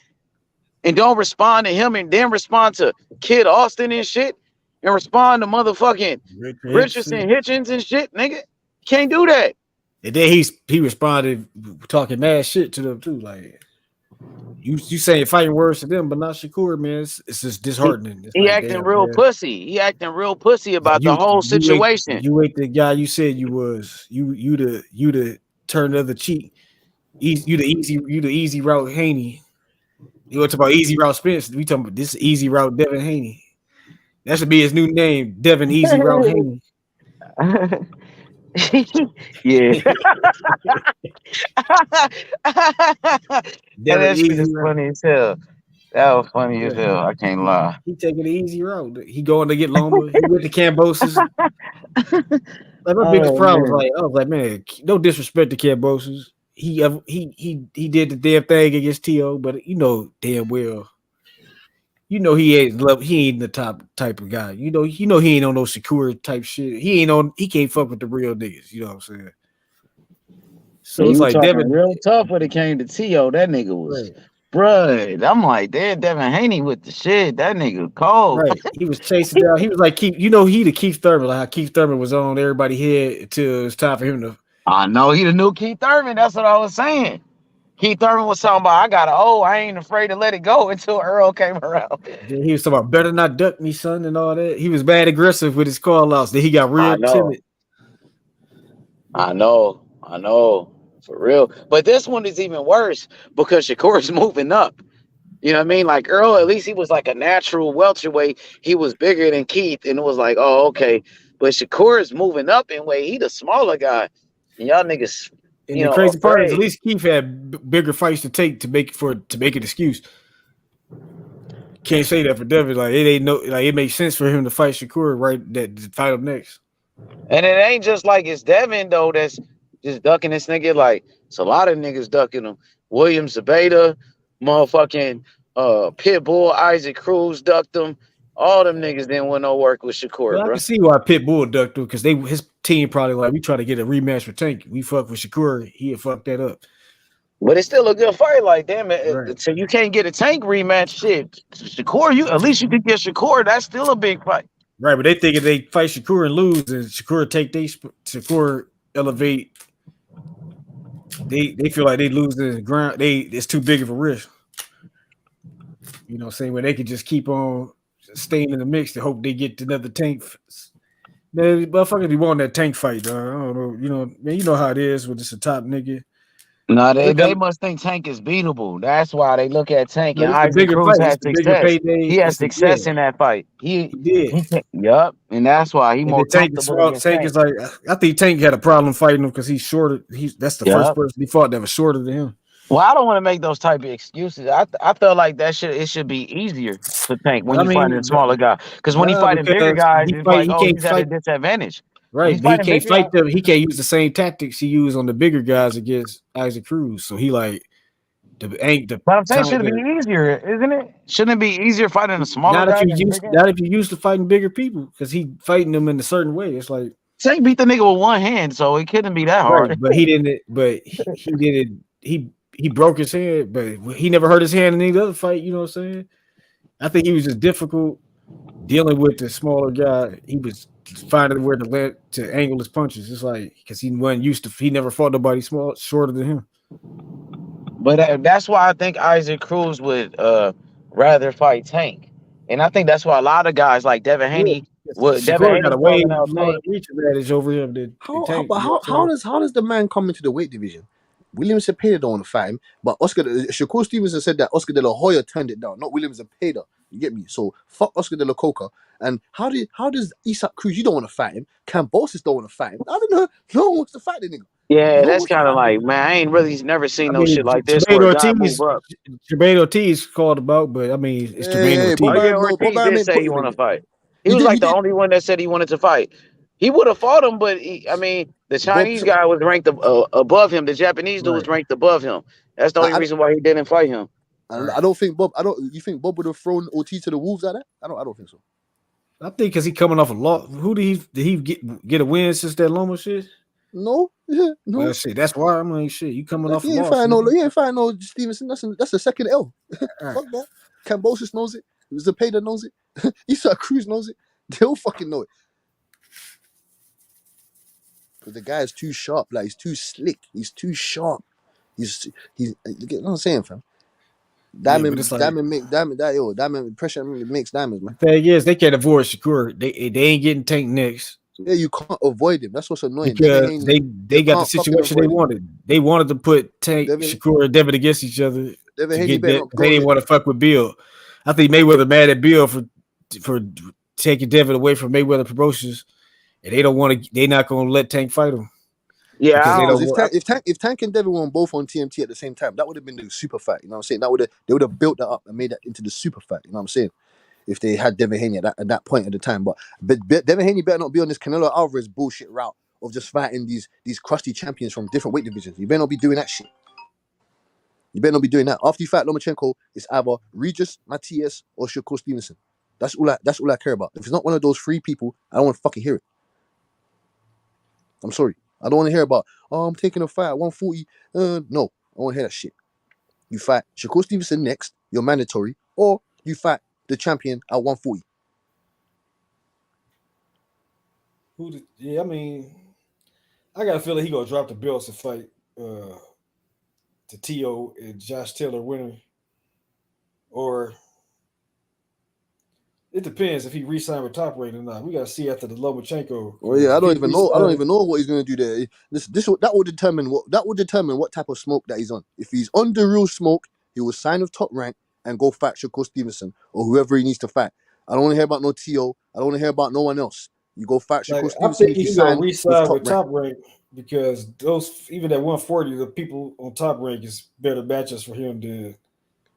and don't respond to him and then respond to Kid Austin and shit and respond to motherfucking Richardson Hitchens and shit, nigga. Can't do that. And then he responded talking mad shit to them too. Like you saying fighting words to them, but not Shakur, man. It's just disheartening. It's He like, acting damn, real man. pussy. He acting real pussy Like about the whole situation. you ain't the guy you said you was. You the turn the other cheek. You the easy route Haney. You want to talk about easy route Spence? We talking about this easy route Devin Haney. That should be his new name, Devin Easy Route Haney. Yeah. Devin That shit Easy is Route. funny as hell. That was funny as Yeah. hell. I can't lie. He taking the easy route. He going to get Loma. He went to Cambosis. Like my biggest Oh problem man. I was like, man, no disrespect to Cambosis. He did the damn thing against T.O., but you know damn well, he ain't the top type of guy. You know he ain't on no secure type shit. He can't fuck with the real niggas. You know what I'm saying? So He it's was like talking Devin, real tough when it came to T.O. That nigga was, right? bruh. I'm like, damn, Devin Haney with the shit. That nigga cold. Right. He was chasing down. He was like he the Keith Thurman, like how Keith Thurman was on everybody's head until it's time for him to. I know he the new Keith Thurman. That's what I was saying. Keith Thurman was talking about, I got I ain't afraid to let it go until Earl came around. Then he was talking about better not duck me, son, and all that. He was bad aggressive with his call outs. Then he got I real know. timid. I know. For real. But this one is even worse because Shakur's moving up. You know what I mean? Like Earl, at least he was like a natural welterweight. He was bigger than Keith, and it was like, oh, okay. But Shakur is moving up in weight. He the smaller guy. And y'all niggas, And the crazy part is, at least Keith had bigger fights to take to make an excuse. can't say that for Devin. Like it ain't no like it makes sense for him to fight Shakur to fight him next. And it ain't just like it's Devin though that's just ducking this nigga. Like it's a lot of niggas ducking him. William Zabata, motherfucking Pitbull, Isaac Cruz ducked him. All them niggas didn't want no work with Shakur, Well, I bro. can see why Pitbull ducked him because his team probably like we try to get a rematch with Tank. We fuck with Shakur, he'd fuck that up. But it's still a good fight. Like, damn it. Right. So you can't get a Tank rematch. Shit. Shakur, at least you could get Shakur. That's still a big fight. Right, but they think if they fight Shakur and lose, and Shakur elevate, they feel like they lose the ground. It's too big of a risk. You know, same way they could just keep on staying in the mix to hope they get another Tank. Man, motherfuckers be wanting that Tank fight, dog. I don't know. You know, man, you know how it is with just a top nigga. No, they must think Tank is beatable. That's why they look at Tank. And It's the Isaac bigger Cruz fight. It's had the bigger success. payday. He had success in that fight. He did. Yup. And that's why he And more the Tank is comfortable small. against Tank is like I think Tank had a problem fighting him because he's shorter. That's the first person he fought that was shorter than him. Well, I don't want to make those type of excuses. I felt like it should be easier for Tank when you fighting a smaller guy. Because when he fighting bigger because guys, it's like, oh, he's at a fight. disadvantage. Right, He's but he fighting can't bigger fight guys. them. He can't use the same tactics he used on the bigger guys against Isaac Cruz. So he like the But I'm saying, time should it be easier, isn't it? Shouldn't it be easier fighting a smaller not if guy you than a used bigger? not if you used to fighting bigger people because he fighting them in a certain way. It's like Tank beat the nigga with one hand, so it couldn't be that hard. right, but he didn't. But he didn't. He broke his hand, but he never hurt his hand in any other fight. You know what I'm saying? I think he was just difficult dealing with the smaller guy. He was finding where to angle his punches. It's like because he wasn't used to. He never fought nobody shorter than him. But that's why I think Isaac Cruz would rather fight Tank, and I think that's why a lot of guys like Devin Haney would. Devin Shakur got a Haney way calling out more Tank. reach advantage over him than Tank. You know what I'm saying? How does the man come into the weight division? William Cepeda don't want to fight him, but Shakur Stevenson said that Oscar De La Hoya turned it down, not William Cepeda. You get me? So fuck Oscar De La Coca. And how does Isaac Cruz? You don't want to fight him. Cambosis don't want to fight him. I don't know. No one wants to fight the nigga. Yeah, No one that's wants to kind of fight like, man, I ain't really never seen I no shit mean, like this where a guy move up. Jermaine Ortiz called about, but I mean, it's Jermaine Hey, Ortiz. Bob Oh yeah, Arum, no, Bob Ortiz Arum did ain't say put he him in want to there. fight. He was like the only one that said he wanted to fight. He would have fought him, but I mean, the Chinese guy was ranked above him. The Japanese dude was ranked above him. That's the only reason why he didn't fight him. I don't think Bob. You think Bob would have thrown Ortiz to the wolves at that? I don't think so. I think because he coming off a loss. Who did he get a win since that Loma shit? No, no. Well, shit, that's why I'm like, shit. You coming off a He ain't loss? fighting no Stevenson. That's the second L. Fuck that. Cambosis knows it. Zepeda knows it. Isaac Cruz knows it. They all fucking know it. But the guy is too sharp. Like he's too slick. He's too sharp. He's. You get what I'm saying, fam? Diamond pressure makes diamonds, man. The thing is, they can't avoid Shakur. They ain't getting Tank next. Yeah, you can't avoid him. That's what's annoying. Because they got the situation they wanted. They wanted to put Tank, Shakur, and Devin against each other Devin to Haney get that. not They didn't want to fuck with Bill. I think Mayweather mad at Bill for taking Devin away from Mayweather Promotions, and they don't want to. They're not going to let Tank fight him. Yeah, because they don't. If Tank and Devin were both on TMT at the same time, that would have been the super fight. You know what I'm saying? They would have built that up and made that into the super fight. You know what I'm saying? If they had Devin Haney at that point at the time, but Devin Haney better not be on this Canelo Alvarez bullshit route of just fighting these crusty champions from different weight divisions. You better not be doing that shit. You better not be doing that. After you fight Lomachenko, it's either Regis, Matias, or Shakur Stevenson. That's all I care about. If it's not one of those three people, I don't want to fucking hear it. I'm sorry. I don't want to hear about, I'm taking a fight at 140. No, I want to hear that shit. You fight Shakur Stevenson next, you're mandatory, or you fight the champion at 140. I mean, I got a feeling he gonna drop the belts and fight to T.O. and Josh Taylor winner, or it depends if he re-signed with Top Rank or not. We gotta see after the Lomachenko. Well, yeah, I don't even know what he's gonna do there. That will determine what type of smoke that he's on. If he's on the real smoke, he will sign with Top Rank and go fight Shakur Stevenson or whoever he needs to fight. I don't want to hear about no T.O. I don't want to hear about no one else. You go fight Shakur Stevenson. I think he's gonna re-sign with Top Rank because those even at 140, the people on Top Rank is better matches for him than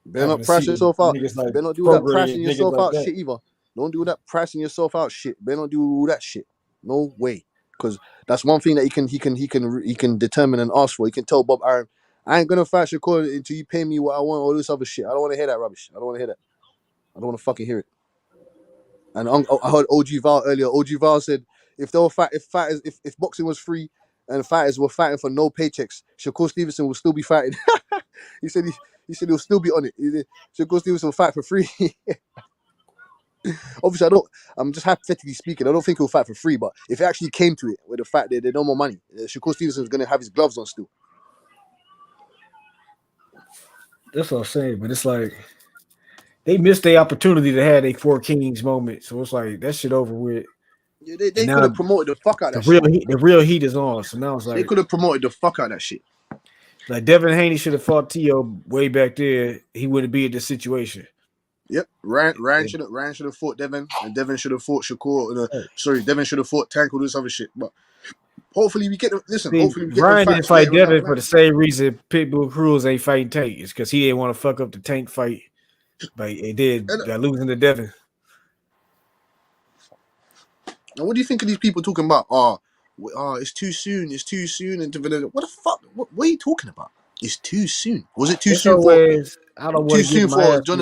Better having not to price see yourself out. niggas like Better not do that procreate pricing niggas yourself like out that. shit either. Don't do that pricing yourself out shit. Better not do that shit. No way. Because that's one thing that he can determine and ask for. He can tell Bob Arum, I ain't gonna fight Shakur until you pay me what I want, all this other shit. I don't want to hear that rubbish. I don't want to hear that. I don't want to fucking hear it. And I heard OG Val earlier. OG Val said if they were if boxing was free and fighters were fighting for no paychecks, Shakur Stevenson will still be fighting. he said he'll still be on it. Shakur Stevenson will fight for free. Obviously, I'm just hypothetically speaking. I don't think he'll fight for free, but if it actually came to it, with the fact that there's no more money, Shakur Stevenson is going to have his gloves on still. That's what I'm saying. But it's like they missed the opportunity to have a Four Kings moment. So it's like that shit over with. Yeah, they And could now have promoted the fuck out the of that shit. the real heat is on. So now it's They like could have promoted the fuck out of that shit. like Devin Haney should have fought Tio way back there. He wouldn't be in this situation. Yep, Ryan should have fought Devin, and Devin should have fought Shakur. Sorry, Devin should have fought Tank, all this other shit. But hopefully we get them. Listen, See, hopefully we get them Ryan didn't fights fight later on down the Devin for line. the same reason Pitbull Cruz ain't fighting Tank. It's because he didn't want to fuck up the Tank fight. But it did by losing to Devin. And what do you think of these people talking about? It's too soon. It's too soon. And what the fuck? What are you talking about? It's too soon. Was it too It's soon for? always I don't want to get my ass John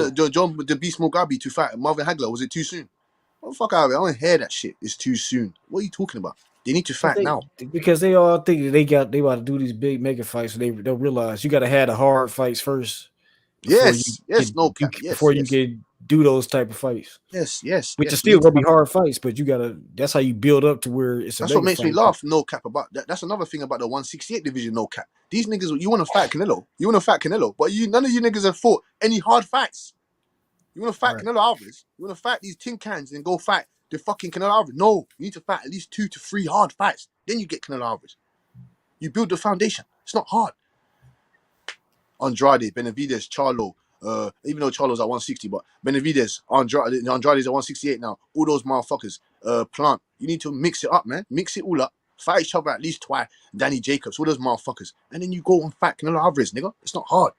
whooped. the Beast Mugabe to fight Marvin Hagler? Was it too soon? What the fuck out of it? I don't hear that shit. It's too soon. What are you talking about? They need to fight now. Because they all think that they about to do these big mega fights, so they don't realize you got to have the hard fights first. Before you can do those type of fights. Yes. Which is still gonna be hard fights, but you gotta. That's how you build up to where it's a. That's what makes me laugh. No cap about that. That's another thing about the 168 division. No cap. These niggas, you want to fight Canelo. But none of you niggas have fought any hard fights. You want to fight Canelo Alvarez. You want to fight these tin cans and go fight the fucking Canelo Alvarez. No, you need to fight at least 2 to 3 hard fights. Then you get Canelo Alvarez. You build the foundation. It's not hard. Andrade, Benavidez, Charlo, even though Charlo's at 160, but Benavidez, Andrade's at 168 now. All those motherfuckers, Plant. You need to mix it up, man. Mix it all up. Fight each other at least twice. Danny Jacobs, all those motherfuckers. And then you go and fight Canelo Alvarez, nigga. It's not hard.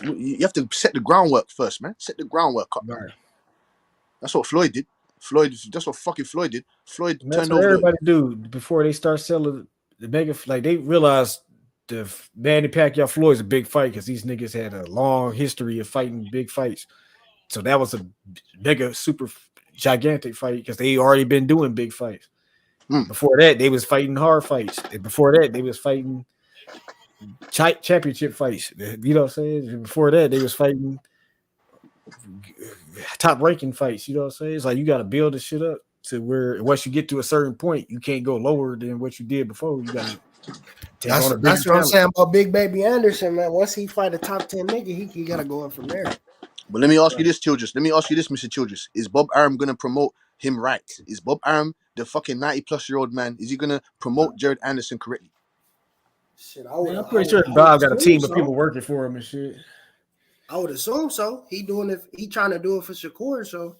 You have to set the groundwork first, man. Set the groundwork up. Right. That's what Floyd did. That's what fucking Floyd did. Floyd turned over. Everybody do before they start selling the mega. Like they realize the Manny Pacquiao Floyd's a big fight because these niggas had a long history of fighting big fights. So that was a mega super gigantic fight because they already been doing big fights. Before that, they was fighting hard fights. And before that, they was fighting championship fights. You know what I'm saying? And before that, they was fighting top ranking fights. You know what I'm saying? It's like you got to build this shit up to where once you get to a certain point, you can't go lower than what you did before. You got to take on a bigger That's what I'm challenge. saying about Big Baby Anderson, man. Once he fight a top 10 nigga, he got to go up from there. But let me ask you this, Childress. Let me ask you this, Mr. Childress. Is Bob Arum going to promote him right? Is Bob Arum, the fucking 90-plus-year-old man, is he going to promote Jared Anderson correctly? Shit, I'm pretty sure Bob got a team of people working for him and shit. I would assume so. He doing it. He trying to do it for Shakur, so.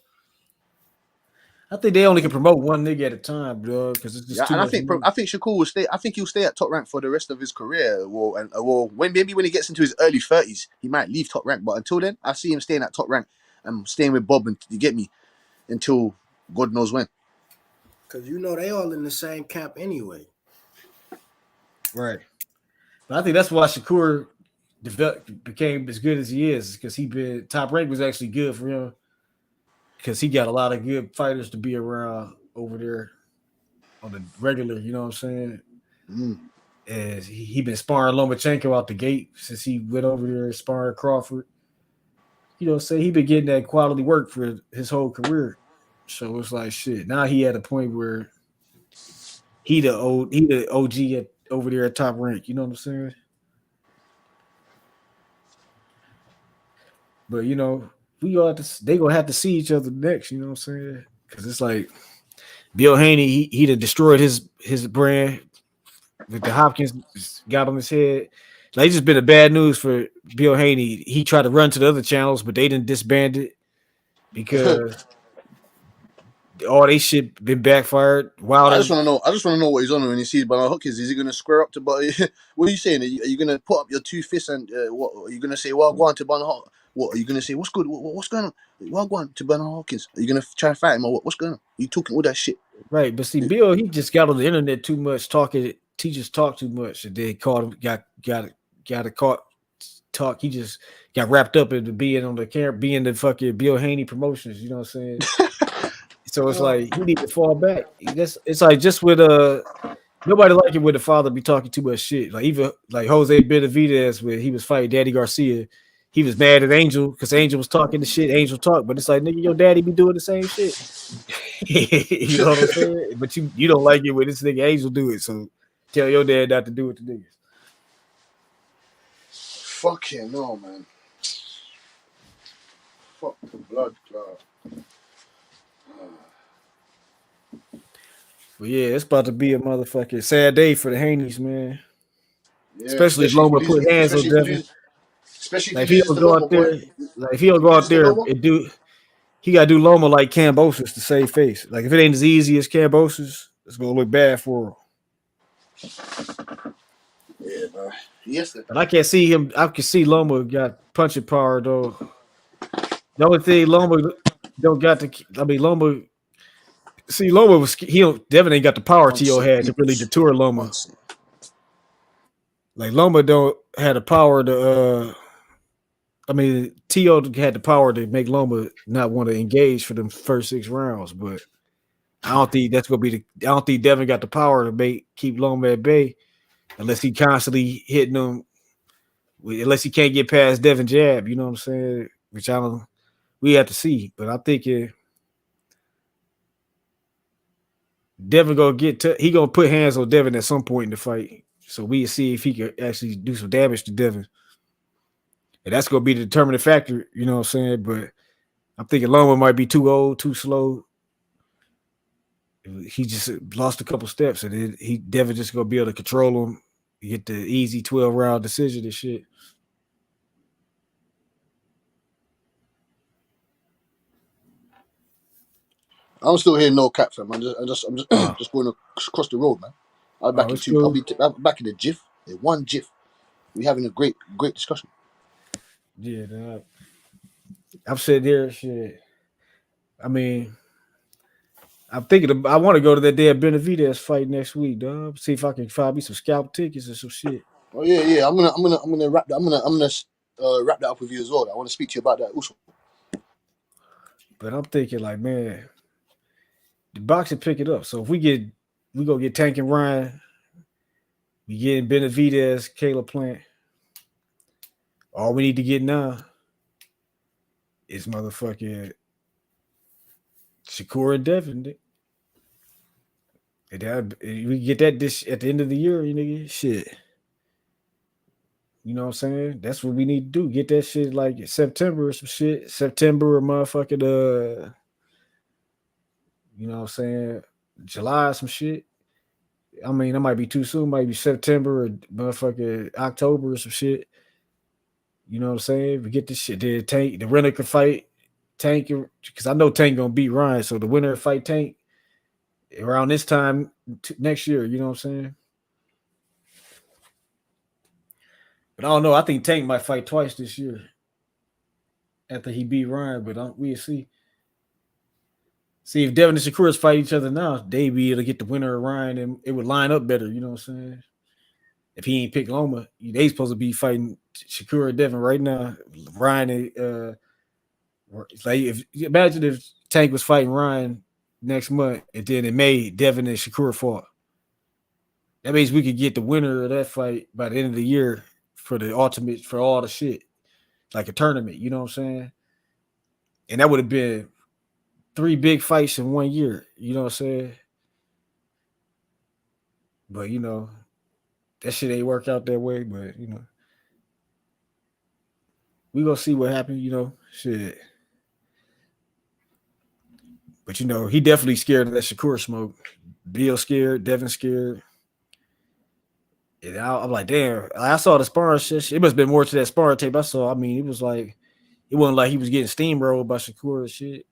I think they only can promote one nigga at a time, bro. Because it's just too and much. I think Shakur will stay. I think he'll stay at Top Rank for the rest of his career. When he gets into his early 30s, he might leave Top Rank. But until then, I see him staying at Top Rank and staying with Bob. And you get me until God knows when. Because they all in the same camp anyway. Right. But I think that's why Shakur became as good as he is, because Top Rank was actually good for him. Because he got a lot of good fighters to be around over there on the regular, you know what I'm saying? And he been sparring Lomachenko out the gate since he went over there sparring Crawford. You know what I'm saying? He been getting that quality work for his whole career. So it's like shit. Now he at a point where he the OG over there at Top Rank, you know what I'm saying? But they gonna have to see each other next, you know what I'm saying? Because it's like Bill Haney, he done destroyed his brand with the Hopkins got on his head. Like it's just been a bad news for Bill Haney. He tried to run to the other channels, but they didn't disband it because all they shit been backfired. I Wilder. just want to know what he's on when he sees Bernard Hopkins. Is he going to square up to? But what are you saying? Are you going to put up your two fists and what? Are you going to say, "Well, go on to Bernard Hopkins"? What are you going to say? What's good? What's going on? Well, go on to Bernard Hopkins. Are you going to try and fight him or what? What's going on? You talking all that shit? Right, but see, Bill, he just got on the internet too much, talking. He just talked too much, and then caught him. Got caught talk. He just got wrapped up into being on the camera, being the fucking Bill Haney promotions. You know what I'm saying? So it's like he need to fall back. It's like just with nobody like it when the father be talking too much shit. Like even like Jose Benavidez when he was fighting Daddy Garcia, he was mad at Angel because Angel was talking the shit. Angel talk, but it's like nigga, your daddy be doing the same shit. You know what I'm saying? But you don't like it when this nigga Angel do it. So tell your dad not to do it to niggas. Fucking no, man. Fuck the blood clot. But yeah, it's about to be a motherfucking sad day for the Haneys, man. Yeah, especially if Loma put hands on Devin. Especially Like if he don't go out there, like if he don't go out there and do, he gotta do Loma like Cambosis to save face. Like if it ain't as easy as Cambosis, it's gonna look bad for him. Yeah, bro. Yes, but I can't see him. I can see Loma got punching power though. The only thing Loma don't got to, I mean Loma. See, Loma was Devin ain't got the power T.O. had to really deter Loma. Like Loma don't had the power to. I mean, T.O. had the power to make Loma not want to engage for them first 6 rounds, but I don't think that's gonna be I don't think Devin got the power to keep Loma at bay unless he constantly hitting them. Unless he can't get past Devin jab, you know what I'm saying? Which I don't. We have to see, but I think Devin gonna he gonna put hands on Devin at some point in the fight. So we see if he can actually do some damage to Devin. And that's gonna be the determining factor, you know what I'm saying? But I'm thinking Loma might be too old, too slow. He just lost a couple steps, and then Devin just gonna be able to control him, get the easy 12-round decision and shit. I'm still here, no cap, fam. I'm just going across the road, man. I'll be back in the GIF. In one GIF. We're having a great discussion. Yeah, dog. I'm sitting there, shit. I mean, I'm thinking I want to go to that damn Benavidez fight next week, dog. See if I can find me some scalp tickets or some shit. Oh yeah. I'm gonna wrap that. I'm gonna wrap that up with you as well. I want to speak to you about that also. But I'm thinking like, man, the boxing pick it up. So if we gonna get Tank and Ryan, we getting Benavidez, Caleb Plant. All we need to get now is motherfucking Shakur and Devin. And we get that this at the end of the year, you nigga. Shit. You know what I'm saying? That's what we need to do. Get that shit like September or some shit. September or motherfucking you know what I'm saying? July or some shit. I mean, that might be too soon. Might be September or motherfucking October or some shit. You know what I'm saying? We get this shit. Then Tank, the winner can fight Tank, because I know Tank gonna beat Ryan. So the winner fight Tank around this time next year. You know what I'm saying? But I don't know. I think Tank might fight twice this year after he beat Ryan. But we'll see. See if Devin and Shakur fight each other now, they be able to get the winner of Ryan, and it would line up better. You know what I'm saying? If he ain't picked Loma, they supposed to be fighting Shakur and Devin right now. Ryan, like imagine if Tank was fighting Ryan next month, and then in May, Devin and Shakur fought. That means we could get the winner of that fight by the end of the year for the ultimate, for all the shit, like a tournament. You know what I'm saying? And that would have been 3 big fights in 1 year. You know what I'm saying? But you know, that shit ain't work out that way. But you know, we gonna see what happens. You know, shit. But you know, he definitely scared of that Shakur smoke. Bill scared, Devin scared. And I'm like, damn. I saw the sparring shit. It must have been more to that sparring tape I saw. I mean, it wasn't like he was getting steamrolled by Shakur and shit.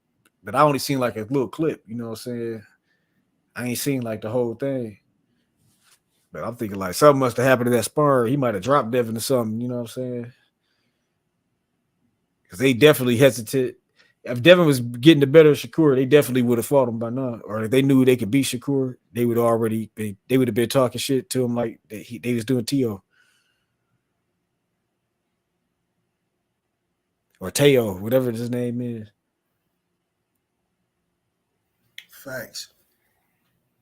But I only seen like a little clip, you know what I'm saying? I ain't seen like the whole thing. But I'm thinking like something must have happened to that sparring. He might have dropped Devin or something, you know what I'm saying? Because they definitely hesitant. If Devin was getting the better of Shakur, they definitely would have fought him by now. Or if they knew they could beat Shakur, they would have been talking shit to him like they was doing Tio. Or Teo, whatever his name is. Facts.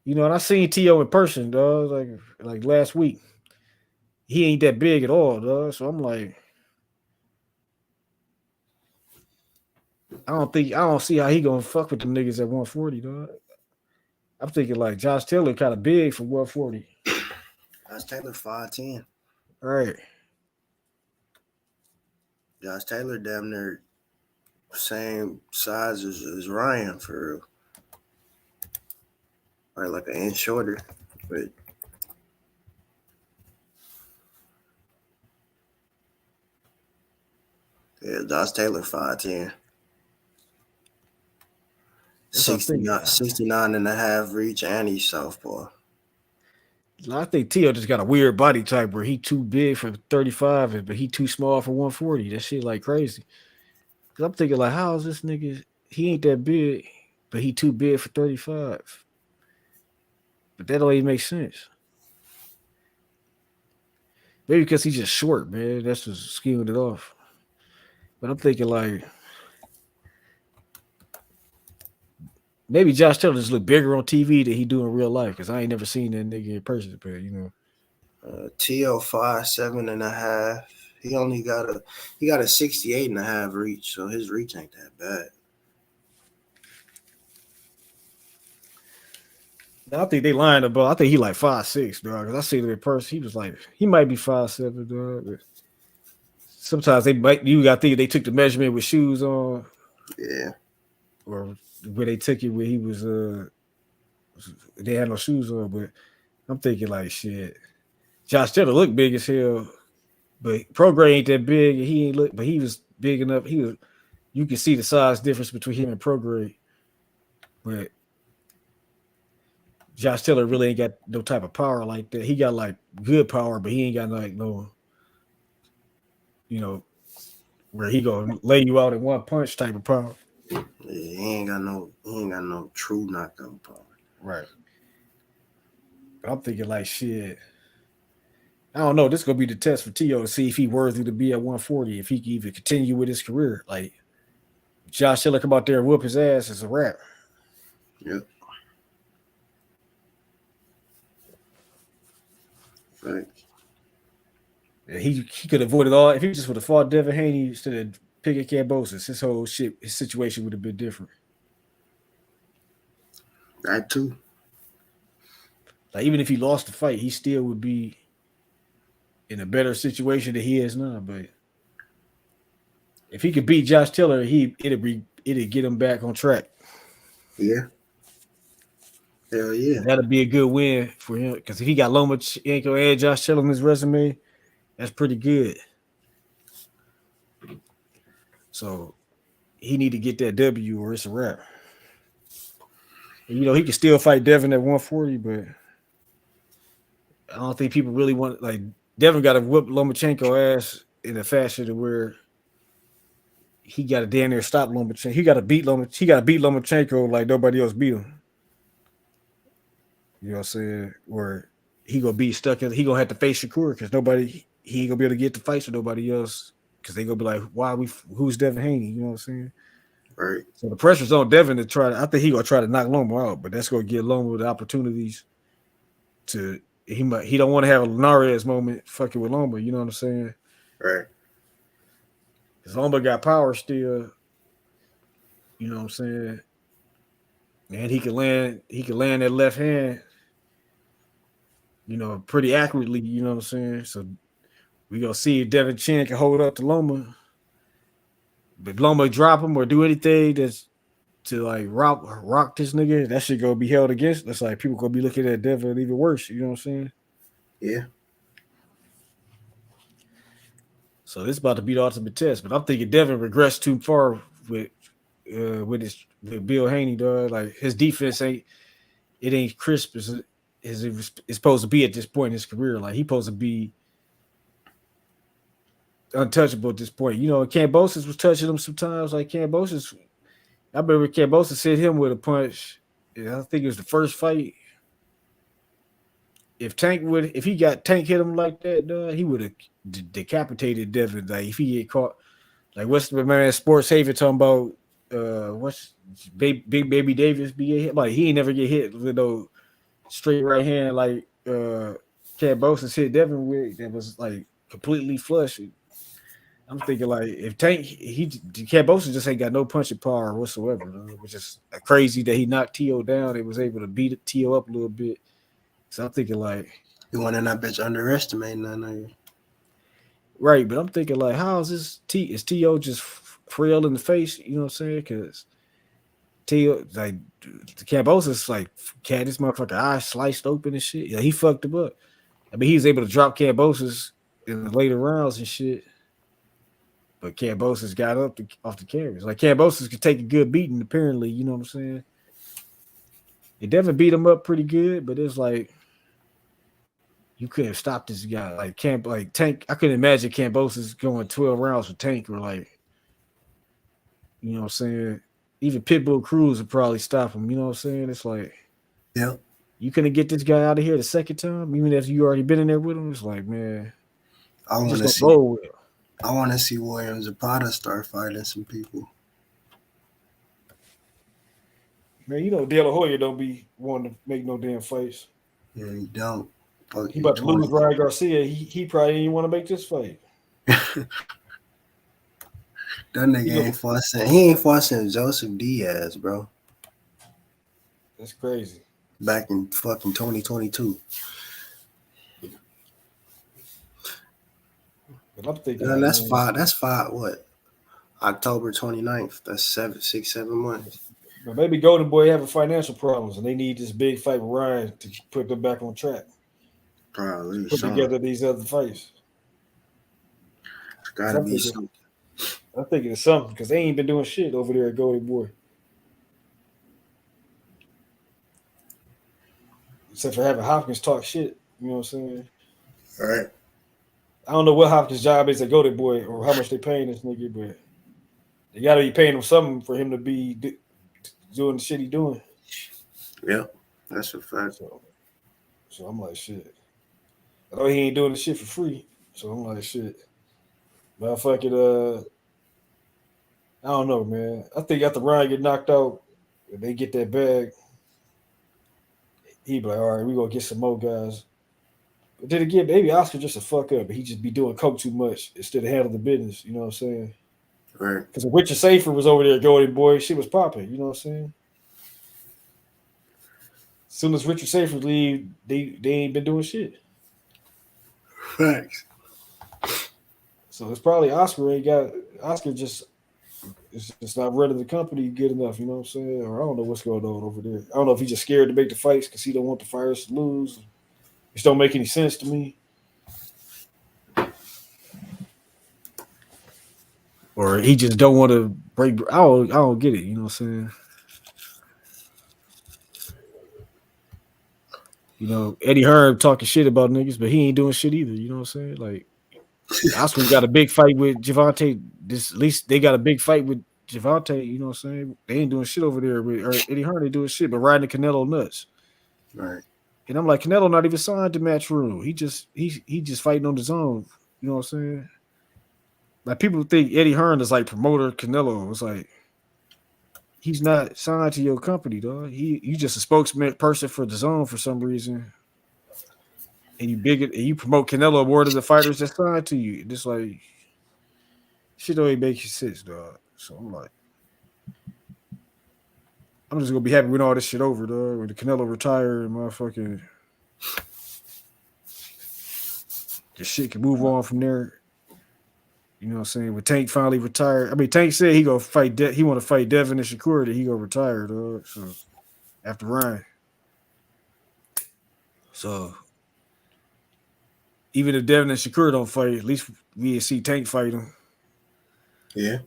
You know, and I seen Tio in person, dog, like last week. He ain't that big at all, dog. So I'm like, I don't see how he gonna fuck with them niggas at 140, dog. I'm thinking like Josh Taylor kind of big for 140. Josh Taylor 5'10". All right. Josh Taylor damn near same size as Ryan for real. Or like an inch shorter. But yeah, Josh Taylor 5'10". 69 and a half reach, and he's southpaw. I think Tio just got a weird body type where he too big for 35, but he too small for 140. That shit like crazy. Cause I'm thinking like, how is this nigga? He ain't that big, but he too big for 35. But that don't even make sense. Maybe because he's just short, man. That's what's skewing it off. But I'm thinking like, maybe Josh Taylor just look bigger on TV than he do in real life. Because I ain't never seen that nigga in person, but you know. T.O. 5'7" and a half. He got a 68 and a half reach, so his reach ain't that bad. I think they lying about. I think he like 5'6", dog. Cause I seen him in person. He might be 5'7", dog. But sometimes you got to think they took the measurement with shoes on. Yeah. Or where they took it where he was they had no shoes on, but I'm thinking like shit. Josh Taylor looked big as hell, but Prograde ain't that big. And he ain't look, but he was big enough. You can see the size difference between him and Prograde. But Josh Taylor really ain't got no type of power like that. He got like good power, but he ain't got like no, you know, where he gonna lay you out in one punch type of power. Yeah, he ain't got no true knockout power. Right. But I'm thinking like shit. I don't know. This is gonna be the test for Tio to see if he worthy to be at 140, if he can even continue with his career. Like Josh Taylor come out there and whoop his ass, it's a wrap. Yep. Right. Yeah, he could have avoided all if he just would have fought Devin Haney instead of picking Cambosis. His situation would have been different. That too. Like even if he lost the fight, he still would be in a better situation than he is now. But if he could beat Josh Taylor, it'd get him back on track. Yeah. Hell yeah. That'd be a good win for him because if he got Lomachenko and Josh Taylor on his resume, that's pretty good. So he need to get that W or it's a wrap. And, you know, he can still fight Devin at 140, but I don't think people really want like Devin got to whoop Lomachenko ass in a fashion to where he got to damn near stop Lomachenko. He got to beat Lomachenko like nobody else beat him. You know what I'm saying? Where he gonna be stuck in, he gonna have to face Shakur because he ain't gonna be able to get the fights with nobody else because they gonna be like, who's Devin Haney? You know what I'm saying? Right. So the pressure's on Devin to try to. I think he gonna try to knock Loma out, but that's gonna give Loma the opportunities to. He don't want to have a Linares moment fucking with Loma. You know what I'm saying? Right. Because Loma got power still. You know what I'm saying? And he can land that left hand. You know, pretty accurately. You know what I'm saying? So we gonna see if Devin Chin can hold up to Loma. But Loma drop him or do anything that's to like rock this nigga, that shit gonna be held against. That's like people gonna be looking at Devin even worse. You know what I'm saying? Yeah. So this is about to be the ultimate test. But I'm thinking Devin regressed too far with with Bill Haney, dog. Like his defense ain't crisp as it's supposed to be at this point in his career. Like he supposed to be untouchable at this point. You know, Cambosis was touching him sometimes. Like Cambosis, I remember Cambosis hit him with a punch. I think it was the first fight. If he got Tank hit him like that, dog, he would have decapitated Devin. Like if he get caught, like what's the man Sports Haven talking about? What's Big Baby Davis be hit? Like he ain't never get hit with no straight right hand like Cambosis hit Devin with that was like completely flush. I'm thinking like if Tank Cambosis just ain't got no punching power whatsoever, which is crazy that he knocked T.O. down. It was able to beat T.O. up a little bit. So I'm thinking like you want to not bitch underestimate none. Right, but I'm thinking like, how is this is T.O. just frail in the face? You know what I'm saying? Because T.O. like the Cambosis like had this motherfucker eye sliced open and shit. Yeah, he fucked him up. I mean, he was able to drop Cambosis in the later rounds and shit. But Cambosis got up off the carries. Like Cambosis could take a good beating, apparently. You know what I'm saying? It definitely beat him up pretty good, but it's like you couldn't stop this guy. Like Tank, I couldn't imagine Cambosis going 12 rounds with Tank or like, you know what I'm saying? Even Pitbull Cruz would probably stop him. You know what I'm saying? It's like, yeah, you couldn't get this guy out of here the second time, even if you already been in there with him. It's like, man, I want to see William Zapata start fighting some people. Man, you know De La Hoya don't be wanting to make no damn fights. Yeah, he don't. He about to lose Ryan Garcia. He probably didn't want to make this fight. That nigga ain't fussing. He ain't fussing Joseph Diaz, bro. That's crazy. Back in fucking 2022. But I'm thinking man, that's five. What? October 29th. That's 7 months. But maybe Golden Boy having financial problems, and they need this big fight with Ryan to put them back on track. Probably put together these other fights. It's gotta be something. I'm thinking it's something because they ain't been doing shit over there at Golden Boy. Except for having Hopkins talk shit. You know what I'm saying? All right. I don't know what Hopkins' job is at Golden Boy or how much they paying this nigga, but they gotta be paying him something for him to be doing the shit he doing. Yeah, that's a fact. So I'm like, shit. I know he ain't doing the shit for free. So I'm like, shit. Motherfucking, I don't know, man. I think after Ryan get knocked out, if they get that bag, he be like, all right, we gonna get some more guys. But then again, maybe Oscar just a fuck up, but he just be doing coke too much instead of handling the business. You know what I'm saying? Right. Because if Richard Safer was over there, Golden Boy, shit was popping. You know what I'm saying? As soon as Richard Safer leave, they ain't been doing shit. Facts. So it's probably Oscar just it's not running the company good enough, you know what I'm saying? Or I don't know what's going on over there. I don't know if he's just scared to make the fights because he don't want the fighters to lose. It don't make any sense to me. Or he just don't want to break. I don't get it, you know what I'm saying? You know, Eddie Hearn talking shit about niggas, but he ain't doing shit either, you know what I'm saying? Like Oscar's got a big fight with Javante. At least they got a big fight with Javante. You know what I'm saying? They ain't doing shit over there. Or Eddie Hearn ain't doing shit, but riding the Canelo nuts. Right. And I'm like, Canelo not even signed to Matchroom. He just fighting on his own. You know what I'm saying? Like people think Eddie Hearn is like promoter Canelo. It's like he's not signed to your company, dog. You just a spokesman person for the zone for some reason. And you promote Canelo more than the fighters that signed to you. Just like shit don't even make sense, dog. So I'm like, I'm just gonna be happy when all this shit over, dog. When the Canelo retire and motherfucking the shit can move on from there. You know what I'm saying? When Tank finally retired, I mean Tank said he gonna fight. He want to fight Devin and Shakur. That he gonna retire, dog. So after Ryan, so. Even if Devin and Shakur don't fight, at least we see Tank fight him. Yeah.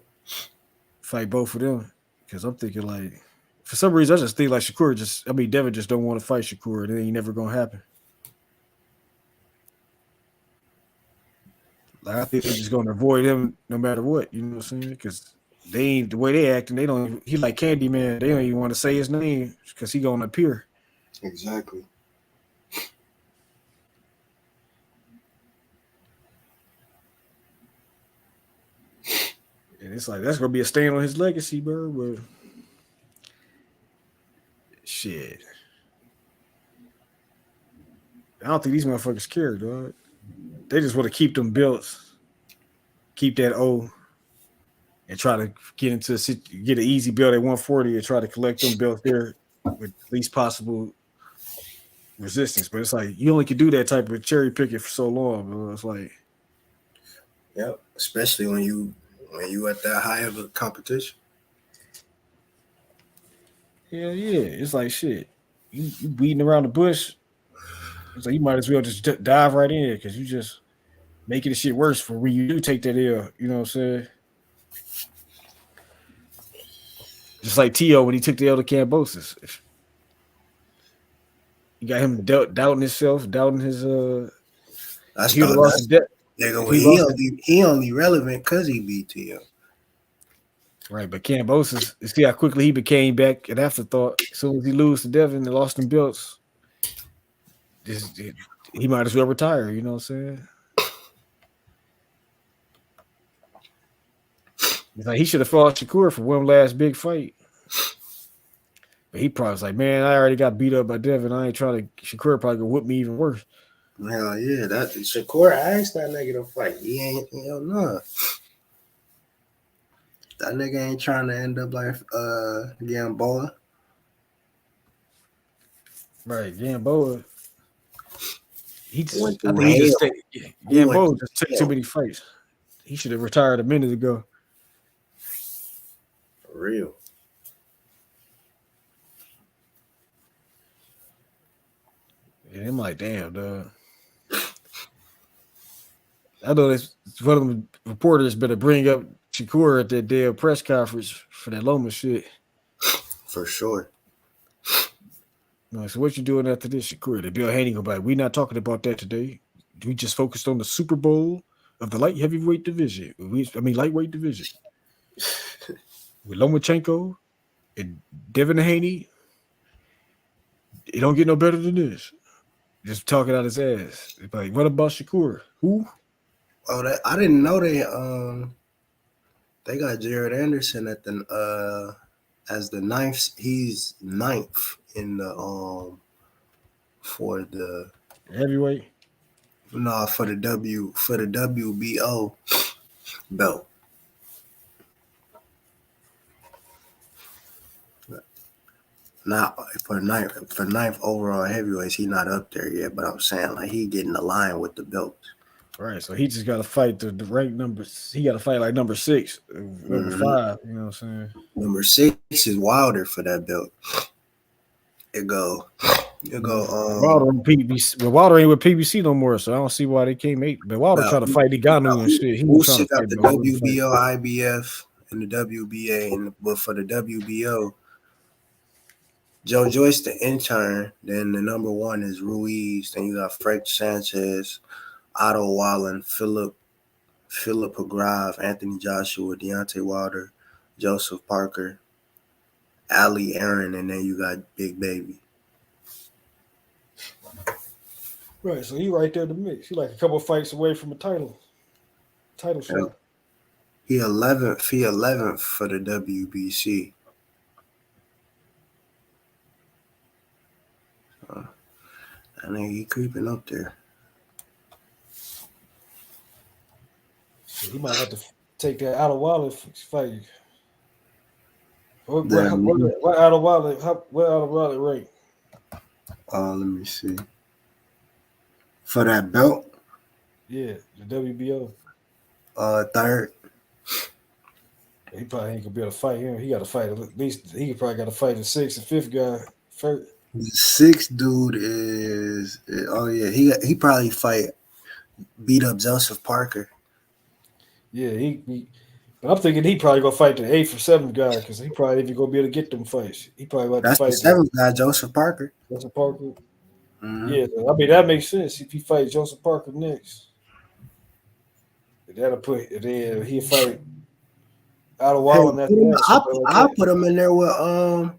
Fight both of them. Because I'm thinking like, for some reason, I just think like Devin just don't want to fight Shakur. And it ain't never gonna happen. Like I think they're just gonna avoid him no matter what. You know what I'm saying? Because they ain't the way they acting. They don't. He like Candyman. They don't even want to say his name because he gonna appear. Exactly. And it's like that's gonna be a stain on his legacy, bro. But shit, I don't think these motherfuckers care, dog. They just want to keep them belts, keep that O, and try to get an easy belt at 140 and try to collect them belts there with least possible resistance. But it's like you only can do that type of cherry picking for so long, bro. It's like, yep, especially when you at that high of a competition. hell yeah, it's like shit. You beating around the bush. It's like you might as well just dive right in because you just making the shit worse for when you do take that L. You know what I'm saying? Just like T.O. when he took the L to Cambosis. You got him doubting himself, doubting his That's he would have lost his depth. Nigga, well, he only relevant because he beat T.O. Right, but Cambosis, you see how quickly he became back an afterthought. As soon as he lose to Devin and lost them belts, he might as well retire. You know what I'm saying? It's like he should have fought Shakur for one last big fight. But he probably was like, man, I already got beat up by Devin. I ain't trying to. Shakur probably gonna whip me even worse. Hell yeah, that Shakur asked that nigga to fight. He ain't, hell no. That nigga ain't trying to end up like Gamboa. Right, Gamboa. Gamboa just took too many fights. He should have retired a minute ago. For real. Yeah, I'm like, damn, dog. I know this one of the reporters better bring up Shakur at that damn press conference for that Loma shit. For sure. No, so what you doing after this, Shakur? The Bill Haney go by. We not talking about that today. We just focused on the Super Bowl of the light heavyweight division. Lightweight division. With Lomachenko and Devin Haney. It don't get no better than this. Just talking out his ass. Like, what about Shakur? Who? Oh, I didn't know they got Jared Anderson at the as the ninth. He's ninth in the for the heavyweight. No, for the WBO belt. Not for ninth overall heavyweights, he not up there yet. But I'm saying like he getting the line with the belt. Right, so he just got to fight the rank numbers. He got to fight like number 6, number 5. You know what I'm saying? Number 6 is Wilder for that belt. Wilder and PBC. Well, Wilder ain't with PBC no more, so I don't see why they can't make. But Wilder trying to fight Ngannou and shit. He was trying to fight the WBO, IBF, and the WBA, but for the WBO, Joe Joyce the intern. Then the number 1 is Ruiz. Then you got Frank Sanchez, Otto Wallen, Philip Agrave, Anthony Joshua, Deontay Wilder, Joseph Parker, Ali Aaron, and then you got Big Baby. Right, so he right there in the mix. He like a couple fights away from a title shot. He 11th for the WBC. I think he creeping up there. So he might have to take that out of Wilder fight. What out of Wilder rank? Let me see. For that belt? Yeah, the WBO. 3rd. He probably ain't gonna be able to fight him. He got to fight at least. He probably got to fight the 6th and 5th guy first. The 6th dude is he probably beat up Joseph Parker. Yeah, he But I'm thinking he probably gonna fight the 8th or 7th guy because he probably even gonna be able to get them fights. He probably about to That's the fight the 7th guy, Joseph Parker. Joseph Parker. Mm-hmm. Yeah, I mean that makes sense if he fight Joseph Parker next. That'll put then he'll fight out of Hey, Wallen after that, something like I'll that. put him in there with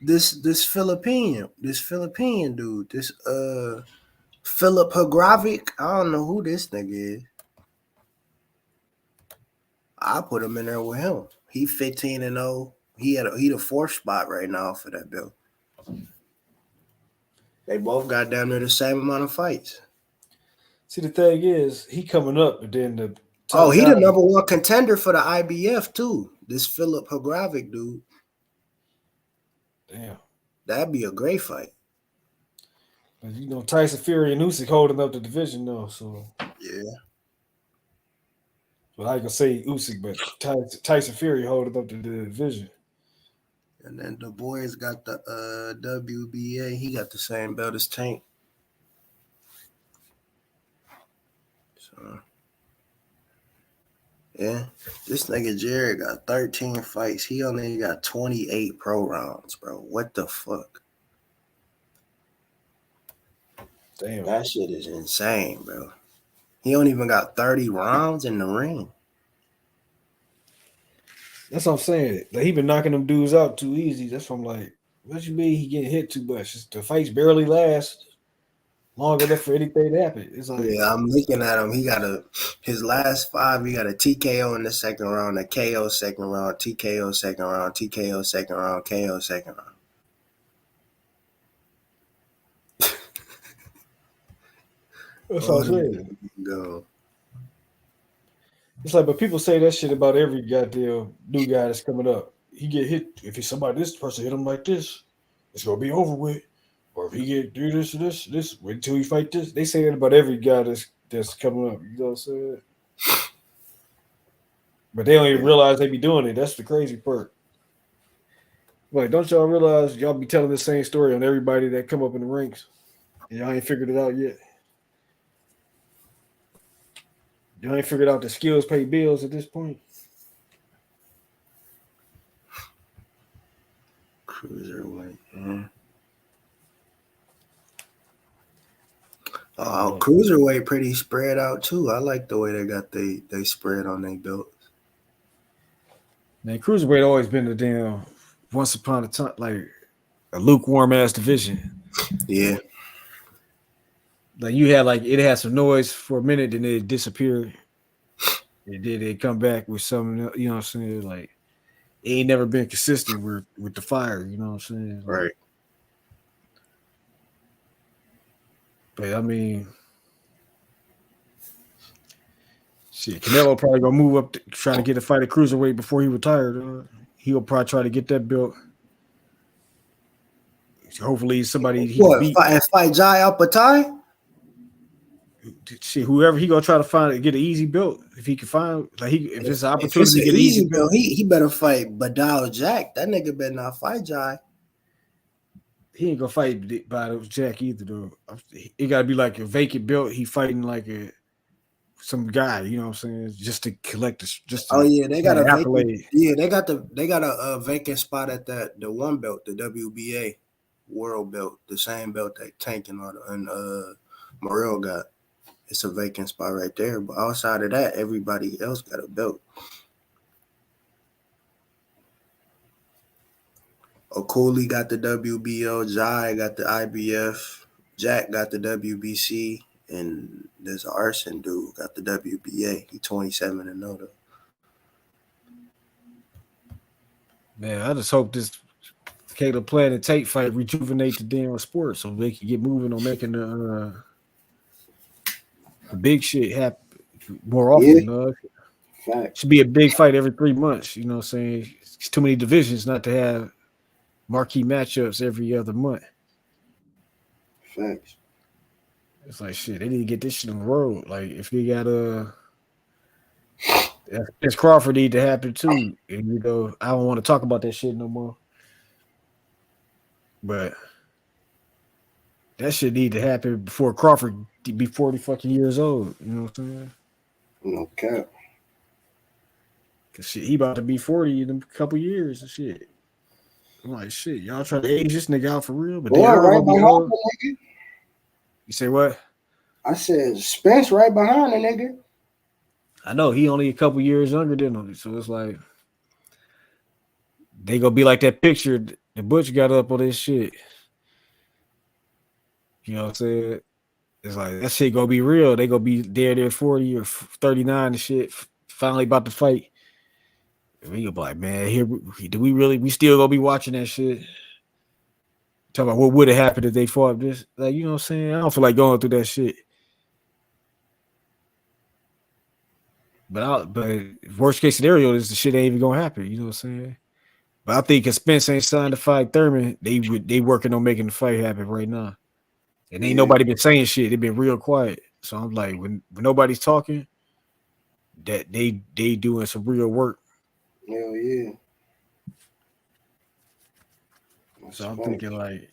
this Philippine dude, this Philip Hagrovic. I don't know who this nigga is. I'll put him in there with him. He 15-0. He the 4th spot right now for that belt. They both got down there the same amount of fights. See, the thing is, he coming up, but then the Oh, top he guy, the number 1 contender for the IBF too. This Philip Hagrovic dude. damn. That'd be a great fight. But you know, Tyson Fury and Usyk holding up the division though, so yeah. Well, I ain't gonna say Usyk, but Tyson Fury holding up the division. And then the boys got the WBA. He got the same belt as Tank. So, yeah. This nigga Jared got 13 fights. He only got 28 pro rounds, bro. What the fuck? Damn. That shit is insane, bro. He don't even got 30 rounds in the ring. That's what I'm saying. Like, he been knocking them dudes out too easy. That's what I'm like, what you mean he getting hit too much? The fights barely last long enough for anything to happen. It's like, yeah, I'm looking at him. He got his last 5, he got a TKO in the second round, a KO second round, TKO second round, TKO second round, KO second round. That's what I'm saying. Go. It's like, but people say that shit about every goddamn new guy that's coming up. He get hit if he's somebody. This person hit him like this, it's gonna be over with. Or if he get do this or this, wait until he fight this. They say that about every guy that's coming up. You know what I'm saying? But they don't even realize they be doing it. That's the crazy part. Like, don't y'all realize y'all be telling the same story on everybody that come up in the ranks, and y'all ain't figured it out yet. You ain't figured out the skills pay bills at this point. Cruiserweight, man. Oh, cruiserweight pretty spread out too. I like the way they got they spread on their belt. Man, cruiserweight always been a damn once upon a time like a lukewarm ass division. Yeah. Like you had like it had some noise for a minute, then it disappeared. And then they come back with something, you know what I'm saying? Like it ain't never been consistent with the fire, you know what I'm saying? Like, right. But I mean, shit, Canelo probably gonna move up trying to get a fight at cruiserweight before he retired. He'll probably try to get that belt. Hopefully, somebody he what beat. fight Jai Alpatai? Shit, whoever he gonna try to find get an easy belt if he can find if there's an opportunity if it's to get an easy belt, he better fight Badal Jack. That nigga better not fight Jai. He ain't gonna fight by Jack either though. It gotta be like a vacant belt. He fighting like some guy, you know what I'm saying, just to collect this. Just to, they got a accolade. they got a vacant spot at the one belt, the WBA world belt, the same belt that Tank and Morrell got. It's a vacant spot right there. But outside of that, everybody else got a belt. O'Cooley got the WBO, Jai got the IBF, Jack got the WBC, and there's an arson dude got the WBA. He 27-0 though. Man, I just hope this Caleb Plant and Tate fight rejuvenate the damn sport so they can get moving on making the big shit happen more often. Fact. Should be a big fight every 3 months. You know what I'm saying? It's too many divisions not to have marquee matchups every other month. Facts. It's like shit. They need to get this shit on the road. Like if they got this Crawford need to happen too. And you know, I don't want to talk about that shit no more. But that shit need to happen before Crawford be 40 fucking years old. You know what I'm saying? No cap. Cause shit, he about to be 40 in a couple years and shit. I'm like, shit, y'all trying to age this nigga out for real? But then Boy, Earl right gonna be behind old. the nigga. You say what? I said Spence right behind the nigga. I know he only a couple years younger than him, so it's like they gonna be like that picture the Butch got up on this shit. You know what I'm saying? It's like that shit gonna be real. They gonna be there 40 or 39 and shit. Finally about to fight. We gonna be like, man, here do we still gonna be watching that shit? Talking about what would have happened if they fought this. Like, you know what I'm saying? I don't feel like going through that shit. But worst case scenario is the shit ain't even gonna happen. You know what I'm saying? But I think if Spence ain't signed to fight Thurman, they working on making the fight happen right now. And ain't nobody been saying shit. They been real quiet. So I'm like, when nobody's talking, that they doing some real work. Hell yeah. So I'm thinking like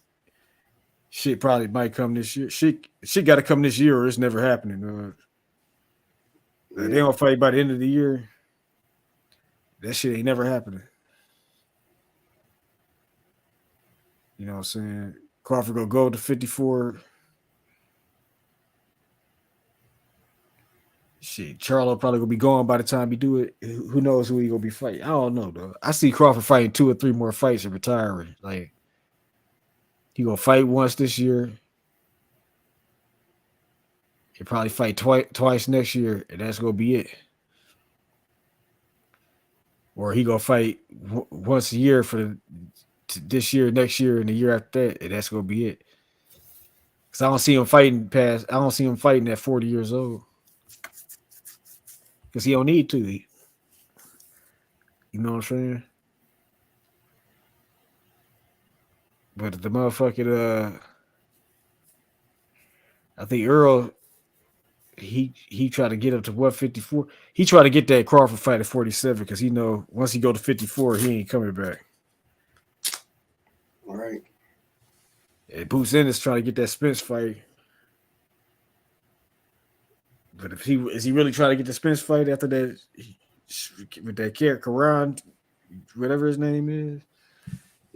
shit probably might come this year. Shit got to come this year or it's never happening. Like, they don't fight by the end of the year. That shit ain't never happening. You know what I'm saying? Crawford gonna go to 54. Shit, Charlo probably gonna be gone by the time he do it. Who knows who he gonna be fighting? I don't know though. I see Crawford fighting 2 or 3 more fights and retiring. Like he gonna fight once this year. He'll probably fight twice next year, and that's gonna be it. Or he gonna fight once a year for this year, next year, and the year after that, and that's gonna be it. Cause I don't see him fighting at 40 years old. Cause he don't need to. You know what I'm saying? But the motherfucking I think Earl he tried to get up to 154. He tried to get that Crawford fight at 47 because he know once he go to 54, he ain't coming back. All right. And Boots Ennis trying to get that Spence fight. But is he really trying to get the Spence fight after that with that Karan, whatever his name is?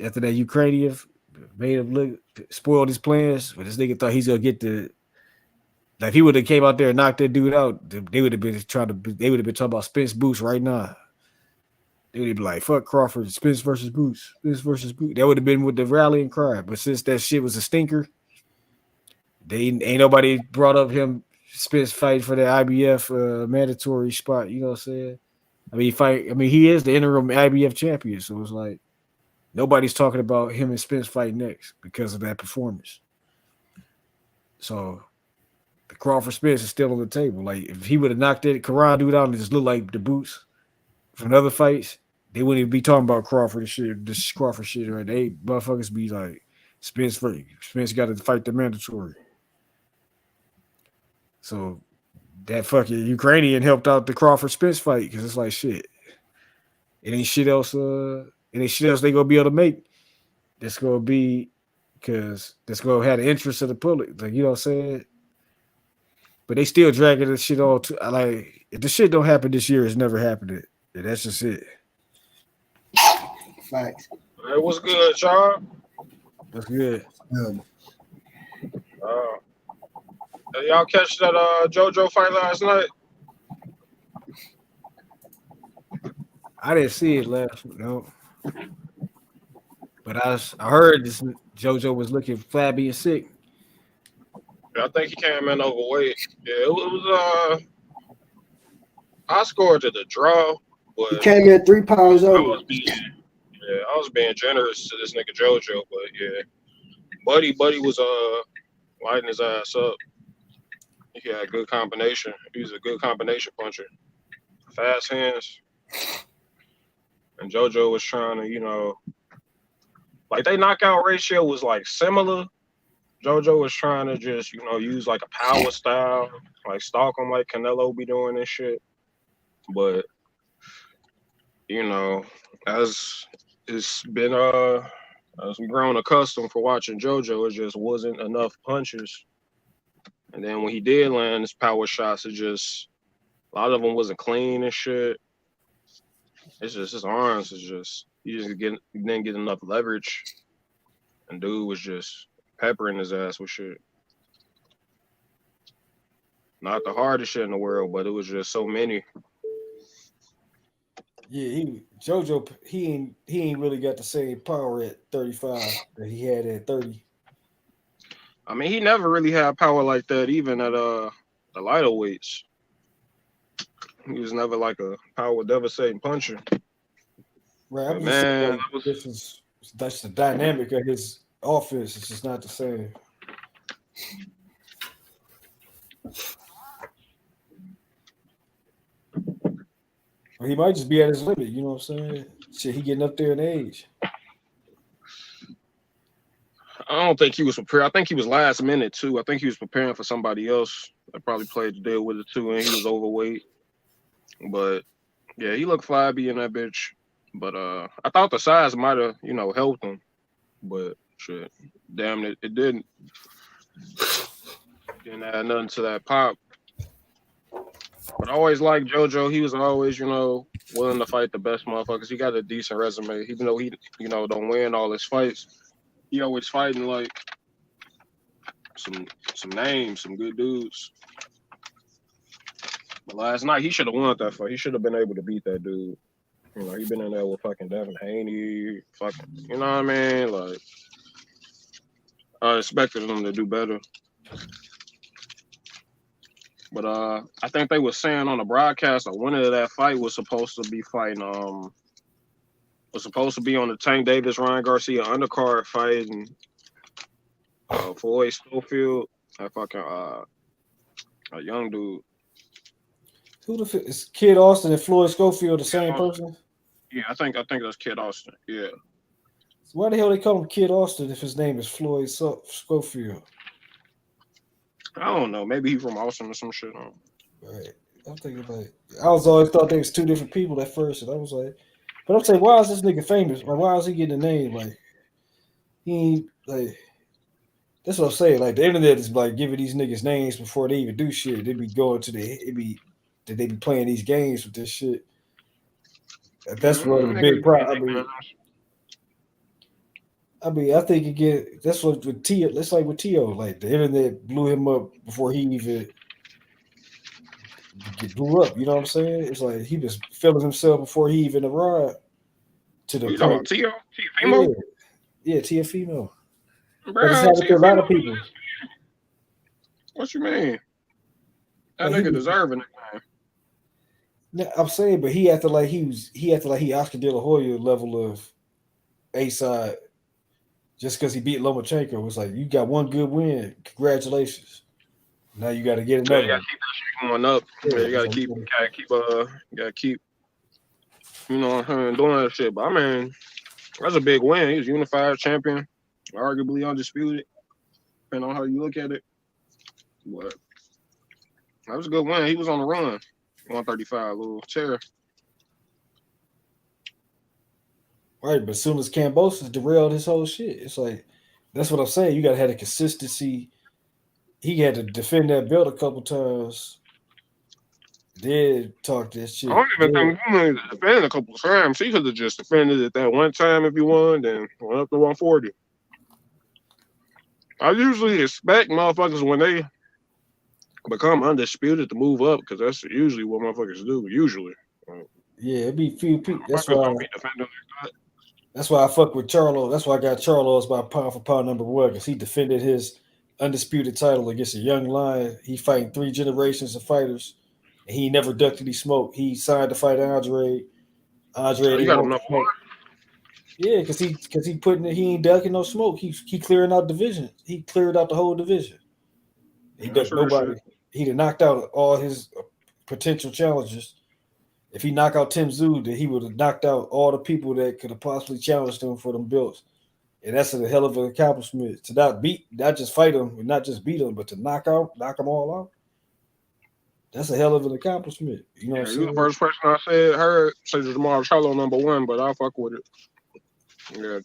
After that Ukrainian made him look spoiled his plans, but this nigga thought he's gonna get the. Like if he would have came out there and knocked that dude out, they would have been talking about Spence Boots right now. They would be like, fuck Crawford, Spence versus Boots. That would have been with the rallying cry. But since that shit was a stinker, ain't nobody brought up him Spence fight for the IBF mandatory spot. You know what I'm saying? He is the interim IBF champion, so it's like nobody's talking about him and Spence fight next because of that performance. So the Crawford Spence is still on the table. Like if he would have knocked that Karan dude out and just looked like the Boots from other fights, they wouldn't even be talking about Crawford and shit. This Crawford shit, right? They motherfuckers be like Spence got to fight the mandatory. So that fucking Ukrainian helped out the Crawford Spence fight because it's like shit. It ain't shit else. They gonna be able to make. That's gonna be because that's gonna have the interest of the public. Like you know what I'm saying. But they still dragging this shit all to like if the shit don't happen this year, it's never happening. Yeah, that's just it. Facts. Hey, what's good, y'all? That's good. Did y'all catch that JoJo fight last night? I didn't see it last no. But I heard this JoJo was looking flabby and sick. Yeah, I think he came in overweight. Yeah, it was I scored to the draw, but He came in 3 pounds I over. was being generous to this nigga JoJo, but yeah. Buddy was lighting his ass up. He had a good combination. He was a good combination puncher. Fast hands. And JoJo was trying to, like their knockout ratio was like similar. JoJo was trying to just, use like a power style, like stalk him like Canelo be doing and shit. But, as it's been as we grown accustomed for watching JoJo, it just wasn't enough punches. And then when he did land his power shots, a lot of them wasn't clean and shit. It's just his arms is just he didn't get enough leverage, and dude was just peppering his ass with shit. Not the hardest shit in the world, but it was just so many. Yeah, JoJo he ain't really got the same power at 35 that he had at 30. I mean, he never really had power like that, even at the lighter weights. He was never like a power devastating puncher. Right, But I'm just saying, man, like, that's the dynamic of his offense. It's just not the same. Or he might just be at his limit. You know what I'm saying? Shit, he getting up there in age. I don't think he was prepared. I think he was last minute too. I think he was preparing for somebody else that probably played the deal with it too, and he was overweight. But yeah, he looked flabby in that bitch. But I thought the size might have, helped him. But shit, damn it, it didn't. Didn't add nothing to that pop. But I always liked JoJo. He was always, willing to fight the best motherfuckers. He got a decent resume, even though he, don't win all his fights. He always fighting like some names, some good dudes. But last night he should have won that fight. He should have been able to beat that dude. He been in there with fucking Devin Haney, fucking, you know what I mean? Like, I expected him to do better. But I think they were saying on the broadcast the winner of that fight was supposed to be fighting was supposed to be on the Tank Davis Ryan Garcia undercard fighting Floyd Schofield, that fucking a young dude. Who is Kid Austin and Floyd Schofield the same person? Yeah, I think that's Kid Austin. Yeah. So why the hell they call him Kid Austin if his name is Floyd Schofield? I don't know. Maybe he's from Austin or some shit. Right. I'm thinking like I was always thought they was two different people at first, and I was like, but I'm saying, why is this nigga famous? Like, why is he getting a name? Like, he like. That's what I'm saying. Like the internet is like giving these niggas names before they even do shit. They be going to they be playing these games with this shit. That's one of the big problem. I mean, I think that's what with Tio. That's like with Tio. Like the internet blew him up before he even blew up. You know what I'm saying? It's like he was feeling himself before he even arrived to the You point. talking about Tio? Yeah, Tia female. Bro, But it's happened to a lot of people. What you mean? That nigga deserving it, man. No, I'm saying, but he acted like he Oscar De La Hoya level of A-side just because he beat Lomachenko. It was like, you got one good win. Congratulations. Now you got to get another. You got to keep that shit going up. Yeah, you got to keep, doing that shit. But I mean, that's a big win. He's unified champion, arguably undisputed, depending on how you look at it. But that was a good win. He was on the run. 135, little chair. Right, but as soon as Kambosos derailed his whole shit, it's like, that's what I'm saying. You got to have the consistency. He had to defend that belt a couple times. Then talk that shit. I don't even think he needed to defend a couple of times. He could have just defended it that one time if he won, then went up to 140. I usually expect motherfuckers when they become undisputed to move up because that's usually what motherfuckers do. Usually. Yeah, it'd be few people. That's why. Don't be defending like that. That's why I fuck with Charlo. That's why I got Charlo as my pound for pound number one, because he defended his undisputed title against a young lion. He fighting 3 generations of fighters, and he never ducked any smoke. He signed to fight Andre. You got him number one. Yeah, because he he ain't ducking no smoke. He clearing out division. He cleared out the whole division. He ducked nobody. He done knocked out all his potential challengers. If he knocked out Tim Tszyu, then he would have knocked out all the people that could have possibly challenged him for them belts. And that's a hell of an accomplishment. To not just fight him, and not just beat him, but to knock them all out. That's a hell of an accomplishment. You know what I'm saying? You're the first person I heard say Jamar Charlo number one, but I'll fuck with it. Yeah.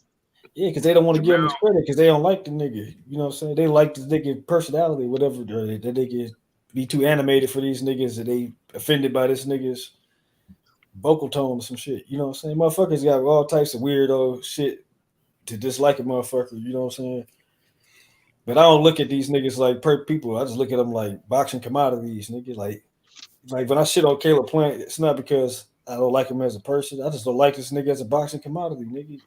Yeah, because they don't want to give him his credit because they don't like the nigga. You know what I'm saying? They like the nigga personality, whatever. That nigga be too animated for these niggas, that they offended by this nigga's vocal tone or some shit. You know what I'm saying? Motherfuckers got all types of weirdo shit to dislike a motherfucker. You know what I'm saying? But I don't look at these niggas like people. I just look at them like boxing commodities, nigga. Like when I shit on Caleb Plant, it's not because I don't like him as a person. I just don't like this nigga as a boxing commodity, nigga.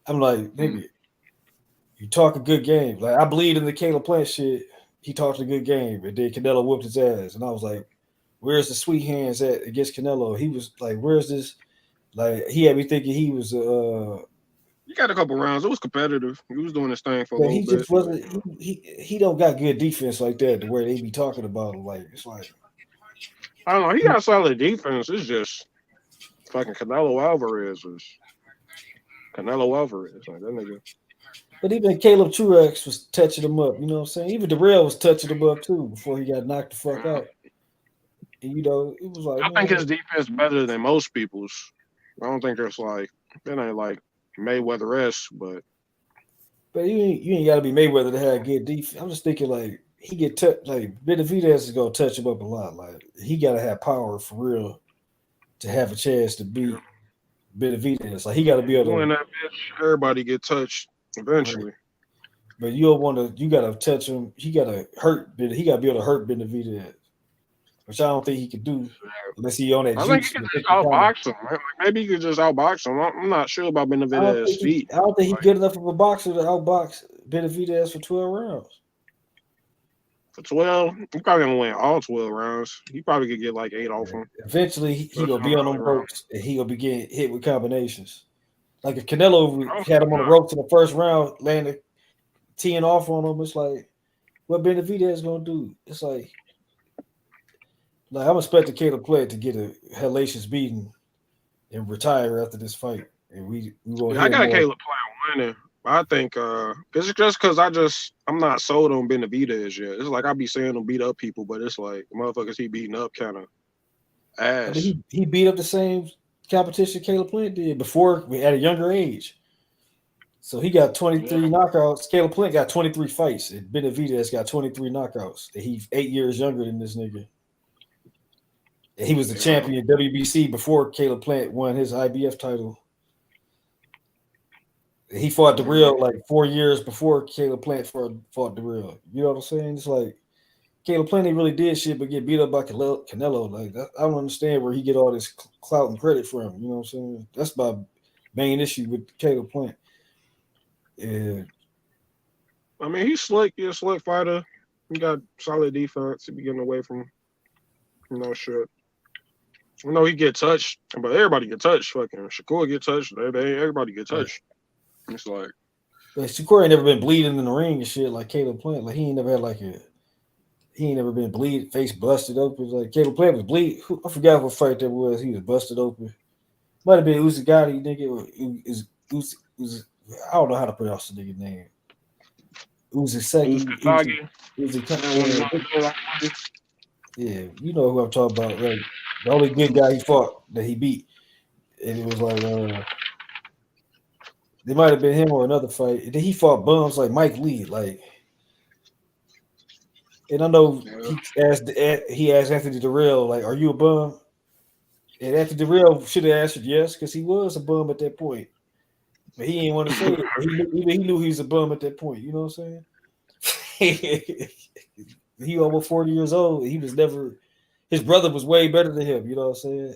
I'm like, nigga, you talk a good game. Like I believe in the Caleb Plant shit. He talked a good game, and then Canelo whooped his ass, and I was like, "Where's the sweet hands at against Canelo?" He was like, "Where's this?" Like he had me thinking he was. He got a couple rounds. It was competitive. He was doing his thing for a But little he bit. just wasn't. He don't got good defense like that. The way they be talking about him, like it's like I don't know. He got solid defense. It's just fucking Canelo Alvarez. Like that nigga. But even Caleb Truex was touching him up. You know what I'm saying? Even Darrell was touching him up too before he got knocked the fuck out. And you know, it was like I think his defense better than most people's. I don't think there's like it ain't like Mayweather-esque, but you ain't got to be Mayweather to have good defense. I'm just thinking like he get touched. Like Benavidez is gonna touch him up a lot. Like he got to have power for real to have a chance to beat Benavidez. Like he got to be able to win that bitch. Everybody get touched eventually. Right. But you don't want to. You got to touch him. He got to hurt. He got to be able to hurt Benavidez, which I don't think he could do unless he on that. I think he could just outbox him. Maybe he could just outbox him. I'm not sure about Benavidez's feet. I don't think he's good enough of a boxer to outbox Benavidez for 12 rounds. For 12, he probably gonna win all 12 rounds. He probably could get like 8 off him. Eventually, he gonna be on them ropes and he gonna be getting hit with combinations. Like if Canelo had him on the ropes in the first round, landed teeing off on him, it's like what Benavidez gonna do? It's like I'm expecting Caleb Plant to get a hellacious beating and retire after this fight, and we gonna. I got Caleb Plant winning. I think it's just because I'm not sold on Benavidez yet. It's like I be saying him beat up people, but it's like the motherfuckers he beating up kind of ass. I mean, he beat up the same competition Caleb Plant did before at a younger age. So he got 23 knockouts. Caleb Plant got 23 fights, and Benavidez got 23 knockouts. And he's 8 years younger than this nigga. And he was the champion WBC before Caleb Plant won his IBF title. He fought Darrell like 4 years before Caleb Plant fought Darrell. You know what I'm saying? It's like Caleb Plant ain't really did shit but get beat up by Canelo. Like I don't understand where he get all this clout and credit from. You know what I'm saying? That's my main issue with Caleb Plant. Yeah. I mean, he's slick. He's a slick fighter. He got solid defense. He be getting away from shit. I know he get touched, but everybody get touched. Fucking Shakur get touched. Everybody get touched. It's like Shakur ain't never been bleeding in the ring and shit like Caleb Plant. Like he ain't never been bleed, face busted open. Like Caleb Plant was bleed. I forgot what fight that was. He was busted open. Might have been Uzagati, nigga. I don't know how to pronounce the nigga name. Uzagati. Yeah, you know who I'm talking about, right? The only good guy he fought that he beat, and it was like they might have been him or another fight. And then he fought bums like Mike Lee, like. And I know he asked Anthony Darrell, like, "Are you a bum?" And Anthony Darrell should have answered yes, because he was a bum at that point. But he didn't want to say it. He knew he was a bum at that point. You know what I'm saying? He almost 40 years old. He was never. His brother was way better than him. You know what I'm saying?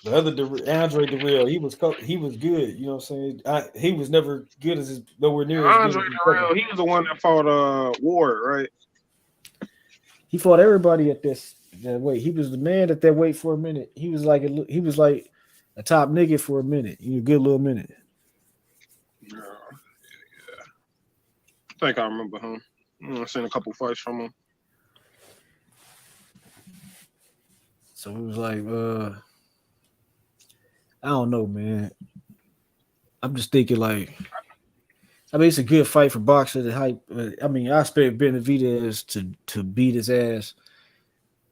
The other Andre Darrell, he was good. You know what I'm saying? He was never good as nowhere near as good. Andre Darrell, he was the one that fought Ward, right? He fought everybody at that weight. He was the man at that weight for a minute. He was like a top nigga for a minute. A good little minute. Yeah. I think I remember him. I've seen a couple fights from him. So it was like, I don't know, man. I'm just thinking like, I mean, it's a good fight for boxers. The hype. I mean, I expect Benavidez to beat his ass.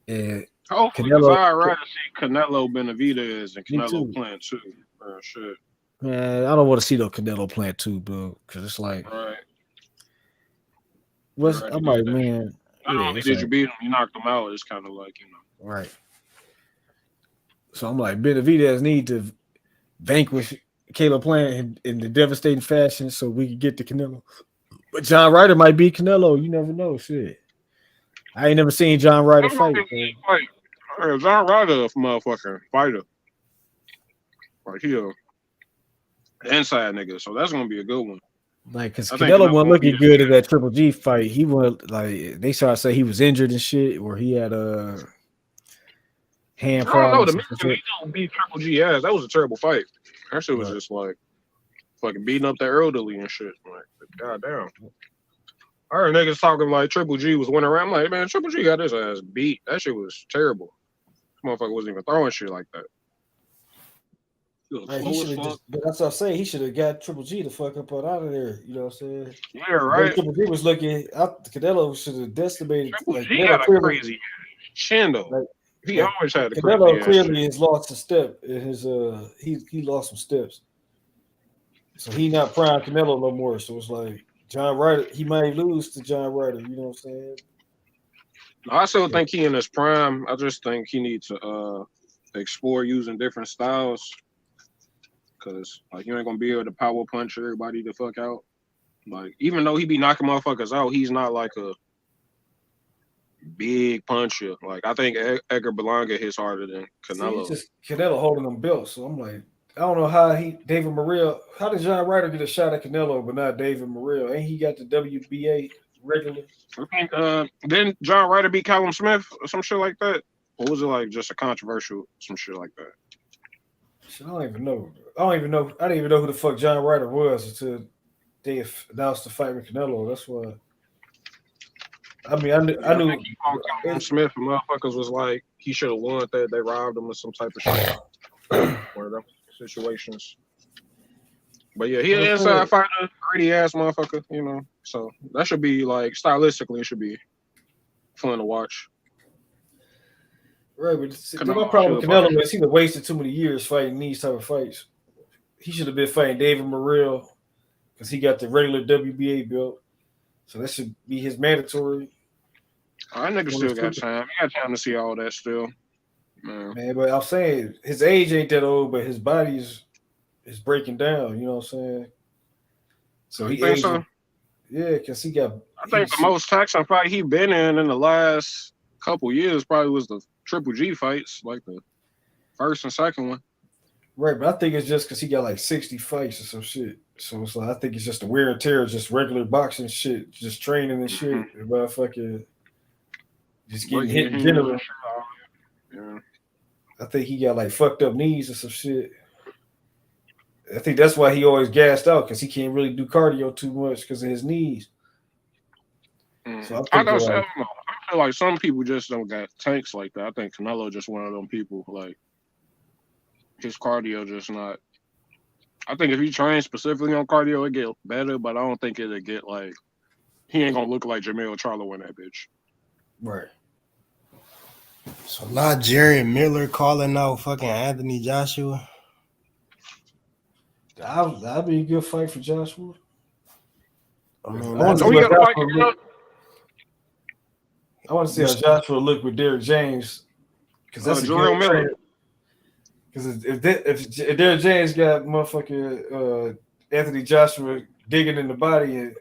And hopefully, because I'd rather see Canelo Benavidez and Canelo Plant too. Shit. Man, I don't want to see no Canelo Plant too, bro. Because it's like, right. I'm like, man. Not only did you beat him, you knocked him out. It's kind of like, Right. So I'm like, Benavidez need to vanquish Caleb Plant in the devastating fashion so we can get to Canelo. But John Ryder might beat Canelo. You never know. Shit. I ain't never seen John Ryder fight. John Ryder, a motherfucking fighter. Like he a inside nigga, so that's gonna be a good one. Like, cause Canelo wasn't looking good at that Triple G fight. He was like, they started to say he was injured and shit, or he had a hand I don't know. problems. The minute he don't beat Triple G ass, that was a terrible fight. That shit was just like fucking beating up the elderly and shit. Like, goddamn. I heard niggas talking like Triple G was winning around. I'm like, man, Triple G got his ass beat. That shit was terrible. This motherfucker wasn't even throwing shit like that. Like, he should have just, but that's what I'm saying. He should have got Triple G the fuck up out of there. You know what I'm saying? Yeah, right. Triple G was looking out. Canelo should have decimated. Triple G had a crazy chin though. Like, he always had a Canelo crazy clearly has lost a step in his he lost some steps. So he not prime Canelo no more. So it's like John Ryder, he might lose to John Ryder. You know what I'm saying? I still think he in his prime. I just think he needs to explore using different styles. Cause like you ain't gonna be able to power punch everybody the fuck out. Like even though he be knocking motherfuckers out, he's not like a big puncher. Like I think Edgar Berlanga hits harder than Canelo. See, just Canelo holding them belts. So I'm like, I don't know how David Morrell. How did John Ryder get a shot at Canelo, but not David Morrell? Ain't he got the WBA regular? I think then John Ryder beat Callum Smith or some shit like that. Or was it like just a controversial some shit like that? I don't even know. I didn't even know who the fuck John Ryder was until they announced the fight with Canelo. That's why. I mean, I knew Smith and motherfuckers was like he should have won that. They robbed him or some type of shit. One of them situations. But yeah, he an inside fighter, gritty ass motherfucker, you know. So that should be like stylistically, it should be fun to watch. Right, but my problem with Canelo is he wasted too many years fighting these type of fights. He should have been fighting David Morrell because he got the regular WBA belt. So that should be his mandatory. That nigga still got time. He got time to see all that still. Man, but I'm saying his age ain't that old, but his body is breaking down. You know what I'm saying? So he aged. Yeah, because he got. I think the most taxing fight he been in the last couple years probably was the Triple G fights, like the first and second one. Right, but I think it's just because he got like 60 fights or some shit. So it's like I think it's just the wear and tear, just regular boxing shit, just training and shit. About fucking just getting hit in general. Yeah. I think he got like fucked up knees or some shit. I think that's why he always gassed out because he can't really do cardio too much because of his knees. So I feel like some people just don't got tanks like that. I think Canelo just one of them people. Like his cardio just not. I think if he trains specifically on cardio, it get better, but I don't think it'll get like he ain't gonna look like Jamel Charlo in that bitch. Right. So not Jerry Miller calling out fucking Anthony Joshua. That'd be a good fight for Joshua. I mean, I want to see how Joshua look with Derrick James because that's a good Miller. Because if Derrick James got motherfucking Anthony Joshua digging in the body and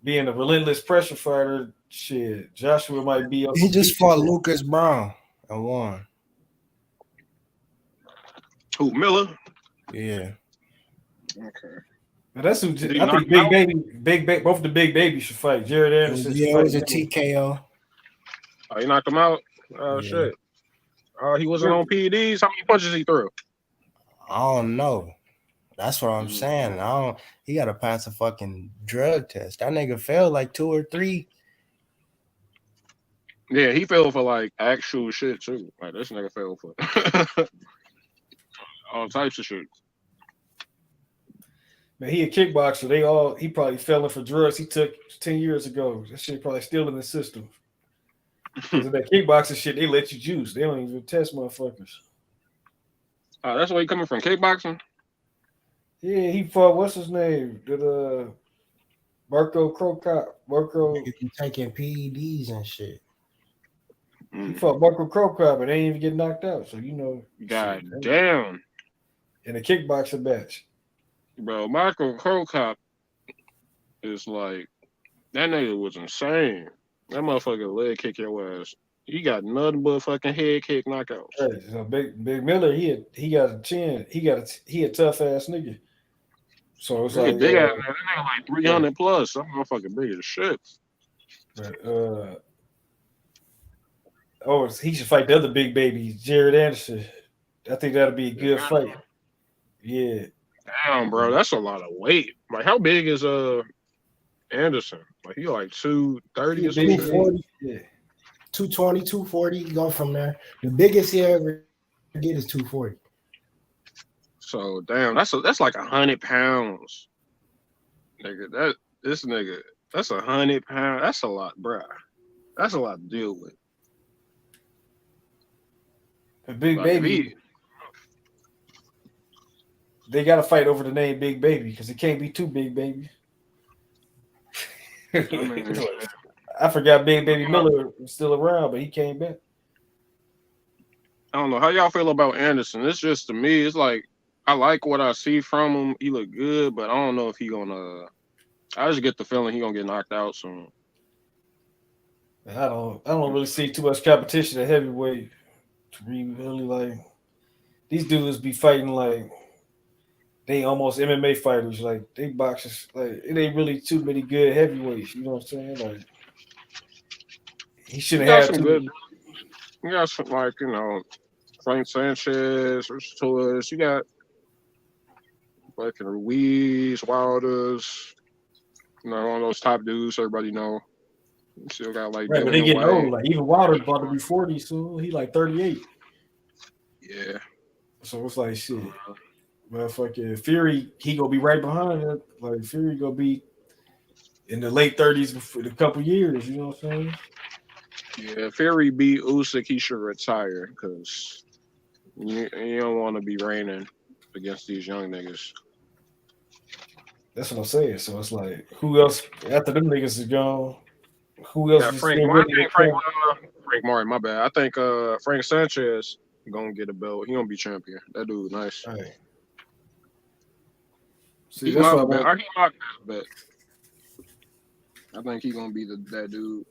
being a relentless pressure fighter, shit, Joshua might be. He just fought Lucas Brown and won. Who, Miller? Yeah. Okay. Now that's who I think. Big Baby, both the Big Babies should fight. Jared Anderson. Yeah, it was a TKO. Oh, he knocked him out. Oh shit. He wasn't on PEDs. How many punches he threw? I don't know. That's what I'm saying. He got to pass a fucking drug test. That nigga failed like 2 or 3. Yeah, he fell for like actual shit too. Like this nigga fell for all types of shit. Man, he a kickboxer. He probably fell in for drugs he took 10 years ago. That shit probably still in the system. Because of that kickboxing shit, they let you juice. They don't even test motherfuckers. That's where he coming from, kickboxing? Yeah, he fought, what's his name? Marco Crocop. Marco. Taking PEDs and shit. He fought Michael Crocop, but they didn't even get knocked out. So you know, God shit, damn, in a kickboxing match. bro. Michael Crocop is like that nigga was insane. That motherfucker leg kick your ass. He got nothing but fucking head kick knockouts. Right. So Big Miller, he got a chin. He a tough ass nigga. So it's Nigga like, big ass, that nigga like 300 plus. That motherfucker big as shit. but, he should fight the other big baby, Jared Anderson. I think that'll be a good fight. Yeah. Damn, bro, that's a lot of weight. Like, how big is Anderson? Like, he like 230 or something. 240, yeah. 220, 240, go from there. The biggest he ever get is 240. So damn, that's like 100 pounds. Nigga, that's 100 pounds. That's a lot, bro. That's a lot to deal with. The big baby. They got to fight over the name Big Baby because it can't be too Big Baby. I forgot Big Baby Miller was still around, but he came back. I don't know how y'all feel about Anderson. It's just, to me, it's like I like what I see from him. He look good, but I don't know if he gonna. I just get the feeling he gonna get knocked out soon. I don't really see too much competition at heavyweight. To really like these dudes be fighting like they almost MMA fighters. Like they boxers. Like it ain't really too many good heavyweights. You know what I'm saying? Like he shouldn't have some too. good. You got some like Frank Sanchez, Torres. You got fucking Ruiz, Wilders. All those top dudes everybody know. You still got like Right, but they getting old. Like even Wilder's about to be 40 soon. He like 38. Yeah. So it's like shit. Motherfucking Fury, he gonna be right behind it. Like Fury gonna be in the late 30s for a couple years. You know what I'm saying? Yeah, Fury beat Usyk, he should retire because you don't want to be reigning against these young niggas. That's what I'm saying. So it's like, who else after them niggas is gone? Who else is Frank Martin, my bad. I think Frank Sanchez gonna get a belt. He gonna be champion. That dude nice. Right. See, He that's my what bet. He my best bet. I think he gonna be that dude.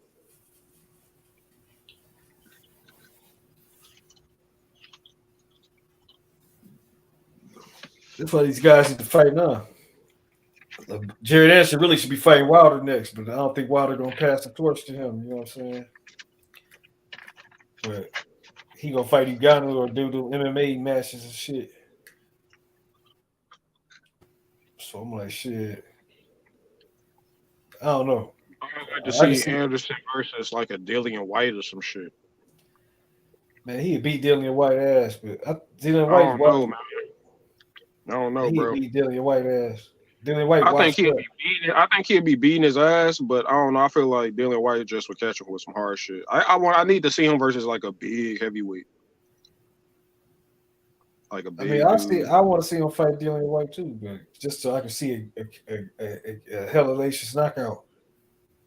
That's why these guys need to fight now. Jared Anderson really should be fighting Wilder next, but I don't think Wilder gonna pass the torch to him. You know what I'm saying? But he gonna fight Uganda or do the MMA matches and shit. So I'm like, shit. I don't know. I'd like to see Anderson versus like a Dillian White or some shit. Man, he beat Dillian White ass, but Dillian I White. don't know, man. I don't know, bro. He beat Dillian White ass. Dillian White. I think he'll be beating his ass, but I don't know. I feel like Dillian White just would catch him with some hard shit. I need to see him versus like a big heavyweight. Like a big. I want to see him fight Dillian White too, but just so I can see a hellacious knockout.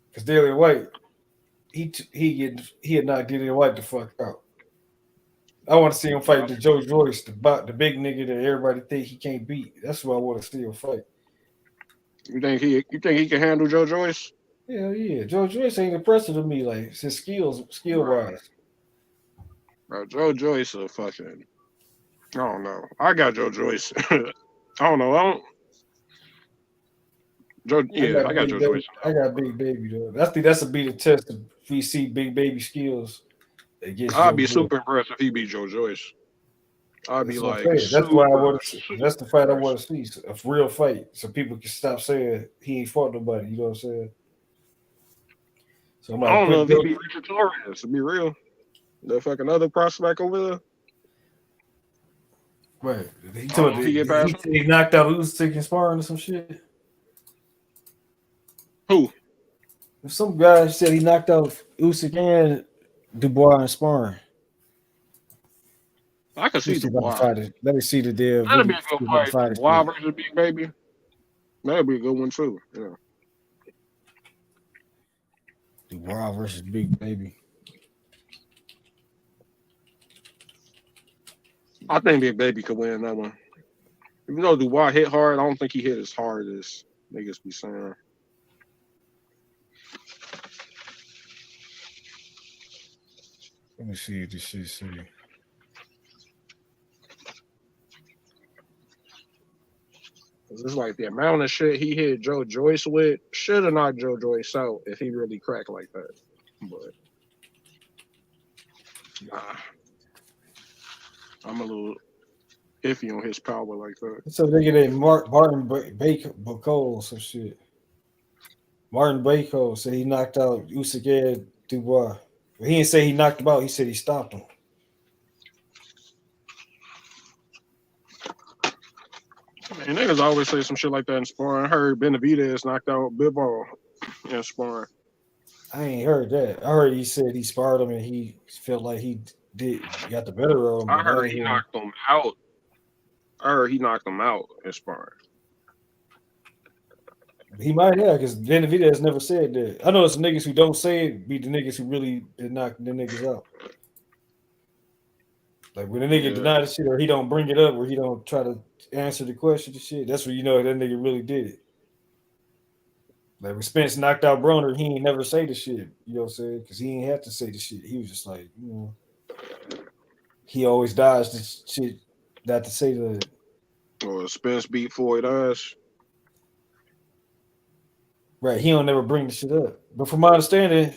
Because Dillian White, he had knocked Dillian White the fuck out. I want to see him fight the Joe Joyce, the big nigga that everybody think he can't beat. That's what I want to see him fight. You think he can handle Joe Joyce? Hell yeah, Joe Joyce ain't impressive to me. Like his skill wise. Bro, Joe Joyce a fucking. I don't know. I got Joe Joyce. I don't know. I got Joe Joyce. I got Big Baby though. I think that's a be the test if we see Big Baby skills. I'd be super impressed if he beat Joe Joyce. I'd be like, that's why I want to. That's the fight I want to see, a real fight, so people can stop saying he ain't fought nobody. You know what I'm saying? So I'm like, I don't know if he beat Richard Torres. To be real, the fucking other prospect over there. Right. He knocked out Usyk in sparring or some shit. Who? Some guy said he knocked out Usyk and Dubois in sparring. I can see Dubois. Let me see the deal. That'd be a good fight. Dubois versus Big Baby. That'd be a good one too. Yeah. Dubois versus Big Baby. I think Big Baby could win that one. Even though Dubois hit hard, I don't think he hit as hard as niggas be saying. Let me see what this shit say. It's like the amount of shit he hit Joe Joyce with should have knocked Joe Joyce out if he really cracked like that. But nah, I'm a little iffy on his power like that. So they get a Martin Bacole some shit. Martin Bacole said he knocked out Usyk Dubois. But he didn't say he knocked him out. He said he stopped him. And niggas always say some shit like that in sparring. I heard Benavidez knocked out Bivol in sparring. I ain't heard that. I heard he said he sparred him and he felt like he got the better of him. I heard he knocked him out. I heard he knocked him out in sparring. He might have, because Benavidez never said that. I know some niggas who don't say it be the niggas who really did knock the niggas out. Like when a nigga deny the shit or he don't bring it up or he don't try to answer the question and shit, that's when you know that nigga really did it. Like when Spence knocked out Broner, he ain't never say the shit. You know what I'm saying? Because he ain't have to say the shit. He was just like, you know, he always dodged the shit not to say the. Or Spence beat Floyd ass. Right, he don't never bring the shit up. But from my understanding,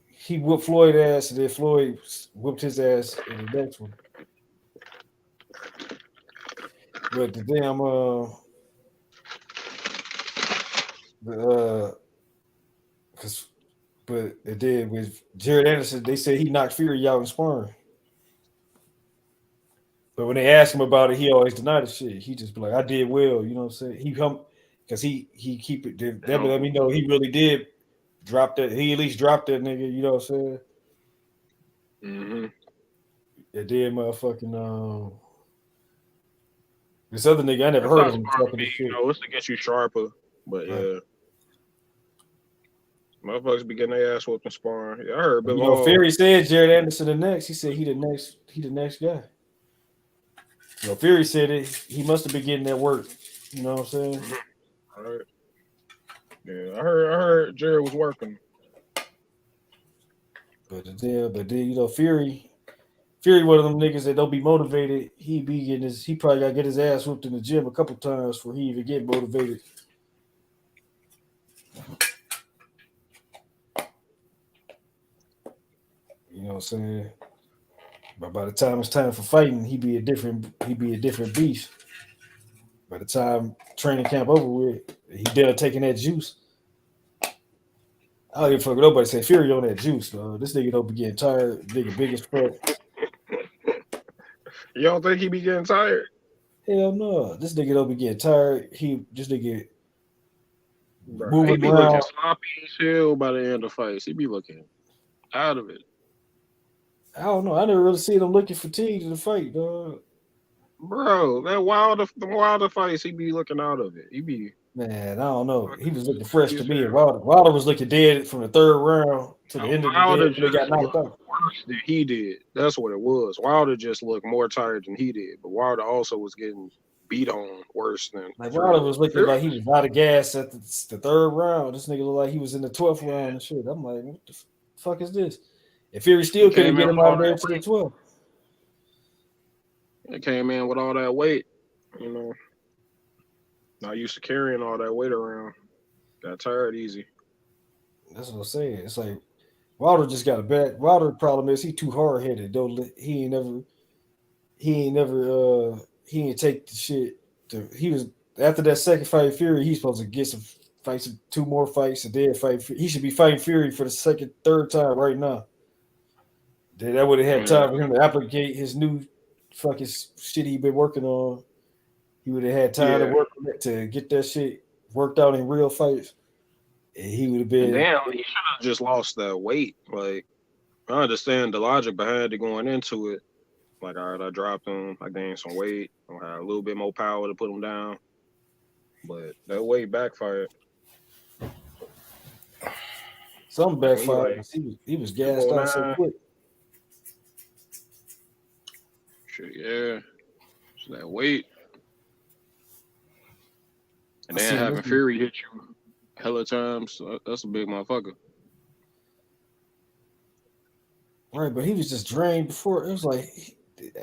he whooped Floyd ass, and then Floyd whooped his ass in the next one. But the damn but it did with Jared Anderson. They said he knocked Fury out in sparring. But when they asked him about it, he always denied the shit. He just be like, "I did well," you know what I'm saying? He come because he keep it. That let me know he really did drop that. He at least dropped that nigga. You know what I'm saying? Mm-hmm. It did motherfucking this other nigga. I never heard of him talking this shit. You know, it's to get you sharper, but yeah. Motherfuckers be getting their ass whooped in sparring. Yeah, I heard Bill. You know, Fury said Jared Anderson the next. He said he the next guy. You know, Fury said it. He must have been getting that work. You know what I'm saying? All right. Yeah, I heard Jared was working. But then you know, Fury one of them niggas that don't be motivated. He probably gotta get his ass whooped in the gym a couple times before he even get motivated. You know what I'm saying? But by the time it's time for fighting, he be a different beast. By the time training camp over with, he done taking that juice. I don't give a fuck what nobody say. Fury on that juice, though. This nigga don't be getting tired. Nigga big as fuck. You don't think he be getting tired? Hell no. This nigga don't be getting tired. This nigga moving he be around. Looking sloppy as hell by the end of fights. He be looking out of it. I don't know. I never really seen him looking fatigued in the fight, dog. Bro, the wilder fights, he be looking out of it. He be man, I don't know. He was looking fresh to me. Wilder was looking dead from the third round to the end of the day. He got knocked out. Worse than he did. That's what it was. Wilder just looked more tired than he did, but Wilder also was getting beat on worse than. Like Wilder was looking like he was out of gas at the third round. This nigga looked like he was in the 12th round and shit. I'm like, what the fuck is this? If Fury still couldn't get him out of there to the 12th. It came in with all that weight, you know. Not used to carrying all that weight around. Got tired easy. That's what I'm saying. It's like Wilder just got a bad. Wilder problem is he too hard headed. He ain't take the shit. He was after that second fight Fury. He's supposed to get some fights, 2 more fights, and then fight. He should be fighting Fury for the third time right now. That would have had time for him to applicate his new fucking shit he been working on. He would have had time to work on it to get that shit worked out in real fights. And he would have been. Damn, he should have just lost that weight. Like, I understand the logic behind it going into it. Like, all right, I dropped him. I gained some weight. I had a little bit more power to put him down. But that weight backfired. Some backfired. He was gassed out so quick. Shit, yeah. That weight. And I then seen this having Fury hit you hella times. That's a big motherfucker. right, but he was just drained before. It was like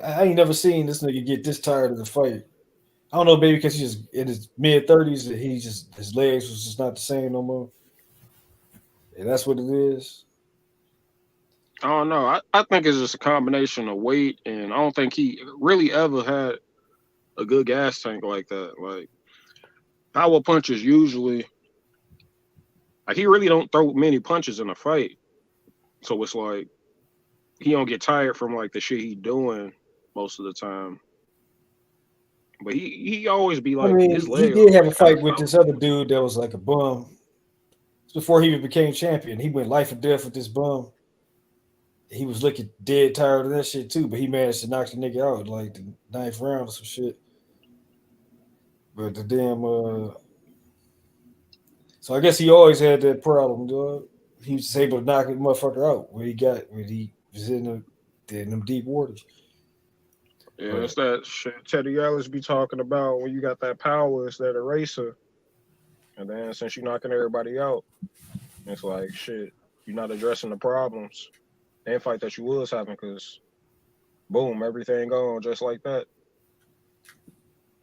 I ain't never seen this nigga get this tired of the fight. I don't know, maybe because he's just in his mid-30s that he just his legs was just not the same no more. And that's what it is. I don't know. I think it's just a combination of weight, and I don't think he really ever had a good gas tank like that. Like power punches usually, like he really don't throw many punches in a fight, so it's like he don't get tired from like the shit he doing most of the time. But he always be I like his mean, he legs did have always a kind of fight with this other dude that was like a bum. Before he even became champion, he went life or death with this bum. He was looking dead tired of that shit too, but he managed to knock the nigga out in like the ninth round or some shit. But the damn so I guess he always had that problem, dog. He was just able to knock the motherfucker out when he was in them deep waters. yeah. It's But that shit Teddy Ellis be talking about when you got that power, it's that eraser, and then since you're knocking everybody out, it's like shit. You're not addressing the problems and fight that you was having because boom, everything gone just like that.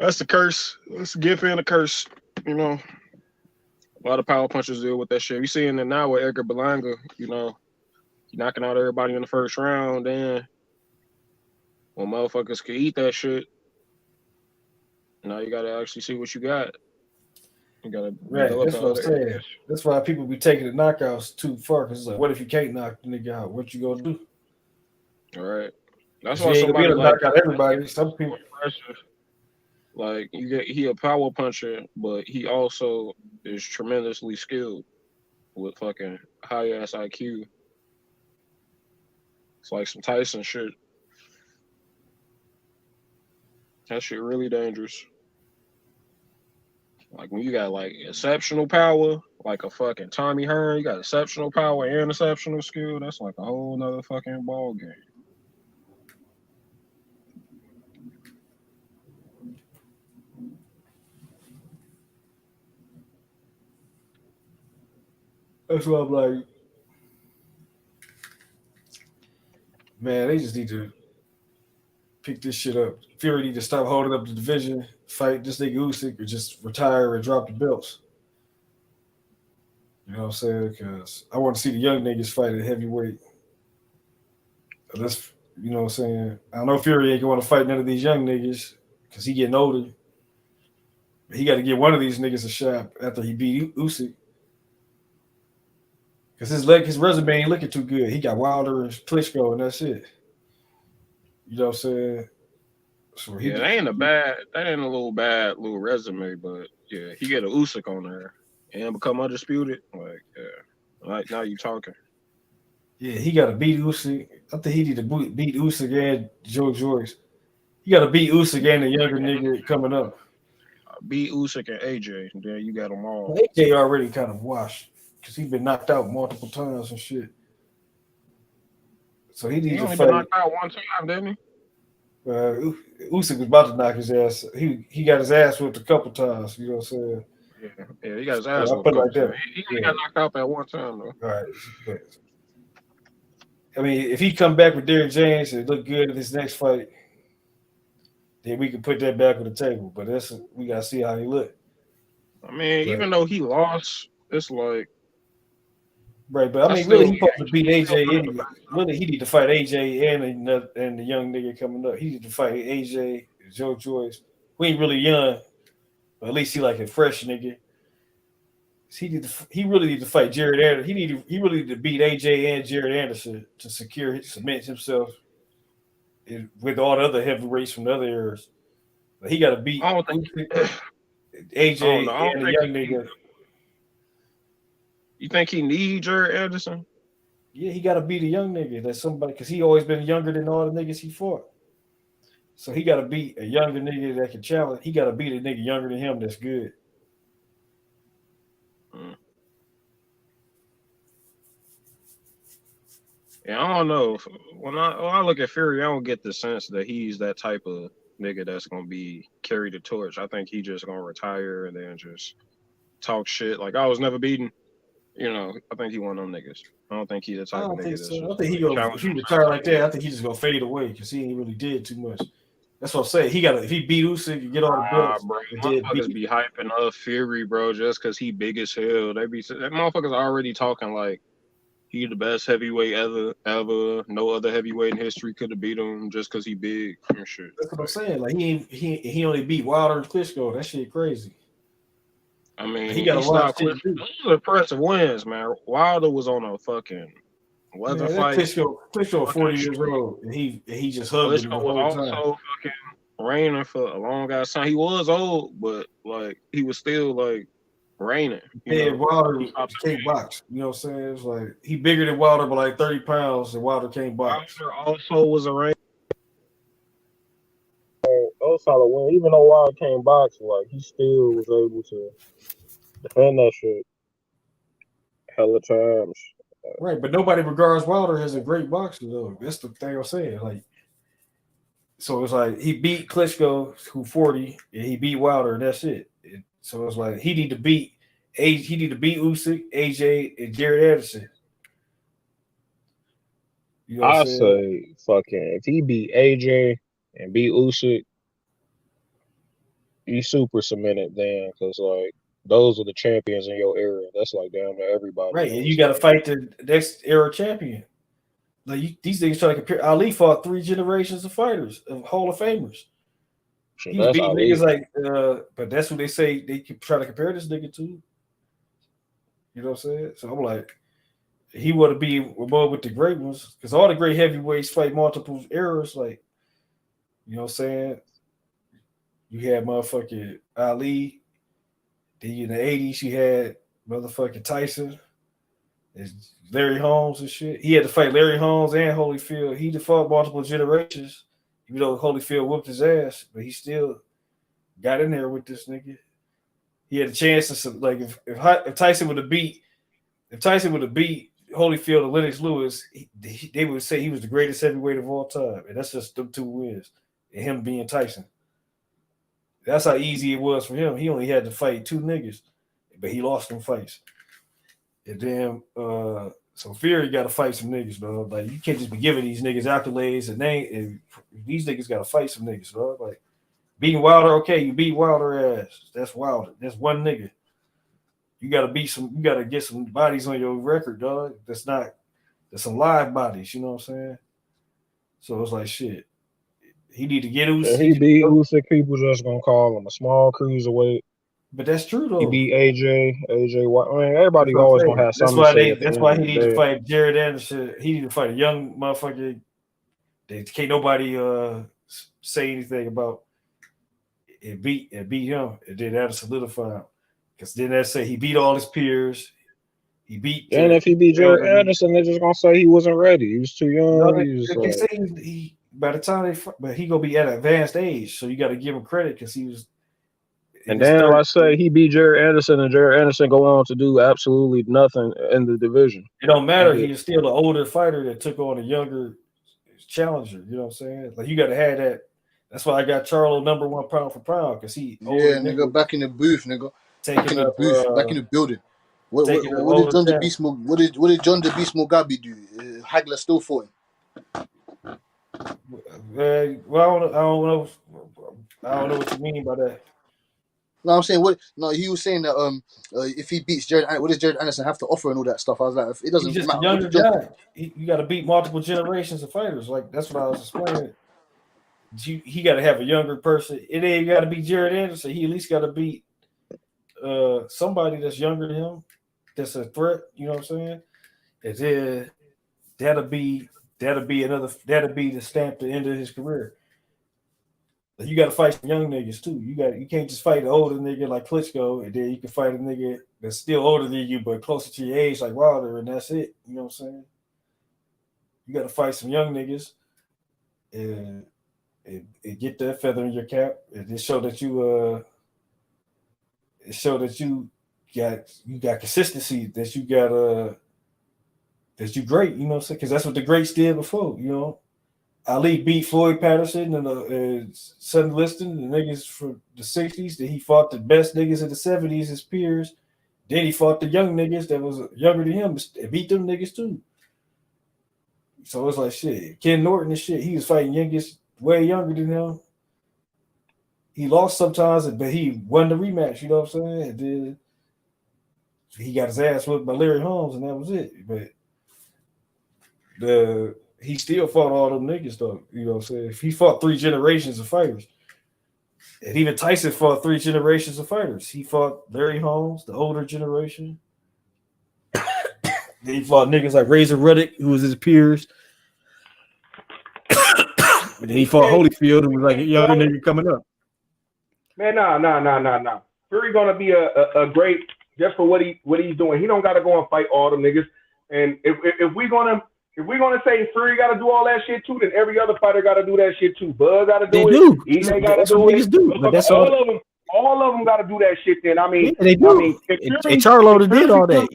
That's the curse. It's a gift and a curse. You know, a lot of power punchers deal with that shit. You seeing it now with Edgar Berlanga. You know, he knocking out everybody in the first round. Then when motherfuckers can eat that shit, now you gotta actually see what you got. You gotta right, develop that's the what I'm other saying. areas. That's why people be taking the knockouts too far. Cause it's like, what if you can't knock the nigga out? What you gonna do? All right. That's Because you why ain't gonna be somebody able to like knock out everybody. Some people, impressive. Like he a power puncher, but he also is tremendously skilled with fucking high ass IQ. It's like some Tyson shit. That shit really dangerous. Like when you got like exceptional power, like a fucking Tommy Hearn, you got exceptional power and exceptional skill. That's like a whole nother fucking ball game. that's why I'm like, man, they just need to pick this shit up. Fury need to stop holding up the division, fight this nigga Usyk, or just retire and drop the belts. You know what I'm saying? Because I want to see the young niggas fight at heavyweight. That's you know what I'm saying. I know Fury ain't going to fight none of these young niggas because he getting older. But he got to give one of these niggas a shot after he beat Usyk. Because his resume ain't looking too good. He got Wilder and Klitschko, and that's it. You know what I'm saying? So Yeah, that ain't a little bad little resume, but yeah, he get a Usyk on there and become undisputed. Like, yeah, like now you talking. yeah, he got to beat Usyk. I think he need to beat Usyk and Joe Joyce. He got to beat Usyk and the younger nigga coming up. Beat Usyk and AJ, and then you got them all. Well, AJ already kind of washed because he been knocked out multiple times and shit. So he He needs to only been fight. knocked out one time, didn't he? Usyk was about to knock his ass. He got his ass whipped a couple times. You know what I'm saying? Yeah, he got his So ass I whooped put a it like couple times. that. He only Yeah. got knocked out that one time though. All right. But, I mean, if he come back with Derrick James and look good in his next fight, then we can put that back on the table. But we gotta see how he look. I mean, But, even though he lost, it's like right, but I I mean, really, still he supposed to beat AJ anyway. Really, he need to fight AJ and the young nigga coming up. He need to fight AJ, Joe Joyce. We ain't really young, but at least he like a fresh nigga. He really need to fight Jared Anderson. He really need to beat AJ and Jared Anderson to cement himself with all the other heavyweights from the other eras. But he got to beat I don't think AJ I don't know. I don't and the think young nigga. you think he need Jared Anderson? Yeah, he got to beat a young nigga. That's somebody because he always been younger than all the niggas he fought. So he got to beat a younger nigga that can challenge. He got to beat a nigga younger than him that's good. Mm. Yeah, I don't know. When I look at Fury, I don't get the sense that he's that type of nigga that's gonna be carry the torch. I think he just gonna retire and then just talk shit like I was never beaten. You know, I think he one of them niggas. I don't think he the I type of don't think nigga that's so. I just think he like goes challenge if he himself retire to like the that. I top. think he's just gonna fade away because he ain't really did too much. That's what I'm saying. He got if he beat Usyk and get all the belts Bro, and then beat. motherfuckers be hyping up Fury, bro, just cause he big as hell. They be that motherfuckers already talking like he the best heavyweight ever. No other heavyweight in history could have beat him just cause he big and shit. That's what I'm saying. Like he only beat Wilder and Klitschko. That shit crazy. I mean, He got a he lot of stopped shit Klitschko. to do. Those are impressive wins, man. Wilder was on a fucking weather Man, that fight. Klitschko Fucking 40 years old and he just hugged him the Klitschko was whole time. also fucking reigning for a long ass time. He was old, but like he was still like reigning. You Yeah, know, Wilder he stopped can't box. You know what I'm saying? It's like he bigger than Wilder by like 30 pounds, and Wilder can't box. Wilder also was a reign. Those solid win. Even though Wilder can't box, like he still was able to defend that shit hella times. Right, but nobody regards Wilder as a great boxer though. That's the thing I'm saying. Like, so it's like he beat Klitschko, who 40, and he beat Wilder, and that's it. So it's like he need to beat Usyk, AJ, and Jared Anderson. You know what I'm I saying? say fucking if he beat AJ and beat Usyk, he super cemented then, because like those are the champions in your era. That's like damn near everybody Right, and else. you got to fight the next era champion. Like these niggas try to compare. Ali fought 3 generations of fighters, of Hall of Famers. Shit, He was that's beating niggas Ali. like, but that's who they say they keep try to compare this nigga to. You know what I'm saying? So I'm like, he want to be above with the great ones because all the great heavyweights fight multiple eras. Like, you know what I'm saying? You had motherfucking Ali. Then in the 80s, you had motherfucking Tyson. There's Larry Holmes and shit. He had to fight Larry Holmes and Holyfield. He fought multiple generations, even though Holyfield whooped his ass, but he still got in there with this nigga. He had a chance to like if Tyson would have beat Holyfield or Lennox Lewis, they would say he was the greatest heavyweight of all time, and that's just them 2 wins, and him being Tyson. That's how easy it was for him. He only had to fight 2 niggas, but he lost them fights. And then so Fury got to fight some niggas, bro. Like you can't just be giving these niggas accolades and these niggas got to fight some niggas, bro. Like beating Wilder, okay, you beat Wilder ass. That's Wilder. That's one nigga. You got to get some bodies on your record, dog. There's some live bodies, you know what I'm saying? So it's like shit. He need to get If Usyk. he beat Usyk, people just gonna call him a small cruiserweight. But that's true though. He beat AJ. I mean, everybody That's what I'm always saying. gonna have something to say at the That's end why of he the need to day. fight Jared Anderson. He need to fight a young motherfucker. Can't nobody say anything about it. Beat him, and then that'll solidify him. Because then they say he beat all his peers. He beat. And if he beat Jared Anderson, they're just gonna say he wasn't ready. He was too young. No, He was they say he by the time but he gonna be at an advanced age, so you got to give him credit because he was. And then let's say he beat Jared Anderson, and Jared Anderson go on to do absolutely nothing in the division. It don't matter. He's still an older fighter that took on a younger challenger. You know what I'm saying? Like you got to have that. That's why I got Charlo #1 pound for pound because he Yeah, nigga, back in the booth, nigga. Back in the booth, back in the building. What did John the Beast what did John the Beast Mugabe do? Hagler still fought him. Well, I don't know what you mean by that. No, I'm saying what? No, he was saying that if he beats Jared, what does Jared Anderson have to offer and all that stuff? I was like, it doesn't He's just matter. a younger guy. You got to beat multiple generations of fighters. Like that's what I was explaining. He got to have a younger person. It ain't got to be Jared Anderson. He at least got to beat somebody that's younger than him. That's a threat. You know what I'm saying? And then that'll be the stamp to end of his career. You got to fight some young niggas too. You can't just fight an older nigga like Klitschko, and then you can fight a nigga that's still older than you but closer to your age like Wilder, and that's it. You know what I'm saying? You got to fight some young niggas and get that feather in your cap, and just show that you got consistency, that you got that you great. You know what I'm saying? Because that's what the greats did before. You know. Ali beat Floyd Patterson and Sonny Liston, the niggas from the 60s. Then he fought the best niggas in the 70s, his peers. Then he fought the young niggas that was younger than him and beat them niggas too. So it's like shit. Ken Norton and shit, he was fighting youngest way younger than him. He lost sometimes, but he won the rematch, you know what I'm saying? And then he got his ass whipped by Larry Holmes, and that was it. But he still fought all them niggas though, you know what I'm saying? He fought 3 generations of fighters. And even Tyson fought 3 generations of fighters. He fought Larry Holmes, the older generation. Then he fought niggas like Razor Ruddock, who was his peers. And then he fought Holyfield, who was like a younger nigga coming up. Man, nah. Fury gonna be a great just for what he's doing. He don't gotta go and fight all them niggas. And if we gonna say Fury gotta do all that shit too, then every other fighter gotta do that shit too. Bud gotta do it. EJ gotta do it. But that's all of them. All of them gotta do that shit. Then I mean, they do. And Charlo did all that.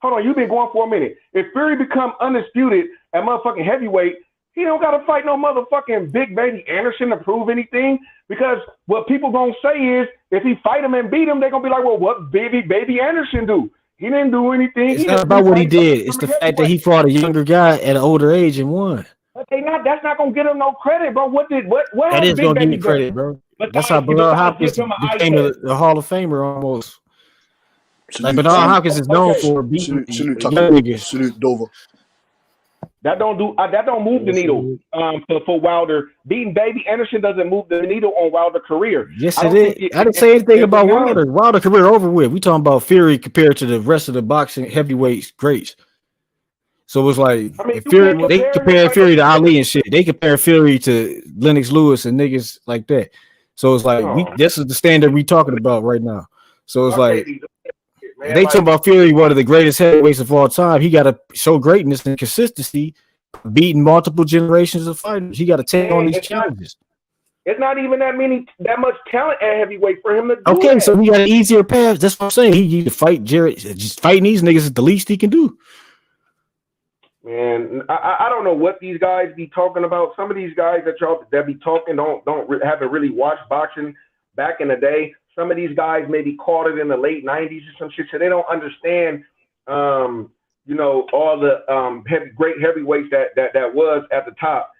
Hold on, you've been going for a minute. If Fury become undisputed at motherfucking heavyweight, he don't gotta fight no motherfucking Big Baby Anderson to prove anything. Because what people gonna say is, if he fight him and beat him, they're gonna be like, well, what Baby Anderson do? He didn't do anything. It's not about what he did. It's the fact that he fought a younger guy at an older age and won. But that's not gonna get him no credit, bro. What That is gonna give me credit, bro. That's how Bernard Hopkins became a Hall of Famer almost. Like Bernard Hopkins is known for beating Salute Dover. That don't move the needle for Wilder. Beating Baby Anderson doesn't move the needle on Wilder's career. Yes, it is. I didn't say anything about Wilder. Wilder's career over with. We talking about Fury compared to the rest of the boxing heavyweights greats. So it's like Fury, they compare Fury to Ali and shit. They compare Fury to Lennox Lewis and niggas like that. So it's like this is the standard we talking about right now. So it's like they talk about Fury, one of the greatest heavyweights of all time. He got to show greatness and consistency, beating multiple generations of fighters. He got to take on these challenges. It's not even that much talent at heavyweight for him to do Okay, that. so he got an easier path. That's what I'm saying. He need to fight Jared. Just fighting these niggas is the least he can do. Man, I don't know what these guys be talking about. Some of these guys that be talking haven't really watched boxing back in the day. Some of these guys maybe caught it in the late 90s or some shit, so they don't understand, all the great heavyweights that was at the top.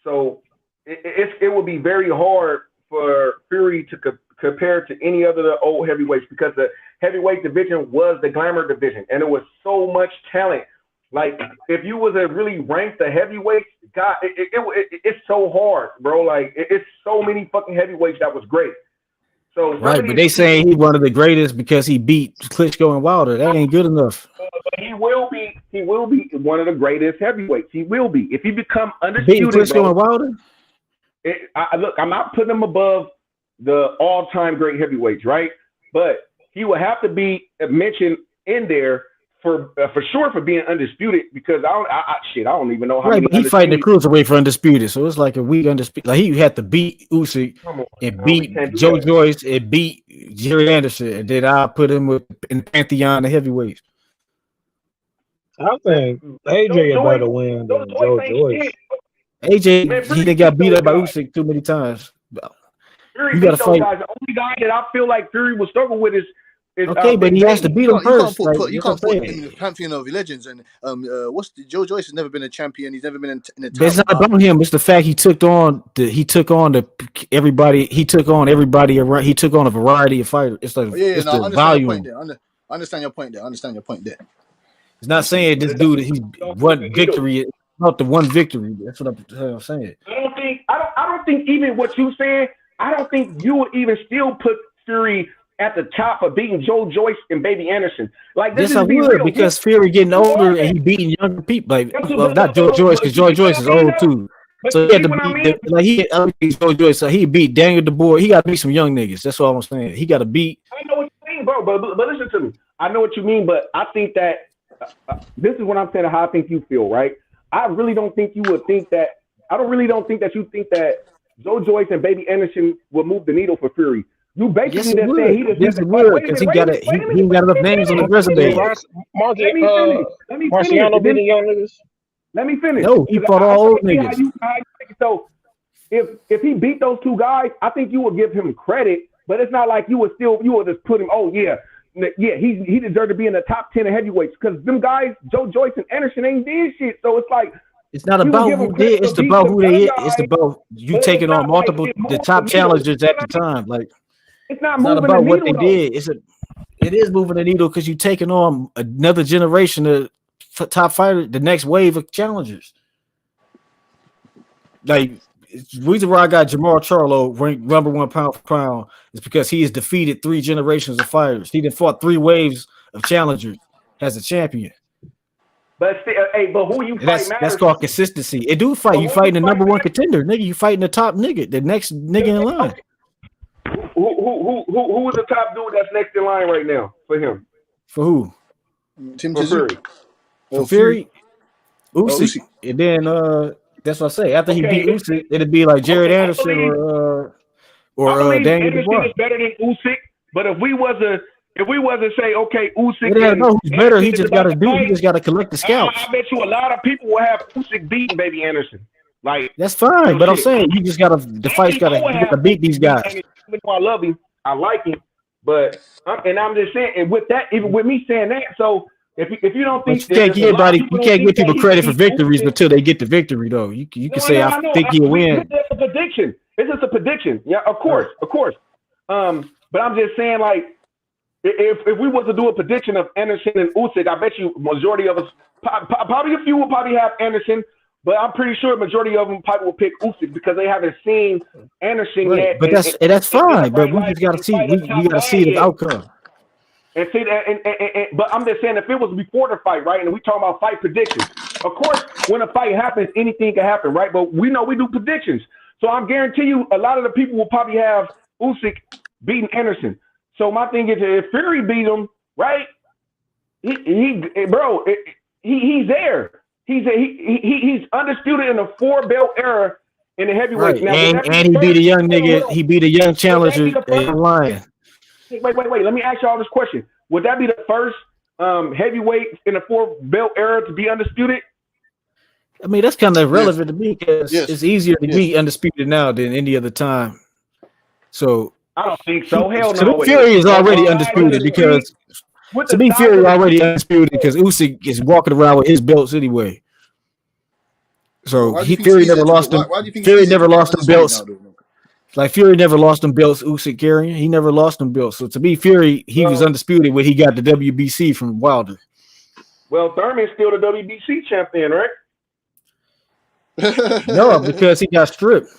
So it would be very hard for Fury to compare to any other of the old heavyweights because the heavyweight division was the glamour division, and it was so much talent. Like, if you was to really rank the heavyweights, God, it's so hard, bro. Like, it's so many fucking heavyweights that was great. So right, but they saying he one of the greatest because he beat Klitschko and Wilder. That ain't good enough. But he will be one of the greatest heavyweights. He will be if he become undisputed. Beat Klitschko and Wilder. Look, I'm not putting him above the all-time great heavyweights, right? But he will have to be mentioned in there for sure for being undisputed because I don't even know how. Right, but he fighting the cruiserweight for undisputed, so it's like a weak undisputed. Like he had to beat Usyk and beat Joe Joyce and beat Jerry Anderson, and then I put him in the pantheon of heavyweights. I think AJ a better win than Joe Joyce. AJ, he got beat up by Usyk too many times. You got to fight. The only guy that I feel like Fury will struggle with is okay, but he has to beat him first. You can't put him in the pantheon of legends. And Joe Joyce has never been a champion. He's never been in a title. It's not about him. It's the fact he took on everybody. He took on everybody around. He took on a variety of fighters. It's like the volume. I understand your point there. It's not saying this dude he's one victory. It's not the one victory. That's what I'm saying. I don't think even what you said. I don't think you would even still put Fury at the top of beating Joe Joyce and Baby Anderson. Like this yes, I would because Fury getting older and he beating younger people. Like not Joe Joyce because Joe Joyce is old too. So he had to beat Joe Joyce. So he beat Daniel DeBoer. He got to beat some young niggas. That's all I'm saying. He got to beat. I know what you mean, bro. But listen to me. I know what you mean, but I think that this is what I'm saying. How I think you feel, right? I really don't think you would think that. I don't think that you think that Joe Joyce and Baby Anderson would move the needle for Fury. You basically just said he just because he got enough names on the resume. Marciano beat the young niggas. Let me finish. No, he 'Cause fought I all old see how niggas. you think. So if he beat those two guys, I think you would give him credit. But it's not like you would just put him. Oh yeah, he deserved to be in the top 10 of heavyweights because them guys, Joe Joyce and Anderson, ain't did shit. So it's like It's not you would about give him who credit did. It's for beating about them who other they. guys. It's about you But it's taking on not like multiple it the moves top the needle. challengers at the time. Like It's not it's not moving the about what they needle though. did. It is moving the needle because you're taking on another generation of top fighter, the next wave of challengers. Like the reason why I got Jamal Charlo ranked number 1 pound for pound is because he has defeated 3 generations of fighters. He done fought 3 waves of challengers as a champion. But still, but who you And fight that's matters. called consistency. It do fight. But You who fighting the you fight number 1 matters. contender, nigga. You fighting the top nigga, the next nigga in line. Who is the top dude that's next in line right now for him? For who? Tim For Fury. For Fury, Usyk. Usyk. And then that's what I say. After he Okay, beat Usyk, it'd be like Jared okay, Anderson I or believe Daniel Anderson Dubois. is better than Usyk. But if we was to say, okay, Usyk It ain't and no who's better. He Anderson is just about got to to do. He fight, just got to collect the scouts. I bet you a lot of people will have Usyk beating baby Anderson. Like That's fine, real but I'm shit. saying you just gotta the fight's I would have gotta beat these Usyk guys. Anderson. Even though I love him, I like him, but I'm just saying. And with that, even with me saying that, so if you don't But think you can't give everybody, you can't give people credit for victories until they get the victory though. You can say I think he'll win. It's just a prediction. It's just a prediction. Yeah, of course. But I'm just saying, like, if we was to do a prediction of Anderson and Usyk, I bet you majority of us, probably a few will probably have Anderson, but I'm pretty sure majority of them probably will pick Usyk because they haven't seen Anderson yet. But that's fine. But we just gotta see we gotta see the outcome. And see that, but I'm just saying, if it was before the fight, right, and we talking about fight predictions, of course, when a fight happens, anything can happen, right? But we know we do predictions, so I'm guarantee you, a lot of the people will probably have Usyk beating Anderson. So my thing is, if Fury beat him, right, he's there. He's undisputed in the 4-belt era in the heavyweight. Right. Now, And he beat a young nigga. He beat a young challenger. Lion. Wait. Let me ask y'all this question. Would that be the first heavyweight in the 4-belt era to be undisputed? I mean, that's kind of irrelevant to me because it's easier to be undisputed now than any other time. So I don't think so. Hell no. So Fury is already undisputed because to me, Fury already undisputed because Usyk is walking around with his belts anyway. So Fury never lost them. Fury never lost them belts. Like Fury never lost them belts. Usyk carrying, he never lost them belts. So to me, Fury he was undisputed when he got the WBC from Wilder. Well, Thurman's still the WBC champion, right? No, because he got stripped.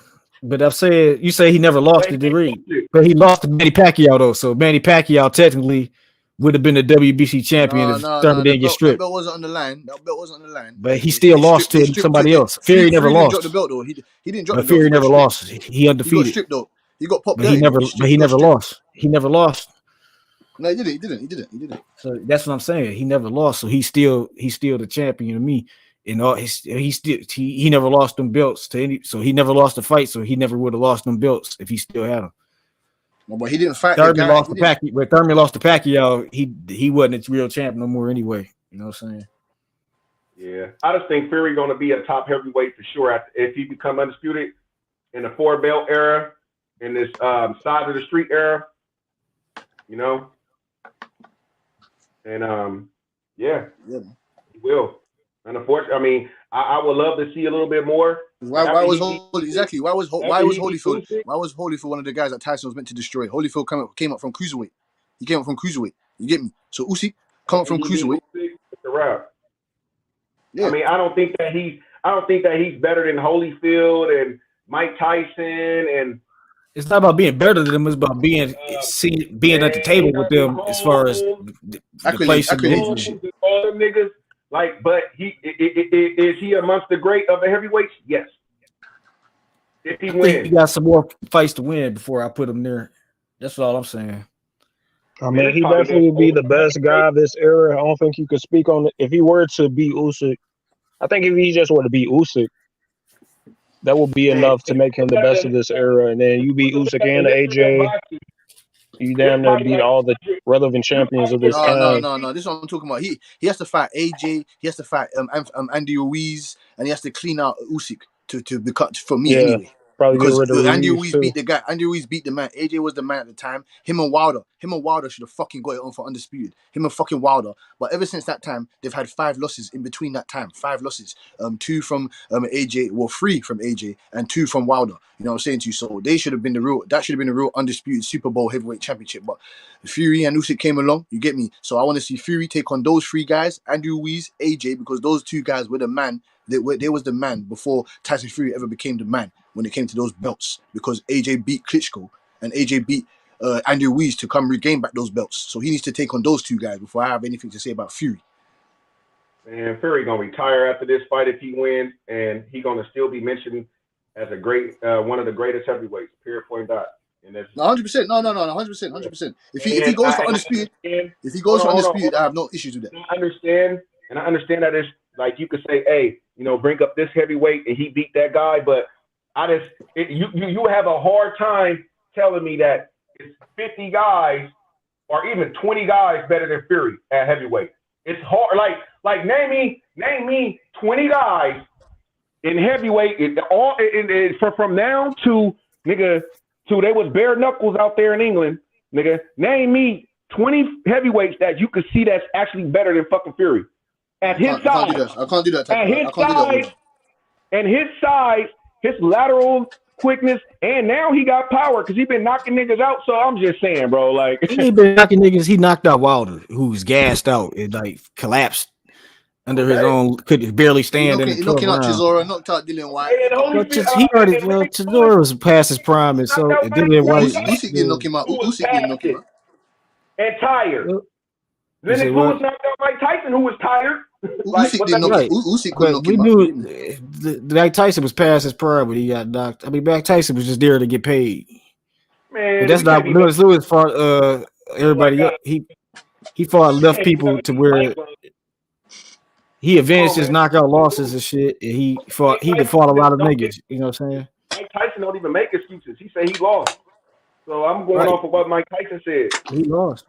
But I'm saying you say he never lost it to Reed, but he lost to Manny Pacquiao though. So Manny Pacquiao technically would have been the WBC champion if Thurman didn't get stripped. That belt wasn't on the line. That belt wasn't on the line. But he still lost to somebody else. Fury never lost. Didn't drop the belt though. He didn't drop the belt. Fury never lost. He undefeated. He got stripped though. He got popped. But he never lost. He never lost. No, he didn't. So that's what I'm saying. He never lost. So he's still the champion to me. And he never lost them belts to any. So he never lost the fight. So he never would have lost them belts if he still had them. No, but he didn't fight. Thurman lost to Pacquiao. But Thurman lost to Pacquiao. He wasn't its real champ no more anyway. You know what I'm saying? Yeah, I just think Fury going to be a top heavyweight for sure if he become undisputed in the 4-belt era, in this side of the street era. You know, and yeah, he will. And unfortunately, I mean, I would love to see a little bit more. Why was Holyfield one of the guys that Tyson was meant to destroy? Holyfield came up from cruiserweight. He came up from cruiserweight. You get me? So Usyk come up from cruiserweight. Yeah. I mean, I don't think that he's better than Holyfield and Mike Tyson and. It's not about being better than them. It's about being at the table with them as far as the place and all them niggas. Like, but is he amongst the great of the heavyweights? Yes. If he wins, he got some more fights to win before I put him there. That's all I'm saying. I mean, he definitely would be the best guy of this era. I don't think you could speak on it. If he were to beat Usyk, I think if he just were to beat Usyk, that would be enough to make him the best of this era. And then you beat Usyk and AJ. He damn near beat all the relevant champions of this time. No. This is what I'm talking about. He has to fight AJ. He has to fight Andy Ruiz, and he has to clean out Usyk to become, for me anyway. Probably get Because rid of Andy Ruiz Ruiz too. beat the guy. Andy Ruiz beat the man. AJ was the man at the time. Him and Wilder should have fucking got it on for undisputed. Him and fucking Wilder. But ever since that time, they've had 5 losses in between that time. 5 losses. 2 from AJ, well 3 from AJ, and 2 from Wilder. You know what I'm saying to you? So they should have been that should have been the real undisputed Super Bowl heavyweight championship. But Fury and Usyk came along. You get me? So I want to see Fury take on those 3 guys, Andy Ruiz, AJ, because those 2 guys were the man. They was the man before Tyson Fury ever became the man when it came to those belts, because AJ beat Klitschko and AJ beat Andy Ruiz to come regain back those belts. So he needs to take on those 2 guys before I have anything to say about Fury. And Fury gonna retire after this fight if he wins, and he gonna still be mentioned as a great one of the greatest heavyweights. Period. Point dot. And that's 100%. No, 100%. If he goes for undisputed, I have no issues with that. I understand that it's like you could say, hey, bring up this heavyweight and he beat that guy, but you have a hard time telling me that it's 50 guys or even 20 guys better than Fury at heavyweight. It's hard. Like name me 20 guys in heavyweight from now to nigga to they was bare knuckles out there in England, nigga. Name me 20 heavyweights that you could see that's actually better than fucking Fury. At his size. I can't do that. And his size, his lateral quickness, and now he got power because he been knocking niggas out. So I'm just saying, bro, like he ain't been knocking niggas. He knocked out Wilder, who was gassed out and like collapsed under his own, could barely stand in the 12th knocking out round. Chisora, knocked out Dillian White. He already, Chisora was past his prime, and so Dillian White. Usyk didn't knock him out. And tired. Then it was knocked out Mike Tyson, who was tired. Usyk didn't knock him. Usyk couldn't knock him out. Mike Tyson was past his prime when he got knocked. I mean, Mike Tyson was just there to get paid. Man, but that's not Lewis fought everybody up. He fought enough people to where he avenged his knockout losses and shit. And he fought a lot of niggas. You know what I'm saying? Mike Tyson don't even make excuses. He said he lost. So I'm going off of what Mike Tyson said. He lost.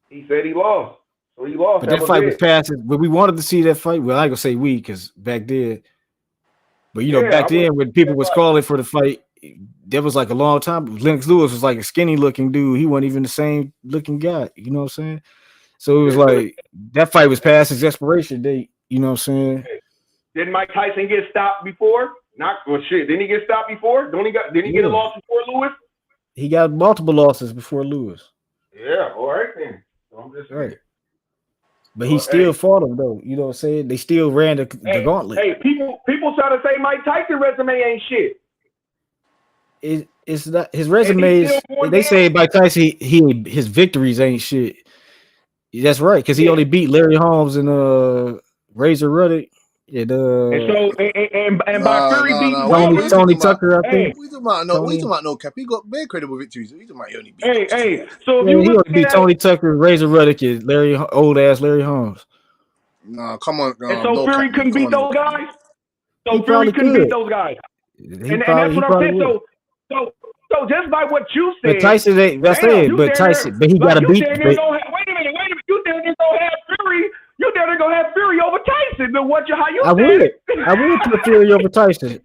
He said he lost. So he lost. But that fight was past it. But we wanted to see that fight. Well, I ain't gonna say we, because back then. But back then when people was calling for the fight, that was like a long time. Lennox Lewis was like a skinny looking dude. He wasn't even the same looking guy. You know what I'm saying? So it was like that fight was past his expiration date. You know what I'm saying? Didn't Mike Tyson get stopped before? Didn't he get stopped before? Didn't he get a loss before Lewis? He got multiple losses before Lewis. Yeah, all right then. So I'm just saying. But he still fought him though. You know what I'm saying? They still ran the gauntlet. Hey, people try to say Mike Tyson resume ain't shit. It's not his resume. They say Mike Tyson his victories ain't shit. That's right, because he only beat Larry Holmes and Razor Ruddock. And by Fury beat Tony Tucker, I think. We talking about no cap. He got very credible victories. We talking about he only beat. So he only beat Tony Tucker, Razor Ruddock, and old ass Larry Holmes. No, come on. And so Fury couldn't beat those guys. So Fury couldn't beat those guys. And that's what I'm saying. So just by what you said, but Tyson ain't. That's it. But Tyson, but he got to beat. Wait a minute. You there to go have Fury? You there to go have Fury over Tyson? Then how you? I would put Fury over Tyson.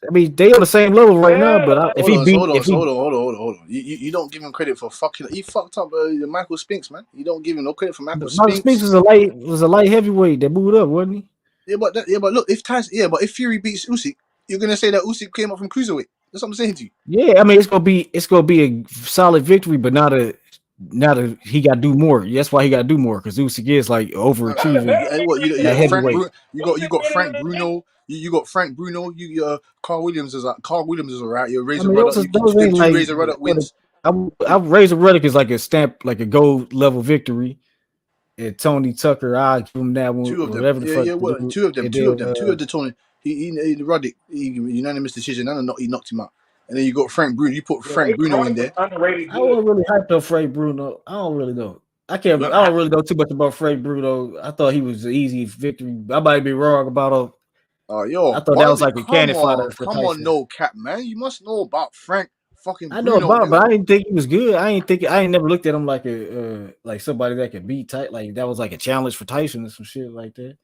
I mean, they on the same level right now. But if he beat, hold on. You don't give him credit for fucking. He fucked up Michael Spinks, man. You don't give him no credit for Michael Spinks. Michael Spinks was a light heavyweight that moved up, wasn't he? Yeah, but look, if Fury beats Usyk, you're gonna say that Usyk came up from cruiserweight. That's what I'm saying to you. Yeah, I mean it's gonna be a solid victory, but not a he got to do more. That's why he got to do more, because Usyk is like overachieving. You got Frank Bruno. You got Frank Bruno. Carl Williams is alright. Your Razor Ruddock. Razor Ruddock wins. Razor Ruddock is like a stamp, like a gold level victory. And Tony Tucker, I give him that one. Two of them. Two of the Tony. He Ruddock. Unanimous decision. He knocked him out. And then you got Frank Bruno. You put Frank Bruno in there. I wasn't really hyped on Frank Bruno. I don't really know. I don't really know too much about Frank Bruno. I thought he was an easy victory. I might be wrong about him. I thought that was like a cannon fodder for Tyson. Come on, no cap, man. You must know about Frank fucking I know Bruno. about, but I didn't think he was good. I ain't never looked at him like a like somebody that could beat Tyson. Like that was like a challenge for Tyson or some shit like that.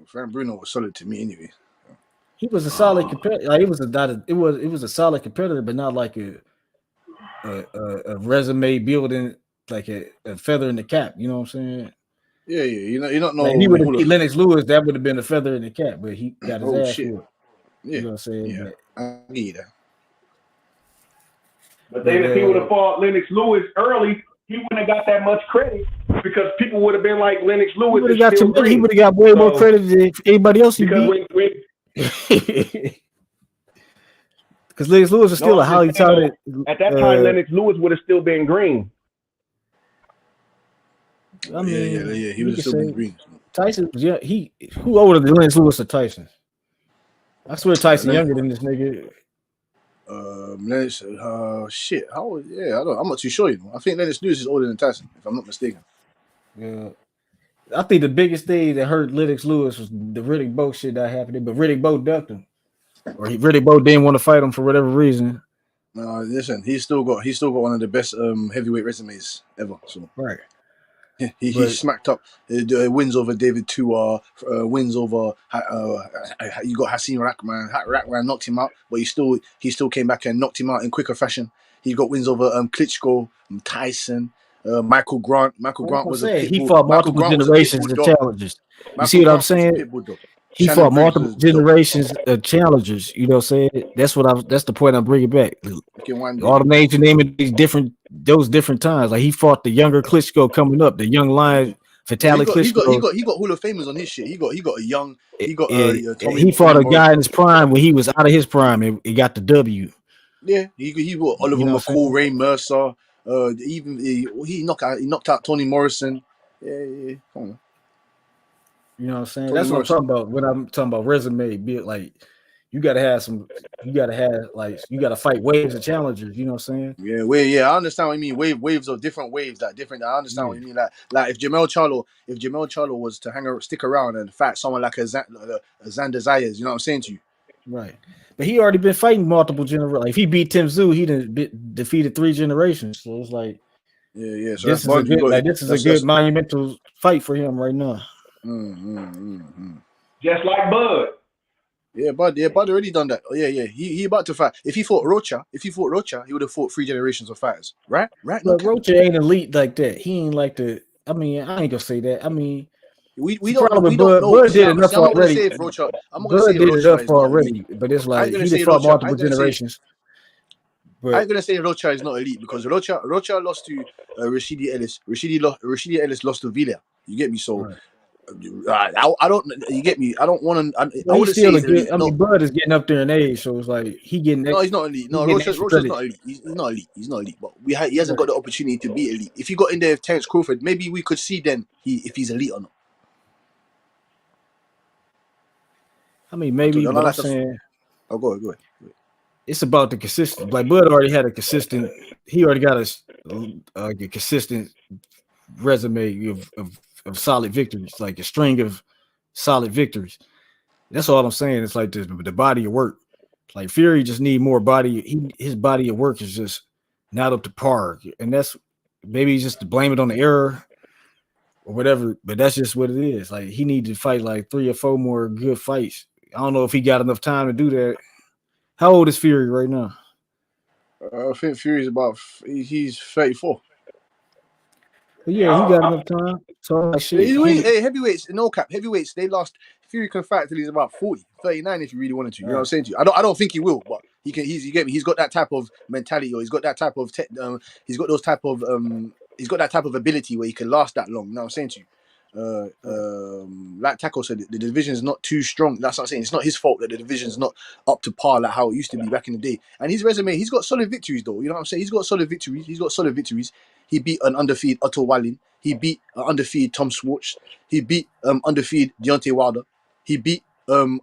Frank Bruno was solid to me anyway. He was a solid competitor. Like it was a solid competitor, but not like a resume building like a feather in the cap. You know what I'm saying? Yeah, you're not Like he would have beat Lennox Lewis, that would have been a feather in the cap, but he got his ass shit. whooped. Yeah, you know what I'm saying? yeah, I get you that. But then if he would have fought Lennox Lewis early, he wouldn't have got that much credit because people would have been like Lennox Lewis. He would have got way more credit than anybody else he beat. Because Lennox Lewis was still a highly touted. At that time, Lennox Lewis would have still been green. I mean, yeah, he would have still been green. Tyson, yeah, who older than Lennox Lewis or Tyson? I swear Tyson younger than this nigga. Lennox, shit. I'm not too sure. I think Lennox Lewis is older than Tyson, if I'm not mistaken. Yeah. I think the biggest thing that hurt Lennox Lewis was the Riddick Bowe shit that happened, but Riddick Bowe ducked him. Or Riddick Bowe didn't want to fight him for whatever reason. No, listen, he's still got one of the best heavyweight resumes ever. So right. He smacked up wins over David Tua, wins over you got Hasim Rahman. Rahman knocked him out, but he still came back and knocked him out in quicker fashion. He got wins over Klitschko, Tyson, Michael Grant. Michael Grant was a pitbull. He fought multiple generations of challengers. You see what I'm saying? He fought multiple generations of challengers. You know what I'm saying? That's the point I'm bringing back. All the names you naming those different times. Like he fought the younger Klitschko coming up, the young lion Vitaly Klitschko. He got Hall of Famers on his shit. He got a young. He fought a guy in his prime when he was out of his prime and he got the W. Yeah, he got Oliver McCall, Ray Mercer. He knocked out Tony Morrison. Yeah. Come on. You know what I'm saying? That's what I'm talking about. When I'm talking about resume, be it like you gotta fight waves of challengers, you know what I'm saying? Yeah, I understand what you mean. Waves of different waves, I understand what you mean. Like if Jamel Charlo was to stick around and fight someone like a Xander Zayas, you know what I'm saying to you? Right. But he already been fighting multiple generations. Like if he beat Tim Tszyu, he defeated 3 generations. So it's like So this is a good monumental fight for him right now. Just like Bud. Yeah, Bud already done that. Oh, yeah. He about to fight. If he fought Rocha, he would have fought 3 generations of fighters. Right? But Rocha ain't elite like that. He ain't like the. I mean, I ain't gonna say that. I mean, we don't know. Bud did enough already. I'm gonna say Rocha is not elite. But it's like he fought multiple generations. I ain't gonna say Rocha is not elite because Rocha lost to Rashidi Ellis. Rashidi Ellis lost to Villa. You get me? So. Right. I don't. You get me? I don't want to. I wouldn't say he's elite. I mean, Bud is getting up there in age, so it's like he getting. No, he's not elite. No, Rocha's not elite. He's not elite. But he hasn't got the opportunity to be elite. If he got in there with Terence Crawford, maybe we could see then if he's elite or not. I mean, maybe. But I'm saying. Oh, go ahead. It's about the consistency. Like Bud already had a consistent. He already got a consistent resume of solid victories, like a string of solid victories. That's all I'm saying. It's like the body of work. Like Fury just need more body. His body of work is just not up to par, and that's maybe just to blame it on the error or whatever. But that's just what it is. Like he needs to fight like 3 or 4 more good fights. I don't know if he got enough time to do that. How old is Fury right now? I think Fury's he's 34. But yeah, he got enough time. So like shit. Heavyweights, no cap. Heavyweights, they lost. Fury can fight till he's about 40, 39 if he really wanted to. You know what I'm saying to you? I don't think he will, but he can. You get me? He's got that type of mentality, or he's got that type of he's got that type of ability where he can last that long. You know what I'm saying to you? Like Taco said, the division is not too strong. That's what I'm saying. It's not his fault that the division is not up to par like how it used to be back in the day. And his resume, he's got solid victories though. You know what I'm saying? He's got solid victories. He beat an undefeated Otto Wallin. He beat an undefeated Tom Schwartz. He beat undefeated Deontay Wilder. He beat Vladimir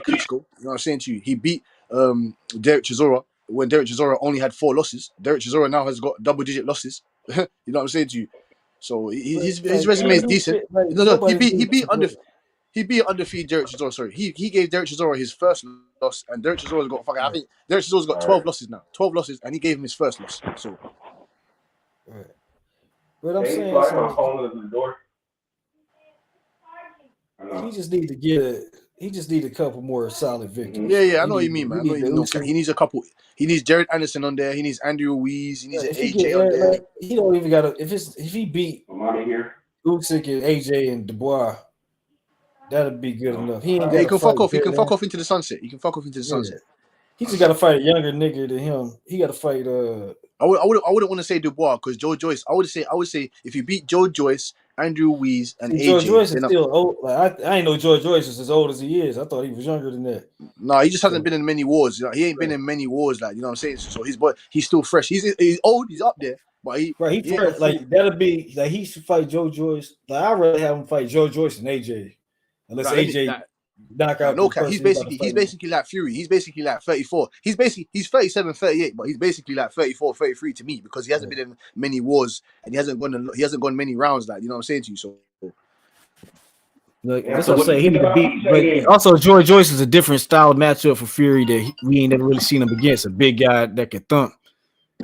Klitschko. You know what I'm saying to you? He beat Derek Chisora when Derek Chisora only had 4 losses. Derek Chisora now has got double-digit losses. You know what I'm saying to you? So his resume is decent. He beat He beat undefeated Derek Chisora. Sorry, he gave Derek Chisora his first loss, and Derek Chisora's got fucking. I think Derek Chisora's got 12 losses now. 12 losses, and he gave him his first loss. So, But I'm saying my phone is the door. he just need to get a couple more solid victories. Yeah, I know what you mean, man. I know you mean. He needs a couple. He needs Jared Anderson on there. He needs Andrew Ruiz. He needs an AJ on there. Like, he don't even got to. If he beat Usyk and AJ and Dubois, that'd be good enough. He ain't got he can fuck off. He can fuck off into the sunset. He can fuck off into the sunset. He just got to fight a younger nigga than him. He got to fight. I wouldn't want to say Dubois because Joe Joyce. I would say if you beat Joe Joyce, Andrew Ruiz, and AJ, George Joyce is still old. Like, I ain't know George Joyce is as old as he is. I thought he was younger than that. No, he just hasn't been in many wars. You know, he ain't been in many wars, like, you know what I'm saying. So he's still fresh. He's old. He's up there, but he fresh. Like that'll be like he should fight Joe Joyce. Like I'd rather have him fight Joe Joyce than AJ, unless AJ knock out. No cap. He's basically like Fury. He's basically like 34. He's 37, 38, but he's basically like 34, 33 to me because he hasn't been in many wars and he hasn't gone many rounds. Like, you know what I'm saying to you. So. Look, that's what I'm saying. He need to beat, but also George Joyce is a different style matchup for Fury that we ain't never really seen him against. A big guy that can thump.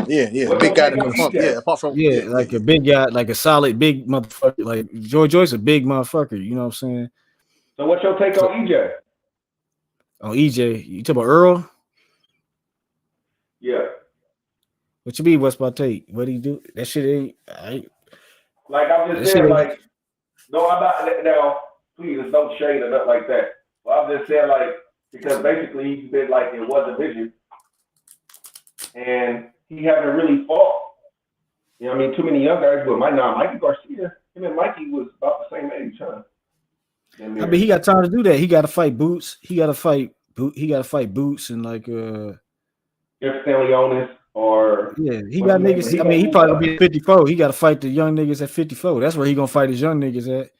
Yeah, a big guy that can thump. Yeah, apart from like a big guy, like a solid big motherfucker. Like George Joyce, a big motherfucker. You know what I'm saying? So what's your take on EJ? On EJ, you talk about Earl? Yeah. What you mean? What's my take? What do you do? That shit ain't. Like I'm just saying, like, no, I'm not now. Please, don't shade or nothing like that. Well, I'm just saying, like, because basically he's been like in one division, and he hasn't really fought. You know, what I mean, too many young guys. But Mikey Garcia, him and Mikey was about the same age, huh? I mean, he got time to do that. He got to fight Boots. He got to fight Boots and like If Leonis or he got niggas. I mean, he probably gonna be at 54. He got to fight the young niggas at 54. That's where he gonna fight his young niggas at.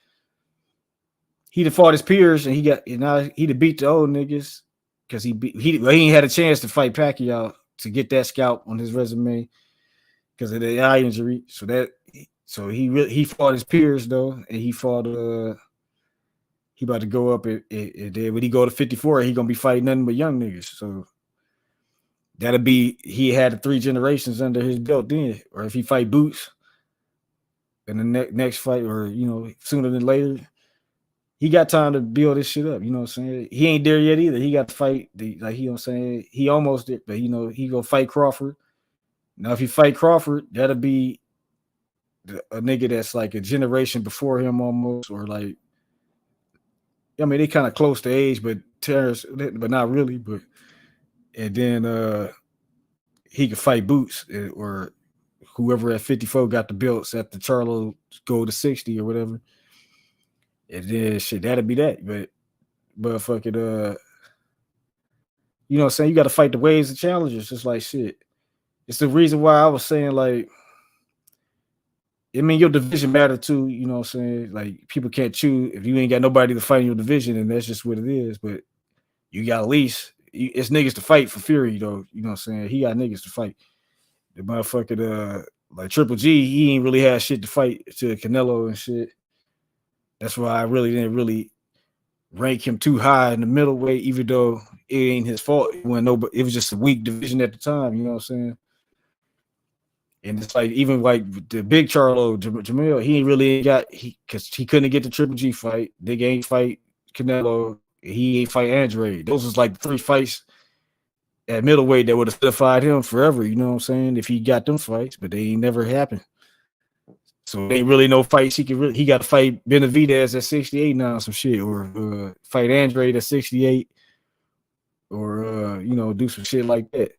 He done fought his peers and he done beat the old niggas because he ain't had a chance to fight Pacquiao to get that scalp on his resume because of the eye injury. So he fought his peers though, and he fought he about to go up when he go to 54, he gonna be fighting nothing but young niggas. So that'll be he had 3 generations under his belt then. Or if he fight Boots in the next fight, or sooner than later, he got time to build this shit up. You know what I'm saying? He ain't there yet either. He got to fight you know what I'm saying? He almost did, but he gonna fight Crawford. Now if he fight Crawford, that'll be a nigga that's like a generation before him almost, or like. I mean, they kind of close to age, but not really. But and then he could fight Boots or whoever at 54 got the belts at the Charlo go to 60 or whatever. And then shit, that'd be that. But fuck it, you know what I'm saying? You got to fight the waves and challenges. Just like shit. It's the reason why I was saying like. I mean, your division matter too, you know what I'm saying? Like, people can't choose. If you ain't got nobody to fight in your division, and that's just what it is. But you got at least, it's niggas to fight for Fury, though. You know what I'm saying? He got niggas to fight. The motherfucker, like Triple G, he ain't really had shit to fight to Canelo and shit. That's why I really didn't really rank him too high in the middleweight, even though it ain't his fault. It was just a weak division at the time, you know what I'm saying? And it's like, even like the big Charlo, Jamil, he ain't really because he couldn't get the Triple G fight. Nigga ain't fight Canelo. He ain't fight Andre. Those was like 3 fights at middleweight that would have solidified him forever, you know what I'm saying? If he got them fights, but they ain't never happened. So there ain't really no fights he got to fight Benavidez at 68 now, some shit, or fight Andre at 68, or do some shit like that.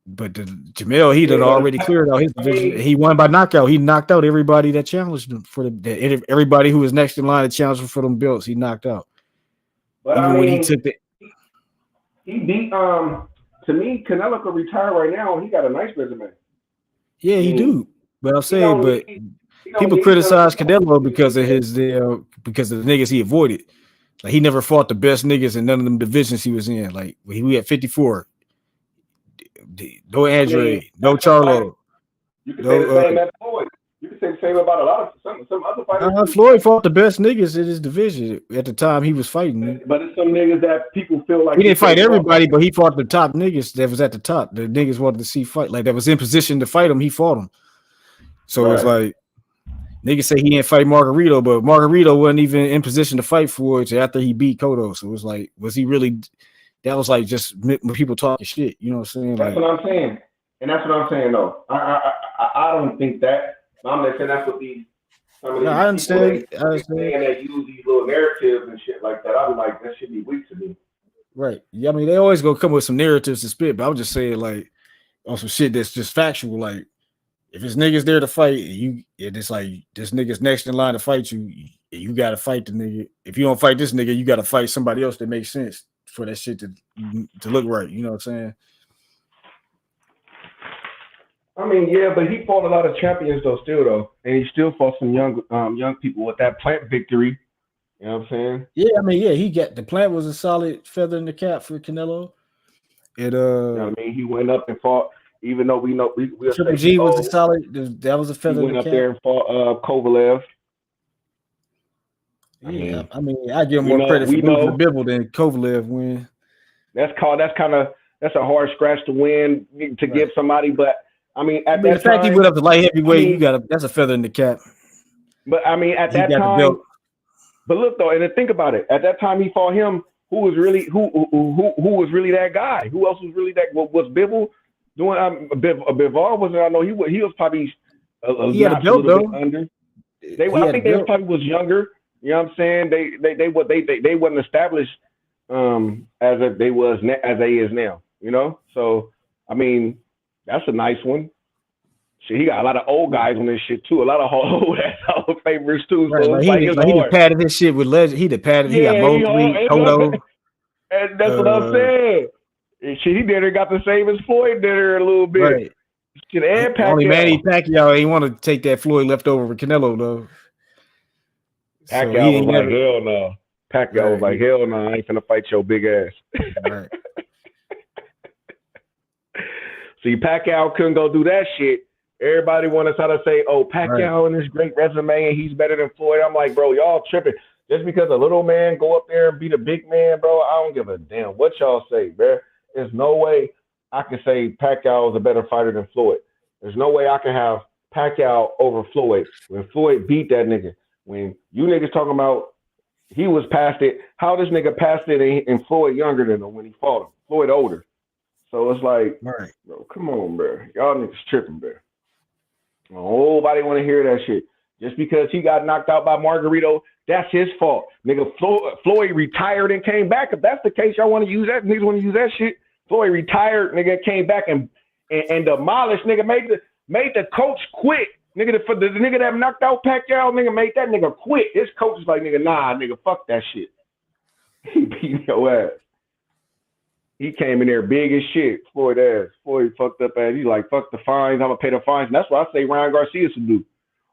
But the Jamel, he done already cleared out his division. He won by knockout. He knocked out everybody that challenged him everybody who was next in line to challenge him for them belts. He knocked out. But even when he took he beat to me, Canelo could retire right now. He got a nice resume. Yeah, he do. But I'm saying, but people criticize Canelo because of because of the niggas he avoided. Like, he never fought the best niggas in none of them divisions he was in. Like, he had 54. No Andre, no Charlo. You can say the same at Floyd. You can say the same about a lot of some other fighters. Too. Floyd fought the best niggas in his division at the time he was fighting. But it's some niggas that people feel like he didn't fight everybody, but he fought the top niggas that was at the top. The niggas wanted to see fight, like that was in position to fight him. He fought him. So it's like niggas say he didn't fight Margarito, but Margarito wasn't even in position to fight Floyd after he beat Cotto. So it was like, was he really? That was like just people talking shit. You know what I'm saying? That's what I'm saying, and that's what I'm saying though. I don't think that. I'm just saying that's what these. I understand. I understand. They use these little narratives and shit like that. I'm like, that should be weak to me. Right. Yeah. I mean, they always go come with some narratives to spit, but I'm just saying like on some shit that's just factual. Like if it's niggas there to fight, it's like this nigga's next in line to fight you. You got to fight the nigga. If you don't fight this nigga, you got to fight somebody else that makes sense for that shit to look right. You know what I'm saying? I mean, yeah, but he fought a lot of champions though, and he still fought some young people with that Plant victory. You know what I'm saying? Yeah, I mean, yeah, he got the Plant was a solid feather in the cap for Canelo. You know what I mean? He went up and fought, even though we Triple G was a solid. That was a feather. He in went the up cap. there and fought Kovalev. Yeah, I mean, I give him more credit for losing the Bibble than Kovalev win. That's a hard scratch to win to give somebody, but I mean, at that the fact time, he went up to light heavyweight, that's a feather in the cap. But I mean, at that time, but look though, and then think about it. At that time, he fought him. Who was really was really that guy? Who else was really that? Was Bivol doing? Bivol wasn't. I know he was probably he had a belt though. Under. I think they probably was younger. You know what I'm saying? They wasn't established as they is now. You know, so I mean, that's a nice one. Shit, he got a lot of old guys on this shit too. A lot of old ass favorites too. So right, he done padded his shit with legend. He done padded. He got Mosley, Cotto. And that's what I'm saying. And shit, he did got the same as Floyd did her a little bit. Right. Shit, and Pacquiao. Only Manny Pacquiao ain't want to take that Floyd leftover for Canelo though. Pacquiao was like, hell no. Pacquiao was like, hell no, I ain't finna fight your big ass. Right. See, Pacquiao couldn't go do that shit. Everybody want to try to say, oh, Pacquiao and this great resume and he's better than Floyd. I'm like, bro, y'all tripping. Just because a little man go up there and beat a big man, bro, I don't give a damn what y'all say, bro. There's no way I can say Pacquiao is a better fighter than Floyd. There's no way I can have Pacquiao over Floyd when Floyd beat that nigga. When you niggas talking about he was past it, how this nigga passed it and Floyd younger than him when he fought him? Floyd older. So it's like, bro, come on, bro. Y'all niggas tripping, bro. Nobody want to hear that shit. Just because he got knocked out by Margarito, that's his fault. Nigga, Floyd retired and came back. If that's the case, y'all want to use that? Niggas want to use that shit? Floyd retired, nigga, came back and demolished, nigga, made the coach quit. Nigga, the nigga that knocked out Pacquiao, nigga, made that nigga quit. His coach is like, nigga, nah, nigga, fuck that shit. He beat your ass. He came in there big as shit. Floyd ass. Floyd fucked up ass. He's like, fuck the fines. I'm gonna pay the fines. And that's what I say Ryan Garcia should do.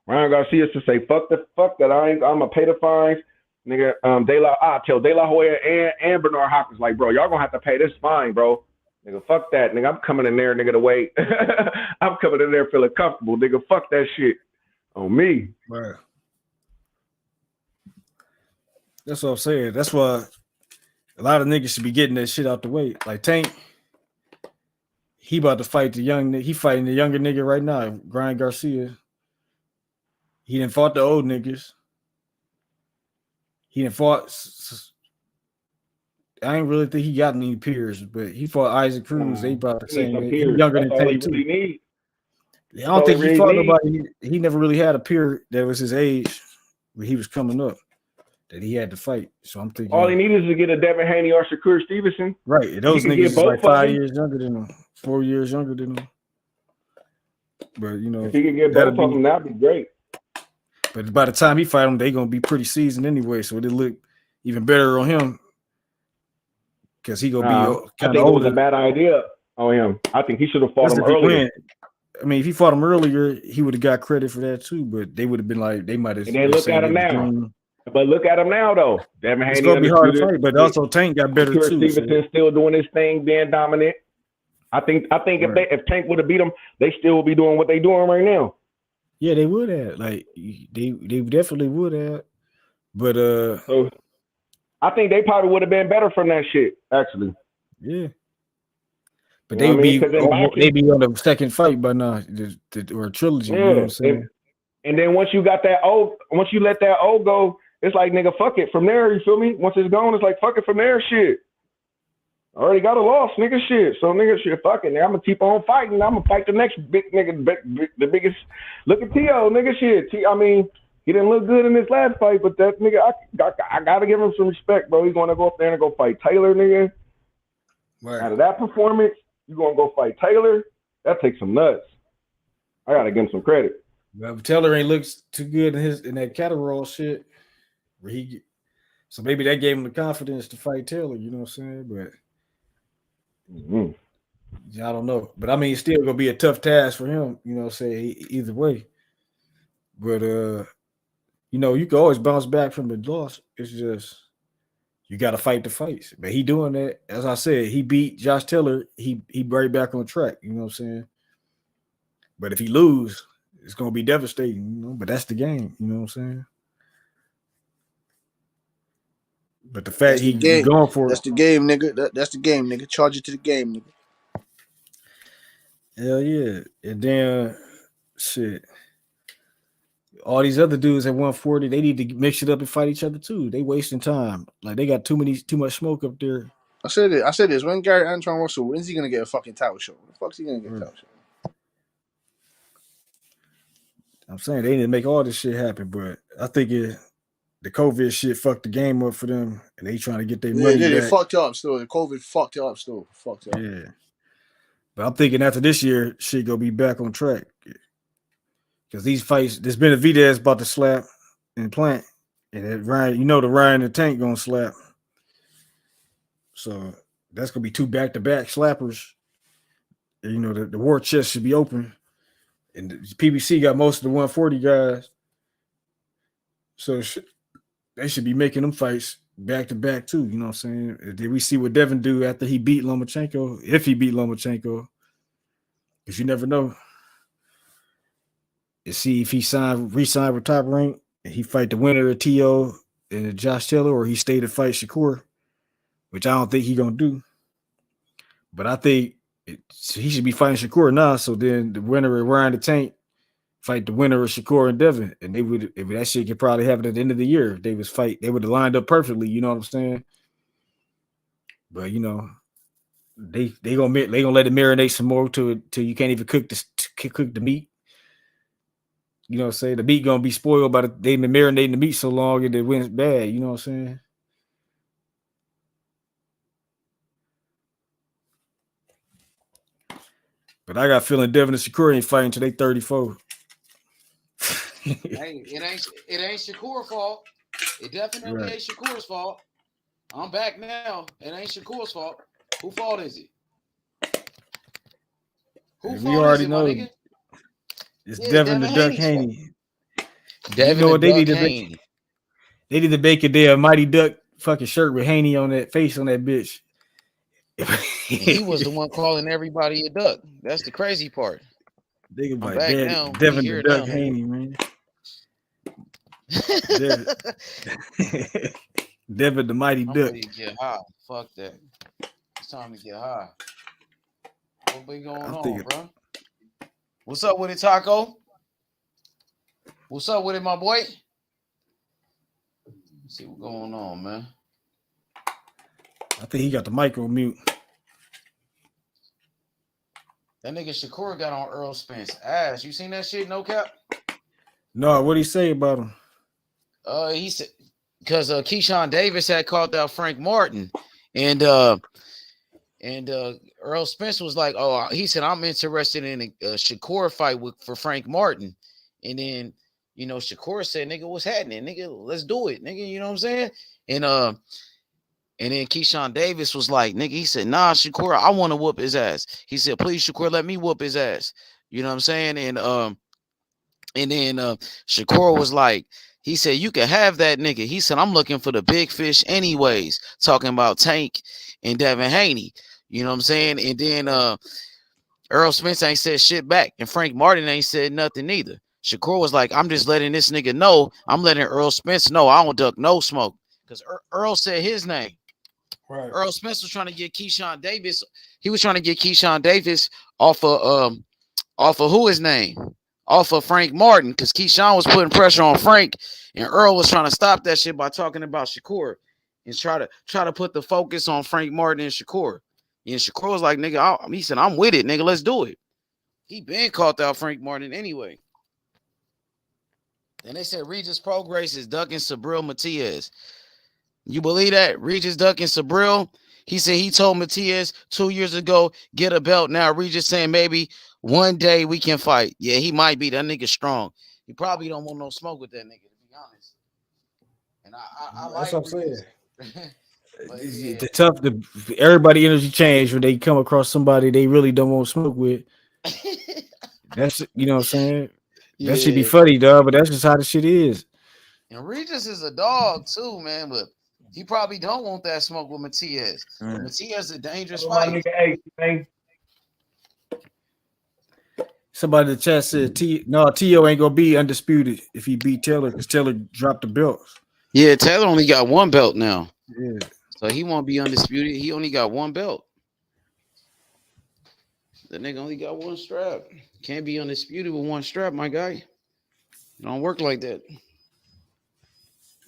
Ryan Garcia should say, fuck that. I'm gonna pay the fines. Nigga, I tell De La Hoya and Bernard Hopkins, like, bro, y'all gonna have to pay this fine, bro. Nigga, fuck that. Nigga, I'm coming in there, nigga, to wait. I'm coming in there feeling comfortable. Nigga, fuck that shit. On me. Right. That's what I'm saying. That's why a lot of niggas should be getting that shit out the way. Like Tank, he about to fight the young nigga. He fighting the younger nigga right now, Ryan Garcia. He done fought the old niggas. He done fought. I ain't really think he got any peers, but he fought Isaac Cruz. They about the same age. He younger than Tank too. Really I don't think he fought nobody. He never really had a peer that was his age when he was coming up that he had to fight. So I'm thinking all he needed is to get a Devin Haney or Shakur Stevenson. Right. Those niggas is like 5 years younger than him, 4 years younger than him. But you know, if he could get both of them, that'd be great. But by the time he fight them, they gonna be pretty seasoned anyway, so it'll look even better on him. Because he gonna be kind of older. It was a bad idea on him. I think he should have fought him earlier. I mean, if he fought him earlier, he would have got credit for that too. But they would have been like, they might have. And then look at him now. But look at him now, though. Devin Haney. It's gonna be hard to fight, but also Tank got better too. Stevenson still doing his thing, being dominant. I think if Tank would have beat him, they still would be doing what they doing right now. Yeah, they would have. Like they definitely would have. But So I think they probably would have been better from that shit, actually. yeah. But You they know what would I mean? be Because in they boxing, be on the second fight by now, or a trilogy. You know what yeah. I'm saying? And then once you got that O, once you let that O go, it's like, nigga, fuck it. From there, you feel me? Once it's gone, it's like, fuck it from there, shit. I already got a loss, nigga, shit. So, nigga, shit, fuck it. I'm going to keep on fighting. I'm going to fight the next big nigga, the biggest. Look at T.O., nigga, shit. I mean, he didn't look good in this last fight, but that nigga, I got to give him some respect, bro. He's going to go up there and go fight Taylor, nigga. Right. Out of that performance, you going to go fight Taylor? That takes some nuts. I got to give him some credit. But Taylor ain't looks too good in that Catterall shit. Where so maybe that gave him the confidence to fight Taylor. You know what I'm saying? But I don't know. But I mean, it's still gonna be a tough task for him. You know what I'm saying? Either way. But you can always bounce back from the loss. It's just you got to fight the fights. But he doing that. As I said, he beat Josh Taylor. He right back on track. You know what I'm saying? But if he lose, it's gonna be devastating. But that's the game. You know what I'm saying? But the fact he going for that's the game, nigga. That's the game, nigga. Charge it to the game, nigga. Hell yeah. And then shit. All these other dudes at 140, they need to mix it up and fight each other too. They wasting time. Like they got too much smoke up there. I said this. When Gary Antoine Russell, when's he gonna get a fucking title shot? When the fuck's he gonna get a title shot? I'm saying they need to make all this shit happen, but I think the COVID shit fucked the game up for them, and they trying to get their money back. They fucked it up still. The COVID fucked it up still. Fucked it up. Yeah. But I'm thinking after this year, shit gonna be back on track. Because these fights, there's been a Videz about to slap and Plant, and Ryan, the Ryan and Tank gonna slap. So that's gonna be 2 back-to-back slappers. And, the war chest should be open, and the PBC got most of the 140 guys, so they should be making them fights back-to-back too. You know what I'm saying? Did we see what Devin do after he beat Lomachenko? If he beat Lomachenko, because you never know. And see if he re-signed with Top Rank and he fight the winner of T.O. and Josh Taylor, or he stayed to fight Shakur, which I don't think he gonna do. But I think he should be fighting Shakur now. So then the winner of Ryan the Tank fight the winner of Shakur and Devin, and they would, if that shit could probably happen at the end of the year. If they would have lined up perfectly. You know what I'm saying? But they gonna let it marinate some more till you can't even cook the meat. You know what I'm saying? The meat gonna be spoiled by they've been marinating the meat so long and it went bad. You know what I'm saying? But I got a feeling Devin and Shakur ain't fighting until they 34. Hey, it ain't Shakur's fault. It definitely ain't Shakur's fault. I'm back now. It ain't Shakur's fault. Whose fault is it? We already know. Nigga? It's Devin the Duck Haney. Devin what the they Duck need Haney. They need to make a damn Mighty Duck fucking shirt with Haney on that face on that bitch. He was the one calling everybody a duck. That's the crazy part. They I'm back now. Devin the Duck Haney, man. Devin the Mighty I'm Duck. ready to get high. Fuck that. It's time to get high. What be going on, bro? What's up with it, Taco? What's up with it, my boy? Let's see what's going on, man. I think he got the mic on mute. That nigga Shakur got on Errol Spence ass. You seen that shit, no cap? No, what'd he say about him? He said because Keyshawn Davis had called out Frank Martin, and Errol Spence was like, "Oh," he said, "I'm interested in a Shakur fight for Frank Martin," and then Shakur said, "Nigga, what's happening? Nigga, let's do it, nigga." You know what I'm saying? And then Keyshawn Davis was like, "Nigga," he said, "Nah, Shakur, I want to whoop his ass." He said, "Please, Shakur, let me whoop his ass." You know what I'm saying? And then Shakur was like, he said, "You can have that nigga." He said, "I'm looking for the big fish anyways," talking about Tank and Devin Haney. You know what I'm saying? And then Errol Spence ain't said shit back, and Frank Martin ain't said nothing either. Shakur was like, I'm just letting this nigga know. I'm letting Earl Spence know I don't duck no smoke. Because Earl said his name. Right. Earl Spence was trying to get Keyshawn Davis. He was trying to get Keyshawn Davis off of who his name? Off of Frank Martin. Because Keyshawn was putting pressure on Frank. And Earl was trying to stop that shit by talking about Shakur. And try to put the focus on Frank Martin and Shakur. And Shakur was like, nigga, he said, I'm with it, nigga. Let's do it. He been called out Frank Martin anyway. Then they said Regis Prograis is ducking Sabril Matias. You believe that? Regis ducking Sabril? He said he told Matias 2 years ago, get a belt. Now Regis saying maybe one day we can fight. Yeah, he might be. That nigga strong. He probably don't want no smoke with that nigga, to be honest. And I That's like what I'm saying. yeah. Everybody energy change when they come across somebody they really don't want to smoke with. That's you know what I'm saying. That should be Yeah. funny, dog, but that's just how the shit is. And Regis is a dog too, man, but he probably don't want that smoke with Matias. Right. Matias is a dangerous My fight. nigga, hey, man. Somebody in the chat said T.O. ain't gonna be undisputed if he beat Taylor because Taylor dropped the belts. Yeah, Taylor only got one belt now. Yeah. So he won't be undisputed. He only got one belt. The nigga only got one strap. Can't be undisputed with one strap, my guy. It don't work like that.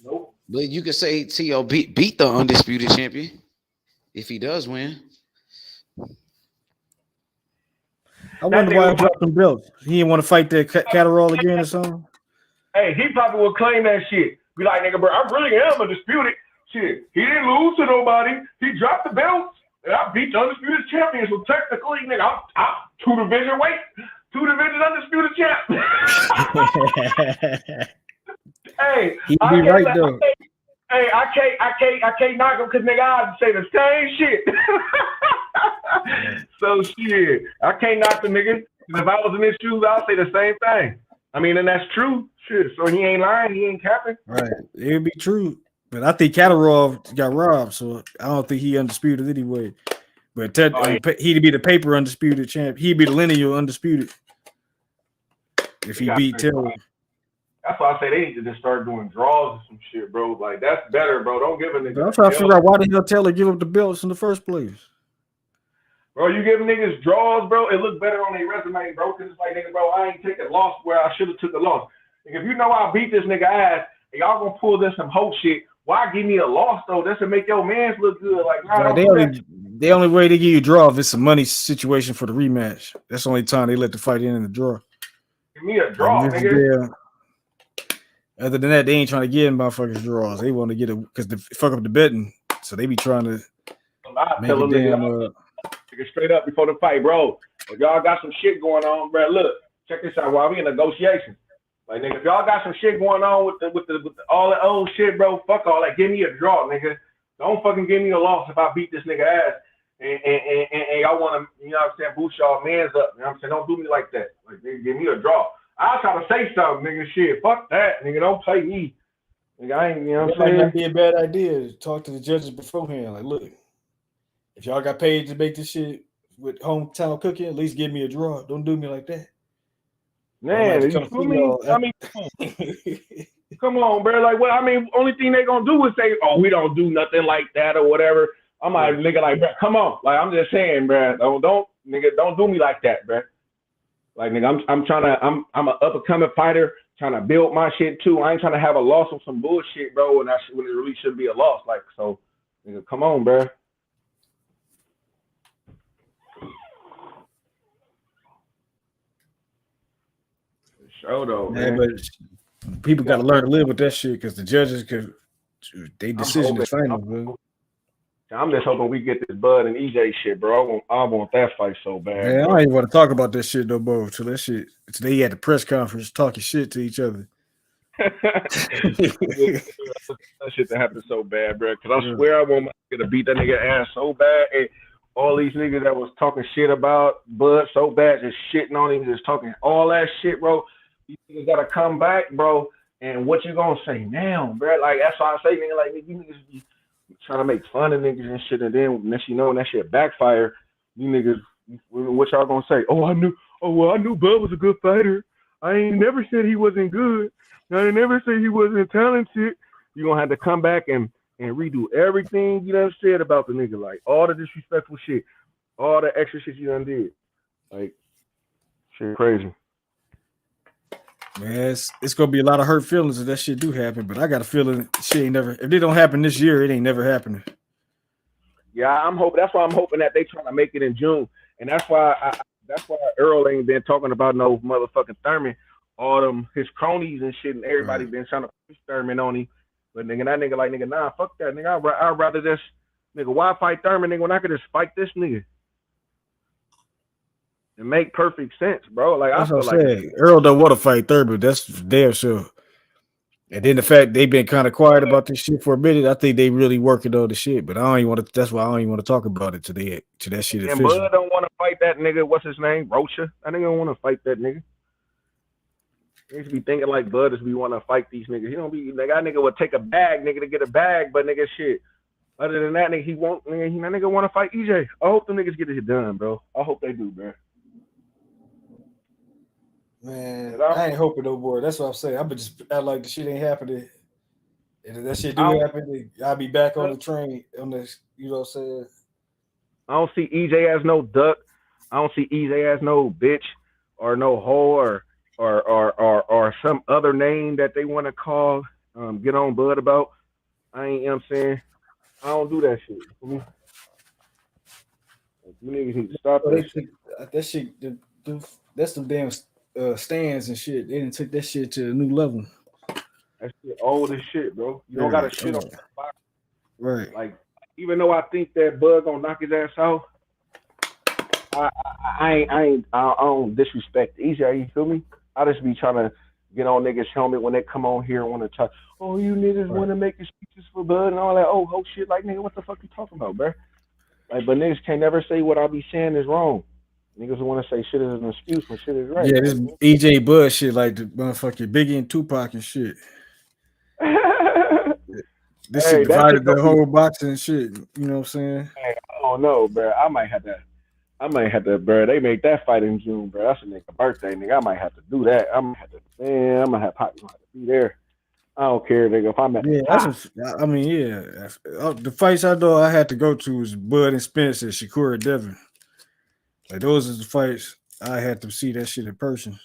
Nope. But you could say T.O. beat the undisputed champion if he does win. I wonder why he dropped them belts. He didn't want to fight that Catterall again or something. Hey, he probably would claim that shit. Be like, nigga, bro, I really am undisputed. Shit, he didn't lose to nobody. He dropped the belts, and I beat the undisputed champion. So technically, nigga, I'm 2 division weight, 2 division undisputed champ. Hey, He'd be right though. I can't knock him because nigga, I'd say the same shit. So shit, I can't knock the nigga. If I was in his shoes, I'd say the same thing. I mean, and that's true. Shit, so he ain't lying, he ain't capping. Right, it would be true. But I think Catterall got robbed, so I don't think he undisputed anyway. But he'd be the paper undisputed champ. He'd be the lineal undisputed if he beat Taylor. That's why I say they need to just start doing draws or some shit, bro. Like, that's better, bro. Don't give a nigga. But I'm trying to figure out why the hell Taylor give up the belts in the first place. Bro, you give niggas draws, bro, it looks better on their resume, bro, because it's like, nigga, bro, I ain't taking a loss where I should have took a loss. Like, if you know I beat this nigga ass and y'all gonna pull this some whole shit, why give me a loss, though? That's to make your mans look good. Like, nah, The only way they give you a draw if it's a money situation for the rematch. That's the only time they let the fight in the draw. Give me a draw, nigga. Other than that, they ain't trying to get motherfuckers draws. They want to get it because they fuck up the betting. So they be trying to make tell it them damn nigga straight up before the fight, bro. If y'all got some shit going on, bro, look, check this out. While we in negotiations, like, nigga, if y'all got some shit going on with all that old shit, bro, fuck all that. Give me a draw, nigga. Don't fucking give me a loss if I beat this nigga ass. And y'all want to, you know what I'm saying, boost y'all mans up. You know what I'm saying? Don't do me like that. Like, nigga, give me a draw. I'll try to say something, nigga. Shit, fuck that, nigga. Don't play me. Nigga, I ain't, you know what I'm saying? It might not be a bad idea to talk to the judges beforehand. Like, look, if y'all got paid to make this shit with hometown cooking, at least give me a draw. Don't do me like that. Man, you feel me? I mean, come on, bro. Like, what? I mean, only thing they gonna do is say, "Oh, we don't do nothing like that" or whatever. I'm like, nigga, like, bro, come on. Like, I'm just saying, bro. Don't do me like that, bro. Like, nigga, I'm an up and coming fighter, trying to build my shit too. I ain't trying to have a loss on some bullshit, bro. And when it really should be a loss. Like, so, nigga, come on, bro. Show though, man. But people got to learn to live with that shit because the judges they decision is final, bro. I'm just hoping we get this Bud and EJ shit, bro. I want that fight so bad. Man, I don't even want to talk about that shit no more. So that shit, today at the press conference talking shit to each other. That shit that happened so bad, bro. Because I swear I want my nigga to beat that nigga ass so bad. And all these niggas that was talking shit about Bud so bad, just shitting on him, just talking all that shit, bro. You niggas gotta come back, bro. And what you gonna say now, bro? Like, that's why I say, nigga, like, you niggas be trying to make fun of niggas and shit, and then next you know, when that shit backfire, you niggas, what y'all gonna say? Oh, I knew Bud was a good fighter. I ain't never said he wasn't good. I ain't never said he wasn't talented. You're gonna have to come back and redo everything you done said about the nigga, like all the disrespectful shit, all the extra shit you done did. Like, shit crazy. Man, it's gonna be a lot of hurt feelings if that shit do happen. But I got a feeling shit ain't never. If it don't happen this year, it ain't never happening. Yeah, I'm hoping. That's why I'm hoping that they trying to make it in June, and that's why Earl ain't been talking about no motherfucking Thurman. All them his cronies and shit, and everybody been trying to push Thurman on him. But nigga, that nigga like nigga, nah, fuck that nigga. I'd rather just nigga, why fight Thurman, nigga, when I could just fight this nigga? It make perfect sense, bro. Like That's I what feel I'm like saying. Earl don't want to fight Thurman. That's damn sure. And then the fact they've been kind of quiet about this shit for a minute, I think they really working on the shit. But I don't even want to. That's why I don't even want to talk about it today. To that shit and official. Bud don't want to fight that nigga. What's his name? Rocha. I nigga don't want to fight that nigga. He used to be thinking like Bud is we want to fight these niggas. He don't be like that nigga would take a bag, nigga, to get a bag, but nigga shit. Other than that, nigga, he won't. Nigga, that nigga want to fight EJ. I hope the niggas get it done, bro. I hope they do, bro. Man, I ain't hoping no more. That's what I'm saying. I'm just act like the shit ain't happening. And if that shit do happen, I'll be back on the train on this. You know what I'm saying? I don't see EJ as no duck. I don't see EJ as no bitch or no hoe or some other name that they want to call get on Bud about. I ain't, you know what I'm saying? I don't do that shit. You niggas need to stop that shit. That shit, that's some damn stands and shit. They didn't took that shit to a new level. That shit old as shit, bro. You don't gotta shit on that box. Right. Like, even though I think that Bud gonna knock his ass out, I don't disrespect EJ. You feel me? I just be trying to get on niggas' helmet when they come on here and want to talk. Oh, you niggas want to make excuses for Bud and all that. Oh, shit. Like, nigga, what the fuck you talking about, bro? Like, but niggas can't never say what I be saying is wrong. Niggas want to say shit is an excuse when shit is right. Yeah, this EJ Bud shit like the motherfucking Biggie and Tupac and shit. This shit divided the whole boxing shit. You know what I'm saying? Hey, I don't know, bro. I might have to, bro. They make that fight in June, bro. That's a nigga birthday, nigga. I might have to do that. I'm gonna have Pop to be there. I don't care, nigga. If I'm at the fights I know I had to go to was Bud and Spence and Shakur and Devin. Like those are the fights I had to see that shit in person.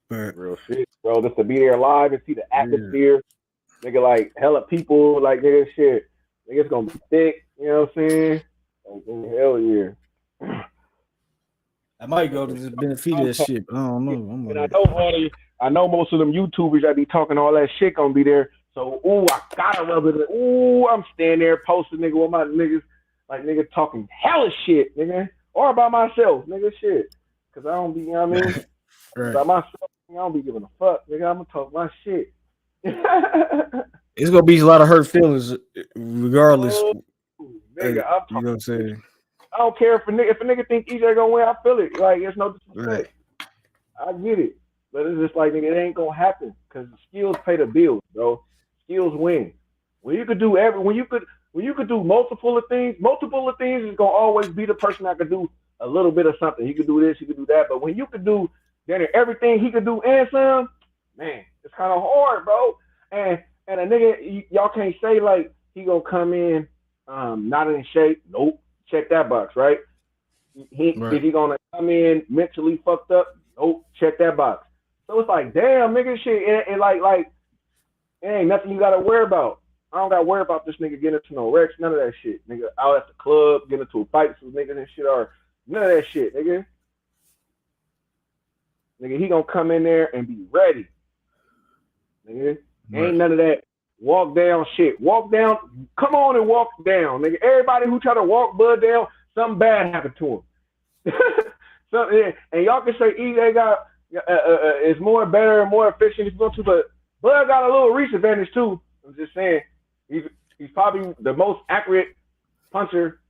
But real shit, bro. Just to be there live and see the atmosphere, nigga, like hella people, like nigga, shit. Nigga, it's gonna be thick. You know what I'm saying? Like, hell yeah. I might go to the benefit of that shit, but I don't know. And I know most of them YouTubers that be talking all that shit gonna be there. So, I gotta rub it. I'm standing there posting, nigga, with my niggas, like nigga talking hella shit, nigga, or about myself, nigga, shit. Cause I don't be, you know what I mean? Right. About myself, I don't be giving a fuck, nigga. I'm gonna talk my shit. It's gonna be a lot of hurt feelings, regardless. Nigga, You know what I'm saying? I don't care if a nigga think EJ gonna win. I feel it. Like it's no disrespect. Right. I get it, but it's just like nigga, it ain't gonna happen because skills pay the bills, bro. Skills win. When you could do when you could do multiple of things is gonna always be the person that could do a little bit of something. He could do this, he could do that, but when you could do then everything he could do and some, man, it's kind of hard, bro. And a nigga, y'all can't say like he gonna come in not in shape. Nope. Check that box, right? Is he gonna come in mentally fucked up? Nope. Check that box. So it's like, damn, nigga, shit. It like it ain't nothing you gotta worry about. I don't gotta worry about this nigga getting into no wrecks, none of that shit, nigga. Out at the club, getting into a fight with niggas and shit, or none of that shit, nigga. Nigga, he gonna come in there and be ready, nigga. Ain't none of that. Walk down shit. Walk down. Come on and walk down, nigga. Everybody who try to walk Bud down, something bad happened to him. And y'all can say EJ got is more better and more efficient if you want to, but Bud got a little reach advantage too. I'm just saying he's probably the most accurate puncher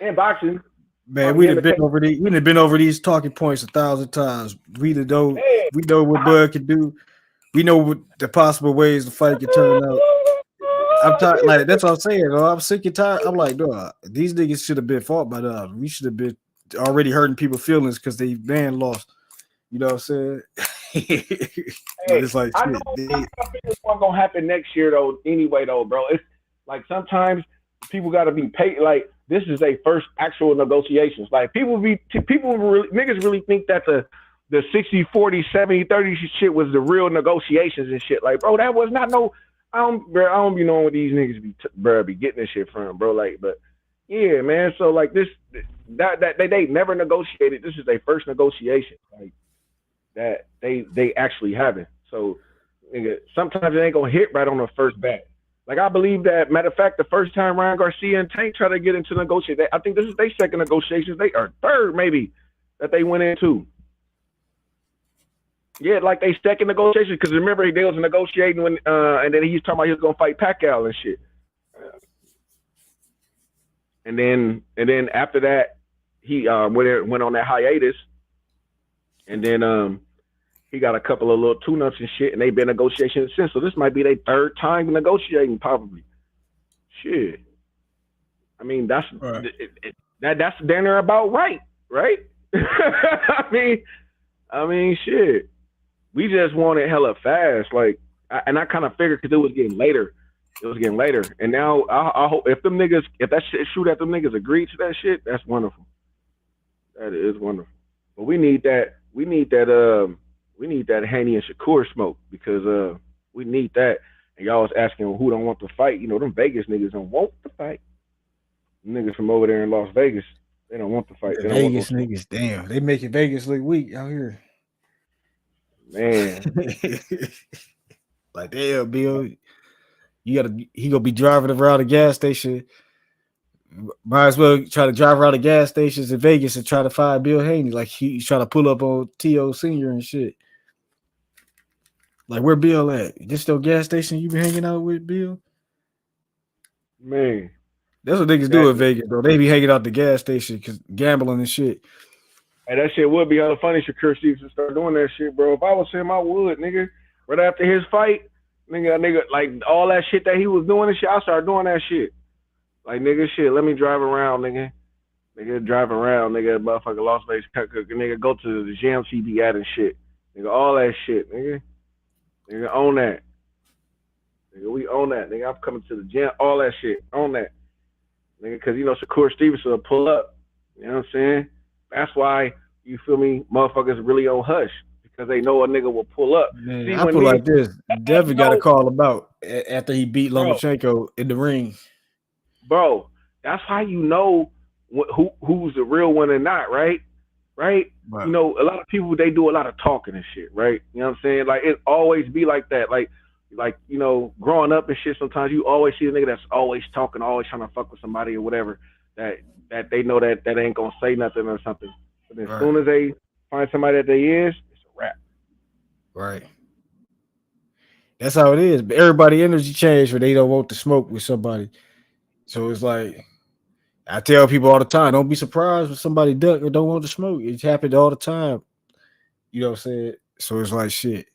in boxing. Man, we'd have been over these talking points 1,000 times. We know what Bud can do. We know what the possible ways the fight can turn out. I'm tired, like that's what I'm saying. Though. I'm sick and tired. I'm like, dog, these niggas should have been fought by us. We should have been already hurting people's feelings because they man lost. You know what I'm saying? But Hey, it's like I know shit. They, it's what's gonna happen next year though. Anyway, though, bro, it's like sometimes people got to be paid. Like this is their first actual negotiations. Like people really, niggas really think that the 60-40, 70-30 shit was the real negotiations and shit. Like, bro, that was not no. I don't be knowing what these niggas be getting this shit from, bro. Like, but yeah, man. So like this, that they never negotiated. This is their first negotiation. Like that they actually haven't. So nigga, sometimes it ain't gonna hit right on the first bat. Like I believe that. Matter of fact, the first time Ryan Garcia and Tank tried to get into negotiate, I think this is their second negotiations. They are third maybe that they went into. Yeah, like they second negotiations because remember they was negotiating when and then he was talking about he was gonna fight Pacquiao and shit. And then after that he went on that hiatus, and then he got a couple of little tune-ups and shit, and they've been negotiating since. So this might be their third time negotiating, probably. Shit. I mean, that's right. That's damn near about right? I mean, shit. We just want it hella fast, like, and I kind of figured because it was getting later. And now I hope if that shit shoot at them niggas agree to that shit, that's wonderful. That is wonderful. But we need that Haney and Shakur smoke because we need that. And y'all was asking who don't want to fight. You know, them Vegas niggas don't want to fight. Them niggas from over there in Las Vegas, they don't want to fight. They don't Vegas want niggas, damn, they making Vegas look weak out here. Man. Like, damn, Bill, he gonna be driving around the gas station. Might as well try to drive around the gas stations in Vegas and try to find Bill Haney. Like he's trying to pull up on T.O. Senior and shit. Like, where Bill at? This still gas station you been hanging out with, Bill? Man. That's what niggas do in Vegas, bro. They be hanging out the gas station because gambling and shit. Hey, that shit would be hella funny. Shakur Stevenson start doing that shit, bro. If I was him, I would, nigga. Right after his fight, nigga, like all that shit that he was doing and shit, I started doing that shit. Like, nigga, shit, let me drive around, nigga. Nigga, drive around, nigga, motherfucker Las Vegas, nigga, go to the gyms he be at and shit. Nigga, all that shit, nigga. Nigga, own that. Nigga, we own that. Nigga, I'm coming to the gym, all that shit, own that. Nigga, because, you know, Shakur Stevenson will pull up. You know what I'm saying? That's why, you feel me, motherfuckers really on hush. Because they know a nigga will pull up. Man, See, I put like this. Devin got to call him out after he beat Lomachenko in the ring. Bro, that's how you know who's the real one and not, right? Right? Wow. You know, a lot of people, they do a lot of talking and shit, right? You know what I'm saying? Like, it always be like that. Like, you know, growing up and shit, sometimes you always see a nigga that's always talking, always trying to fuck with somebody or whatever, that they know that ain't gonna say nothing or something. But as soon as they find somebody that they is, it's a wrap. Right. That's how it is. But everybody energy change when they don't want to smoke with somebody. So it's like, I tell people all the time, don't be surprised when somebody duck or don't want to smoke. It happened all the time. You know what I'm saying? So it's like, shit.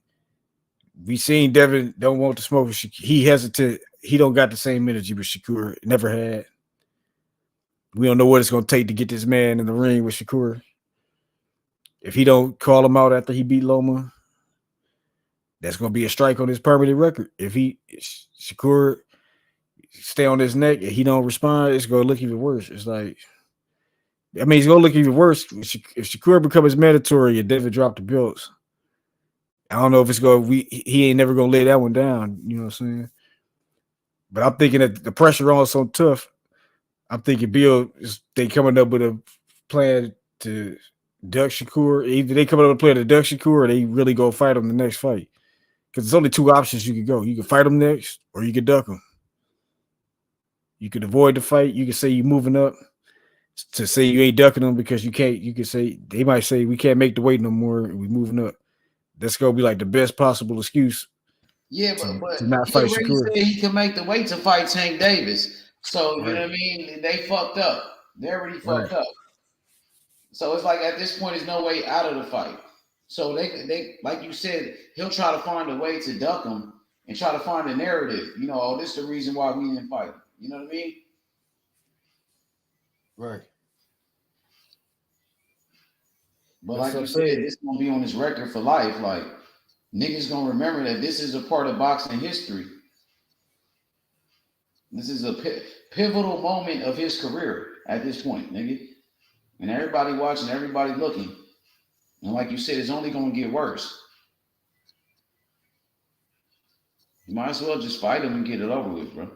We seen Devin don't want to smoke with Shakur. He hesitant. He don't got the same energy with Shakur. Never had. We don't know what it's going to take to get this man in the ring with Shakur. If he don't call him out after he beat Loma, that's going to be a strike on his permanent record. If Shakur stay on his neck and he don't respond, it's going to look even worse. It's like, I mean, it's going to look even worse if Shakur becomes mandatory and Devin drop the belts. I don't know if it's going to, he ain't never going to lay that one down. You know what I'm saying? But I'm thinking that the pressure on so tough. I'm thinking Bill they coming up with a plan to duck Shakur. Either they coming up with a plan to duck Shakur or they really go fight him the next fight. Because there's only two options you could go. You can fight him next or you can duck him. You could avoid the fight. You can say you're moving up to say you ain't ducking them because you can't. You could say, they might say we can't make the weight no more. We're moving up. That's going to be like the best possible excuse. Yeah, but to not he fight already Shakur. said he can make the weight to fight Tank Davis. So, you know Right. what I mean? They fucked up. They already fucked Right. up. So it's like at this point, there's no way out of the fight. So they like you said, he'll try to find a way to duck him and try to find a narrative. You know, oh, this is the reason why we didn't fight. You know what I mean? Right. But That's like what you I'm said, saying. it's gonna be on his record for life. Like niggas gonna remember that this is a part of boxing history. This is a pivotal moment of his career at this point, nigga. And everybody watching, everybody looking. And like you said, it's only gonna get worse. You might as well just fight him and get it over with, bro.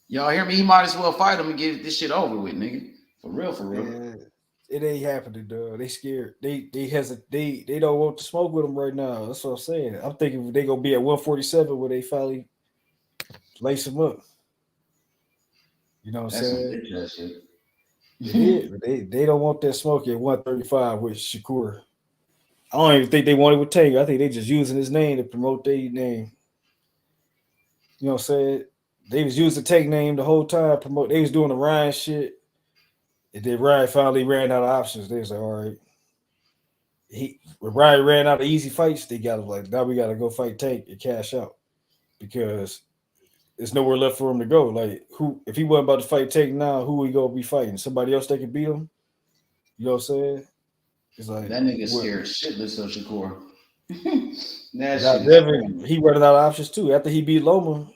Y'all hear me? He might as well fight him and get this shit over with, nigga. For real, for real. Yeah, it ain't happening, dog. They scared. They don't want to smoke with him right now. That's what I'm saying. I'm thinking they gonna be at 147 when they finally lace him up. You know what I'm That's some saying? bitch ass shit. It is, but they don't want that smoke at 135 with Shakur. I don't even think they want it with Tanger. I think they just using his name to promote their name. You know what I'm saying? They was using the Tank name the whole time. Promote. They was doing the Ryan shit. And then Ryan finally ran out of options. They was like, all right. When Ryan ran out of easy fights, they got him like, now we gotta go fight Tank and cash out. Because there's nowhere left for him to go. Like, who if he wasn't about to fight Tank now, who he gonna be fighting? Somebody else that can beat him? You know what I'm saying? It's like That nigga what? scared shitless of Shakur. That Now shit is Devin, crazy. he running out of options too. After he beat Loma,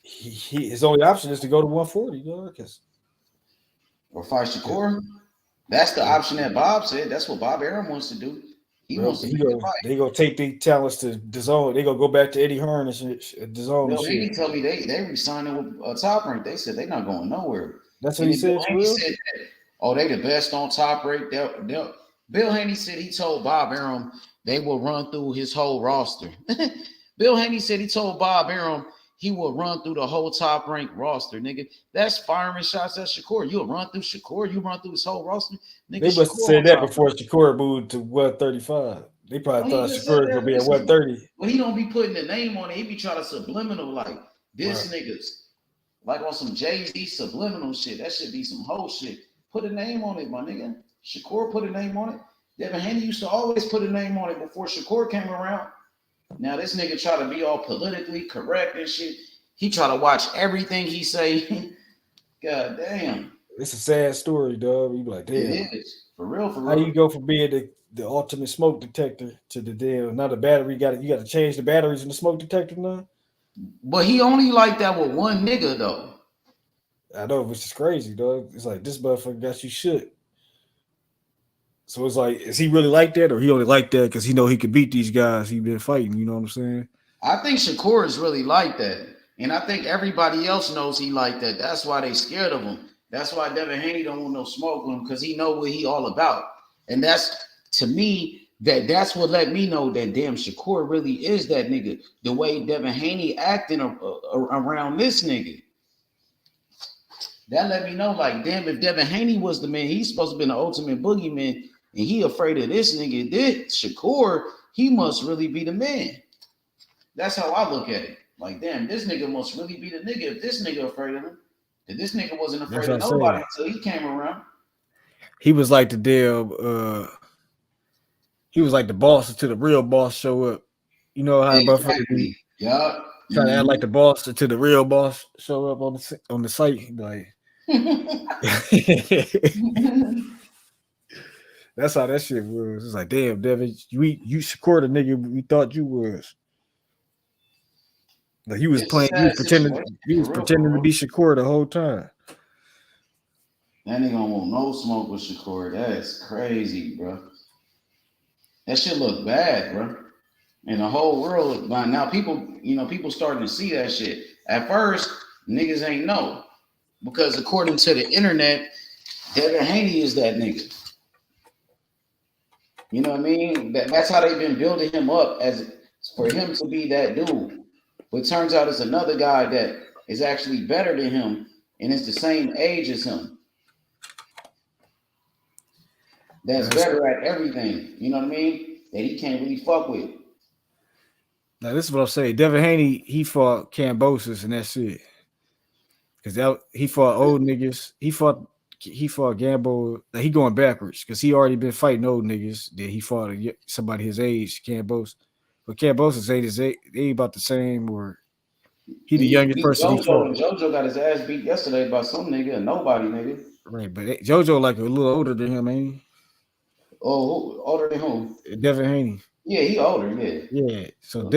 his only option is to go to 140, you know, because Or fight Shakur. That's the option that Bob said. That's what Bob Arum wants to do. He wants to make the fight. they gonna take the talents to DAZN. They gonna go back to Eddie Hearn and shit, DAZN and Bill Haney shit. told me they re-signing with Top Rank. They said they're not going nowhere. That's what And he then Bill said for Haney real. said that, oh, they the best on Top Rank. Bill Haney said he told Bob Arum they will run through his whole roster. Bill Haney said he told Bob Arum he will run through the whole Top Rank roster, nigga. That's firing shots at Shakur. You'll run through Shakur. You run through his whole roster, nigga. They must have Shakur said on that Top before Rank. Shakur moved to 135. They probably Well, he thought just said Shakur was that gonna be at recently. 130. Well, he don't be putting the name on it. He be trying to subliminal like this Right. niggas. Like on some Jay-Z subliminal shit. That should be some whole shit. Put a name on it, my nigga. Shakur put a name on it. Devin Haney used to always put a name on it before Shakur came around. Now this nigga try to be all politically correct and shit. He try to watch everything he say. God damn. It's a sad story, dog. You be like, damn. It is. For real, for How you real. go from being the ultimate smoke detector to the damn now the battery you got to change the batteries in the smoke detector now? But he only like that with one nigga though. I know, which is crazy, dog. It's like this motherfucker got you shook. So it's like, is he really like that, or he only like that because he know he could beat these guys he been fighting? You know what I'm saying? I think Shakur is really like that. And I think everybody else knows he like that. That's why they scared of him. That's why Devin Haney don't want no smoke with him, because he know what he all about. And that's, to me, that's what let me know that damn Shakur really is that nigga. The way Devin Haney acting around this nigga. That let me know, like, damn, if Devin Haney was the man, he's supposed to be the ultimate boogeyman, and he afraid of this nigga. This Shakur, he must really be the man. That's how I look at it. Like, damn, this nigga must really be the nigga if this nigga afraid of him. If this nigga wasn't afraid of nobody until he came around. He was like the damn he was like the boss until the real boss show up. You know how Exactly. Yup. Trying to act like the boss until the real boss show up on the site. Like that's how that shit was. It's like, damn, Devin, you Shakur the nigga we thought you was. Like he was playing, he was pretending to be Shakur the whole time. That nigga don't want no smoke with Shakur. That's crazy, bro. That shit look bad, bro. And the whole world by now, people starting to see that shit. At first, niggas ain't know. Because according to the internet, Devin Haney is that nigga. You know what I mean? That's how they've been building him up as for him to be that dude. But it turns out it's another guy that is actually better than him and is the same age as him. That's better at everything. You know what I mean? That he can't really fuck with. Now this is what I'm saying. Devin Haney, he fought Cambosis and that's it. Because he fought old niggas. He fought Gambo. He going backwards because he already been fighting old niggas. That he fought somebody his age, Cambosis. But Cambosis they about the same, or he the youngest person he fought. And JoJo got his ass beat yesterday by some nigga, a nobody nigga. Right, but JoJo like a little older than him, ain't he? Oh, older than whom? Devin Haney. Yeah, he older. Yeah. Yeah. So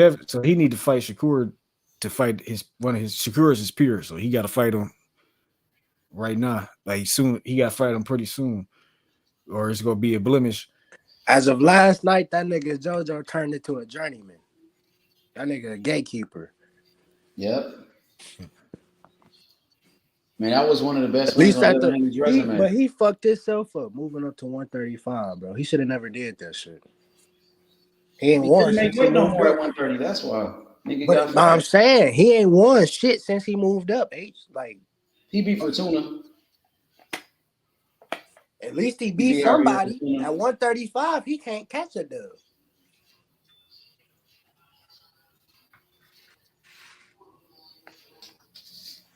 he need to fight Shakur to fight one of his Shakur is his peer, so he got to fight him right now. Like soon, he got to fight him pretty soon, or it's gonna be a blemish. As of last night, that nigga JoJo turned into a journeyman. That nigga a gatekeeper. Yep. Man, that was one of the best At wins least on at Devin the Haney's resume. but he fucked himself up moving up to 135, bro. He should have never did that shit. He ain't He won couldn't make since he weight no moved more at up. 130. That's why. Nigga But got I'm fat. saying he ain't won shit since he moved up. Like He beat Fortuna. at least he He beat beat Javier somebody. Fortuna. At 135, he can't catch a dub.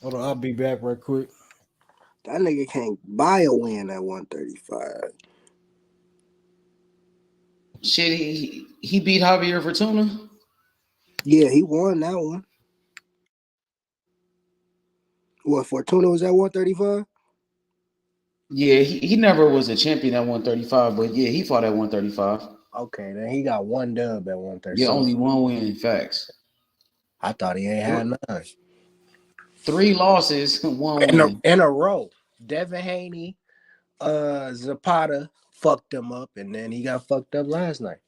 Hold on, I'll be back right quick. That nigga can't buy a win at 135. Shit, he beat Javier Fortuna. Yeah, he won that one. What, Fortuna was at 135? Yeah, he never was a champion at 135, but yeah, he fought at 135. Okay, then he got one dub at 135. Yeah, only one win. Facts. I thought he ain't had none. 3 losses, 1 win. In a row. Devin Haney, Zapata fucked him up, and then he got fucked up last night.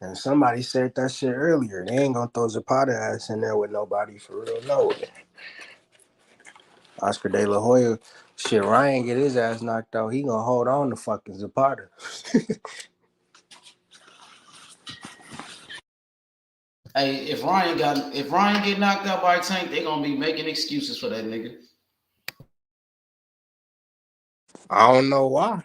And somebody said that shit earlier. They ain't gonna throw Zapata ass in there with nobody for real. No. Oscar De La Hoya, shit, Ryan get his ass knocked out. He gonna hold on to fucking Zapata. Hey, if Ryan get knocked out by Tank, they gonna be making excuses for that nigga. I don't know why.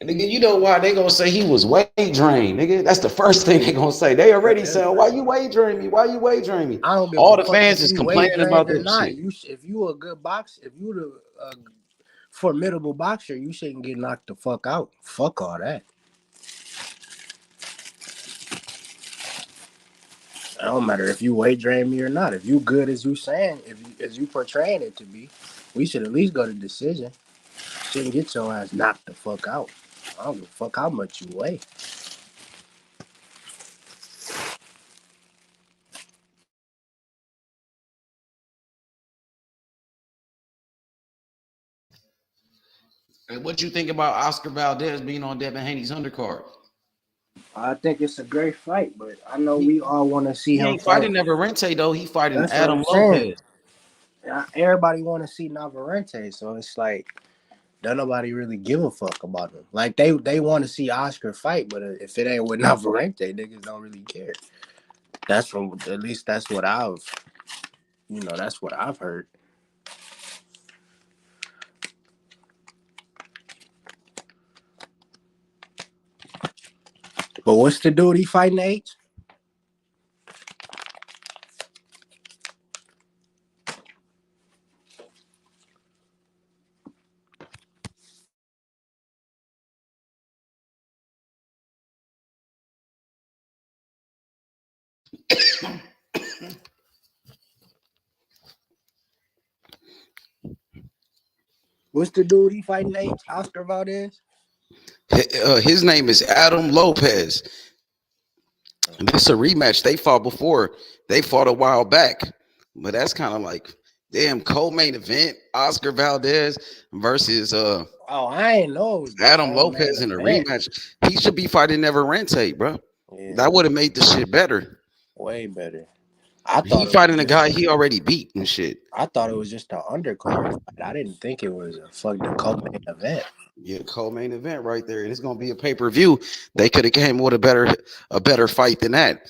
Nigga, you know why they gonna say he was weight drained, nigga? That's the first thing they gonna say. They already saying, "Why you weight drain me? Why you weight drain me?" I don't give All a the fuck fans if is you weight complaining about drained or that not. shit. If you a good boxer, if you the formidable boxer, you shouldn't get knocked the fuck out. Fuck all that. It don't matter if you weight drain me or not. If you good as you saying, as you portraying it to be, we should at least go to decision. Shouldn't get your ass knocked the fuck out. I don't give a fuck how much you weigh. And what you think about Oscar Valdez being on Devin Haney's undercard? I think it's a great fight, but I know we all want to see He him ain't fight. fighting Navarrete though. He fighting That's what Adam I'm saying. Lopez. Everybody want to see Navarrete, so it's like don't nobody really give a fuck about him. Like they want to see Oscar fight, but if it ain't with Navarrete, niggas don't really care. That's from at least that's what I've heard. But what's the dude he fighting H? What's the dude he fighting H? Oscar Valdez? His name is Adam Lopez. That's a rematch. They fought before. They fought a while back, but that's kind of like damn co-main event. Oscar Valdez versus Oh, I ain't know it was Adam Lopez in a rematch. He should be fighting Navarrete, bro. Yeah. That would have made the shit better. Way better. I He thought fighting a guy he already beat and shit. I thought it was just an undercard fight. I didn't think it was a fucking co-main event. Yeah, co-main event right there. And it's gonna be a pay-per-view. They could have came with a better fight than that.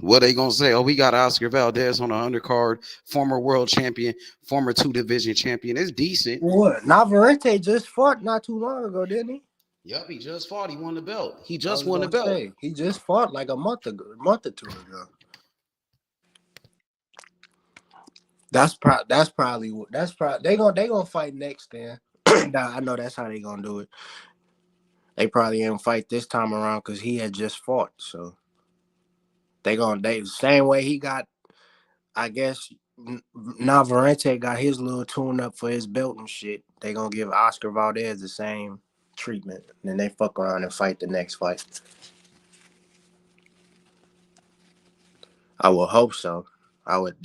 What they gonna say? Oh, we got Oscar Valdez on the undercard, former world champion, former 2-division champion. It's decent. What? Navarrete just fought not too long ago, didn't he? Yep, he just fought. He won the belt. He I just was won the gonna belt. say, he just fought like a month or two ago. They gonna fight next then. I know that's how they gonna do it. They probably ain't fight this time around because he had just fought. So they the same way he got. I guess Navarrete got his little tune up for his belt and shit. They gonna give Oscar Valdez the same treatment, and then they fuck around and fight the next fight. I would hope so. I would,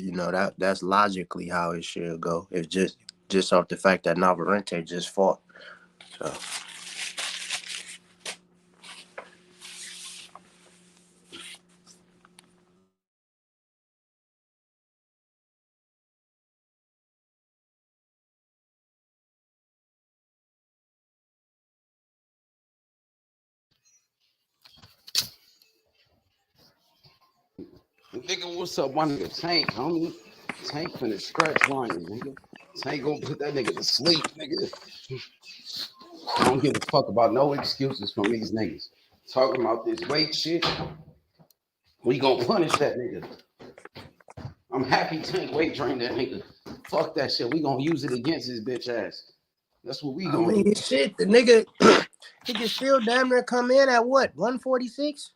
that's logically how it should go. It's just off the fact that Navarrete just fought. So. Nigga, what's up, my nigga Tank, homie? Tank finna scratch Ryan, nigga. Tank gonna put that nigga to sleep, nigga. I don't give a fuck about no excuses from these niggas. Talking about this weight shit. We gonna punish that nigga. I'm happy Tank weight trained that nigga. Fuck that shit. We gonna use it against his bitch ass. That's what we gonna do. Shit, the nigga, he can still damn near come in at what, 146?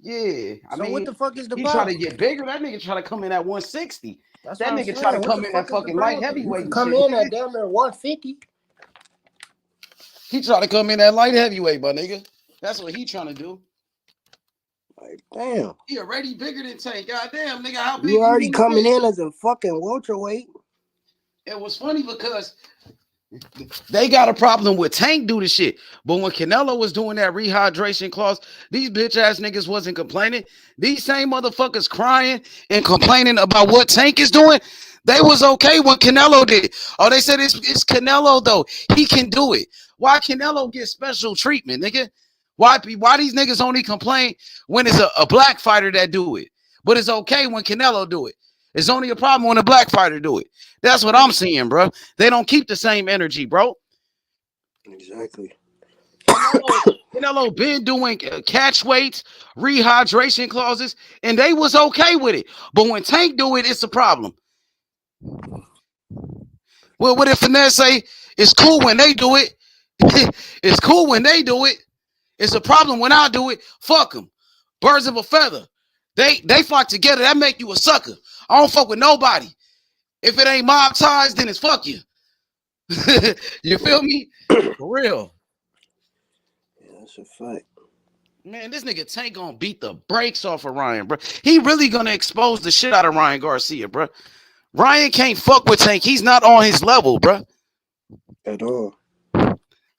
Yeah, I mean, what the fuck is the he ball? try to get bigger. That nigga try to come in at 160. That's that what nigga I'm try saying. to What come the in fuck at is the fucking light problem? heavyweight You and can come shit. in at damn near 150. He try to come in at light heavyweight, my nigga. That's what he trying to do. Like, damn. He already bigger than Tank. Goddamn, nigga, how big You already really coming is? in as a fucking welterweight. It was funny because they got a problem with Tank do the shit. But when Canelo was doing that rehydration clause, these bitch ass niggas wasn't complaining. These same motherfuckers crying and complaining about what Tank is doing. They was okay when Canelo did it. Oh, they said it's Canelo though. He can do it. Why Canelo get special treatment, nigga? Why these niggas only complain when it's a black fighter that do it? But it's okay when Canelo do it. It's only a problem when a black fighter do it. That's what I'm seeing, bro. They don't keep the same energy, bro. Exactly. Canelo been doing catch weights, rehydration clauses, and they was okay with it. But when Tank do it, it's a problem. Well, what if Finesse say it's cool when they do it? It's cool when they do it. It's a problem when I do it. Fuck them. Birds of a feather. They flock together. That make you a sucker. I don't fuck with nobody. If it ain't mob ties, then it's fuck you. You feel me? For real. Yeah, that's a fact. Man, this nigga Tank gonna beat the brakes off of Ryan, bro. He really gonna expose the shit out of Ryan Garcia, bro. Ryan can't fuck with Tank. He's not on his level, bro. At all.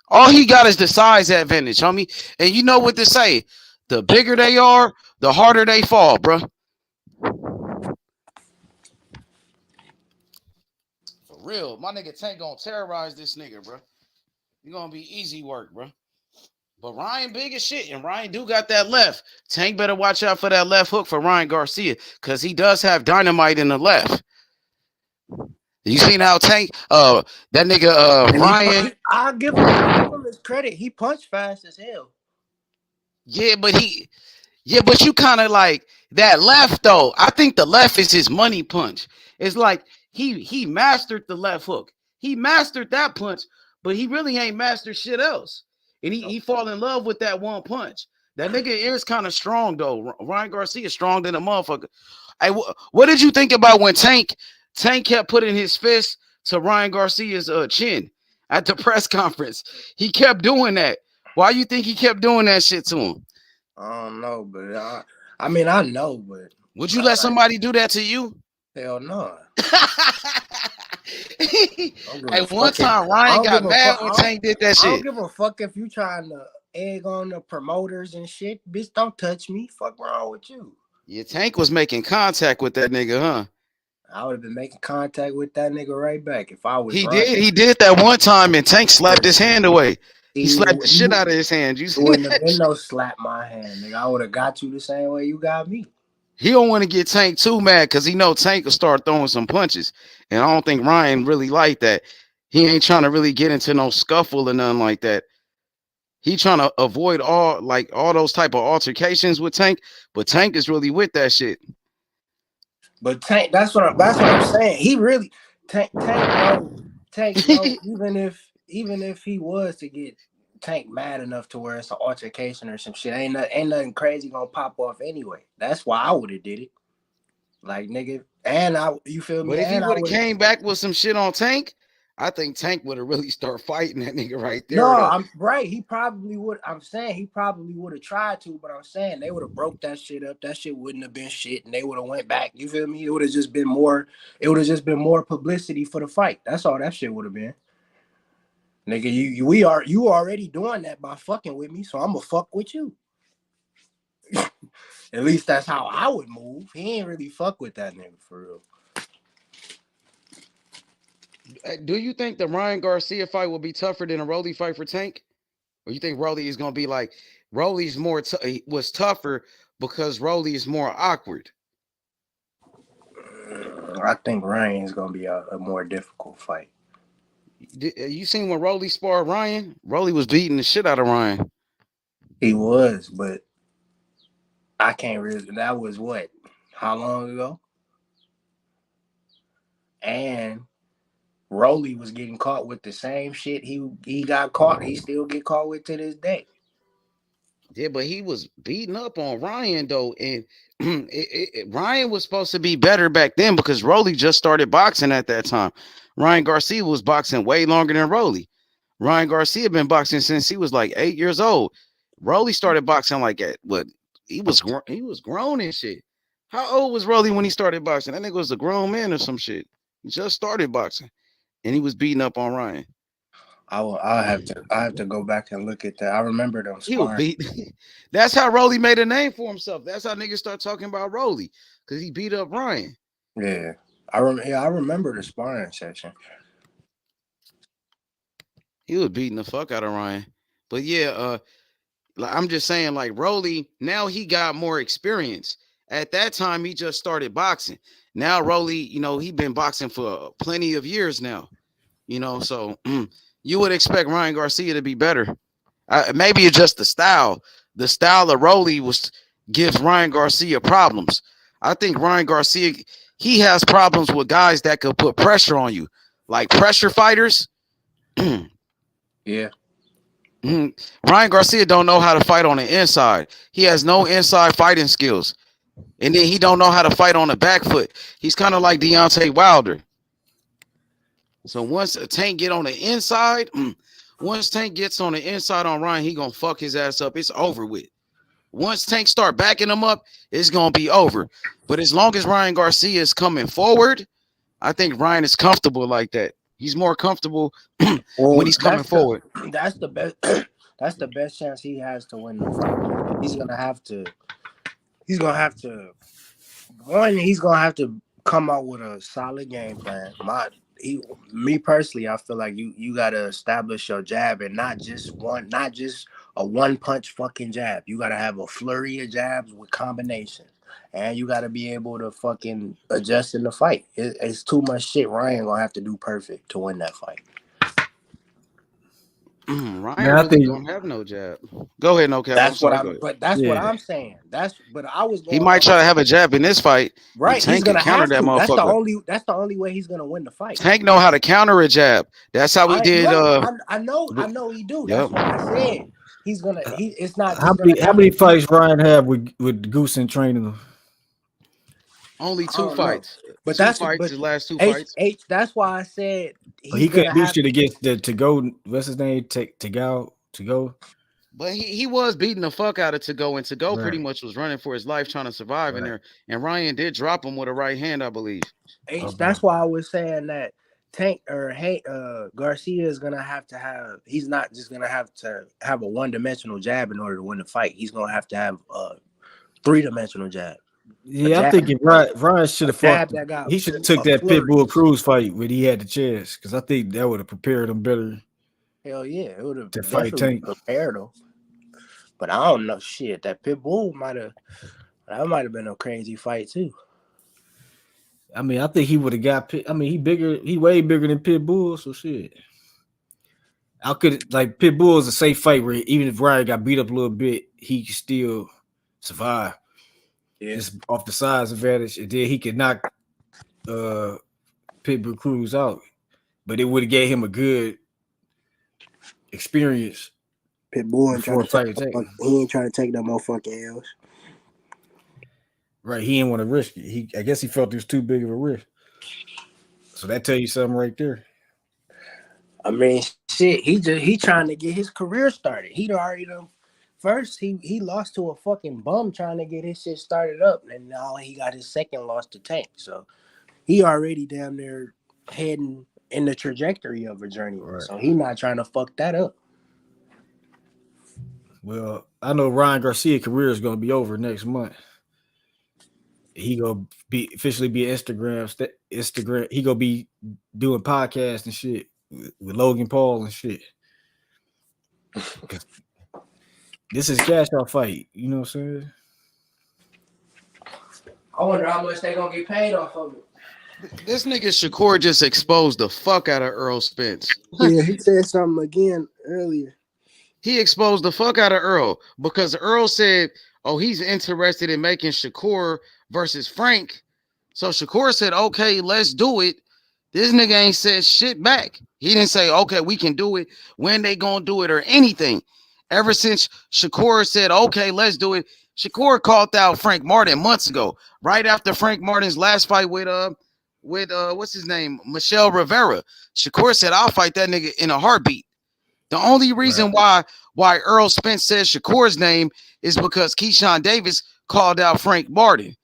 All he got is the size advantage, homie. And you know what to say. The bigger they are, the harder they fall, bro. For real. My nigga Tank gonna terrorize this nigga, bro. It's gonna be easy work, bro. But Ryan big as shit, and Ryan do got that left. Tank better watch out for that left hook for Ryan Garcia, because he does have dynamite in the left. You seen how Tank, that nigga Ryan. I'll give him his credit. He punched fast as hell. Yeah, but you kind of like that left though. I think the left is his money punch. It's like he mastered the left hook. He mastered that punch, but he really ain't mastered shit else. And he fall in love with that one punch. That nigga is kind of strong though. Ryan Garcia is strong than a motherfucker. Hey, what did you think about when Tank kept putting his fist to Ryan Garcia's chin at the press conference? He kept doing that. Why you think he kept doing that shit to him? I don't know, but I mean, I know, but would you let somebody do that to you? Hell no. Hey, one time Ryan got mad when Tank did that shit. I don't give a fuck if you trying to egg on the promoters and shit. Bitch, don't touch me. Fuck wrong with you? Yeah, Tank was making contact with that nigga, huh? I would have been making contact with that nigga right back if I was. He did that one time, and Tank slapped his hand away. He slapped the shit out of his hand. You see wouldn't that? have been no slap my hand, nigga. I would have got you the same way you got me. He don't want to get Tank too mad because he know Tank will start throwing some punches, and I don't think Ryan really like that. He ain't trying to really get into no scuffle or nothing like that. He trying to avoid all those type of altercations with Tank, but Tank is really with that shit. But Tank, that's what I'm saying. He really Tank know, even if he was to get Tank mad enough to where it's an altercation or some shit, ain't nothing crazy gonna pop off anyway. That's why I would have did it. Like nigga, you feel me? But if he And I would have would. came back with some shit on Tank, I think Tank would have really started fighting that nigga right No, there, though. I'm right. He probably would. I'm saying he probably would have tried to, but I'm saying they would have broke that shit up. That shit wouldn't have been shit, and they would have went back. You feel me? It would have just been more. It would have just been more publicity for the fight. That's all that shit would have been. Nigga, you already doing that by fucking with me, so I'm gonna fuck with you. At least that's how I would move. He ain't really fuck with that nigga for real. Do you think the Ryan Garcia fight will be tougher than a Rolly fight for Tank? Or you think Rolly is gonna be like Rolly's was tougher because Rolly is more awkward? I think Ryan's gonna be a more difficult fight. You seen when Rolly sparred Ryan? Rolly was beating the shit out of Ryan. He was, but I can't really. That was what? How long ago? And Rolly was getting caught with the same shit he got caught. He still get caught with to this day. Yeah, but he was beating up on Ryan though, and Ryan was supposed to be better back then because Rolly just started boxing at that time. Ryan Garcia was boxing way longer than Rolly. Ryan Garcia been boxing since he was like 8 years old. Rolly started boxing like at what? He was grown and shit. How old was Rolly when he started boxing? That nigga was a grown man or some shit. He just started boxing, and he was beating up on Ryan. I have to go back and look at that. I remember them He was sparring. beat. That's how Rolly made a name for himself. That's how niggas start talking about Rolly because he beat up Ryan. Yeah, I remember the sparring session. He was beating the fuck out of Ryan. But yeah, I'm just saying, like Rolly, now he got more experience. At that time, he just started boxing. Now Rolly, he been boxing for plenty of years now. So you would expect Ryan Garcia to be better. Maybe it's just the style. The style of Rolly gives Ryan Garcia problems. I think Ryan Garcia, he has problems with guys that could put pressure on you, like pressure fighters. Yeah. Ryan Garcia don't know how to fight on the inside. He has no inside fighting skills. And then he don't know how to fight on the back foot. He's kind of like Deontay Wilder. So once a Tank get on the inside, once Tank gets on the inside on Ryan, he gonna fuck his ass up. It's over with. Once Tank start backing him up, it's gonna be over. But as long as Ryan Garcia is coming forward, I think Ryan is comfortable like that. He's more comfortable when he's coming forward. That's the best. That's the best chance he has to win the fight. He's gonna have to. He's gonna have to come out with a solid game plan. Me personally, I feel like you gotta establish your jab and not just a one punch fucking jab. You gotta have a flurry of jabs with combinations, and you gotta be able to fucking adjust in the fight. It's too much shit Ryan gonna have to do perfect to win that fight. Ryan really don't have no jab. Go ahead, no cap. That's what I'm saying. But I was going. He might try to have a jab in this fight. Right, Tank he's gonna can counter have that to. motherfucker. That's the only way he's gonna win the fight. Tank know how to counter a jab. That's how we did. I know he do. That's why I said he's gonna. It's not. How many fights Ryan have with Goose in training him? Only 2 fights. But that's the last 2 fights. That's why I said he couldn't do shit against the to go. What's his name? To go. But he was beating the fuck out of To Go, and To Go Right. pretty much was running for his life trying to survive in there. And Ryan did drop him with a right hand, I believe. That's why I was saying that Garcia is gonna have to have. He's not just gonna have to have a one-dimensional jab in order to win the fight. He's gonna have to have a 3-dimensional jab. Yeah, I'm thinking Ryan should have fought. He should have took that Pitbull Cruz fight when he had the chance, because I think that would have prepared him better. Hell yeah, it would have to fight Tank. prepared him. But I don't know shit. That Pitbull might have been a crazy fight too. I mean, I think he would have got. I mean, he way bigger than Pitbull, so shit. I could like Pitbull is a safe fight where even if Ryan got beat up a little bit, he could still survive. Yeah. Just off the size advantage, and then he could knock Pitbull Cruz out. But it would have gave him a good experience. Pitbull ain't trying before to a take fight. he ain't trying to take no motherfucking L's. Right, he didn't want to risk it. I guess he felt it was too big of a risk. So that tell you something right there. I mean, shit. He trying to get his career started. He'd already done. First, he lost to a fucking bum trying to get his shit started up, and now he got his second loss to Tank. So he already damn near heading in the trajectory of a journey. Right. So he not trying to fuck that up. Well, I know Ryan Garcia's career is going to be over next month. He gonna officially be Instagram. He gonna be doing podcasts and shit with Logan Paul and shit. This is cash out fight. You know what I'm saying? I wonder how much they gonna get paid off of it. This nigga Shakur just exposed the fuck out of Errol Spence. Yeah, he said something again earlier. He exposed the fuck out of Earl because Earl said, oh, he's interested in making Shakur versus Frank. So Shakur said, okay, let's do it. This nigga ain't said shit back. He didn't say, okay, we can do it, when they gonna do it or anything. Ever since Shakur said, okay, let's do it, Shakur called out Frank Martin months ago, right after Frank Martin's last fight with what's his name, Michelle Rivera. Shakur said, I'll fight that nigga in a heartbeat. The only reason why Errol Spence says Shakur's name is because Keyshawn Davis called out Frank Martin,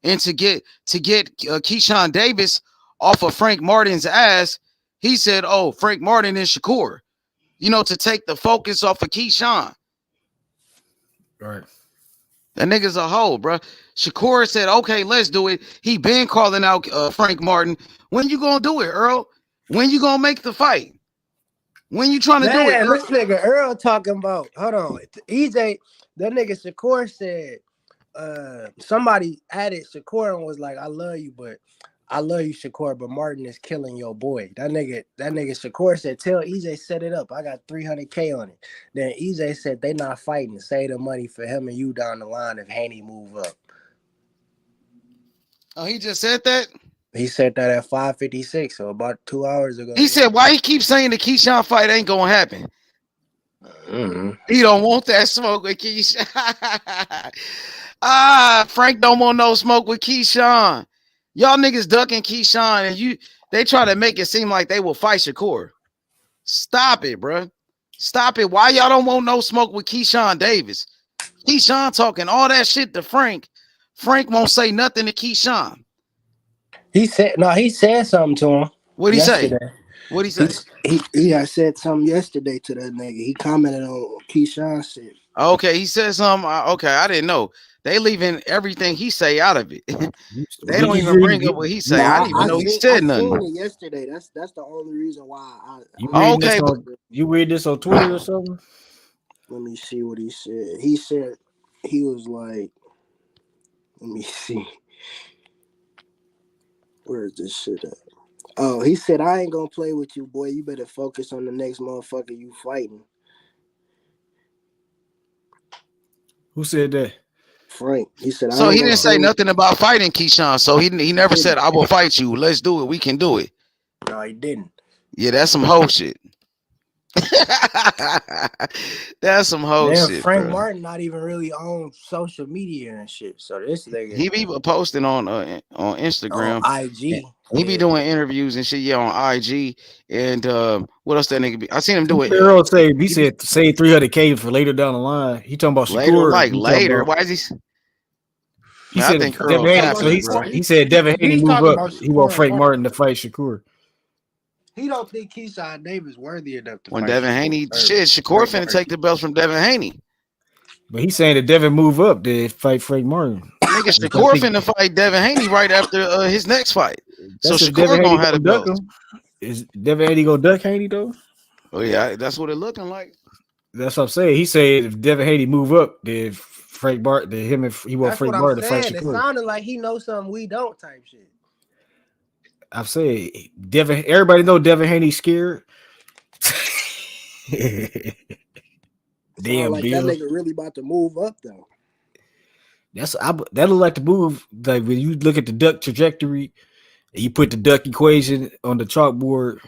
and to get Keyshawn Davis off of Frank Martin's ass, he said, "Oh, Frank Martin and Shakur," to take the focus off of Keyshawn. Right. That nigga's a hoe, bro. Shakur said, "Okay, let's do it." He been calling out Frank Martin. When you gonna do it, Earl? When you gonna make the fight? When you trying to do it? This nigga Earl talking about, hold on. EJ, that nigga Shakur said, somebody added Shakur and was like, I love you, Shakur, but Martin is killing your boy. That nigga Shakur said, tell EJ set it up. I got 300K on it. Then EJ said they not fighting. Save the money for him and you down the line if Haney move up. Oh, he just said that? He said that at 5:56, so about 2 hours ago. He said, why he keeps saying the Keyshawn fight ain't gonna happen? He don't want that smoke with Keyshawn. Frank don't want no smoke with Keyshawn. Y'all niggas ducking Keyshawn, and they try to make it seem like they will fight Shakur. Stop it, bro. Stop it. Why y'all don't want no smoke with Keyshawn Davis? Keyshawn talking all that shit to Frank. Frank won't say nothing to Keyshawn. He said something to him. What'd he say? What'd he say? He had said something yesterday to that nigga. He commented on Keyshawn shit. Okay, he said something. Okay, I didn't know. They leaving everything he say out of it. They don't even bring up what he say. I didn't even know he said nothing. I seen it yesterday. That's the only reason why You read this on Twitter or something? Let me see what he said. He said he was like, let me see. Where is this shit at? Oh, he said, I ain't gonna play with you, boy. You better focus on the next motherfucker you fighting. Who said that? Frank. He said, so he didn't say nothing about fighting Keyshawn. So he never said, I will fight you. Let's do it. We can do it. No, he didn't. Yeah, that's some hoe shit. That's some hoe shit. Frank bro. Martin not even really on social media and shit. So this nigga, he be posting on Instagram, on IG. He be doing interviews and shit. On IG. And what else that nigga be? I seen him do it. Earl said he said save 300K for later down the line. He talking about Shakur. Later. Why is he? He said Devin Haney. So he said Devin Haney move up. He want Frank Martin to fight Shakur. He don't think Keyshawn Davis worthy enough to fight Devin Haney. Shit, Shakur finna take the belts from Devin Haney. But he's saying that Devin move up to fight Frank Martin. Nigga, Shakur finna fight Devin Haney right after his next fight. So Shakur gonna have the belt. Is Devin Haney gonna duck Haney though? Oh yeah, that's what it looking like. That's what I'm saying. He said if Devin Haney move up, then Frank Martin, he want Frank Martin to fight Shakur. It sounded like he knows something we don't type shit. I've said everybody know Devin Haney scared. Damn, like Bill. That nigga really about to move up though. That look like the move. Like when you look at the duck trajectory, and you put the duck equation on the chalkboard,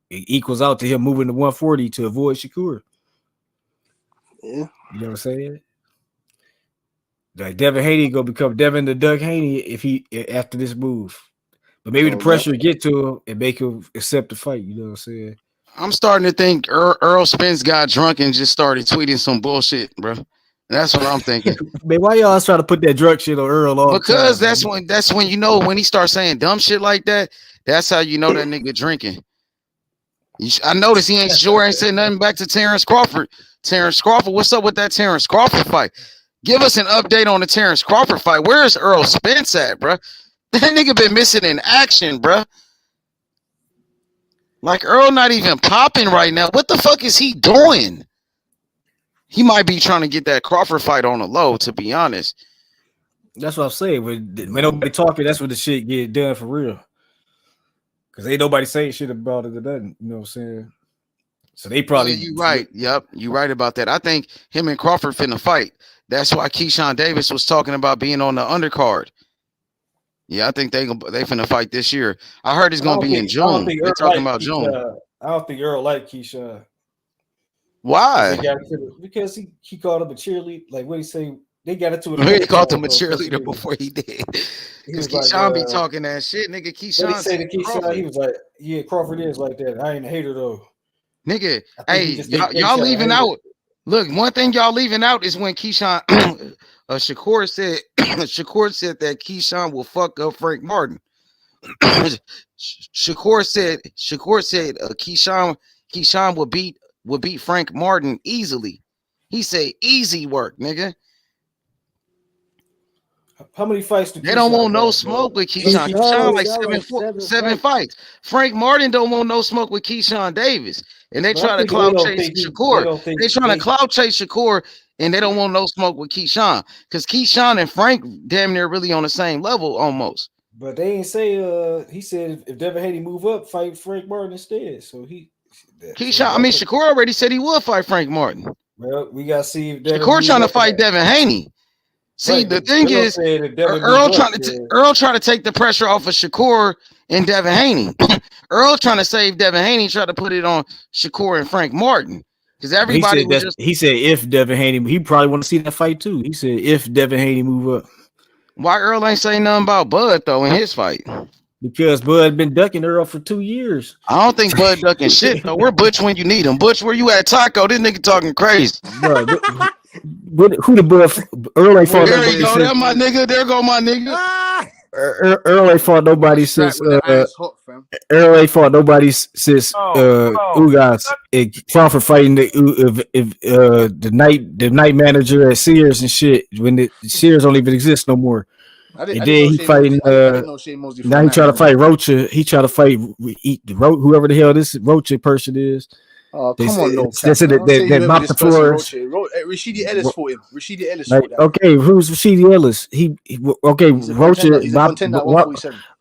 it equals out to him moving to 140 to avoid Shakur. Yeah. You know what I'm saying? Like Devin Haney gonna become Devin the Doug Haney if he after this move. But maybe the Oh, God. pressure will get to him and make him accept the fight. You know what I'm saying? I'm starting to think Errol Spence got drunk and just started tweeting some bullshit, bro. That's what I'm thinking. Man, why y'all trying to put that drunk shit on Earl all Because the time? that's when you know when he starts saying dumb shit like that. That's how you know that nigga drinking. I noticed he ain't said nothing back to Terrence Crawford. Terrence Crawford, what's up with that Terrence Crawford fight? Give us an update on the Terrence Crawford fight. Where's Errol Spence at, bro? That nigga been missing in action, bro. Like Earl not even popping right now. What the fuck is he doing? He might be trying to get that Crawford fight on the low, to be honest. That's what I'm saying. When nobody talking, that's when the shit get done for real. Because ain't nobody saying shit about it or nothing. You know what I'm saying? So they probably. Yeah, you right. Yep, you right about that. I think him and Crawford finna fight. That's why Keyshawn Davis was talking about being on the undercard. Yeah, I think they finna fight this year. I heard it's gonna be in June. They're talking about June. I don't think Earl like Keyshawn. Why? Because he called him a cheerleader. Like what he say? They got into it. He called him a cheerleader before he did. Because Keyshawn be talking that shit, nigga. Keyshawn. What he say to Keyshawn? He was like, "Yeah, Crawford is like that. I ain't a hater though." Nigga, hey, y'all leaving out. Look, one thing y'all leaving out is when Keyshawn Shakur said that Keyshawn will fuck up Frank Martin. Shakur said Keyshawn will beat Frank Martin easily. He said easy work, nigga. How many fights do they don't want no smoke with Keyshawn? Keyshawn like seven fights. Frank Martin don't want no smoke with Keyshawn Davis. And they try to clout chase Shakur. They trying to clout chase Shakur, and they don't want no smoke with Keyshawn. Because Keyshawn and Frank damn near really on the same level almost. But they ain't say he said if Devin Haney move up, fight Frank Martin instead. So Shakur already said he would fight Frank Martin. Well, we gotta see if Shakur trying to fight Devin Haney. See, right, the thing is, Earl trying to take the pressure off of Shakur and Devin Haney. Earl trying to save Devin Haney, try to put it on Shakur and Frank Martin. Because everybody he said if Devin Haney, he probably want to see that fight too. He said if Devin Haney move up. Why Earl ain't saying nothing about Bud though in his fight? Because Bud been ducking Earl for 2 years. I don't think Bud ducking shit though. We're Butch when you need him. Butch, where you at, Taco? This nigga talking crazy. Bro, who the Bud? Earl ain't fought nobody. There my nigga. There go my nigga. Earl ain't fought nobody since. Earl ain't fought nobody since Ugas and Crawford fighting the night manager at Sears and shit when the Sears don't even exist no more. And then he fighting. Now he try to fight Rocha. He try to fight whoever the hell this Rocha person is. Oh, come on, no. That mopped the floors. Rashidi Ellis fought him. Rashidi Ellis fought him. Okay, who's Rashidi Ellis?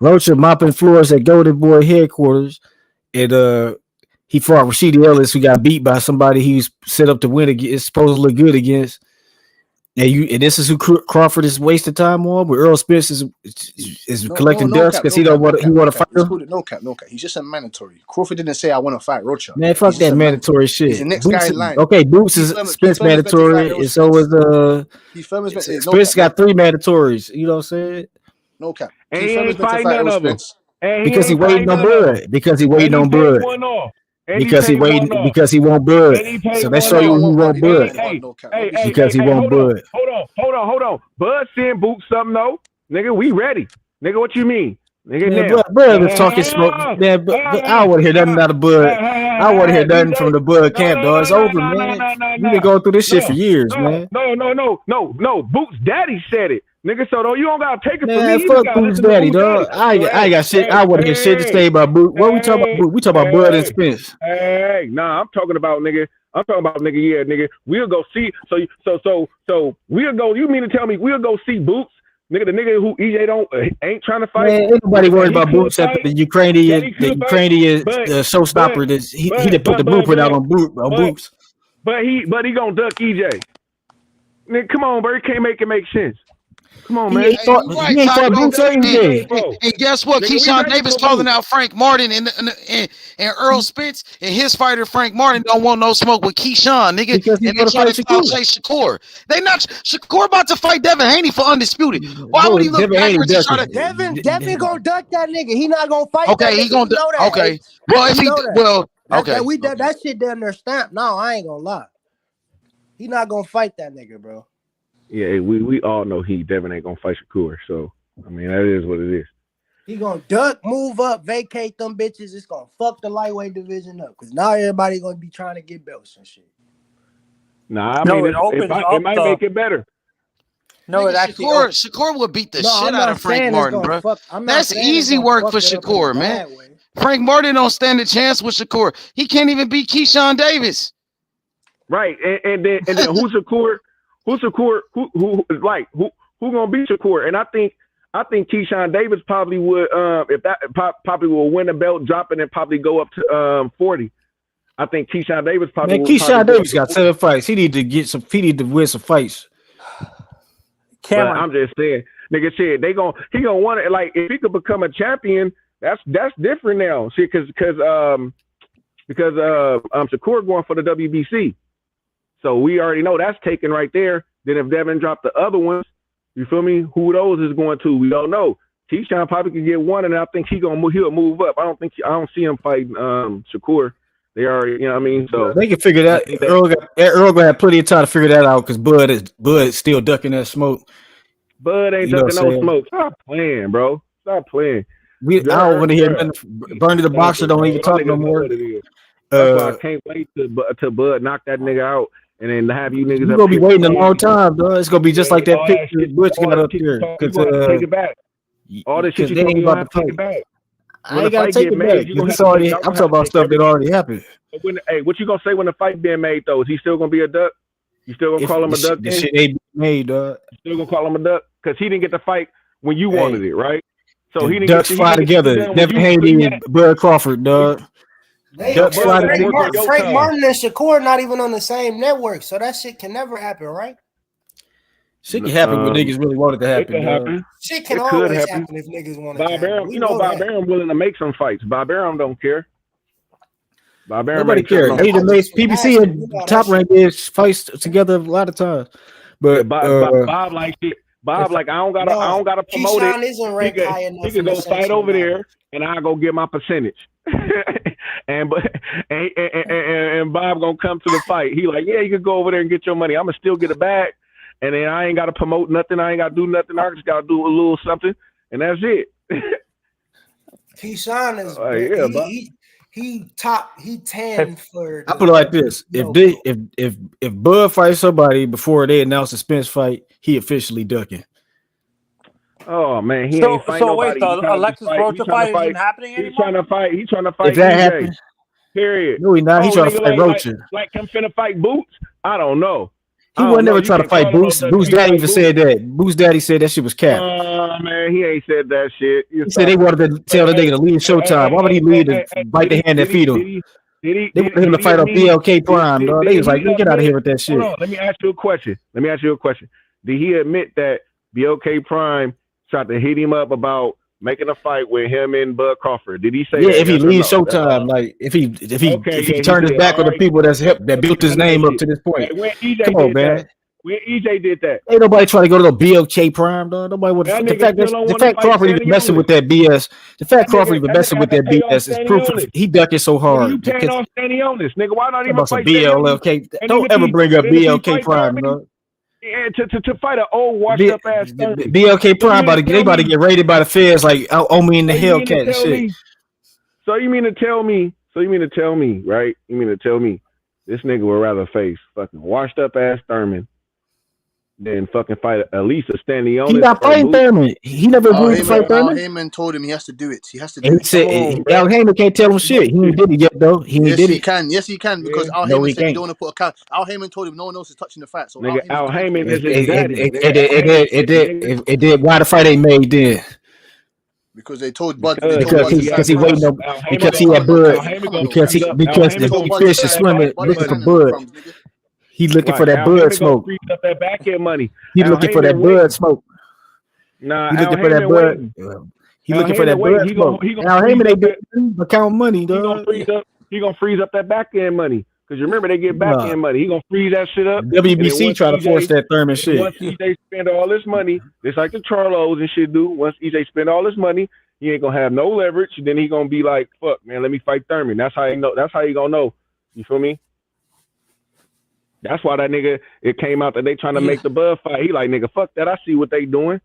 Rocha mopping floors at Golden Boy headquarters. And he fought Rashidi Ellis, who got beat by somebody he was set up to win against. It's supposed to look good against. And this is who Crawford is wasting time on. But Errol Spence is collecting dust because he want to fight him. No cap. He's just a mandatory. Crawford didn't say I want to fight Rocha. Man, fuck that mandatory shit. He's the next guy in line. Okay, Boots is Spence mandatory, and so is Spence got 3 mandatories. You know what I'm saying? No cap. And he ain't fighting none of them. Because he waiting on Bud. Because he waiting on Bud. Because he won't Bud. So let's show you who won't Bud. Because he won't Bud. Hold on. Bud send Boots something though. Nigga, we ready. Nigga, what you mean? Nigga, Bud was talking smoke. Man, I want to hear nothing out of Bud. I want to hear nothing from the Bud camp, dog. It's over, man. You been going through this shit for years, man. No. Boots' daddy said it. Nigga, so you don't gotta take it man, from me. Fuck Boots' daddy, dog. I ain't got shit. I want to hear shit to say about Boots. What we talking about? Boots? We talking about Bud and Spence. Hey, nah, I'm talking about nigga. Yeah, nigga. We'll go see. So we'll go. You mean to tell me we'll go see Boots? Nigga, the nigga who EJ ain't trying to fight. Man, ain't nobody worried about Boots after the Ukrainian showstopper. He done put the blueprint out on Boots. But he gonna duck EJ. Nigga, come on, bro. Can't make it make sense. Come on, He man. ain't fought. You He right, ain't fought Tyro. Bruce or AJ. And guess what? Nigga, we Keyshawn ready Davis for calling Bruce. out Frank Martin and Earl Spence and his fighter Frank Martin don't want no smoke with Keyshawn, nigga. Because he's And they gonna trying fight to talk Shakur. Chase Shakur. They not Shakur about to fight Devin Haney for undisputed. Why Bro, would he look Devin Haney backwards and try to? ducking. Devin gonna duck that nigga. He not gonna fight that Okay, nigga. he gonna We do. know that. Okay, H. well if We he know that. well That okay. that shit down there stamped. No, I ain't gonna lie. He not gonna fight that nigga, bro. Yeah, we all know Devin ain't gonna fight Shakur. So I mean that is what it is. He gonna duck, move up, vacate them bitches. It's gonna fuck the lightweight division up. Cause now everybody gonna be trying to get belts and shit. Nah, I No, mean it opens it up might the. make it better. No, it Nigga, actually Shakur would beat the No, shit I'm out not of Frank saying it's Martin, gonna bro. fuck. I'm not That's saying it's easy gonna work fuck for it up in a Shakur, man. bad way. Frank Martin don't stand a chance with Shakur. He can't even beat Keyshawn Davis. Right, and then who's Shakur? Who's Shakur? Who gonna beat Shakur? And I think Keyshawn Davis probably would if that probably will win the belt, drop it, and probably go up to 40. I think Keyshawn Davis probably Man, will Keyshawn go up Davis to got 40. 7 fights. He need to get some. He need to win some fights. But Cameron. I'm just saying, nigga, shit, he gonna want it. Like if he could become a champion, that's different now. See, because Shakur going for the WBC, so we already know that's taken right there. Then if Devin dropped the other ones, you feel me? Who those is going to? We don't know. Keyshawn probably could get one, and I think he'll move up. I don't see him fighting Shakur. They already, you know what I mean? So They can figure that. Earl gonna have plenty of time to figure that out because Bud is still ducking that smoke. Bud ain't You know ducking what I'm no saying? smoke. Stop playing, bro. Stop playing. I don't want to hear nothing. Bernie the boxer don't even talk no more. That's why I can't wait to Bud knock that nigga out and then have you niggas. You're up gonna be here waiting a saying- long time, dog. It's gonna be just like that all picture shit, Butch all got that up shit there. you talk, you gonna have to take it back. All this shit you they talking, ain't you gonna about have to to take it back. I ain't gotta take it back. It's already. I'm talking about stuff that already happened. Hey, what you gonna say when the fight being made though? Is he still gonna be a duck? You still gonna call him a duck? The shit ain't made, dog. You still gonna call him a duck? Because he didn't get the fight when you wanted it, right? So he didn't Ducks get fly together. Devin Haney and Bud Crawford, dog. Ducks fly together. Frank Martin and Shakur not even on the same network, so that shit can never happen, right? Shit can happen when niggas really want it to happen. It can happen. Shit can It could always happen. happen if niggas want it Bob to happen. Arum, We you know Bob that. Arum willing to make some fights. Bob Arum don't care. Bob Arum Nobody ain't tripping cares. on They that. done made PBC and Top Rank is fights together a lot of times. But Bob like it. Bob like I don't gotta promote Keyshawn it. isn't ranked high enough. He can go fight over there, and I go get my percentage. and Bob gonna come to the fight. He like, yeah, you can go over there and get your money. I'm gonna still get it back, and then I ain't gotta promote nothing. I ain't gotta do nothing. I just gotta do a little something, and that's it. Keyshawn is he 10 for. I put it like this: if Bud fights somebody before they announce the Spence fight, he officially ducking. Oh man, he ain't fighting nobody. Wait, the Alexis Rocha fight isn't happening anymore? He's trying to fight. If that EJ. happens, Period. no, he not. He's trying to fight Rocha. Like him finna fight Boots? I don't know. He wasn't never trying to fight Boots. Boots daddy even said that. Boots daddy said that shit was cap. Man, he ain't said that shit. He said they wanted to tell the nigga to leave Showtime. Why would he leave to bite the hand that feed him? They wanted him to fight on BLK Prime, dog. They was like, get out of here with that shit. Hold on, let me ask you a question. Did he admit that BLK Prime tried to hit him up about making a fight with him and Bud Crawford? Did he say that? If he leaves Showtime, like if he turned his back on the people that built his name up to this point. Come on, man. When EJ did that, Ain't nobody trying to go to the BLK Prime, dog. Nobody would. The fact Crawford even messing with that BS. The fact Crawford even messing with that BS is proof he ducking so hard. You paying off Stanionis, nigga? Why not even About some fight BLK? Don't ever bring up BLK Prime, dog. To fight an old washed up ass BLK Prime they about to get raided by the feds like me in the Hellcat and shit. So you mean to tell me, right? You mean to tell me this nigga would rather face fucking washed up ass Thurman than fucking fight at least a Stanionis? He not fighting Thurman. He never agreed to fight Thurman. Heyman told him he has to do it. He has to do And it. he said Al Heyman can't tell him shit. He ain't did it yet though. He ain't did it. Yes, he can because Al No, Heyman he said he can't. don't want to put a count. Al Heyman told him no one else is touching the fight. So Nigga, Al Heyman is his daddy. It did. Why the fight ain't made then? Because they told Bud Because he waiting on because he had Bud because the fish is swimming looking for Bud. He looking for that Bud smoke. Up that back end money. He looking for that Bud smoke. Nah, He Al looking for that Heyman bud. waiting. He Al looking for that Heyman waiting. bud He smoke. gonna Al freeze Heyman up they that. do but count money, He gonna dog. freeze up. He gonna freeze up that back end money. Cause you remember they get back Nah. end money. He gonna freeze that shit up. WBC try to force that Thurman shit. Once EJ spend all this money, just like the Charlos and shit do. Once EJ spend all this money, he ain't gonna have no leverage. Then he gonna be like, "Fuck, man, let me fight Thurman." That's how he know. That's how he gonna know. You feel me? That's why that nigga. It came out that they trying to make the Bud fight. He like, nigga, fuck that. I see what they doing.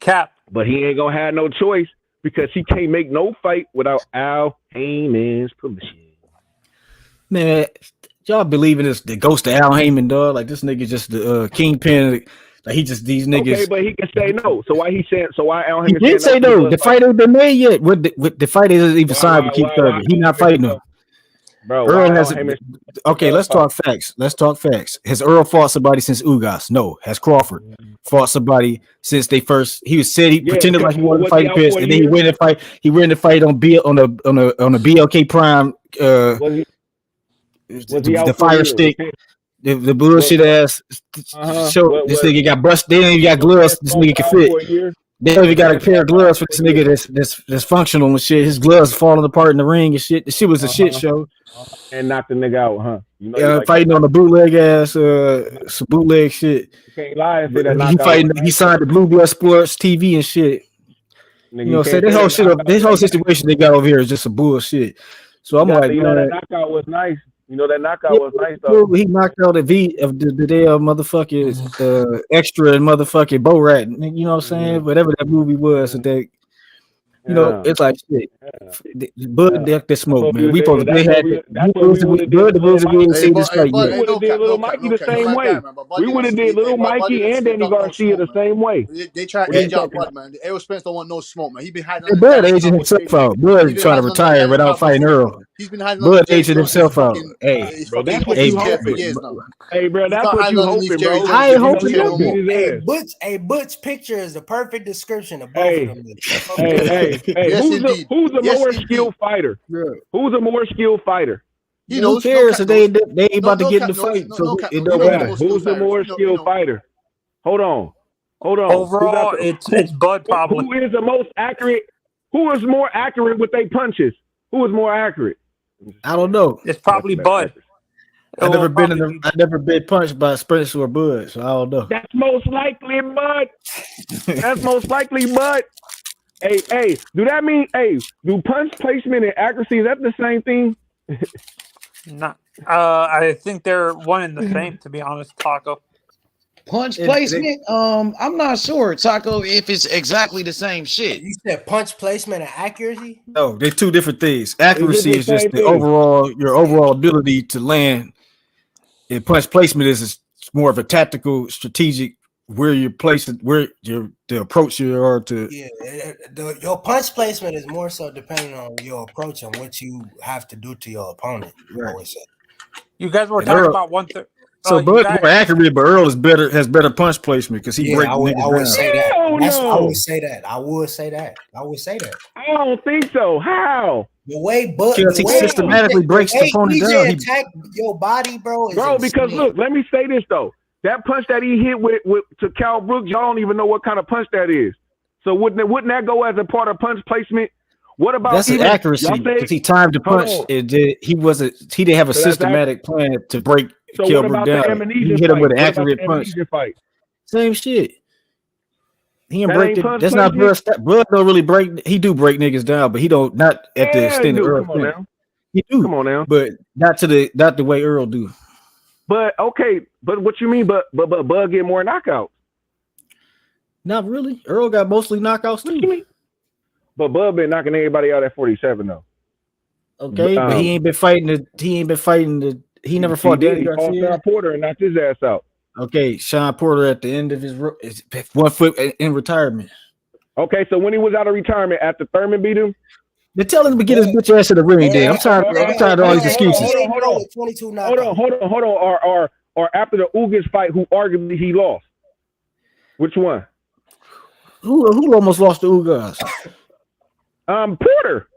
Cap. But he ain't gonna have no choice because he can't make no fight without Al Heyman's permission. Man, y'all believe in this the ghost of Al Heyman, dog? Like this nigga just the kingpin. Like he just these niggas. Okay, but he can say no. So why he said? So why Al He Heyman did say to the no. Bud The fight? fight ain't been made yet. With the fight isn't even signed with Keith Thurman. He not fighting him. Bro, Earl why has. Al Heyman? Okay, let's talk facts. Let's talk facts. Has Earl fought somebody since Ugas? No. Has Crawford fought somebody since they first? He pretended like he wanted to fight Pitts, and then he went and fight. He went to fight on the BLK Prime. The fire stick. The bullshit ass show. This nigga got busted. They ain't even got gloves. This nigga can fit. They don't even got a pair of gloves for this nigga that's functional and shit. His gloves falling apart in the ring and shit. The shit was a shit show. And knocked the nigga out, huh? You know, like fighting on the bootleg ass, some bootleg shit. You can't lie and say that knockout. Fighting. He signed the Blue Blood Sports TV and shit. Nigga, you know, say this whole shit, this whole situation they got over here is just some bullshit. So I'm like, you know, that knockout was nice. You know that knockout was nice though. He knocked out the damn motherfucking extra and motherfucking Borat. You know what I'm saying? Whatever that movie was, so they, you know, it's like shit. Bud decked the smoke, man. We supposed to had Bud the Wilson we see this fight. We would have did little Mikey the same way. We would have did little Mikey and Danny Garcia the same way. They try to edge out Bud, man. Errol Spence don't want no smoke, man. He been hiding. Bud aging himself out. Bud trying to retire without fighting Earl. He's been hiding. Bud aging himself out. Hey, bro, that's what you hoping. Hey, bro, that's what you hoping, bro. I ain't hoping no more. Butch picture is the perfect description of both of them. Hey, who's a more skilled fighter? Who's a more skilled fighter? You know, who cares? They ain't about to get in the fight, so it don't matter. Who's the more skilled fighter? Hold on. Overall, it's Bud probably. Who is the most accurate? Who is more accurate with their punches? Who is more accurate? I don't know. It's probably Bud. I've never been punched by Spence or Bud, so I don't know. That's most likely Bud. That's most likely Bud. Hey, do that mean do punch placement and accuracy, is that the same thing? No, I think they're one and the same, to be honest, Taco. Punch placement? I'm not sure, Taco, if it's exactly the same shit. You said punch placement and accuracy? No, they're two different things. Accuracy is just your overall ability to land. And punch placement is more of a tactical, strategic, where you're placing, where the approach you are to. Yeah, your punch placement is more so depending on your approach and what you have to do to your opponent. Right. You guys were talking about 1/3. So Bud's more accurate, but Earl has better punch placement because he breaks niggas down. I would say that. I don't think so. How? The way Bud systematically breaks the opponent down. He attack your body, bro. Because look, let me say this though. That punch that he hit with to Cal Brooks, y'all don't even know what kind of punch that is. So wouldn't that go as a part of punch placement? What about that's an accuracy because he timed the punch. He didn't have a systematic plan to break Cal Brooks down. He hit him with an accurate punch. Same shit. He didn't break it. That's not Bud. Bud don't really break. He do break niggas down, but he don't not at the extent of Earl. He do. Come on now, but not the way Earl do. But okay, but what you mean? But Bud get more knockouts. Not really. Earl got mostly knockouts too. But Bud been knocking everybody out at 47 though. Okay, but he ain't been fighting. He never fought Danny Garcia. Sean Porter and knocked his ass out. Okay, Sean Porter at the end of his 1 foot in retirement. Okay, so when he was out of retirement after Thurman beat him, they're telling him to get his bitch ass to the ring. Damn, I'm tired of all these excuses. Hold on. Or after the Ugas fight, who arguably he lost. Which one? Who almost lost to Ugas? Porter.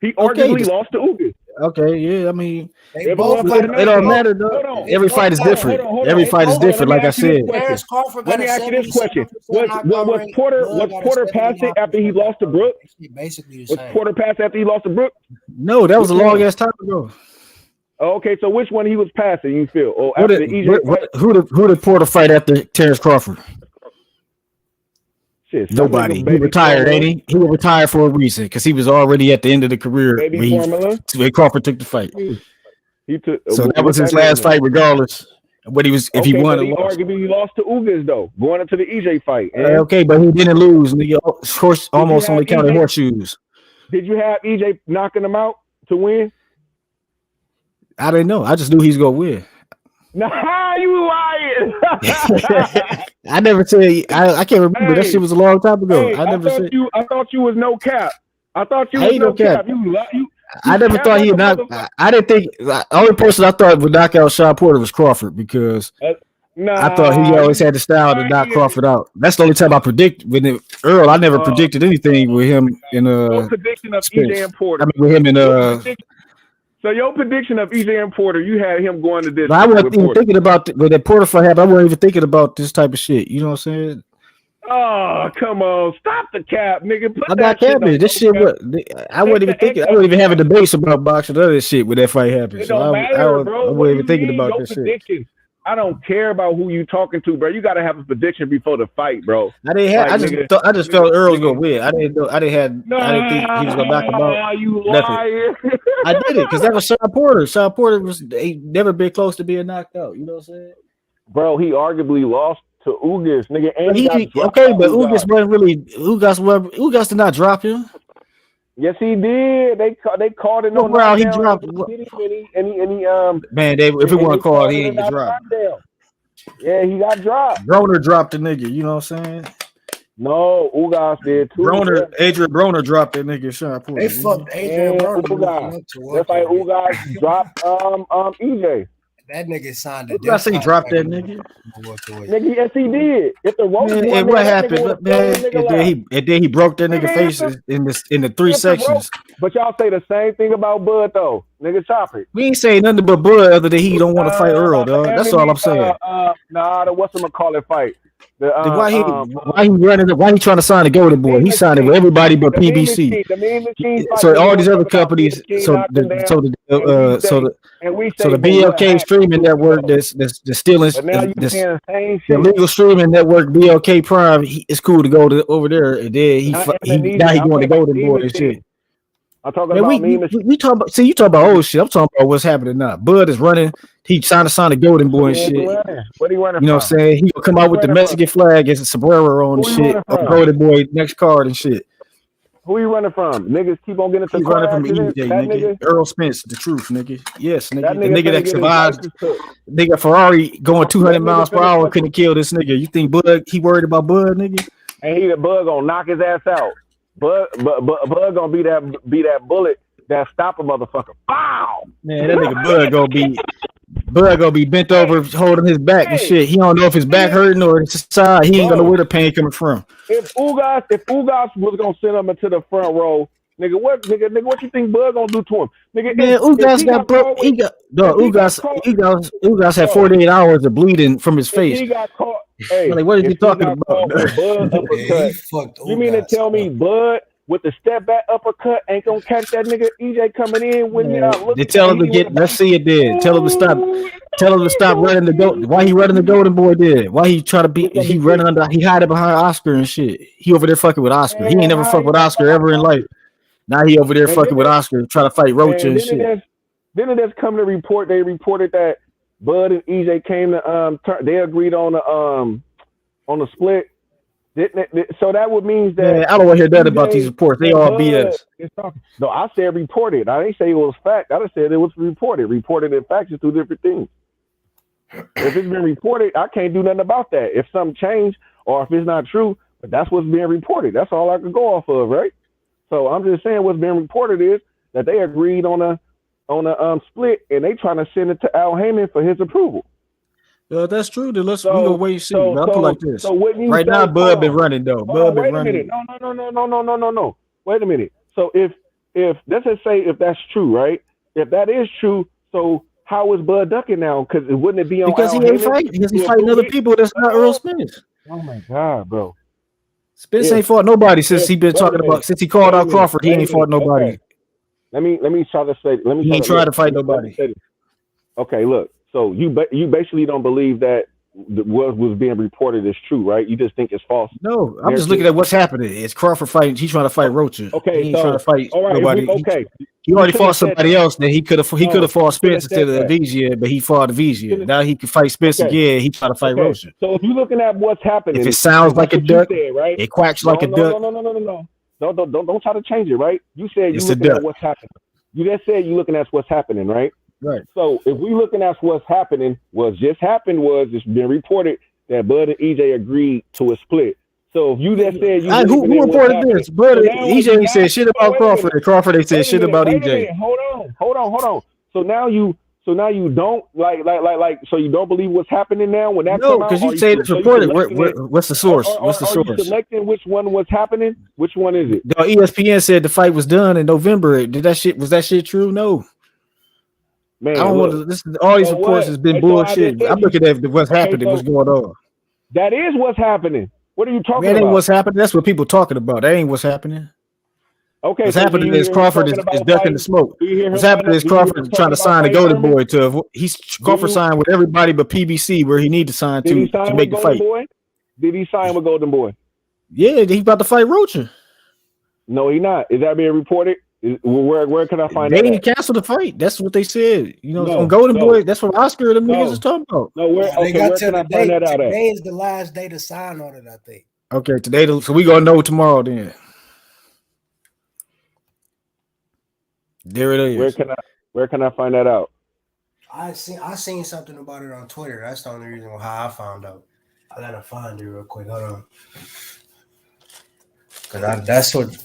He arguably lost to Ugas. Okay, yeah. I mean, They both Everyone got fighting it out. don't So matter though. hold on, Every both fight is got a different. hold Every on. fight is Hold on. Let different, me like I ask you this said. question. Terrence Crawford Let got me a ask you this 77% question. Was knockout rate. was Bud got a Porter past it after he 79% lost to knockout rate. Brooks? They shit basically the Was same. Porter past after he lost to Brooks? No, that was Which a long one? ass time ago. Okay, so which one he was passing? You feel? Or after the EJ fight? Who did Porter fight after Terrence Crawford? Shit, some Nobody. nigga, He baby retired, ain't formula, he? He retired for a reason because he was already at the end of the career baby formula. when Crawford took the fight. He took. So that What was his that last mean? fight, regardless of what he was, if he Okay, won but or he lost. arguably lost to Ugas though, going into the EJ fight. And Okay, but he didn't lose. Nigga, horse did you almost have only counted EJ? horseshoes. Did you have EJ knocking him out to win? I didn't know. I just knew he's gonna win. Nah, you lying. I never said. I can't remember. That shit was a long time ago. Hey, I never said. I thought you was no cap. I thought you I was ain't no no cap. cap. You I never cap thought like he'd a knock. motherfucker. I didn't think the only person I thought would knock out Shawn Porter was Crawford because I thought he Nah, always you had the style to knock lying. Crawford out. That's the only time I predict with Earl. I never Uh, predicted anything with him in your prediction of Spence. EJ and Porter. I mean with him in So your prediction of EJ and Porter, you had him going the I distance wasn't with even Porter. thinking about when that Porter fight happened. I wasn't even thinking about this type of shit. You know what I'm saying? Oh, come on. Stop the cap, nigga. Put I'm that not shit on capping. This shit no cap. I wasn't even thinking. I wasn't even having debates about boxing or other shit when that fight happened. It So don't matter, I bro. wasn't What do even you thinking mean? about Your this shit. prediction. I don't care about who you talking to, bro. You gotta have a prediction before the fight, bro. I didn't have. Like, I just felt Earl was gonna win. I didn't know. I didn't think he was gonna knock him out. Nah, you Nothing. lying. I did it because that was Shawn Porter. Shawn Porter he never been close to being knocked out. You know what I'm saying? Bro, he arguably lost to Ugas, nigga, and But he got dropped okay, by but Ugas. Ugas wasn't really. Ugas did not drop him. Yes, he did. They called it What no round he knockdown. dropped? Man, if it wasn't called, he ain't get dropped. Knockdown. Yeah, he got dropped. Broner dropped the nigga. You know what I'm saying? No, Ugas did too. Adrian Broner dropped that nigga Shawn Porter. They fucked Adrian Broner. Ugas. That's like Ugas dropped EJ. That nigga signed a I say drop that nigga. Nigga, yes he did. If the ropes Man, won, and what happened? Man, nigga and then he broke that nigga face in the 3 sections. But y'all say the same thing about Bud though. Nigga, chop it. We ain't saying nothing but Bud other than he don't want to fight Earl, dog. That's all I'm saying. Nah, the whatchamacallit fight. Why he running? Why he trying to sign a Golden Boy? He signed it with everybody but PBC. So all these other companies. So the BLK streaming network that's stealing the legal streaming network BLK Prime. It's cool to go over there, and then now he going to Golden Boy and shit. I'm talking about we talk about. See, you talk about old shit. I'm talking about what's happening now. Bud is running. He trying to sign a Golden Boy and shit. What he running? You know what I'm saying? He gonna come out with the Mexican flag as a sombrero on shit. Golden Boy next card and shit. Who he running from? Niggas keep on getting into car accidents. Nigga. Errol Spence, the truth, nigga. Yes, nigga. That The nigga that survived. survived. Nigga Ferrari going 200 miles per hour couldn't kill this nigga. You think Bud? He worried about Bud, nigga? And he the Bud gonna knock his ass out. Bud gonna be that bullet that stop a motherfucker. Bow. Man, that nigga Bud gonna be bent over holding his back and shit. He don't know if his back hurting or his side. He ain't gonna know where the pain coming from. If Ugas was gonna send him into the front row, nigga, what you think Bud gonna do to him? Nigga, man, Ugas got broke. Ugas had 48 hours of bleeding from his face. He got caught. Hey, like, what are you talking about? Bud uppercut. You mean to tell me Bud with the step back uppercut ain't gonna catch that nigga EJ coming in when they tell him to get. Let's see it did. Tell him to stop. Tell him to stop running the goat. Why he running the Golden Boy? Did why he try to be? He running under. He hiding behind Oscar and shit. He over there fucking with Oscar. He ain't never fucked with Oscar ever in life. Now he over there fucking with Oscar, trying to fight Roach and shit. Then it has come to report. They reported that Bud and EJ came to they agreed on the split. So that would mean that. Man, I don't want to hear nothing about these reports. They all BS. No, I said reported. I didn't say it was fact. I just said it was reported. Reported and facts are two different things. If it's been reported, I can't do nothing about that. If something changed or if it's not true, but that's what's being reported. That's all I could go off of, right? So I'm just saying what's being reported is that they agreed on a split and they trying to send it to Al Heyman for his approval. Well, that's true. Then we gonna wait and see. I put like this. So right now, Bud been running though. Bud been running. No. Wait a minute. So if let's just say if that's true, right? if that is true, so how is Bud ducking now? Because wouldn't it be on Because Al he ain't Heyman fighting. Because to he's fighting approve other it? people that's not Errol Spence. Oh my God, bro. Spence ain't fought nobody since he been Wait a talking minute. about since he called Wait a out minute. Crawford. He Wait a ain't fought minute. nobody. Okay. Let me try to say. Let me He try ain't to tried look. to fight Let me nobody. say this. Okay, look. So you basically don't believe that what was being reported is true, right? You just think it's false. No, I'm just looking at what's happening. It's Crawford fighting. He's trying to fight Rocha. Okay, He ain't trying to fight all right. nobody. He already fought somebody else. Then he could have fought Spence instead of Avicii, but he fought Avicii. Now he can fight Spence again. He trying to fight Rocha. So if you're looking at what's happening, If it sounds like a duck, said, right? it quacks like a duck. No. Don't try to change it, right? You said you're It's a looking duck. at what's happening. You just said you're looking at what's happening, right? Right. So if we looking at what's happening, what's just happened was it's been reported that Bud and EJ agreed to a split. So if you just said you who reported this? Bud, EJ ain't said shit about Crawford. And Crawford ain't said shit about Wait a EJ. minute. Hold on. So now you don't so you don't believe what's happening now when that No, come out? because you Are say it's so you reported. selecting it? What's the source? What's the Are you source? selecting which one was happening? Which one is it? No, ESPN said the fight was done in November. Was that shit true? No. Man, I don't want to. All these reports has been bullshit. I'm looking at what's happening, what's going on. That is what's happening. What are you talking That ain't about? what's happening. That's what people talking about. That ain't what's happening. Okay, What's so happening is Crawford is ducking the smoke. What's happening is Crawford trying to sign the Golden Boy to. Crawford signed with everybody but PBC where he need to sign Did he to sign make with the Golden fight. Boy? Did he sign with Golden Boy? Yeah, he about to fight Rocha. No, he not. Is that being reported? Where can I find They that didn't at? cancel the fight. That's what they said. No, on Golden no. Boy, that's what Oscar and them niggas is talking about. No, where They got where till can I the find date. that out at? Today is the last day to sign on it, I think. Okay, today, so we gonna know tomorrow then. There it is. Where can I find that out? I seen something about it on Twitter. That's the only reason how I found out. I gotta find it real quick. Hold on. Cause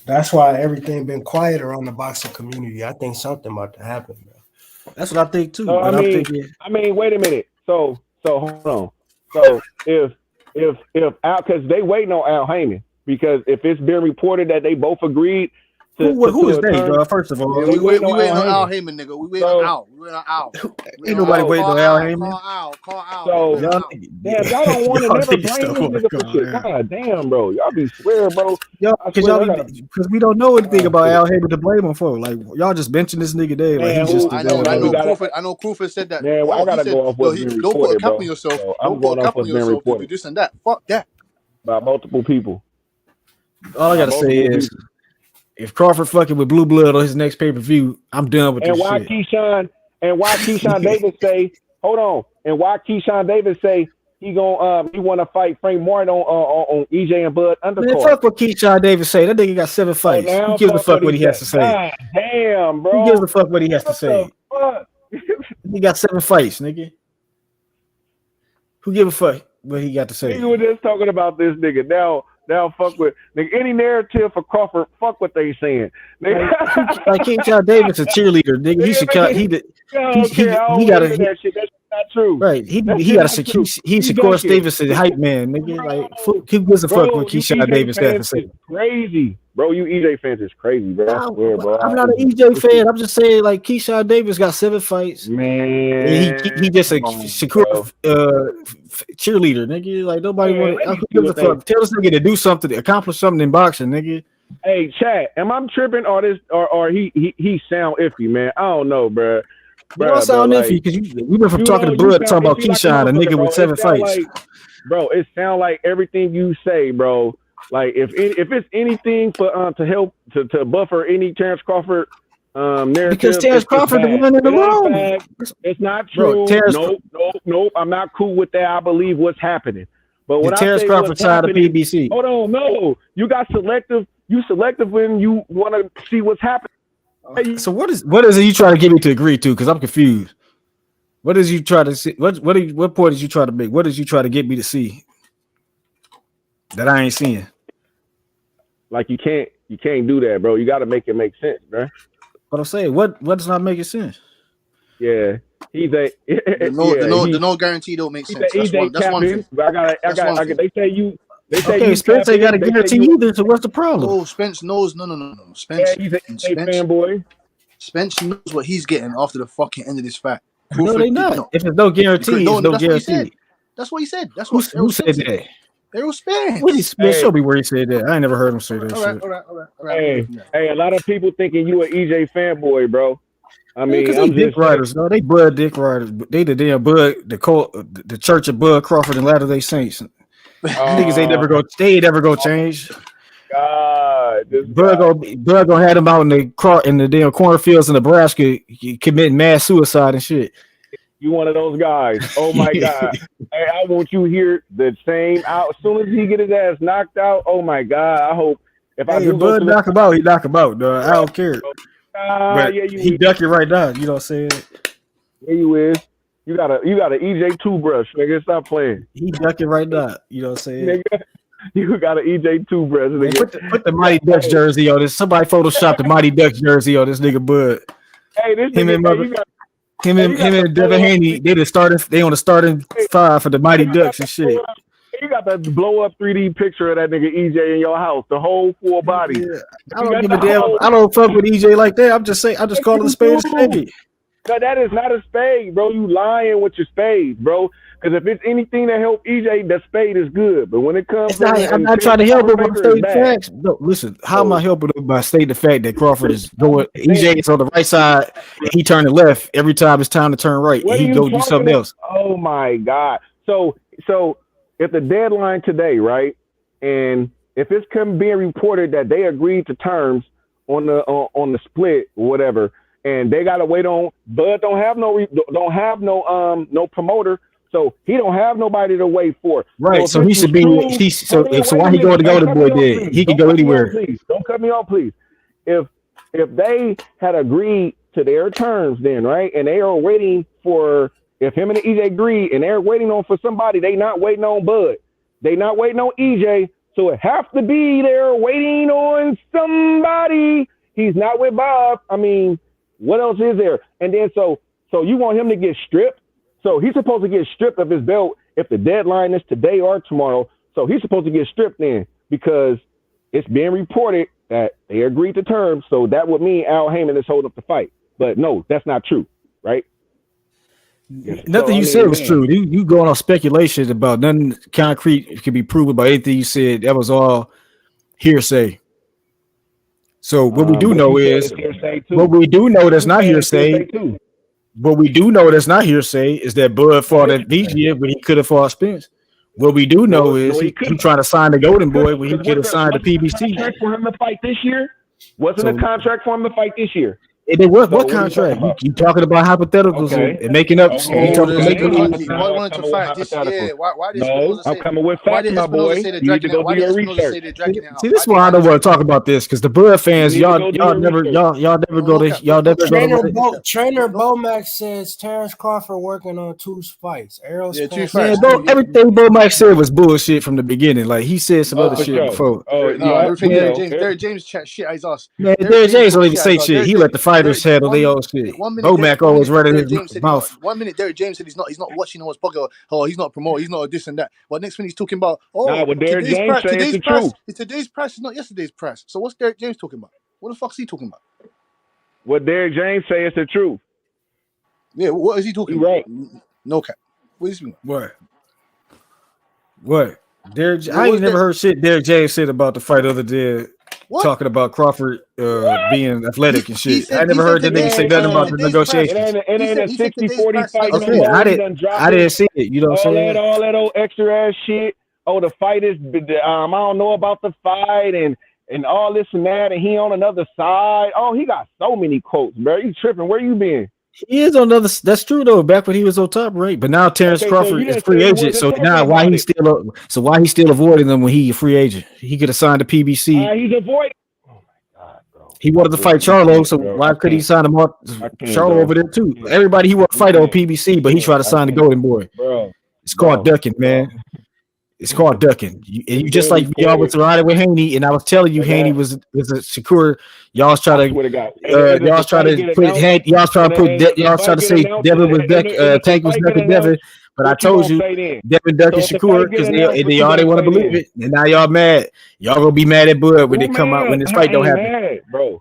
that's why everything been quiet around the boxing community. I think something about to happen, bro. That's what I think too. No, But I'm thinking, wait a minute. So hold on. So if Al, because they waiting on Al Heyman, because if it's been reported that they both agreed to who is a they, term, bro? First of all, yeah, We waiting on Al Heyman. Heyman, nigga. We waiting on Al. We waiting on Al. Ain't nobody waiting on Al Heyman. Call Al. So damn, y'all don't want to Y'all never niggas blame don't this wanna nigga for call shit. Al. God damn, bro, y'all be swear, bro. Because we don't know anything about Al Heyman to blame him for. Like y'all just mention this nigga day, like he's just. I know. Crawford said that. Man, I gotta go off what's been Don't put a reported, cap bro. on yourself. So Don't I'm put a going off cap on what's been yourself to do reported this and that. Fuck that. by multiple people. All I gotta say is, if Crawford fucking with Blue Blood on his next pay per view, I'm done with And this why shit. Keyshawn Davis say, hold on, and why Keyshawn Davis say he want to fight Frank Martin on EJ and Bud undercard. Man, fuck what Keyshawn Davis say. That nigga got 7 fights. Who gives a fuck what he has to say? God damn, bro. Who gives a fuck what he has to say? Fuck? He got 7 fights, nigga. Who give a fuck what he got to say? Nigga was just talking about this nigga. Now fuck with nigga, any narrative for Crawford, fuck what they saying. Nigga. Like Keyshawn Davis a cheerleader, nigga. He should count. He got to. That shit. That's not true. Right, he got to. He's Shakur Stevenson, hype man, nigga. Like, who gives a fuck what Keyshawn Davis has to say? Crazy, bro. You EJ fans is crazy, bro. I swear, bro. I'm not an EJ fan. I'm just saying, like, Keyshawn Davis got 7 fights. Man, he just a Shakur cheerleader, nigga. Like, nobody want to. Who gives a fuck? Tell this nigga to do something, to accomplish something in boxing, nigga. Hey, chat. Am I tripping or he sound iffy, man? I don't know, bro. You don't sound iffy because we went from talking to Bud to talking about Keyshawn, a nigga with 7 fights. Bro, it sound like everything you say, bro. Like if it's anything for to help to buffer any Terrence Crawford narrative. Because Terrence Crawford the one in the room. It's not true. Bro, nope. I'm not cool with that. I believe what's happening. But when Terrence Crawford side of PBC. Hold on, no. You got selective. You selective when you want to see what's happening. So what is it you trying to get me to agree to? Because I'm confused. What is you try to see? What point is you trying to make? What is you try to get me to see that I ain't seeing? Like you can't do that, bro. You got to make it make sense, bro. What I'm saying, what does not make sense? Yeah, he's a the no guarantee don't make sense. That's one thing. They say you. They say okay, Spence ain't got a guarantee either. So what's the problem? Oh, Spence knows. No. Spence, he's a fanboy. Spence knows what he's getting after the fucking end of this fight. No, Crawford they did not. not. If there's no guarantee, No, it's no that's what he said. guarantee. That's what he said. That's Who what Errol said Spence said. that? Errol Spence. What is man? Show me where he said that. I ain't never heard him say that All right, shit. all right. Hey, a lot of people thinking you an EJ fanboy, bro. I mean, Because they dick riders, no, they Bud dick riders. They the damn Bud, the Church of Bud Crawford and Latter Day Saints. Niggas ain't never go. They ain't never go change. God, Bud gonna have them out in the damn cornfields in Nebraska committing mass suicide and shit. You one of those guys. Oh my God. Hey, I want you here the same out. As soon as he get his ass knocked out, oh my God. I hope if I do Bud knock him out, he knock him out, dog. I don't care. But yeah, he ducking right now, you know what I'm saying? Yeah, you is. You got an EJ toothbrush, nigga. Stop playing. He ducking right now, you know what I'm saying? Nigga, you got an EJ toothbrush, nigga. Man, put the Mighty Ducks jersey on this. Somebody photoshopped the Mighty Ducks jersey on this nigga Bud. Hey, this him nigga, and Devin Haney, they on the starting five for the Mighty Ducks and shit. You got that blow up 3D picture of that nigga EJ in your house, the whole full body. Yeah. I don't give a damn. I don't fuck with EJ like that. I'm just saying. I'm just calling a spade a spade. No, that is not a spade, bro. You lying with your spade, bro. Because if it's anything that help EJ, that spade is good. But when it comes, I'm not trying to help him by stating facts. No, listen, how am I helping him by stating the fact that Crawford is going? EJ is on the right side, and he turning left every time it's time to turn right, and he go do something else. Oh my God! So if the deadline today, right, and if it's being reported that they agreed to terms on the split or whatever, and they gotta wait on Bud don't have no promoter. So he don't have nobody to wait for. Right. So he should be. So why he go to Golden Boy then? He can go anywhere. Please don't cut me off, please. If they had agreed to their terms, then right, and they are waiting for if him and EJ agree, and they're waiting on for somebody, they not waiting on Bud. They not waiting on EJ. So it have to be they're waiting on somebody. He's not with Bob. I mean, what else is there? And then so you want him to get stripped? So he's supposed to get stripped of his belt if the deadline is today or tomorrow. So he's supposed to get stripped then because it's being reported that they agreed to terms. So that would mean Al Heyman is holding up the fight. But no, that's not true, right? Nothing you said was true. You going on speculation about nothing concrete can be proven by anything you said. That was all hearsay. So what we do know is what we do know that's not hearsay. What we do know that's not hearsay is that Bud fought at VGA when he could have fought Spence. What we do know is he trying to sign the Golden Boy when he could have signed the PBC. Contract for him to fight this year? Wasn't a contract for him to fight this year? What contract? You talking about hypotheticals and making up? Wanted to fight this year. Why did I'm coming with facts, my boy. You need to go do your research. See, this is why I don't want to talk about this because the Bud fans, y'all never go to. Trainer Bomax says Terrence Crawford working on 2 fights. Errol Spence. Everything Bo Mike said was bullshit from the beginning. Like he said some other shit before. Derrick James chat shit his ass. Man, Derrick James don't even say shit. He let the fighters handle their own shit. Bomac always running his mouth. 1 minute Derrick James said he's not watching on his pocket. Oh, he's not a promoter. He's not a this and that. But next minute he's talking about today's price is not yesterday's price. So what's Derrick James talking about? What the fuck is he talking about? What Derrick James say is the truth. Yeah, what is he talking about? Right. No cap. What is he talking about? What? Derrick, I ain't never heard shit Derrick James said about the fight other than talking about Crawford being athletic and shit. I never heard that nigga say nothing about the negotiations. It ain't a 60-40 fight. Okay, I didn't see it. You know what I'm saying? All that old extra ass shit. Oh, the fight is I don't know about the fight and all this and that, and he on another side. Oh, he got so many quotes, bro. You tripping? Where you been? He is on another. That's true though. Back when he was on top, right? But now Terrence Crawford is free agent. So now why he still avoiding them when he a free agent? He could have signed a PBC. He's avoiding. Oh my God, bro. He wanted to fight Charlo, so why could he sign him up? Charlo over there too. Everybody he want to fight on PBC, but he tried to sign the Golden Boy. Bro, it's called ducking, man. It's called ducking. You just like y'all was riding with Haney, and I was telling you Haney was a Shakur. Y'all try to say Devin was Tank was ducking Devin, but I told you Devin ducking Shakur because they want to believe it, and now y'all mad. Y'all gonna be mad at Bud when they come out when this fight don't happen, bro.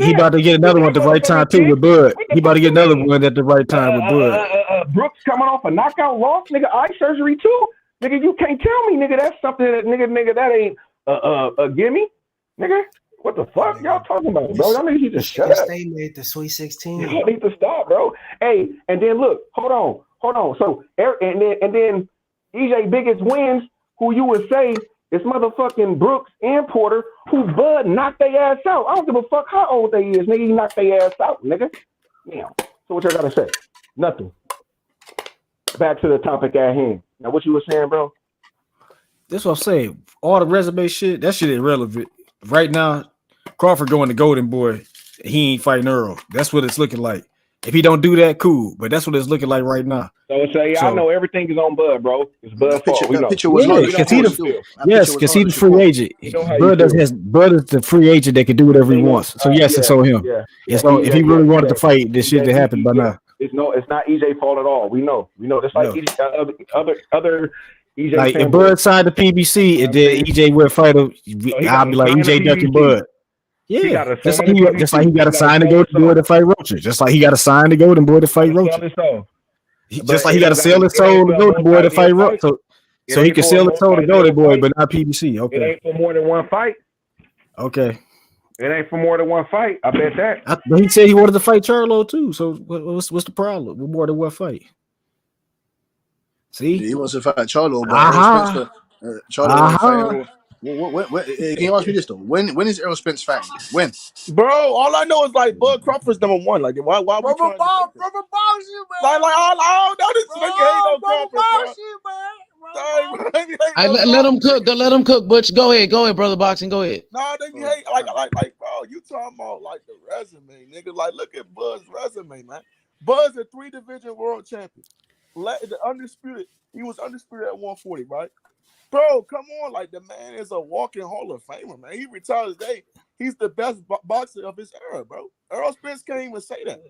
he about to get another one at the right time too with Bud. He about to get another one at the right time with Bud. Brooks coming off a knockout loss, nigga, eye surgery too. Nigga, you can't tell me, nigga, that's something that nigga that ain't a gimme, nigga. What the fuck y'all talking about, bro? Y'all niggas need to shut up. They made the Sweet 16. Y'all need to stop, bro. Hey, and then look, hold on. So and then EJ biggest wins, who you would say It's motherfucking Brooks and Porter who Bud knocked their ass out. I don't give a fuck how old they is, nigga. He knocked their ass out, nigga. Damn. So what y'all gotta say? Nothing. Back to the topic at hand. Now, what you were saying, bro? That's what I'm saying. All the resume shit, that shit irrelevant. Right now, Crawford going to Golden Boy. He ain't fighting Earl. That's what it's looking like. If he don't do that, cool. But that's what it's looking like right now. So I know everything is on Bud, bro. It's Bud fault. We know. Because he's the free agent. Bud is the free agent that can do whatever he wants. So yes, it's on him. If he really wanted to fight, this shit to happen by now. It's not EJ fault at all. We know. That's like other EJ. Like if Bud signed the PBC and then EJ would fight him, I'll be like EJ ducking Bud. Yeah, just like he got to sign to go to Boy to fight Roaches. Just like he got to sign to Golden Boy to fight Roaches. Just like he got to sell his soul to Golden Boy to fight Roaches. So he can sell his soul to Golden Boy, but not PBC. Okay. It ain't for more than one fight. Okay. It ain't for more than one fight. I bet that. But he said he wanted to fight Charlo too. So what's the problem with more than one fight? See, he wants to fight Charlo, but Charlo. Can you ask me this though? When is Errol Spence fighting? When? Bro, all I know is like Bud Crawford's number one. Like why we trying to like I don't know this nigga ain't no Crawford, bro. Let him cook. Let him cook. Butch, go ahead, brother boxing. Go ahead. Nah, they hate like bro. You talking about like the resume, nigga? Like look at Bud's resume, man. Bud's a 3-division world champion. The undisputed. He was undisputed at 140, right? Bro, come on. Like, the man is a walking Hall of Famer, man. He retired today. He's the best boxer of his era, bro. Errol Spence can't even say that.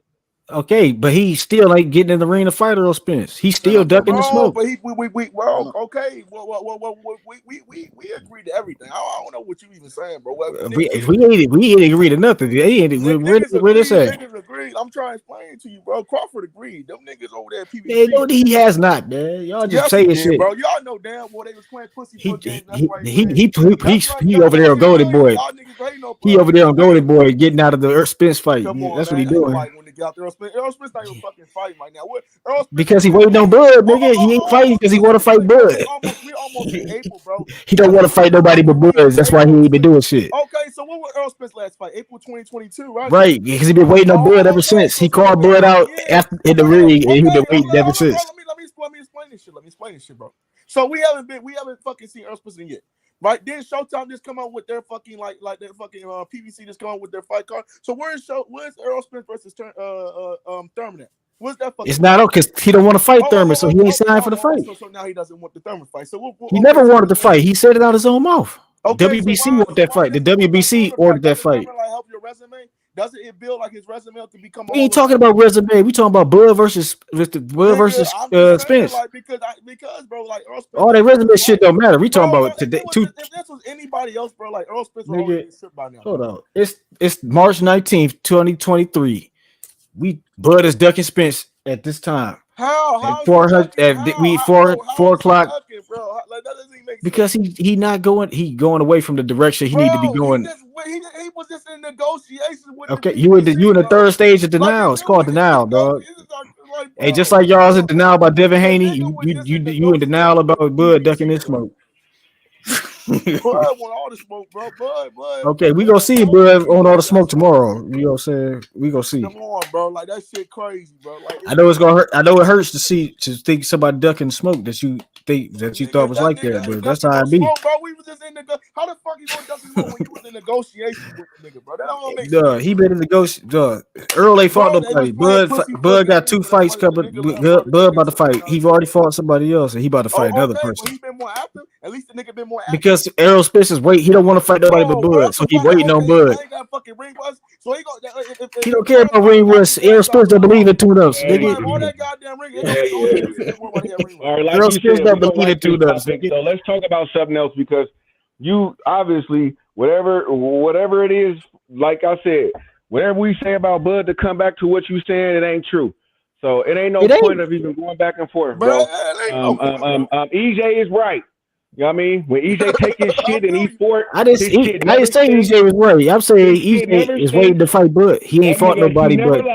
Okay, but he still ain't getting in the ring to fight Errol Spence. He's still ducking the smoke. But okay. Well, we agree to everything. I don't know what you even saying, bro. We ain't agree to nothing. Where this at? Niggas agreed. I'm trying to explain to you, bro. Crawford agreed. Them niggas over there, PBC. Yeah, no, he has not, man. Y'all just saying shit, bro. Y'all know damn well they was playing pussy. He over there on Golden Boy. He over there on Golden Boy getting out of the Spence fight. That's what he doing. Errol Spence not even fucking fighting right now. Because he waiting on Bud, nigga. He ain't fighting because he want to fight Bud. We almost in April, bro. He don't want to fight nobody but Bud. That's why he ain't been doing shit. Okay, so what was Errol Spence last fight? April 2022, right? Right, because he been waiting on Bud ever since. He called Bud out after in the ring, and he been waiting ever since. Let me explain this shit, bro. So we haven't fucking seen Errol Spence yet. Right, then Showtime just come out with their fucking like their fucking PBC just come out with their fight card. So where's Errol Spence versus Thurman at? Where's that fucking? It's not okay because he don't want to fight Thurman, so he ain't signed for the fight. So now he doesn't want the Thurman fight. So he never wanted to fight. He said it out his own mouth. WBC wanted that fight. The WBC ordered that fight. Help your resume. Doesn't it build like his resume to become? We ain't talking about resume. We talking about Bud versus Spence. Like, because bro, like Earl Spence, all that resume shit don't matter. We talking about today. If this was anybody else, bro, like Earl Spence would already be stripped by now. Hold on, it's March 19th, 2023. Bud is ducking Spence at this time. How? 4 o'clock. Because he not going. He going away from the direction he need to be going. He was just in negotiations with. Okay, you in the third stage of denial. It's called denial, dog. Hey, just like y'all's in denial about Devin Haney, you in denial about Bud ducking his smoke. Bud want all the smoke, bro. Bud. Okay, we gonna see Bud on all the smoke tomorrow. You know what I'm saying? We gonna see. Come on, bro. Like that shit crazy, bro. Like, I know it's gonna hurt. I know it hurts to think somebody ducking smoke that you thought was like that, but that's how it be. Bro, we was just in how the fuck you gonna duck smoke when you was in negotiations with the nigga, bro? That don't make sense. He been in negotiation. Earl ain't fought nobody. Bud got 2 fights coming. Bud about to fight. He already fought somebody else, and he about to fight another person. He been more active. At least the nigga been more active. Because Errol Spence is waiting. He don't want to fight nobody but Bud, so he waiting on Bud. He don't care about ring rust. Errol Spence don't believe in tune-ups. All that goddamn ring. Errol Spence don't believe in tune-ups. So let's talk about something else because you obviously whatever it is, like I said, whatever we say about Bud to come back to what you saying, it ain't true. So it ain't no point of even going back and forth, bro. EJ is right. You know what I mean? When EJ take his shit and he fought, I didn't say EJ was right. I'm saying EJ is waiting to fight Bud. He ain't fought nobody but.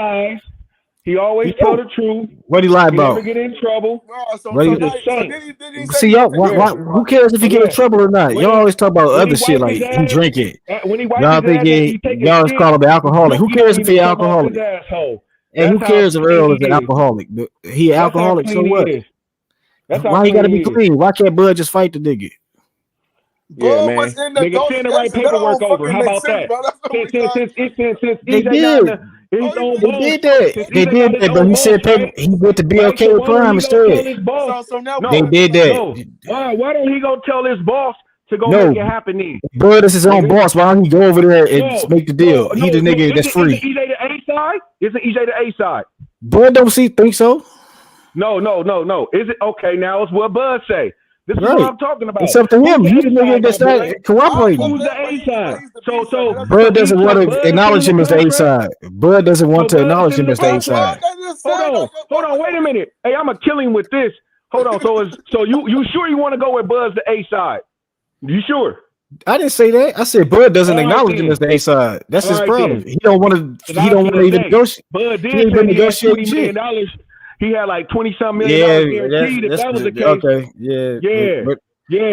He always tell the truth. What he lie He about? never get in trouble. So What did he- he say See he y'all. gonna take Who cares if he get in trouble or not? When Y'all he- always talk about when other he shit wipe like his he ass- drinking. When he wipe Y'all his think ass after he take y'all his just call him an alcoholic. Who Dookie cares don't if he even an come off alcoholic? his asshole. And who That's how cares if clean Earl he is an is. alcoholic? He an That's how alcoholic, so clean what? he is. That's how Why he gotta clean be he is. clean? Why can't Bud just fight the nigga? Yeah, Bud man. was in Nigga, send the right negotiations. That paperwork don't over. fucking How make about sense, that? bro. That's no Since They EJ got did. his own They boss, did that. since They EJ got did his that, but own he boss, said right? he went to Right. BLK So with why don't Prime he go tell instead. his boss? So now They Bud did that. No. Why don't he go tell his boss to go No, make it happen then? Bud is his own Nigga. boss. Why don't he go over there and No, make the deal? He the nigga that's Isn't free. EJ the A side? Isn't EJ the A side? Bud don't think so. No. Is it okay? Now it's what Bud say. This is Right. what I'm talking about. It's up to him. Who's He the the A nigga side, that's my not boy? cooperating. Who's the A side? So Bud doesn't want Bud to is acknowledge in him the as the A contract? side. Bud doesn't want to Bud is acknowledge in him the as the A contract? side. Hold on, wait a minute. Hey, I'm gonna kill him with this. Hold on. So you sure you want to go with Bud's the A side? You sure? I didn't say that. I said Bud doesn't All right, acknowledge him then. as the A side. That's All his right, problem. then. He don't want to. Because He I was don't want to gonna even say, negotiate. Bud He did ain't say been he had negotiating $20 million. shit. He had like $20-some million Yeah, guaranteed. If that's that was the case, okay. Yeah, but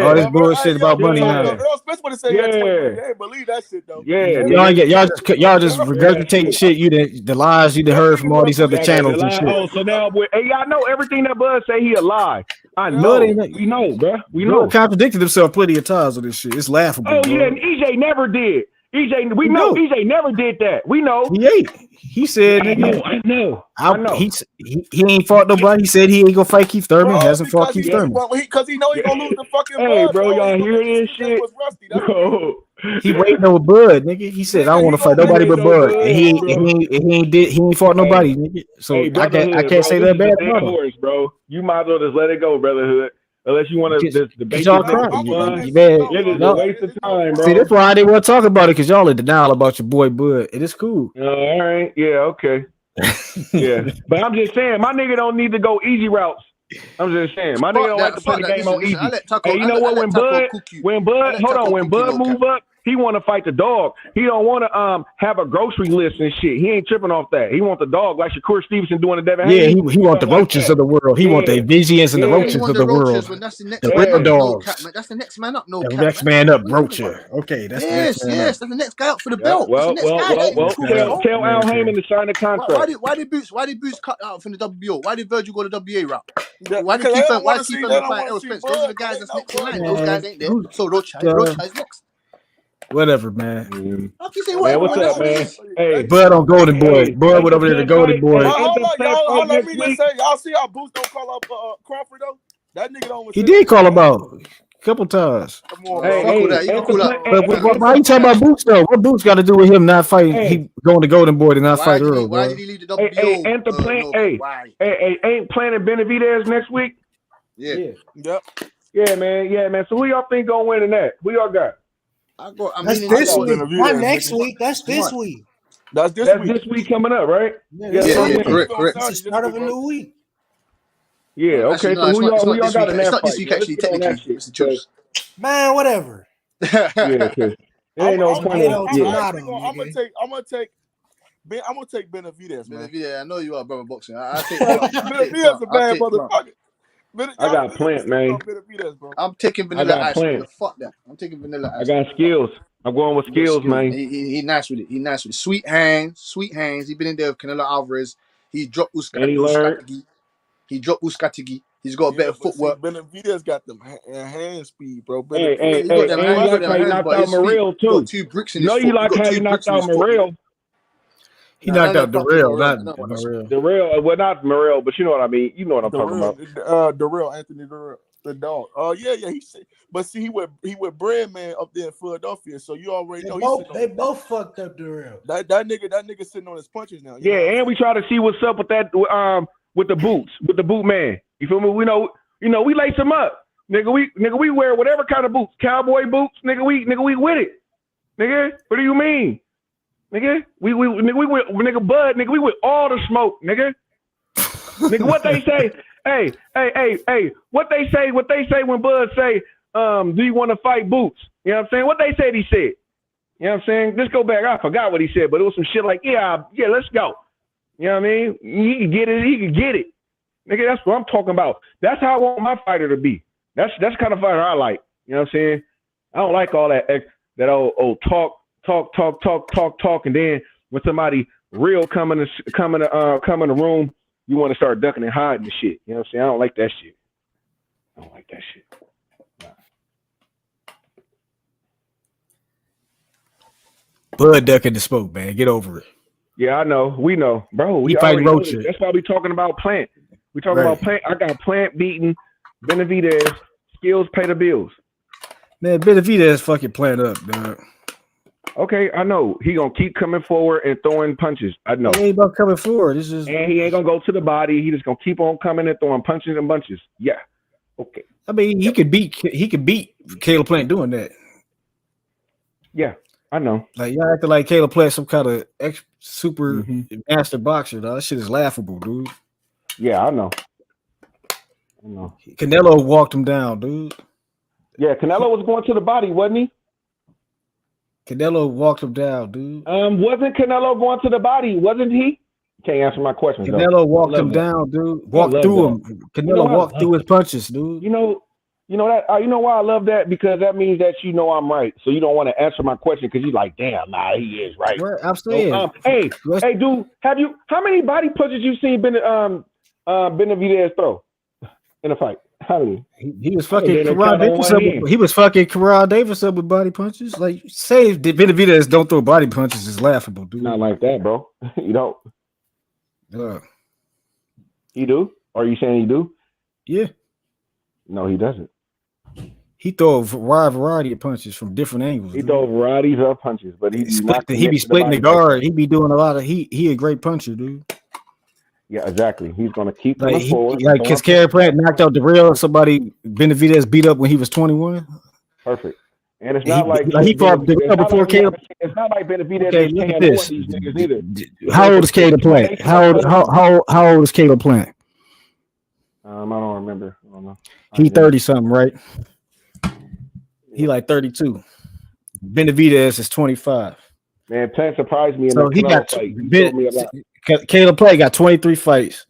all this bullshit about money now. Errol Spence would have said he had 20 million. They ain't believe that shit though. Y'all just regurgitate shit. The lies you heard from all these other channels and shit. Oh, so now, hey, I know everything that Bud say he a lie. I Bud know. ain't- We know, bro. We Bud know. contradicted himself plenty of times on this shit. It's laughable. Oh, bro. yeah, and EJ never did. EJ, we We know know. EJ never did that. We know. He ain't. He said, I nigga, know. he ain't fought nobody. He said he ain't gonna fight Keith Thurman. Hasn't fought Keith Thurman. Because he know he gonna lose the fucking Hey, Bud. bro, y'all He hear this EJ shit? was rusty. That's Bro. He waiting on Bud, nigga. He said, I don't want to fight nobody but Bud. And he ain't fought nobody, nigga. So Hey, I brotherhood, can't say bro, that this is bad a about dead him. horse, bro. You might as well just let it go, brotherhood. Unless you want to just debate y'all this nigga crying. for fun. You bad. It is a No. waste of time, bro. See, that's why I didn't want to talk about it, because y'all in denial about your boy Bud. It is cool. All right. Yeah, okay. Yeah. But I'm just saying, my nigga don't need to go easy routes. I'm just saying. My nigga don't like to play the game on easy. Hey, you know what? When Bud move up, he want to fight the dog. He don't want to have a grocery list and shit. He ain't tripping off that. He want the dog like Shakur Stevenson doing the Devin Yeah, Haney. he want the roaches of the world. He want the Vizians and the roaches of the world. When that's the next The man real up. No dogs. cap, man. That's the next man up. No The cap, next man up, Roacher. Okay, that's the next man up. That's the next guy up for the Yeah, belt. That's the next guy. tell Al Heyman to sign the contract. Why did Boots cut out from the WBO? Why did Virgil go the WA route? Why did Because Keith they don't wanna fight Errol see Spence? Bud. Those are the guys that's next in line. Those Man, guys ain't there. So Rocha is next. Whatever, man. I keep saying Man, whatever. what's up, man? Hey, Bud on Golden Boy. Hey, Bud went over there to Golden Boy. Hold let me just say, y'all see how Boots don't call up Crawford though? That nigga don't. He did call him out a couple times. Come on, Hey, bro. Fuck all that. You can call that. But why you talking about Boots though? What Boots got to do with him not fighting? He going to Golden Boy to not fight Earl, Why bro. did he leave the WBO? Ain't the plan? Why? Ain't planning Benavidez next week? Yeah. Yep. Yeah, man. So who y'all think gonna win in that? Who y'all got? That's this week. Not next week. That's this week. That's this week. This week coming up, right? Correct. It's the start of a new week. Yeah, okay. So who y'all got in that fight? It's not this week, actually, technically, Mr. Chips. Man, whatever. Yeah, because there ain't no point in I'm gonna take Benavidez, man. Benavidez, I know you are, brother boxing. I take Benavidez a bad motherfucker. I got Plant, man. I'm taking Vanilla Ice. Fuck that. I'm taking Vanilla Ice. I got skills. I'm going with skills, man. He nice with it. Sweet hands. He been in there with Canelo Alvarez. He dropped Uskatigi. He's got better footwork. Benavidez got them hand speed, bro. Hey, you like how you knocked out Morrell too. Got 2 bricks in his foot. You like how you knocked out Morrell. He knocked out Darrell, not Morrell. Darrell, well, not Morrell, but you know what I mean. You know what I'm talking about. Darrell, Anthony Darrell, the dog. Yeah. He said, but see, he with Breadman up there in Philadelphia, so you already know. They both fucked up Darrell. That nigga sitting on his punches now. Yeah, and we try to see what's up with that with the boots, with the boot man. You feel me? We know, we lace him up, nigga. We wear whatever kind of boots, cowboy boots, nigga. We with it, nigga. What do you mean? Nigga, we with Bud, nigga, we with all the smoke, nigga. Nigga, what they say? Hey, what they say when Bud say, do you want to fight Boots? You know what I'm saying? What they said he said. You know what I'm saying? Just go back. I forgot what he said, but it was some shit like, yeah, let's go. You know what I mean? He can get it. He can get it. Nigga, that's what I'm talking about. That's how I want my fighter to be. That's kind of fighter I like. You know what I'm saying? I don't like all that old talk, and then when somebody real come in the room, you want to start ducking and hiding and shit. You know what I'm saying? I don't like that shit. Bud ducking the smoke, man. Get over it. Yeah, I know. We know, bro. He We fighting already know Rocha. that's why we talking about Plant. We talking about Plant. I got Plant beating Benavidez. Skills pay the bills. Man, Benavidez fucking Plant up, dog. Okay, I know. He gonna keep coming forward and throwing punches. I know. He ain't about coming forward. This is, and he ain't gonna go to the body. He just gonna keep on coming and throwing punches and bunches. Yeah. Okay. I mean, he could beat Caleb Plant doing that. Yeah, I know. Like y'all acting like Caleb Plant some kind of super master boxer, dog. That shit is laughable, dude. Yeah, I know. Canelo walked him down, dude. Yeah, Canelo was going to the body, wasn't he? Canelo walked him down, dude. Wasn't Canelo going to the body? Wasn't he? Can't answer my question. Canelo walked him down, dude. Walked through him. Canelo walked through his punches, dude. You know that. You know why I love that? Because that means that you know I'm right. So you don't want to answer my question because you're like, damn, nah, he is right. I'm saying. So, hey, dude, how many body punches you seen Benavidez throw in a fight? How many? He was fucking Karan Davis up. He was fucking Karan Davis up with body punches. Like, say Benavidez don't throw body punches is laughable, dude. Not like that, bro. You don't. He do? Or are you saying he do? Yeah. No, he doesn't. He throw a wide variety of punches from different angles. He throw varieties of punches, but he be splitting the guard. He be doing a lot of. He a great puncher, dude. Yeah, exactly. He's gonna keep like coming forward. Like his Caleb Plant knocked out Darrell. Somebody Benavidez beat up when he was 21. Perfect. And it's not like he fought Darrell before Caleb. It's not like Benavidez Okay, look at this. these niggas either. How old is Caleb Plant? How old is Caleb Plant? I don't remember. I don't know. He 30 something, right? He like 32. Benavidez is 25. Man, Plant surprised me in So the he got Caleb Plant got 23 fights.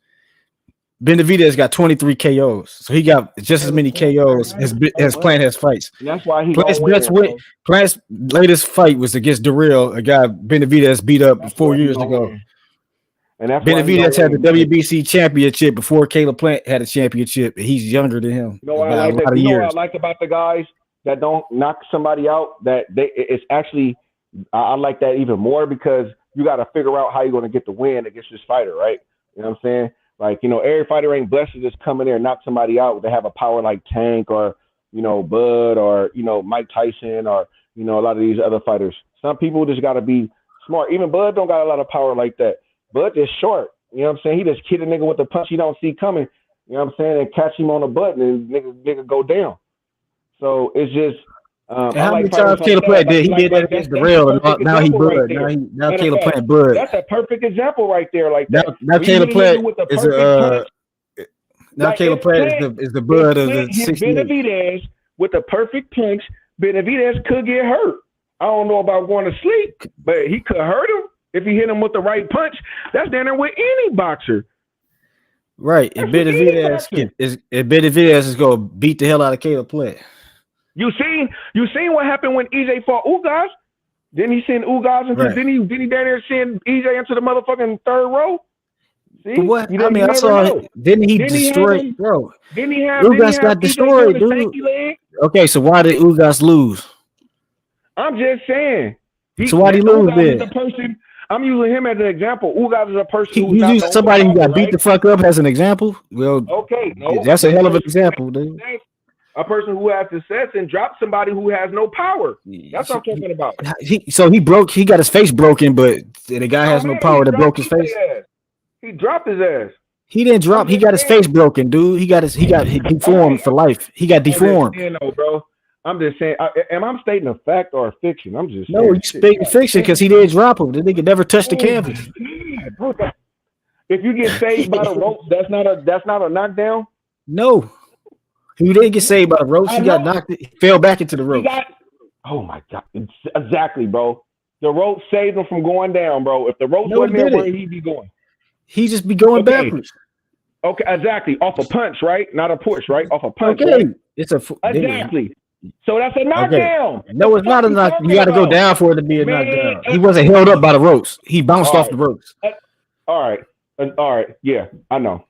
Benavidez got 23 KOs. So he got just as many KOs as Plant has fights. And that's why he Plant's latest fight was against Darrell, a guy Benavidez beat up 4 years ago. And that's Benavidez had the WBC championship before Caleb Plant had a championship. He's younger than him. You know what I like about the guys that don't knock somebody out? It's actually I like that even more because you got to figure out how you're going to get the win against this fighter, right? You know what I'm saying? Like, every fighter ain't blessed to just come in there and knock somebody out. They have a power like Tank or, Bud or, Mike Tyson or, a lot of these other fighters. Some people just got to be smart. Even Bud don't got a lot of power like that. Bud is short. You know what I'm saying? He just hit a nigga with a punch he don't see coming. You know what I'm saying? And catch him on the button and nigga go down. So it's just how many times Caleb Plant did? He did that against Darrell, and now he Bud. Now Caleb Plant Bud. That's a perfect example right there. Like that. Now Caleb Plant is Caleb Plant is the Bud of the 68. Benavidez with the perfect punch. Benavidez could get hurt. I don't know about going to sleep, but he could hurt him if he hit him with the right punch. That's down there with any boxer. Right, and Benavidez is gonna beat the hell out of Caleb Plant. You seen what happened when EJ fought Ugas? Then he sent Ugas into then he down there send EJ into the motherfucking third row. See? But what I saw. Didn't he destroy, bro? Ugas got destroyed, dude. Okay, so why did Ugas lose? I'm just saying. So why did he lose then? I'm using him as an example. Ugas is a person who's you use somebody who got beat the fuck up as an example. Well, okay, that's a hell of an example, dude. A person who has success and dropped somebody who has no power. That's what I'm talking about. He got his face broken, but the guy has no power that broke his face. He dropped his ass. He didn't drop. He got his face broken, dude. He deformed for life. He got deformed. Bro. I'm just saying. Am I stating a fact or a fiction? I'm just no. You stating fiction because he didn't drop him. The nigga never touched the canvas. If you get saved by the ropes, that's not a knockdown. No, he didn't get saved by the ropes. He got knocked. He fell back into the ropes. Oh my god! Exactly, bro. The rope saved him from going down, bro. If the rope wasn't there, where he'd be going? He just be going Okay. backwards. Okay, exactly. Off a punch, right? Not a push, right? Off a punch, Okay, right? it's a Exactly. So that's a Okay, knockdown. no, it's not a knock. You got to go down for it to be a Man, knockdown. He wasn't held up by the ropes. He bounced off the ropes. All right. Yeah, I know.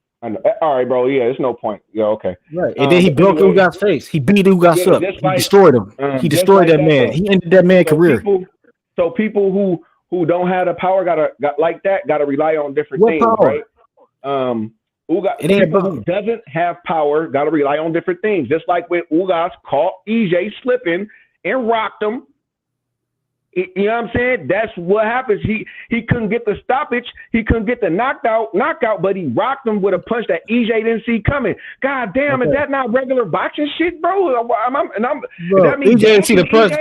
All right, bro. Yeah, there's no point. Yeah, okay. Right, and then he broke Ugas' face. He beat Ugas up. just He like- destroyed him. He just destroyed like that man. though. He ended that man's career. People who don't have the power gotta rely on different What things, power? right? Ugas, It ain't people about- who doesn't have power gotta rely on different things. Just like when Ugas caught EJ slipping and rocked him. You know what I'm saying? That's what happens. He couldn't get the stoppage. He couldn't get the knockout, but he rocked him with a punch that EJ didn't see coming. God damn, is that not regular boxing shit, bro? Bro, that means EJ didn't see the punch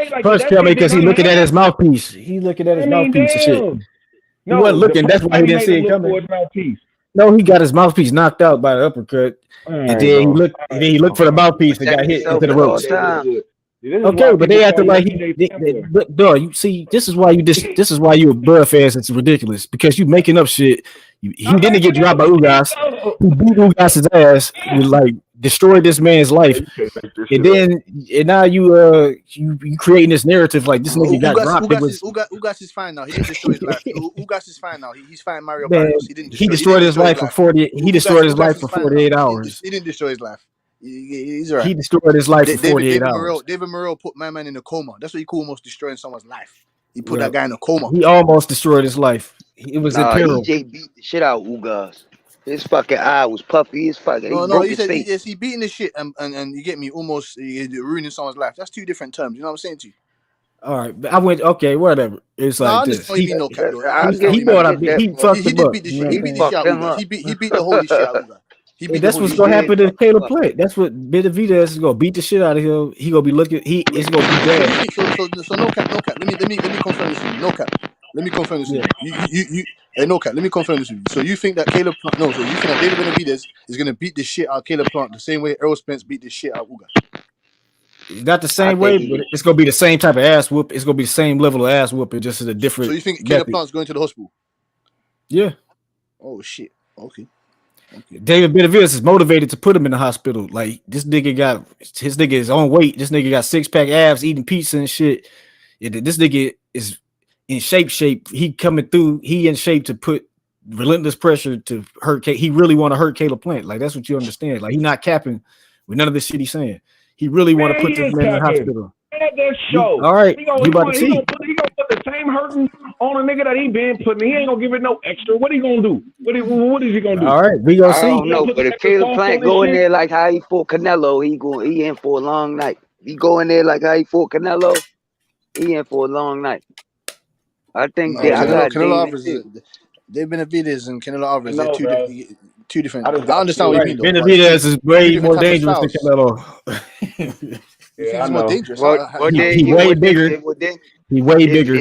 coming because he looking at his mouthpiece. He looking at his mouthpiece and shit. He wasn't looking. That's why he didn't see it coming. No, he got his mouthpiece knocked out by the uppercut, and then he looked for the mouthpiece and got hit into the ropes. Okay, but they acted like but dog, you see, this is why you a Bud fans. It's ridiculous because you making up shit. He didn't get dropped by Ugas. He beat Ugas' ass. You like destroyed this man's life, and now you creating this narrative like this nigga got dropped. Ugas is fine now. He didn't destroy his life. Ugas is fine now. He's fine. Mario Man, Barrios. he destroyed his life for 40. He destroyed his life for 48 hours. He didn't destroy his life. He's all right. He destroyed his life for 48 hours. David Morrell put my man in a coma. That's what he called almost destroying someone's life. He put that guy in a coma. He almost destroyed his life. It was in peril. EJ beat the shit out of Ugas. His fucking eye was puffy. His fucking He said he beating the shit and you get me almost ruining someone's life. That's two different terms. You know what I'm saying to you? All right, I went okay, whatever. It's like this. He fucked him up. He beat the holy shit out of Ugas. That's what's gonna happen to Caleb Plant. That's what Benavidez is gonna beat the shit out of him. He gonna be looking. It's gonna be bad. So no cap. Let me confirm this with you. No cap. Let me confirm this with you. No cap. Let me confirm this with you. So you think that Caleb Plant? No. So you think that David Benavidez is gonna beat the shit out of Caleb Plant the same way Errol Spence beat the shit out of Ugas? Not the same way, but it's gonna be the same type of ass whoop. It's gonna be the same level of ass whooping, just at a different. So you think Caleb Plant's going to the hospital? Yeah. Oh shit. Okay. David Benavidez is motivated to put him in the hospital. Like this nigga got his nigga is on weight. This nigga got 6-pack abs, eating pizza and shit. This nigga is in shape. He coming through. He in shape to put relentless pressure to hurt. He really want to hurt Caleb Plant. Like that's what you understand. Like he not capping with none of this shit he's saying. He really want to put this man in the hospital. All right, you about to see. He gonna put the same hurting on a nigga that he been putting. He ain't gonna give it no extra. What he gonna do? What is he gonna do? All right, we gonna see. I don't know, but if Caleb Plant go in there like how he fought Canelo, he in for a long night. He go in there like how he fought Canelo, he in for a long night. I think Canelo Alvarez, David Benavidez and Canelo Alvarez are two different. I understand what you mean. Benavidez is way more dangerous than Canelo. Yeah, he's more dangerous. He way bigger. He way bigger.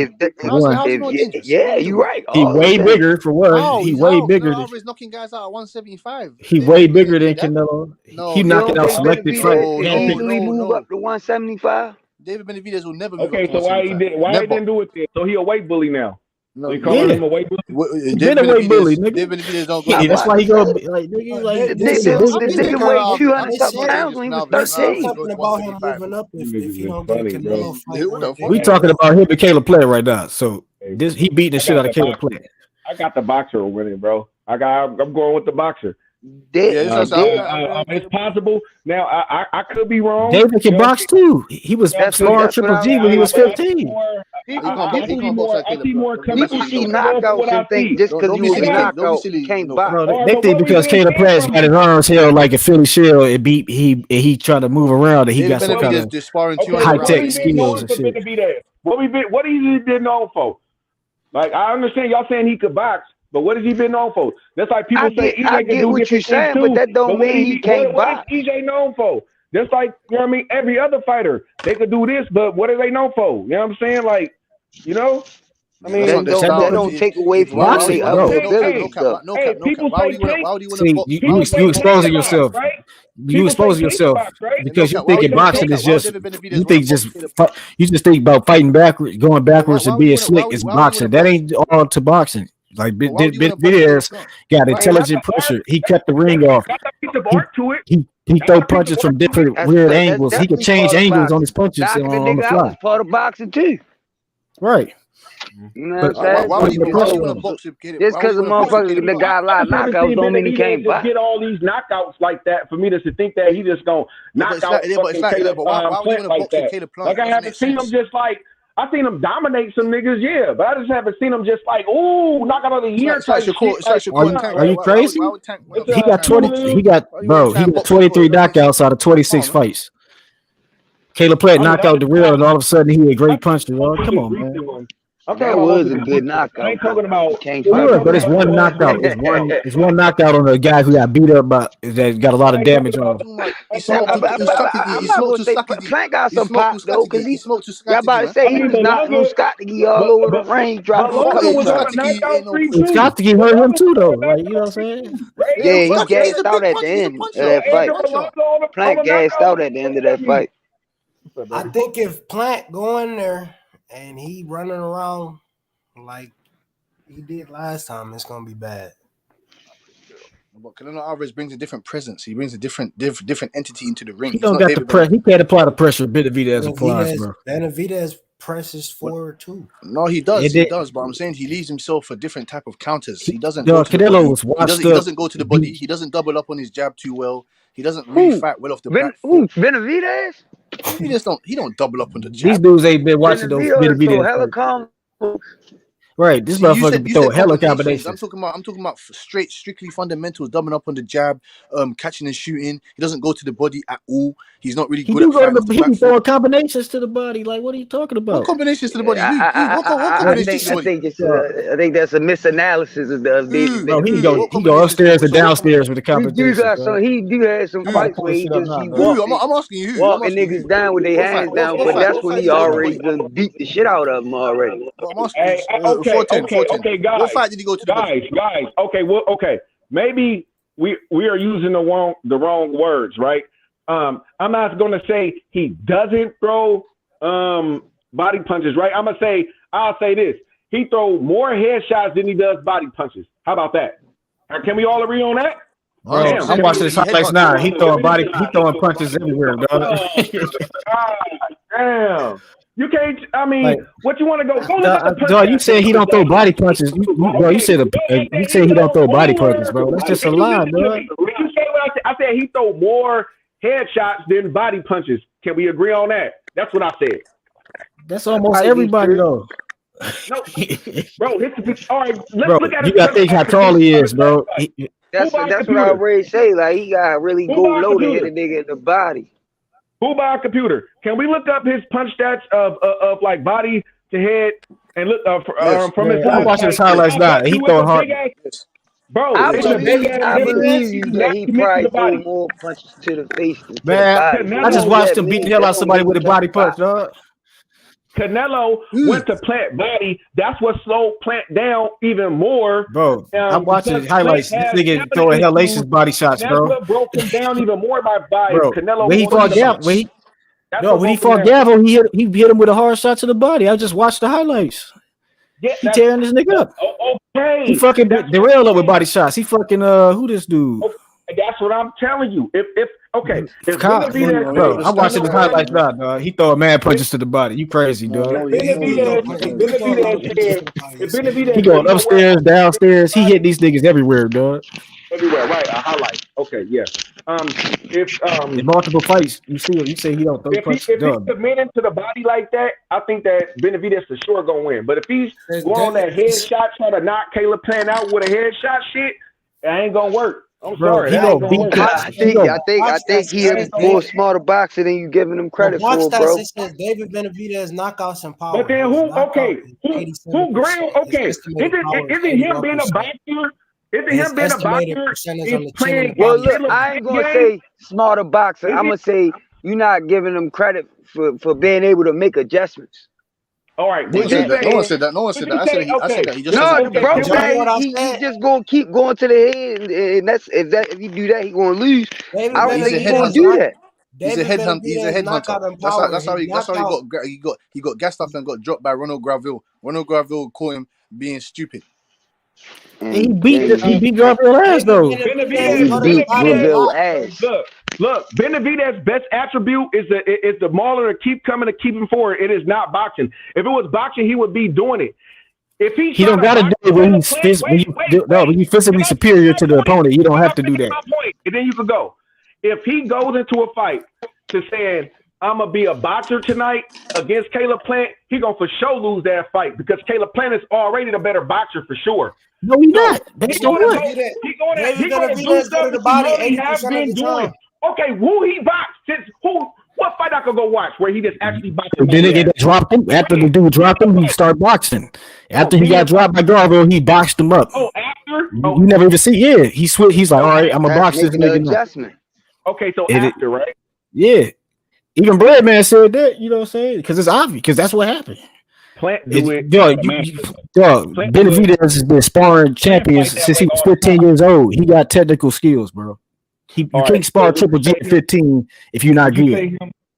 Yeah, you're right. He way bigger for one. He way bigger. Alvarez knocking guys out at 175. He way bigger than Canelo. He knocking out selected fights. Easily move up to 175. David Benavidez will never. Okay, so why he didn't do it then? So he a weight bully now. No, so you calling him a weight bully? He been a weight bully, nigga. David Benavidez don't go. That's why he go like nigga. This nigga weighed 200 something pounds when he was 13. Talking about him moving up if you don't get Canelo fight. We talking about him and Caleb Plant right now. So this he beating the shit out of Caleb Plant. I got the boxer winning, bro. I'm going with the boxer. It's possible. Now I could be wrong. David can box too. He was sparring Triple G when he was 15. People see knockouts and think just because you was a knockout, you can't box. Bro, they think because Caleb Plant's got his arms held like a Philly shell, he trying to move around and he got some kind of high tech skills and shit. What he been known for? Like I understand y'all saying he could box. But what has he been known for? That's like people say EJ I can get do what you're saying, too, but that don't mean he can't box. What is EJ known for? Just like, you know what I mean, every other fighter, they could do this, but what are they known for? You know what I'm saying? Like, you know? I mean, that don't take away from boxing, other abilities. You exposing yourself. You exposing yourself because you think boxing is just you just think about fighting backwards, going backwards and being slick is boxing. That ain't all to boxing. Like But why would you want to punch Benavidez Caleb Plant? got Right, intelligent pressure. He kept the ring off. Got a piece of art to it. He throw punches from different That's weird that's angles. He could definitely change part of angles on his boxing. punches Knocking the on the nigga out is fly. part of boxing too. Right. You know But what I'm saying? Why would you want to So, box with Caleb? just Why would because you a want to box with motherfucker Caleb that Plant? got a lot of I haven't knockouts seen don't mean he Benavidez can't just fight. get all these knockouts like that for me to think that he just gonna Yeah, knock out fucking Caleb but why would you Plant want to like box with that. Caleb Plant? Like It I doesn't haven't make seen him sense. just like I seen him dominate some niggas, yeah, but I just haven't seen him just like ooh knockout of the year It's like type Shakur, shit. it's like Shakur and Tank. Are you crazy? Why would Tank want It's He to got try and 20. box? He got Why would you want to try and box Shakur? 23 It doesn't make knockouts out of 26 sense. Come on, man. fights. Caleb Plant I'm knocked out the real, and all of a sudden he a great puncher. Bro. Come on, man. I'm talking That about was most a of the good I knockout, ain't talking though. about You can't I'm fight Sure, with but it's that. one knockout. It's one knockout on a guy who got beat up by that got a lot of damage on him. He smoked to Skakigi. I'm He not smoked gonna to say Skakigi. Plant got He some smoked pop to though, Skakigi. cause He smoked to y'all about Skakigi, to man. say I he mean was knocking Malonga Skotigi all over the ring, trying to Malonga cut Skakigi, was him. on a Skakigi knockout ain't no streak pussy. too. Skotigi hurt him too, though. Like you know what I'm saying? Right? Yeah, he Skakigi, he's a gassed out big at puncher. the He's a end of puncher. that He's a fight. puncher. Malonga on Plant a gassed knockout. out at the end of that fight. I think if Plant go in there and he running around like he did last time, it's gonna be bad. But Canelo Alvarez brings a different presence. He brings a different entity into the ring. He He's don't not got the David press. Benavidez. He can't apply the pressure Benavidez applies, bro. Benavidez presses forward too. No, he does. It He did. does. But I'm saying he leaves himself for different type of counters. He doesn't Yo, go to the Canelo body. was washed He up. doesn't go to the body. He doesn't double up on his jab too well. He doesn't really Who? fight well off the back Who? foot. Benavidez? He don't double up on the These jab. dudes ain't been watching those Benavidez so Benavidez hella fights. calm. Right, this See, you motherfucker said throw hella combinations. I'm combinations. talking about strictly fundamentals, doubling up on the jab, catching and shooting. He doesn't go to the body at all. He's not really He good do at go fighting to off the. the He back be foot. throwing combinations to the body. Like, what are you talking What about? combinations to the body? What I combinations to the body? think I think that's a misanalysis of David Bro, he Benavidez. go upstairs and downstairs with the He do competition. got some. He do have some I'm about to fights pull where this he shit up just now, he bro. Who? I'm asking you who? I'm walking asking niggas you. down with their What fight? hands down, What but fight? that's What when fight he did he go to the already body? done beat the shit out of him already. But I'm asking Hey, you. 410. guys. What fight did he go to the body? Guys. Okay. Maybe we are using the wrong words, right? I'm not gonna say he doesn't throw body punches, right? I'll say this: he throw more headshots than he does body punches. How about that? Can we all agree on that? Bro, Damn. I'm watching his highlights now. He throwing punches everywhere, dog. Damn. You can't. I mean, Like, what you want to go? Go look at the punch. dog, you said he don't throw body punches. Bro, you said he don't throw body punches, bro. That's just a lie, bro. Did you say what I said? I said he throw more headshots than body punches. Can we agree on that? That's what I said. That's almost everybody, though. No, bro. All right. Let's Bro, look at you it. gotta think how tall he is, bro. That's what I already say. Like he got to really go low to hit a nigga in the body. Who by a computer? Can we look up his punch stats of like body to head and look from his? I'm watching his highlights now. He throwing hard. Bro, I it's a big ass believe you that he probably threw more punches to the face than to the Man, body. I just watched him beat the hell out of somebody with a body punch, dog. Canelo went to Plant body. That's what slowed Plant down even more. Bro, I'm watching his highlights. This Plant nigga had throwing stamina hellacious body shots, That's bro. what broke him down even more by Bro, Canelo. when he fought Gavel, when he fought Gavel, he hit him with a hard shot to the body. I just watched the highlights. Yeah, he tearing this nigga up. Okay, He fucking derailed up with body shots. He fucking who this dude? That's what I'm telling you. If Benavidez, bro, I'm watching the highlights now, dog. He throwing mad punches to the body. You crazy, dog. He going upstairs, downstairs. He hit these niggas everywhere, dog. Everywhere, right? A highlight. Okay, yeah. In multiple fights, you say he don't throw punches. If he's submitting to the body like that, I think that Benavidez for sure gonna win. But if he's going on that headshot, trying to knock Caleb Plant out with a headshot shit, it ain't gonna work. I'm sorry. He gonna beat I think he is more smarter boxer than you giving him credit for, bro. It says David Benavidez knockouts and power. But then who ground? Okay, isn't him being a boxer? Isn't him being a boxer? He's playing. Well, look, I ain't gonna say smarter boxer. I'm gonna say you're not giving him credit for being able to make adjustments. All right. No one said that. I said that. He just bro, man, he just gonna keep going to the head, and that's if you do that, he gonna lose. I don't think he's gonna do that. He's a headhunter. That's how he got gassed up and got dropped by Ronald Graville. Ronald Graville caught him being stupid. And he beat Gabriel ass though. Look, Benavidez's best attribute is the mauler to keep coming to keep him forward. It is not boxing. If it was boxing, he would be doing it. If he don't got to do it when he's physically superior to the opponent. You don't have to do that. And then you could go. If he goes into a fight to saying, I'm going to be a boxer tonight against Caleb Plant, he going to for sure lose that fight because Caleb Plant is already the better boxer for sure. No, he's not. That's He going to do stuff that he has been doing. Okay, who he boxed since what fight I could go watch where he just actually boxed him? Then they dropped him. After the dude dropped him, he started boxing. After he got dropped by Garville, he boxed him up. Oh, after? You never even see. Yeah, he switched. He's like, all right, I'm a box this nigga. Okay, so after, right? Yeah. Even Breadman said that, you know what I'm saying? Because it's obvious, because that's what happened. Plant do it. Benavidez has been sparring champions since he was 15 years old. He got technical skills, bro. You can't spar Triple G at 15 if you're not good.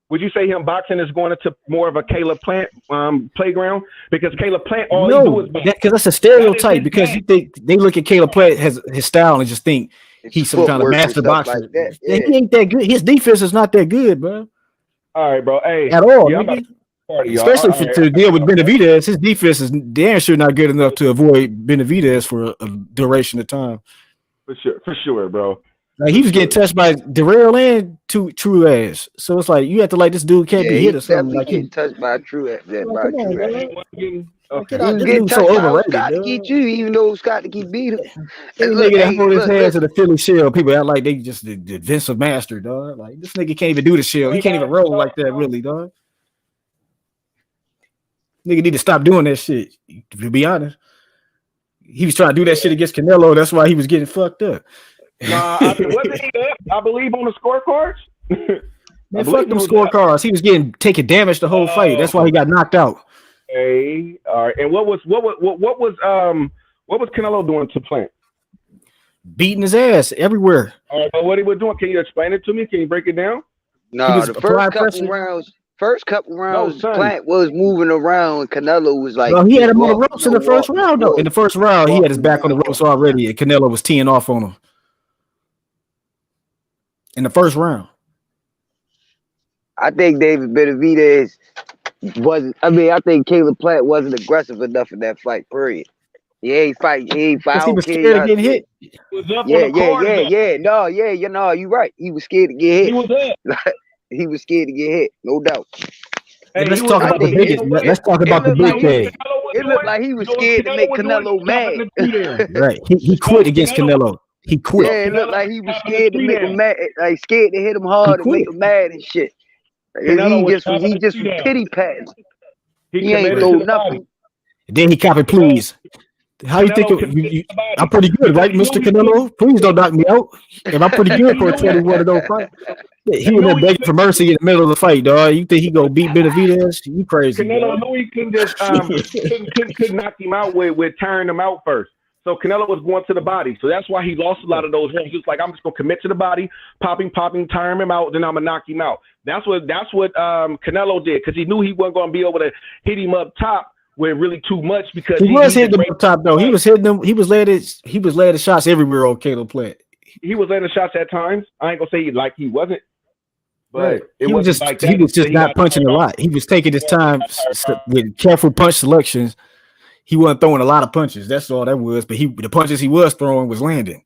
Would you say him boxing is going into more of a Caleb Plant playground? Because Caleb Plant, all he do is because that's a stereotype. Because you think they look at Caleb Plant as his style and just think he's some kind of master boxer. Like that. Yeah. He ain't that good. His defense is not that good, bro. All right, bro. Hey, at all, especially to deal with Benavidez, his defense is damn sure not good enough to avoid Benavidez for a duration of time. For sure, bro. Like he was getting touched by Darrell and True Ass, so it's like you have to like this dude can't be hit or something. Like getting touched by True Ass. He was getting so overrated. Scott to get you, even though Scott to get beat him. And nigga that hold his hands to the Philly shell. People act like they just the defensive master, dog. Like this nigga can't even do the shell. He can't even roll like that, really, dog. Nigga need to stop doing that shit. To be honest, he was trying to do that shit against Canelo. That's why he was getting fucked up. I believe on the scorecards. Man, fuck them scorecards. He was taking damage the whole fight. That's why he got knocked out. Hey, all right. And what was Canelo doing to Plant? Beating his ass everywhere. All right, but what he was doing? Can you explain it to me? Can you break it down? No, the first couple rounds, Plant was moving around and Canelo was like. Well, he had him on the ropes in the first round, though. In the first round, he had his back on the ropes already, and Canelo was teeing off on him. In the first round. I think David Benavidez wasn't. I mean, I think Caleb Plant wasn't aggressive enough in that fight. Period. He ain't fight. He was scared of getting hit. Yeah. No, you know, you're right. He was scared to get hit. He was up. He was scared to get hit, no doubt. Hey, let's talk about the biggest. Let's talk about the big thing. It looked like he was scared to make Canelo mad. Right. He quit against Canelo. He quit. Yeah, it looked like he was scared to make him mad, like scared to hit him hard and make him mad and shit. He just was pity patting. He ain't throw nothing. Then he copied, please. How you think? I'm pretty good, right, Mr. Canelo? Please don't knock me out. And I'm pretty good for a 21 of those fight. He was there begging for mercy in the middle of the fight, dog. You think he gonna beat Benavidez? You crazy? Canelo knew he couldn't just couldn't knock him out with tiring him out first. So Canelo was going to the body. So that's why he lost a lot of those rounds. He was like, I'm just gonna commit to the body, popping, tiring him out, then I'm gonna knock him out. That's what Canelo did, because he knew he wasn't gonna be able to hit him up top with really too much, because he was hitting him up top though. He was hitting them. He was landing shots everywhere on Caleb Plant. He was landing shots at times. I ain't gonna say like he wasn't. But he was just not punching a lot. He was taking his time with careful punch selections. He wasn't throwing a lot of punches. That's all that was. But the punches he was throwing was landing.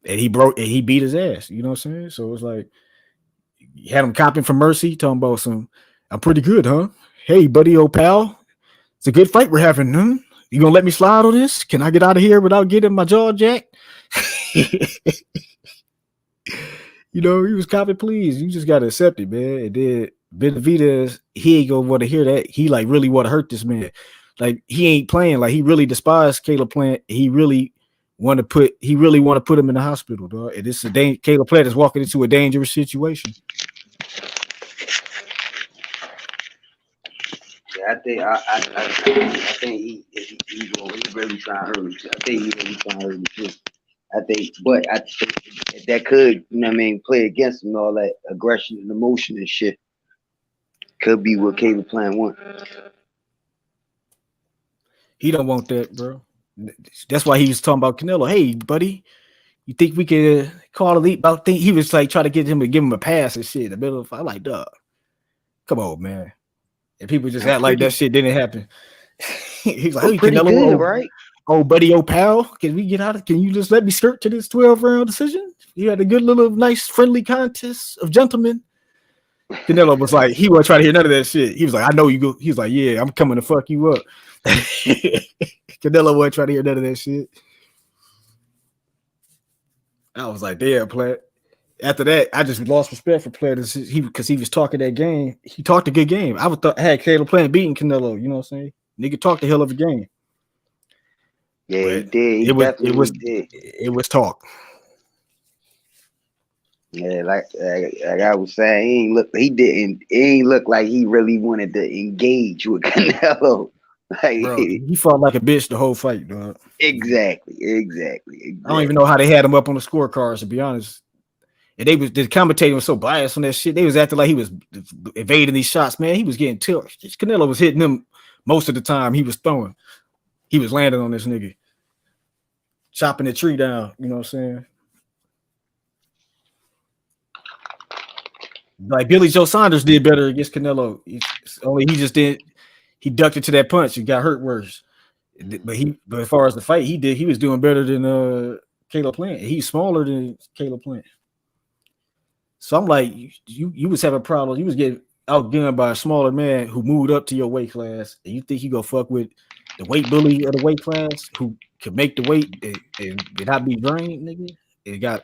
And he beat his ass. You know what I'm saying? So it was like, you had him copping for mercy, talking about I'm pretty good, huh? Hey, buddy, old pal. It's a good fight we're having, huh? You gonna let me slide on this? Can I get out of here without getting my jaw jacked? You know, he was copping, please. You just gotta accept it, man. And then Benavidez, he ain't gonna want to hear that. He like really want to hurt this man. Like he ain't playing. Like he really despised Caleb Plant. He really want to put him in the hospital, dog. And it's Caleb Plant is walking into a dangerous situation. Yeah, I think he's really trying to hurt him. I think he's really trying to hurt him too. I think that could, you know what I mean, play against him, all that aggression and emotion and shit. Could be what Caleb Plant want. He don't want that, bro. That's why he was talking about Canelo. Hey, buddy, you think we could call a leap? I think he was like trying to get him to give him a pass and shit in the middle of the fight. Like, dog, come on, man. And people just act like that shit didn't happen. He's like, hey, pretty Canelo, good, right? Oh, buddy, pal, can we get out of? Can you just let me skirt to this 12-round decision? You had a good little, nice, friendly contest of gentlemen. Canelo was like, he wasn't trying to hear none of that shit. He was like, I know you go. He's like, yeah, I'm coming to fuck you up. Canelo wasn't trying to hear none of that shit. I was like, damn, Platt. After that, I just lost respect for Platt because he was talking that game. He talked a good game. I would thought had Caleb Plant beating Canelo. You know what I'm saying? Nigga talked a hell of a game. Yeah, But he did. He definitely did. It was talk. Yeah, like I was saying, he ain't look like he really wanted to engage with Canelo. Like, bro, he fought like a bitch the whole fight, dog. Exactly. I don't even know how they had him up on the scorecards, to be honest. And the commentator was so biased on that shit. They was acting like he was evading these shots, man. He was getting tilted. Canelo was hitting him most of the time. He was throwing. He was landing on this nigga, chopping the tree down. You know what I'm saying? Like Billy Joe Saunders did better against Canelo. He ducked into that punch and got hurt worse. But as far as the fight, he was doing better than Caleb Plant. He's smaller than Caleb Plant. So I'm like, you was having problems. You was getting outgunned by a smaller man who moved up to your weight class, and you think you go fuck with the weight bully of the weight class who could make the weight and not be drained, nigga?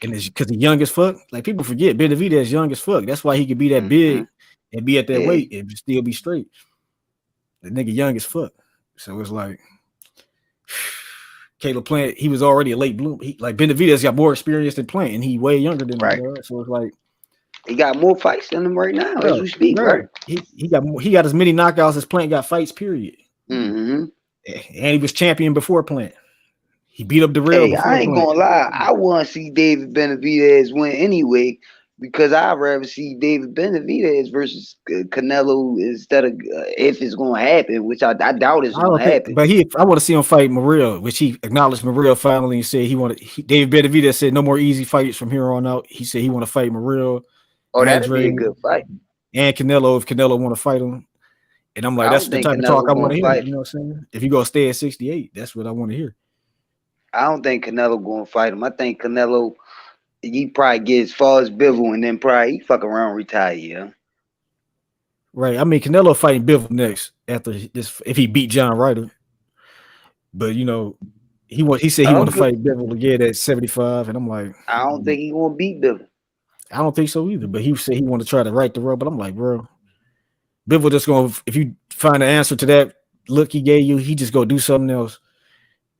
And it's because he's young as fuck. Like people forget, Benavidez young as fuck. That's why he could be that big and be at that weight and still be straight. The nigga young as fuck. So it's like Caleb Plant, he was already a late bloom. Like Benavidez got more experience than Plant, and he way younger than him. So it's like he got more fights than him right now as we speak. Right? He got as many knockouts as Plant got fights. Period. Mm-hmm. And he was champion before Plant. He beat up Darrell. Hey, I ain't gonna lie. I want to see David Benavidez win anyway because I'd rather see David Benavidez versus Canelo instead of if it's gonna happen, which I doubt it's gonna happen. But I want to see him fight Morrell, which he acknowledged Morrell finally and said he wanted. David Benavidez said no more easy fights from here on out. He said he want to fight Morrell. Oh, that'd be a good fight. And Canelo if Canelo want to fight him. And I'm like, that's the type of talk I want to hear. You know what I'm saying? If you go stay at 68, that's what I want to hear. I don't think Canelo gonna fight him. I think Canelo, he probably get as far as Bivol and then probably he fuck around and retire. Yeah. Right. I mean, Canelo fighting Bivol next after this if he beat John Ryder. But you know, he said he want to fight Bivol again at 75, and I'm like, I don't think he gonna beat Bivol. I don't think so either. But he said he want to try to right the road. But I'm like, bro, Bivol just gonna if you find an answer to that look he gave you, he just go do something else.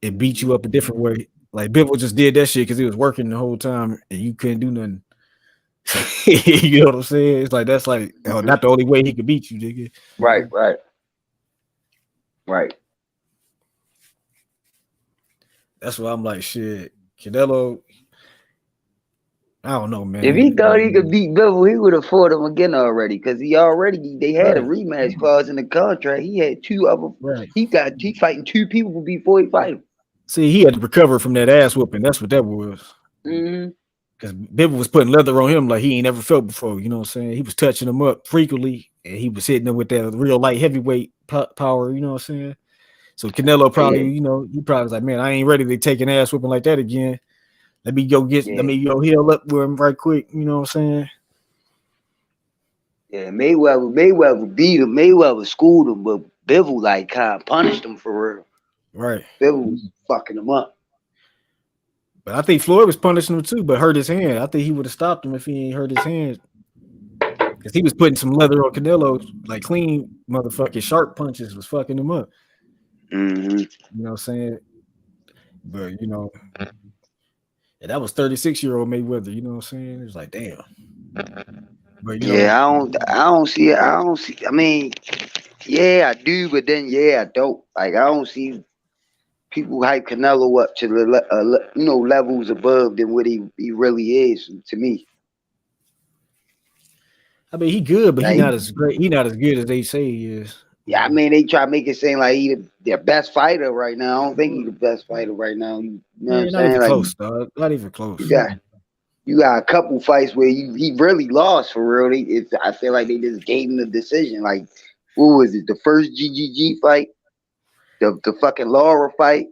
It beat you up a different way. Like Bivol just did that shit because he was working the whole time and you couldn't do nothing. You know what I'm saying? It's like that's like not the only way he could beat you, nigga. Right. That's why I'm like, shit, Canelo. I don't know, man. If he thought he could beat Bivol, he would have fought him again already because they had a rematch clause in the contract. He had two other. Right. He fighting two people before he fight him. See, he had to recover from that ass whooping. That's what that was. Mm-hmm. Because Bivol was putting leather on him like he ain't never felt before. You know what I'm saying? He was touching him up frequently, and he was hitting him with that real light heavyweight power. You know what I'm saying? So Canelo probably, he probably was like, man, I ain't ready to take an ass whooping like that again. Let me go heal up with him right quick. You know what I'm saying? Yeah, Mayweather beat him. Mayweather schooled him, but Bivol like kind of punished him for real. Right. Bivol was fucking him up. But I think Floyd was punishing him too, but hurt his hand. I think he would have stopped him if he ain't hurt his hand. Because he was putting some leather on Canelo, like clean motherfucking sharp punches was fucking him up. Mm-hmm. You know what I'm saying? But, and that was 36-year-old Mayweather. You know what I'm saying? It was like, damn. But, I don't see it. I mean, yeah, I do, but then, I don't. Like, I don't see people hype Canelo up to the levels above than what he really is to me. I mean, he good, but he Like, not as great. He not as good as they say he is. yeah, I mean, they try to make it seem like he their best fighter right now. I don't think he's the best fighter right now. You know what I'm Man, not saying? even Like, close, dog. Not even close. you got a couple fights where he really lost for real. I feel like they just gave him the decision. Like, what was it? The first GGG fight, the fucking Laura fight.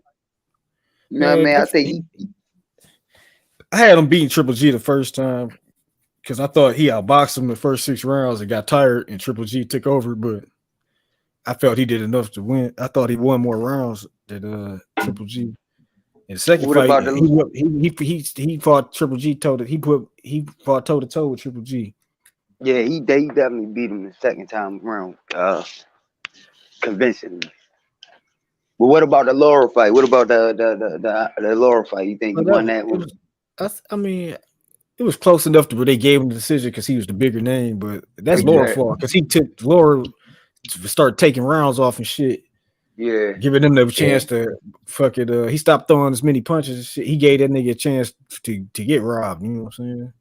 You know what I mean? I think I had him beating Triple G the first time because I thought he outboxed him the first 6 rounds and got tired, and Triple G took over. But I felt he did enough to win. I thought he won more rounds than Triple G. In the second What fight, about he fought Triple G he fought toe to toe with Triple G. yeah, he definitely beat him the second time around, convincingly. But what about the Laura fight? What about the Laura fight? You think he won that one? I mean, it was close enough to where they gave him the decision because he was the bigger name. But that's Laura's fault because he took Laura to start taking rounds off and shit. Yeah, giving them the chance to fuck it. He stopped throwing as many punches and shit. He gave that nigga a chance to get robbed. You know what I'm saying?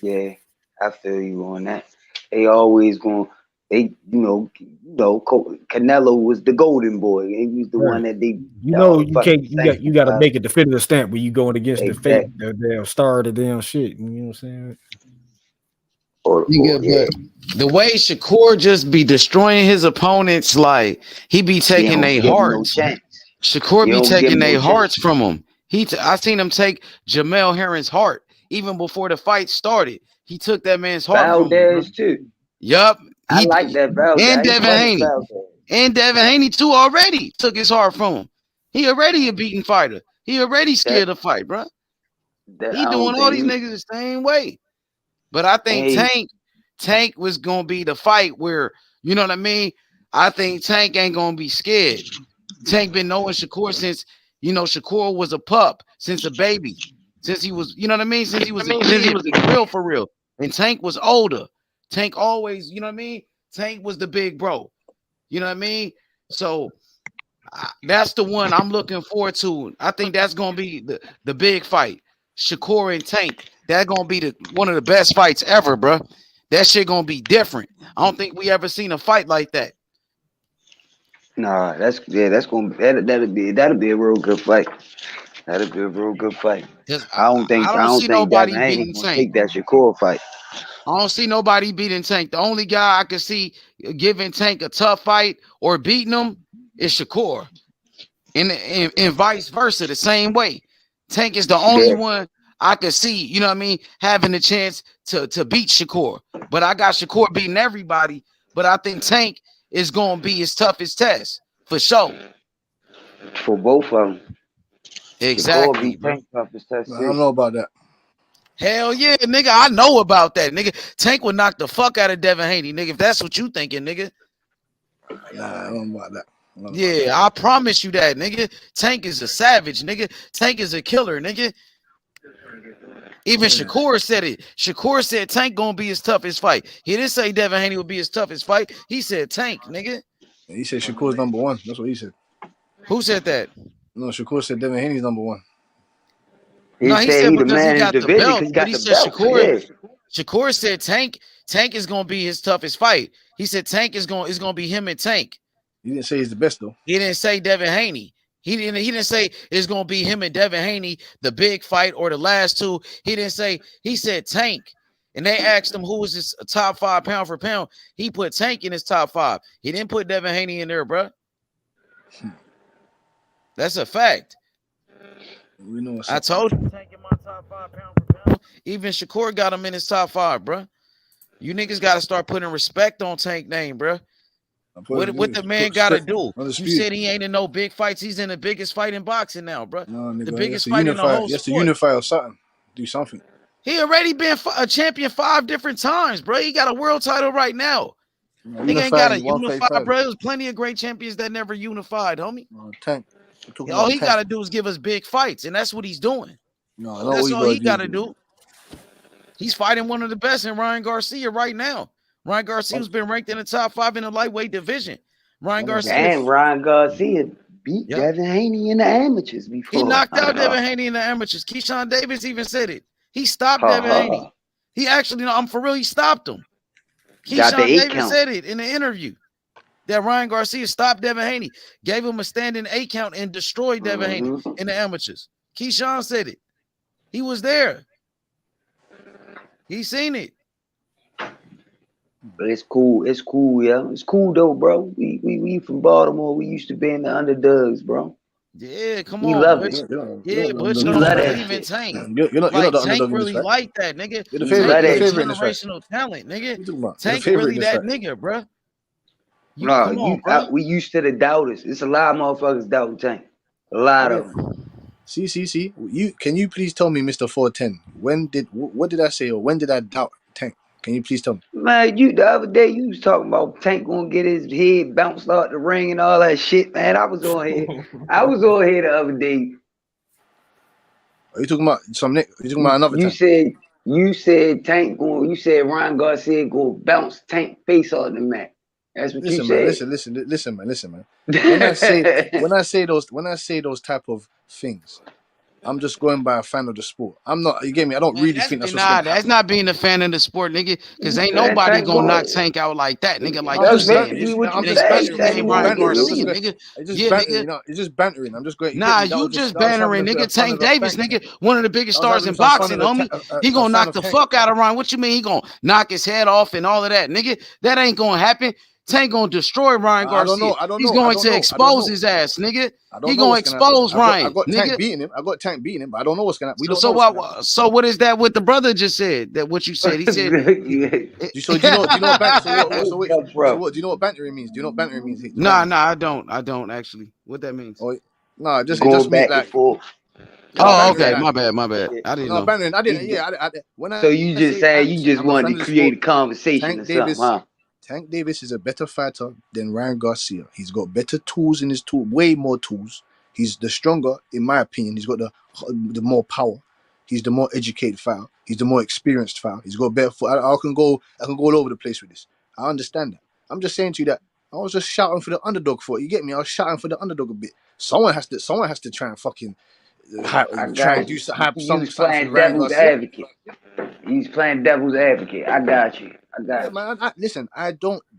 Yeah, I feel you on that. They always going. They, Canelo was the golden boy. He was the one that they. You can't. You got to make a definitive stamp when you going against the fake, the damn star of the damn shit. You know what I'm saying? But the way Shakur just be destroying his opponents, like he be taking their hearts. Shakur be taking their hearts from him. I seen him take Jamel Herring's heart even before the fight started. He took that man's heart from him. Too. Yup. I like that Valdez. And Devin Haney. And Devin Haney too already took his heart from him. He already a beaten fighter. He already scared to fight, bro. He doing all these niggas the same way. But I think Tank was gonna be the fight where, you know what I mean? I think Tank ain't gonna be scared. Tank been knowing Shakur since, Shakur was a pup, since a baby, since he was, you know what I mean? Since he was a kid, for real. And Tank was older. Tank always, you know what I mean? Tank was the big bro. You know what I mean? So that's the one I'm looking forward to. I think that's gonna be the big fight. Shakur and Tank. That's gonna be one of the best fights ever, bro. That shit gonna be different. I don't think we ever seen a fight like that. Nah, that'll be a real good fight. That'll be a real good fight. I don't think nobody Devin Haney beating gonna Tank. take that Shakur fight. I don't see nobody beating Tank. The only guy I can see giving Tank a tough fight or beating him is Shakur. And vice versa, the same way. Tank is the only one I could see, you know what I mean, having a chance to beat Shakur. But I got Shakur beating everybody. But I think Tank is going to be his toughest test, for sure. For both of them. Exactly. Tank toughest test. I don't know about that. Hell yeah, nigga. I know about that, nigga. Tank would knock the fuck out of Devin Haney, nigga, if that's what you thinking, nigga. Nah, I don't know about that. Yeah, I promise you that, nigga. Tank is a savage, nigga. Tank is a killer, nigga. Even Shakur said it. Shakur said Tank gonna be his toughest fight. He didn't say Devin Haney would be his toughest fight. He said Tank, nigga. He said Shakur's number one. That's what he said. Who said that? No, Shakur said Devin Haney's number one. No, he said he the because man he got in the division, belt. 'cause he But got he the said belt. Shakur said Tank is gonna be his toughest fight. He said Tank is gonna be him and Tank. He didn't say he's the best though. He didn't say Devin Haney. He didn't say it's gonna be him and Devin Haney, the big fight or the last two. He didn't say. He said Tank. And they asked him who was his top 5 pound for pound. He put Tank in his top 5. He didn't put Devin Haney in there, bro. That's a fact. We know I told you Tank in my top 5 pound for pound. Even Shakur got him in his top 5, bro. You niggas got to start putting respect on Tank name, bro. What the man got to do? You said he ain't in no big fights. He's in the biggest fight in boxing now, bro. No, nigga, the biggest fight in the whole sport. Yes, to sport. unify or something. Do something. He already been a champion 5 different times, bro. He got a world title right now. He ain't got to unify, bro. There's plenty of great champions that never unified, homie. Tank. All he got to do is give us big fights, and that's what he's doing. No, that's all he got to do. He's fighting one of the best in Ryan Garcia right now. Ryan Garcia's been ranked in the top 5 in the lightweight division. Ryan Garcia. And Ryan Garcia beat Devin Haney in the amateurs before. He knocked out Devin Haney in the amateurs. Keyshawn Davis even said it. He stopped Devin Haney. He actually, I'm for real, he stopped him. Got the Keyshawn 8 Davis count. said it in the interview that Ryan Garcia stopped Devin Haney, gave him a standing 8 count, and destroyed Devin Haney in the amateurs. Keyshawn said it. He was there. He seen it. But it's cool. It's cool, yeah. It's cool though, bro. We from Baltimore. We used to be in the underdogs, bro. Yeah, come We on, love Butch. it. Yeah, Butch We don't love that believe in shit. Tank. You're not Like the Tank underdog in this really fight. like that, nigga. You're the We favorite. love You're the that favorite shit. in this fight. Generational talent, nigga. What you talking about? You're the Tank favorite really in this that fight. nigga, bruh. You No, come on, bro. we used to the doubters. It's a lot of motherfuckers doubting Tank. A lot of them. See. Can you please tell me, Mr. 410, what did I say, or when did I doubt Tank? Can you please tell me? Man, the other day you was talking about Tank gonna get his head bounced out the ring and all that shit, man. I was on here the other day. Are you talking about you talking about another Tank? You said Tank going. You said Ryan Garcia go bounce Tank face on the mat. That's what you Man, said. listen, man. When I say those type of things, I'm just going by a fan of the sport. I'm not. You get me? I don't really think that's what's gonna happen. That's not being a fan of the sport, nigga. Because ain't Man, nobody Tank gonna knock going. Tank out like that, nigga. Like I'm you just saying, basically nigga. what you And saying. especially Tank ain't going Ryan get Garcia, loose. nigga. It's just Yeah, bantering. nigga. It's just bantering. I'm just going. You get Nah, me? you just That was having bantering, a bit nigga. of fun Tank of a Davis, Tank. nigga, one of the biggest I was stars having in some fun boxing, of homie. a He gonna fan knock of the Tank. fuck out of Ryan. What you mean? He gonna knock his head off and all of that, nigga? That ain't gonna happen. Tank gonna destroy Ryan I don't Garcia. know. He's going to expose his ass, nigga. I don't He know gonna what's gonna happen. expose Ryan, I got Tank nigga. beating him. But I don't know what's gonna happen. We don't So know what's gonna happen. so what is that? What the brother just said? That what you said? He said. So do you know what do you know what bantering means? Do you know what bantering means? Nah, I don't actually. What that means? Oh, no, it just Going means back and like. forth. Oh, okay. My bad. I didn't No, know. bantering. I didn't. Yeah, when So I you just say saying you just I'm a fan wanted of to the create sport, a conversation or something, huh? Tank Davis is a better fighter than Ryan Garcia. He's got better tools in his tool, way more tools. He's the stronger, in my opinion. He's got the more power. He's the more educated fighter. He's the more experienced fighter. He's got better foot. I can go all over the place with this. I understand that. I'm just saying to you that I was just shouting for the underdog for it. You get me? I was shouting for the underdog a bit. Someone has to try and fucking I try got and do you. something was for playing Ryan devil's Garcia. advocate. He's playing devil's advocate. I got you. Yeah, man. Listen.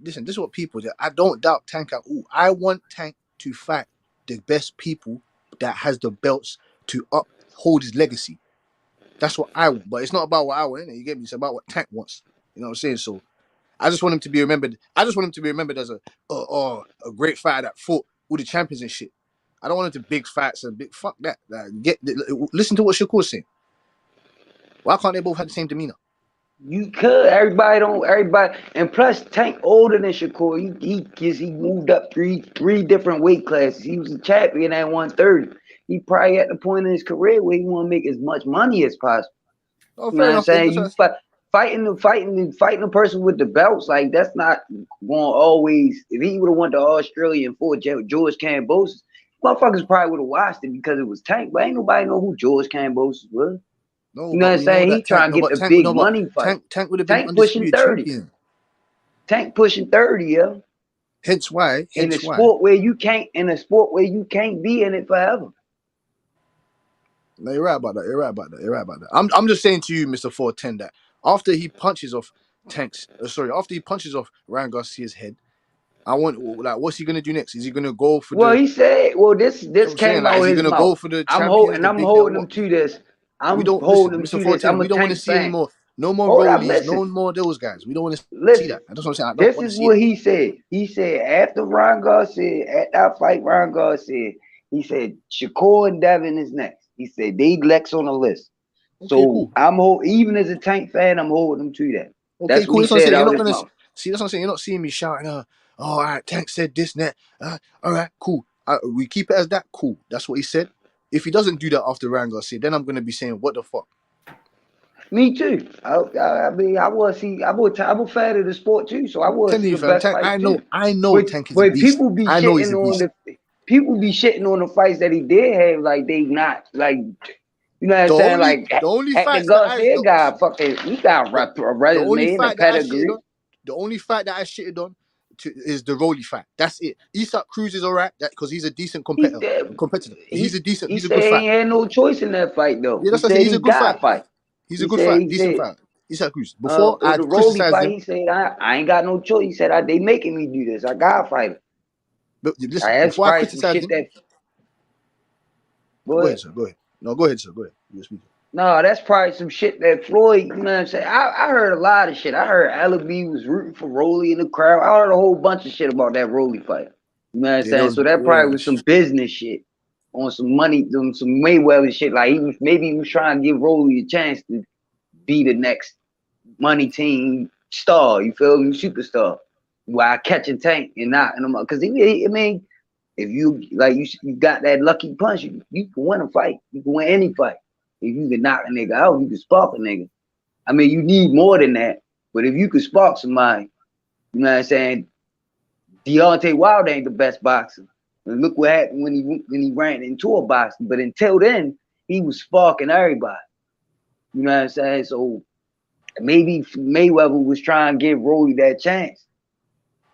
This is what people do. I don't doubt Tank at all. I want Tank to fight the best people that has the belts to uphold his legacy. That's what I want. But it's not about what I want, innit? You get me? It's about what Tank wants. You know what I'm saying? So I just want him to be remembered. I just want him to be remembered as a great fighter that fought all the champions and shit. I don't want him to big fights and big fuck that. Listen to what Shakur saying. Why can't they both have the same demeanor? You could. Everybody, and plus Tank older than Shakur. He moved up three different weight classes. He was a champion at 130. He probably at the point in his career where he want to make as much money as possible. Oh, You fair know enough. what I'm saying? You fighting the person with the belts, like that's not going to always. If he would have won the Australian for George Kambosos, motherfuckers probably would have watched it because it was Tank. But ain't nobody know who George Kambosos was. No, You know but what I'm we know saying? He that trying to get the big money fight. Tank would have been Tank pushing undisputed 30. champion. Tank pushing 30, yeah. Hence why. In a sport where you can't be in it forever. No, you're right about that. I'm just saying to you, Mr. 410, that after he punches off Ryan Garcia's head, I want, like, what's he gonna do next? Is he gonna go for He said, this came out is he his gonna mouth. go for the I'm champions? holding him to this. I'm holding him Mr. to 410, this. I'm a we don't want to Tank see any fan. more. No more Hold up, Rollies, listen. no more those guys. We don't want to see Listen, that. That's what I'm saying. I don't this want is to see what it. he said. He said after Ryan Garcia, at that fight, Ryan Garcia, he said Shakur and Devin is next. He said they Lex on the list. Okay, So cool. even as a Tank fan, I'm holding him to that. Okay, That's cool. what he That's what I'm said saying. You're out not his gonna mouth. see. That's what I'm saying. You're not seeing me shouting. All right, Tank said this and that. All right, cool. We keep it as that. Cool. That's what he said. If he doesn't do that after Ryan Garcia, then I'm gonna be saying, what the fuck? Me too. I mean, I'm a fan of the sport too, so I want to see the best Tank, fights I know Tank is a beast. people be I know he's shitting a on beast. the fights that he did have, like they not like, you know what I'm saying? Like The only Hector fights that Garcia he got a resume and a pedigree. The only fight that I shitted on is the Rolly fight. That's it. Isak Cruz is alright because he's a decent competitor. He's a He good said he fighter. ain't had no choice in that fight though. Yeah, He that's what I said say. He's he a good got fighter. fight. He's a good fighter, decent fighter. Isaac Cruz. Before I the Rolly criticized fight, him. he said, I ain't got no choice. He said, they making me do this. I gotta fight him. But I listen, asked before I Price some criticized shit him. that. Go ahead, sir. Go ahead. No, go ahead, sir. Go ahead. You speak. No, that's probably some shit that Floyd, you know what I'm saying? I heard a lot of shit. I heard Allaby was rooting for Rolly in the crowd. I heard a whole bunch of shit about that Rolly fight. You know what I'm saying? So that probably was some business shit on some money, on some Mayweather shit. Like maybe he was trying to give Rolly a chance to be the next money team star. You feel me? Superstar. While catching Tank and not, and I'm because I mean, if you like you got that lucky punch, you can win a fight. You can win any fight. If you can knock a nigga out, you can spark a nigga. I mean, you need more than that. But if you could spark somebody, you know what I'm saying? Deontay Wilder ain't the best boxer. And look what happened when he ran into a boxer. But until then, he was sparking everybody. You know what I'm saying? So maybe Mayweather was trying to give Rolly that chance,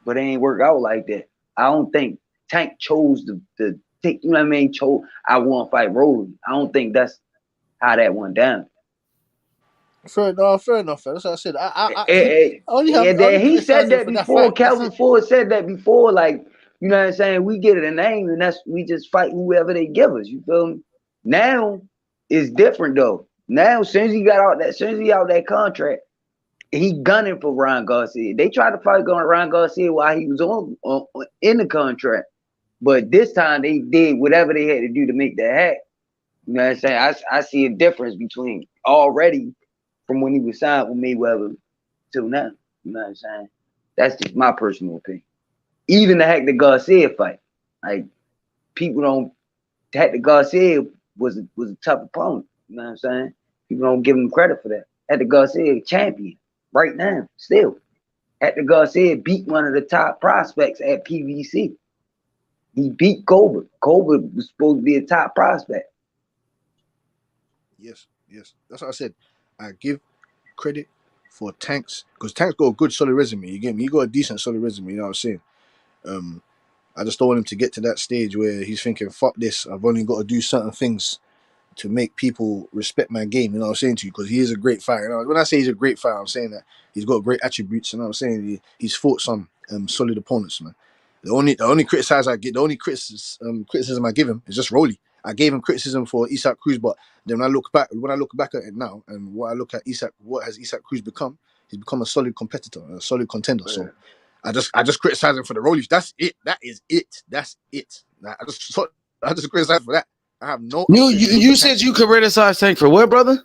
but it ain't work out like that. I don't think Tank chose to take. You know what I mean? I want to fight Rolly. I don't think that's how that went down. Fair enough. That's what I said. I only He said that for that before. fight. Calvin Ford said that before. Like, you know what I'm saying? We get it a name, and we just fight whoever they give us. You feel me? Now it's different though. Now, as soon as he out that contract, he gunning for Ryan Garcia. They tried to fight Ryan Garcia while he was on in the contract, but this time they did whatever they had to do to make that happen. You know what I'm saying? I see a difference between already from when he was signed with Mayweather till now. You know what I'm saying? That's just my personal opinion. Even the Hector Garcia fight, like people don't. Hector Garcia was a tough opponent. You know what I'm saying? People don't give him credit for that. Hector Garcia champion right now, still. Hector Garcia beat one of the top prospects at PVC. He beat Colbert. Colbert was supposed to be a top prospect. Yes. That's what I said. I give credit for Tanks because Tanks got a good solid resume. You get me? He got a decent solid resume. You know what I'm saying? I just don't want him to get to that stage where he's thinking, "Fuck this! I've only got to do certain things to make people respect my game." You know what I'm saying to you? Because he is a great fighter. You know, when I say he's a great fighter, I'm saying that he's got great attributes. You know what I'm saying? He's fought some solid opponents, man. The only criticism I give him is just Rolly. I gave him criticism for Isaac Cruz, but then when I look back at it now, and what I look at what has Isaac Cruz become? He's become a solid competitor, a solid contender. Yeah. So I just criticize him for the Rolly. That's it. That is it. That's it. I just criticize for that. I have no. You said you could criticize Tank for what, brother?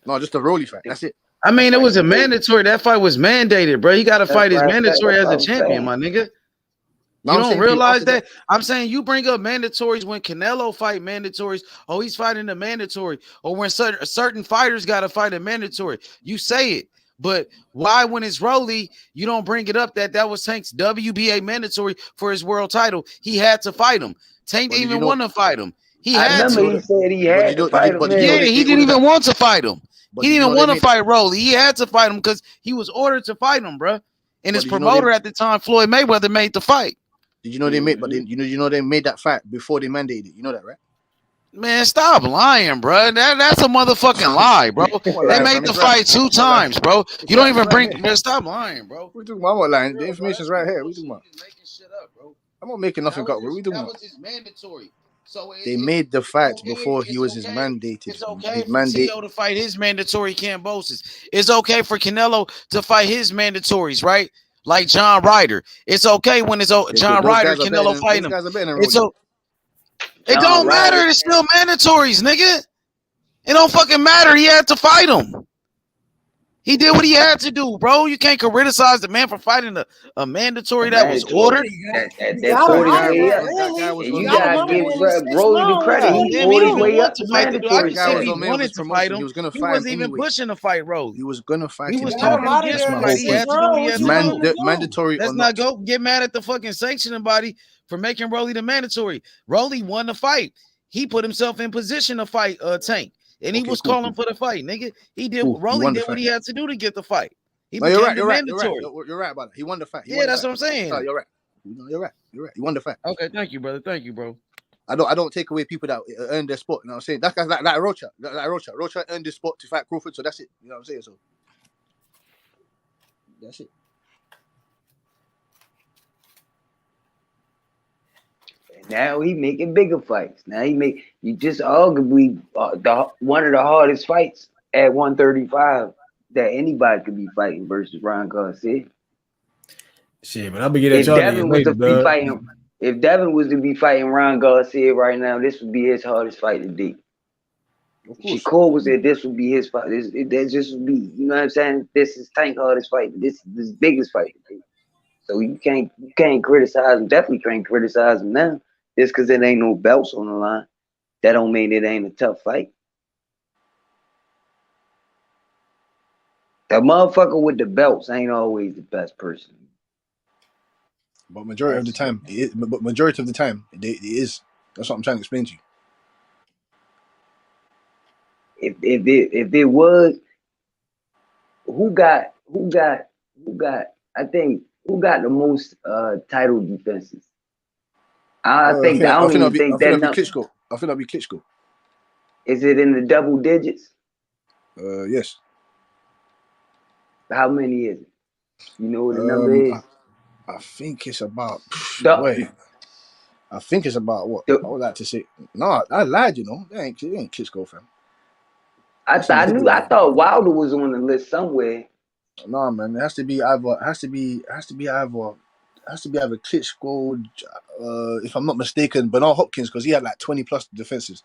No, just the Rolly fight. That's it. I mean, it was a mandatory. That fight was mandated, bro. He got to fight his mandatory as a champion, my nigga. You don't realize that? I'm saying you bring up mandatories when Canelo fight mandatories. Oh, he's fighting a mandatory. Or when certain fighters got to fight a mandatory. You say it. But why, when it's Rolly, you don't bring it up that was Tank's WBA mandatory for his world title? He had to fight him. Tank didn't even want to fight him. He had to. He said he had to fight him. Yeah, he didn't even want to fight him. He didn't even want to fight Rolly. He had to fight him because he was ordered to fight him, bro. And his promoter at the time, Floyd Mayweather, made the fight. Did you know they made? But they made that fight before they mandated it. You know that, right? Man, stop lying, bro. That's a motherfucking lie, bro. They made the fight 2 times, bro. You don't even bring. Man, stop lying, bro. We talking about? I'm not lying. The information's right here. We talking about? Making shit up, bro. I'm not making nothing up, bro. We talking about? That was his mandatory. So they made the fight before he was his mandated. It's okay for Tio to fight his mandatory Cambosis. It's okay for Canelo to fight his mandatories, right? Like John Ryder. It's okay when it's John Ryder, Canelo fighting him. It don't matter. It's still mandatories, nigga. It don't fucking matter. He had to fight him. He did what he had to do, bro. You can't criticize the man for fighting a mandatory that was ordered. You gotta give Rolly the credit. He fought his way up to mandatory. He wasn't even pushing to fight Rolly. He was gonna fight. He was talking against somebody. He had to do what he had to do. Mandatory. Let's not go get mad at the fucking sanctioning body for making Rolly the mandatory. Rolly won the fight. He put himself in position to fight Tank. And he was calling for the fight, nigga. He did. Rolly did what he had to do to get the fight. You're right about it. He won the fight. That's what I'm saying. No, you're right. You're right. He won the fight. Okay, thank you, brother. Thank you, bro. I don't take away people that earn their spot. You know what I'm saying? That's like Rocha. Rocha earned his spot to fight Crawford, so that's it. You know what I'm saying? So That's it. Now he making bigger fights. Now you just arguably one of the hardest fights at 135 that anybody could be fighting versus Ron Garcia. Shit, but I'll be getting at y'all niggas later, dog. If Devin was to be fighting Ron Garcia right now, this would be his hardest fight to date. Shakur was there, this would be his fight. This just would be, you know what I'm saying? This is Tank hardest fight. This is his biggest fight to date. So you can't criticize him. Definitely can't criticize him now. Just because it ain't no belts on the line, that don't mean it ain't a tough fight. That motherfucker with the belts ain't always the best person. But majority of the time, it is. That's what I'm trying to explain to you. If it was, who got I think who got the most title defenses? I think that'll be Klitschko. I think that'll be Klitschko. Is it in the double digits? Yes. How many is it? You know what the number is? I think it's about. Wait. I think it's about what? I would like to say. No, I lied. You know, it ain't Klitschko, fam. I thought Wilder was on the list somewhere. No, man, it has to be either Klitschko, if I'm not mistaken, Bernard Hopkins, because he had like 20 plus defenses.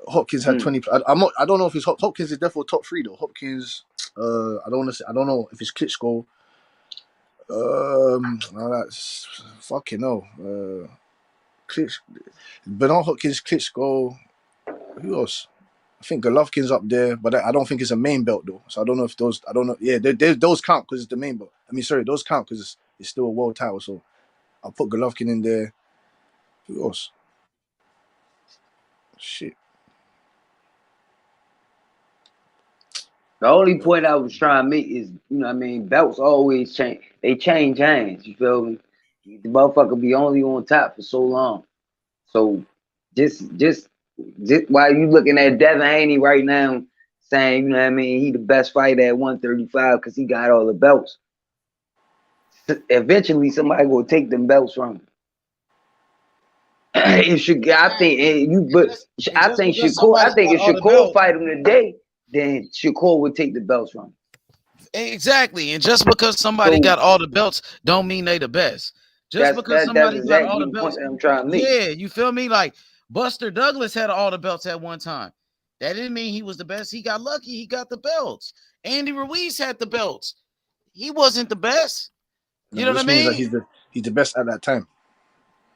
Hopkins had 20. I don't know if it's Hopkins is definitely top 3 though. Hopkins, I don't know if it's Klitschko. No, that's fucking no. Bernard Hopkins, Klitschko. Who else? I think Golovkin's up there, but I don't think it's a main belt though. So I don't know if those. I don't know. Yeah, those count because it's the main belt. I mean, sorry, those count because it's still a world title. So I'll put Golovkin in there. Who else? Shit. The only point I was trying to make is, you know what I mean, belts always change. They change hands, you feel me? The motherfucker be only on top for so long. So just while you looking at Devin Haney right now saying, you know what I mean, he the best fighter at 135 because he got all the belts. Eventually somebody will take them belts from him. I think if Shakur fight him today, then Shakur would take the belts from him. Exactly. And just because somebody got all the belts don't mean they the best. Just because somebody got all the belts, I'm trying to make. Yeah, you feel me? Like Buster Douglas had all the belts at one time. That didn't mean he was the best. He got lucky. He got the belts. Andy Ruiz had the belts. He wasn't the best. You know what I mean? That he's the best at that time.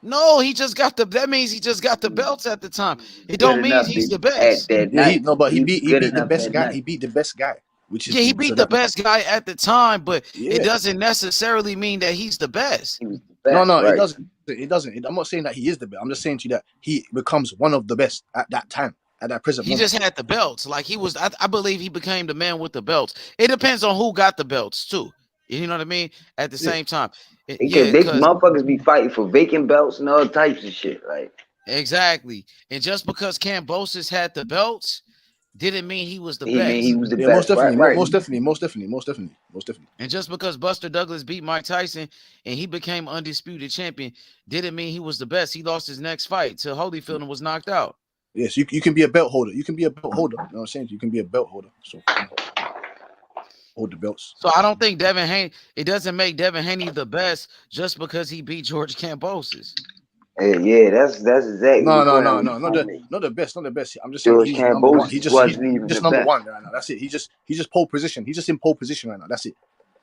No, he just got that means he just got the belts at the time. It don't mean he's the best. He beat the best guy. He beat the best guy. He beat the best guy at the time, but it doesn't necessarily mean that he's the best. No, it doesn't. It doesn't. I'm not saying that he is the best. I'm just saying to you that he becomes one of the best at that time, at that present moment. He just had the belts. Like he was, I believe he became the man with the belts. It depends on who got the belts too. You know what I mean? At the same time. Motherfuckers be fighting for vacant belts and all types of shit. Like exactly. And just because Kambosos had the belts didn't mean he was the best. He was the best. Most definitely. And just because Buster Douglas beat Mike Tyson and he became undisputed champion didn't mean he was the best. He lost his next fight to Holyfield and was knocked out. Yes, you can be a belt holder. You know what I'm saying? You can be a belt holder. So hold the belts. So I don't think Devin Haney, it doesn't make Devin Haney the best just because he beat George Kambosos. Yeah, that's exactly. No, not the best. I'm just saying he's number one. He's just number one right now. That's it. He's just pole position. He's just in pole position right now. That's it.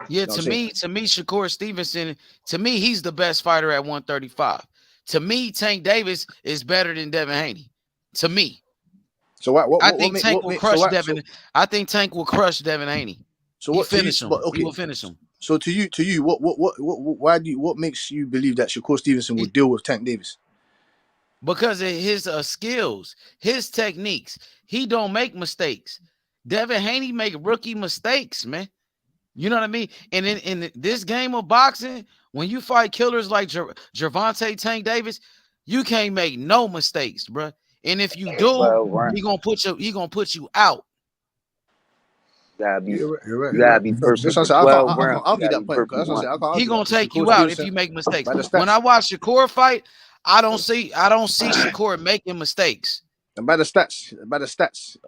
Yeah, you know to me, Shakur Stevenson, to me, he's the best fighter at 135. To me, Tank Davis is better than Devin Haney. To me. So I think Tank will crush Devin. I think Tank will crush Devin Haney. So what finish him? He will finish him. So to you, what makes you believe that Shakur Stevenson will deal with Tank Davis? Because of his skills, his techniques. He don't make mistakes. Devin Haney make rookie mistakes, man. You know what I mean? And in this game of boxing, when you fight killers like Gervonta Tank Davis, you can't make no mistakes, bro. And if you do, he gonna put you out. Gotta be, You're right. you You're gotta right. be That's perfect what for I'm saying. 12 I can't rounds. You argue gotta that be point. perfect That's what I'm one. saying. I can't He argue gonna that. take Shakur you out if Stevenson, you make mistakes. by the When I stats, watch Shakur fight, I don't see Shakur making mistakes. and by the stats,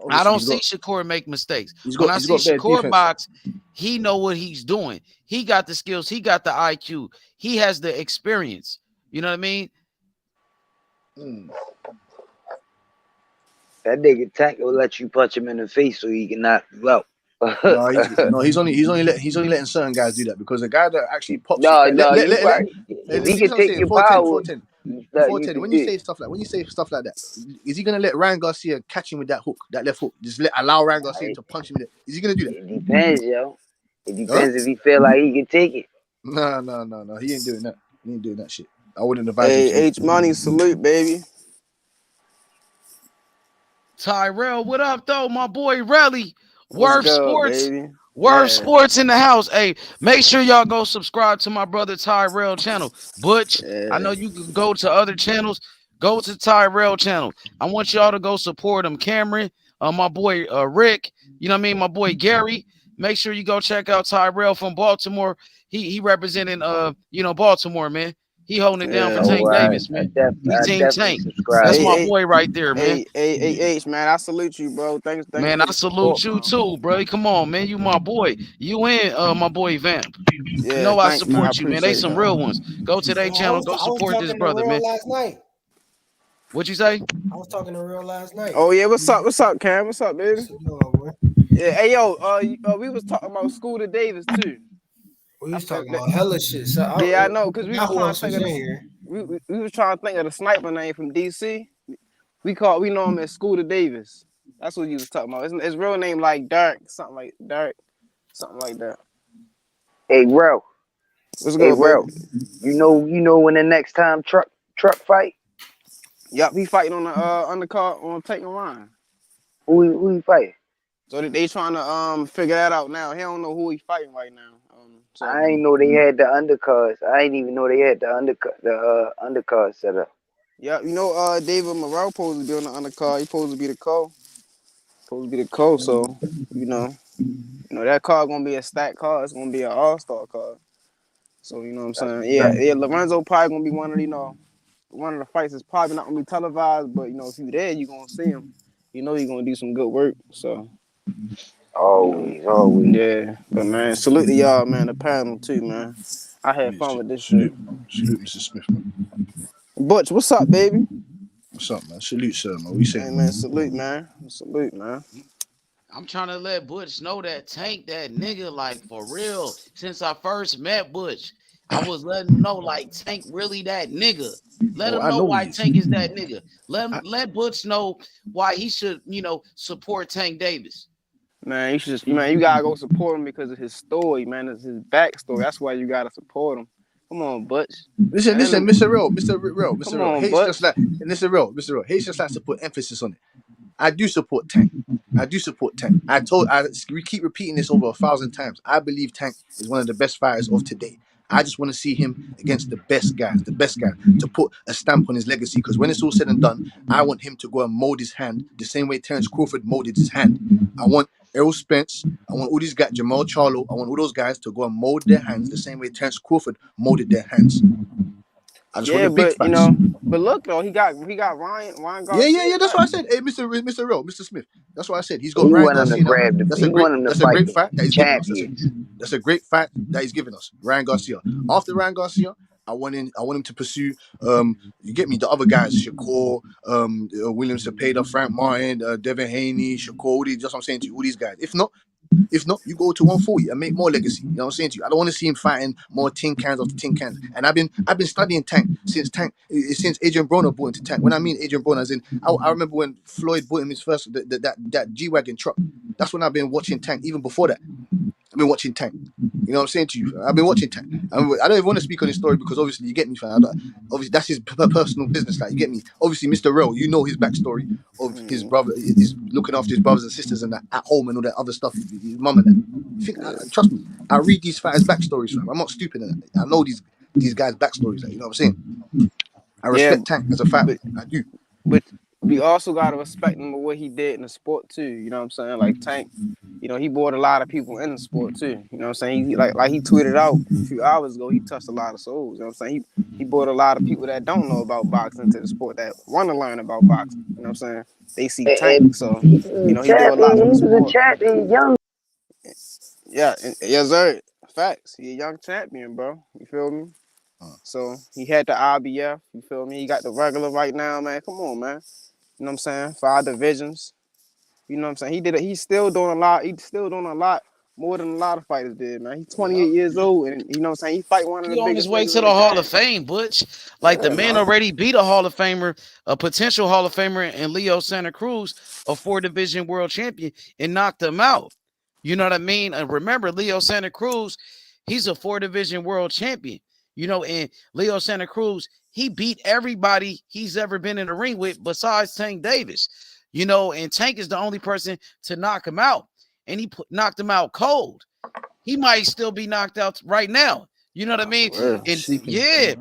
I obviously don't see Shakur make mistakes. When I he's see got better Shakur defense. box, he know what he's doing. He got the skills. He got the IQ. He has the experience. You know what I mean? That nigga Tank will let you punch him in the face so he can knock you out. He's only letting certain guys do that because the guy that actually pops you, No, let, no, let, you let, let, right. If let he see what can I'm take saying. your 410, power, 410. you When can you do. say stuff like that, is he gonna let Ryan Garcia catch him with that hook, that left hook? Just allow Ryan Garcia to punch him in it. Is he gonna do that? It depends, yo. It Huh? depends if he feel like he can take it. No. He ain't doing that. He ain't doing that shit. I wouldn't advise him Hey, to. H Money, salute, baby. Tyrell, what up, though? My boy Relly. What's Worth good, Sports. baby? Worth Yeah. Sports in the house. Hey, make sure y'all go subscribe to my brother Tyrell channel. Butch, I know you can go to other channels. Go to Tyrell channel. I want y'all to go support him. Cameron, my boy Rick, you know what I mean? My boy Gary. Make sure you go check out Tyrell from Baltimore. He representing Baltimore, man. He holding it down for Yeah. Tank Davis, I man. He Team definitely Tank. subscribe That's to my him. boy right there, man. Hey, H, man, I salute you, bro. Thanks Man, for I the salute support, you bro. too, bro. Come on, man. You my boy. You and my boy Vamp. You Yeah, know I thanks, man. I support you, man. They appreciate some that. real ones. Go to their I channel. Go was support this talking to brother, Real man. last night. What you say? I was talking to Real last night. Oh yeah, what's up, Cam? What's up, baby? What you doing, boy? Yeah, hey yo, we was talking about School to Davis too. We was talking about hella shit. So Yeah, I know, cause we was who trying else to think was of in the here? we was trying to think of the sniper name from DC. We know him as School to Davis. That's what you was talking about. His real name like Dark, something like that. Hey, Rel. What's Hey, good, baby? Rel. You know when the next time truck fight? Yup, he fighting on the undercard on Taking Ryan. Who he fighting? So they trying to figure that out now. He don't know who he fighting right now. I ain't know they had the undercards. I ain't even know they had the undercard set up. Yeah, you know David Morrell supposed to be on the undercard. He supposed to be the co. So you know that card gonna be a stacked card. It's gonna be an all-star card. So you know what I'm saying? Yeah. Lorenzo probably gonna be one of the fights is probably not gonna be televised, but if you there, you gonna see him. You know you're gonna do some good work. So Always. yeah. But man, salute to y'all, man. The panel too, man. I had fun with this shit. Salute, Mr. Smith, man. Butch, what's up, baby? What's up, man? Salute, sir, man. What you saying? Hey man, salute, man. I'm trying to let Butch know that Tank, that nigga, like for real. Since I first met Butch, I was letting him know like Tank really that nigga. Let him I know know why he is. Tank is that nigga. Let Butch know why he should, support Tank Davis. Man, you gotta go support him because of his story, man. It's his backstory. That's why you gotta support him. Come on, Butch. Listen, Mr. Real. Come on, Hates Butch. just like, and Mr. Real. Hates just likes to put emphasis on it. I do support Tank. We keep repeating this over 1,000 times. I believe Tank is one of the best fighters of today. I just want to see him against the best guys, to put a stamp on his legacy. Because when it's all said and done, I want him to go and mold his hand the same way Terence Crawford molded his hand. I want Errol Spence, I want all these guys, Jamal Charlo, I want all those guys to go and mold their hands the same way Terence Crawford molded their hands. I just want Yeah, the big but fights. but look though, he got Ryan Garcia. Yeah. That's what I said. Hey, Mr. Real, Mr. Smith. That's what I said. He's got He Ryan want him to Garcia now. grab That's he want him to a fight great the fight that he's given us. champions. That's a great fight that he's given us. Ryan Garcia. After Ryan Garcia, I want him to pursue you get me, the other guys, Shakur, William Cepeda, Frank Martin, Devin Haney, Shakur, all these, just what I'm saying to you, all these guys. If not, you go to 140 and make more legacy. You know what I'm saying to you? I don't want to see him fighting more tin cans after tin cans. And I've been studying Tank since Adrian Broner bought into Tank. When I mean Adrian Broner, as in I remember when Floyd bought him his first that G-Wagon truck. That's when I've been watching Tank. Even before that, I've been watching Tank. You know what I'm saying to you? I've been watching Tank. I don't even want to speak on his story because obviously you get me, fam. Obviously that's his personal business. Like you get me. Obviously, Mr. Real, you know his backstory of his brother is looking after his brothers and sisters and that at home and all that other stuff. His mum and that. Trust me, I read these fighters' backstories, fam. I'm not stupid. I know these guys' backstories. Like, you know what I'm saying? I Yeah, respect Tank as a fighter. I do. but we also gotta respect him for what he did in the sport too. You know what I'm saying? Like Tank, you know, he brought a lot of people in the sport too. You know what I'm saying? He like he tweeted out a few hours ago, he touched a lot of souls. You know what I'm saying? He brought a lot of people that don't know about boxing to the sport that want to learn about boxing. You know what I'm saying? They see Tank, so you know he do a lot for the sport. Young. Yeah, yes sir. Facts. He a young champion, bro. You feel me? So he had the IBF. You feel me? He got the regular right now, man. Come on, man. You know what I'm saying? 5 divisions. You know what I'm saying? He did it. He's still doing a lot. He's still doing a lot more than a lot of fighters did, man. He's 28 years old, and you know what I'm saying? He fight one of He the on his biggest way niggas to in the the Hall of game. Fame, Butch. Like the Yeah, man man. already beat a Hall of Famer, a potential Hall of Famer in Leo Santa Cruz, a 4-division world champion, and knocked him out. You know what I mean? And remember, Leo Santa Cruz, he's a 4-division world champion. You know, and Leo Santa Cruz, he beat everybody he's ever been in the ring with besides Tank Davis. You know, and Tank is the only person to knock him out. And he knocked him out cold. He might still be knocked out right now. You know what I mean? And yeah,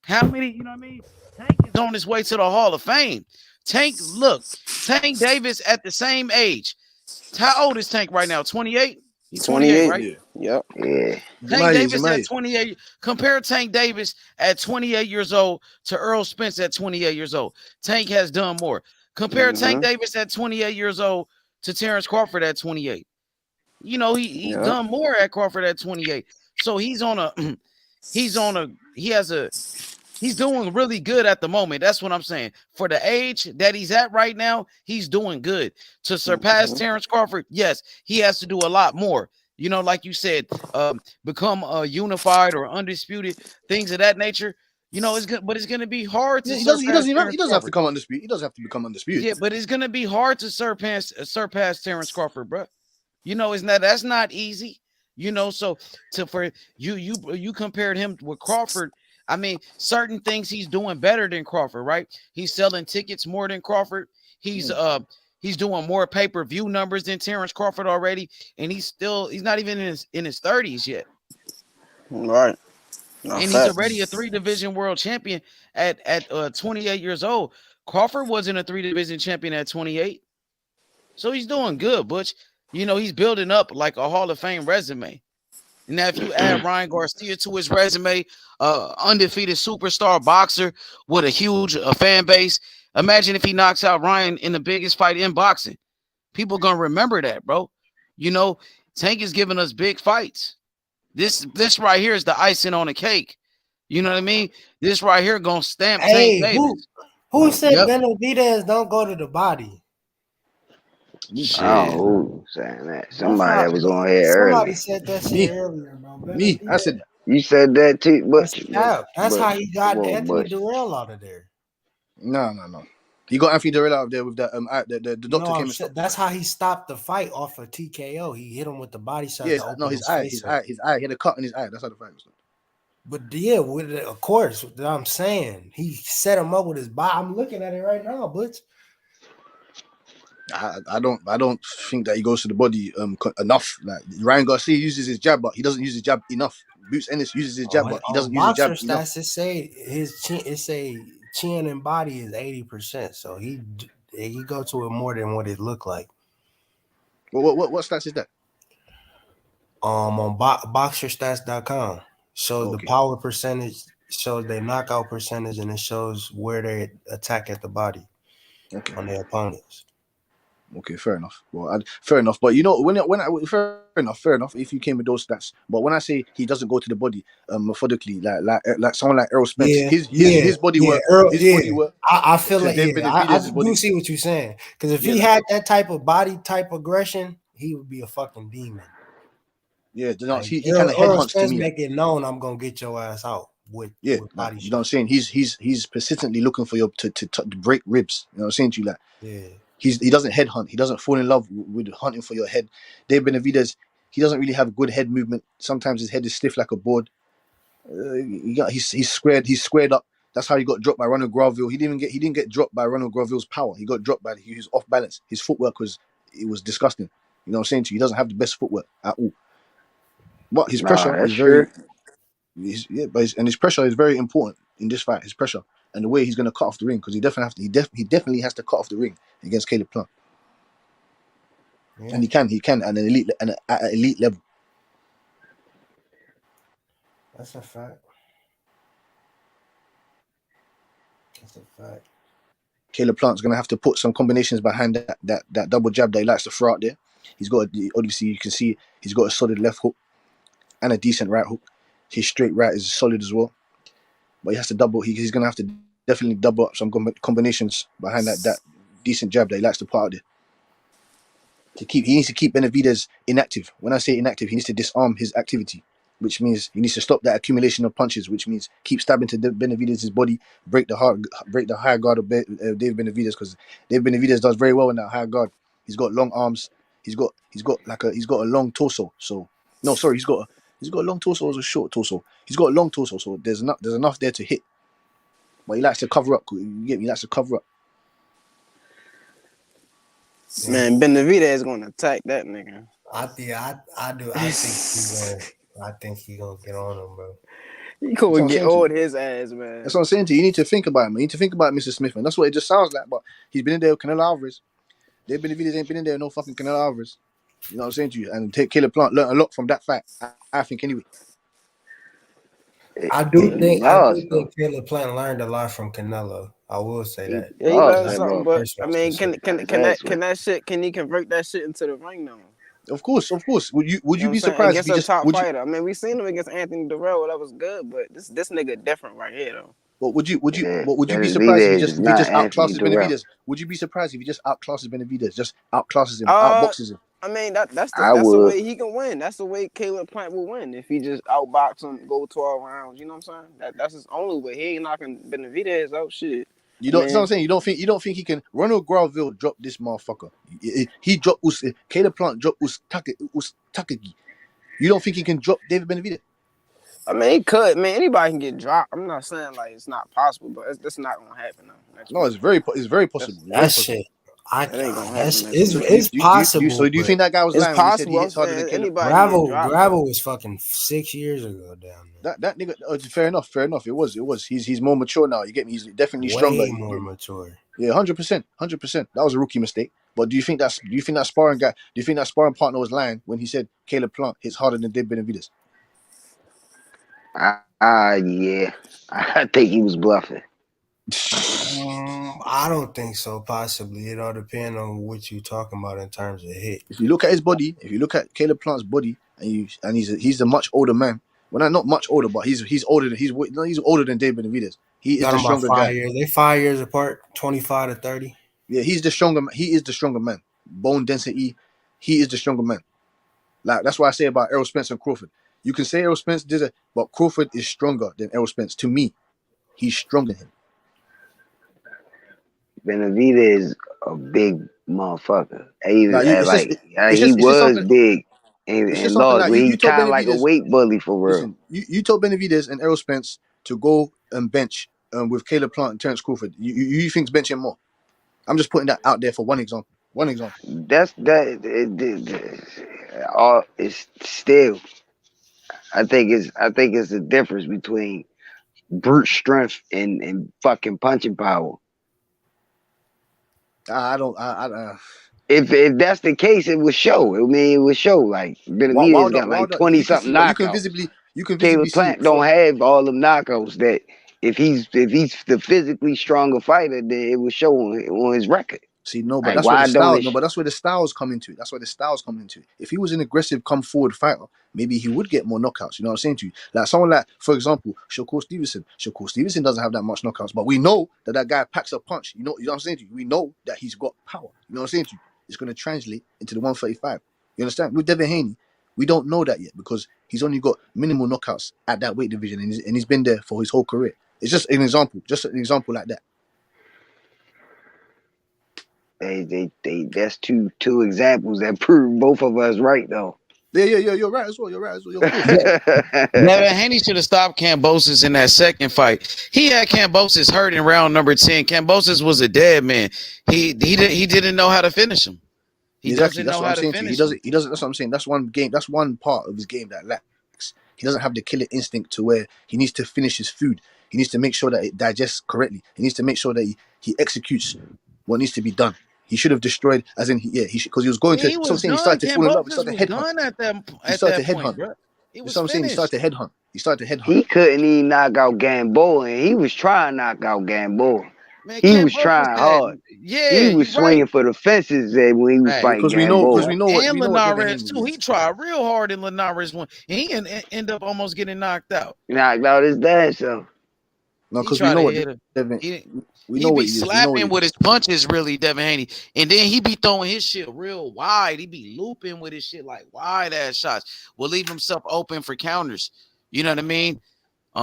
how many, you know what I mean? Tank is on his way to the Hall of Fame. Tank, look, Tank Davis at the same age. How old is Tank right now? 28? He's 28, 28. right? Yep. Yeah. Tank Davis at 28. Compare Tank Davis at 28 years old to Errol Spence at 28 years old. Tank has done more. Compare Tank Davis at 28 years old to Terrence Crawford at 28. You know, he's done more at Crawford at 28. So he's doing really good at the moment. That's what I'm saying. For the age that he's at right now, he's doing good. To surpass Terrence Crawford, yes, he has to do a lot more. You know, like you said, become unified or undisputed, things of that nature. You know, it's good, but it's gonna be hard to surpass Terrence Crawford. He doesn't have to come undisputed. He doesn't have to become undisputed. Yeah, but it's gonna be hard to surpass Terrence Crawford, bro. You know, that's not easy. You know, so for you compared him with Crawford. I mean, certain things he's doing better than Crawford, right? He's selling tickets more than Crawford. He's doing more pay-per-view numbers than Terrence Crawford already, and he's not even in his 30s yet. Right. No, and he's already a 3-division world champion at 28 years old. Crawford wasn't a 3-division champion at 28. So he's doing good, Butch. You know, he's building up like a Hall of Fame resume. And now if you add Ryan Garcia to his resume, undefeated superstar boxer with a huge fan base, imagine if he knocks out Ryan in the biggest fight in boxing. People gonna remember that, bro. You know, Tank is giving us big fights. This right here is the icing on the cake. You know what I mean? This right here gonna stamp Tank Davis. Who said Benavidez don't go to the body? Shit. I don't know who saying that. Somebody that was on here early. Somebody said that shit earlier, bro. Me, I said that. You said that too, but that's how he got Anthony Durrell out of there. No. He got Anthony Durrell out of there with that the doctor came and stopped. That's how he stopped the fight off of TKO. He hit him with the body shot. Yes, no, his eye. He had a cut in his eye. That's how the fight was. But yeah, of course, I'm saying he set him up with his body. I'm looking at it right now, Butch. I don't think that he goes to the body enough. Like Ryan Garcia uses his jab, but he doesn't use his jab enough. Boots Ennis uses his jab, but he doesn't use his jab enough. Stats, it say chin and body is 80%, so he go to it more than what it looked like. What stats is that? On boxerstats.com shows the power percentage, shows their knockout percentage, and it shows where they attack at the body on their opponents. Okay, fair enough. Well, fair enough. But you know, fair enough. If you came with those stats, but when I say he doesn't go to the body methodically, like someone like Errol Spence, his body work, body work. I feel like I do see what you're saying, because if he had that type of body type aggression, he would be a fucking demon. Yeah, he kind of headhunts to me. Make it known I'm gonna get your ass out with body. You know what I'm saying? He's persistently looking for you to break ribs. You know what I'm saying to you, like he doesn't headhunt. He doesn't fall in love with hunting for your head. Dave Benavidez, he doesn't really have good head movement. Sometimes his head is stiff like a board. He's squared up. That's how he got dropped by Ronald Graville. He didn't get dropped by Ronald Graville's power. He got dropped by he was off balance. His footwork was disgusting. You know what I'm saying to you? He doesn't have the best footwork at all. But his pressure is very his pressure is very important in this fight. His pressure and the way he's going to cut off the ring, because he definitely has to cut off the ring against Caleb Plant. and he can at an elite level. That's a fact. That's a fact. Caleb Plant's gonna have to put some combinations behind that double jab that he likes to throw out there. He's got obviously you can see he's got a solid left hook and a decent right hook. His straight right is solid as well, but he has to double. He's gonna have to definitely double up some combinations behind that decent jab that he likes to put out there. He needs to keep Benavidez inactive. When I say inactive, he needs to disarm his activity, which means he needs to stop that accumulation of punches, which means keep stabbing to Benavidez's body, break the high guard of Dave Benavidez, because Dave Benavidez does very well in that high guard. He's got long arms. He's got a long torso. So no, sorry, he's got a long torso or a short torso. He's got a long torso, so there's enough there to hit. But he likes to cover up. You get me? He likes to cover up. Man, Benavidez is gonna attack that nigga. I think he gonna get on him, bro. He gonna get on his ass, man. That's what I'm saying to you. You need to think about him. You need to think about Mr. Smith, man. That's what it just sounds like. But he's been in there with Canelo Alvarez. Dave Benavidez ain't been in there with no fucking Canelo Alvarez. You know what I'm saying to you? And Caleb Plant learned a lot from that fight. I think anyway. I do think Caleb Plant learned a lot from Canelo. I will say that. Yeah, he learned something, but I mean, can that shit? Can he convert that shit into the ring now? Of course. Would you be surprised against if he a just top fighter? I mean, we seen him against Anthony Durrell. That was good, but this nigga different right here though. But would you be surprised if he just outclasses Benavidez? Would you be surprised if he just outclasses Benavidez, just outclasses him, outboxes him? I mean, that's the way he can win. That's the way Caleb Plant will win if he just outbox him, go 12 rounds. You know what I'm saying? That's his only way. He ain't knocking Benavidez out. Shit. You know what I'm saying? You don't think he can? Ronald Graville dropped this motherfucker. He dropped Caleb Plant dropped Takagi. You don't think he can drop David Benavidez? I mean, he could. Man, anybody can get dropped. I'm not saying like it's not possible, but that's not gonna happen. No, it's very possible. That shit. It's possible. So do you think that guy was lying when he said he hits harder than Caleb? Gravel was fucking 6 years ago down there. That nigga. Fair enough. It was. He's more mature now. You get me? He's definitely stronger. Way more mature. Yeah, 100%. That was a rookie mistake. But do you think that sparring partner was lying when he said Caleb Plant hits harder than Dave Benavidez? Yeah. I think he was bluffing. I don't think so. Possibly, it all depends on what you're talking about in terms of hit. If you look at his body, if you look at Caleb Plant's body, and he's a much older man. Well, not much older, but he's older than Dave Benavidez. He is the stronger guy. They 5 years apart, 25 to 30. Yeah, he's the stronger. He is the stronger man. Bone density, he is the stronger man. Like that's why I say about Errol Spence and Crawford. You can say Errol Spence did it, but Crawford is stronger than Errol Spence. To me, he's stronger than him. Benavidez is a big motherfucker. He was big and lost. Like, he's kind of like a weight bully for real. Listen, you told Benavidez and Errol Spence to go and bench with Caleb Plant and Terence Crawford. You think bench him more? I'm just putting that out there for one example. It's still. I think it's the difference between brute strength and fucking punching power. If that's the case, it would show. I mean, it would show. Like Benavidez got like 20-something knockouts. You can Caleb Plant don't have all them knockouts. That if he's the physically stronger fighter, then it would show on his record. See, no, but like, that's where the styles come into it. If he was an aggressive, come forward fighter, maybe he would get more knockouts. You know what I'm saying to you? Like someone like, for example, Shakur Stevenson. Shakur Stevenson doesn't have that much knockouts, but we know that guy packs a punch. You know what I'm saying to you? We know that he's got power. You know what I'm saying to you? It's going to translate into the 135. You understand? With Devin Haney, we don't know that yet because he's only got minimal knockouts at that weight division, and he's been there for his whole career. It's just an example like that. That's two examples that prove both of us right though. Yeah, you're right as well. Devin Haney should have stopped Kambosos in that second fight. He had Kambosos hurt in round number 10. Kambosos was a dead man. He didn't know how to finish him. Exactly. That's what I'm saying to you. He doesn't. That's what I'm saying. That's one game. That's one part of his game that lacks. He doesn't have the killer instinct to where he needs to finish his food. He needs to make sure that it digests correctly. He needs to make sure that he executes what needs to be done. He should have destroyed, as in, because he was going to. He So I'm was saying he done. started to fall in love. He Cambosis started was to headhunt. done at He started that to point, headhunt. bro. He That's was what I'm saying. He finished. started to headhunt. He started to headhunt. He couldn't even knock out Gamboa, and he was trying to knock out Gamboa. Man, He was Cambosis trying had, hard. yeah, He was you right. swinging for the fences when he was Right. fighting Because we know Gamboa. what And Devin Linares Haney too. is. He tried real hard in Linares one, and he end up almost getting knocked out. Knocked out his dad, so. No, He because we tried know to what hit him. Devin. We He know what be he is. We know what slapping he with is. his punches, really, Devin Haney. And then he be throwing his shit real wide. He be looping with his shit like wide ass shots. Will leave himself open for counters. You know what I mean?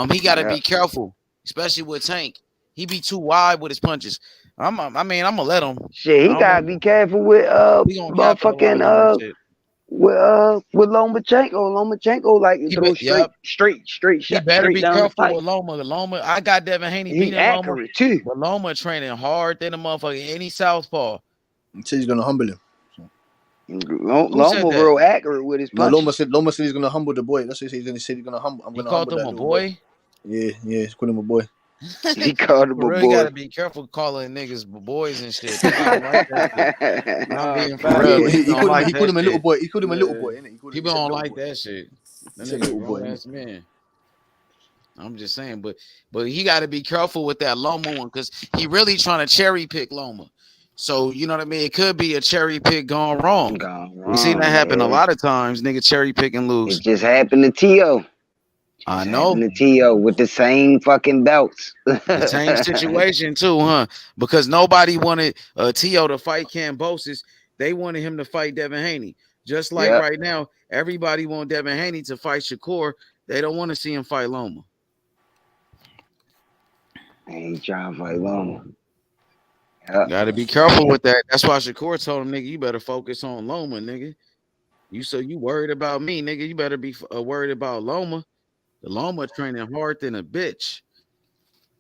He got to be careful, especially with Tank. He be too wide with his punches. I'm gonna let him. Shit, he gotta be careful with We gonna capitalize on that motherfucking shit. with Lomachenko. Lomachenko like to throw straight He shot better straight be down the careful pipe. with Loma. I got Devin Haney He beating Loma, accurate too. but Loma training hard than a motherfucker. Any southpaw. He said he's gonna humble him. Who said Loma that? real accurate with his No, punches. Loma said he's gonna humble the boy. That's what he said. He's gonna humble. I'm He gonna called humble him that a little boy. boy. Yeah, he called him a boy. He called him For a real, you boy. gotta be careful calling niggas boys and shit. I don't like that shit. I'm being for He, real. called, he, People he don't called him. like He called that him a little shit. boy. He called him a little boy. Innit? He People said don't little like boy. that shit. That He said nigga little boy. grown ass man. I'm just saying, but he got to be careful with that Loma one because he really trying to cherry pick Loma. So you know what I mean? It could be a cherry pick gone wrong. We seen that happen a lot of times. Nigga cherry pick and lose. It just happened to T.O. I know. Happened to T.O. with the same fucking belts. The same situation too, huh? Because nobody wanted T.O. to fight Cambosis. They wanted him to fight Devin Haney. Just like right now, everybody want Devin Haney to fight Shakur. They don't want to see him fight Loma. I ain't trying to fight Loma. Got to be careful with that. That's why Shakur told him, nigga, you better focus on Loma, nigga. You worried about me, nigga. You better be worried about Loma. The Loma training hard than a bitch.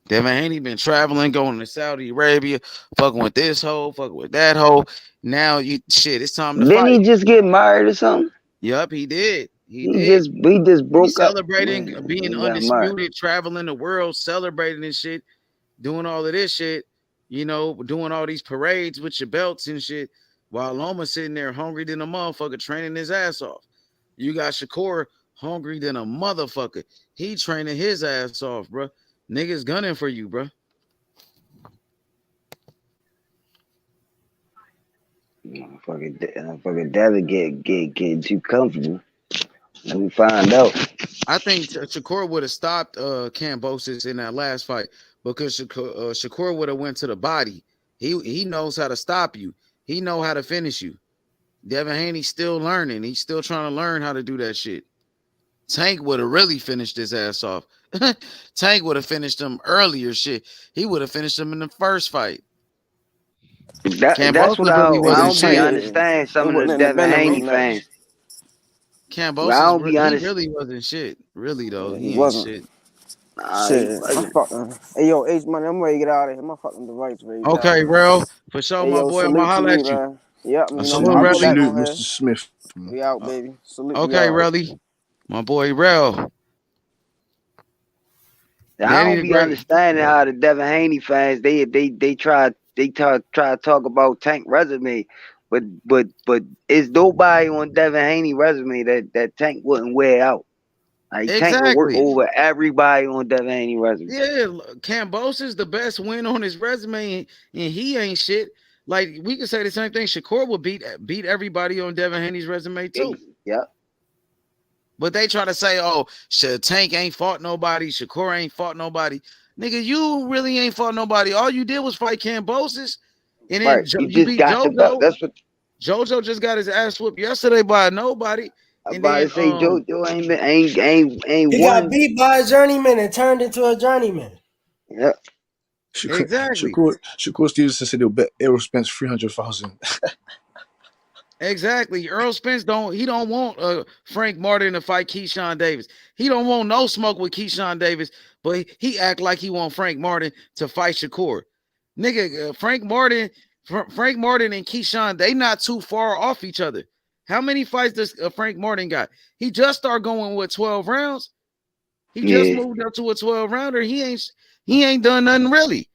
Devin Haney been traveling, going to Saudi Arabia, fucking with this hoe, fucking with that hoe. Now it's time to Didn't fight. he just get married or something? Yup, he did. He just broke He's up. celebrating being undisputed, traveling the world, celebrating and shit, doing all of this shit, doing all these parades with your belts and shit, while Loma sitting there hungry than a motherfucker, training his ass off. You got Shakur hungry than a motherfucker. He training his ass off, bro. Niggas gunning for you, bro. Motherfucker Devin getting too comfortable. Let me find out. I think Shakur would have stopped Cambosis in that last fight because Shakur would have went to the body. He knows how to stop you. He know how to finish you. Devin Haney's still learning. He's still trying to learn how to do that shit. Tank would have really finished his ass off. Tank would have finished him earlier. Shit, he would have finished him in the first fight. That's what I don't be understand. Some of the Devin Haney fans. Cambosis, he really wasn't shit. Really though, he ain't shit. Shit, I'm fucking. Hey yo, H money, I'm ready to get out of here. My fucking device ready. Okay, bro. For sure, my boy. I'm gonna holler at you. Man. Yep, you know, Salute, Mr. Smith. We out, baby. Salute. Okay, Relly. My boy Rel. I don't be understanding how the Devin Haney fans they try to talk about Tank resume, but it's nobody on Devin Haney resume that Tank wouldn't wear out. Like Tank would work over everybody on Devin Haney resume. Yeah, Cambosis is the best win on his resume, and he ain't shit. Like we can say the same thing. Shakur will beat everybody on Devin Haney's resume too. Yep. But they try to say, oh, Tank ain't fought nobody. Shakur ain't fought nobody. Nigga, you really ain't fought nobody. All you did was fight Cambosis. And then you beat JoJo. That's what JoJo just got his ass whooped yesterday by nobody. I'm about to say JoJo ain't he won. got beat by a journeyman and turned into a journeyman. Yep. Exactly. Shakur Stevenson said he'll bet Errol Spence 300,000. Exactly. Errol Spence don't want Frank Martin to fight Keyshawn Davis. He don't want no smoke with Keyshawn Davis, but he act like he want Frank Martin to fight Shakur. Nigga, Frank Martin and Keyshawn, they not too far off each other. How many fights does Frank Martin got? He just started going with 12 rounds. He just moved up to a 12 rounder. He ain't done nothing really.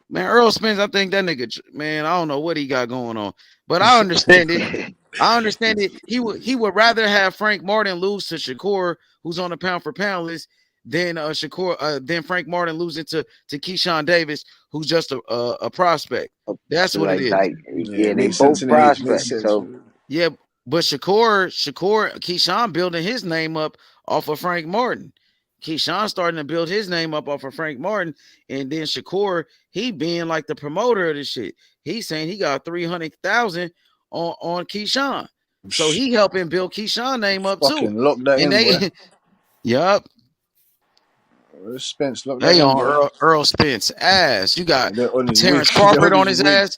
Man, Earl Spence, I think that nigga, man, I don't know what he got going on, but I understand it. I understand it. He would rather have Frank Martin lose to Shakur, who's on the pound for pound list, than than Frank Martin losing to Keyshawn Davis, who's just a prospect. That's what it is. Yeah, they both prospects. So yeah, but Shakur, Keyshawn building his name up off of Frank Martin. Keyshawn starting to build his name up off of Frank Martin, and then Shakur, he being like the promoter of this shit. He's saying he got 300,000 on Keyshawn, so he helping build Keyshawn name up too. Fucking lock that And in, boy. they, yup, Spence, lock that they in, on boy. Earl Spence ass. You got They're on his Terrence wing. They're Crawford on his his wing. ass.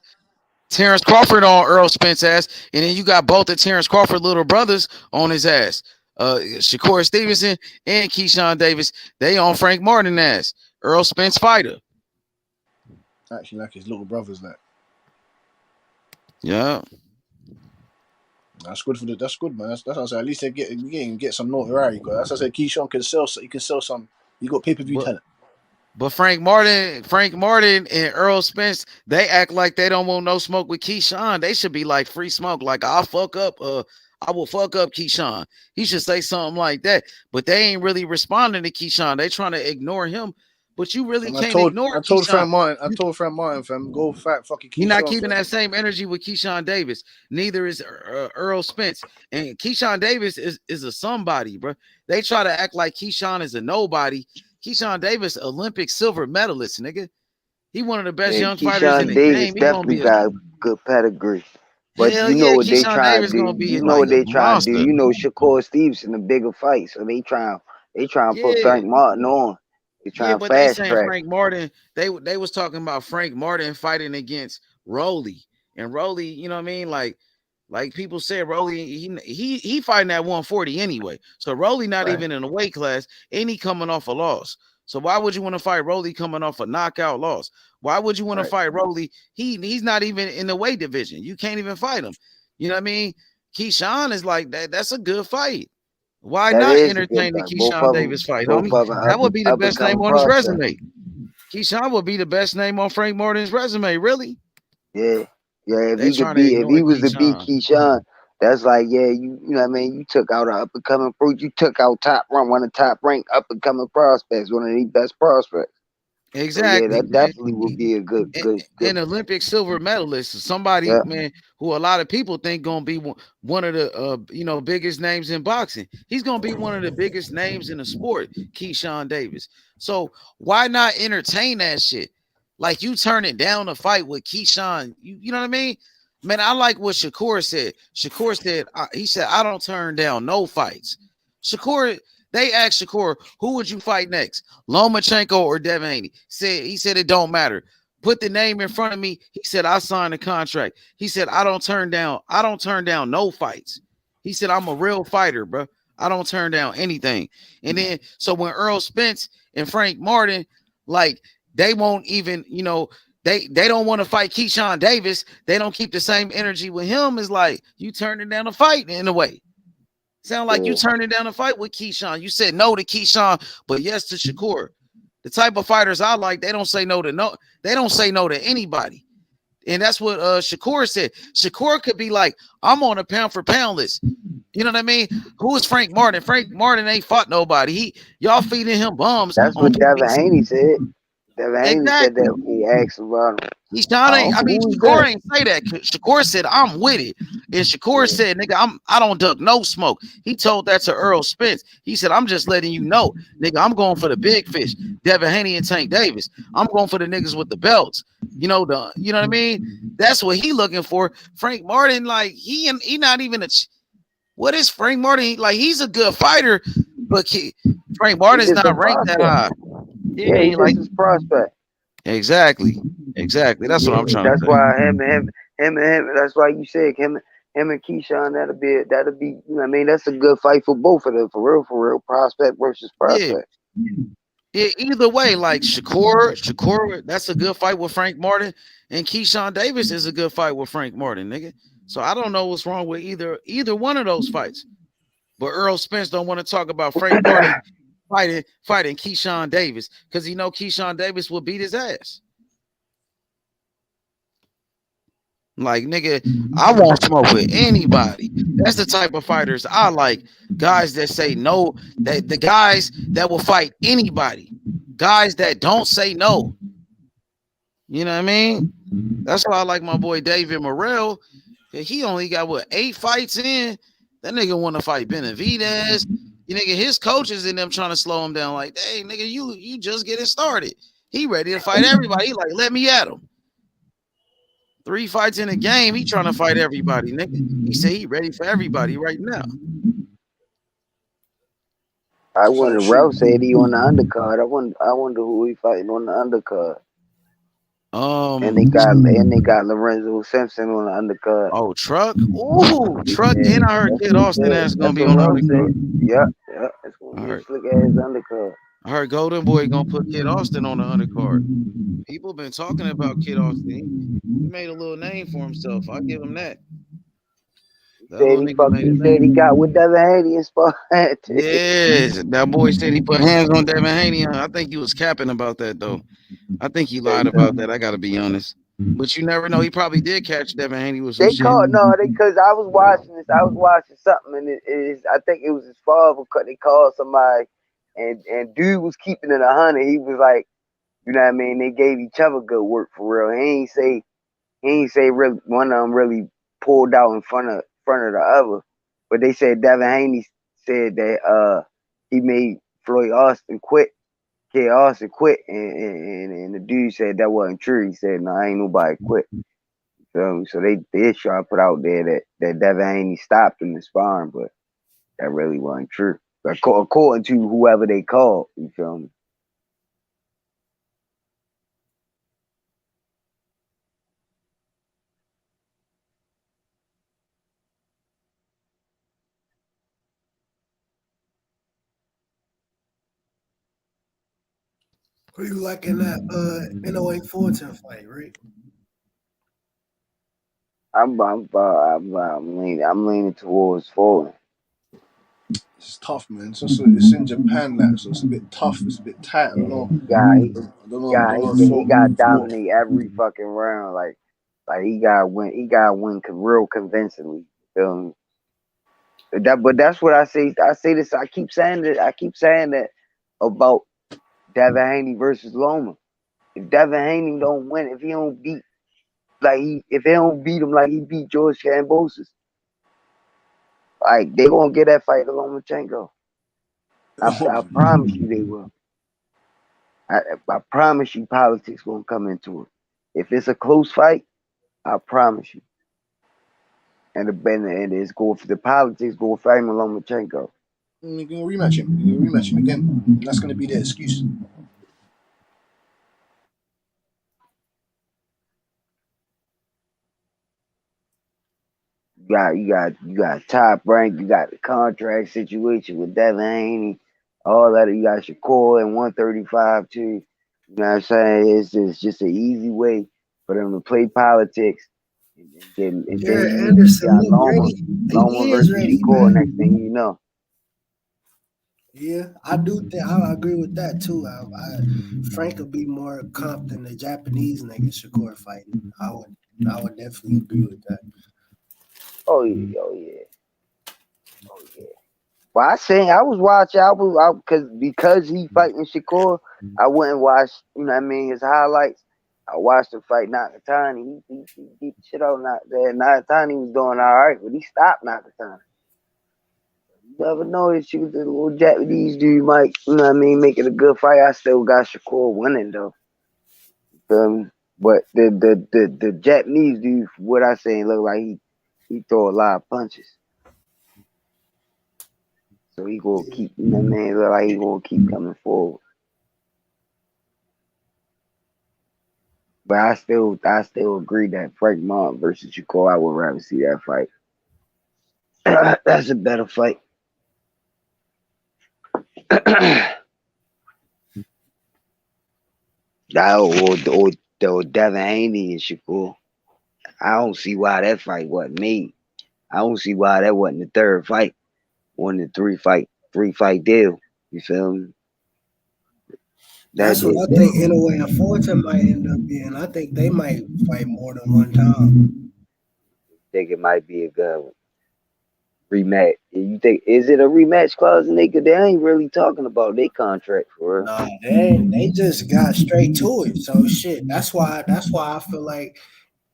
Terrence Crawford on Earl Spence ass, and then you got both of Terrence Crawford little brothers on his ass. Shakur Stevenson and Keyshawn Davis, they on Frank Martin ass. Earl Spence fighter. Actually, like his little brothers, like. Yeah. That's good that's good, man. That's what I said. At least they get some notoriety. That's what I said. Keyshawn can sell. He can sell some. You got pay-per-view talent. But Frank Martin and Earl Spence, they act like they don't want no smoke with Keyshawn. They should be like free smoke. Like I will fuck up Keyshawn. He should say something like that. But they ain't really responding to Keyshawn. They trying to ignore him. But you really can't ignore I told Keyshawn. Frank Martin, fam, go fight fucking Keyshawn. You're not keeping that same energy with Keyshawn Davis. Neither is Earl Spence. And Keyshawn Davis is a somebody, bro. They try to act like Keyshawn is a nobody. Keyshawn Davis, Olympic silver medalist, nigga. He one of the best young fighters in the game. He definitely got good pedigree. But hell you know yeah, what they Keyshawn trying Davis to do. gonna be You know like what they a trying to do. monster. You know Shakur Stevenson, a bigger fight. So they trying to put Frank Martin on. They trying to but they fast saying track. Frank Martin. They was talking about Frank Martin fighting against Rolly. And Rolly, you know what I mean? Like people said, Rolly, he fighting at 140 anyway. So Rolly not even in a weight class, and he coming off a loss. So why would you want to fight Rolly coming off a knockout loss? Why would you want to fight Rolly? He's not even in the weight division. You can't even fight him. You know what I mean? Keyshawn is like that. That's a good fight. Why That not is a good entertain the fight. Both Keyshawn of them, Davis fight, both homie? of them That would be the up and best name coming on his prospects. resume. Keyshawn would be the best name on Frank Martin's resume, really. Yeah. If They he trying could to be, if he ignore was to beat Keyshawn. Keyshawn, that's like, you know what I mean? You took out an up and coming fruit. You took out one of the top ranked up and coming prospects, one of the best prospects. Exactly. So that definitely would be a good. An Olympic silver medalist, somebody, man, who a lot of people think gonna be one of the biggest names in boxing. He's gonna be one of the biggest names in the sport, Keyshawn Davis. So why not entertain that shit? Like you turning down a fight with Keyshawn, you know what I mean? Man, I like what Shakur said. Shakur said, he said, I don't turn down no fights. Shakur, they asked Shakur, who would you fight next? Lomachenko or Devin Haney? He said it don't matter. Put the name in front of me. He said, I signed a contract. He said, I don't turn down no fights. He said, I'm a real fighter, bro. I don't turn down anything. And then so when Earl Spence and Frank Martin, like they won't even, they don't want to fight Keyshawn Davis. They don't keep the same energy with him. It's like you turning down a fight in a way. Sound like you turning down a fight with Keyshawn. You said no to Keyshawn, but yes to Shakur. The type of fighters I like, they don't say no to anybody. And that's what Shakur said. Shakur could be like, I'm on a pound for pound list. You know what I mean? Who is Frank Martin? Frank Martin ain't fought nobody. Y'all feeding him bums. That's what Devin Haney said. Devin Haney said that when he asked about him. Shakur ain't say that. Shakur said, I'm with it. And Shakur said, nigga, I don't duck no smoke. He told that to Earl Spence. He said, I'm just letting you know, nigga, I'm going for the big fish. Devin Haney and Tank Davis. I'm going for the niggas with the belts. You know what I mean? That's what he looking for. Frank Martin, like, he not even what is Frank Martin? Like, he's a good fighter, but Frank Martin's not ranked that high. Yeah, he's like his prospect. Exactly. That's what I'm trying to say. That's why him. That's why you said him and Keyshawn. That'll be. You know what I mean, that's a good fight for both of them. For real. Prospect versus prospect. Yeah. Either way, like Shakur, that's a good fight with Frank Martin, and Keyshawn Davis is a good fight with Frank Martin, nigga. So I don't know what's wrong with either one of those fights. But Earl Spence don't want to talk about Frank Martin fighting Keyshawn Davis because Keyshawn Davis will beat his ass. Like, nigga, I won't smoke with anybody. That's the type of fighters I like. Guys that say no, that the guys that will fight anybody. Guys that don't say no. You know what I mean? That's why I like my boy David Morrell. He only got what 8 fights in. That nigga want to fight Benavidez. You nigga, his coaches in them trying to slow him down. Like, hey, nigga, you just getting started. He ready to fight everybody. He like, let me at him. 3 fights in a game. He trying to fight everybody, nigga. He said he ready for everybody right now. I wonder. Ralph said he on the undercard. I wonder who he fighting on the undercard. And they got Lorenzo Simpson on the undercard. Oh, Truck. Ooh, Truck. Yeah, And I heard that's Kid what he Austin said. ass gonna That's be what on the Ralph undercard. said. Yeah, it's gonna be a slick ass undercard. I heard Golden Boy gonna put Kid Austin on the undercard. People been talking about Kid Austin. He made a little name for himself. I give him that. That little nigga made a He said he name. got with Devin Haney and spot. Yes, that boy said he put hands on Devin Haney. I think he was capping about that though. I think he lied about that. I gotta be honest. But you never know. He probably did catch Devin Haney with some They shit. called because I was watching this. I was watching something, and it is. I think it was his father. They called somebody, and dude was keeping it 100. He was like, you know what I mean? They gave each other good work for real. He ain't say really one of them really pulled out in front of the other. But they said Devin Haney said that he made Floyd Austin quit. Kid Austin quit, and the dude said that wasn't true. He said, no, ain't nobody quit. So they did try to put out there that Devin Haney stopped him in sparring, but that really wasn't true. According to whoever they called, you feel me? Who you like in that NOA Fulton fight, right? I'm leaning towards Fulton. It's tough, man. It's in Japan, so it's a bit tough. It's a bit tight. I don't know. He Fulton got to moves more. dominate every fucking round. Like he got to win. He got to win real convincingly. Feel me? But that's what I say. I say this. I keep saying that about Devin Haney versus Loma. If Devin Haney don't win, if he don't beat him like he beat George Kambosos, like they gonna get that fight to Lomachenko. I promise you they will. I promise you politics gonna come into it. If it's a close fight, I promise you. And it's going for the politics going for Lomachenko. You're gonna rematch him. You're gonna rematch him again. And that's gonna be the excuse. You got top rank. You got the contract situation with Devin Haney. All that. You got Shakur and 135 too. You know what I'm saying? It's just an easy way for them to play politics. And Jared then Anderson you got look ready. Loma He is versus ready, Shakur. man. Next thing you know. Yeah, I do think I agree with that too. Frank would be more comp than the Japanese nigga Shakur fighting. I would definitely agree with that. Oh yeah. Well, I was watching. Because he fighting Shakur, I went and watched. You know what I mean? His highlights. I watched him fight Nakatani. He beat the shit out of Nakatani was doing all right, but he stopped Nakatani. You never know if she was a little Japanese dude might, you know what I mean, make it a good fight. I still got Shakur winning though. But the Japanese dude, what I say, look like he throw a lot of punches. So he gonna keep, you know what I mean, look like he gonna keep coming forward. But I still agree that Frank Mont versus Shakur, I would rather see that fight. That's a better fight. or Devin Haney and Shakur. I don't see why that fight wasn't made. I don't see why that wasn't the third fight. One of the three fight deal. You feel me? That's what I think NOA and Fulton might end up being. I think they might fight more than one time. think it might be a good rematch. You think is it a rematch clause? And they ain't really talking about their contract for real. Nah, they just got straight to it. So shit. That's why I feel like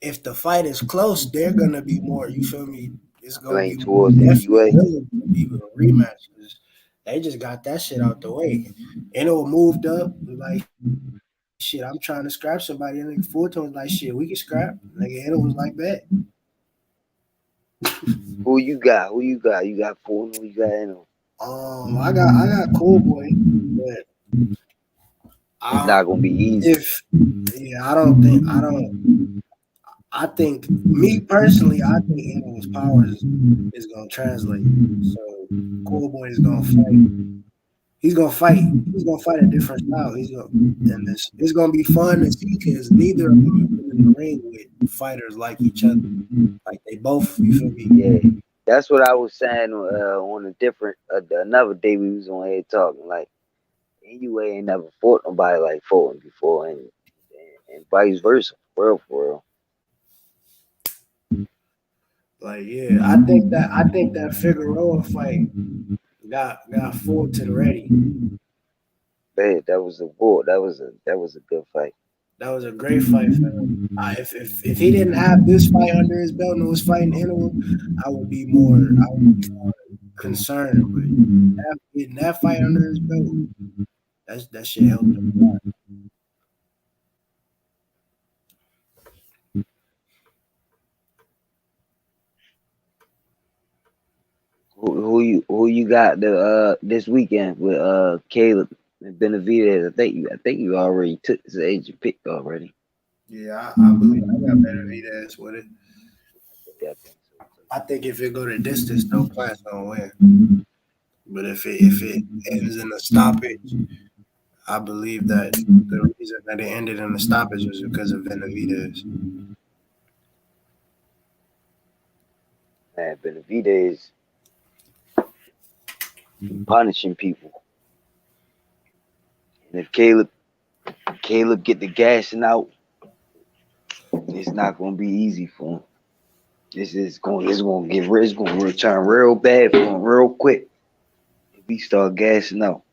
if the fight is close, they're gonna be more. You feel me? It's gonna be Playing more towards definitely NWA. willing to be a rematch. 'Cause they just got that shit out the way. And it moved up like shit. I'm trying to scrap somebody. And nigga Fulton was like, shit, we can scrap. Nigga, it was like that. Who you got? Who you got? You got Fulton. Who you got? I got Cool Boy, but It's not gonna be easy. if yeah, I think me personally, I think Evil's powers is gonna translate. So Cool Boy is gonna fight. He's gonna fight. He's gonna fight a different style. And it's gonna be fun to see because neither of them have been in the ring with fighters like each other. Like they both, you feel me? Yeah, that's what I was saying on a different another day we was on here talking. Like anyway, ain't never fought nobody like Fulton before, and vice versa, for real. Like yeah, I think that Figueroa fight got Fulton ready. Man, that was a war. That was a good fight. That was a great fight for him. If he didn't have this fight under his belt and was fighting Animal, I would be more concerned. But getting that fight under his belt, that shit helped him a lot. Who you got this weekend with Caleb and Benavidez? I think you already took his agent pick already. Yeah, I believe I got Benavidez with it. I think if it go to distance, though, Plant's gonna win. But if it ends in a stoppage, I believe that the reason that it ended in a stoppage was because of Benavidez. Man, Benavidez punishing people. And if Caleb get the gassing out, it's not gonna be easy for him. It's gonna return real bad for him real quick if he start gassing out.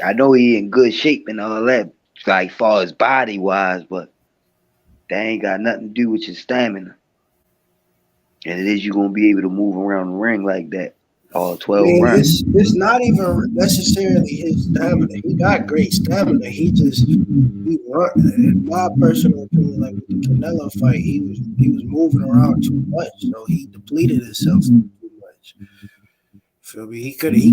I know he in good shape and all that, like far as body wise, but that ain't got nothing to do with your stamina. And it is you gonna be able to move around the ring like that all I 12 mean, rounds. it's not even necessarily his stamina. He got great stamina. He run. In my personal opinion, like with the Canelo fight, he was moving around too much, so he depleted himself too much. Feel me? He could have.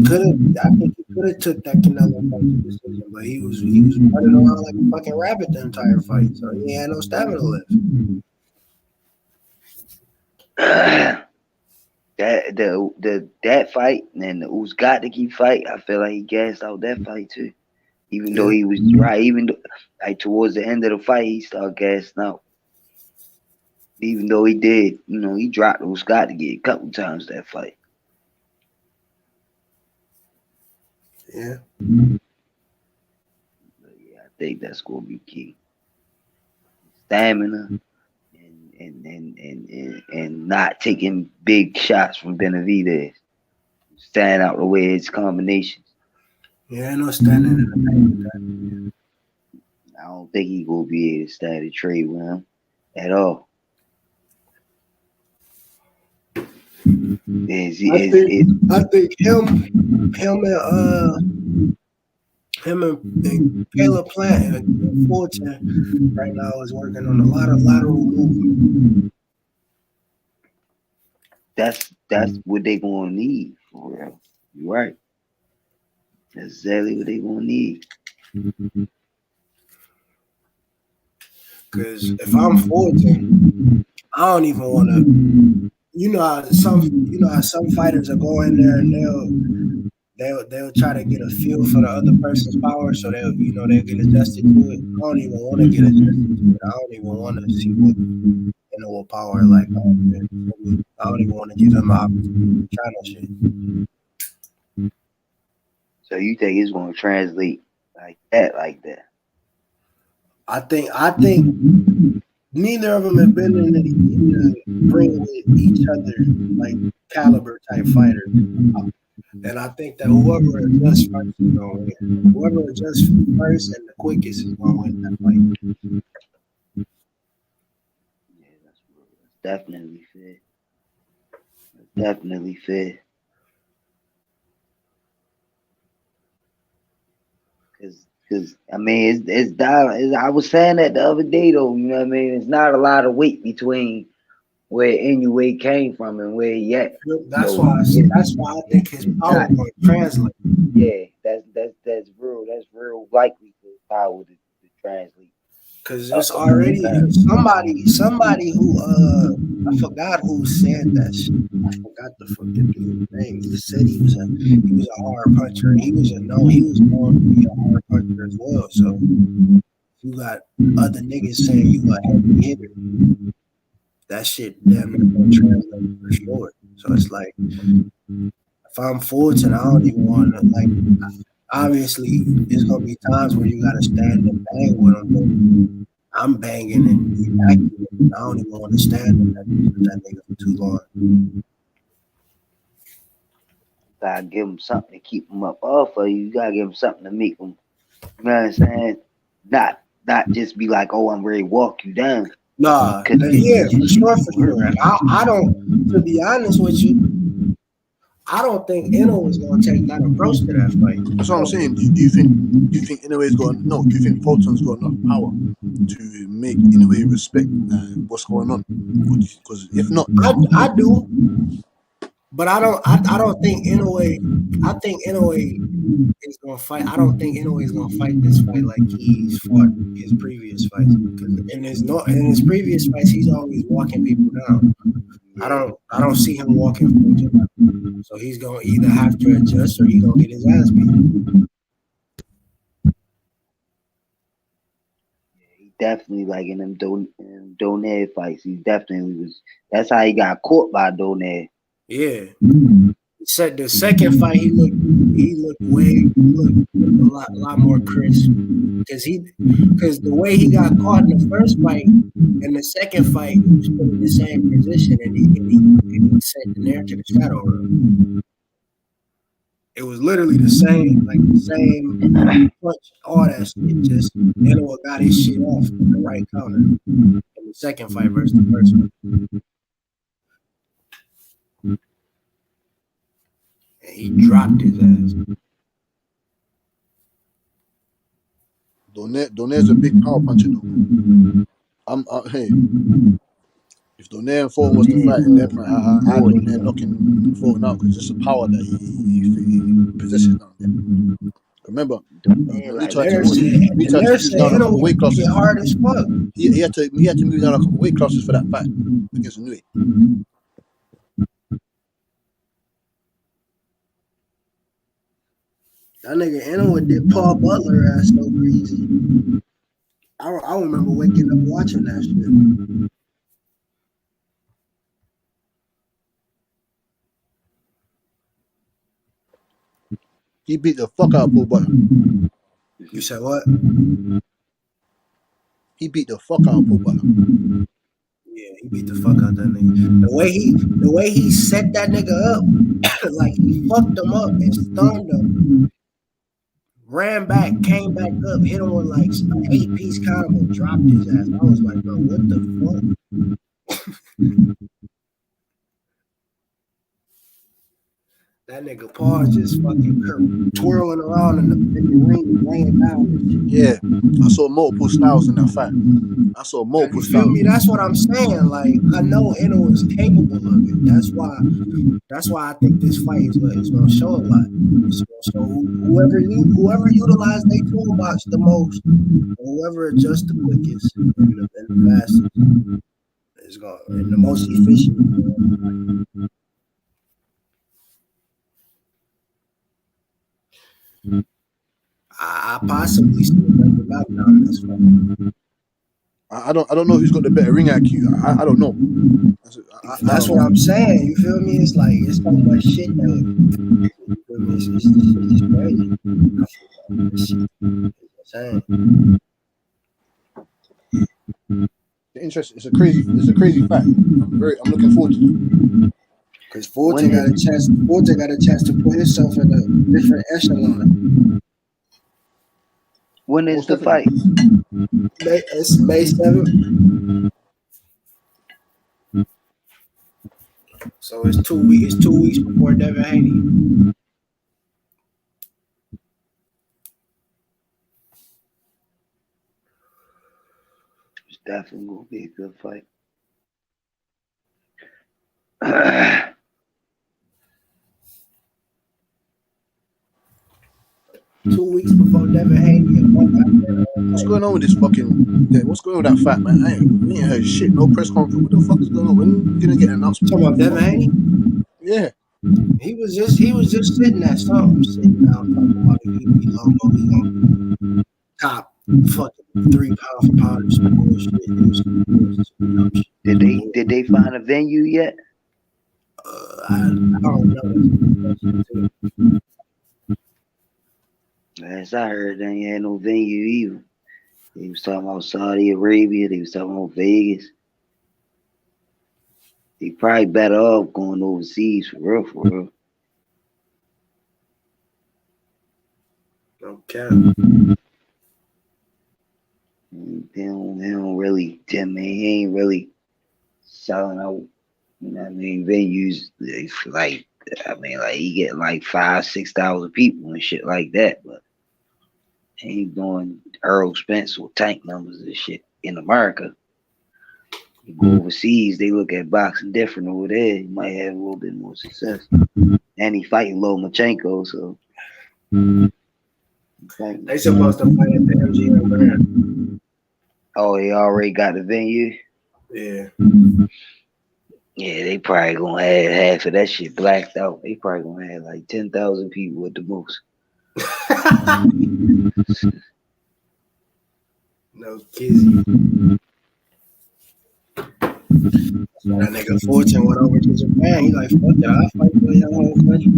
I think he could have took that Canelo fight to decision, but he was running around like a fucking rabbit the entire fight, so he had no stamina left. That fight and the Uzgatiki fight, I feel like he gassed out that fight too. Even though he was right, even though like towards the end of the fight he started gassing out. Even though he did, he dropped Uzgatiki a couple times that fight. Yeah. But yeah, I think that's gonna be key. Stamina and not taking big shots from Benavidez. Stand out the way his combinations. Yeah, ain't no standing in the paint with that. I don't think he gonna be able to stand a trade with him at all. I think him and Caleb Plant and Fulton right now is working on a lot of lateral movement. That's what they gonna need for real. You're right. That's exactly what they gonna need. Because if I'm Fulton, I don't even want to. You know how some fighters are going there and they'll try to get a feel for the other person's power, so they'll get adjusted to it. I don't even want to get adjusted to it. I don't even want to see what power like. I don't even want to give him an opportunity to try no shit. So you think it's gonna translate like that? I think neither of them have been in the ring with each other like caliber type fighters. And I think that whoever adjusts first is gonna win. Whoever adjusts first and the quickest is gonna win that fight. Definitely fair. Definitely fair. Cause I mean it's down. I was saying that the other day though. You know what I mean? It's not a lot of weight between where Inoue came from and where he at. That's So why I think his power will translate. Yeah, that's real. That's real likely for his power to translate. Cause it's already somebody who I forgot who said that shit. I forgot the fucking dude's name. He said he was a hard puncher. He was known to be a hard puncher as well. So you got other niggas saying you a heavy hitter. That shit damn near gonna translate for sure. So it's like if I'm Fulton, I don't even want to like. Obviously, there's gonna be times where you gotta stand and bang with them. But I'm banging and evacuating. I don't even want to stand with that nigga for too long. Gotta give him something to keep him up off of you. You gotta give him something to make him. You know what I'm saying? Not just be like, oh, I'm ready to walk you down. Nah, yeah, for sure. And I don't. To be honest with you, I don't think Eno is gonna take that approach to that fight. That's what I'm saying. Do you think Inoue's got no? Do you think Fulton's got enough power to make Inoue respect what's going on? Because if not, I do, but I don't think Inoue. I think Inoue is gonna fight. I don't think Inoue is gonna fight this fight like he's fought his previous fights. In his previous fights, he's always walking people down. I don't see him walking Fulton down. So he's gonna either have to adjust or he's gonna get his ass beat. He definitely like in them Donaire fights. He definitely was. That's how he got caught by Donaire. Yeah. The second fight, he looked a lot more crisp because the way he got caught in the first fight and the second fight, he was put in the same position and he sent the nair to the shadow room. It was literally the same punch, all that shit. Just Inoue got his shit off in the right counter in the second fight versus the first one. And he dropped his ass. Donaire's a big power puncher though. Hey, if Donaire and Fulton was to fight in their prime, I had Donaire knocking Fulton out because it's the power that he possesses down there. Remember, he tried to move down a couple weight classes. Hard as fuck. He had to move down a couple weight classes for that fight against Inoue. That nigga Inoue did Paul Butler ass so crazy. I remember waking up watching that shit. He beat the fuck out of Paul Butler. You said what? He beat the fuck out of Paul Butler. Yeah, he beat the fuck out that nigga. The way he set that nigga up, like he fucked him up and stunned him. Ran back, came back up, hit him with like an 8-piece combo, dropped his ass. I was like, bro, what the fuck? That nigga Paul just fucking twirling around in the ring, laying down and shit. Yeah, I saw multiple styles in that fight. I saw multiple You feel styles. me? That's what I'm saying. Like, I know Eno is capable of it. That's why I think this fight is gonna show a lot. It's gonna show whoever utilize their toolbox the most, or whoever adjusts the quickest and the fastest is going and the most efficient. I possibly see another knockdown in this fight. I don't know who's got the better ring IQ. I don't know. That's what I'm saying. You feel me? It's like it's so much shit that you feel me? It's just crazy. This shit is insane. It's a crazy fact. I'm looking forward to it. Because Fulton got a chance. Fulton got a chance to put himself in a different echelon. When is the fight? It's May 7th. So it's 2 weeks. It's 2 weeks before Devin Haney. It's definitely gonna be a good fight. 2 weeks before Devin Haney and 1 after. What's going on with this fucking? What's going on with that fight, man? We ain't heard shit. No press conference. What the fuck is going on? When are we gonna get an announcement? Talking about Devin Haney? Yeah. He was just sitting at something, sitting down talking about he gonna top fucking 3 pound for pound some bullshit. Did they find a venue yet? I don't know. Last I heard, they ain't had no venue either. They was talking about Saudi Arabia. They was talking about Vegas. They probably better off going overseas for real, for real. Okay. They don't really, Tim, man, he ain't really selling out, you know what I mean, venues. It's like, he get like 5,000-6,000 people and shit like that, but he ain't doing Errol Spence or tank numbers and shit in America. You go overseas, they look at boxing different over there. You might have a little bit more success. And he fighting Lomachenko, so. They supposed to fight at the MGM Grand. Oh, he already got the venue? Yeah. Yeah, they probably gonna have half of that shit blacked out. They probably gonna have like 10,000 people at the most. No kizzy. That nigga Fortune went over to Japan. He like, fuck it, I'll fight for your own country.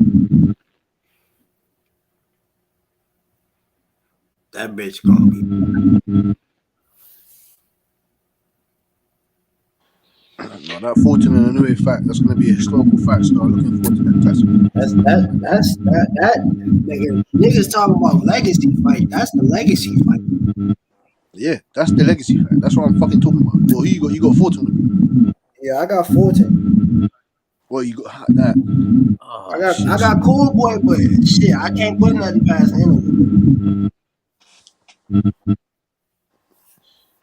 That bitch gonna be. No, that Fulton and Inoue fight, that's gonna be a historical fight. So I'm looking forward to that. That's nigga. Niggas talking about legacy fight. That's the legacy fight. Yeah, that's the legacy fight. That's what I'm fucking talking about. Well, who you got? You got Fulton. Yeah, I got Fulton. Well, you got that. Oh, I got Cool Boy, but shit, I can't put nothing past him.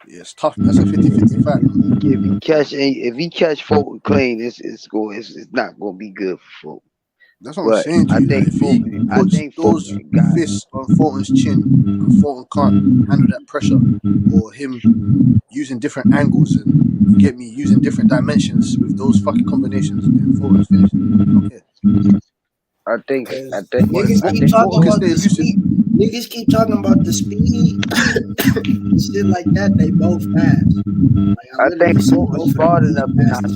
Yeah, it's tough. That's a 50-50 fight. If he catch Fulton clean, it's not gonna be good for Fulton. That's what I'm saying to you. If he puts those fists on Fulton's chin and Fulton can't handle that pressure, or him using different angles and you get me using different dimensions with those fucking combinations, then Fulton's finished. Okay. I think niggas keep talking about the speed. Niggas keep talking about the speed, shit like that. They both fast. I think Fulton's smart enough to not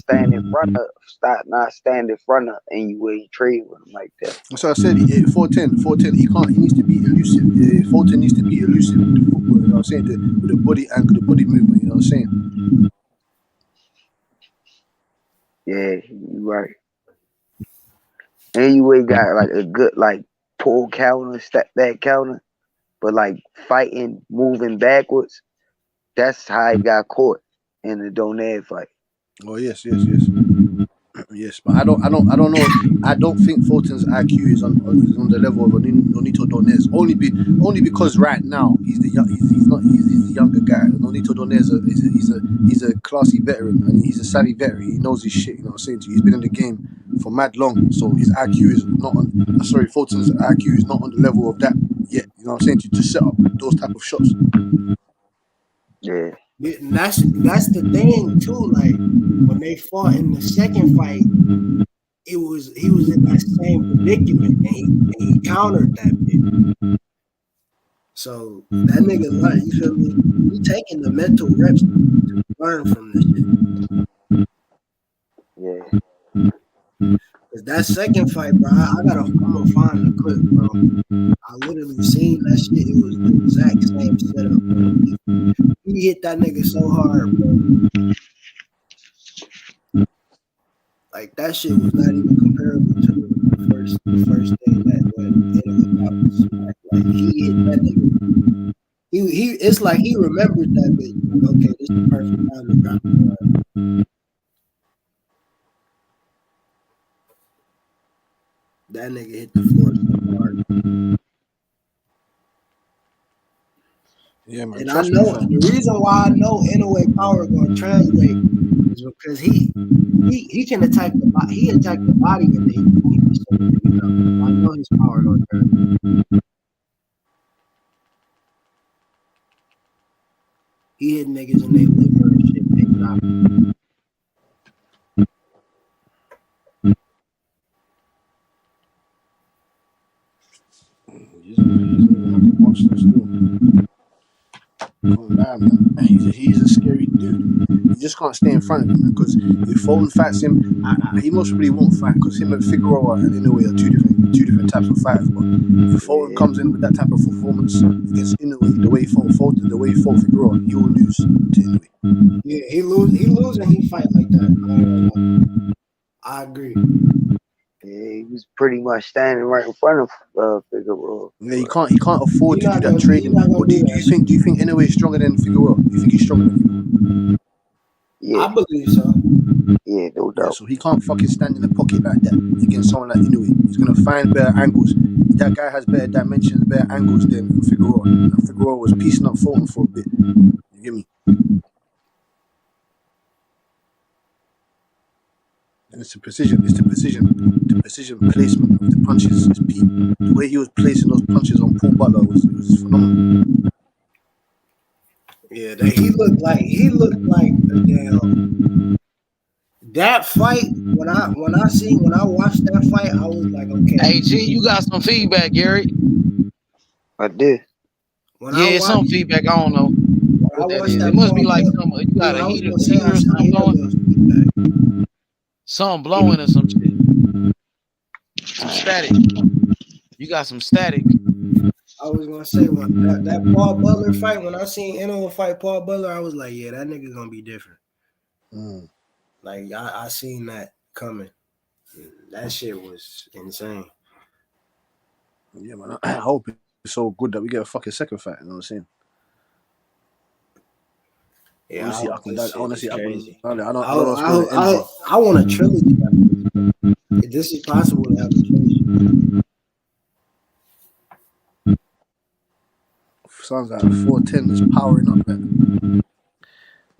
stand in front of anyway. Trade with him like that. So I said, 410. He needs to be elusive. Fulton needs to be elusive with the football. You know what I'm saying? With the body angle, the body movement. You know what I'm saying? Yeah, you're right. Anyway, got like a good like pull counter, step back counter, but like fighting, moving backwards. That's how he got caught in the Donaire fight. Oh yes. Yes, but I don't know. I don't think Fulton's IQ is on the level of Nonito Donaire. Only because right now he's the younger guy. Nonito Donaire he's a classy veteran and he's a savvy veteran. He knows his shit. You know what I'm saying to you? He's been in the game for mad long, so his IQ is not on. Fulton's IQ is not on the level of that yet. You know what I'm saying to set up those type of shots. Yeah. And that's the thing too. Like when they fought in the second fight, he was in that same predicament, and he countered that bit. So that nigga, like, you feel me? He taking the mental reps to learn from this shit. Yeah. Cause that second fight, bro, I'm gonna find the clip, bro. I literally seen that shit. It was the exact same setup. He He hit that nigga so hard, bro. Like that shit was not even comparable to the first thing that was like he hit that nigga. He it's like he remembered that bitch. Like, okay, this is the perfect time to drop the That nigga hit the floor so hard. Yeah, man. And I Trust me, know fam. the reason why I know NOA power going to translate is because he can attack the body. He attacked the body and then he can shut the niggas out. I know his power going to translate. He hit niggas in their liver and shit. They dropped. He's a monster still. Calm down, man. He's a scary dude. You just can't stay in front of him, man. Because if Fulton fights him, he most probably won't fight. Because him and Figueroa and Inoue are two different types of fighters. But if Fulton comes in with that type of performance against Inoue, the way he fought Figueroa, he will lose to Inoue. Yeah, he lose and he fight like that. I agree. Yeah, he was pretty much standing right in front of Figueroa. Yeah, he can't afford to do that trading. But do you think Inoue is stronger than Figueroa? Do you think he's stronger than Figueroa? Yeah. I believe so. Yeah, no doubt. Yeah, so he can't fucking stand in the pocket like that against someone like Inoue. He's gonna find better angles. That guy has better dimensions, better angles than Figueroa. And Figueroa was piecing up Fulton for a bit. You get me? And it's the precision placement of the punches is peak. The way he was placing those punches on Paul Butler was phenomenal. Yeah, he looked like a damn. That fight when I watched that fight, I was like, okay. Hey G, you got some feedback, Gary? I did. It's some feedback. I don't know what that is. It must be like some. You got a heater or something blowing. Something blowing or some shit. Some static. You got some static. I was gonna say when that Paul Butler fight, when I seen Inoue fight Paul Butler, I was like, yeah, that nigga gonna be different. Like I seen that coming. That shit was insane. Yeah, man. I hope it's so good that we get a fucking second fight. You know what I'm saying? Yeah, I want to see crazy. I don't know. I want a trilogy. If this is possible to have a trilogy. Sounds like 410 is powering up, man.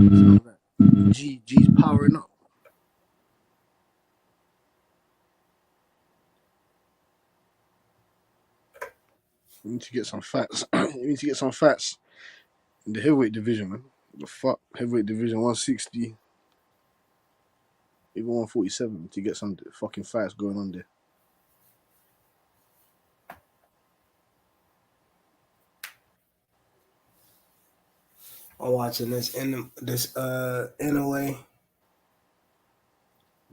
Sounds like G's powering up. We need to get some facts. In the heavyweight division, man. The fuck? Heavyweight division 160. Even 147 to get some fucking fights going on there. I'm watching this Inoue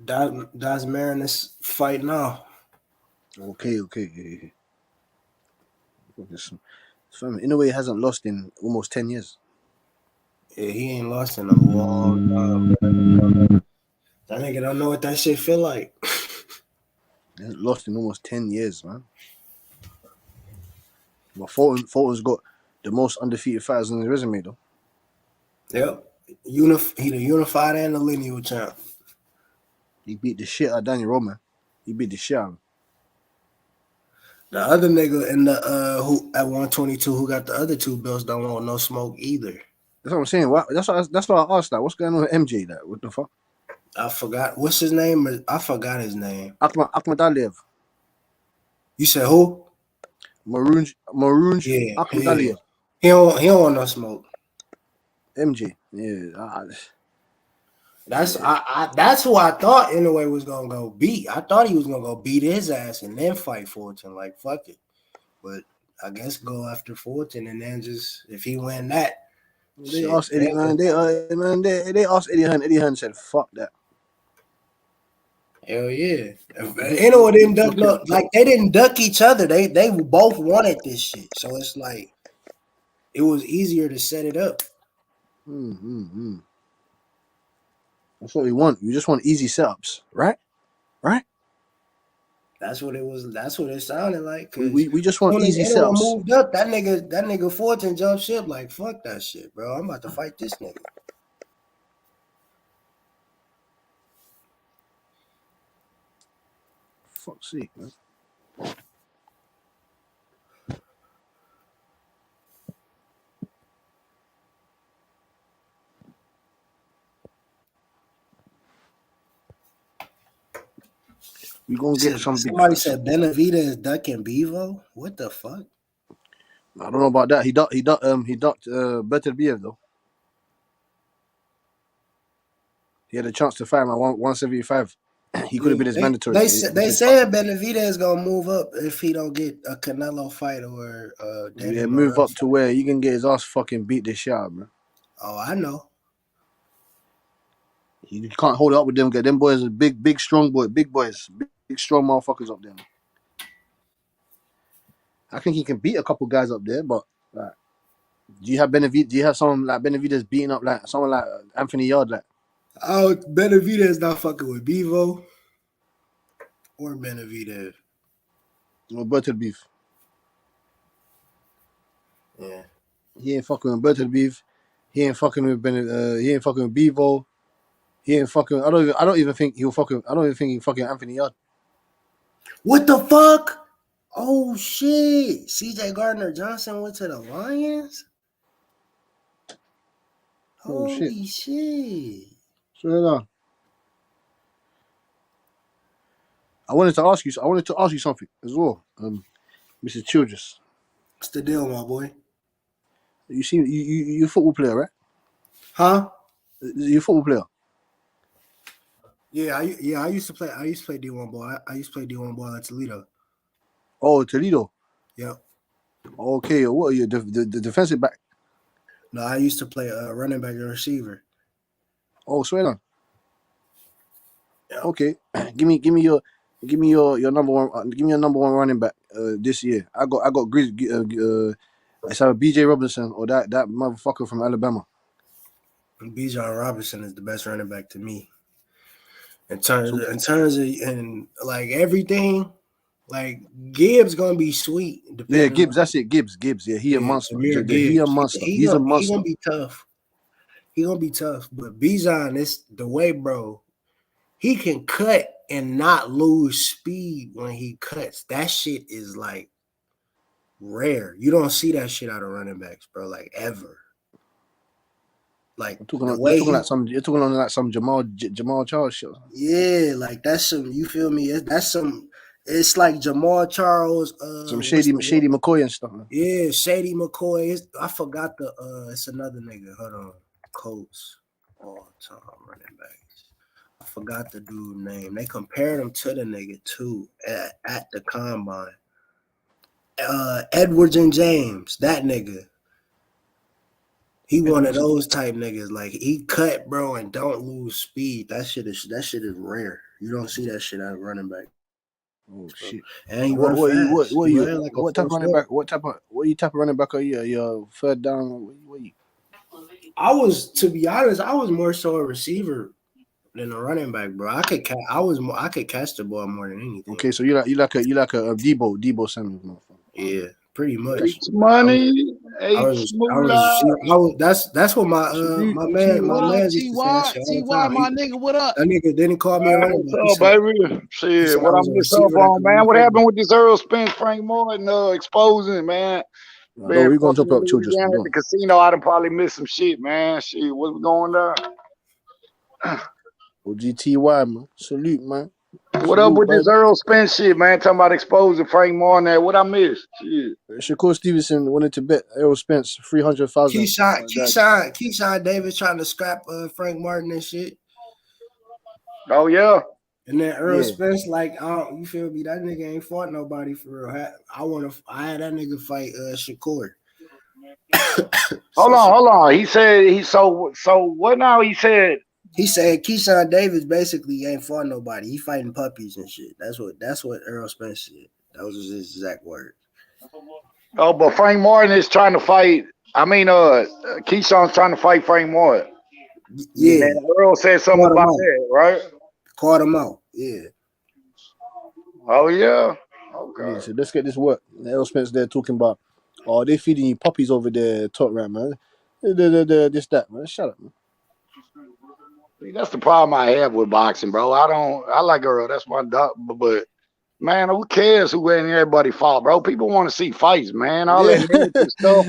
Das Marinus fight now. Okay. Inoue hasn't lost in almost 10 years. Yeah, he ain't lost in a long time. That nigga don't know what that shit feel like. He hasn't lost in almost 10 years, man. But Fulton's got the most undefeated fighters on his resume, though. Yep. He the unified and the lineal champ. He beat the shit out of Danny Roman. He beat the shit out of him. The other nigga in the who at 122 who got the other two belts don't want no smoke either. That's what I'm saying. That's what I asked that. What's going on with MJ? That what the fuck? I forgot what's his name. I forgot his name. Akhmadaliev. You said who? Maroon. Yeah. Akhmadaliev. He don't want no smoke. MJ. Yeah. That's who I thought Inoue was gonna go beat. I thought he was gonna go beat his ass and then fight Fulton. Like fuck it. But I guess go after Fulton and then just if he win that. They asked Eddie Hearn. They asked Eddie Hearn. Eddie Hearn said, "Fuck that." Hell yeah. Inoue didn't duck they didn't duck each other. They both wanted this shit. So it's like it was easier to set it up. That's what we want. You just want easy setups, right? Right? That's what it was. That's what it sounded like. We just want Soon as easy Errol setups. moved up, that nigga Fortune jumped ship. Like fuck that shit, bro. I'm about to fight this nigga. Fuck's sake, man. We gonna get some big. Somebody said Benavida is ducking Bevo. What the fuck? I don't know about that. He ducked Better BF though. He had a chance to fight him at 175. He could have been his mandatory. They said Benavida is gonna move up if he don't get a Canelo fight or move up to where he can get his ass fucking beat this shit out, man. Oh, I know. You can't hold it up with them. Them boys are big, strong boys, big boys, big, strong motherfuckers up there. Man. I think he can beat a couple guys up there, but like, do you have Benavidez? Do you have someone like Benavidez beating up like someone like Anthony Yard? Like, oh, Benavidez is not fucking with Bevo or Benavidez. Or Bertel Beef. Yeah, he ain't fucking with Bertel Beef. He ain't fucking with he ain't fucking with Bevo. He ain't fucking. I don't even think he'll fucking. I don't even think he'll fucking Anthony Yard. What the fuck? Oh shit! CJ Gardner Johnson went to the Lions. Holy shit! Straight on. I wanted to ask you something as well, Mr. Childress. What's the deal, my boy? You a football player, right? Huh? You a football player? Yeah, I used to play D1 ball. I used to play D1 ball at Toledo. Oh, Toledo. Yep. Okay, what are you, the defensive back? No, I used to play running back and receiver. Oh, swear on. Yep. Okay, give me your number one. Give me your number one running back this year. I got it's either BJ Robinson or that motherfucker from Alabama. Bijan Robinson is the best running back to me. In terms of like everything, like Gibbs gonna be sweet. Yeah, Gibbs. That's it. Gibbs. Yeah, he a monster. He a monster. He's a monster. He gonna be tough. He gonna be tough. But Bijan, is the way, bro. He can cut and not lose speed when he cuts. That shit is like rare. You don't see that shit out of running backs, bro. Like ever. Like you're talking like some Jamal Charles shit. Yeah, like that's some. You feel me? That's some. It's like Jamal Charles. Some shady McCoy and stuff. Yeah, Shady McCoy. I forgot it's another nigga. Hold on, Colts all time running backs. I forgot the dude's name. They compared him to the nigga too at the combine. Edwards and James, that nigga. He one of those type niggas. Like he cut, bro, and don't lose speed. That shit is rare. You don't see that shit out of running back. Oh shit! And he run fast. What type of running back? What type of running back are you? You're third down. What you? To be honest, I was more so a receiver than a running back, bro. I could catch the ball more than anything. Okay, so you like a Debo Samuel. Yeah, pretty much. Money. That's what my man used to say. Ty, my nigga, what up? That nigga didn't call me a running back. What's up, baby? Shit, what I'm missing up on, man? What happened with this Errol Spence, Frank Martin exposing, man? No, we're gonna talk about children. At the casino, I done probably missed some shit, man. Shit, what's going on? OGTY, man. Salute, man. What up with this Errol Spence shit, man? Talking about exposing Frank Martin. What I missed? Shit. Shakur Stevenson wanted to bet Errol Spence 300,000. Keyshawn Davis trying to scrap Frank Martin and shit. Oh yeah. And then Errol Spence, like, you feel me? That nigga ain't fought nobody for real. I had that nigga fight Shakur. Hold on. He said so what now? He said Keyshawn Davis basically ain't fought nobody. He fighting puppies and shit. That's what Errol Spence said. That was his exact word. Oh, but Frank Martin is trying to fight I mean, Keyshawn's trying to fight Frank Moore. Yeah. And Earl said something Caught him about out. that, right? Caught him out. Yeah. Oh yeah. Yeah, so let's get this work. Errol Spence there talking about, oh, they feeding you puppies over there, top right, man. This, that, man. Shut up, man. See, that's the problem I have with boxing, bro. I like Earl. That's my dog, but man, who cares who ain't everybody fought, bro? People want to see fights, man. All Yeah. that negative stuff.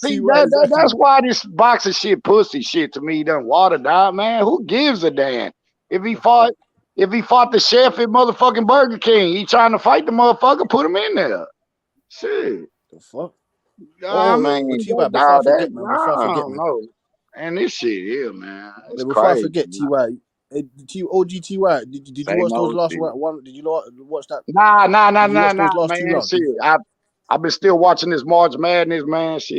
Exactly. That's why this boxing shit, pussy shit, to me, done watered down, man. Who gives a damn if he fought the chef at motherfucking Burger King? He trying to fight the motherfucker, put him in there. Shit. The fuck? I But mean, T.Y., before I forget, man. I don't know. And this shit here, man, it's Before I crazy. forget, T.Y., OG T.Y., did you Same watch those old last shit. one? Did you watch that? Nah, Did you watch those last 2 man. rounds? Shit, I've been still watching this March Madness, man. Shit.